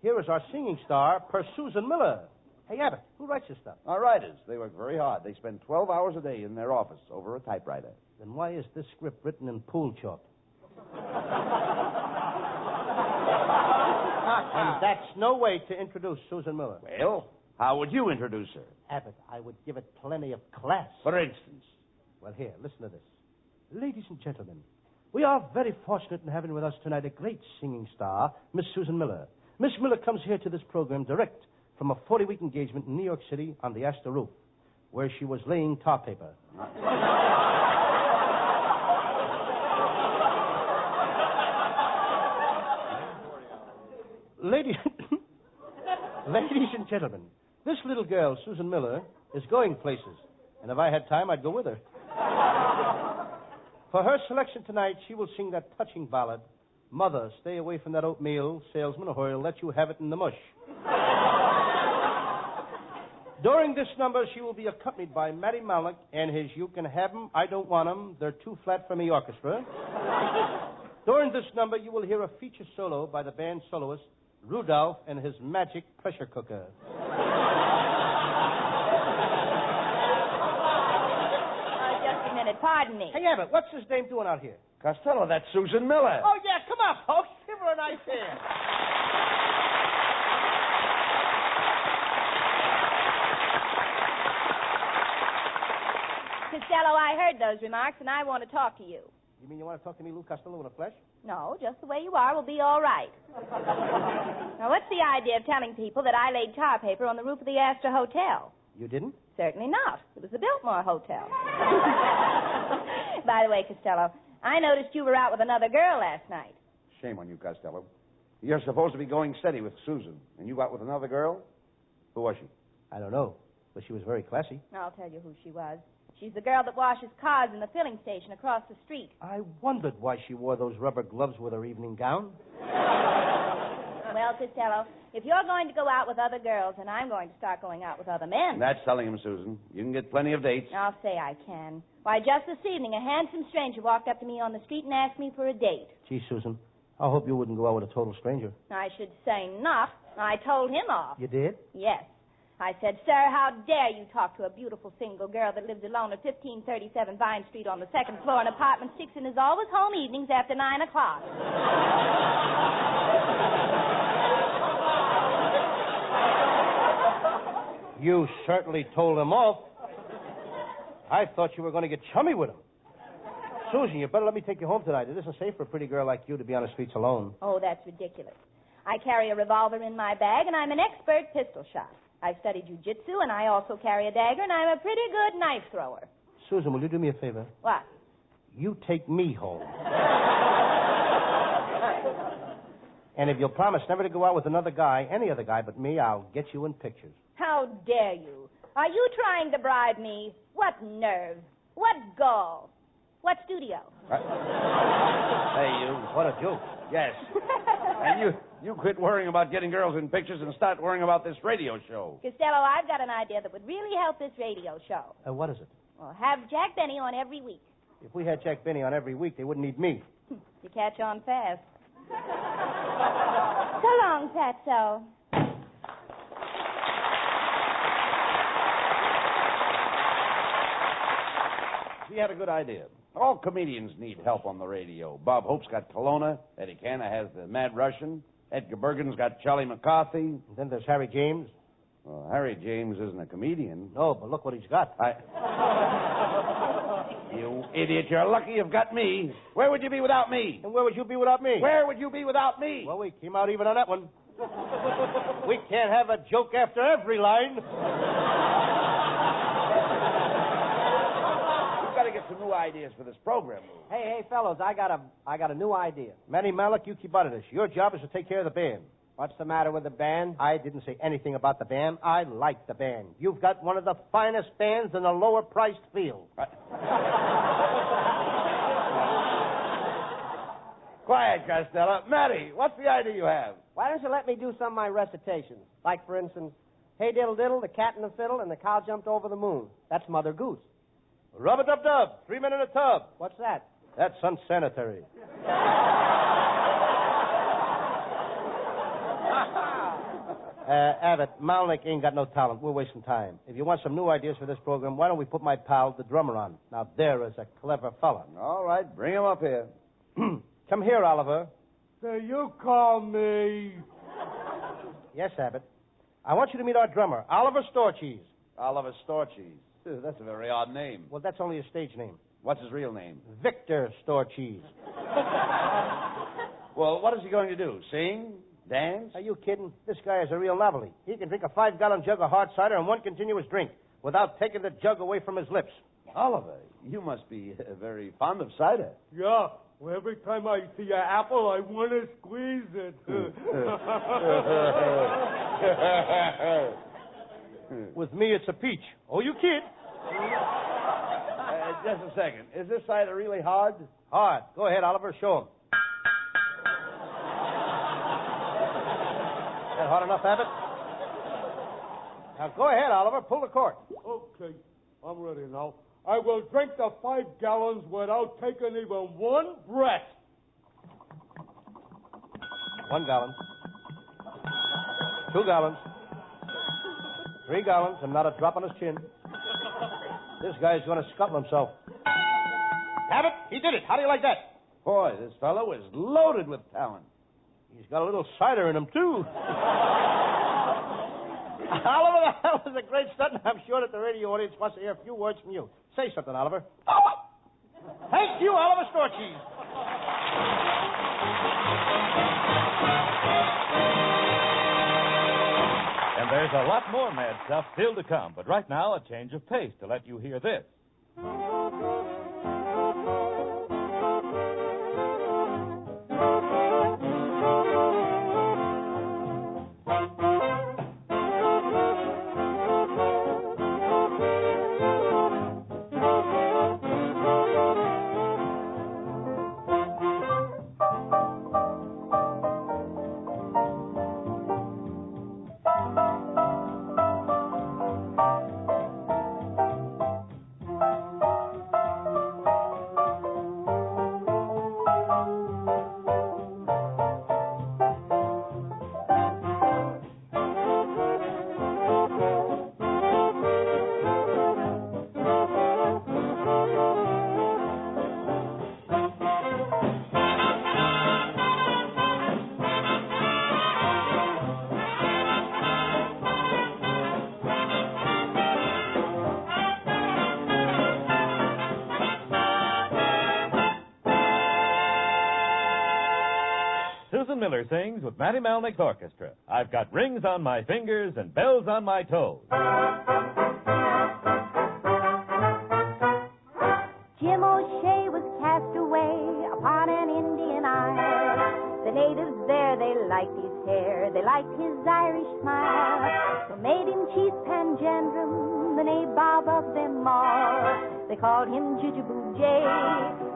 here is our singing star, Pursusan Miller. Hey, Abbott, who writes this stuff? Our writers. They work very hard. They spend 12 hours a day in their office over a typewriter. Then why is this script written in pool chalk? And that's no way to introduce Susan Miller. Well, how would you introduce her? Abbott, I would give it plenty of class. For instance? Well, here, listen to this. Ladies and gentlemen, we are very fortunate in having with us tonight a great singing star, Miss Susan Miller. Miss Miller comes here to this program direct from a 40-week engagement in New York City on the Astor roof, where she was laying tar paper. Ladies and gentlemen, this little girl, Susan Miller, is going places, and if I had time, I'd go with her. For her selection tonight, she will sing that touching ballad, Mother, Stay Away from That Oatmeal Salesman, or he'll let you have it in the mush. During this number, she will be accompanied by Matty Malnick and his You Can Have 'Em, I Don't Want 'Em, They're Too Flat for Me orchestra. During this number, you will hear a feature solo by the band soloist Rudolph and his magic pressure cooker. Just a minute. Pardon me. Hey, Abbott, what's his name doing out here? Costello, that's Susan Miller. Oh, yeah, come on, folks. Give her a nice hand. Costello, I heard those remarks, and I want to talk to you. You mean you want to talk to me, Lou Costello, in the flesh? No, just the way you are will be all right. Now, what's the idea of telling people that I laid tar paper on the roof of the Astor Hotel? You didn't? Certainly not. It was the Biltmore Hotel. By the way, Costello, I noticed you were out with another girl last night. Shame on you, Costello. You're supposed to be going steady with Susan, and you got with another girl? Who was she? I don't know, but she was very classy. I'll tell you who she was. She's the girl that washes cars in the filling station across the street. I wondered why she wore those rubber gloves with her evening gown. Well, Costello, if you're going to go out with other girls, and I'm going to start going out with other men. That's telling him, Susan. You can get plenty of dates. I'll say I can. Why, just this evening, a handsome stranger walked up to me on the street and asked me for a date. Gee, Susan, I hope you wouldn't go out with a total stranger. I should say not. I told him off. You did? Yes. I said, sir, how dare you talk to a beautiful single girl that lives alone at 1537 Vine Street on the second floor in apartment 6 and is always home evenings after 9 o'clock. You certainly told him off. I thought you were going to get chummy with him. Susan, you better let me take you home tonight. It isn't safe for a pretty girl like you to be on the streets alone. Oh, that's ridiculous. I carry a revolver in my bag, and I'm an expert pistol shot. I've studied jujitsu, and I also carry a dagger, and I'm a pretty good knife thrower. Susan, will you do me a favor? What? You take me home. And if you'll promise never to go out with another guy, any other guy but me, I'll get you in pictures. How dare you? Are you trying to bribe me? What nerve? What gall? What studio? Hey, you. What a joke. Yes. And you quit worrying about getting girls in pictures and start worrying about this radio show. Costello, I've got an idea that would really help this radio show. What is it? Well, have Jack Benny on every week. If we had Jack Benny on every week, they wouldn't need me. You catch on fast. So long, Fatso. He had a good idea. All comedians need help on the radio. Bob Hope's got Kelowna. Eddie Canna has the Mad Russian. Edgar Bergen's got Charlie McCarthy. And then there's Harry James. Well, Harry James isn't a comedian. No, but look what he's got. You idiot, you're lucky you've got me. Where would you be without me? And where would you be without me? Where would you be without me? Well, we came out even on that one. We can't have a joke after every line. We've got to get some new ideas for this program. Hey, fellows, I got a new idea. Manny Malik, you keep out of this. Your job is to take care of the band. What's the matter with the band? I didn't say anything about the band. I like the band. You've got one of the finest bands in the lower-priced field. Quiet, Costello. Matty, what's the idea you have? Why don't you let me do some of my recitations? Like, for instance, Hey Diddle Diddle, the cat and the fiddle, and the cow jumped over the moon. That's Mother Goose. Rub-a-dub-dub, 3 men in a tub. What's that? That's unsanitary. Abbott, Malnick ain't got no talent. We're wasting time. If you want some new ideas for this program, why don't we put my pal, the drummer, on? Now, there is a clever fella. All right, bring him up here. Come here, Oliver. So you call me... Yes, Abbott. I want you to meet our drummer, Oliver Storcheese. Oliver Storcheese. That's a very odd name. Well, that's only a stage name. What's his real name? Victor Storcheese. Well, what is he going to do? Sing? Dance? Are you kidding? This guy is a real novelty. He can drink a 5-gallon jug of hard cider in one continuous drink without taking the jug away from his lips. Oliver, you must be very fond of cider. Yeah. Well, every time I see an apple, I want to squeeze it. With me, it's a peach. Oh, you kid. Just a second. Is this cider really hard? Hard. Go ahead, Oliver. Show him. That hard enough, Abbott? Now, go ahead, Oliver. Pull the cork. Okay. I'm ready now. I will drink the 5 gallons without taking even one breath. 1 gallon. 2 gallons. 3 gallons, and not a drop on his chin. This guy's going to scuttle himself. Abbott, he did it. How do you like that? Boy, this fellow is loaded with talent. He's got a little cider in him, too. Oliver, that was a great stunt, and I'm sure that the radio audience wants to hear a few words from you. Say something, Oliver. Thank you, Oliver Storcheese. And there's a lot more mad stuff still to come. But right now, a change of pace to let you hear this. Susan Miller sings with Matty Malnick's orchestra. I've got rings on my fingers and bells on my toes. Jim O'Shea was cast away upon an Indian isle. The natives there, they liked his hair, they liked his Irish smile. So made him chief panjandrum, the nabob of them all. They called him Jujuboo Jay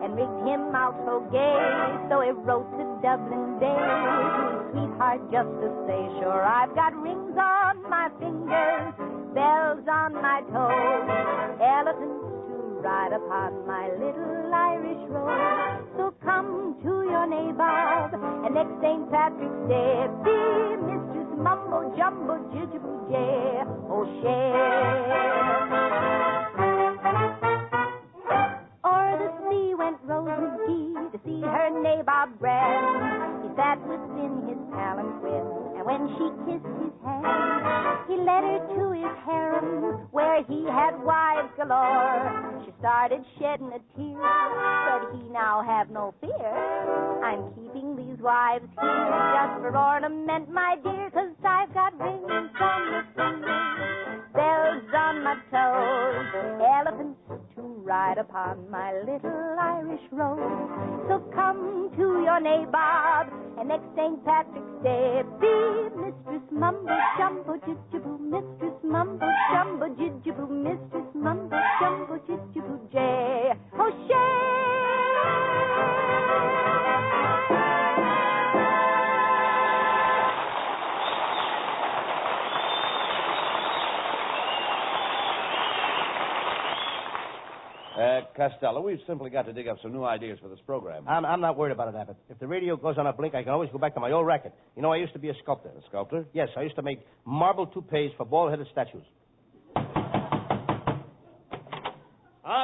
and rigged him out so gay. So he wrote to Dublin Bay to his sweetheart just to say, sure, I've got rings on my fingers, bells on my toes, elephants to ride upon my little Irish road. So come to your nabob, and next St. Patrick's Day, be Mistress Mumbo Jumbo Jujuboo Jay O'Shea. O'er the sea went Rose McGee to see her nabob grand. He sat within his palanquin, and when she kissed his hand, he led her to his harem, where he had wives galore. She started shedding a tear, said he now have no fear. I'm keeping these wives here just for ornament, my dear, 'cause I've got rings on my fingers, bells on my toes, elephants to ride upon my little Irish road. So come to your nabob, and next St. Patrick's Day, be Mistress Mumbo Jumbo Jujuboo, Mistress Mumbo Jumbo Jujuboo, Mistress Mumbo Jumbo Jujuboo Jay O'Shea. Costello, we've simply got to dig up some new ideas for this program. I'm not worried about it, Abbott. If the radio goes on a blink, I can always go back to my old racket. You know, I used to be a sculptor. A sculptor? Yes, I used to make marble toupees for bald-headed statues.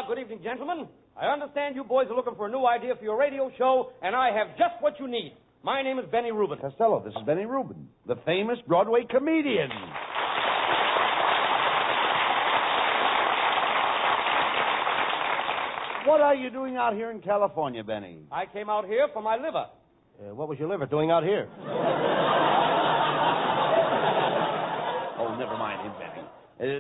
Good evening, gentlemen. I understand you boys are looking for a new idea for your radio show, and I have just what you need. My name is Benny Rubin. Costello, this is Benny Rubin, the famous Broadway comedian. What are you doing out here in California, Benny? I came out here for my liver. What was your liver doing out here? Oh, never mind him, Benny.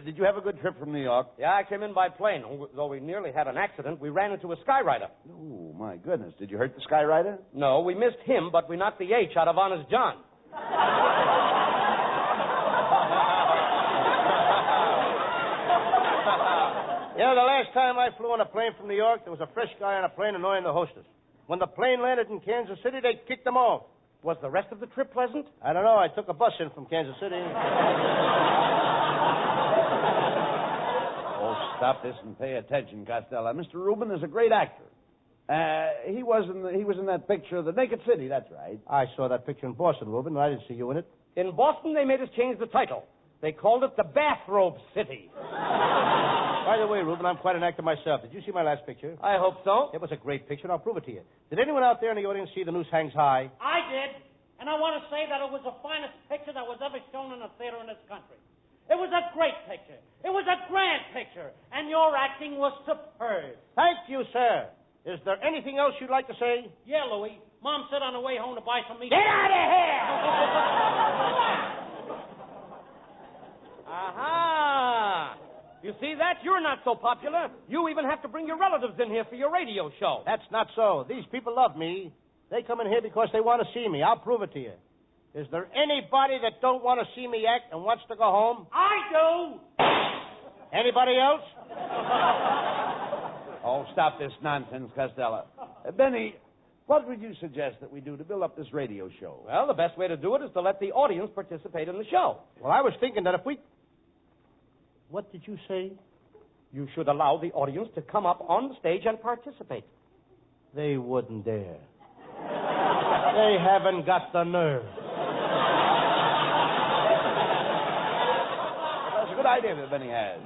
Did you have a good trip from New York? Yeah, I came in by plane. Though we nearly had an accident, we ran into a skywriter. Oh, my goodness. Did you hurt the skywriter? No, we missed him, but we knocked the H out of Honest John. You know, the last time I flew on a plane from New York, there was a fresh guy on a plane annoying the hostess. When the plane landed in Kansas City, they kicked him off. Was the rest of the trip pleasant? I don't know. I took a bus in from Kansas City. Oh, stop this and pay attention, Costello. Mr. Rubin is a great actor. He was in that picture of the Naked City, that's right. I saw that picture in Boston, Rubin, and I didn't see you in it. In Boston, they made us change the title. They called it the Bathrobe City. By the way, Rubin, I'm quite an actor myself. Did you see my last picture? I hope so. It was a great picture, and I'll prove it to you. Did anyone out there in the audience see The Noose Hangs High? I did. And I want to say that it was the finest picture that was ever shown in a theater in this country. It was a great picture. It was a grand picture. And your acting was superb. Thank you, sir. Is there anything else you'd like to say? Yeah, Louie. Mom said on the way home to buy some meat. Get out of here! Aha! You see that? You're not so popular. You even have to bring your relatives in here for your radio show. That's not so. These people love me. They come in here because they want to see me. I'll prove it to you. Is there anybody that don't want to see me act and wants to go home? I do. Anybody else? Oh, stop this nonsense, Costello. Benny, what would you suggest that we do to build up this radio show? Well, the best way to do it is to let the audience participate in the show. Well, I was thinking that if we... What did you say? You should allow the audience to come up on the stage and participate. They wouldn't dare. They haven't got the nerve. That's a good idea that Benny has.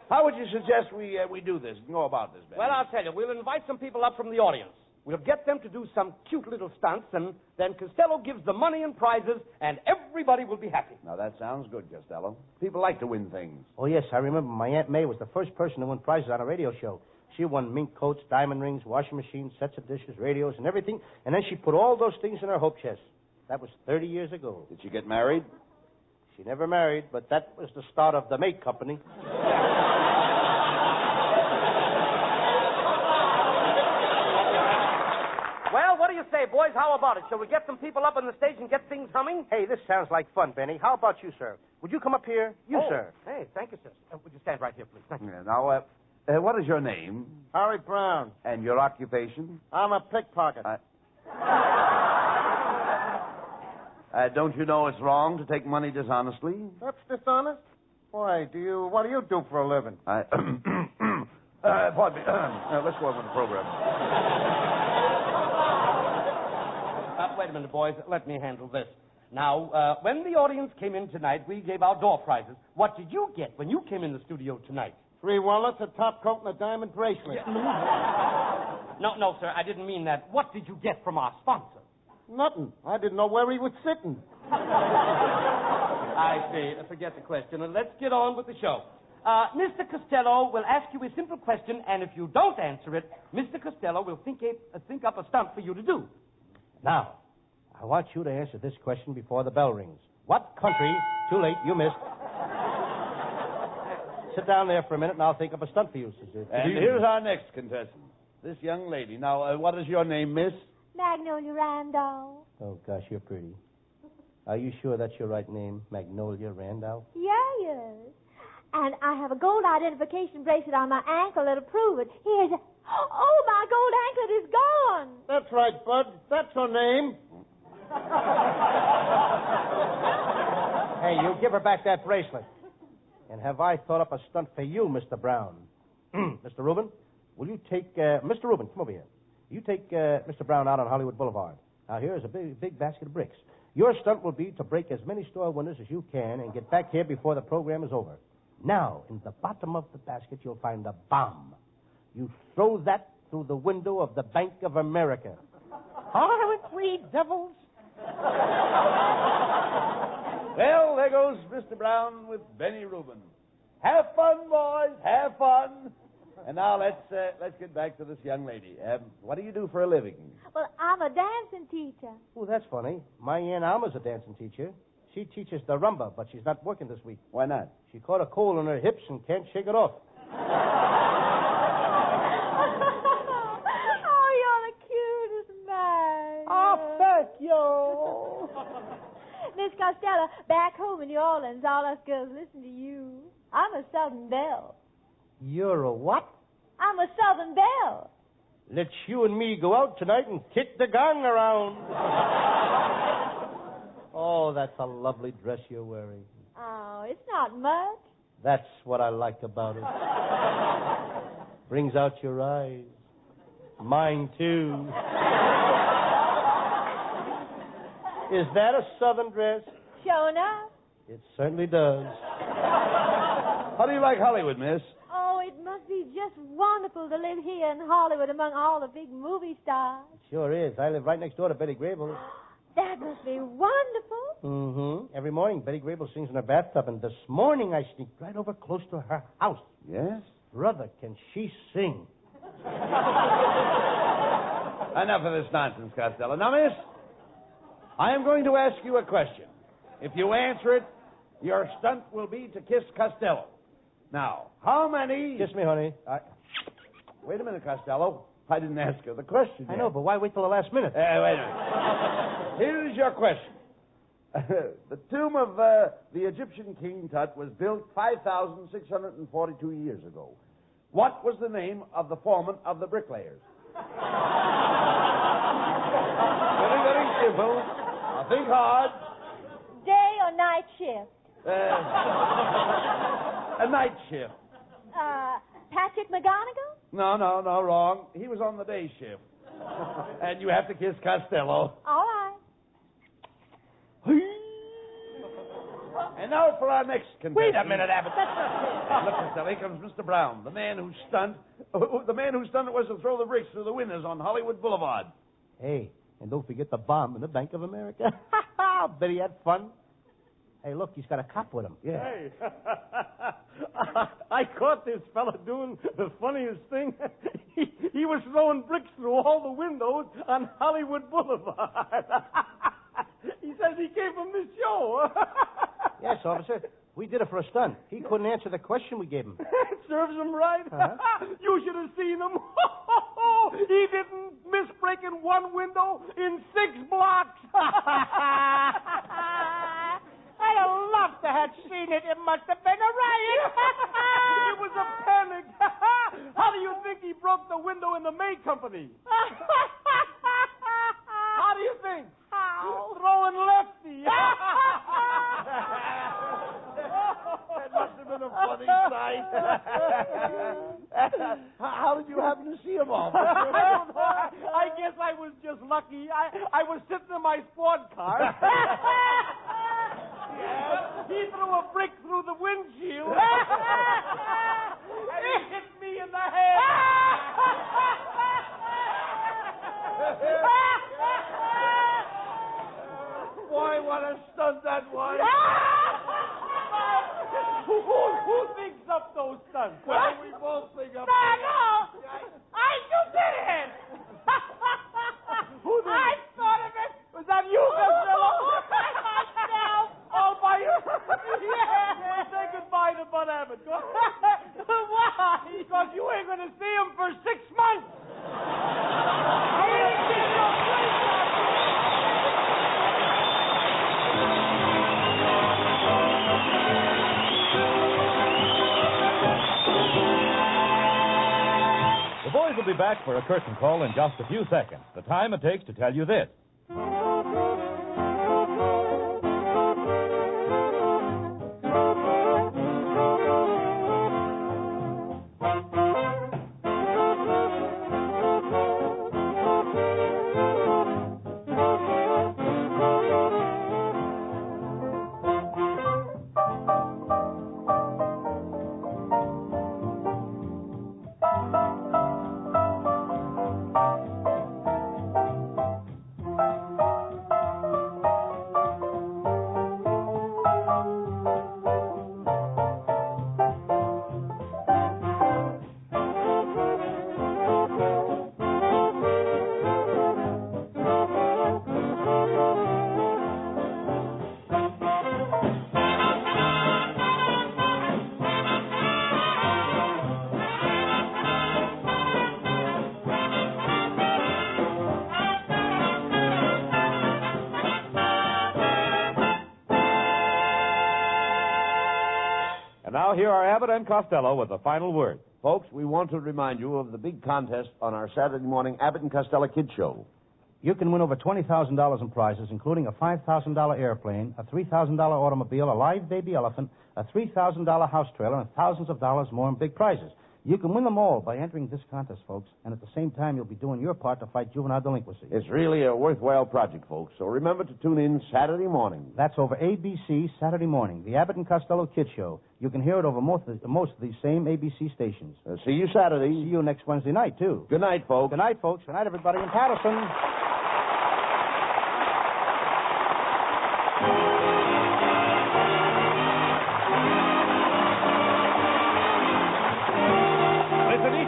How would you suggest we do this, go about this, Benny? Well, I'll tell you. We'll invite some people up from the audience. We'll get them to do some cute little stunts, and then Costello gives the money and prizes, and everybody will be happy. Now, that sounds good, Costello. People like to win things. Oh, yes, I remember my Aunt May was the first person to win prizes on a radio show. She won mink coats, diamond rings, washing machines, sets of dishes, radios, and everything, and then she put all those things in her hope chest. That was 30 years ago. Did she get married? She never married, but that was the start of the Mate Company. Well, what do you say, boys? How about it? Shall we get some people up on the stage and get things humming? Hey, this sounds like fun, Benny. How about you, sir? Would you come up here? You, sir. Hey, thank you, sir. Would you stand right here, please? Thank you. Yeah, now, what is your name? Harry Brown. And your occupation? I'm a pickpocket. Don't you know it's wrong to take money dishonestly? That's dishonest? Why, what do you do for a living? Pardon me. Let's go over to the program. Wait a minute, boys. Let me handle this. Now, when the audience came in tonight, we gave out door prizes. What did you get when you came in the studio tonight? 3 wallets, a top coat, and a diamond bracelet. No, sir. I didn't mean that. What did you get from our sponsor? Nothing. I didn't know where he was sitting. I see. Forget the question, and let's get on with the show. Mr. Costello will ask you a simple question, and if you don't answer it, Mr. Costello will think up a stunt for you to do. Now, I want you to answer this question before the bell rings. What country... Too late, you missed. Sit down there for a minute, and I'll think up a stunt for you, Susan. And here's our next contestant, this young lady. Now, what is your name, miss? Magnolia Randolph. Oh, gosh, you're pretty. Are you sure that's your right name, Magnolia Randolph? Yes. And I have a gold identification bracelet on my ankle that'll prove it. Here's a... Oh, my gold anklet is gone. That's right, Bud. That's her name. Hey, you give her back that bracelet. And have I thought up a stunt for you, Mr. Brown? Mr. Rubin, will you take... Mr. Rubin, come over here. You take Mr. Brown out on Hollywood Boulevard. Now, here is a big basket of bricks. Your stunt will be to break as many store windows as you can and get back here before the program is over. Now, in the bottom of the basket, you'll find a bomb. You throw that through the window of the Bank of America. Aren't we devils? Well, there goes Mr. Brown with Benny Rubin. Have fun, boys. Have fun. And now let's get back to this young lady. What do you do for a living? Well, I'm a dancing teacher. Oh, that's funny. My Aunt Alma's a dancing teacher. She teaches the rumba, but she's not working this week. Why not? She caught a cold in her hips and can't shake it off. Oh, you're the cutest man. Oh, thank you. Miss Costello, back home in New Orleans, all us girls listen to you. I'm a Southern Belle. You're a what? I'm a Southern Belle. Let's you and me go out tonight and kick the gong around. Oh, that's a lovely dress you're wearing. Oh, it's not much. That's what I like about it. Brings out your eyes, Mine, too. Is that a southern dress? Sure enough. It certainly does. How do you like Hollywood, miss? Oh, it must be just wonderful to live here in Hollywood among all the big movie stars. Sure is. I live right next door to Betty Grable. That must be wonderful. Mm-hmm. Every morning, Betty Grable sings in her bathtub, and this morning I sneaked right over close to her house. Yes? Brother, can she sing? Enough of this nonsense, Costello. Now, miss, I am going to ask you a question. If you answer it, your stunt will be to kiss Costello. Now, how many... Kiss me, honey. Wait a minute, Costello. I didn't ask her the question I yet. know, but why wait till the last minute? Wait a minute. Here's your question. The tomb of the Egyptian King Tut was built 5,642 years ago. What was the name of the foreman of the bricklayers? Very, very simple. Now think hard. Day or night shift? A night shift. Patrick McGonagall? No, wrong. He was on the day shift. And you have to kiss Costello. All right. And now for our next contestant. Wait a minute, Abbott. Look, Costello, here comes Mr. Brown, the man whose stunt was to throw the bricks through the windows on Hollywood Boulevard. Hey, and don't forget the bomb in the Bank of America. Bet he had fun. Hey, look, he's got a cop with him. Yeah. Hey, I caught this fella doing the funniest thing. He was throwing bricks through all the windows on Hollywood Boulevard. He says he came from this show. Yes, officer. We did it for a stunt. He couldn't answer the question we gave him. Serves him right. Uh-huh. You should have seen him. He didn't miss breaking one window in 6 blocks. I'd have loved to have seen it. It must have been a riot. It was a panic. How do you think he broke the window in the May Company? How do you think? How? Throwing lefty. That must have been a funny sight. How did you happen to see him off? I don't know. I guess I was just lucky. I was sitting in my sport car. He threw a brick through the windshield. And he hit me in the head. Boy, what a stunt that was. Who thinks up those stunts? Well, we both think up. No. You did it. Who did it? I thought of it. Was that you, Costello? Myself. All by yourself. Yeah. Say goodbye to Bud Abbott. Why? Because you ain't going to see him for 6 months. The boys will be back for a curtain call in just a few seconds. The time it takes to tell you this. Now, here are Abbott and Costello with the final word. Folks, we want to remind you of the big contest on our Saturday morning Abbott and Costello Kids Show. You can win over $20,000 in prizes, including a $5,000 airplane, a $3,000 automobile, a live baby elephant, a $3,000 house trailer, and thousands of dollars more in big prizes. You can win them all by entering this contest, folks, and at the same time, you'll be doing your part to fight juvenile delinquency. It's really a worthwhile project, folks, so remember to tune in Saturday morning. That's over ABC Saturday morning, the Abbott and Costello Kid Show. You can hear it over most of these same ABC stations. See you Saturday. See you next Wednesday night, too. Good night, folks. Good night, folks. Good night, everybody in Patterson.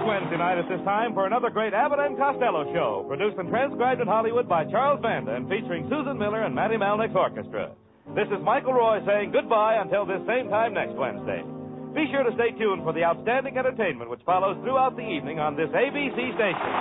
Wednesday night at this time for another great Abbott and Costello show, produced and transcribed in Hollywood by Charles Banda and featuring Susan Miller and Matty Malnick's orchestra. This is Michael Roy saying goodbye until this same time next Wednesday. Be sure to stay tuned for the outstanding entertainment which follows throughout the evening on this ABC station.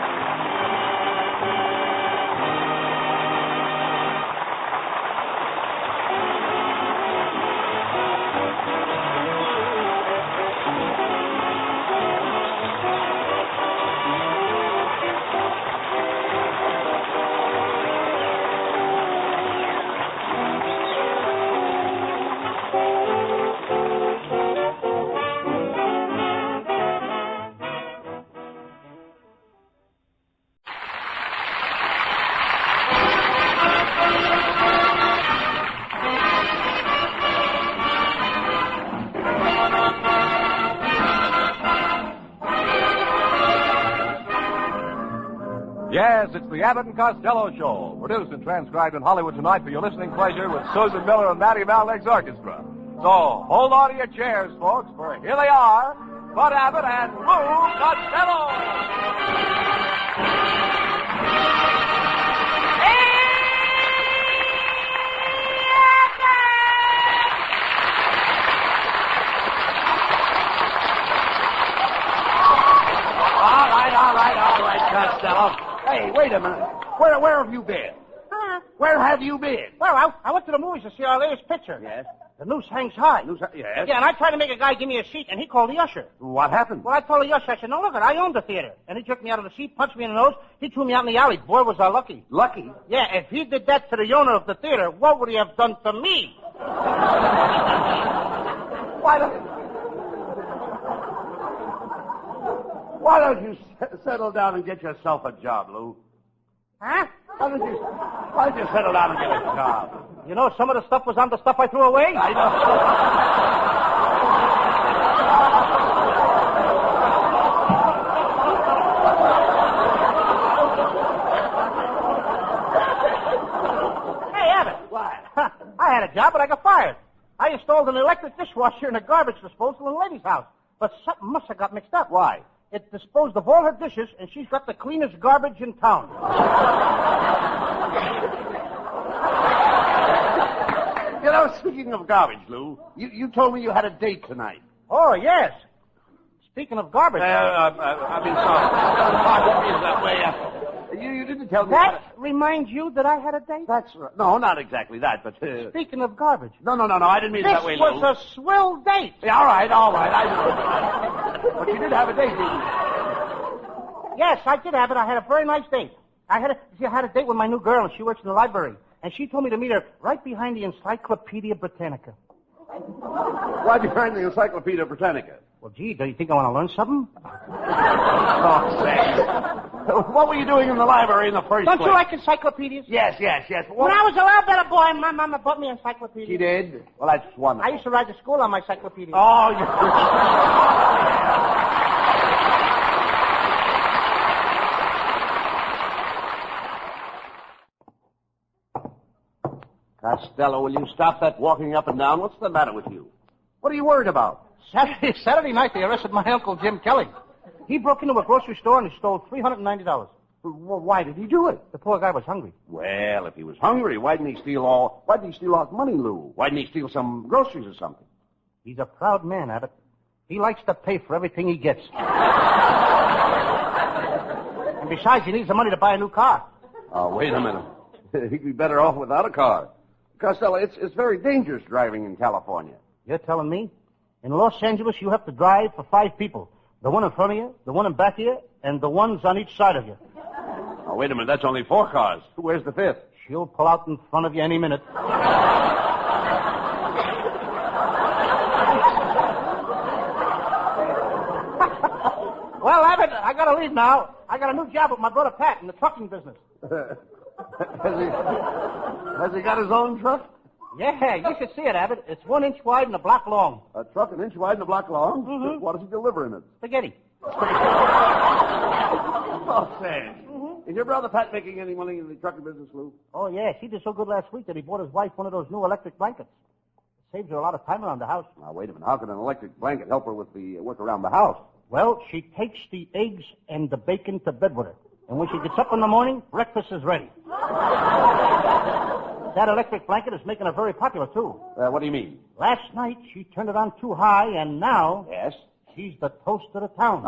Yes, it's the Abbott and Costello Show, produced and transcribed in Hollywood tonight for your listening pleasure with Susan Miller and Matty Malnick's orchestra. So, hold on to your chairs, folks, for here they are, Bud Abbott and Lou Costello. All right, Costello. Hey, wait a minute. Where have you been? Huh? Where have you been? Well, I went to the movies to see our latest picture. Yes? The noose hangs high. Yes? Yeah, and I tried to make a guy give me a seat, and he called the usher. What happened? Well, I told the usher, I said, no, look, I own the theater. And he took me out of the seat, punched me in the nose. He threw me out in the alley. Boy, was I lucky. Lucky? Yeah, if he did that to the owner of the theater, what would he have done to me? Why don't you settle down and get yourself a job, Lou? Huh? Why don't you settle down and get a job? You know, some of the stuff was on the stuff I threw away. I know. Hey, Abbott. What? I had a job, but I got fired. I installed an electric dishwasher in a garbage disposal in a lady's house. But something must have got mixed up. Why? It disposed of all her dishes, and she's got the cleanest garbage in town. You know, speaking of garbage, Lou, you told me you had a date tonight. Oh, yes. Speaking of garbage. I mean, sorry. That way. You didn't tell me. That reminds you that I had a date? That's right. No, not exactly that, but... Speaking of garbage. No, I didn't mean it that way, Lou. This was a swell date. Yeah, all right, I know. But you did have a date, didn't you? Yes, I did have it. I had a very nice date. I had a date with my new girl, and she works in the library. And she told me to meet her right behind the Encyclopedia Britannica. Why behind the Encyclopedia Britannica? Well, gee, do you think I want to learn something? Oh, say. What were you doing in the library in the first place? Don't you like encyclopedias? Yes. When I was a little better boy, my mama bought me an encyclopedia. She did? Well, that's wonderful. I used to ride to school on my encyclopedia. Oh, you... Costello, will you stop that walking up and down? What's the matter with you? What are you worried about? Saturday night, they arrested my Uncle Jim Kelly. He broke into a grocery store and he stole $390. Well, why did he do it? The poor guy was hungry. Well, if he was hungry, why didn't he steal all money, Lou? Why didn't he steal some groceries or something? He's a proud man, Abbott. He likes to pay for everything he gets. And besides, he needs the money to buy a new car. Oh, wait a minute. He'd be better off without a car. Costello, it's very dangerous driving in California. You're telling me? In Los Angeles, you have to drive for 5 people. The one in front of you, the one in back of you, and the ones on each side of you. Oh, wait a minute. That's only 4 cars. Where's the 5th? She'll pull out in front of you any minute. I gotta leave now. I got a new job with my brother Pat in the trucking business. Has he got his own truck? Yeah, you should see it, Abbott. It's 1 inch wide and a block long. A truck 1 inch wide and a block long? Mm-hmm. What does he deliver in it? Spaghetti. Oh, Sam. Mm-hmm. Is your brother Pat making any money in the trucking business, Lou? Oh, yeah. She did so good last week that he bought his wife one of those new electric blankets. It saves her a lot of time around the house. Now, wait a minute. How can an electric blanket help her with the work around the house? Well, she takes the eggs and the bacon to bed with her. And when she gets up in the morning, breakfast is ready. That electric blanket is making her very popular, too. What do you mean? Last night, she turned it on too high, and now... Yes? She's the toast of the town.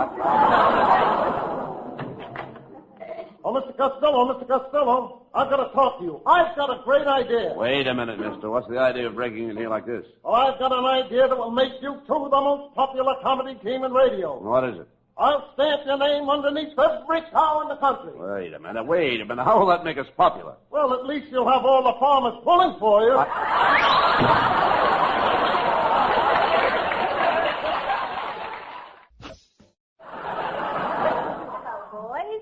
Oh, Mr. Costello, I've got to talk to you. I've got a great idea. Wait a minute, mister. What's the idea of breaking in here like this? Oh, I've got an idea that will make you two the most popular comedy team in radio. What is it? I'll stamp your name underneath every cow in the country. Wait a minute. How will that make us popular? Well, at least you'll have all the farmers pulling for you.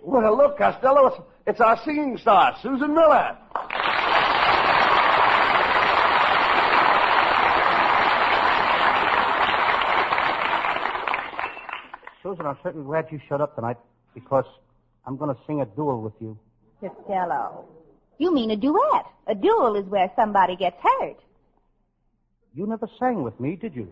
Well, look, Costello, it's our singing star, Susan Miller. Susan, I'm certainly glad you showed up tonight because I'm going to sing a duel with you. Costello. You mean a duet. A duel is where somebody gets hurt. You never sang with me, did you?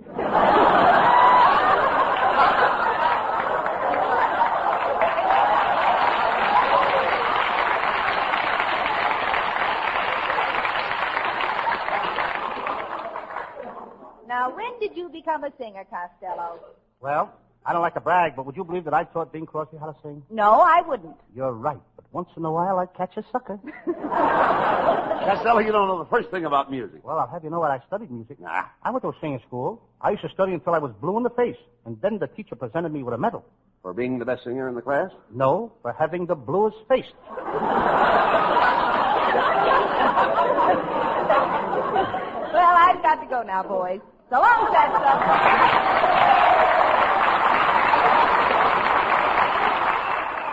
Now, when did you become a singer, Costello? Well, I don't like to brag, but would you believe that I taught Bing Crosby how to sing? No, I wouldn't. You're right, but once in a while I catch a sucker. Costello, you don't know the first thing about music. Well, I'll have you know what I studied music. Nah. I went to a singing school. I used to study until I was blue in the face, and then the teacher presented me with a medal. For being the best singer in the class? No, for having the bluest face. Well, I've got to go now, boys. So long, Costello.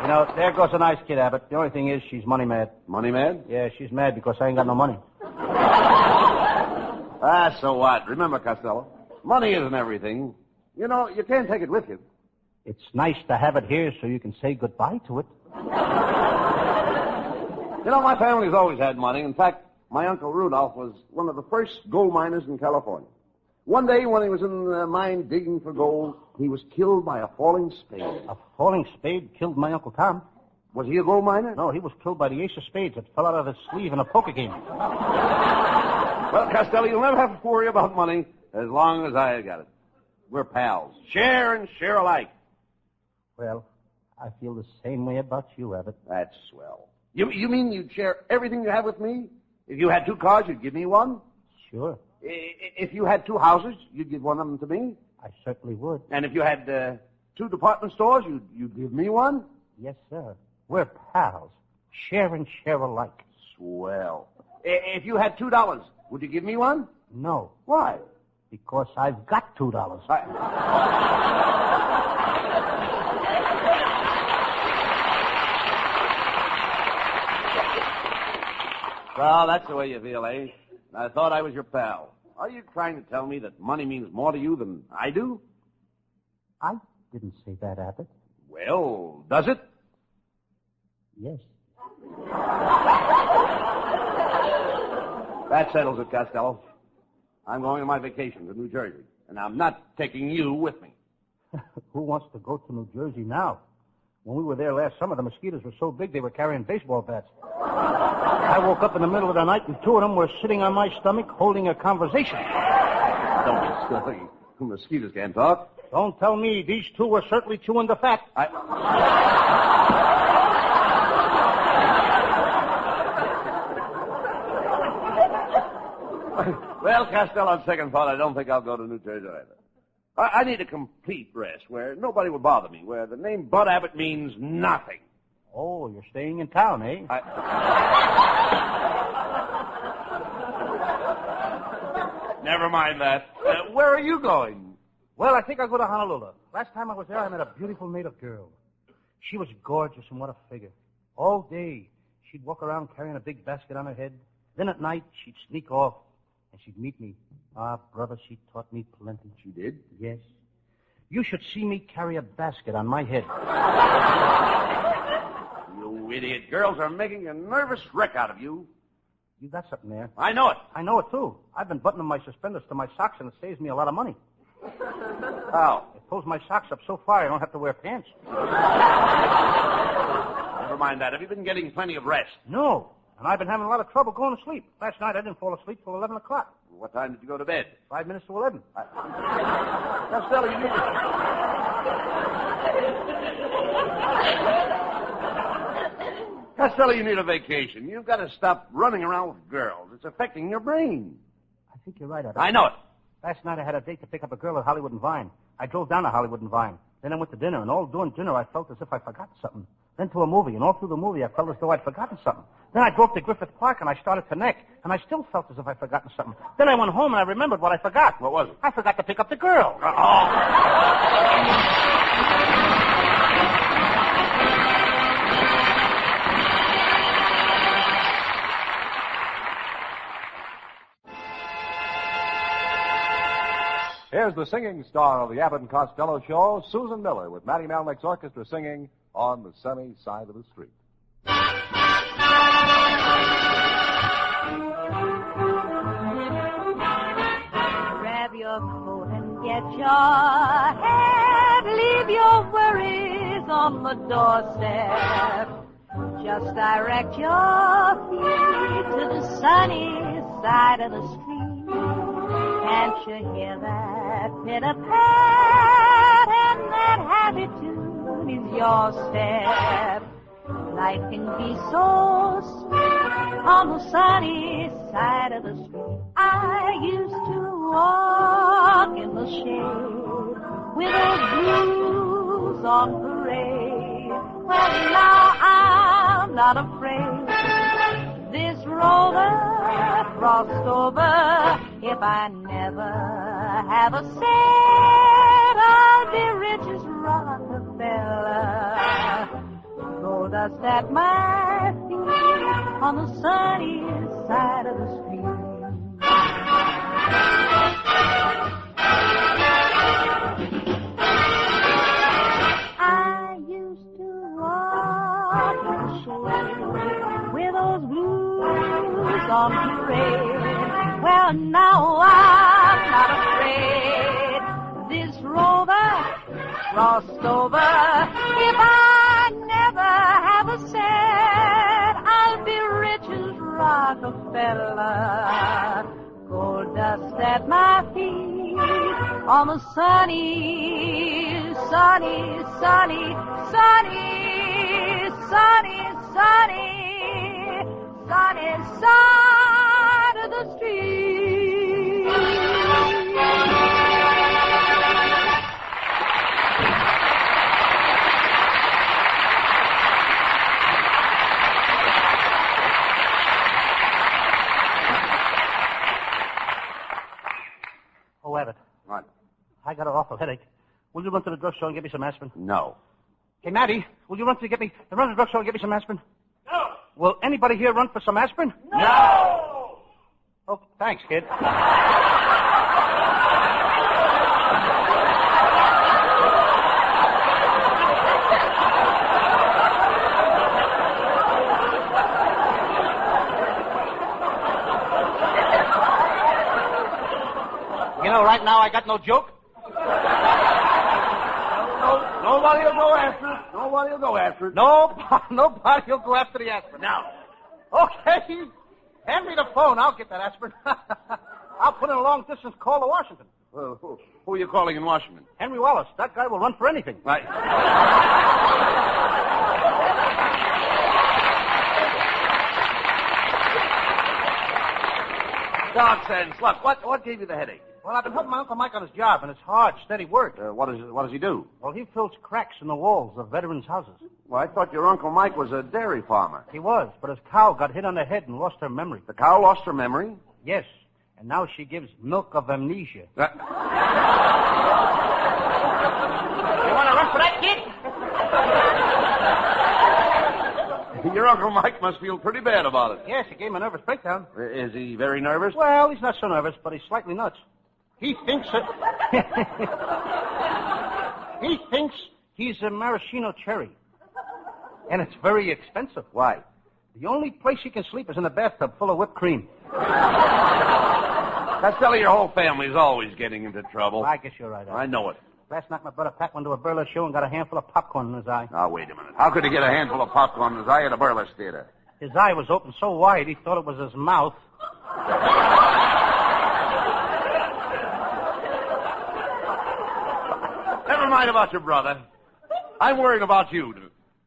You know, there goes a nice kid, Abbott. The only thing is she's money mad. Money mad? Yeah, she's mad because I ain't got no money. So what? Remember, Costello, money isn't everything. You know, you can't take it with you. It's nice to have it here so you can say goodbye to it. You know, my family's always had money. In fact, my Uncle Rudolph was one of the first gold miners in California. One day when he was in the mine digging for gold, he was killed by a falling spade. A falling spade killed my Uncle Tom. Was he a gold miner? No, he was killed by the ace of spades that fell out of his sleeve in a poker game. Well, Costello, you'll never have to worry about money as long as I got it. We're pals. Share and share alike. Well, I feel the same way about you, Abbott. That's swell. You mean you'd share everything you have with me? If you had 2 cars, you'd give me one? Sure. If you had 2 houses, you'd give one of them to me? I certainly would. And if you had 2 department stores, you'd give me one? Yes, sir. We're pals. Share and share alike. Swell. If you had $2, would you give me one? No. Why? Because I've got $2. Well, that's the way you feel, eh? I thought I was your pal. Are you trying to tell me that money means more to you than I do? I didn't say that, Abbott. Well, does it? Yes. That settles it, Costello. I'm going on my vacation to New Jersey, and I'm not taking you with me. Who wants to go to New Jersey now? When we were there last summer, the mosquitoes were so big they were carrying baseball bats. I woke up in the middle of the night and 2 of them were sitting on my stomach holding a conversation. Don't be silly. The mosquitoes can't talk. Don't tell me. These 2 were certainly chewing the fat. Well, Costello, on second thought, I don't think I'll go to New Jersey either. I need a complete rest where nobody will bother me, where the name Bud Abbott means nothing. Oh, you're staying in town, eh? Never mind that. Where are you going? Well, I think I'll go to Honolulu. Last time I was there, I met a beautiful native girl. She was gorgeous, and what a figure. All day, she'd walk around carrying a big basket on her head. Then at night, she'd sneak off, and she'd meet me. Ah, brother, she taught me plenty. She did? Yes. You should see me carry a basket on my head. You idiot. Girls are making a nervous wreck out of you. You got something there. I know it. I know it, too. I've been buttoning my suspenders to my socks, and it saves me a lot of money. How? It pulls my socks up so far I don't have to wear pants. Never mind that. Have you been getting plenty of rest? No. And I've been having a lot of trouble going to sleep. Last night I didn't fall asleep till 11 o'clock. What time did you go to bed? 5 minutes to 11. Costello, you need Costello, you need a vacation. You've got to stop running around with girls. It's affecting your brain. I think you're right, Abbott. I know it. Last night I had a date to pick up a girl at Hollywood and Vine. I drove down to Hollywood and Vine. Then I went to dinner, and all during dinner I felt as if I'd forgotten something. Then to a movie, and all through the movie I felt as though I'd forgotten something. Then I drove to Griffith Park, and I started to neck, and I still felt as if I'd forgotten something. Then I went home, and I remembered what I forgot. What was it? I forgot to pick up the girl. Here's the singing star of the Abbott and Costello show, Susan Miller, with Matty Malnick's orchestra singing On the Sunny Side of the Street. Grab your coat and get your hat. Leave your worries on the doorstep. Just direct your feet to the sunny side of the street. Can't you hear that pitter-pat? And that happy tune is your step. Life can be so sweet on the sunny side of the street. I used to walk in the shade with those blues on parade. Well, now I'm not afraid. This rover crossed over. If I never have a cent, I'll be rich as Rockefeller. Gold dust at my feet on the sunny side of the street. I used to walk in the shade with those blues on parade. Well, now I'm not afraid. This rover crossed over. If I never have a cent, I'll be rich as Rockefeller. Gold dust at my feet on the sunny, sunny, sunny, sunny, sunny, sunny, sunny side of the street. Oh, Abbott. What? I got an awful headache. Will you run to the drugstore and get me some aspirin? No. Hey, Matty, will you run to the drugstore and get me some aspirin? No. Will anybody here run for some aspirin? No! Oh, thanks, kid. You know, right now I got no joke. Nobody will go after it. Nobody will go after it. Nobody will go after the aspirin. Now. Okay. Hand me the phone. I'll get that aspirin. I'll put in a long-distance call to Washington. Who are you calling in Washington? Henry Wallace. That guy will run for anything. Right. Doc sense. Look, what gave you the headache? Well, I've been helping my Uncle Mike on his job, and it's hard, steady work. What does he do? Well, he fills cracks in the walls of veterans' houses. Well, I thought your Uncle Mike was a dairy farmer. He was, but his cow got hit on the head and lost her memory. The cow lost her memory? Yes, and now she gives milk of amnesia. You want to run for that, kid? Uncle Mike must feel pretty bad about it. Yes, he gave him a nervous breakdown. Is he very nervous? Well, he's not so nervous, but he's slightly nuts. He thinks that... he thinks he's a maraschino cherry. And it's very expensive. Why? The only place he can sleep is in a bathtub full of whipped cream. Costello, your whole family's always getting into trouble. I guess you're right. I know it. Last night my brother packed one to a burlesque show and got a handful of popcorn in his eye. Now, wait a minute. How could he get a handful of popcorn in his eye at a burlesque theater? His eye was open so wide he thought it was his mouth. Never mind about your brother. I'm worrying about you.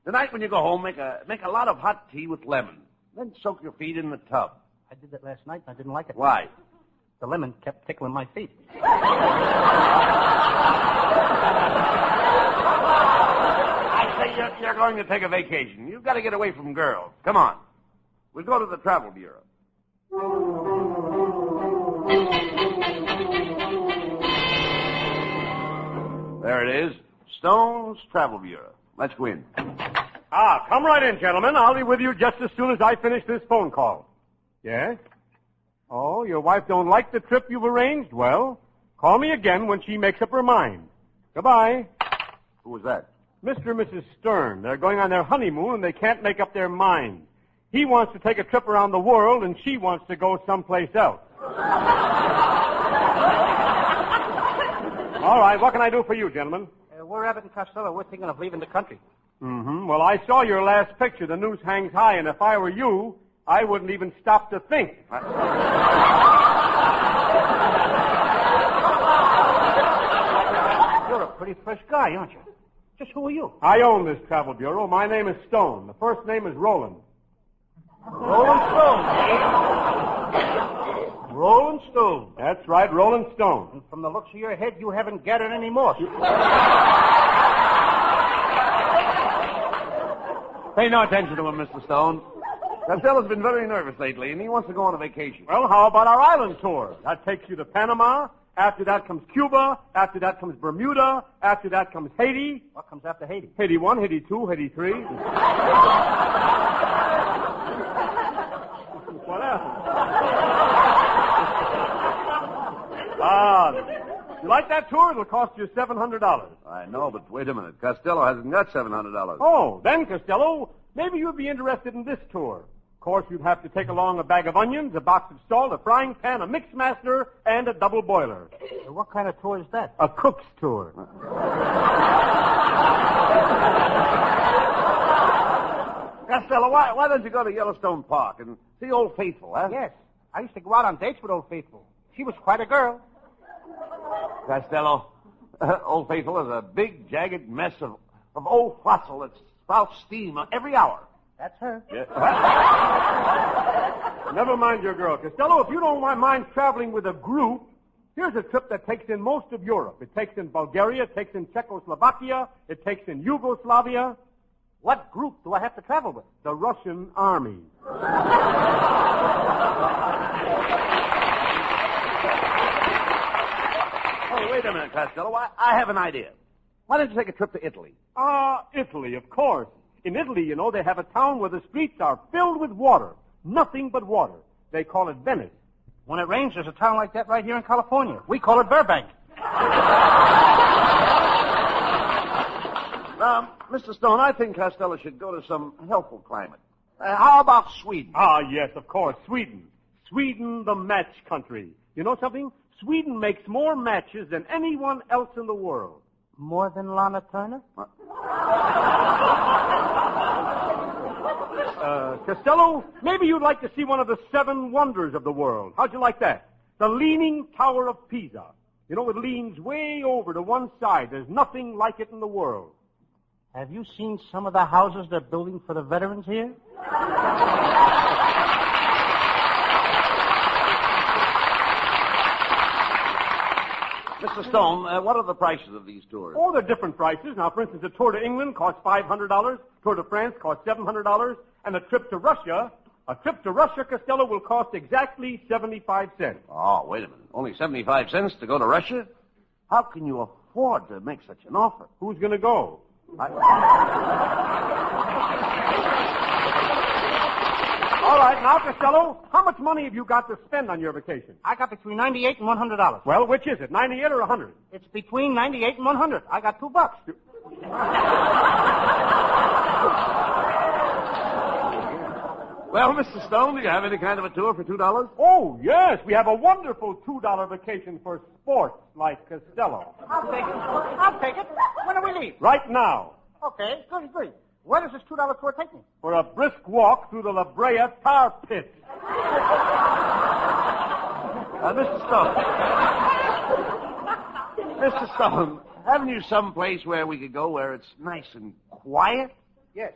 Tonight when you go home, make a lot of hot tea with lemon. Then soak your feet in the tub. I did that last night and I didn't like it. Why? The lemon kept tickling my feet. I say you're going to take a vacation. You've got to get away from girls. Come on. We'll go to the Travel Bureau. There it is. Stone's Travel Bureau. Let's go in. Come right in, gentlemen. I'll be with you just as soon as I finish this phone call. Yes? Oh, your wife don't like the trip you've arranged? Well, call me again when she makes up her mind. Goodbye. Who was that? Mr. and Mrs. Stern. They're going on their honeymoon and they can't make up their mind. He wants to take a trip around the world and she wants to go someplace else. All right, what can I do for you, gentlemen? We're Abbott and Costello. We're thinking of leaving the country. Mm-hmm. Well, I saw your last picture. The news hangs high, and if I were you, I wouldn't even stop to think. You're a pretty fresh guy, aren't you? Just who are you? I own this travel bureau. My name is Stone. The first name is Roland. Roland Stone, eh? Roland Stone. That's right, Roland Stone. And from the looks of your head, you haven't gathered any moss. Pay no attention to him, Mr. Stone. Costello's been very nervous lately, and he wants to go on a vacation. Well, how about our island tour? That takes you to Panama. After that comes Cuba. After that comes Bermuda. After that comes Haiti. What comes after Haiti? Haiti 1, Haiti 2, Haiti 3. What happened? You like that tour? It'll cost you $700. I know, but wait a minute. Costello hasn't got $700. Oh, then, Costello, maybe you'd be interested in this tour. Of course, you'd have to take along a bag of onions, a box of salt, a frying pan, a mixmaster, and a double boiler. What kind of tour is that? A cook's tour. Costello, why don't you go to Yellowstone Park and see Old Faithful, huh? Yes. I used to go out on dates with Old Faithful. She was quite a girl. Costello, Old Faithful is a big, jagged mess of old fossil that spouts steam every hour. That's her. Yeah. Never mind your girl. Costello, if you don't mind traveling with a group, here's a trip that takes in most of Europe. It takes in Bulgaria, it takes in Czechoslovakia, it takes in Yugoslavia. What group do I have to travel with? The Russian Army. Oh, wait a minute, Costello. I have an idea. Why don't you take a trip to Italy? Italy, of course. In Italy, you know, they have a town where the streets are filled with water. Nothing but water. They call it Venice. When it rains, there's a town like that right here in California. We call it Burbank. Mr. Stone, I think Costello should go to some healthful climate. How about Sweden? Yes, of course, Sweden. Sweden, the match country. You know something? Sweden makes more matches than anyone else in the world. More than Lana Turner? Costello, maybe you'd like to see one of the 7 wonders of the world. How'd you like that? The Leaning Tower of Pisa. You know, it leans way over to one side. There's nothing like it in the world. Have you seen some of the houses they're building for the veterans here? Mr. Stone, what are the prices of these tours? Oh, they're different prices. Now, for instance, a tour to England costs $500, tour to France costs $700, and a trip to Russia, Costello, will cost exactly 75 cents. Oh, wait a minute. Only 75 cents to go to Russia? How can you afford to make such an offer? Who's going to go? All right, now, Costello, how much money have you got to spend on your vacation? I got between $98 and $100. Well, which is it, 98 or 100? It's between 98 and 100. I got $2. Well, Mr. Stone, do you have any kind of a tour for $2? Oh, yes. We have a wonderful $2 vacation for sports like Costello. I'll take it. I'll take it. When do we leave? Right now. Okay, good. Where does this $2 tour take me? For a brisk walk through the La Brea tar pit. Mr. Stone. Mr. Stone, haven't you some place where we could go where it's nice and quiet? Yes.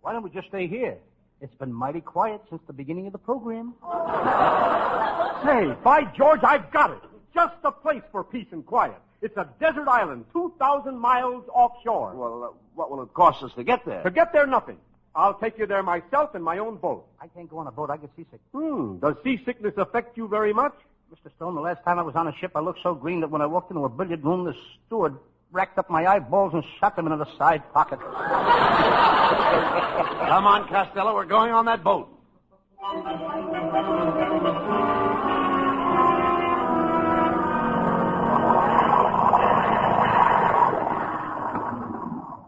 Why don't we just stay here? It's been mighty quiet since the beginning of the program. Say, by George, I've got it. Just the place for peace and quiet. It's a desert island, 2,000 miles offshore. Well, what will it cost us to get there? To get there, nothing. I'll take you there myself in my own boat. I can't go on a boat. I get seasick. Does seasickness affect you very much? Mr. Stone, the last time I was on a ship, I looked so green that when I walked into a billiard room, the steward racked up my eyeballs and shot them into the side pocket. Come on, Costello. We're going on that boat.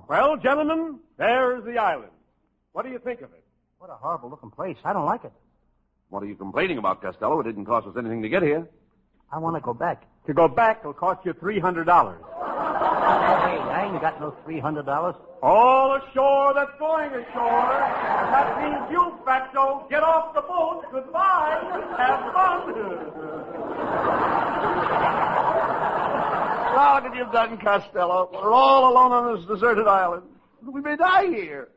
Well, gentlemen, there's the island. What do you think of it? What a horrible-looking place. I don't like it. What are you complaining about, Costello? It didn't cost us anything to get here. I want to go back. To go back, it'll cost you $300. Hey, I ain't got no $300. All ashore that's going ashore. That means you, Fatso. Get off the boat. Goodbye. Have fun. Look what you've done, Costello. We're all alone on this deserted island. We may die here.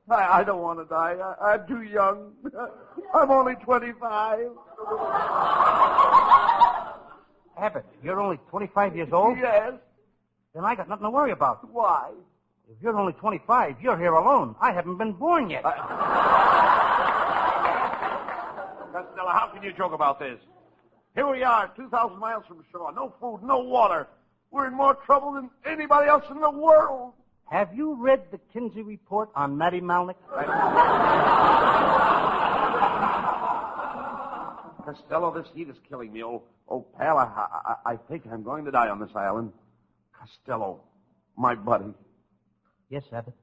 I don't want to die. I'm too young. I'm only 25. Abbott, you're only 25 years old? Yes. Then I got nothing to worry about. Why? If you're only 25, you're here alone. I haven't been born yet. Costello, how can you joke about this? Here we are, 2,000 miles from shore. No food, no water. We're in more trouble than anybody else in the world. Have you read the Kinsey report on Matty Malnick? Costello, this heat is killing me. Oh, pal, I think I'm going to die on this island. Costello, my buddy. Yes, Abbott.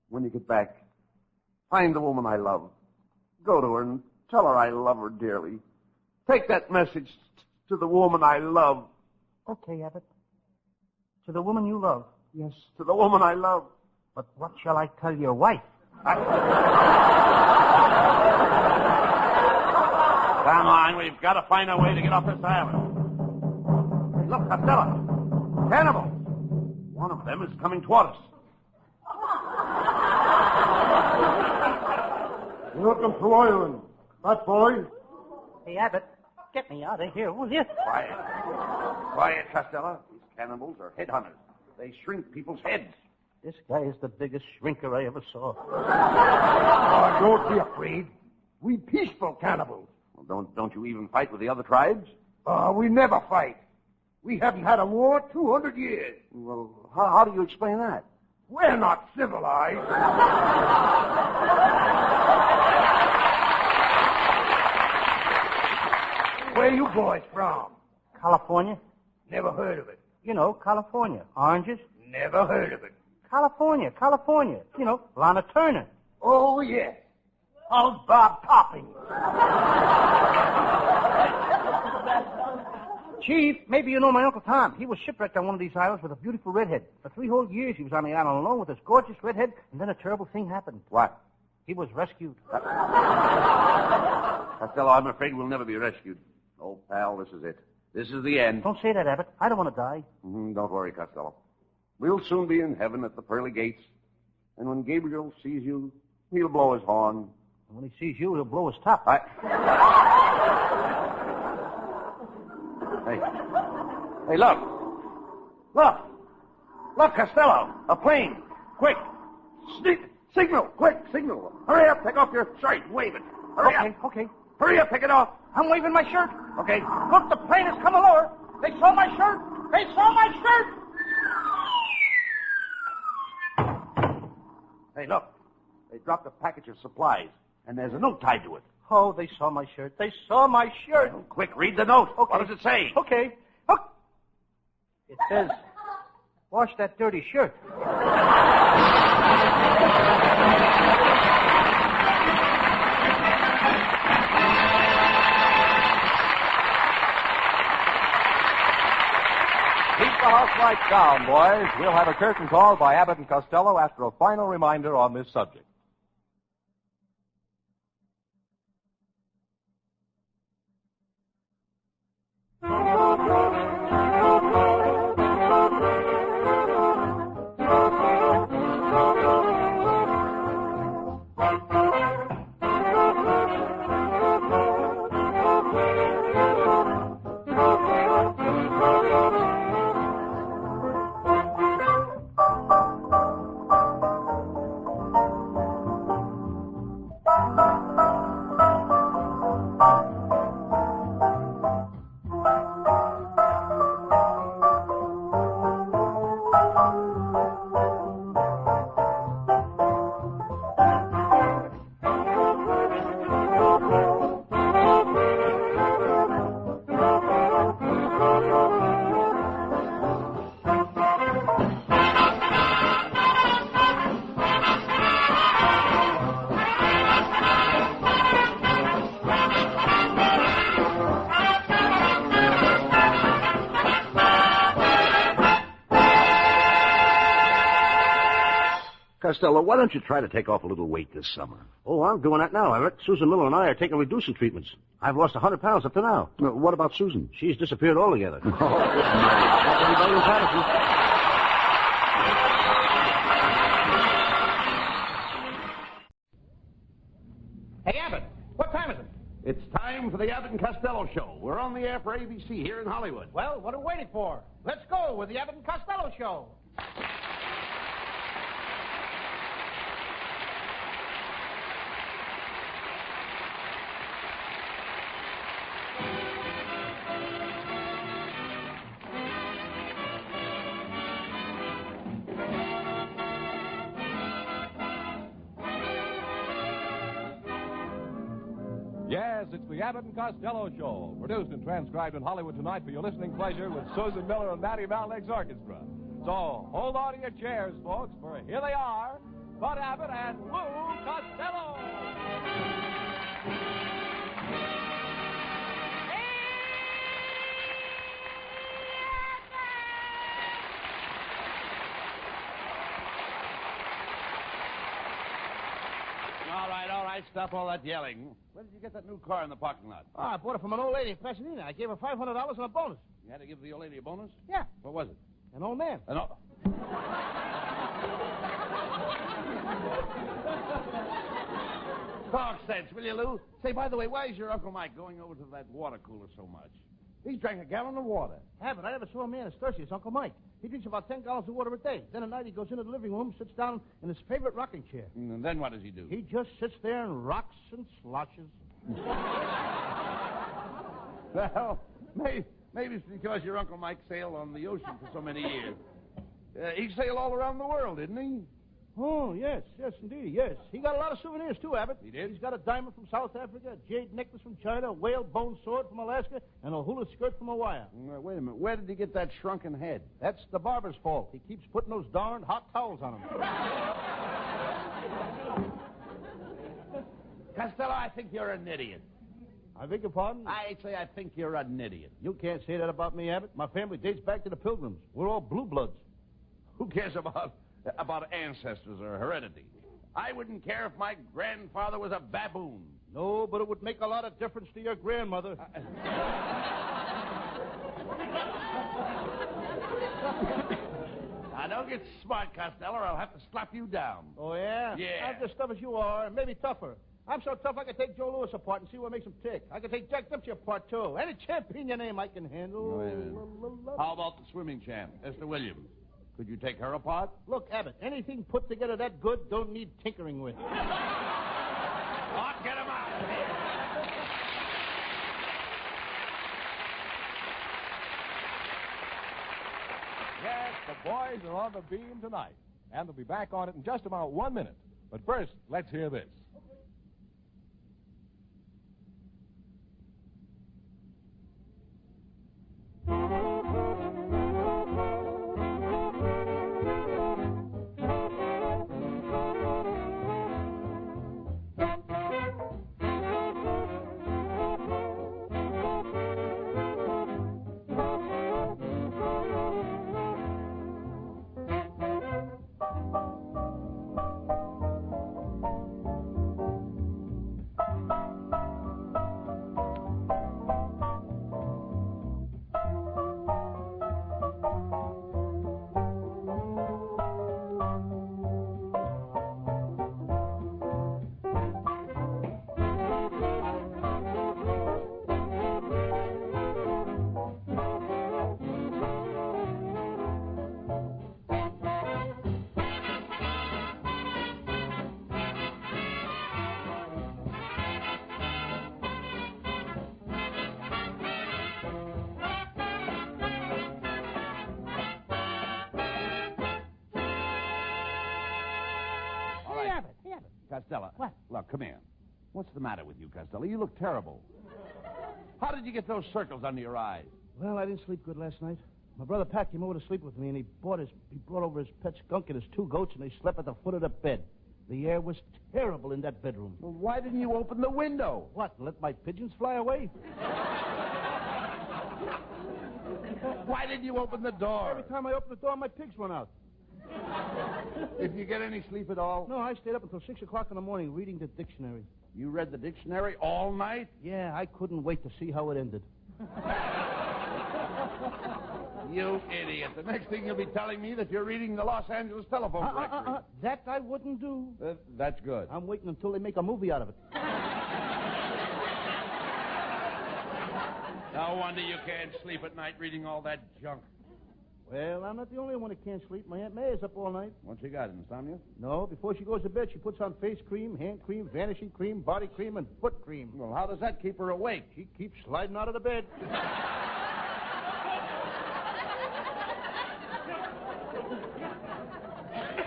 When you get back, find the woman I love. Go to her and tell her I love her dearly. Take that message to the woman I love. Okay, Abbott. To the woman you love. Yes, to the woman I love. But what shall I tell your wife? Come on, we've got to find a way to get off this island. Hey, look, Costello. Cannibals. One of them is coming toward us. Welcome to Ireland, fat boy. Hey, Abbott, get me out of here, will you? Quiet, Costello. These cannibals are headhunters. They shrink people's heads. This guy is the biggest shrinker I ever saw. Oh, don't be afraid. We peaceful cannibals. Well, don't you even fight with the other tribes? We never fight. We haven't had a war 200 years. Well, how do you explain that? We're not civilized. Where you boys from? California. Never heard of it. You know, California. Oranges. Never heard of it. California. You know, Lana Turner. Oh, yes. How's Bob Topping? Chief, maybe you know my Uncle Tom. He was shipwrecked on one of these islands with a beautiful redhead. For 3 whole years he was on the island alone with this gorgeous redhead, and then a terrible thing happened. What? He was rescued. Costello, I'm afraid we'll never be rescued. Oh, pal, this is it. This is the end. Don't say that, Abbott. I don't want to die. Don't worry, Costello. We'll soon be in heaven at the pearly gates. And when Gabriel sees you, he'll blow his horn. And when he sees you, he'll blow his top. Hey, look. Look. Look, Costello. A plane. Quick. Signal. Quick, signal. Hurry up. Take off your shirt. Wave it. Hurry up. Okay. Hurry up. Take it off. I'm waving my shirt. Okay. Look, the plane is coming lower. They saw my shirt. They saw my shirt. Hey, look. They dropped a package of supplies, and there's a note tied to it. Oh, they saw my shirt. They saw my shirt. Well, quick, read the note. Okay. What does it say? Okay. Oh. It says, wash that dirty shirt. Keep the house lights down, boys. We'll have a curtain call by Abbott and Costello after a final reminder on this subject. Costello, why don't you try to take off a little weight this summer? Oh, I'm doing that now, Everett. Susan Miller and I are taking reducing treatments. I've lost 100 pounds up to now. What about Susan? She's disappeared altogether. Oh, Like anybody in Patterson. Hey, Abbott, what time is it? It's time for the Abbott and Costello Show. We're on the air for ABC here in Hollywood. Well, what are we waiting for? Let's go with the Abbott and Costello Show. Yes, it's the Abbott and Costello Show, produced and transcribed in Hollywood tonight for your listening pleasure with Susan Miller and Matty Malnick's orchestra. So, hold on to your chairs, folks, for here they are, Bud Abbott and Lou Costello. All right, stop all that yelling. Where did you get that new car in the parking lot? Oh, I bought it from an old lady in Pasadena. I gave her $500 and a bonus. You had to give the old lady a bonus? Yeah. What was it? An old man. Talk sense, will you, Lou? Say, by the way, why is your Uncle Mike going over to that water cooler so much? He's drank a gallon of water. Abbott, I never saw a man as thirsty as Uncle Mike. He drinks about 10 gallons of water a day. Then at night he goes into the living room, sits down in his favorite rocking chair. And then what does he do? He just sits there and rocks and sloshes. Well, maybe it's because your Uncle Mike sailed on the ocean for so many years. He sailed all around the world, didn't he? Oh, yes, indeed, yes. He got a lot of souvenirs, too, Abbott. He did? He's got a diamond from South Africa, a jade necklace from China, a whalebone sword from Alaska, and a hula skirt from Hawaii. Wait a minute. Where did he get that shrunken head? That's the barber's fault. He keeps putting those darned hot towels on him. Costello, I think you're an idiot. I beg your pardon? I say I think you're an idiot. You can't say that about me, Abbott. My family dates back to the Pilgrims. We're all blue bloods. Who cares about ancestors or heredity? I wouldn't care if my grandfather was a baboon. No, but it would make a lot of difference to your grandmother. Now, don't get smart, Costello, or I'll have to slap you down. Oh, yeah? Yeah. I'm just tough as you are, and maybe tougher. I'm so tough I could take Joe Louis apart and see what makes him tick. I could take Jack Dempsey apart, too. Any champion you name I can handle. Wait a minute. How about the swimming champ, Esther Williams? Could you take her apart? Look, Abbott, anything put together that good don't need tinkering with. Oh, get him out. Yes, the boys are on the beam tonight, and they'll be back on it in just about 1 minute. But first, let's hear this. Costello. What? Look, come here. What's the matter with you, Costello? You look terrible. How did you get those circles under your eyes? Well, I didn't sleep good last night. My brother Pat came over to sleep with me, and he brought over his pet skunk and his 2 goats, and they slept at the foot of the bed. The air was terrible in that bedroom. Well, why didn't you open the window? What, let my pigeons fly away? Why didn't you open the door? Every time I open the door, my pigs run out. Did you get any sleep at all? No, I stayed up until 6 o'clock in the morning reading the dictionary. You read the dictionary all night? Yeah, I couldn't wait to see how it ended. You idiot. The next thing you'll be telling me that you're reading the Los Angeles telephone directory. That I wouldn't do. That's good. I'm waiting until they make a movie out of it. No wonder you can't sleep at night reading all that junk. Well, I'm not the only one that can't sleep. My Aunt May is up all night. What you got, insomnia? No, before she goes to bed, she puts on face cream, hand cream, vanishing cream, body cream, and foot cream. Well, how does that keep her awake? She keeps sliding out of the bed.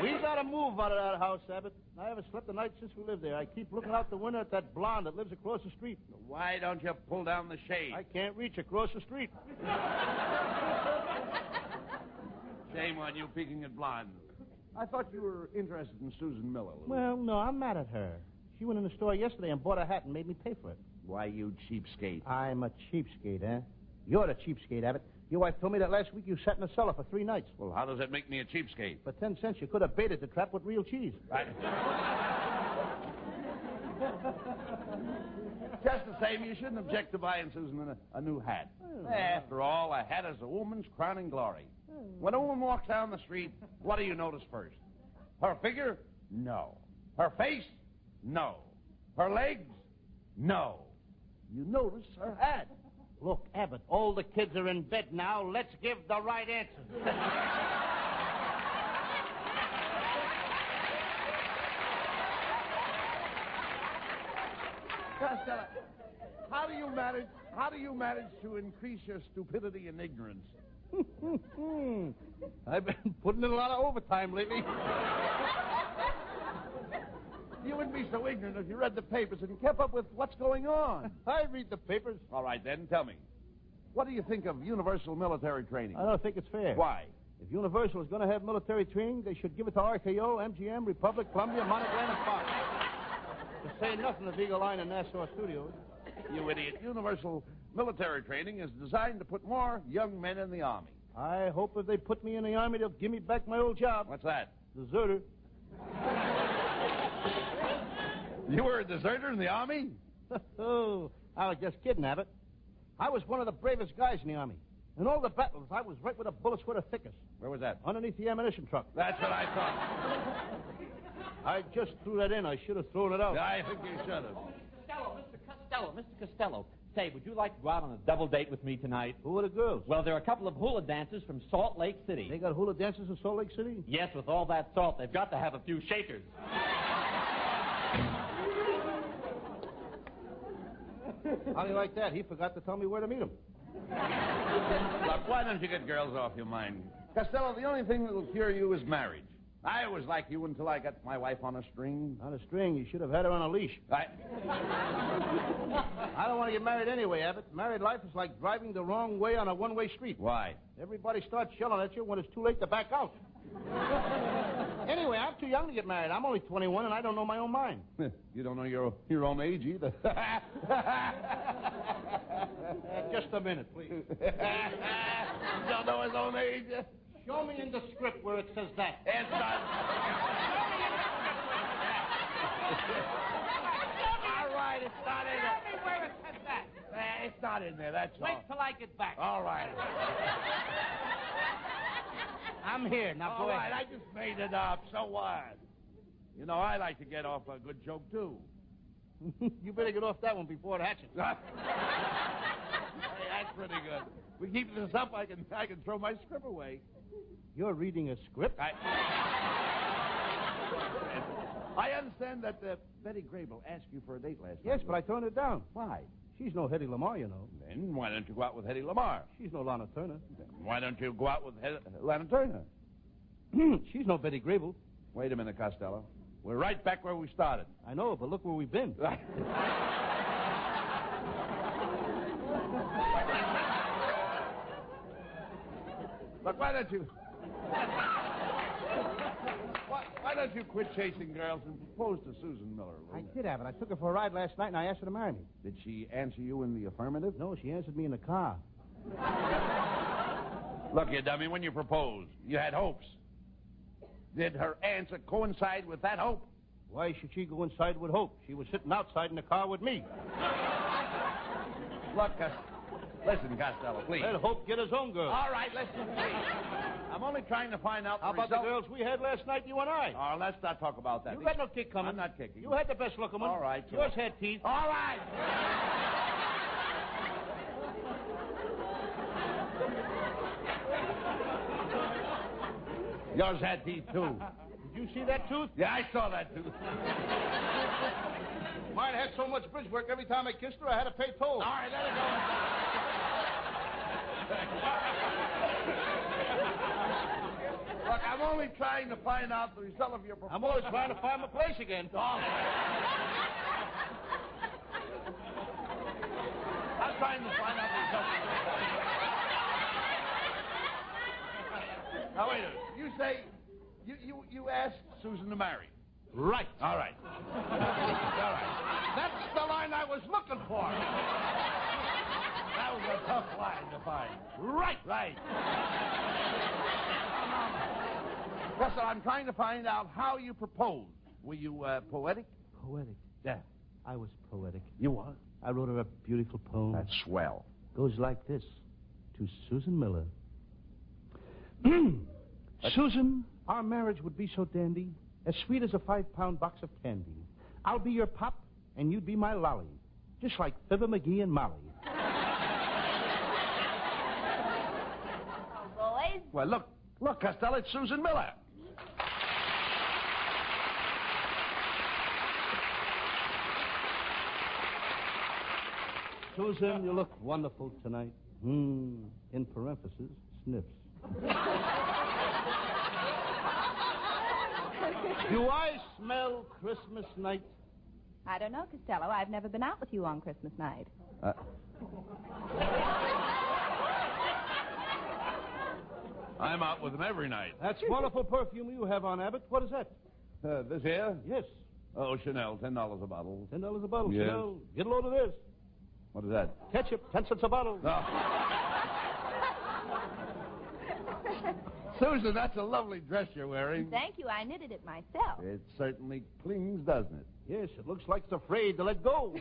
We gotta move out of that house, Abbott. I haven't slept a night since we lived there. I keep looking out the window at that blonde that lives across the street. Why don't you pull down the shade? I can't reach across the street. Shame on you peeking at blonde. I thought you were interested in Susan Miller. Well, no, I'm mad at her. She went in the store yesterday and bought a hat and made me pay for it. Why, you cheapskate. I'm a cheapskate, eh? You're the cheapskate, Abbott. Your wife told me that last week you sat in the cellar for 3 nights. Well, how does that make me a cheapskate? For 10 cents, you could have baited the trap with real cheese. Just the same, you shouldn't object to buying Susan a new hat. After all, a hat is a woman's crowning glory. When a woman walks down the street, what do you notice first? Her figure? No. Her face? No. Her legs? No. You notice her hat. Look, Abbott, all the kids are in bed now. Let's give the right answer. Costello, how do you manage to increase your stupidity and ignorance? I've been putting in a lot of overtime lately. You wouldn't be so ignorant if you read the papers and kept up with what's going on. I read the papers. All right, then, tell me. What do you think of universal military training? I don't think it's fair. Why? If Universal is going to have military training, they should give it to RKO, MGM, Republic, Columbia, Monogram, and Fox. To say nothing of Eagle Line and Nassau Studios. You idiot. Universal military training is designed to put more young men in the Army. I hope if they put me in the Army, they'll give me back my old job. What's that? Deserter. You were a deserter in the Army? Oh, I was just kidding, Abbott. I was one of the bravest guys in the Army. In all the battles, I was right where the bullets were the thickest. Where was that? Underneath the ammunition truck. That's what I thought. I just threw that in. I should have thrown it out. I think you should have. Mr. Costello. Say, would you like to go out on a double date with me tonight? Who are the girls? Well, there are a couple of hula dancers from Salt Lake City. They got hula dancers in Salt Lake City? Yes, with all that salt, they've got to have a few shakers. How do you like that? He forgot to tell me where to meet him. Look, why don't you get girls off your mind? Costello, the only thing that will cure you is marriage. I was like you until I got my wife on a string. On a string? You should have had her on a leash. I don't want to get married anyway, Abbott. Married life is like driving the wrong way on a one-way street. Why? Everybody starts yelling at you when it's too late to back out. Anyway, I'm too young to get married. I'm only 21, and I don't know my own mind. You don't know your own age either. Just a minute, please. You don't know his own age? Show me in the script where it says that. It's not. All right, it's not in there. Tell me where it says that. It's not in there, that's all. Wait till I get back. All right. I'm here. Now All go right, ahead. I just made it up. So what? You know, I like to get off a good joke, too. You better get off that one before it hatches. Hey, that's pretty good. We keep this up, I can throw my script away. You're reading a script? I understand that Betty Grable asked you for a date last night. Yes, but I turned it down. Why? She's no Hedy Lamarr, you know. Then why don't you go out with Hedy Lamarr? She's no Lana Turner. Then why don't you go out with Lana Turner? She's no Betty Grable. Wait a minute, Costello. We're right back where we started. I know, but look where we've been. Look, why don't you... Why don't you quit chasing girls and propose to Susan Miller, I did, Abbott. I took her for a ride last night, and I asked her to marry me. Did she answer you in the affirmative? No, she answered me in the car. Look, you dummy, when you proposed, you had hopes. Did her answer coincide with that hope? Why should she go inside with hope? She was sitting outside in the car with me. Look, listen, Costello, please. Let Hope get his own girl. All right, listen, please. I'm only trying to find out How about the girls we had last night, you and I? Oh, let's not talk about that. You got no kick coming. I'm not kicking. You had the best looking one. All right. Yours had teeth. All right. Yours had teeth, too. Did you see that tooth? Yeah, I saw that tooth. Mine had so much bridge work every time I kissed her, I had to pay toll. All right, let it go. Look, I'm only trying to find out the result of your proposal. I'm always trying to find my place again. I'm trying to find out the result of your proposal. Now, wait a minute. You say you asked Susan to marry. Right. All right. All right. That's the line I was looking for. That was a tough line to find. Right. Right. Listen, I'm trying to find out how you proposed. Were you poetic? Poetic. Yeah. I was poetic. You were? I wrote her a beautiful poem. That's swell. Goes like this. To Susan Miller. Susan, our marriage would be so dandy, as sweet as a 5-pound box of candy. I'll be your pop, and you'd be my lolly, just like Fibber McGee and Molly. Boys? Well, look, Costello, it's Susan Miller. Susan, you look wonderful tonight. In parentheses, sniffs. Do I smell Christmas night? I don't know, Costello. I've never been out with you on Christmas night. I'm out with him every night. That's wonderful perfume you have on, Abbott. What is that? This here? Yes. Oh, Chanel, $10 a bottle. $10 a bottle, Yes. Chanel. Get a load of this. What is that? Ketchup, 10 cents a bottle. No. Susan, that's a lovely dress you're wearing. Thank you. I knitted it myself. It certainly clings, doesn't it? Yes, it looks like it's afraid to let go.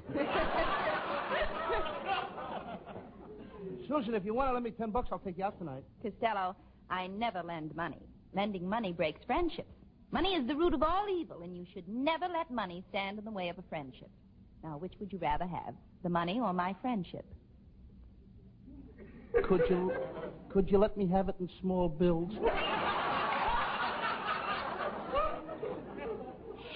Susan, if you want to lend me $10, I'll take you out tonight. Costello, I never lend money. Lending money breaks friendships. Money is the root of all evil, and you should never let money stand in the way of a friendship. Now, which would you rather have, the money or my friendship? Could you let me have it in small bills?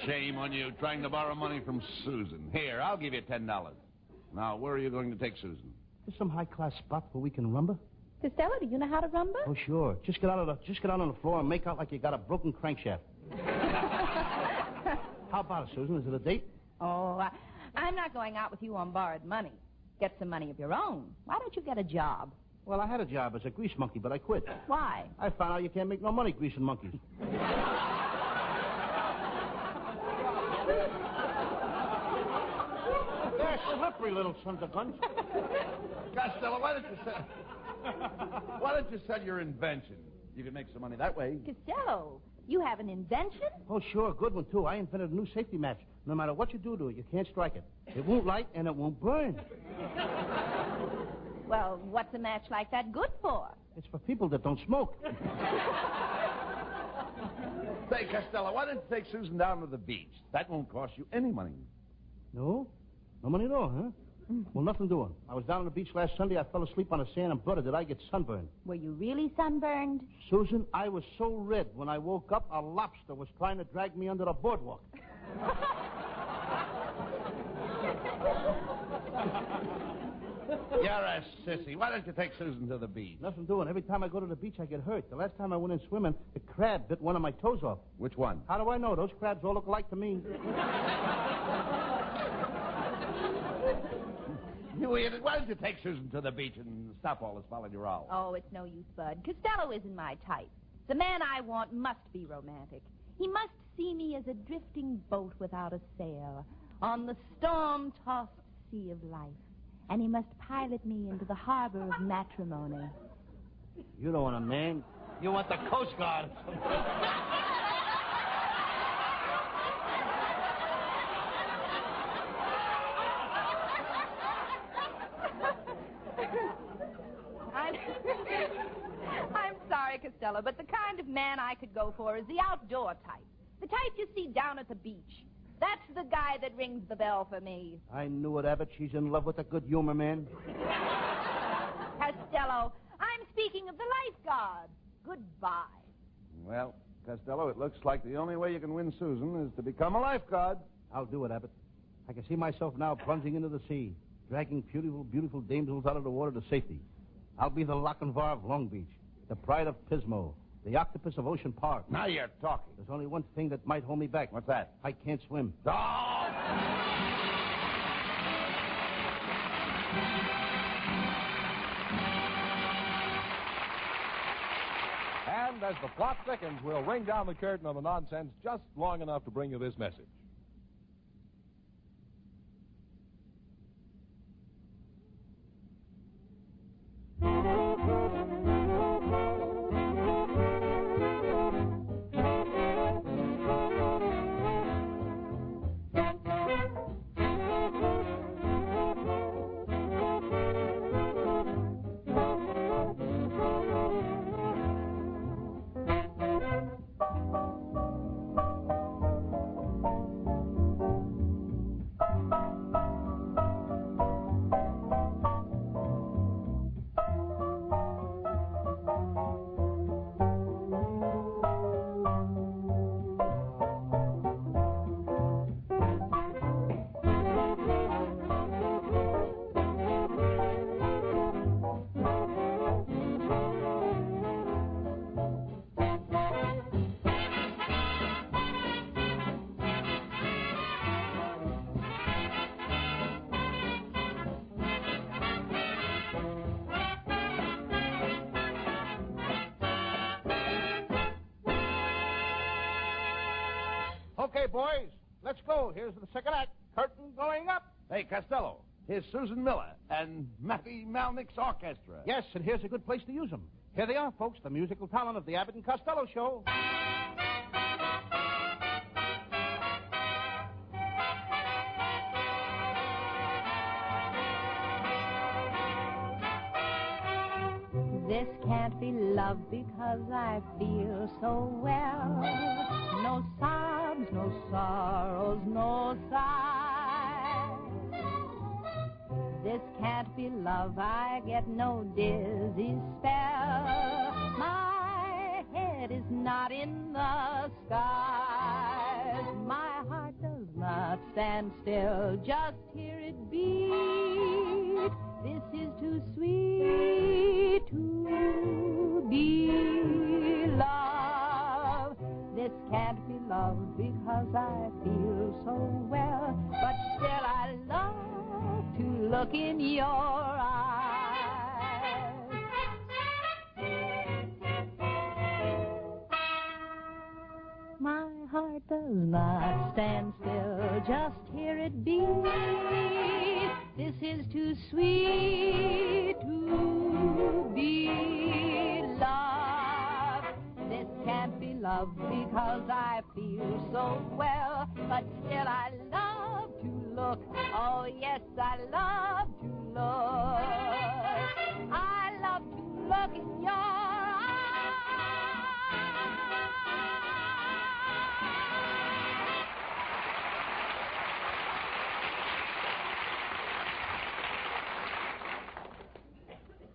Shame on you, trying to borrow money from Susan. Here, I'll give you $10. Now, where are you going to take Susan? There's some high-class spot where we can rumba. Costello, do you know how to rumba? Oh, sure. Just get out on the floor and make out like you got a broken crankshaft. How about it, Susan? Is it a date? Oh, I'm not going out with you on borrowed money. Get some money of your own. Why don't you get a job? Well, I had a job as a grease monkey, but I quit. Why? I found out you can't make no money greasing monkeys. They're slippery little sons of guns. Costello, why don't you sell your invention? You can make some money that way. Costello, you have an invention? Oh, sure, good one, too. I invented a new safety match. No matter what you do to it, you can't strike it. It won't light, and it won't burn. Well, what's a match like that good for? It's for people that don't smoke. Say, Costello, why don't you take Susan down to the beach? That won't cost you any money. No? No money at all, huh? Well, nothing doing. I was down on the beach last Sunday. I fell asleep on the sand, and brother, did I get sunburned. Were you really sunburned? Susan, I was so red when I woke up, a lobster was trying to drag me under the boardwalk. You're a sissy. Why don't you take Susan to the beach? Nothing doing. Every time I go to the beach, I get hurt. The last time I went in swimming, the crab bit one of my toes off. Which one? How do I know? Those crabs all look alike to me. You idiot. Why don't you take Susan to the beach and stop all this follow-your-all? Oh, it's no use, Bud. Costello isn't my type. The man I want must be romantic. He must see me as a drifting boat without a sail on the storm-tossed sea of life. And he must pilot me into the harbor of matrimony. You don't want a man. You want the Coast Guard. I'm sorry, Costello, but the kind of man I could go for is the outdoor type. The type you see down at the beach. That's the guy that rings the bell for me. I knew it, Abbott. She's in love with a good humor man. Costello, I'm speaking of the lifeguard. Goodbye. Well, Costello, it looks like the only way you can win Susan is to become a lifeguard. I'll do it, Abbott. I can see myself now plunging into the sea, dragging beautiful, beautiful damsels out of the water to safety. I'll be the Lochinvar of Long Beach, the pride of Pismo, the octopus of Ocean Park. Now you're talking. There's only one thing that might hold me back. What's that? I can't swim. Oh! And as the plot thickens, we'll ring down the curtain on the nonsense just long enough to bring you this message. Okay, boys, let's go. Here's the second act. Curtain going up. Hey, Costello, here's Susan Miller and Matty Malnick's orchestra. Yes, and here's a good place to use them. Here they are, folks, the musical talent of the Abbott and Costello Show. This can't be love because I feel so well. No sobs, no sorrows, no sighs. This can't be love, I get no dizzy spell. My head is not in the skies. My heart does not stand still, just hear it beat. This is too sweet to be love. This can't be because I feel so well. But still I love to look in your eyes. My heart does not stand still, just hear it beat. This is too sweet to be love. This can't be love because I feel so well. But still I love to look, oh yes, I love to look. I love to look in your eyes.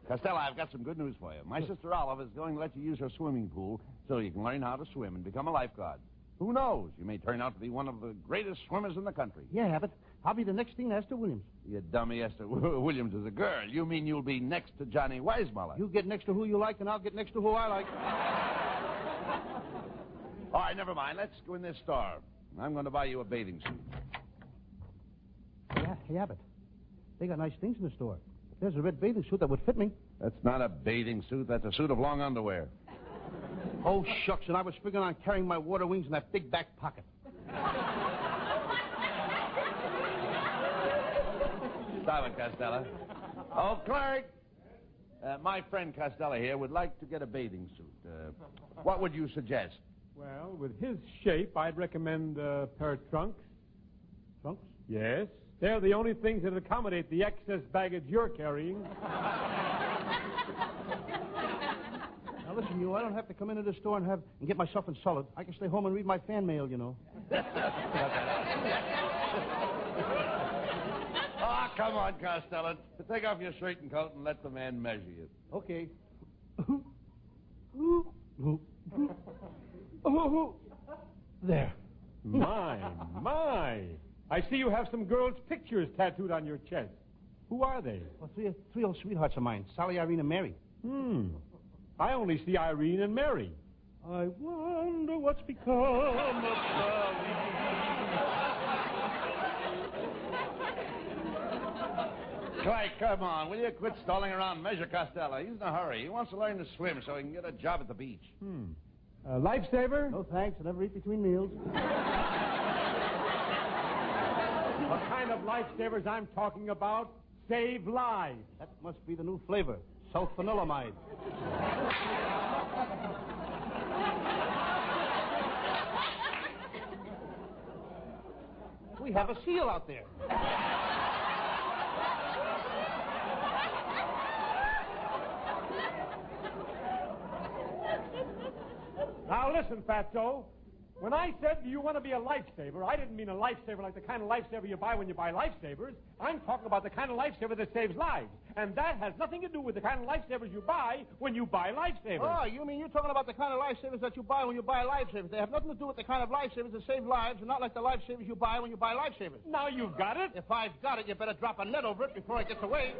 Costello, I've got some good news for you. My sister Olive is going to let you use her swimming pool so you can learn how to swim and become a lifeguard. Who knows? You may turn out to be one of the greatest swimmers in the country. Yeah, Abbott. I'll be the next thing to Esther Williams. You dummy, Esther Williams is a girl. You mean you'll be next to Johnny Weissmuller? You get next to who you like, and I'll get next to who I like. All right, never mind. Let's go in this store. I'm going to buy you a bathing suit. Hey, Abbott. They got nice things in the store. There's a red bathing suit that would fit me. That's not a bathing suit. That's a suit of long underwear. Oh, shucks, and I was figuring on carrying my water wings in that big back pocket. Stop it, Costello. Oh, clerk. My friend Costello here would like to get a bathing suit. What would you suggest? Well, with his shape, I'd recommend a pair of trunks. Trunks? Yes. They're the only things that accommodate the excess baggage you're carrying. Now, listen, I don't have to come into the store and get myself insulted. I can stay home and read my fan mail, you know. Oh, come on, Costello. Take off your shirt and coat and let the man measure you. Okay. There. My. I see you have some girls' pictures tattooed on your chest. Who are they? Well, three old sweethearts of mine, Sally, Irene, and Mary. I only see Irene and Mary. I wonder what's become of Sally. Clay, come on. Will you quit stalling around Measure Costello? He's in a hurry. He wants to learn to swim so he can get a job at the beach. Lifesaver? No, thanks. I never eat between meals. What kind of lifesavers I'm talking about? Save lives. That must be the new flavor. Sulfanilamide. We have a seal out there. Now listen, Fatso. When I said, do you want to be a lifesaver, I didn't mean a lifesaver like the kind of lifesaver you buy when you buy lifesavers. I'm talking about the kind of lifesaver that saves lives. And that has nothing to do with the kind of lifesavers you buy when you buy lifesavers. Oh, you mean you're talking about the kind of lifesavers that you buy when you buy lifesavers. They have nothing to do with the kind of lifesavers that save lives and not like the lifesavers you buy when you buy lifesavers. Now you've got it. If I've got it, you better drop a net over it before it gets away.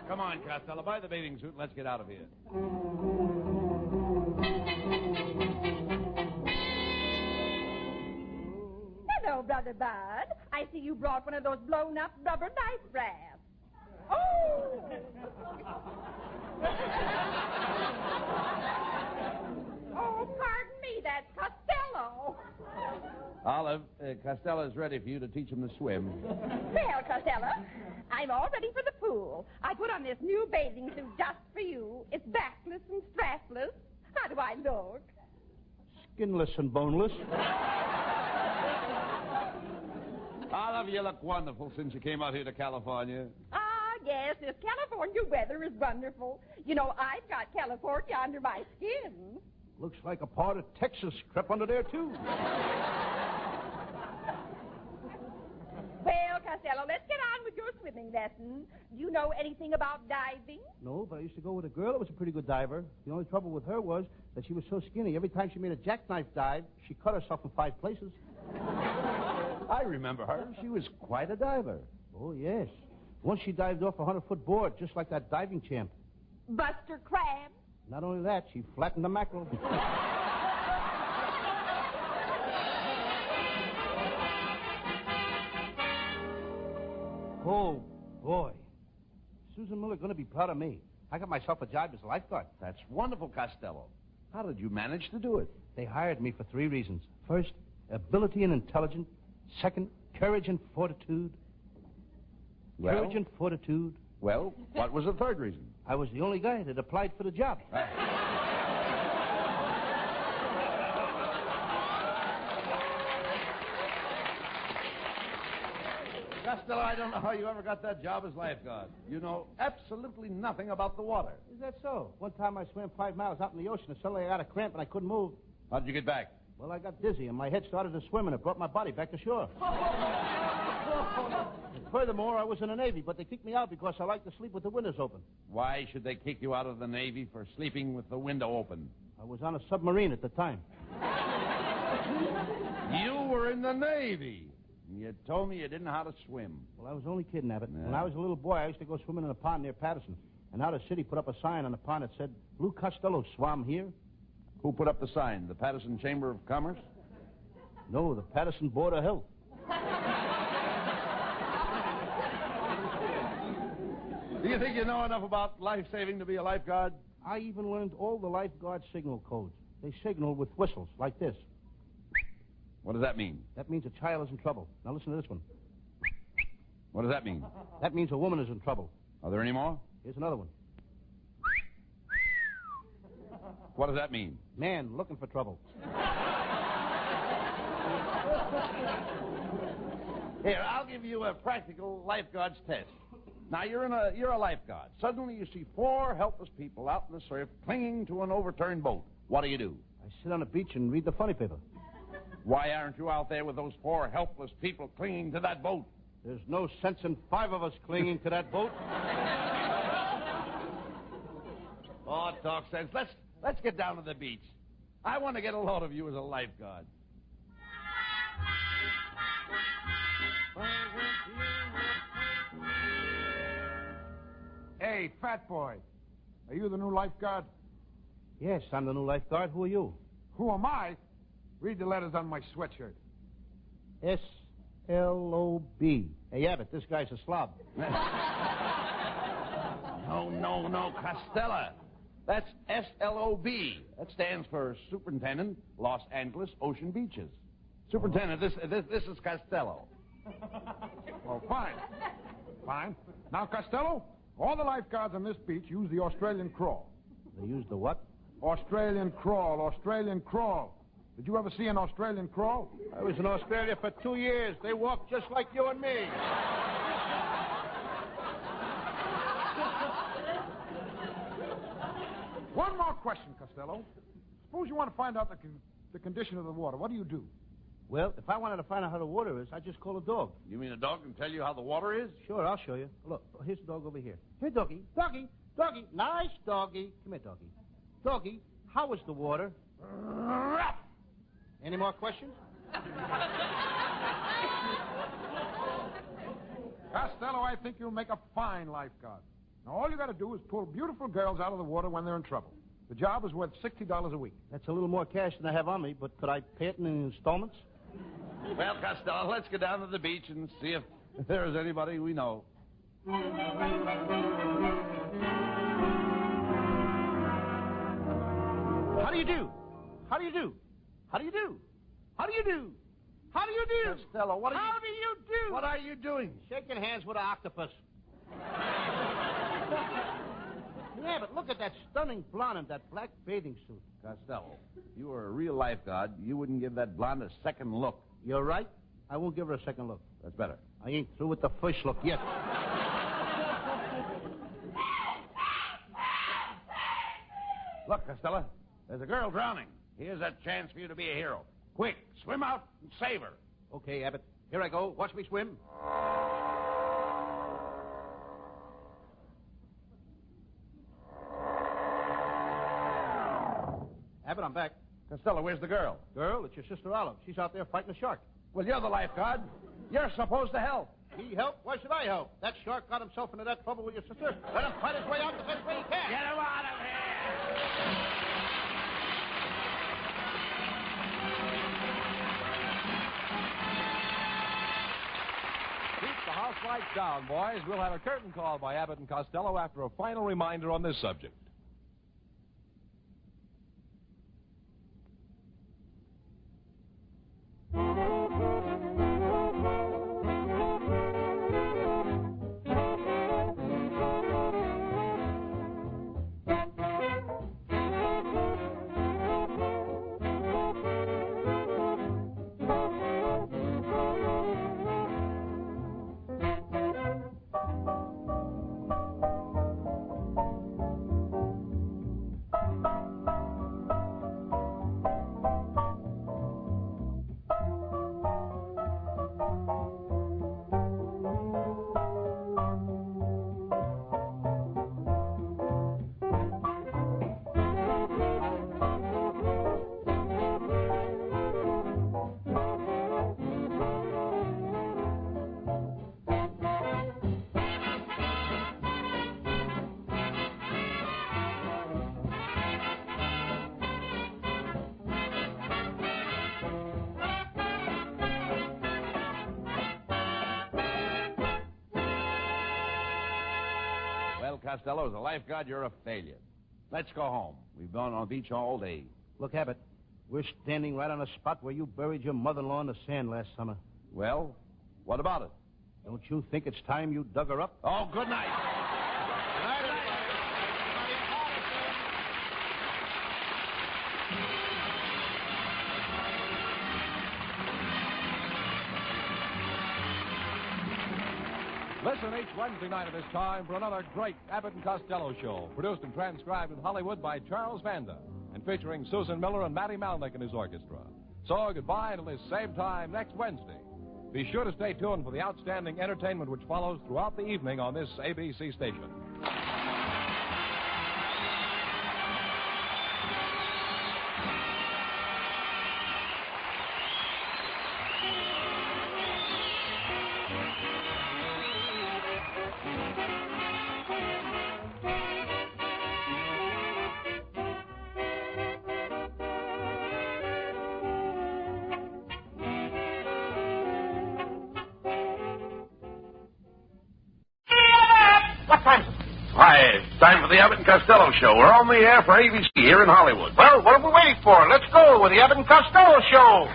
Come on, Costello. Buy the bathing suit and let's get out of here. Hello, Brother Bud. I see you brought one of those blown-up rubber knife rafts. Oh! Oh, pardon me, that's Costello. Olive, Costello's ready for you to teach him to swim. Well, Costello, I'm all ready for the pool. I put on this new bathing suit just for you. It's backless and strapless. How do I look? Skinless and boneless. Olive, you look wonderful since you came out here to California. Ah, yes, this California weather is wonderful. You know, I've got California under my skin. Looks like a part of Texas crept under there, too. Well, Costello, let's get on with your swimming lesson. Do you know anything about diving? No, but I used to go with a girl that was a pretty good diver. The only trouble with her was that she was so skinny. Every time she made a jackknife dive, she cut herself in 5 places. I remember her. She was quite a diver. Oh, yes. Once she dived off a 100-foot board, just like that diving champ. Buster Crabbe? Not only that, she flattened the mackerel. Oh, boy. Susan Miller going to be proud of me. I got myself a job as a lifeguard. That's wonderful, Costello. How did you manage to do it? They hired me for 3 reasons. First, ability and intelligence. Second, courage and fortitude. Well? Courage and fortitude. Well, what was the third reason? I was the only guy that applied for the job. Costello, I don't know how you ever got that job as lifeguard. You know absolutely nothing about the water. Is that so? One time I swam 5 miles out in the ocean and suddenly I got a cramp and I couldn't move. How'd you get back? Well, I got dizzy and my head started to swim and it brought my body back to shore. And furthermore, I was in the Navy, but they kicked me out because I like to sleep with the windows open. Why should they kick you out of the Navy for sleeping with the window open? I was on a submarine at the time. You were in the Navy. You told me you didn't know how to swim. Well, I was only kidding, Abbott. Yeah. When I was a little boy, I used to go swimming in a pond near Patterson. And now the city put up a sign on the pond that said, Lou Costello swam here. Who put up the sign? The Patterson Chamber of Commerce? No, the Patterson Board of Health. Do you think you know enough about life-saving to be a lifeguard? I even learned all the lifeguard signal codes. They signal with whistles, like this. What does that mean? That means a child is in trouble. Now listen to this one. What does that mean? That means a woman is in trouble. Are there any more? Here's another one. What does that mean? Man looking for trouble. Here, I'll give you a practical lifeguard's test. Now, you're a lifeguard. Suddenly you see 4 helpless people out in the surf clinging to an overturned boat. What do? I sit on the beach and read the funny paper. Why aren't you out there with those 4 helpless people clinging to that boat? There's no sense in 5 of us clinging to that boat. Oh, talk sense. Let's get down to the beach. I want to get a load of you as a lifeguard. Hey, fat boy. Are you the new lifeguard? Yes, I'm the new lifeguard. Who are you? Who am I? Read the letters on my sweatshirt. S-L-O-B. Hey, Abbott, this guy's a slob. No, Costello. That's S-L-O-B. That stands for Superintendent, Los Angeles Ocean Beaches. Superintendent, this is Costello. Well, fine. Fine. Now, Costello, all the lifeguards on this beach use the Australian crawl. They use the what? Australian crawl. Did you ever see an Australian crawl? I was in Australia for 2 years. They walk just like you and me. One more question, Costello. Suppose you want to find out the condition of the water. What do you do? Well, if I wanted to find out how the water is, I'd just call a dog. You mean a dog can tell you how the water is? Sure, I'll show you. Look, here's the dog over here. Here, doggy. Doggy. Nice doggy. Come here, doggy. Doggy, how is the water? Any more questions? Costello, I think you'll make a fine lifeguard. Now, all you got to do is pull beautiful girls out of the water when they're in trouble. The job is worth $60 a week. That's a little more cash than I have on me, but could I pay it in installments? Well, Costello, let's go down to the beach and see if there is anybody we know. How do you do? How do you do? How do you do? How do you do? How do you do? Costello, what are you... How do you do? What are you doing? Shaking hands with an octopus. Yeah, but look at that stunning blonde in that black bathing suit. Costello, if you were a real lifeguard, you wouldn't give that blonde a second look. You're right. I won't give her a second look. That's better. I ain't through with the first look yet. Look, Costello, there's a girl drowning. Here's that chance for you to be a hero. Quick, swim out and save her. Okay, Abbott. Here I go. Watch me swim. Abbott, I'm back. Costello, where's the girl? Girl, it's your sister Olive. She's out there fighting a shark. Well, you're the lifeguard. You're supposed to help. He helped? Why should I help? That shark got himself into that trouble with your sister. Let him fight his way out the best way he can. Get him out of here! Keep the house lights down, boys. We'll have a curtain call by Abbott and Costello after a final reminder on this subject. Costello, as a lifeguard, you're a failure. Let's go home. We've been on the beach all day. Look, Abbott, we're standing right on the spot where you buried your mother-in-law in the sand last summer. Well, what about it? Don't you think it's time you dug her up? Oh, good night. Good night, everybody. Listen each Wednesday night at this time for another great Abbott and Costello show, produced and transcribed in Hollywood by Charles Vanda, and featuring Susan Miller and Matty Malnick and his orchestra. So goodbye until this same time next Wednesday. Be sure to stay tuned for the outstanding entertainment which follows throughout the evening on this ABC station. What time is it? Hi, it's time for the Abbott and Costello show. We're on the air for ABC here in Hollywood. Well, what are we waiting for? Let's go with the Abbott and Costello show.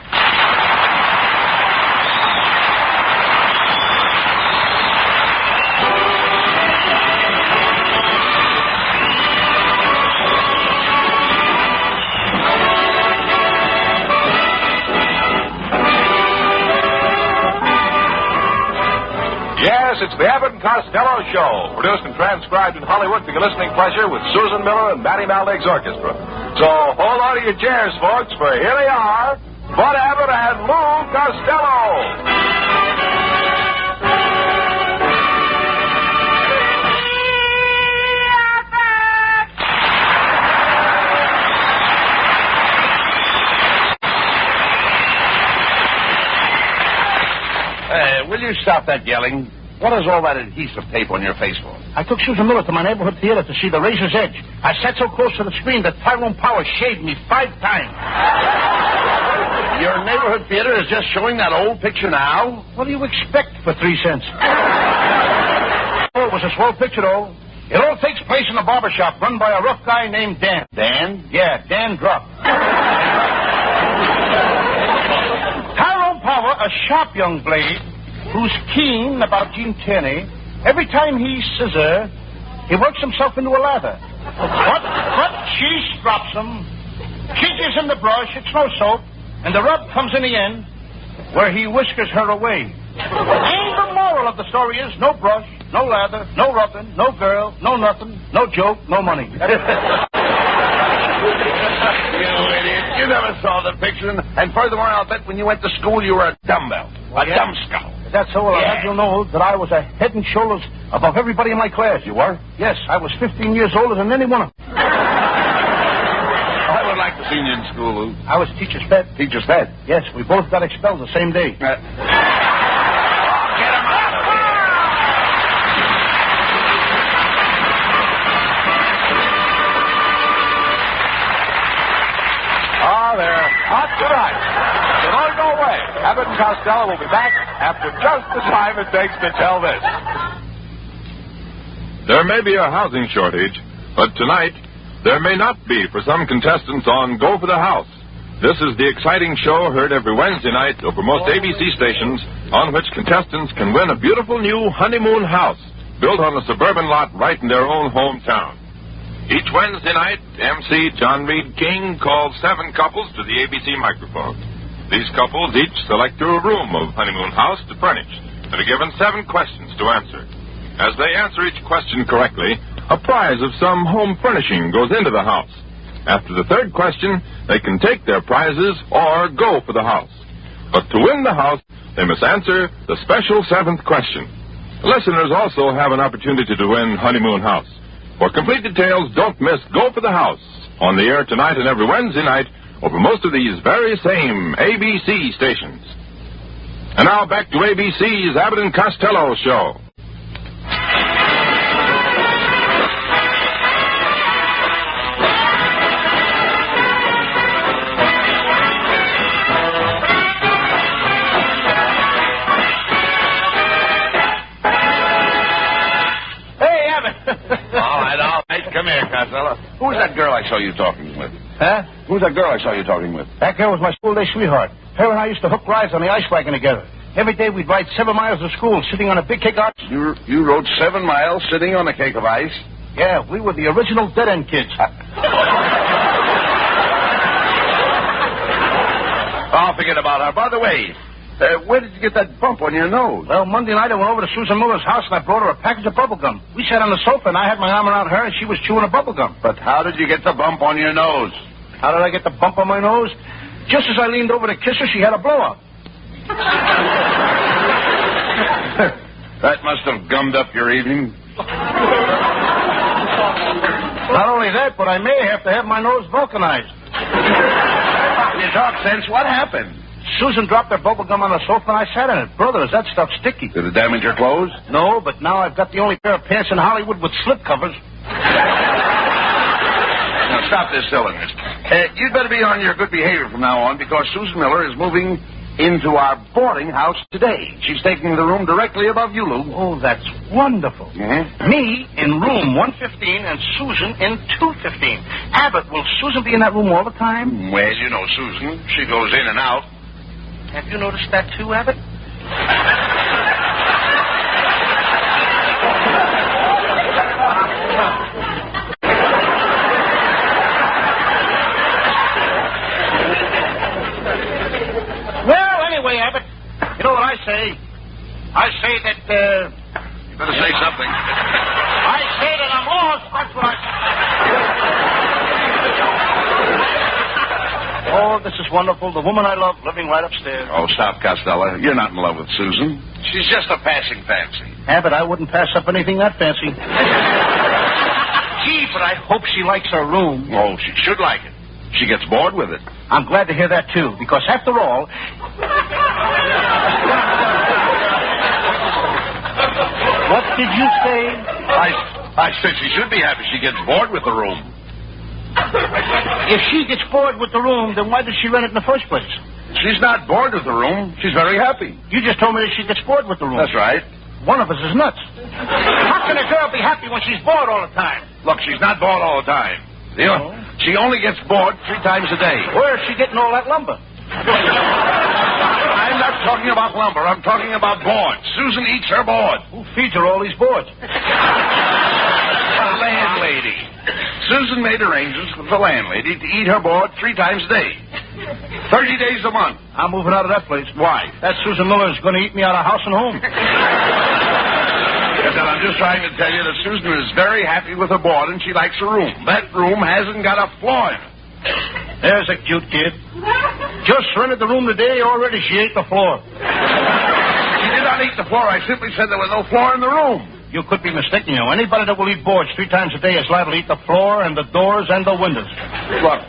Yes, it's the Abbott and Costello Show, produced and transcribed in Hollywood for your listening pleasure with Susan Miller and Matty Malnick's orchestra. So hold on to your chairs, folks, for here they are, Bud Abbott and Lou Costello. Will you stop that yelling? What is all that adhesive tape on your face for? I took Susan Miller to my neighborhood theater to see The Razor's Edge. I sat so close to the screen that Tyrone Power shaved me 5 times. Your neighborhood theater is just showing that old picture now? What do you expect for 3 cents? Oh, it was a swell picture, though. It all takes place in a barber shop run by a rough guy named Dan. Dan? Yeah, Dan Drop. Tyrone Power, a sharp young blade, who's keen about Gene Tierney. Every time he scissor, he works himself into a lather. But she strops him. She gives him the brush, it's no soap, and the rub comes in the end, where he whiskers her away. And the moral of the story is no brush, no lather, no rubbing, no girl, no nothing, no joke, no money. You idiot. You never saw the picture. And furthermore, I'll bet when you went to school you were a dumbbell. A dumbskull. That's so I'll have you know that I was a head and shoulders above everybody in my class. You were? Yes, I was 15 years older than any one of them. I would like to see you in school, Lou. I was teacher's pet. Teacher's pet? Yes, we both got expelled the same day. Get him out of here. Oh, they're hot tonight. So don't go away. Abbott and Costello will be back after just the time it takes to tell this. There may be a housing shortage, but tonight there may not be for some contestants on Go for the House. This is the exciting show heard every Wednesday night over most ABC stations, on which contestants can win a beautiful new honeymoon house built on a suburban lot right in their own hometown. Each Wednesday night, MC John Reed King calls 7 couples to the ABC microphone. These couples each select a room of honeymoon house to furnish and are given 7 questions to answer. As they answer each question correctly, a prize of some home furnishing goes into the house. After the 3rd question, they can take their prizes or go for the house. But to win the house, they must answer the special 7th question. Listeners also have an opportunity to win honeymoon house. For complete details, don't miss Go for the House, on the air tonight and every Wednesday night over most of these very same ABC stations. And now back to ABC's Abbott and Costello show. Come here, Costello. Who's that girl I saw you talking with? Huh? Who's that girl I saw you talking with? That girl was my school day sweetheart. Her and I used to hook rides on the ice wagon together. Every day we'd ride 7 miles to school, sitting on a big cake of ice. You rode 7 miles sitting on a cake of ice? Yeah, we were the original dead-end kids. Oh, forget about her. By the way, where did you get that bump on your nose? Well, Monday night I went over to Susan Miller's house and I brought her a package of bubble gum. We sat on the sofa and I had my arm around her and she was chewing a bubble gum. But how did you get the bump on your nose? How did I get the bump on my nose? Just as I leaned over to kiss her, she had a blow-up. That must have gummed up your evening. Not only that, but I may have to have my nose vulcanized. You talk sense. What happened? Susan dropped her bubble gum on the sofa and I sat in it. Brother, is that stuff sticky? Did it damage your clothes? No, but now I've got the only pair of pants in Hollywood with slip covers. Now, stop this silliness. You'd better be on your good behavior from now on because Susan Miller is moving into our boarding house today. She's taking the room directly above you, Lou. Oh, that's wonderful. Mm-hmm. Me in room 115 and Susan in 215. Abbott, will Susan be in that room all the time? Well, you know Susan. She goes in and out. Have you noticed that too, Abbott? Well, anyway, Abbott, you know what I say? I say that, You better say something. I say that I'm lost. That's what I say. Oh, this is wonderful. The woman I love living right upstairs. Oh, stop, Costello. You're not in love with Susan. She's just a passing fancy. Abbott, I wouldn't pass up anything that fancy. Gee, but I hope she likes her room. Oh, she should like it. She gets bored with it. I'm glad to hear that, too, because after all... What did you say? I said she should be happy she gets bored with the room. If she gets bored with the room, then why did she rent it in the first place? She's not bored with the room. She's very happy. You just told me that she gets bored with the room. That's right. One of us is nuts. How can a girl be happy when she's bored all the time? Look, she's not bored all the time. You know, she only gets bored 3 times a day. Where is she getting all that lumber? I'm not talking about lumber. I'm talking about boards. Susan eats her board. Who feeds her all these boards? The landlady. Susan made arrangements with the landlady to eat her board 3 times a day. 30 days a month. I'm moving out of that place. Why? That Susan Miller is going to eat me out of house and home. Yes, and I'm just trying to tell you that Susan is very happy with her board and she likes her room. That room hasn't got a floor in it. There's a cute kid. Just rented the room today, already she ate the floor. She did not eat the floor. I simply said there was no floor in the room. You could be mistaken, you know. Anybody that will eat boards 3 times a day is liable to eat the floor and the doors and the windows. Look,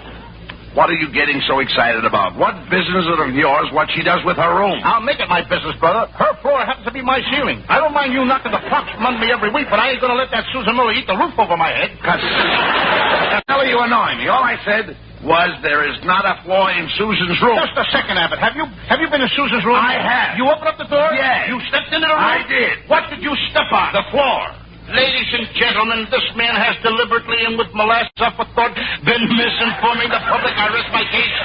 what are you getting so excited about? What business is it of yours what she does with her room? I'll make it my business, brother. Her floor happens to be my ceiling. I don't mind you knocking the props from under me every week, but I ain't going to let that Susan Miller eat the roof over my head. Costello, you annoy me. All I said was there is not a flaw in Susan's room. Just a second, Abbott. Have you been in Susan's room? I have. You opened up the door? Yes. You stepped into the room? I did. What did you step on? The floor. Ladies and gentlemen, this man has deliberately and with molasses aforethought been misinforming the public. I rest my case.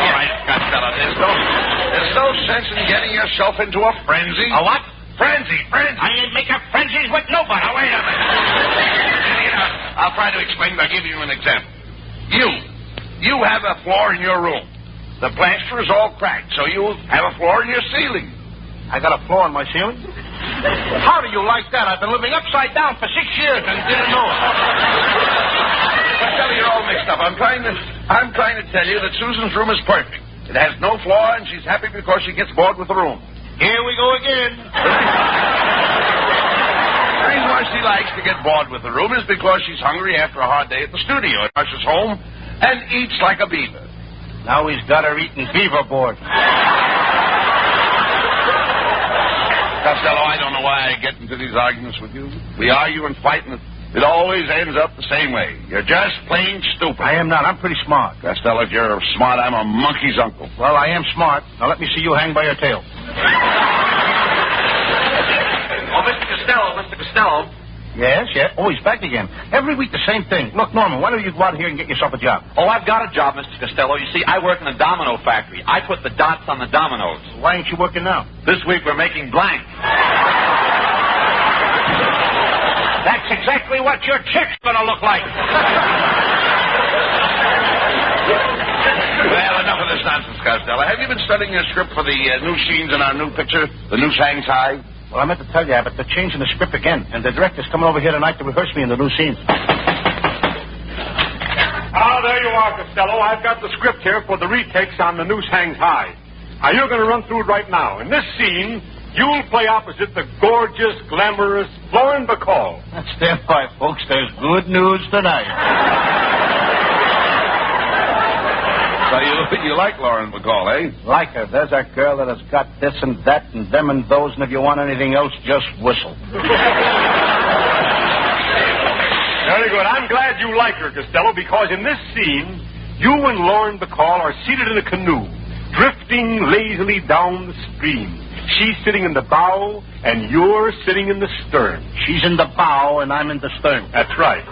All right, Costello, there's no sense in getting yourself into a frenzy. A what? Frenzy. I ain't making frenzies with nobody. Now, wait a minute. I'll try to explain by giving you an example. You have a floor in your room. The plaster is all cracked, so you have a floor in your ceiling. I got a floor in my ceiling? How do you like that? I've been living upside down for 6 years and didn't know it. Costello, you're all mixed up. I'm trying to tell you that Susan's room is perfect. It has no flaw, and she's happy because she gets bored with the room. Here we go again. The reason why she likes to get bored with the room is because she's hungry after a hard day at the studio. She rushes home and eats like a beaver. Now he's got her eating beaver board. Costello, I don't know why I get into these arguments with you. We argue and fight, and it always ends up the same way. You're just plain stupid. I am not. I'm pretty smart. Costello, if you're smart, I'm a monkey's uncle. Well, I am smart. Now let me see you hang by your tail. Oh, Mr. Costello. Yes. Oh, he's back again. Every week the same thing. Look, Norman, why don't you go out here and get yourself a job? Oh, I've got a job, Mr. Costello. You see, I work in a domino factory. I put the dots on the dominoes. Why ain't you working now? This week we're making blank. That's exactly what your chick's going to look like. Well, enough of this nonsense, Costello. Have you been studying your script for the new scenes in our new picture, The Noose Hangs High? Well, I meant to tell you, Abbott, they're changing the script again, and the director's coming over here tonight to rehearse me in the new scenes. Ah, there you are, Costello. I've got the script here for the retakes on The Noose Hangs High. Now, you're going to run through it right now. In this scene, you'll play opposite the gorgeous, glamorous Lauren Bacall. Stand by, folks. There's good news tonight. So you like Lauren Bacall, eh? Like her. There's a girl that has got this and that and them and those, and if you want anything else, just whistle. Very good. I'm glad you like her, Costello, because in this scene, you and Lauren Bacall are seated in a canoe, drifting lazily down the stream. She's sitting in the bow, and you're sitting in the stern. She's in the bow, and I'm in the stern. That's right.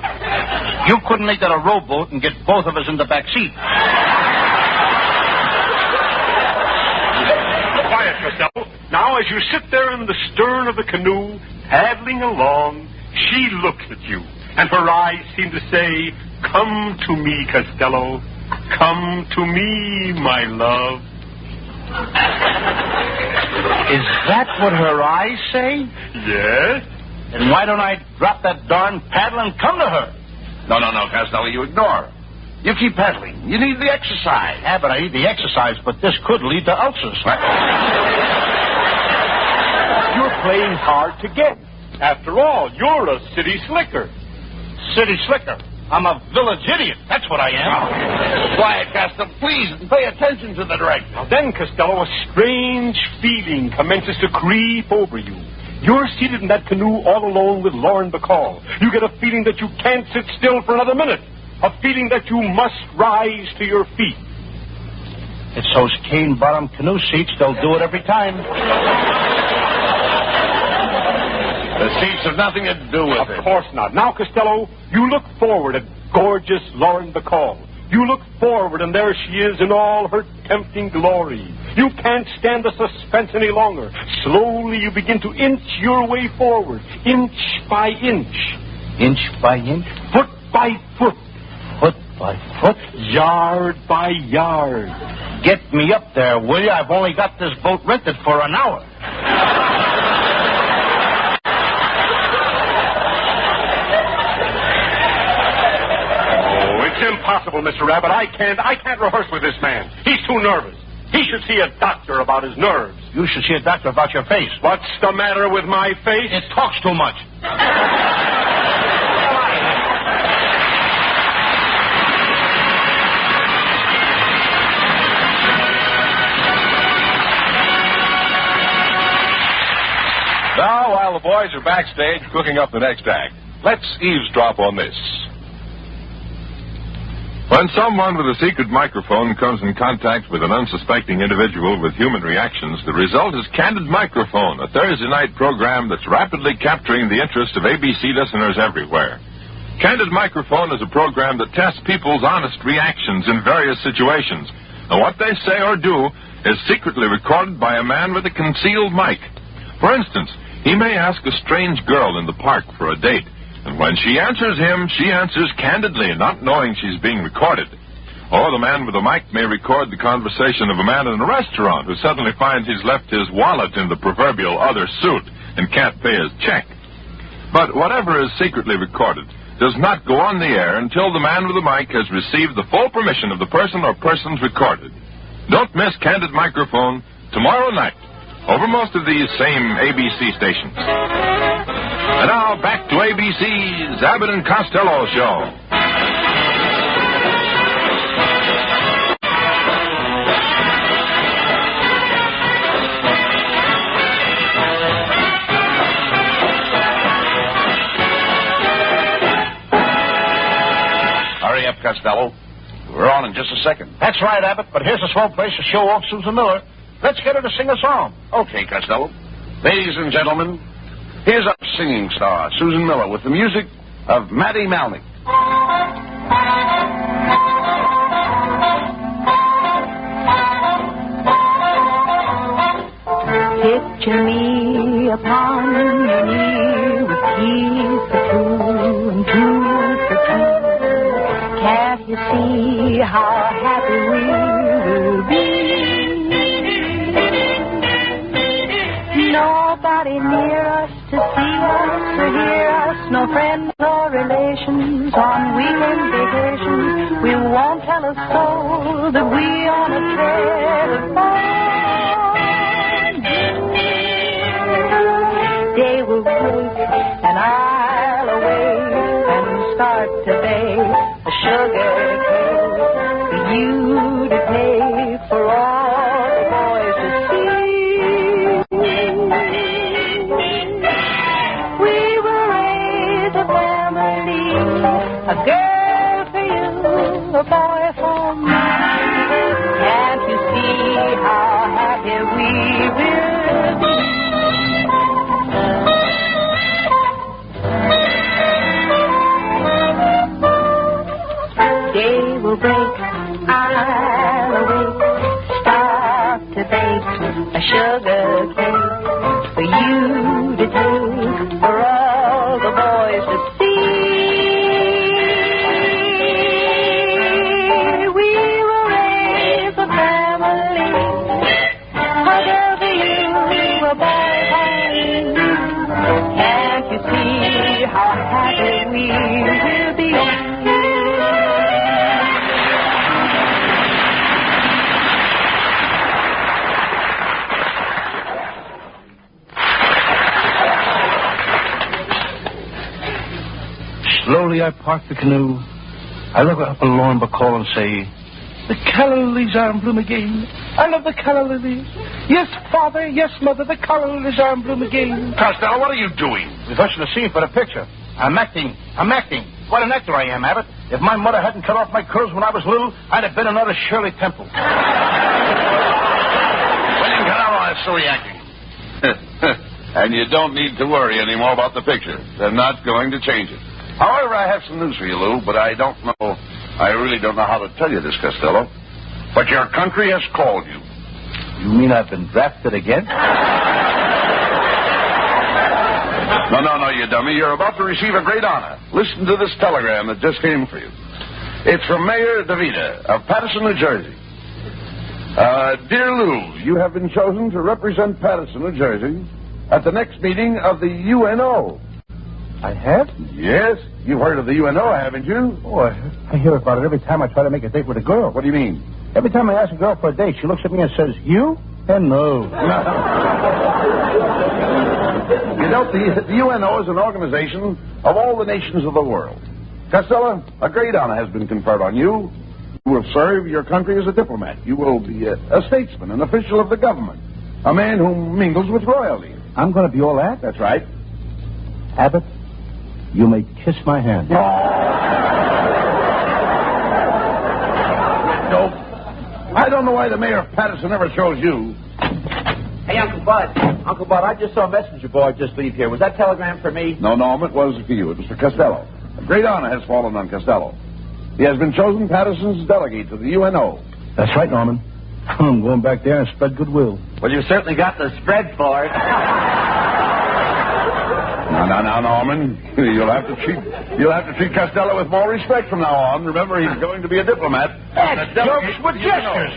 You couldn't make that a rowboat and get both of us in the back seat. Quiet, Costello. Now, as you sit there in the stern of the canoe, paddling along, she looks at you, and her eyes seem to say, "Come to me, Costello. Come to me, my love." Is that what her eyes say? Yes. Then why don't I drop that darn paddle and come to her? No, Costello, you ignore her. You keep paddling. You need the exercise. Yeah, but I need the exercise, but this could lead to ulcers. You're playing hard to get. After all, you're a city slicker. City slicker? I'm a village idiot. That's what I am. Oh. Quiet, Costello. Please, pay attention to the director. Now then, Costello, a strange feeling commences to creep over you. You're seated in that canoe all alone with Lauren Bacall. You get a feeling that you can't sit still for another minute. A feeling that you must rise to your feet. It's those cane-bottom canoe seats. They'll do it every time. The seats have nothing to do with it. Of course not. Now, Costello, you look forward at gorgeous Lauren Bacall. You look forward, and there she is in all her tempting glory. You can't stand the suspense any longer. Slowly, you begin to inch your way forward, inch by inch. Inch by inch? Foot by foot. Foot by foot? Yard by yard. Get me up there, will you? I've only got this boat rented for an hour. Impossible, Mr. Abbott. I can't rehearse with this man. He's too nervous. He should see a doctor about his nerves. You should see a doctor about your face. What's the matter with my face? It talks too much. Now, while the boys are backstage cooking up the next act, let's eavesdrop on this. When someone with a secret microphone comes in contact with an unsuspecting individual with human reactions, the result is Candid Microphone, a Thursday night program that's rapidly capturing the interest of ABC listeners everywhere. Candid Microphone is a program that tests people's honest reactions in various situations, and what they say or do is secretly recorded by a man with a concealed mic. For instance, he may ask a strange girl in the park for a date, and when she answers him, she answers candidly, not knowing she's being recorded. Or the man with the mic may record the conversation of a man in a restaurant who suddenly finds he's left his wallet in the proverbial other suit and can't pay his check. But whatever is secretly recorded does not go on the air until the man with the mic has received the full permission of the person or persons recorded. Don't miss Candid Microphone tomorrow night over most of these same ABC stations. And now back to ABC's Abbott and Costello Show. Hurry up, Costello. We're on in just a second. That's right, Abbott, but here's a small place to show off Susan Miller. Let's get her to sing a song. Okay, Costello. Ladies and gentlemen, here's our singing star, Susan Miller, with the music of Matty Malnick. Picture me upon your knee with keys for two and two for two. Can't you see how happy we will be? Nobody near us to see us or hear us, no friends or relations on weekend vacations. We won't tell a soul that we on a telephone. Day will break and I'll awake and start to bake a sugar cake for you to take for all the boys to see. We will raise a family, a girl for you, a boy for me. Can't you see how happy we will be? Day will break, I'll awake, start to bake a sugar cake for you to take, for all the boys to see. We will raise a family, a girl for you, a boy for me. Can't you see how happy we will be? Slowly I park the canoe. I look up and Lorne Bacall and say, the calla lilies are in bloom again. I love the calla lilies. Yes, Father, yes, Mother, the calla lilies are in bloom again. Costello, what are you doing? Rehearsing the scene for the picture. I'm acting. What an actor I am, Abbott. If my mother hadn't cut off my curls when I was little, I'd have been another Shirley Temple. William Cannaro, I'm silly acting. And you don't need to worry anymore about the picture. They're not going to change it. However, I have some news for you, Lou, but I really don't know how to tell you this, Costello. But your country has called you. You mean I've been drafted again? No, you dummy. You're about to receive a great honor. Listen to this telegram that just came for you. It's from Mayor DeVita of Paterson, New Jersey. Dear Lou, you have been chosen to represent Paterson, New Jersey at the next meeting of the UNO. I have? Yes. You've heard of the UNO, haven't you? Oh, I hear about it every time I try to make a date with a girl. What do you mean? Every time I ask a girl for a date, she looks at me and says, you? And no. You know, the UNO is an organization of all the nations of the world. Costello, a great honor has been conferred on you. You will serve your country as a diplomat. You will be a statesman, an official of the government, a man who mingles with royalty. I'm going to be all that? That's right. Abbott, you may kiss my hand. don't know why the mayor of Patterson never chose you. Hey, Uncle Bud. Uncle Bud, I just saw a messenger boy just leave here. Was that telegram for me? No, Norm, it was for you. It was for Costello. A great honor has fallen on Costello. He has been chosen Patterson's delegate to the UNO. That's right, Norman. I'm going back there and spread goodwill. Well, you certainly got the spread for it. Now, Norman. You'll have to treat Costello with more respect from now on. Remember, he's going to be a diplomat. That's jokes with gestures.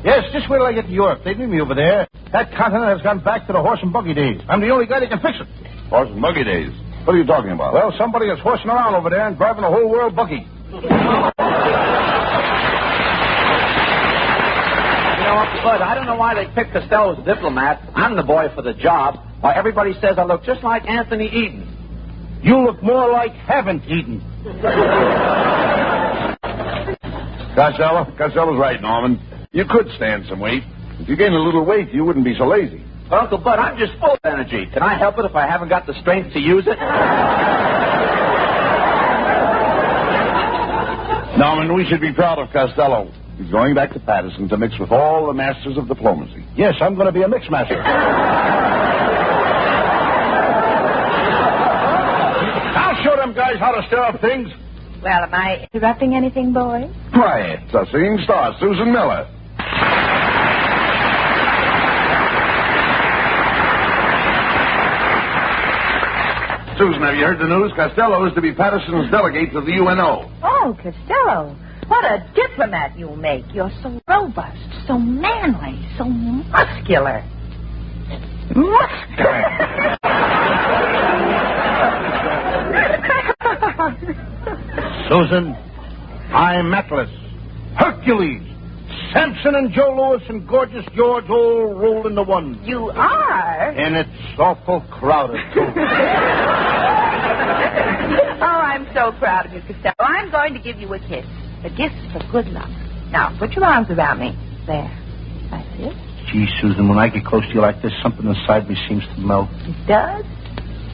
Yes, just wait till I get to Europe. They need me over there. That continent has gone back to the horse and buggy days. I'm the only guy that can fix it. Horse and buggy days? What are you talking about? Well, somebody is horsing around over there and driving a whole world buggy. You know, Uncle Bud, I don't know why they picked Costello as a diplomat. I'm the boy for the job. Why, everybody says I look just like Anthony Eden. You look more like haven't eaten. Costello's right, Norman. You could stand some weight. If you gained a little weight, you wouldn't be so lazy. But, Uncle Bud, I'm just full of energy. Can I help it if I haven't got the strength to use it? Norman, we should be proud of Costello. He's going back to Patterson to mix with all the masters of diplomacy. Yes, I'm going to be a mix master. I'll show them guys how to stir up things. Well, am I interrupting anything, boys? Why, it's a singing star, Susan Miller. Susan, have you heard the news? Costello is to be Patterson's delegate to the UNO. Oh, Costello. What a diplomat you'll make. You're so robust, so manly, so muscular. Susan, I'm Atlas, Hercules, Samson and Joe Louis and Gorgeous George all rolled into one. You are? And it's awful crowded, too. Oh, I'm so proud of you, Costello. I'm going to give you a kiss. A gift for good luck. Now, put your arms around me. There. That's it. Gee, Susan, when I get close to you like this, something inside me seems to melt. It does?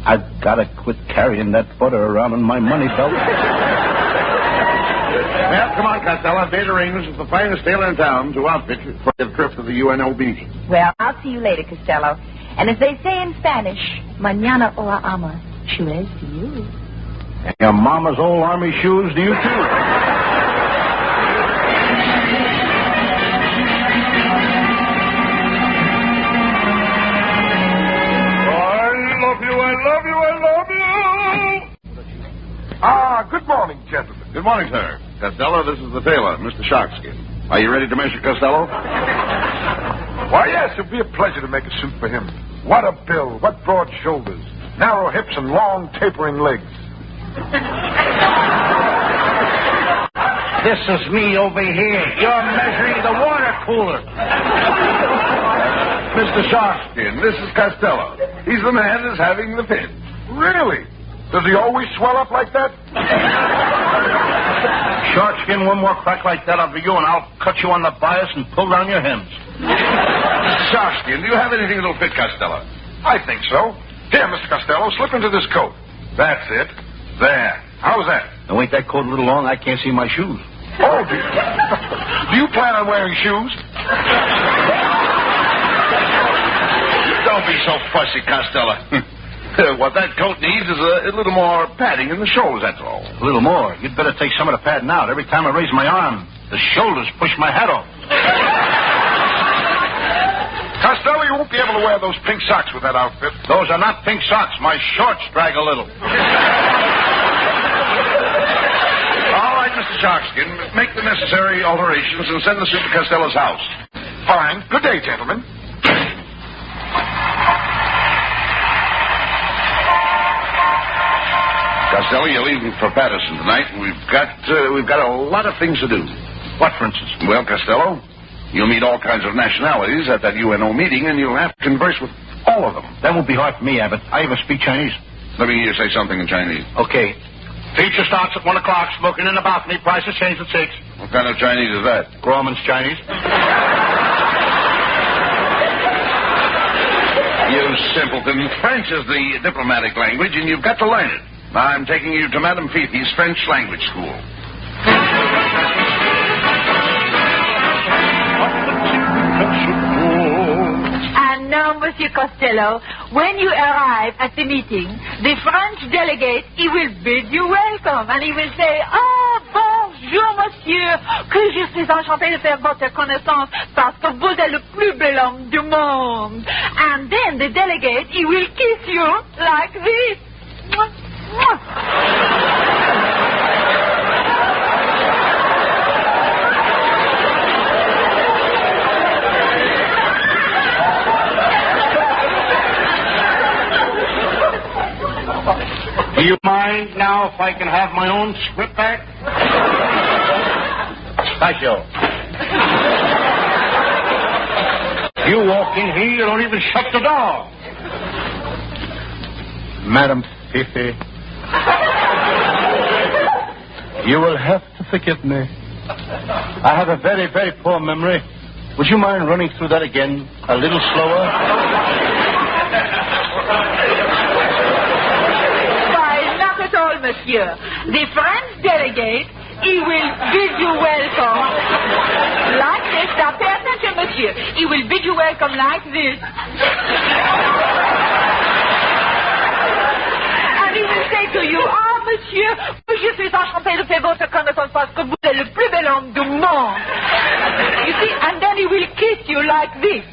I've got to quit carrying that butter around in my money belt. Well, come on, Costello. I've made arrangements with the finest tailor in town to outfit you for the trip to the UNO meeting. Well, I'll see you later, Costello. And as they say in Spanish, mañana hora ama. Shoes to you. And your mama's old army shoes to you, too. Good morning, gentlemen. Good morning, sir. Costello, this is the tailor, Mr. Sharkskin. Are you ready to measure Costello? Why, yes, it'll be a pleasure to make a suit for him. What a build, what broad shoulders, narrow hips and long tapering legs. This is me over here. You're measuring the water cooler. Mr. Sharkskin, this is Costello. He's the man that's having the fit. Really? Does he always swell up like that? Sharkskin, one more crack like that over you, and I'll cut you on the bias and pull down your hems. Sharkskin, do you have anything that'll fit Costello? I think so. Here, Mr. Costello, slip into this coat. That's it. There. How's that? Now, ain't that coat a little long? I can't see my shoes. Oh, do you plan on wearing shoes? Don't be so fussy, Costello. What that coat needs is a little more padding in the shoulders, that's all. A little more? You'd better take some of the padding out. Every time I raise my arm, the shoulders push my hat off. Costello, you won't be able to wear those pink socks with that outfit. Those are not pink socks. My shorts drag a little. All right, Mr. Sharkskin, make the necessary alterations and send the suit to Costello's house. Fine. Good day, gentlemen. Costello, you're leaving for Patterson tonight, and we've got a lot of things to do. What, for instance? Well, Costello, you'll meet all kinds of nationalities at that UNO meeting, and you'll have to converse with all of them. That won't be hard for me, Abbott. I even speak Chinese. Let me hear you say something in Chinese. Okay. Feature starts at 1 o'clock. Smoking in the balcony. Prices change at 6. What kind of Chinese is that? Grauman's Chinese. simpleton. French is the diplomatic language, and you've got to learn it. Now, I'm taking you to Madame Fifi's French language school. And now, Monsieur Costello, when you arrive at the meeting, the French delegate, he will bid you welcome, and he will say, "Ah, bonjour, monsieur, que je suis enchanté de faire votre connaissance, parce que vous êtes le plus bel homme du monde." And then the delegate, he will kiss you like this. Mwah, mwah. Do you mind now if I can have my own script back? Tasho. You walk in here, you don't even shut the door. Madam Fifi, you will have to forgive me. I have a very, very poor memory. Would you mind running through that again a little slower? Monsieur, the French delegate, he will bid you welcome like this. Now, pay attention, monsieur. He will bid you welcome like this. And he will say to you, "Ah, monsieur, je suis enchanté de faire votre connaissance parce que vous êtes le plus bel homme du monde." You see, and then he will kiss you like this.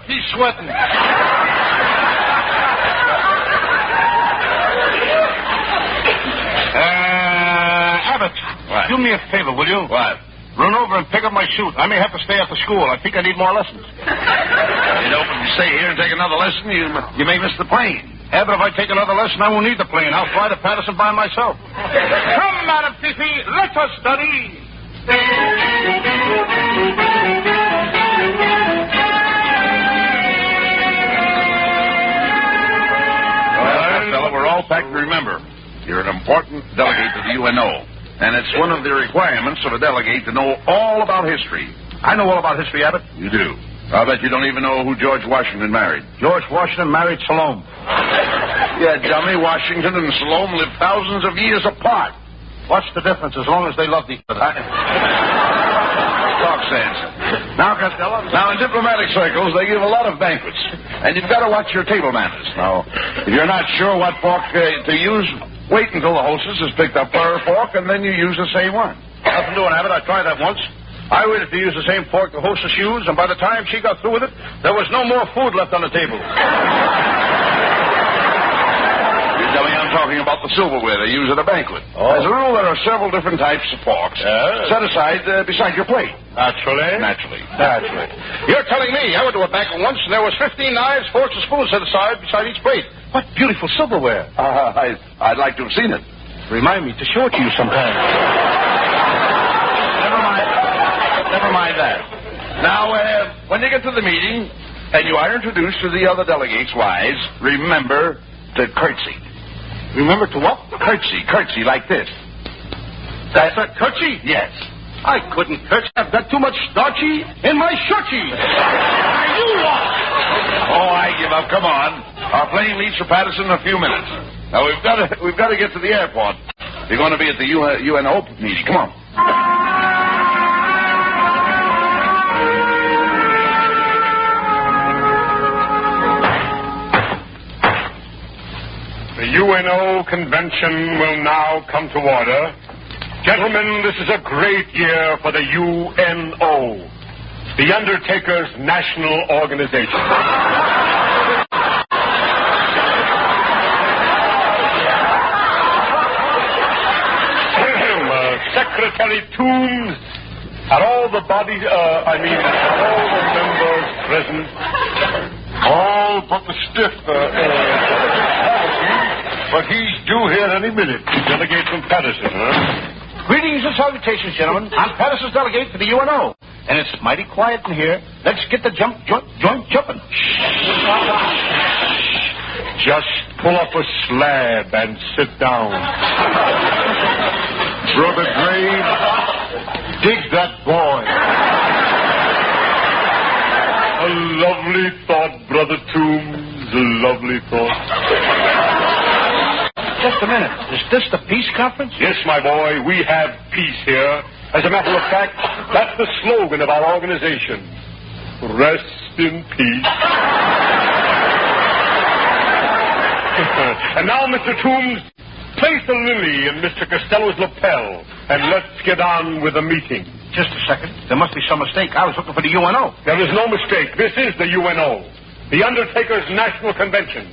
He's sweating. Abbott, what? Do me a favor, will you? What? Run over and pick up my suit. I may have to stay after school. I think I need more lessons. You know, if you stay here and take another lesson, you may miss the plane. Abbott, if I take another lesson, I won't need the plane. I'll fly to Patterson by myself. Come, Madam Fifi, let us study. Costello, we're all packed to remember. You're an important delegate to the UNO, and it's one of the requirements of a delegate to know all about history. I know all about history, Abbott. You do. I'll bet you don't even know who George Washington married. George Washington married Salome. Yeah, dummy, Washington and Salome lived thousands of years apart. What's the difference as long as they loved each other? Talk sense. Now, Costello. Now, in diplomatic circles, they give a lot of banquets, and you've got to watch your table manners. Now, if you're not sure what fork to use, wait until the hostess has picked up her fork, and then you use the same one. Nothing doing, Abbott. I tried that once. I waited to use the same fork the hostess used, and by the time she got through with it, there was no more food left on the table. You tell me I'm talking about the silverware they use at a banquet. Oh. As a rule, there are several different types of forks set aside beside your plate. Naturally. Naturally. You're telling me I went to a banquet once and there was 15 knives, forks, and spoons set aside beside each plate. What beautiful silverware. I'd like to have seen it. Remind me to show it to you sometime. Never mind that. Now, when you get to the meeting and you are introduced to the other delegates' wives, remember to curtsy. Remember to what? Curtsy like this. That's a curtsy? Yes. I couldn't curtsy. I've got too much starchy in my shirty. You what? Oh, I give up. Come on. Our plane leaves for Patterson in a few minutes. Now, we've got to get to the airport. You're going to be at the UNO meeting. Come on. The UNO convention will now come to order. Gentlemen, this is a great year for the UNO, the Undertakers' National Organization. Secretary Toombs, and all the bodies, all the members present, all but the stiff, but he's due here any minute. Delegate from Patterson, huh? Greetings and salutations, gentlemen. I'm Patterson's delegate to the UNO. And it's mighty quiet in here. Let's get the joint jumping. Just pull up a slab and sit down. Brother Gray, dig that boy. A lovely thought, Brother Toombs, a lovely thought. Just a minute. Is this the peace conference? Yes, my boy, we have peace here. As a matter of fact, that's the slogan of our organization. Rest in peace. And now, Mr. Toombs, place the lily in Mr. Costello's lapel, and let's get on with the meeting. Just a second. There must be some mistake. I was looking for the UNO. There is no mistake. This is the UNO, the Undertakers' National Convention.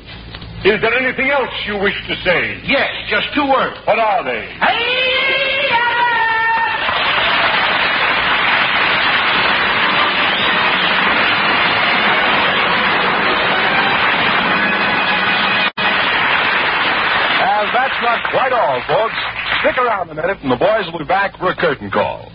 Is there anything else you wish to say? Yes, just 2 words. What are they? And that's not quite all, folks. Stick around a minute, and the boys will be back for a curtain call.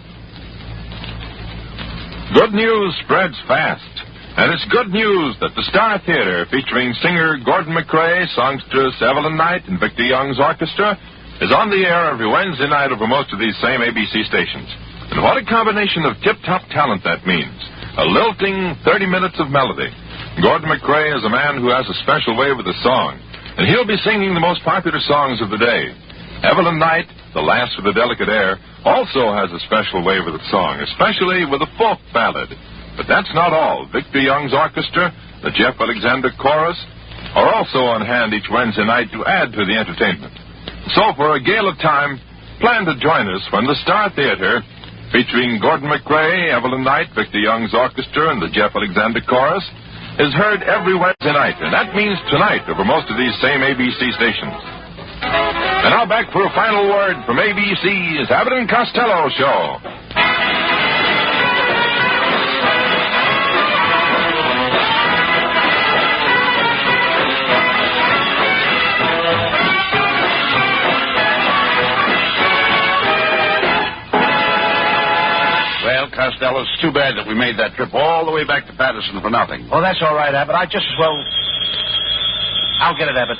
Good news spreads fast. And it's good news that the Star Theater, featuring singer Gordon McRae, songstress Evelyn Knight, and Victor Young's orchestra, is on the air every Wednesday night over most of these same ABC stations. And what a combination of tip-top talent that means. A lilting 30 minutes of melody. Gordon McRae is a man who has a special way with the song, and he'll be singing the most popular songs of the day. Evelyn Knight, the last of the delicate air, also has a special way with the song, especially with a folk ballad. But that's not all. Victor Young's orchestra, the Jeff Alexander Chorus, are also on hand each Wednesday night to add to the entertainment. So for a gala time, plan to join us when the Star Theater, featuring Gordon McRae, Evelyn Knight, Victor Young's orchestra, and the Jeff Alexander Chorus, is heard every Wednesday night. And that means tonight over most of these same ABC stations. And now back for a final word from ABC's Abbott and Costello Show. Costello, it's too bad that we made that trip all the way back to Patterson for nothing. Oh, that's all right, Abbott. I just as well... I'll get it, Abbott.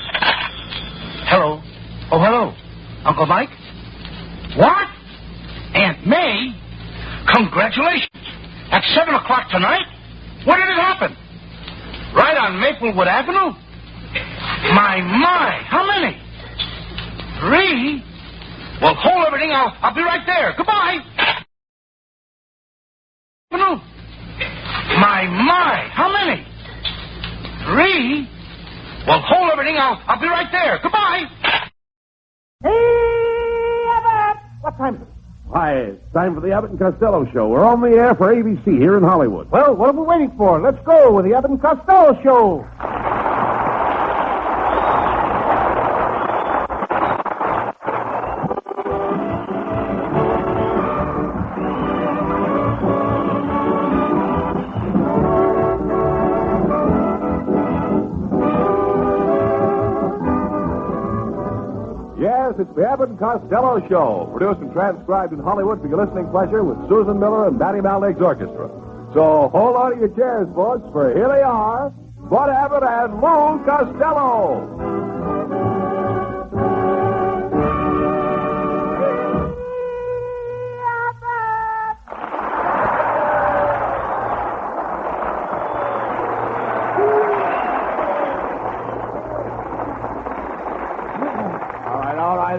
Hello. Oh, hello. Uncle Mike? What? Aunt May? Congratulations. At 7 o'clock tonight? When did it happen? Right on Maplewood Avenue? My. How many? 3? Well, hold everything. I'll be right there. Goodbye. My. How many? 3? Well, hold everything. I'll be right there. Goodbye. Hey, Abbott! What time is it? Hi, it's time for the Abbott and Costello Show. We're on the air for ABC here in Hollywood. Well, what are we waiting for? Let's go with the Abbott and Costello Show. It's the Abbott and Costello Show, produced and transcribed in Hollywood for your listening pleasure with Susan Miller and Matty Malnick's orchestra. So hold on to your chairs, folks, for here they are, Bud Abbott and Lon Costello.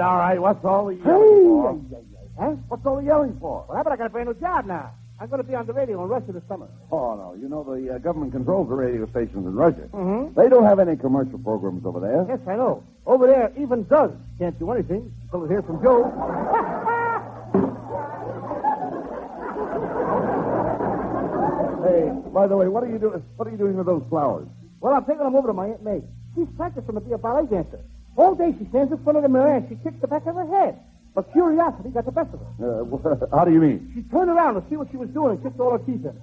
All right. What's all the yelling for? Huh? What's all the yelling for? Well, Abbott, I got a brand new job now. I'm going to be on the radio in Russia this summer. Oh, no. You know, the government controls the radio stations in Russia. Mm-hmm. They don't have any commercial programs over there. Yes, I know. Over there, even does. Can't do anything until it hears from Joe. Hey, by the way, what are you doing? What are you doing with those flowers? Well, I'm taking them over to my Aunt May. She's practicing to be a ballet dancer. All day she stands in front of the mirror and she kicks the back of her head. But curiosity got the best of her. How do you mean? She turned around to see what she was doing and kicked all her teeth in.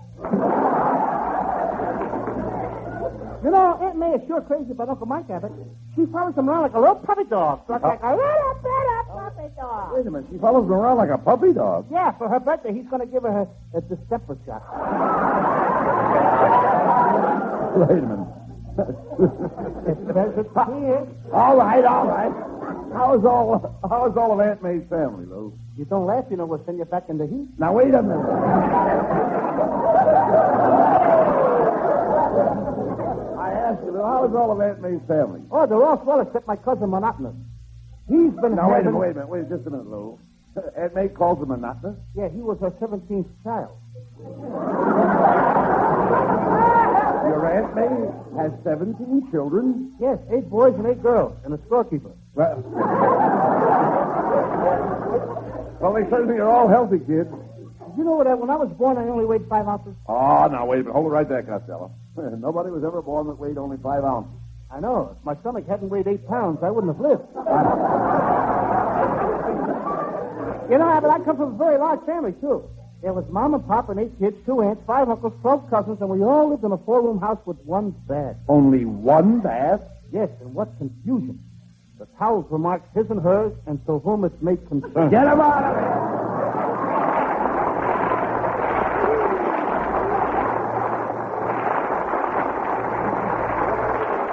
You know, Aunt May is sure crazy about Uncle Mike Abbott. She follows him around like a little puppy dog. Like a little puppy dog. Wait a minute. She follows him around like a puppy dog. Yeah, for her birthday, he's going to give her a December shot. Wait a minute. All right. How's all of Aunt May's family, Lou? You don't laugh, you know, we'll send you back in the heat. Now, wait a minute. I asked you, Lou, how's all of Aunt May's family? Oh, they're all swell except my cousin Monotonous. He's been Now, having... wait a minute. Wait just a minute, Lou. Aunt May calls him Monotonous? Yeah, he was her 17th child. Your Aunt May has 17 children? Yes, 8 boys and 8 girls, and a storekeeper. Well, they certainly are all healthy kids. You know what? When I was born, I only weighed 5 ounces. Oh, now, wait a minute. Hold it right there, Costello. Nobody was ever born that weighed only 5 ounces. I know. If my stomach hadn't weighed 8 pounds, I wouldn't have lived. You know, Abbott, I come from a very large family, too. There was Mom and Pop and 8 kids, 2 aunts, 5 uncles, 12 cousins, and we all lived in a 4-room house with 1 bath. Only 1 bath? Yes, and what confusion. The towels were marked his and hers, and to whom it may concern. Get him out of there!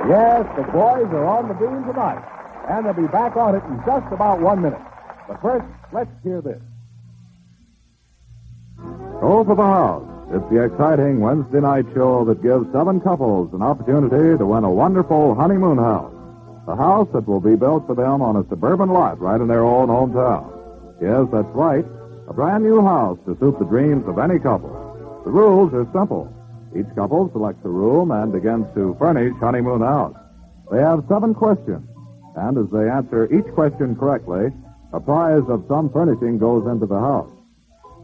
Yes, the boys are on the beam tonight, and they'll be back on it in just about 1 minute. But first, let's hear this. Go for the House. It's the exciting Wednesday night show that gives 7 couples an opportunity to win a wonderful honeymoon house. A house that will be built for them on a suburban lot right in their own hometown. Yes, that's right. A brand new house to suit the dreams of any couple. The rules are simple. Each couple selects a room and begins to furnish honeymoon house. They have 7 questions. And as they answer each question correctly, a prize of some furnishing goes into the house.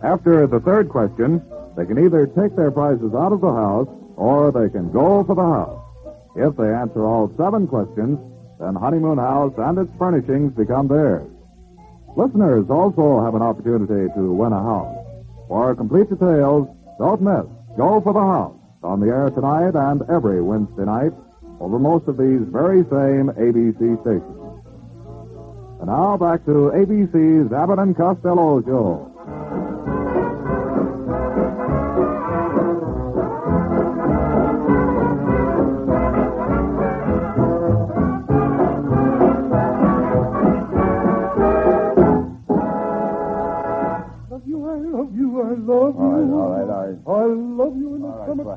After the 3rd question, they can either take their prizes out of the house or they can go for the house. If they answer all 7 questions, then Honeymoon House and its furnishings become theirs. Listeners also have an opportunity to win a house. For complete details, don't miss Go for the House on the air tonight and every Wednesday night over most of these very same ABC stations. And now back to ABC's Abbott and Costello show. All right. I love you in the summertime.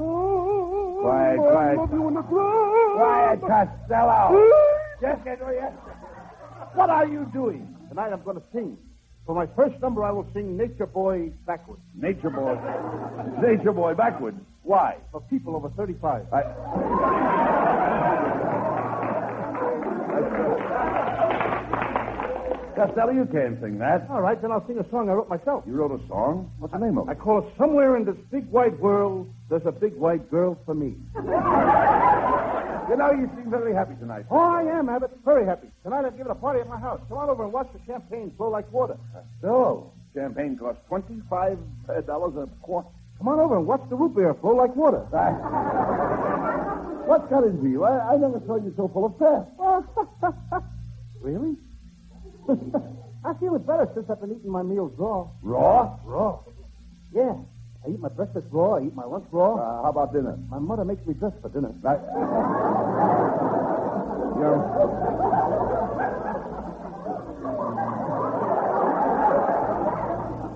Quiet. I love you in the ground. Quiet, Costello. Just get where you... What are you doing? Tonight I'm going to sing. For my first number, I will sing Nature Boy backwards. Nature Boy? Nature Boy backwards? Why? For people over 35. Costello, you can't sing that. All right, then I'll sing a song I wrote myself. You wrote a song? What's the name of it? I call it Somewhere in This Big White World, There's a Big White Girl for Me. You know, you seem very happy tonight. Oh, I am, Abbott. Very happy. Tonight I'm giving a party at my house. Come on over and watch the champagne flow like water. So, champagne costs $25 a quart. Come on over and watch the root beer flow like water. What's got into you? I never saw you so full of fat. Really? I feel it better since I've been eating my meals raw. Raw? Raw. Yeah. I eat my breakfast raw. I eat my lunch raw. How about dinner? My mother makes me dress for dinner.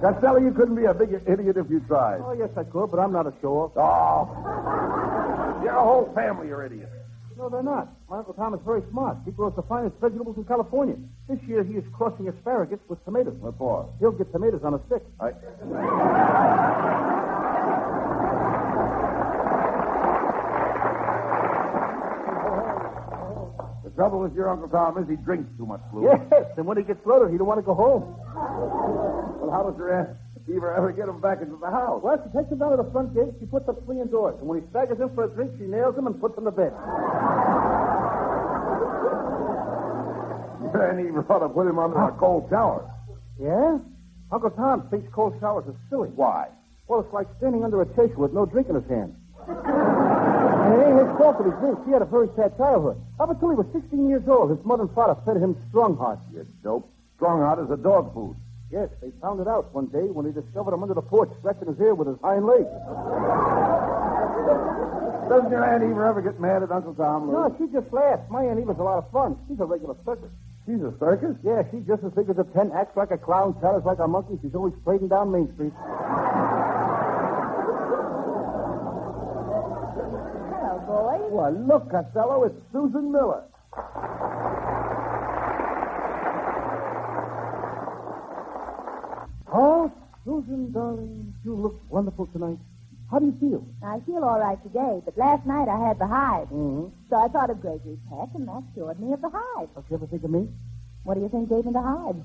Costello, you couldn't be a big idiot if you tried. Oh, yes, I could, but I'm not a show-off. Oh. Your whole family are idiots. No, they're not. My Uncle Tom is very smart. He grows the finest vegetables in California. This year he is crossing asparagus with tomatoes. What for? He'll get tomatoes on a stick. The trouble with your Uncle Tom is he drinks too much fluid. Yes, and when he gets loaded, he don't want to go home. Well, how does your Aunt Eva ever get him back into the house? Well, she takes him down to the front gate, she puts up swinging doors, and when he staggers in for a drink, she nails him and puts him to bed. And he ought to put him under a cold shower. Yeah? Uncle Tom thinks cold showers are silly. Why? Well, it's like standing under a chaser with no drink in his hand. And it ain't his fault that he's rich. He had a very sad childhood. Up until he was 16 years old, his mother and father fed him Strongheart. You dope. Strongheart is a dog food. Yes, they found it out one day when they discovered him under the porch scratching his ear with his hind leg. Doesn't your Aunt Eva ever get mad at Uncle Tom, Lou? No, she just laughs. My Aunt Eva's a lot of fun. She's a regular circus. She's a circus? Yeah, she's just as big as a tent, acts like a clown, chatters like a monkey. She's always parading down Main Street. Hello, boy. Well, look, Costello, it's Susan Miller. Oh, Susan, darling, you look wonderful tonight. How do you feel? I feel all right today, but last night I had the hive. Mm-hmm. So I thought of Gregory's pet, and that cured me of the hive. Don't you ever think of me? What do you think gave me the hive?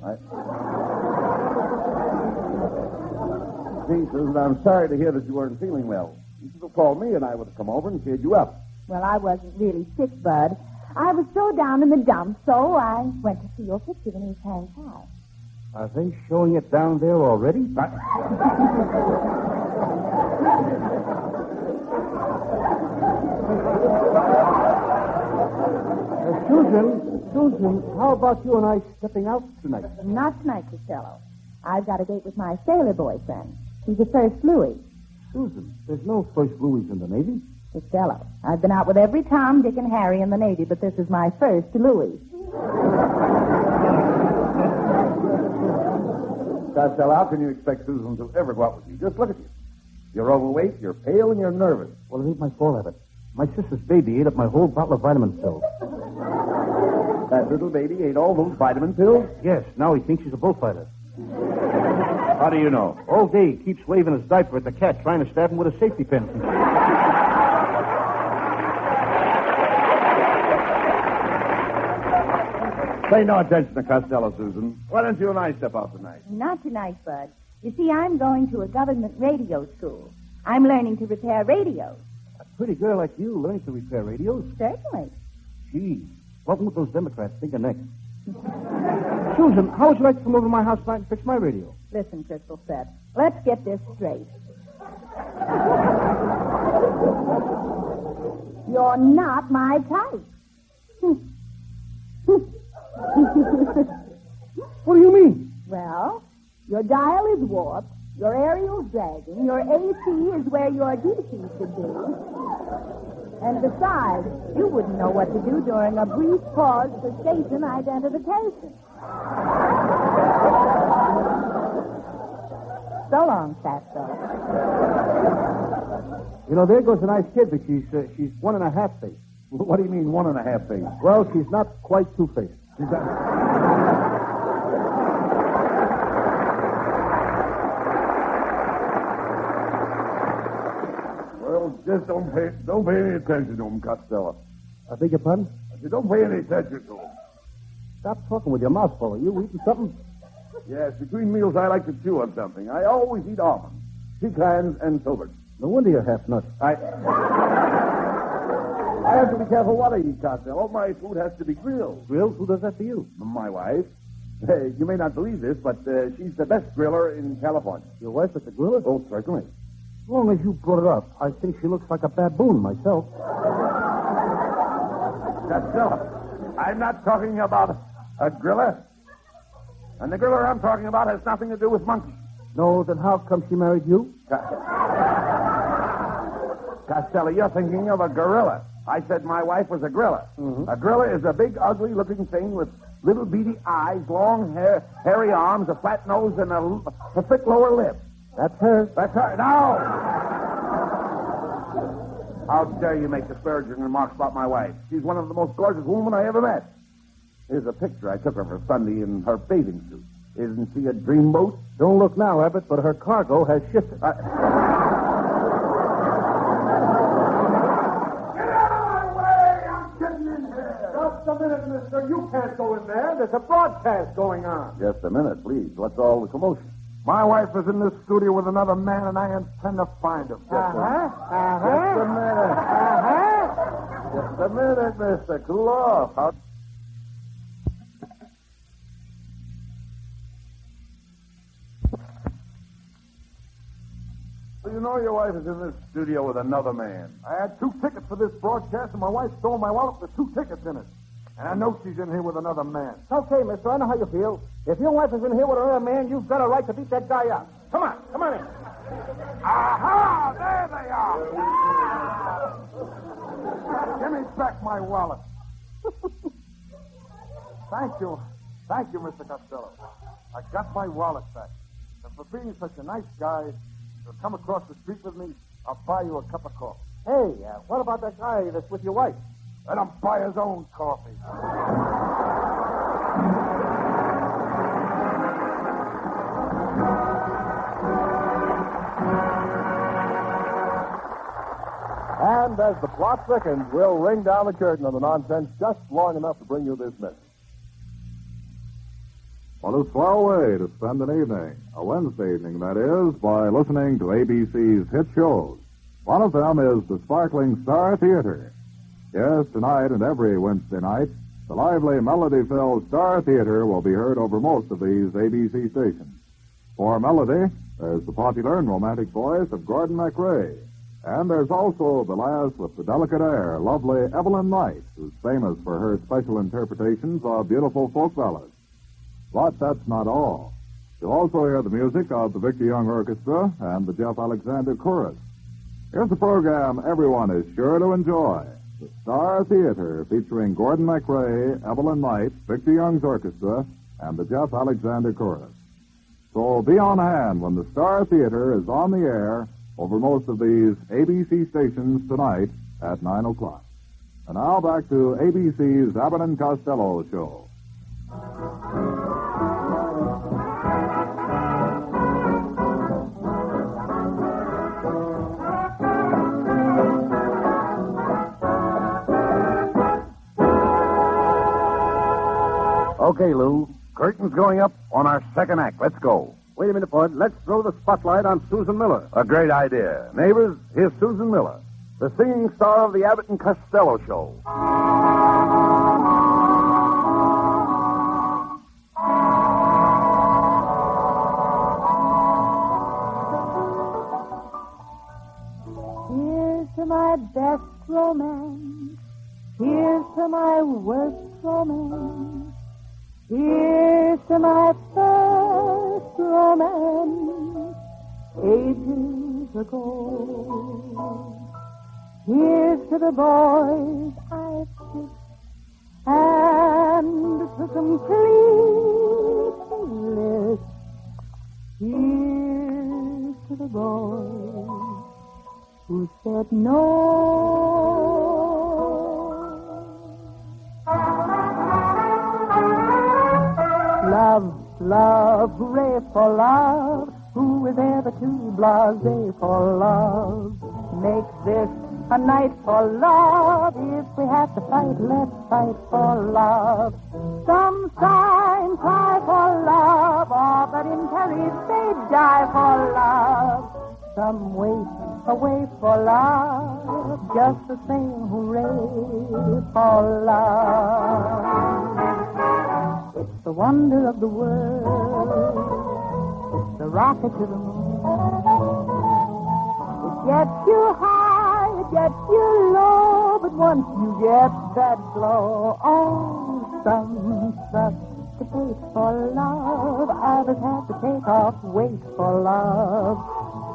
See, Susan, I'm sorry to hear that you weren't feeling well. You should have called me, and I would have come over and cheered you up. Well, I wasn't really sick, Bud. I was so down in the dumps, so I went to see your picture in East Hands High. Are they showing it down there already? Susan, how about you and I stepping out tonight? Not tonight, Costello. I've got a date with my sailor boyfriend. He's a first Louis. Susan, there's no first Louis in the Navy. Costello, I've been out with every Tom, Dick, and Harry in the Navy, but this is my first Louis. Costello, how can you expect Susan to ever go out with you? Just look at you. You're overweight, you're pale, and you're nervous. Well, it ain't my fault, Abbott. My sister's baby ate up my whole bottle of vitamin pills. That little baby ate all those vitamin pills? Yes, now he thinks she's a bullfighter. How do you know? All day he keeps waving his diaper at the cat, trying to stab him with a safety pin. Pay no attention to Costello, Susan. Why don't you and I step out tonight? Not tonight, Bud. You see, I'm going to a government radio school. I'm learning to repair radios. A pretty girl like you learning to repair radios? Certainly. Gee, what would those Democrats think of next? Susan, how would you like to come over to my house tonight and fix my radio? Listen, Crystal Set, let's get this straight. You're not my type. What do you mean? Well, your dial is warped, your aerial's dragging, your AC is where your DC should be. And besides, you wouldn't know what to do during a brief pause for station identification. So long, Fatso. You know, there goes a nice kid, but she's 1.5 face. What do you mean 1.5 face? Well, she's not quite 2-faced. She's got... Well, just don't pay any attention to him, Costello. I beg your pardon? I said, don't pay any attention to him. Stop talking with your mouth full. Are you eating something? Yes, between meals I like to chew on something. I always eat almonds, pecans, and filberts. No wonder you're half nuts. I have to be careful what I eat, Costello. My food has to be grilled. Grilled? Who does that for you? My wife. You may not believe this, but she's the best griller in California. Your wife is a griller? Oh, certainly. As long as you brought it up, I think she looks like a baboon myself. Costello, I'm not talking about a griller. And the griller I'm talking about has nothing to do with monkeys. No, then how come she married you? Costello, you're thinking of a gorilla. I said my wife was a griller. Mm-hmm. A griller is a big, ugly-looking thing with little beady eyes, long hair, hairy arms, a flat nose, and a thick lower lip. That's her. That's her. No! How dare you make disparaging remarks about my wife? She's one of the most gorgeous women I ever met. Here's a picture I took of her Sunday in her bathing suit. Isn't she a dreamboat? Don't look now, Abbott, but her cargo has shifted. Get out of my way! I'm getting in here! Just a minute, mister. You can't go in there. There's a broadcast going on. Just a minute, please. What's all the commotion? My wife is in this studio with another man, and I intend to find her. Just a minute. Just a minute, mister. Cool off. do you know your wife is in this studio with another man? I had 2 tickets for this broadcast, and my wife stole my wallet with 2 tickets in it. And I know she's in here with another man. Okay, mister, I know how you feel. If your wife is in here with another man, you've got a right to beat that guy up. Come on in. Aha! There they are! Give me back my wallet. Thank you, Mr. Costello. I got my wallet back. And for being such a nice guy, to come across the street with me, I'll buy you a cup of coffee. Hey, what about that guy that's with your wife? Let him buy his own coffee. And as the plot thickens, we'll ring down the curtain on the nonsense just long enough to bring you this message. What a swell way to spend an evening, a Wednesday evening, that is, by listening to ABC's hit shows. One of them is the sparkling Star Theater. Yes, tonight and every Wednesday night, the lively, melody-filled Star Theater will be heard over most of these ABC stations. For melody, there's the popular and romantic voice of Gordon MacRae. And there's also the lass with the delicate air, lovely Evelyn Knight, who's famous for her special interpretations of beautiful folk ballads. But that's not all. You'll also hear the music of the Victor Young Orchestra and the Jeff Alexander Chorus. Here's a program everyone is sure to enjoy. The Star Theater, featuring Gordon MacRae, Evelyn Knight, Victor Young's Orchestra, and the Jeff Alexander Chorus. So be on hand when the Star Theater is on the air over most of these ABC stations tonight at 9 o'clock. And now back to ABC's Abbott and Costello show. Okay, Lou. Curtain's going up on our second act. Let's go. Wait a minute, Bud. Let's throw the spotlight on Susan Miller. A great idea. Neighbors, here's Susan Miller, the singing star of the Abbott and Costello show. Here's to my best romance. Here's to my worst romance. Here's to my first romance ages ago. Here's to the boys I've kissed and to complete bliss. Here's to the boys who said no. Love, love, hooray for love. Who is ever too blasé for love? Make this a night for love. If we have to fight, let's fight for love. Some sigh and cry for love. All but in Paris they die for love. Some wait away for love. Just the same, hooray for love. It's the wonder of the world. It's the rocket to the moon. It gets you high, it gets you low, but once you get that glow, oh, some trust to wait for love. Others have to take off weight for love.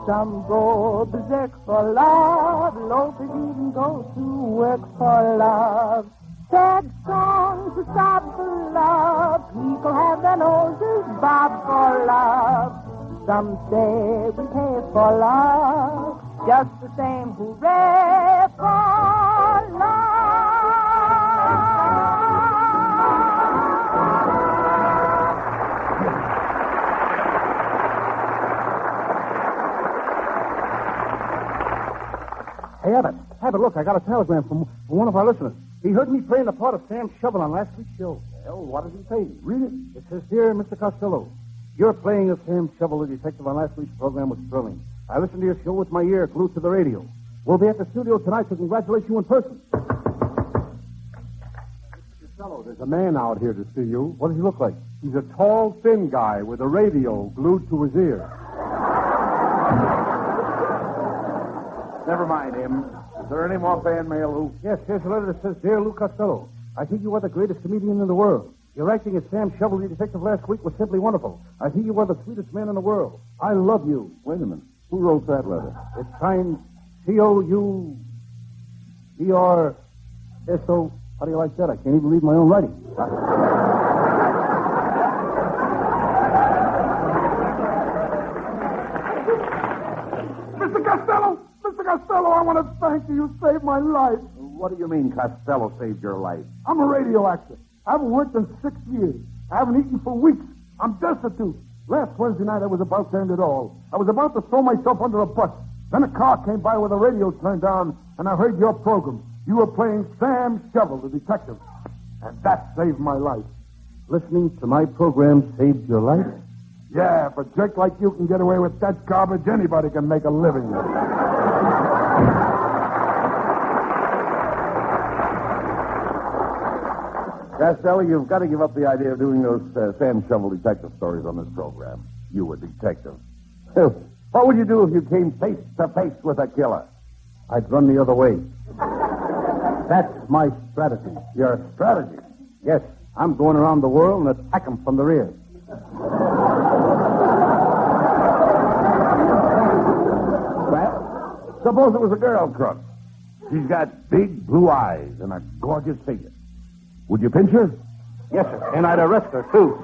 Some go berserk for love. Loafers even go to work for love. Sad songs to sob for love. People have their noses bobbed for love. Some say we pay for love. Just the same, hooray for love. Hey, Abbott, look, I got a telegram from one of our listeners. He heard me playing the part of Sam Shovel on last week's show. Well, what does he say? Read it. It says, Dear Mr. Costello, your playing of Sam Shovel, the detective, on last week's program was thrilling. I listened to your show with my ear glued to the radio. We'll be at the studio tonight to congratulate you in person. Mr. Costello, there's a man out here to see you. What does he look like? He's a tall, thin guy with a radio glued to his ear. Never mind him. Is there any more fan mail, Lou? Yes, here's a letter that says, Dear Lou Costello, I think you are the greatest comedian in the world. Your acting as Sam Shovel, the detective last week, was simply wonderful. I think you are the sweetest man in the world. I love you. Wait a minute. Who wrote that letter? It's signed C-O-U-E-R-S-O. How do you like that? I can't even read my own writing. Mr. Costello! Mr. Costello, I want to thank you. You saved my life. What do you mean Costello saved your life? I'm a radio actor. I haven't worked in 6 years. I haven't eaten for weeks. I'm destitute. Last Wednesday night, I was about to end it all. I was about to throw myself under a bus. Then a car came by with the radio turned down, and I heard your program. You were playing Sam Shovel, the detective. And that saved my life. Listening to my program saved your life? Yeah, if a jerk like you can get away with that garbage, anybody can make a living. Costello, you've got to give up the idea of doing those Sam Shovel detective stories on this program. You a detective. What would you do if you came face to face with a killer? I'd run the other way. That's my strategy. Your strategy? Yes, I'm going around the world and attack them from the rear. Well, suppose it was a girl crook. She's got big blue eyes and a gorgeous figure. Would you pinch her? Yes, sir. And I'd arrest her, too.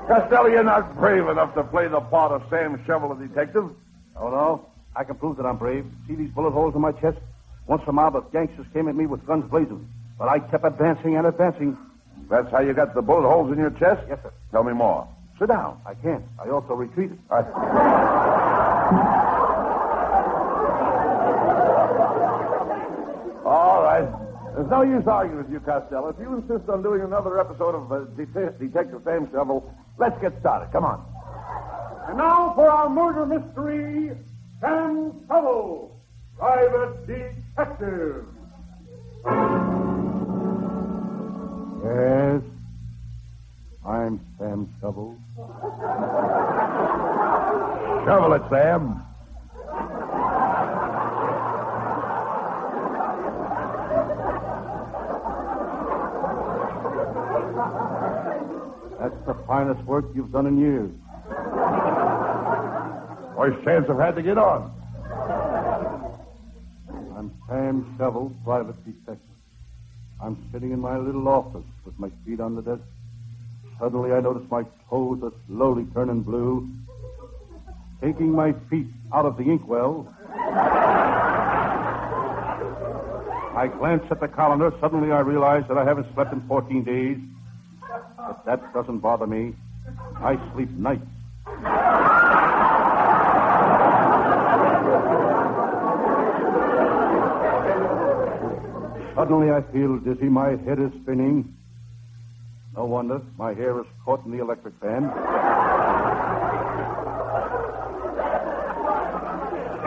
Costello, you're not brave enough to play the part of Sam Shovel, the detective. Oh, no? I can prove that I'm brave. See these bullet holes in my chest? Once a mob of gangsters came at me with guns blazing. But I kept advancing and advancing. That's how you got the bullet holes in your chest? Yes, sir. Tell me more. Sit down. I can't. I also retreated. All right. There's no use arguing with you, Costello. If you insist on doing another episode of Detective Sam Shovel, let's get started. Come on. And now for our murder mystery, Sam Shovel, Private Detective. Yes, I'm Sam Shovel. Shovel it, Sam. That's the finest work you've done in years. Worst chance I've had to get on. I'm Sam Shovel, private detective. I'm sitting in my little office with my feet on the desk. Suddenly I notice my toes are slowly turning blue. Taking my feet out of the inkwell, I glance at the calendar. Suddenly I realize that I haven't slept in 14 days. But that doesn't bother me. I sleep nights. Suddenly I feel dizzy. My head is spinning. No wonder. My hair is caught in the electric fan.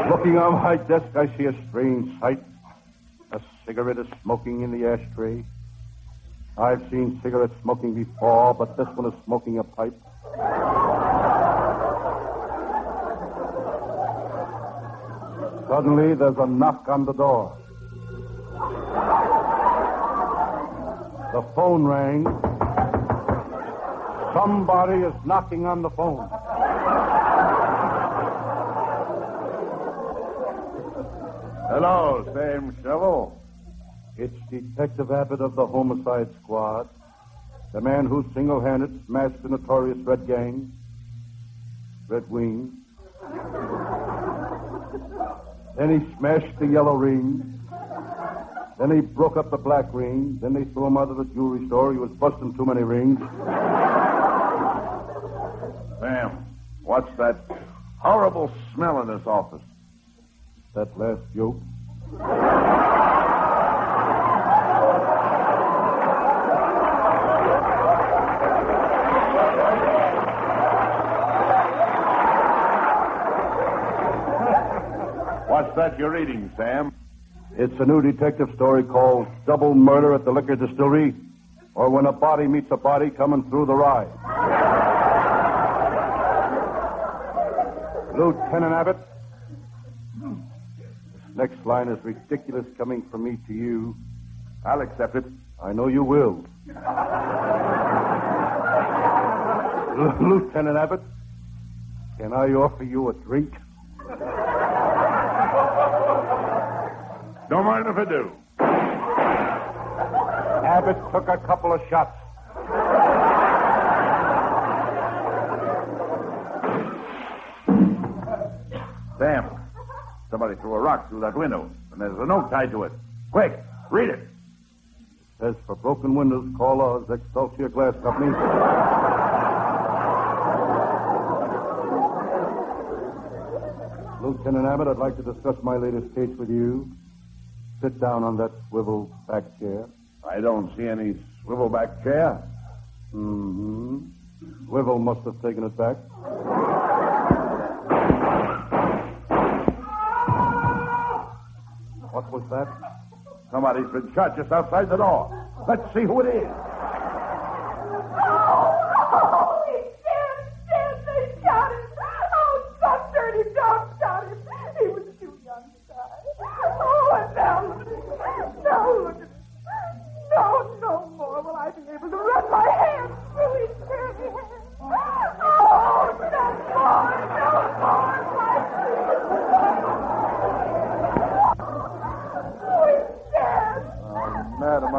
Looking on my desk, I see a strange sight. A cigarette is smoking in the ashtray. I've seen cigarette smoking before, but this one is smoking a pipe. Suddenly, there's a knock on the door. The phone rang. Somebody is knocking on the phone. Hello, Sam Shovel. It's Detective Abbott of the Homicide Squad, the man who single-handed smashed the notorious Red Gang, Red Wing. Then he smashed the Yellow Ring. Then he broke up the Black Ring. Then they threw him out of the jewelry store. He was busting too many rings. Sam, what's that horrible smell in this office? That last joke. What's that you're reading, Sam? It's a new detective story called Double Murder at the Liquor Distillery, or when a body meets a body coming through the ride. Lieutenant Abbott, this next line is ridiculous coming from me to you. I'll accept it. I know you will. Lieutenant Abbott, can I offer you a drink? Don't mind if I do. Abbott took a couple of shots. Sam, somebody threw a rock through that window, and there's a note tied to it. Quick, read it. It says, for broken windows, call Oz, Excelsior Glass Company. Lieutenant Abbott, I'd like to discuss my latest case with you. Sit down on that swivel back chair. I don't see any swivel back chair. Mm-hmm. Swivel must have taken it back. What was that? Somebody's been shot just outside the door. Let's see who it is. Oh, he's dead. They shot him. Oh, some dirty dog shot him. He was too young to die. Oh, and now look at him. No more will I be able to run my hands through his curly hair. Oh, no more. Madam,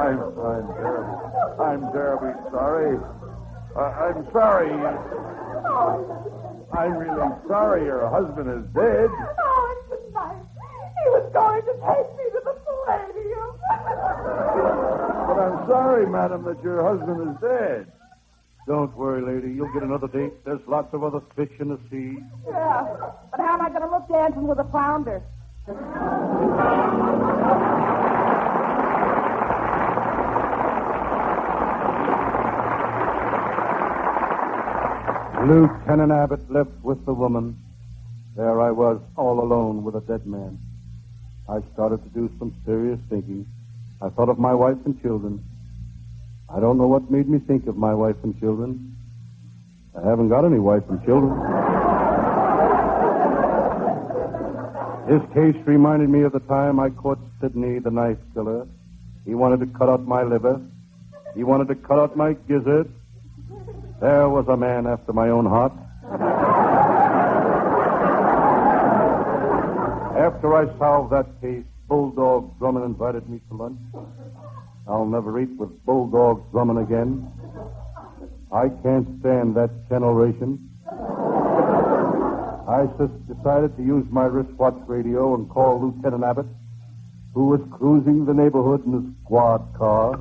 I'm terribly sorry. I'm sorry. I'm really sorry your husband is dead. Oh, it's tonight. He was going to take me to the Palladium. But I'm sorry, madam, that your husband is dead. Don't worry, lady. You'll get another date. There's lots of other fish in the sea. Yeah, but how am I going to look dancing with a flounder? Lieutenant Abbott left with the woman. There I was, all alone with a dead man. I started to do some serious thinking. I thought of my wife and children. I don't know what made me think of my wife and children. I haven't got any wife and children. This case reminded me of the time I caught Sidney, the knife killer. He wanted to cut out my liver. He wanted to cut out my gizzard. There was a man after my own heart. After I solved that case, Bulldog Drummond invited me to lunch. I'll never eat with Bulldog Drummond again. I can't stand that kennel ration. I decided to use my wristwatch radio and call Lieutenant Abbott, who was cruising the neighborhood in his squad car.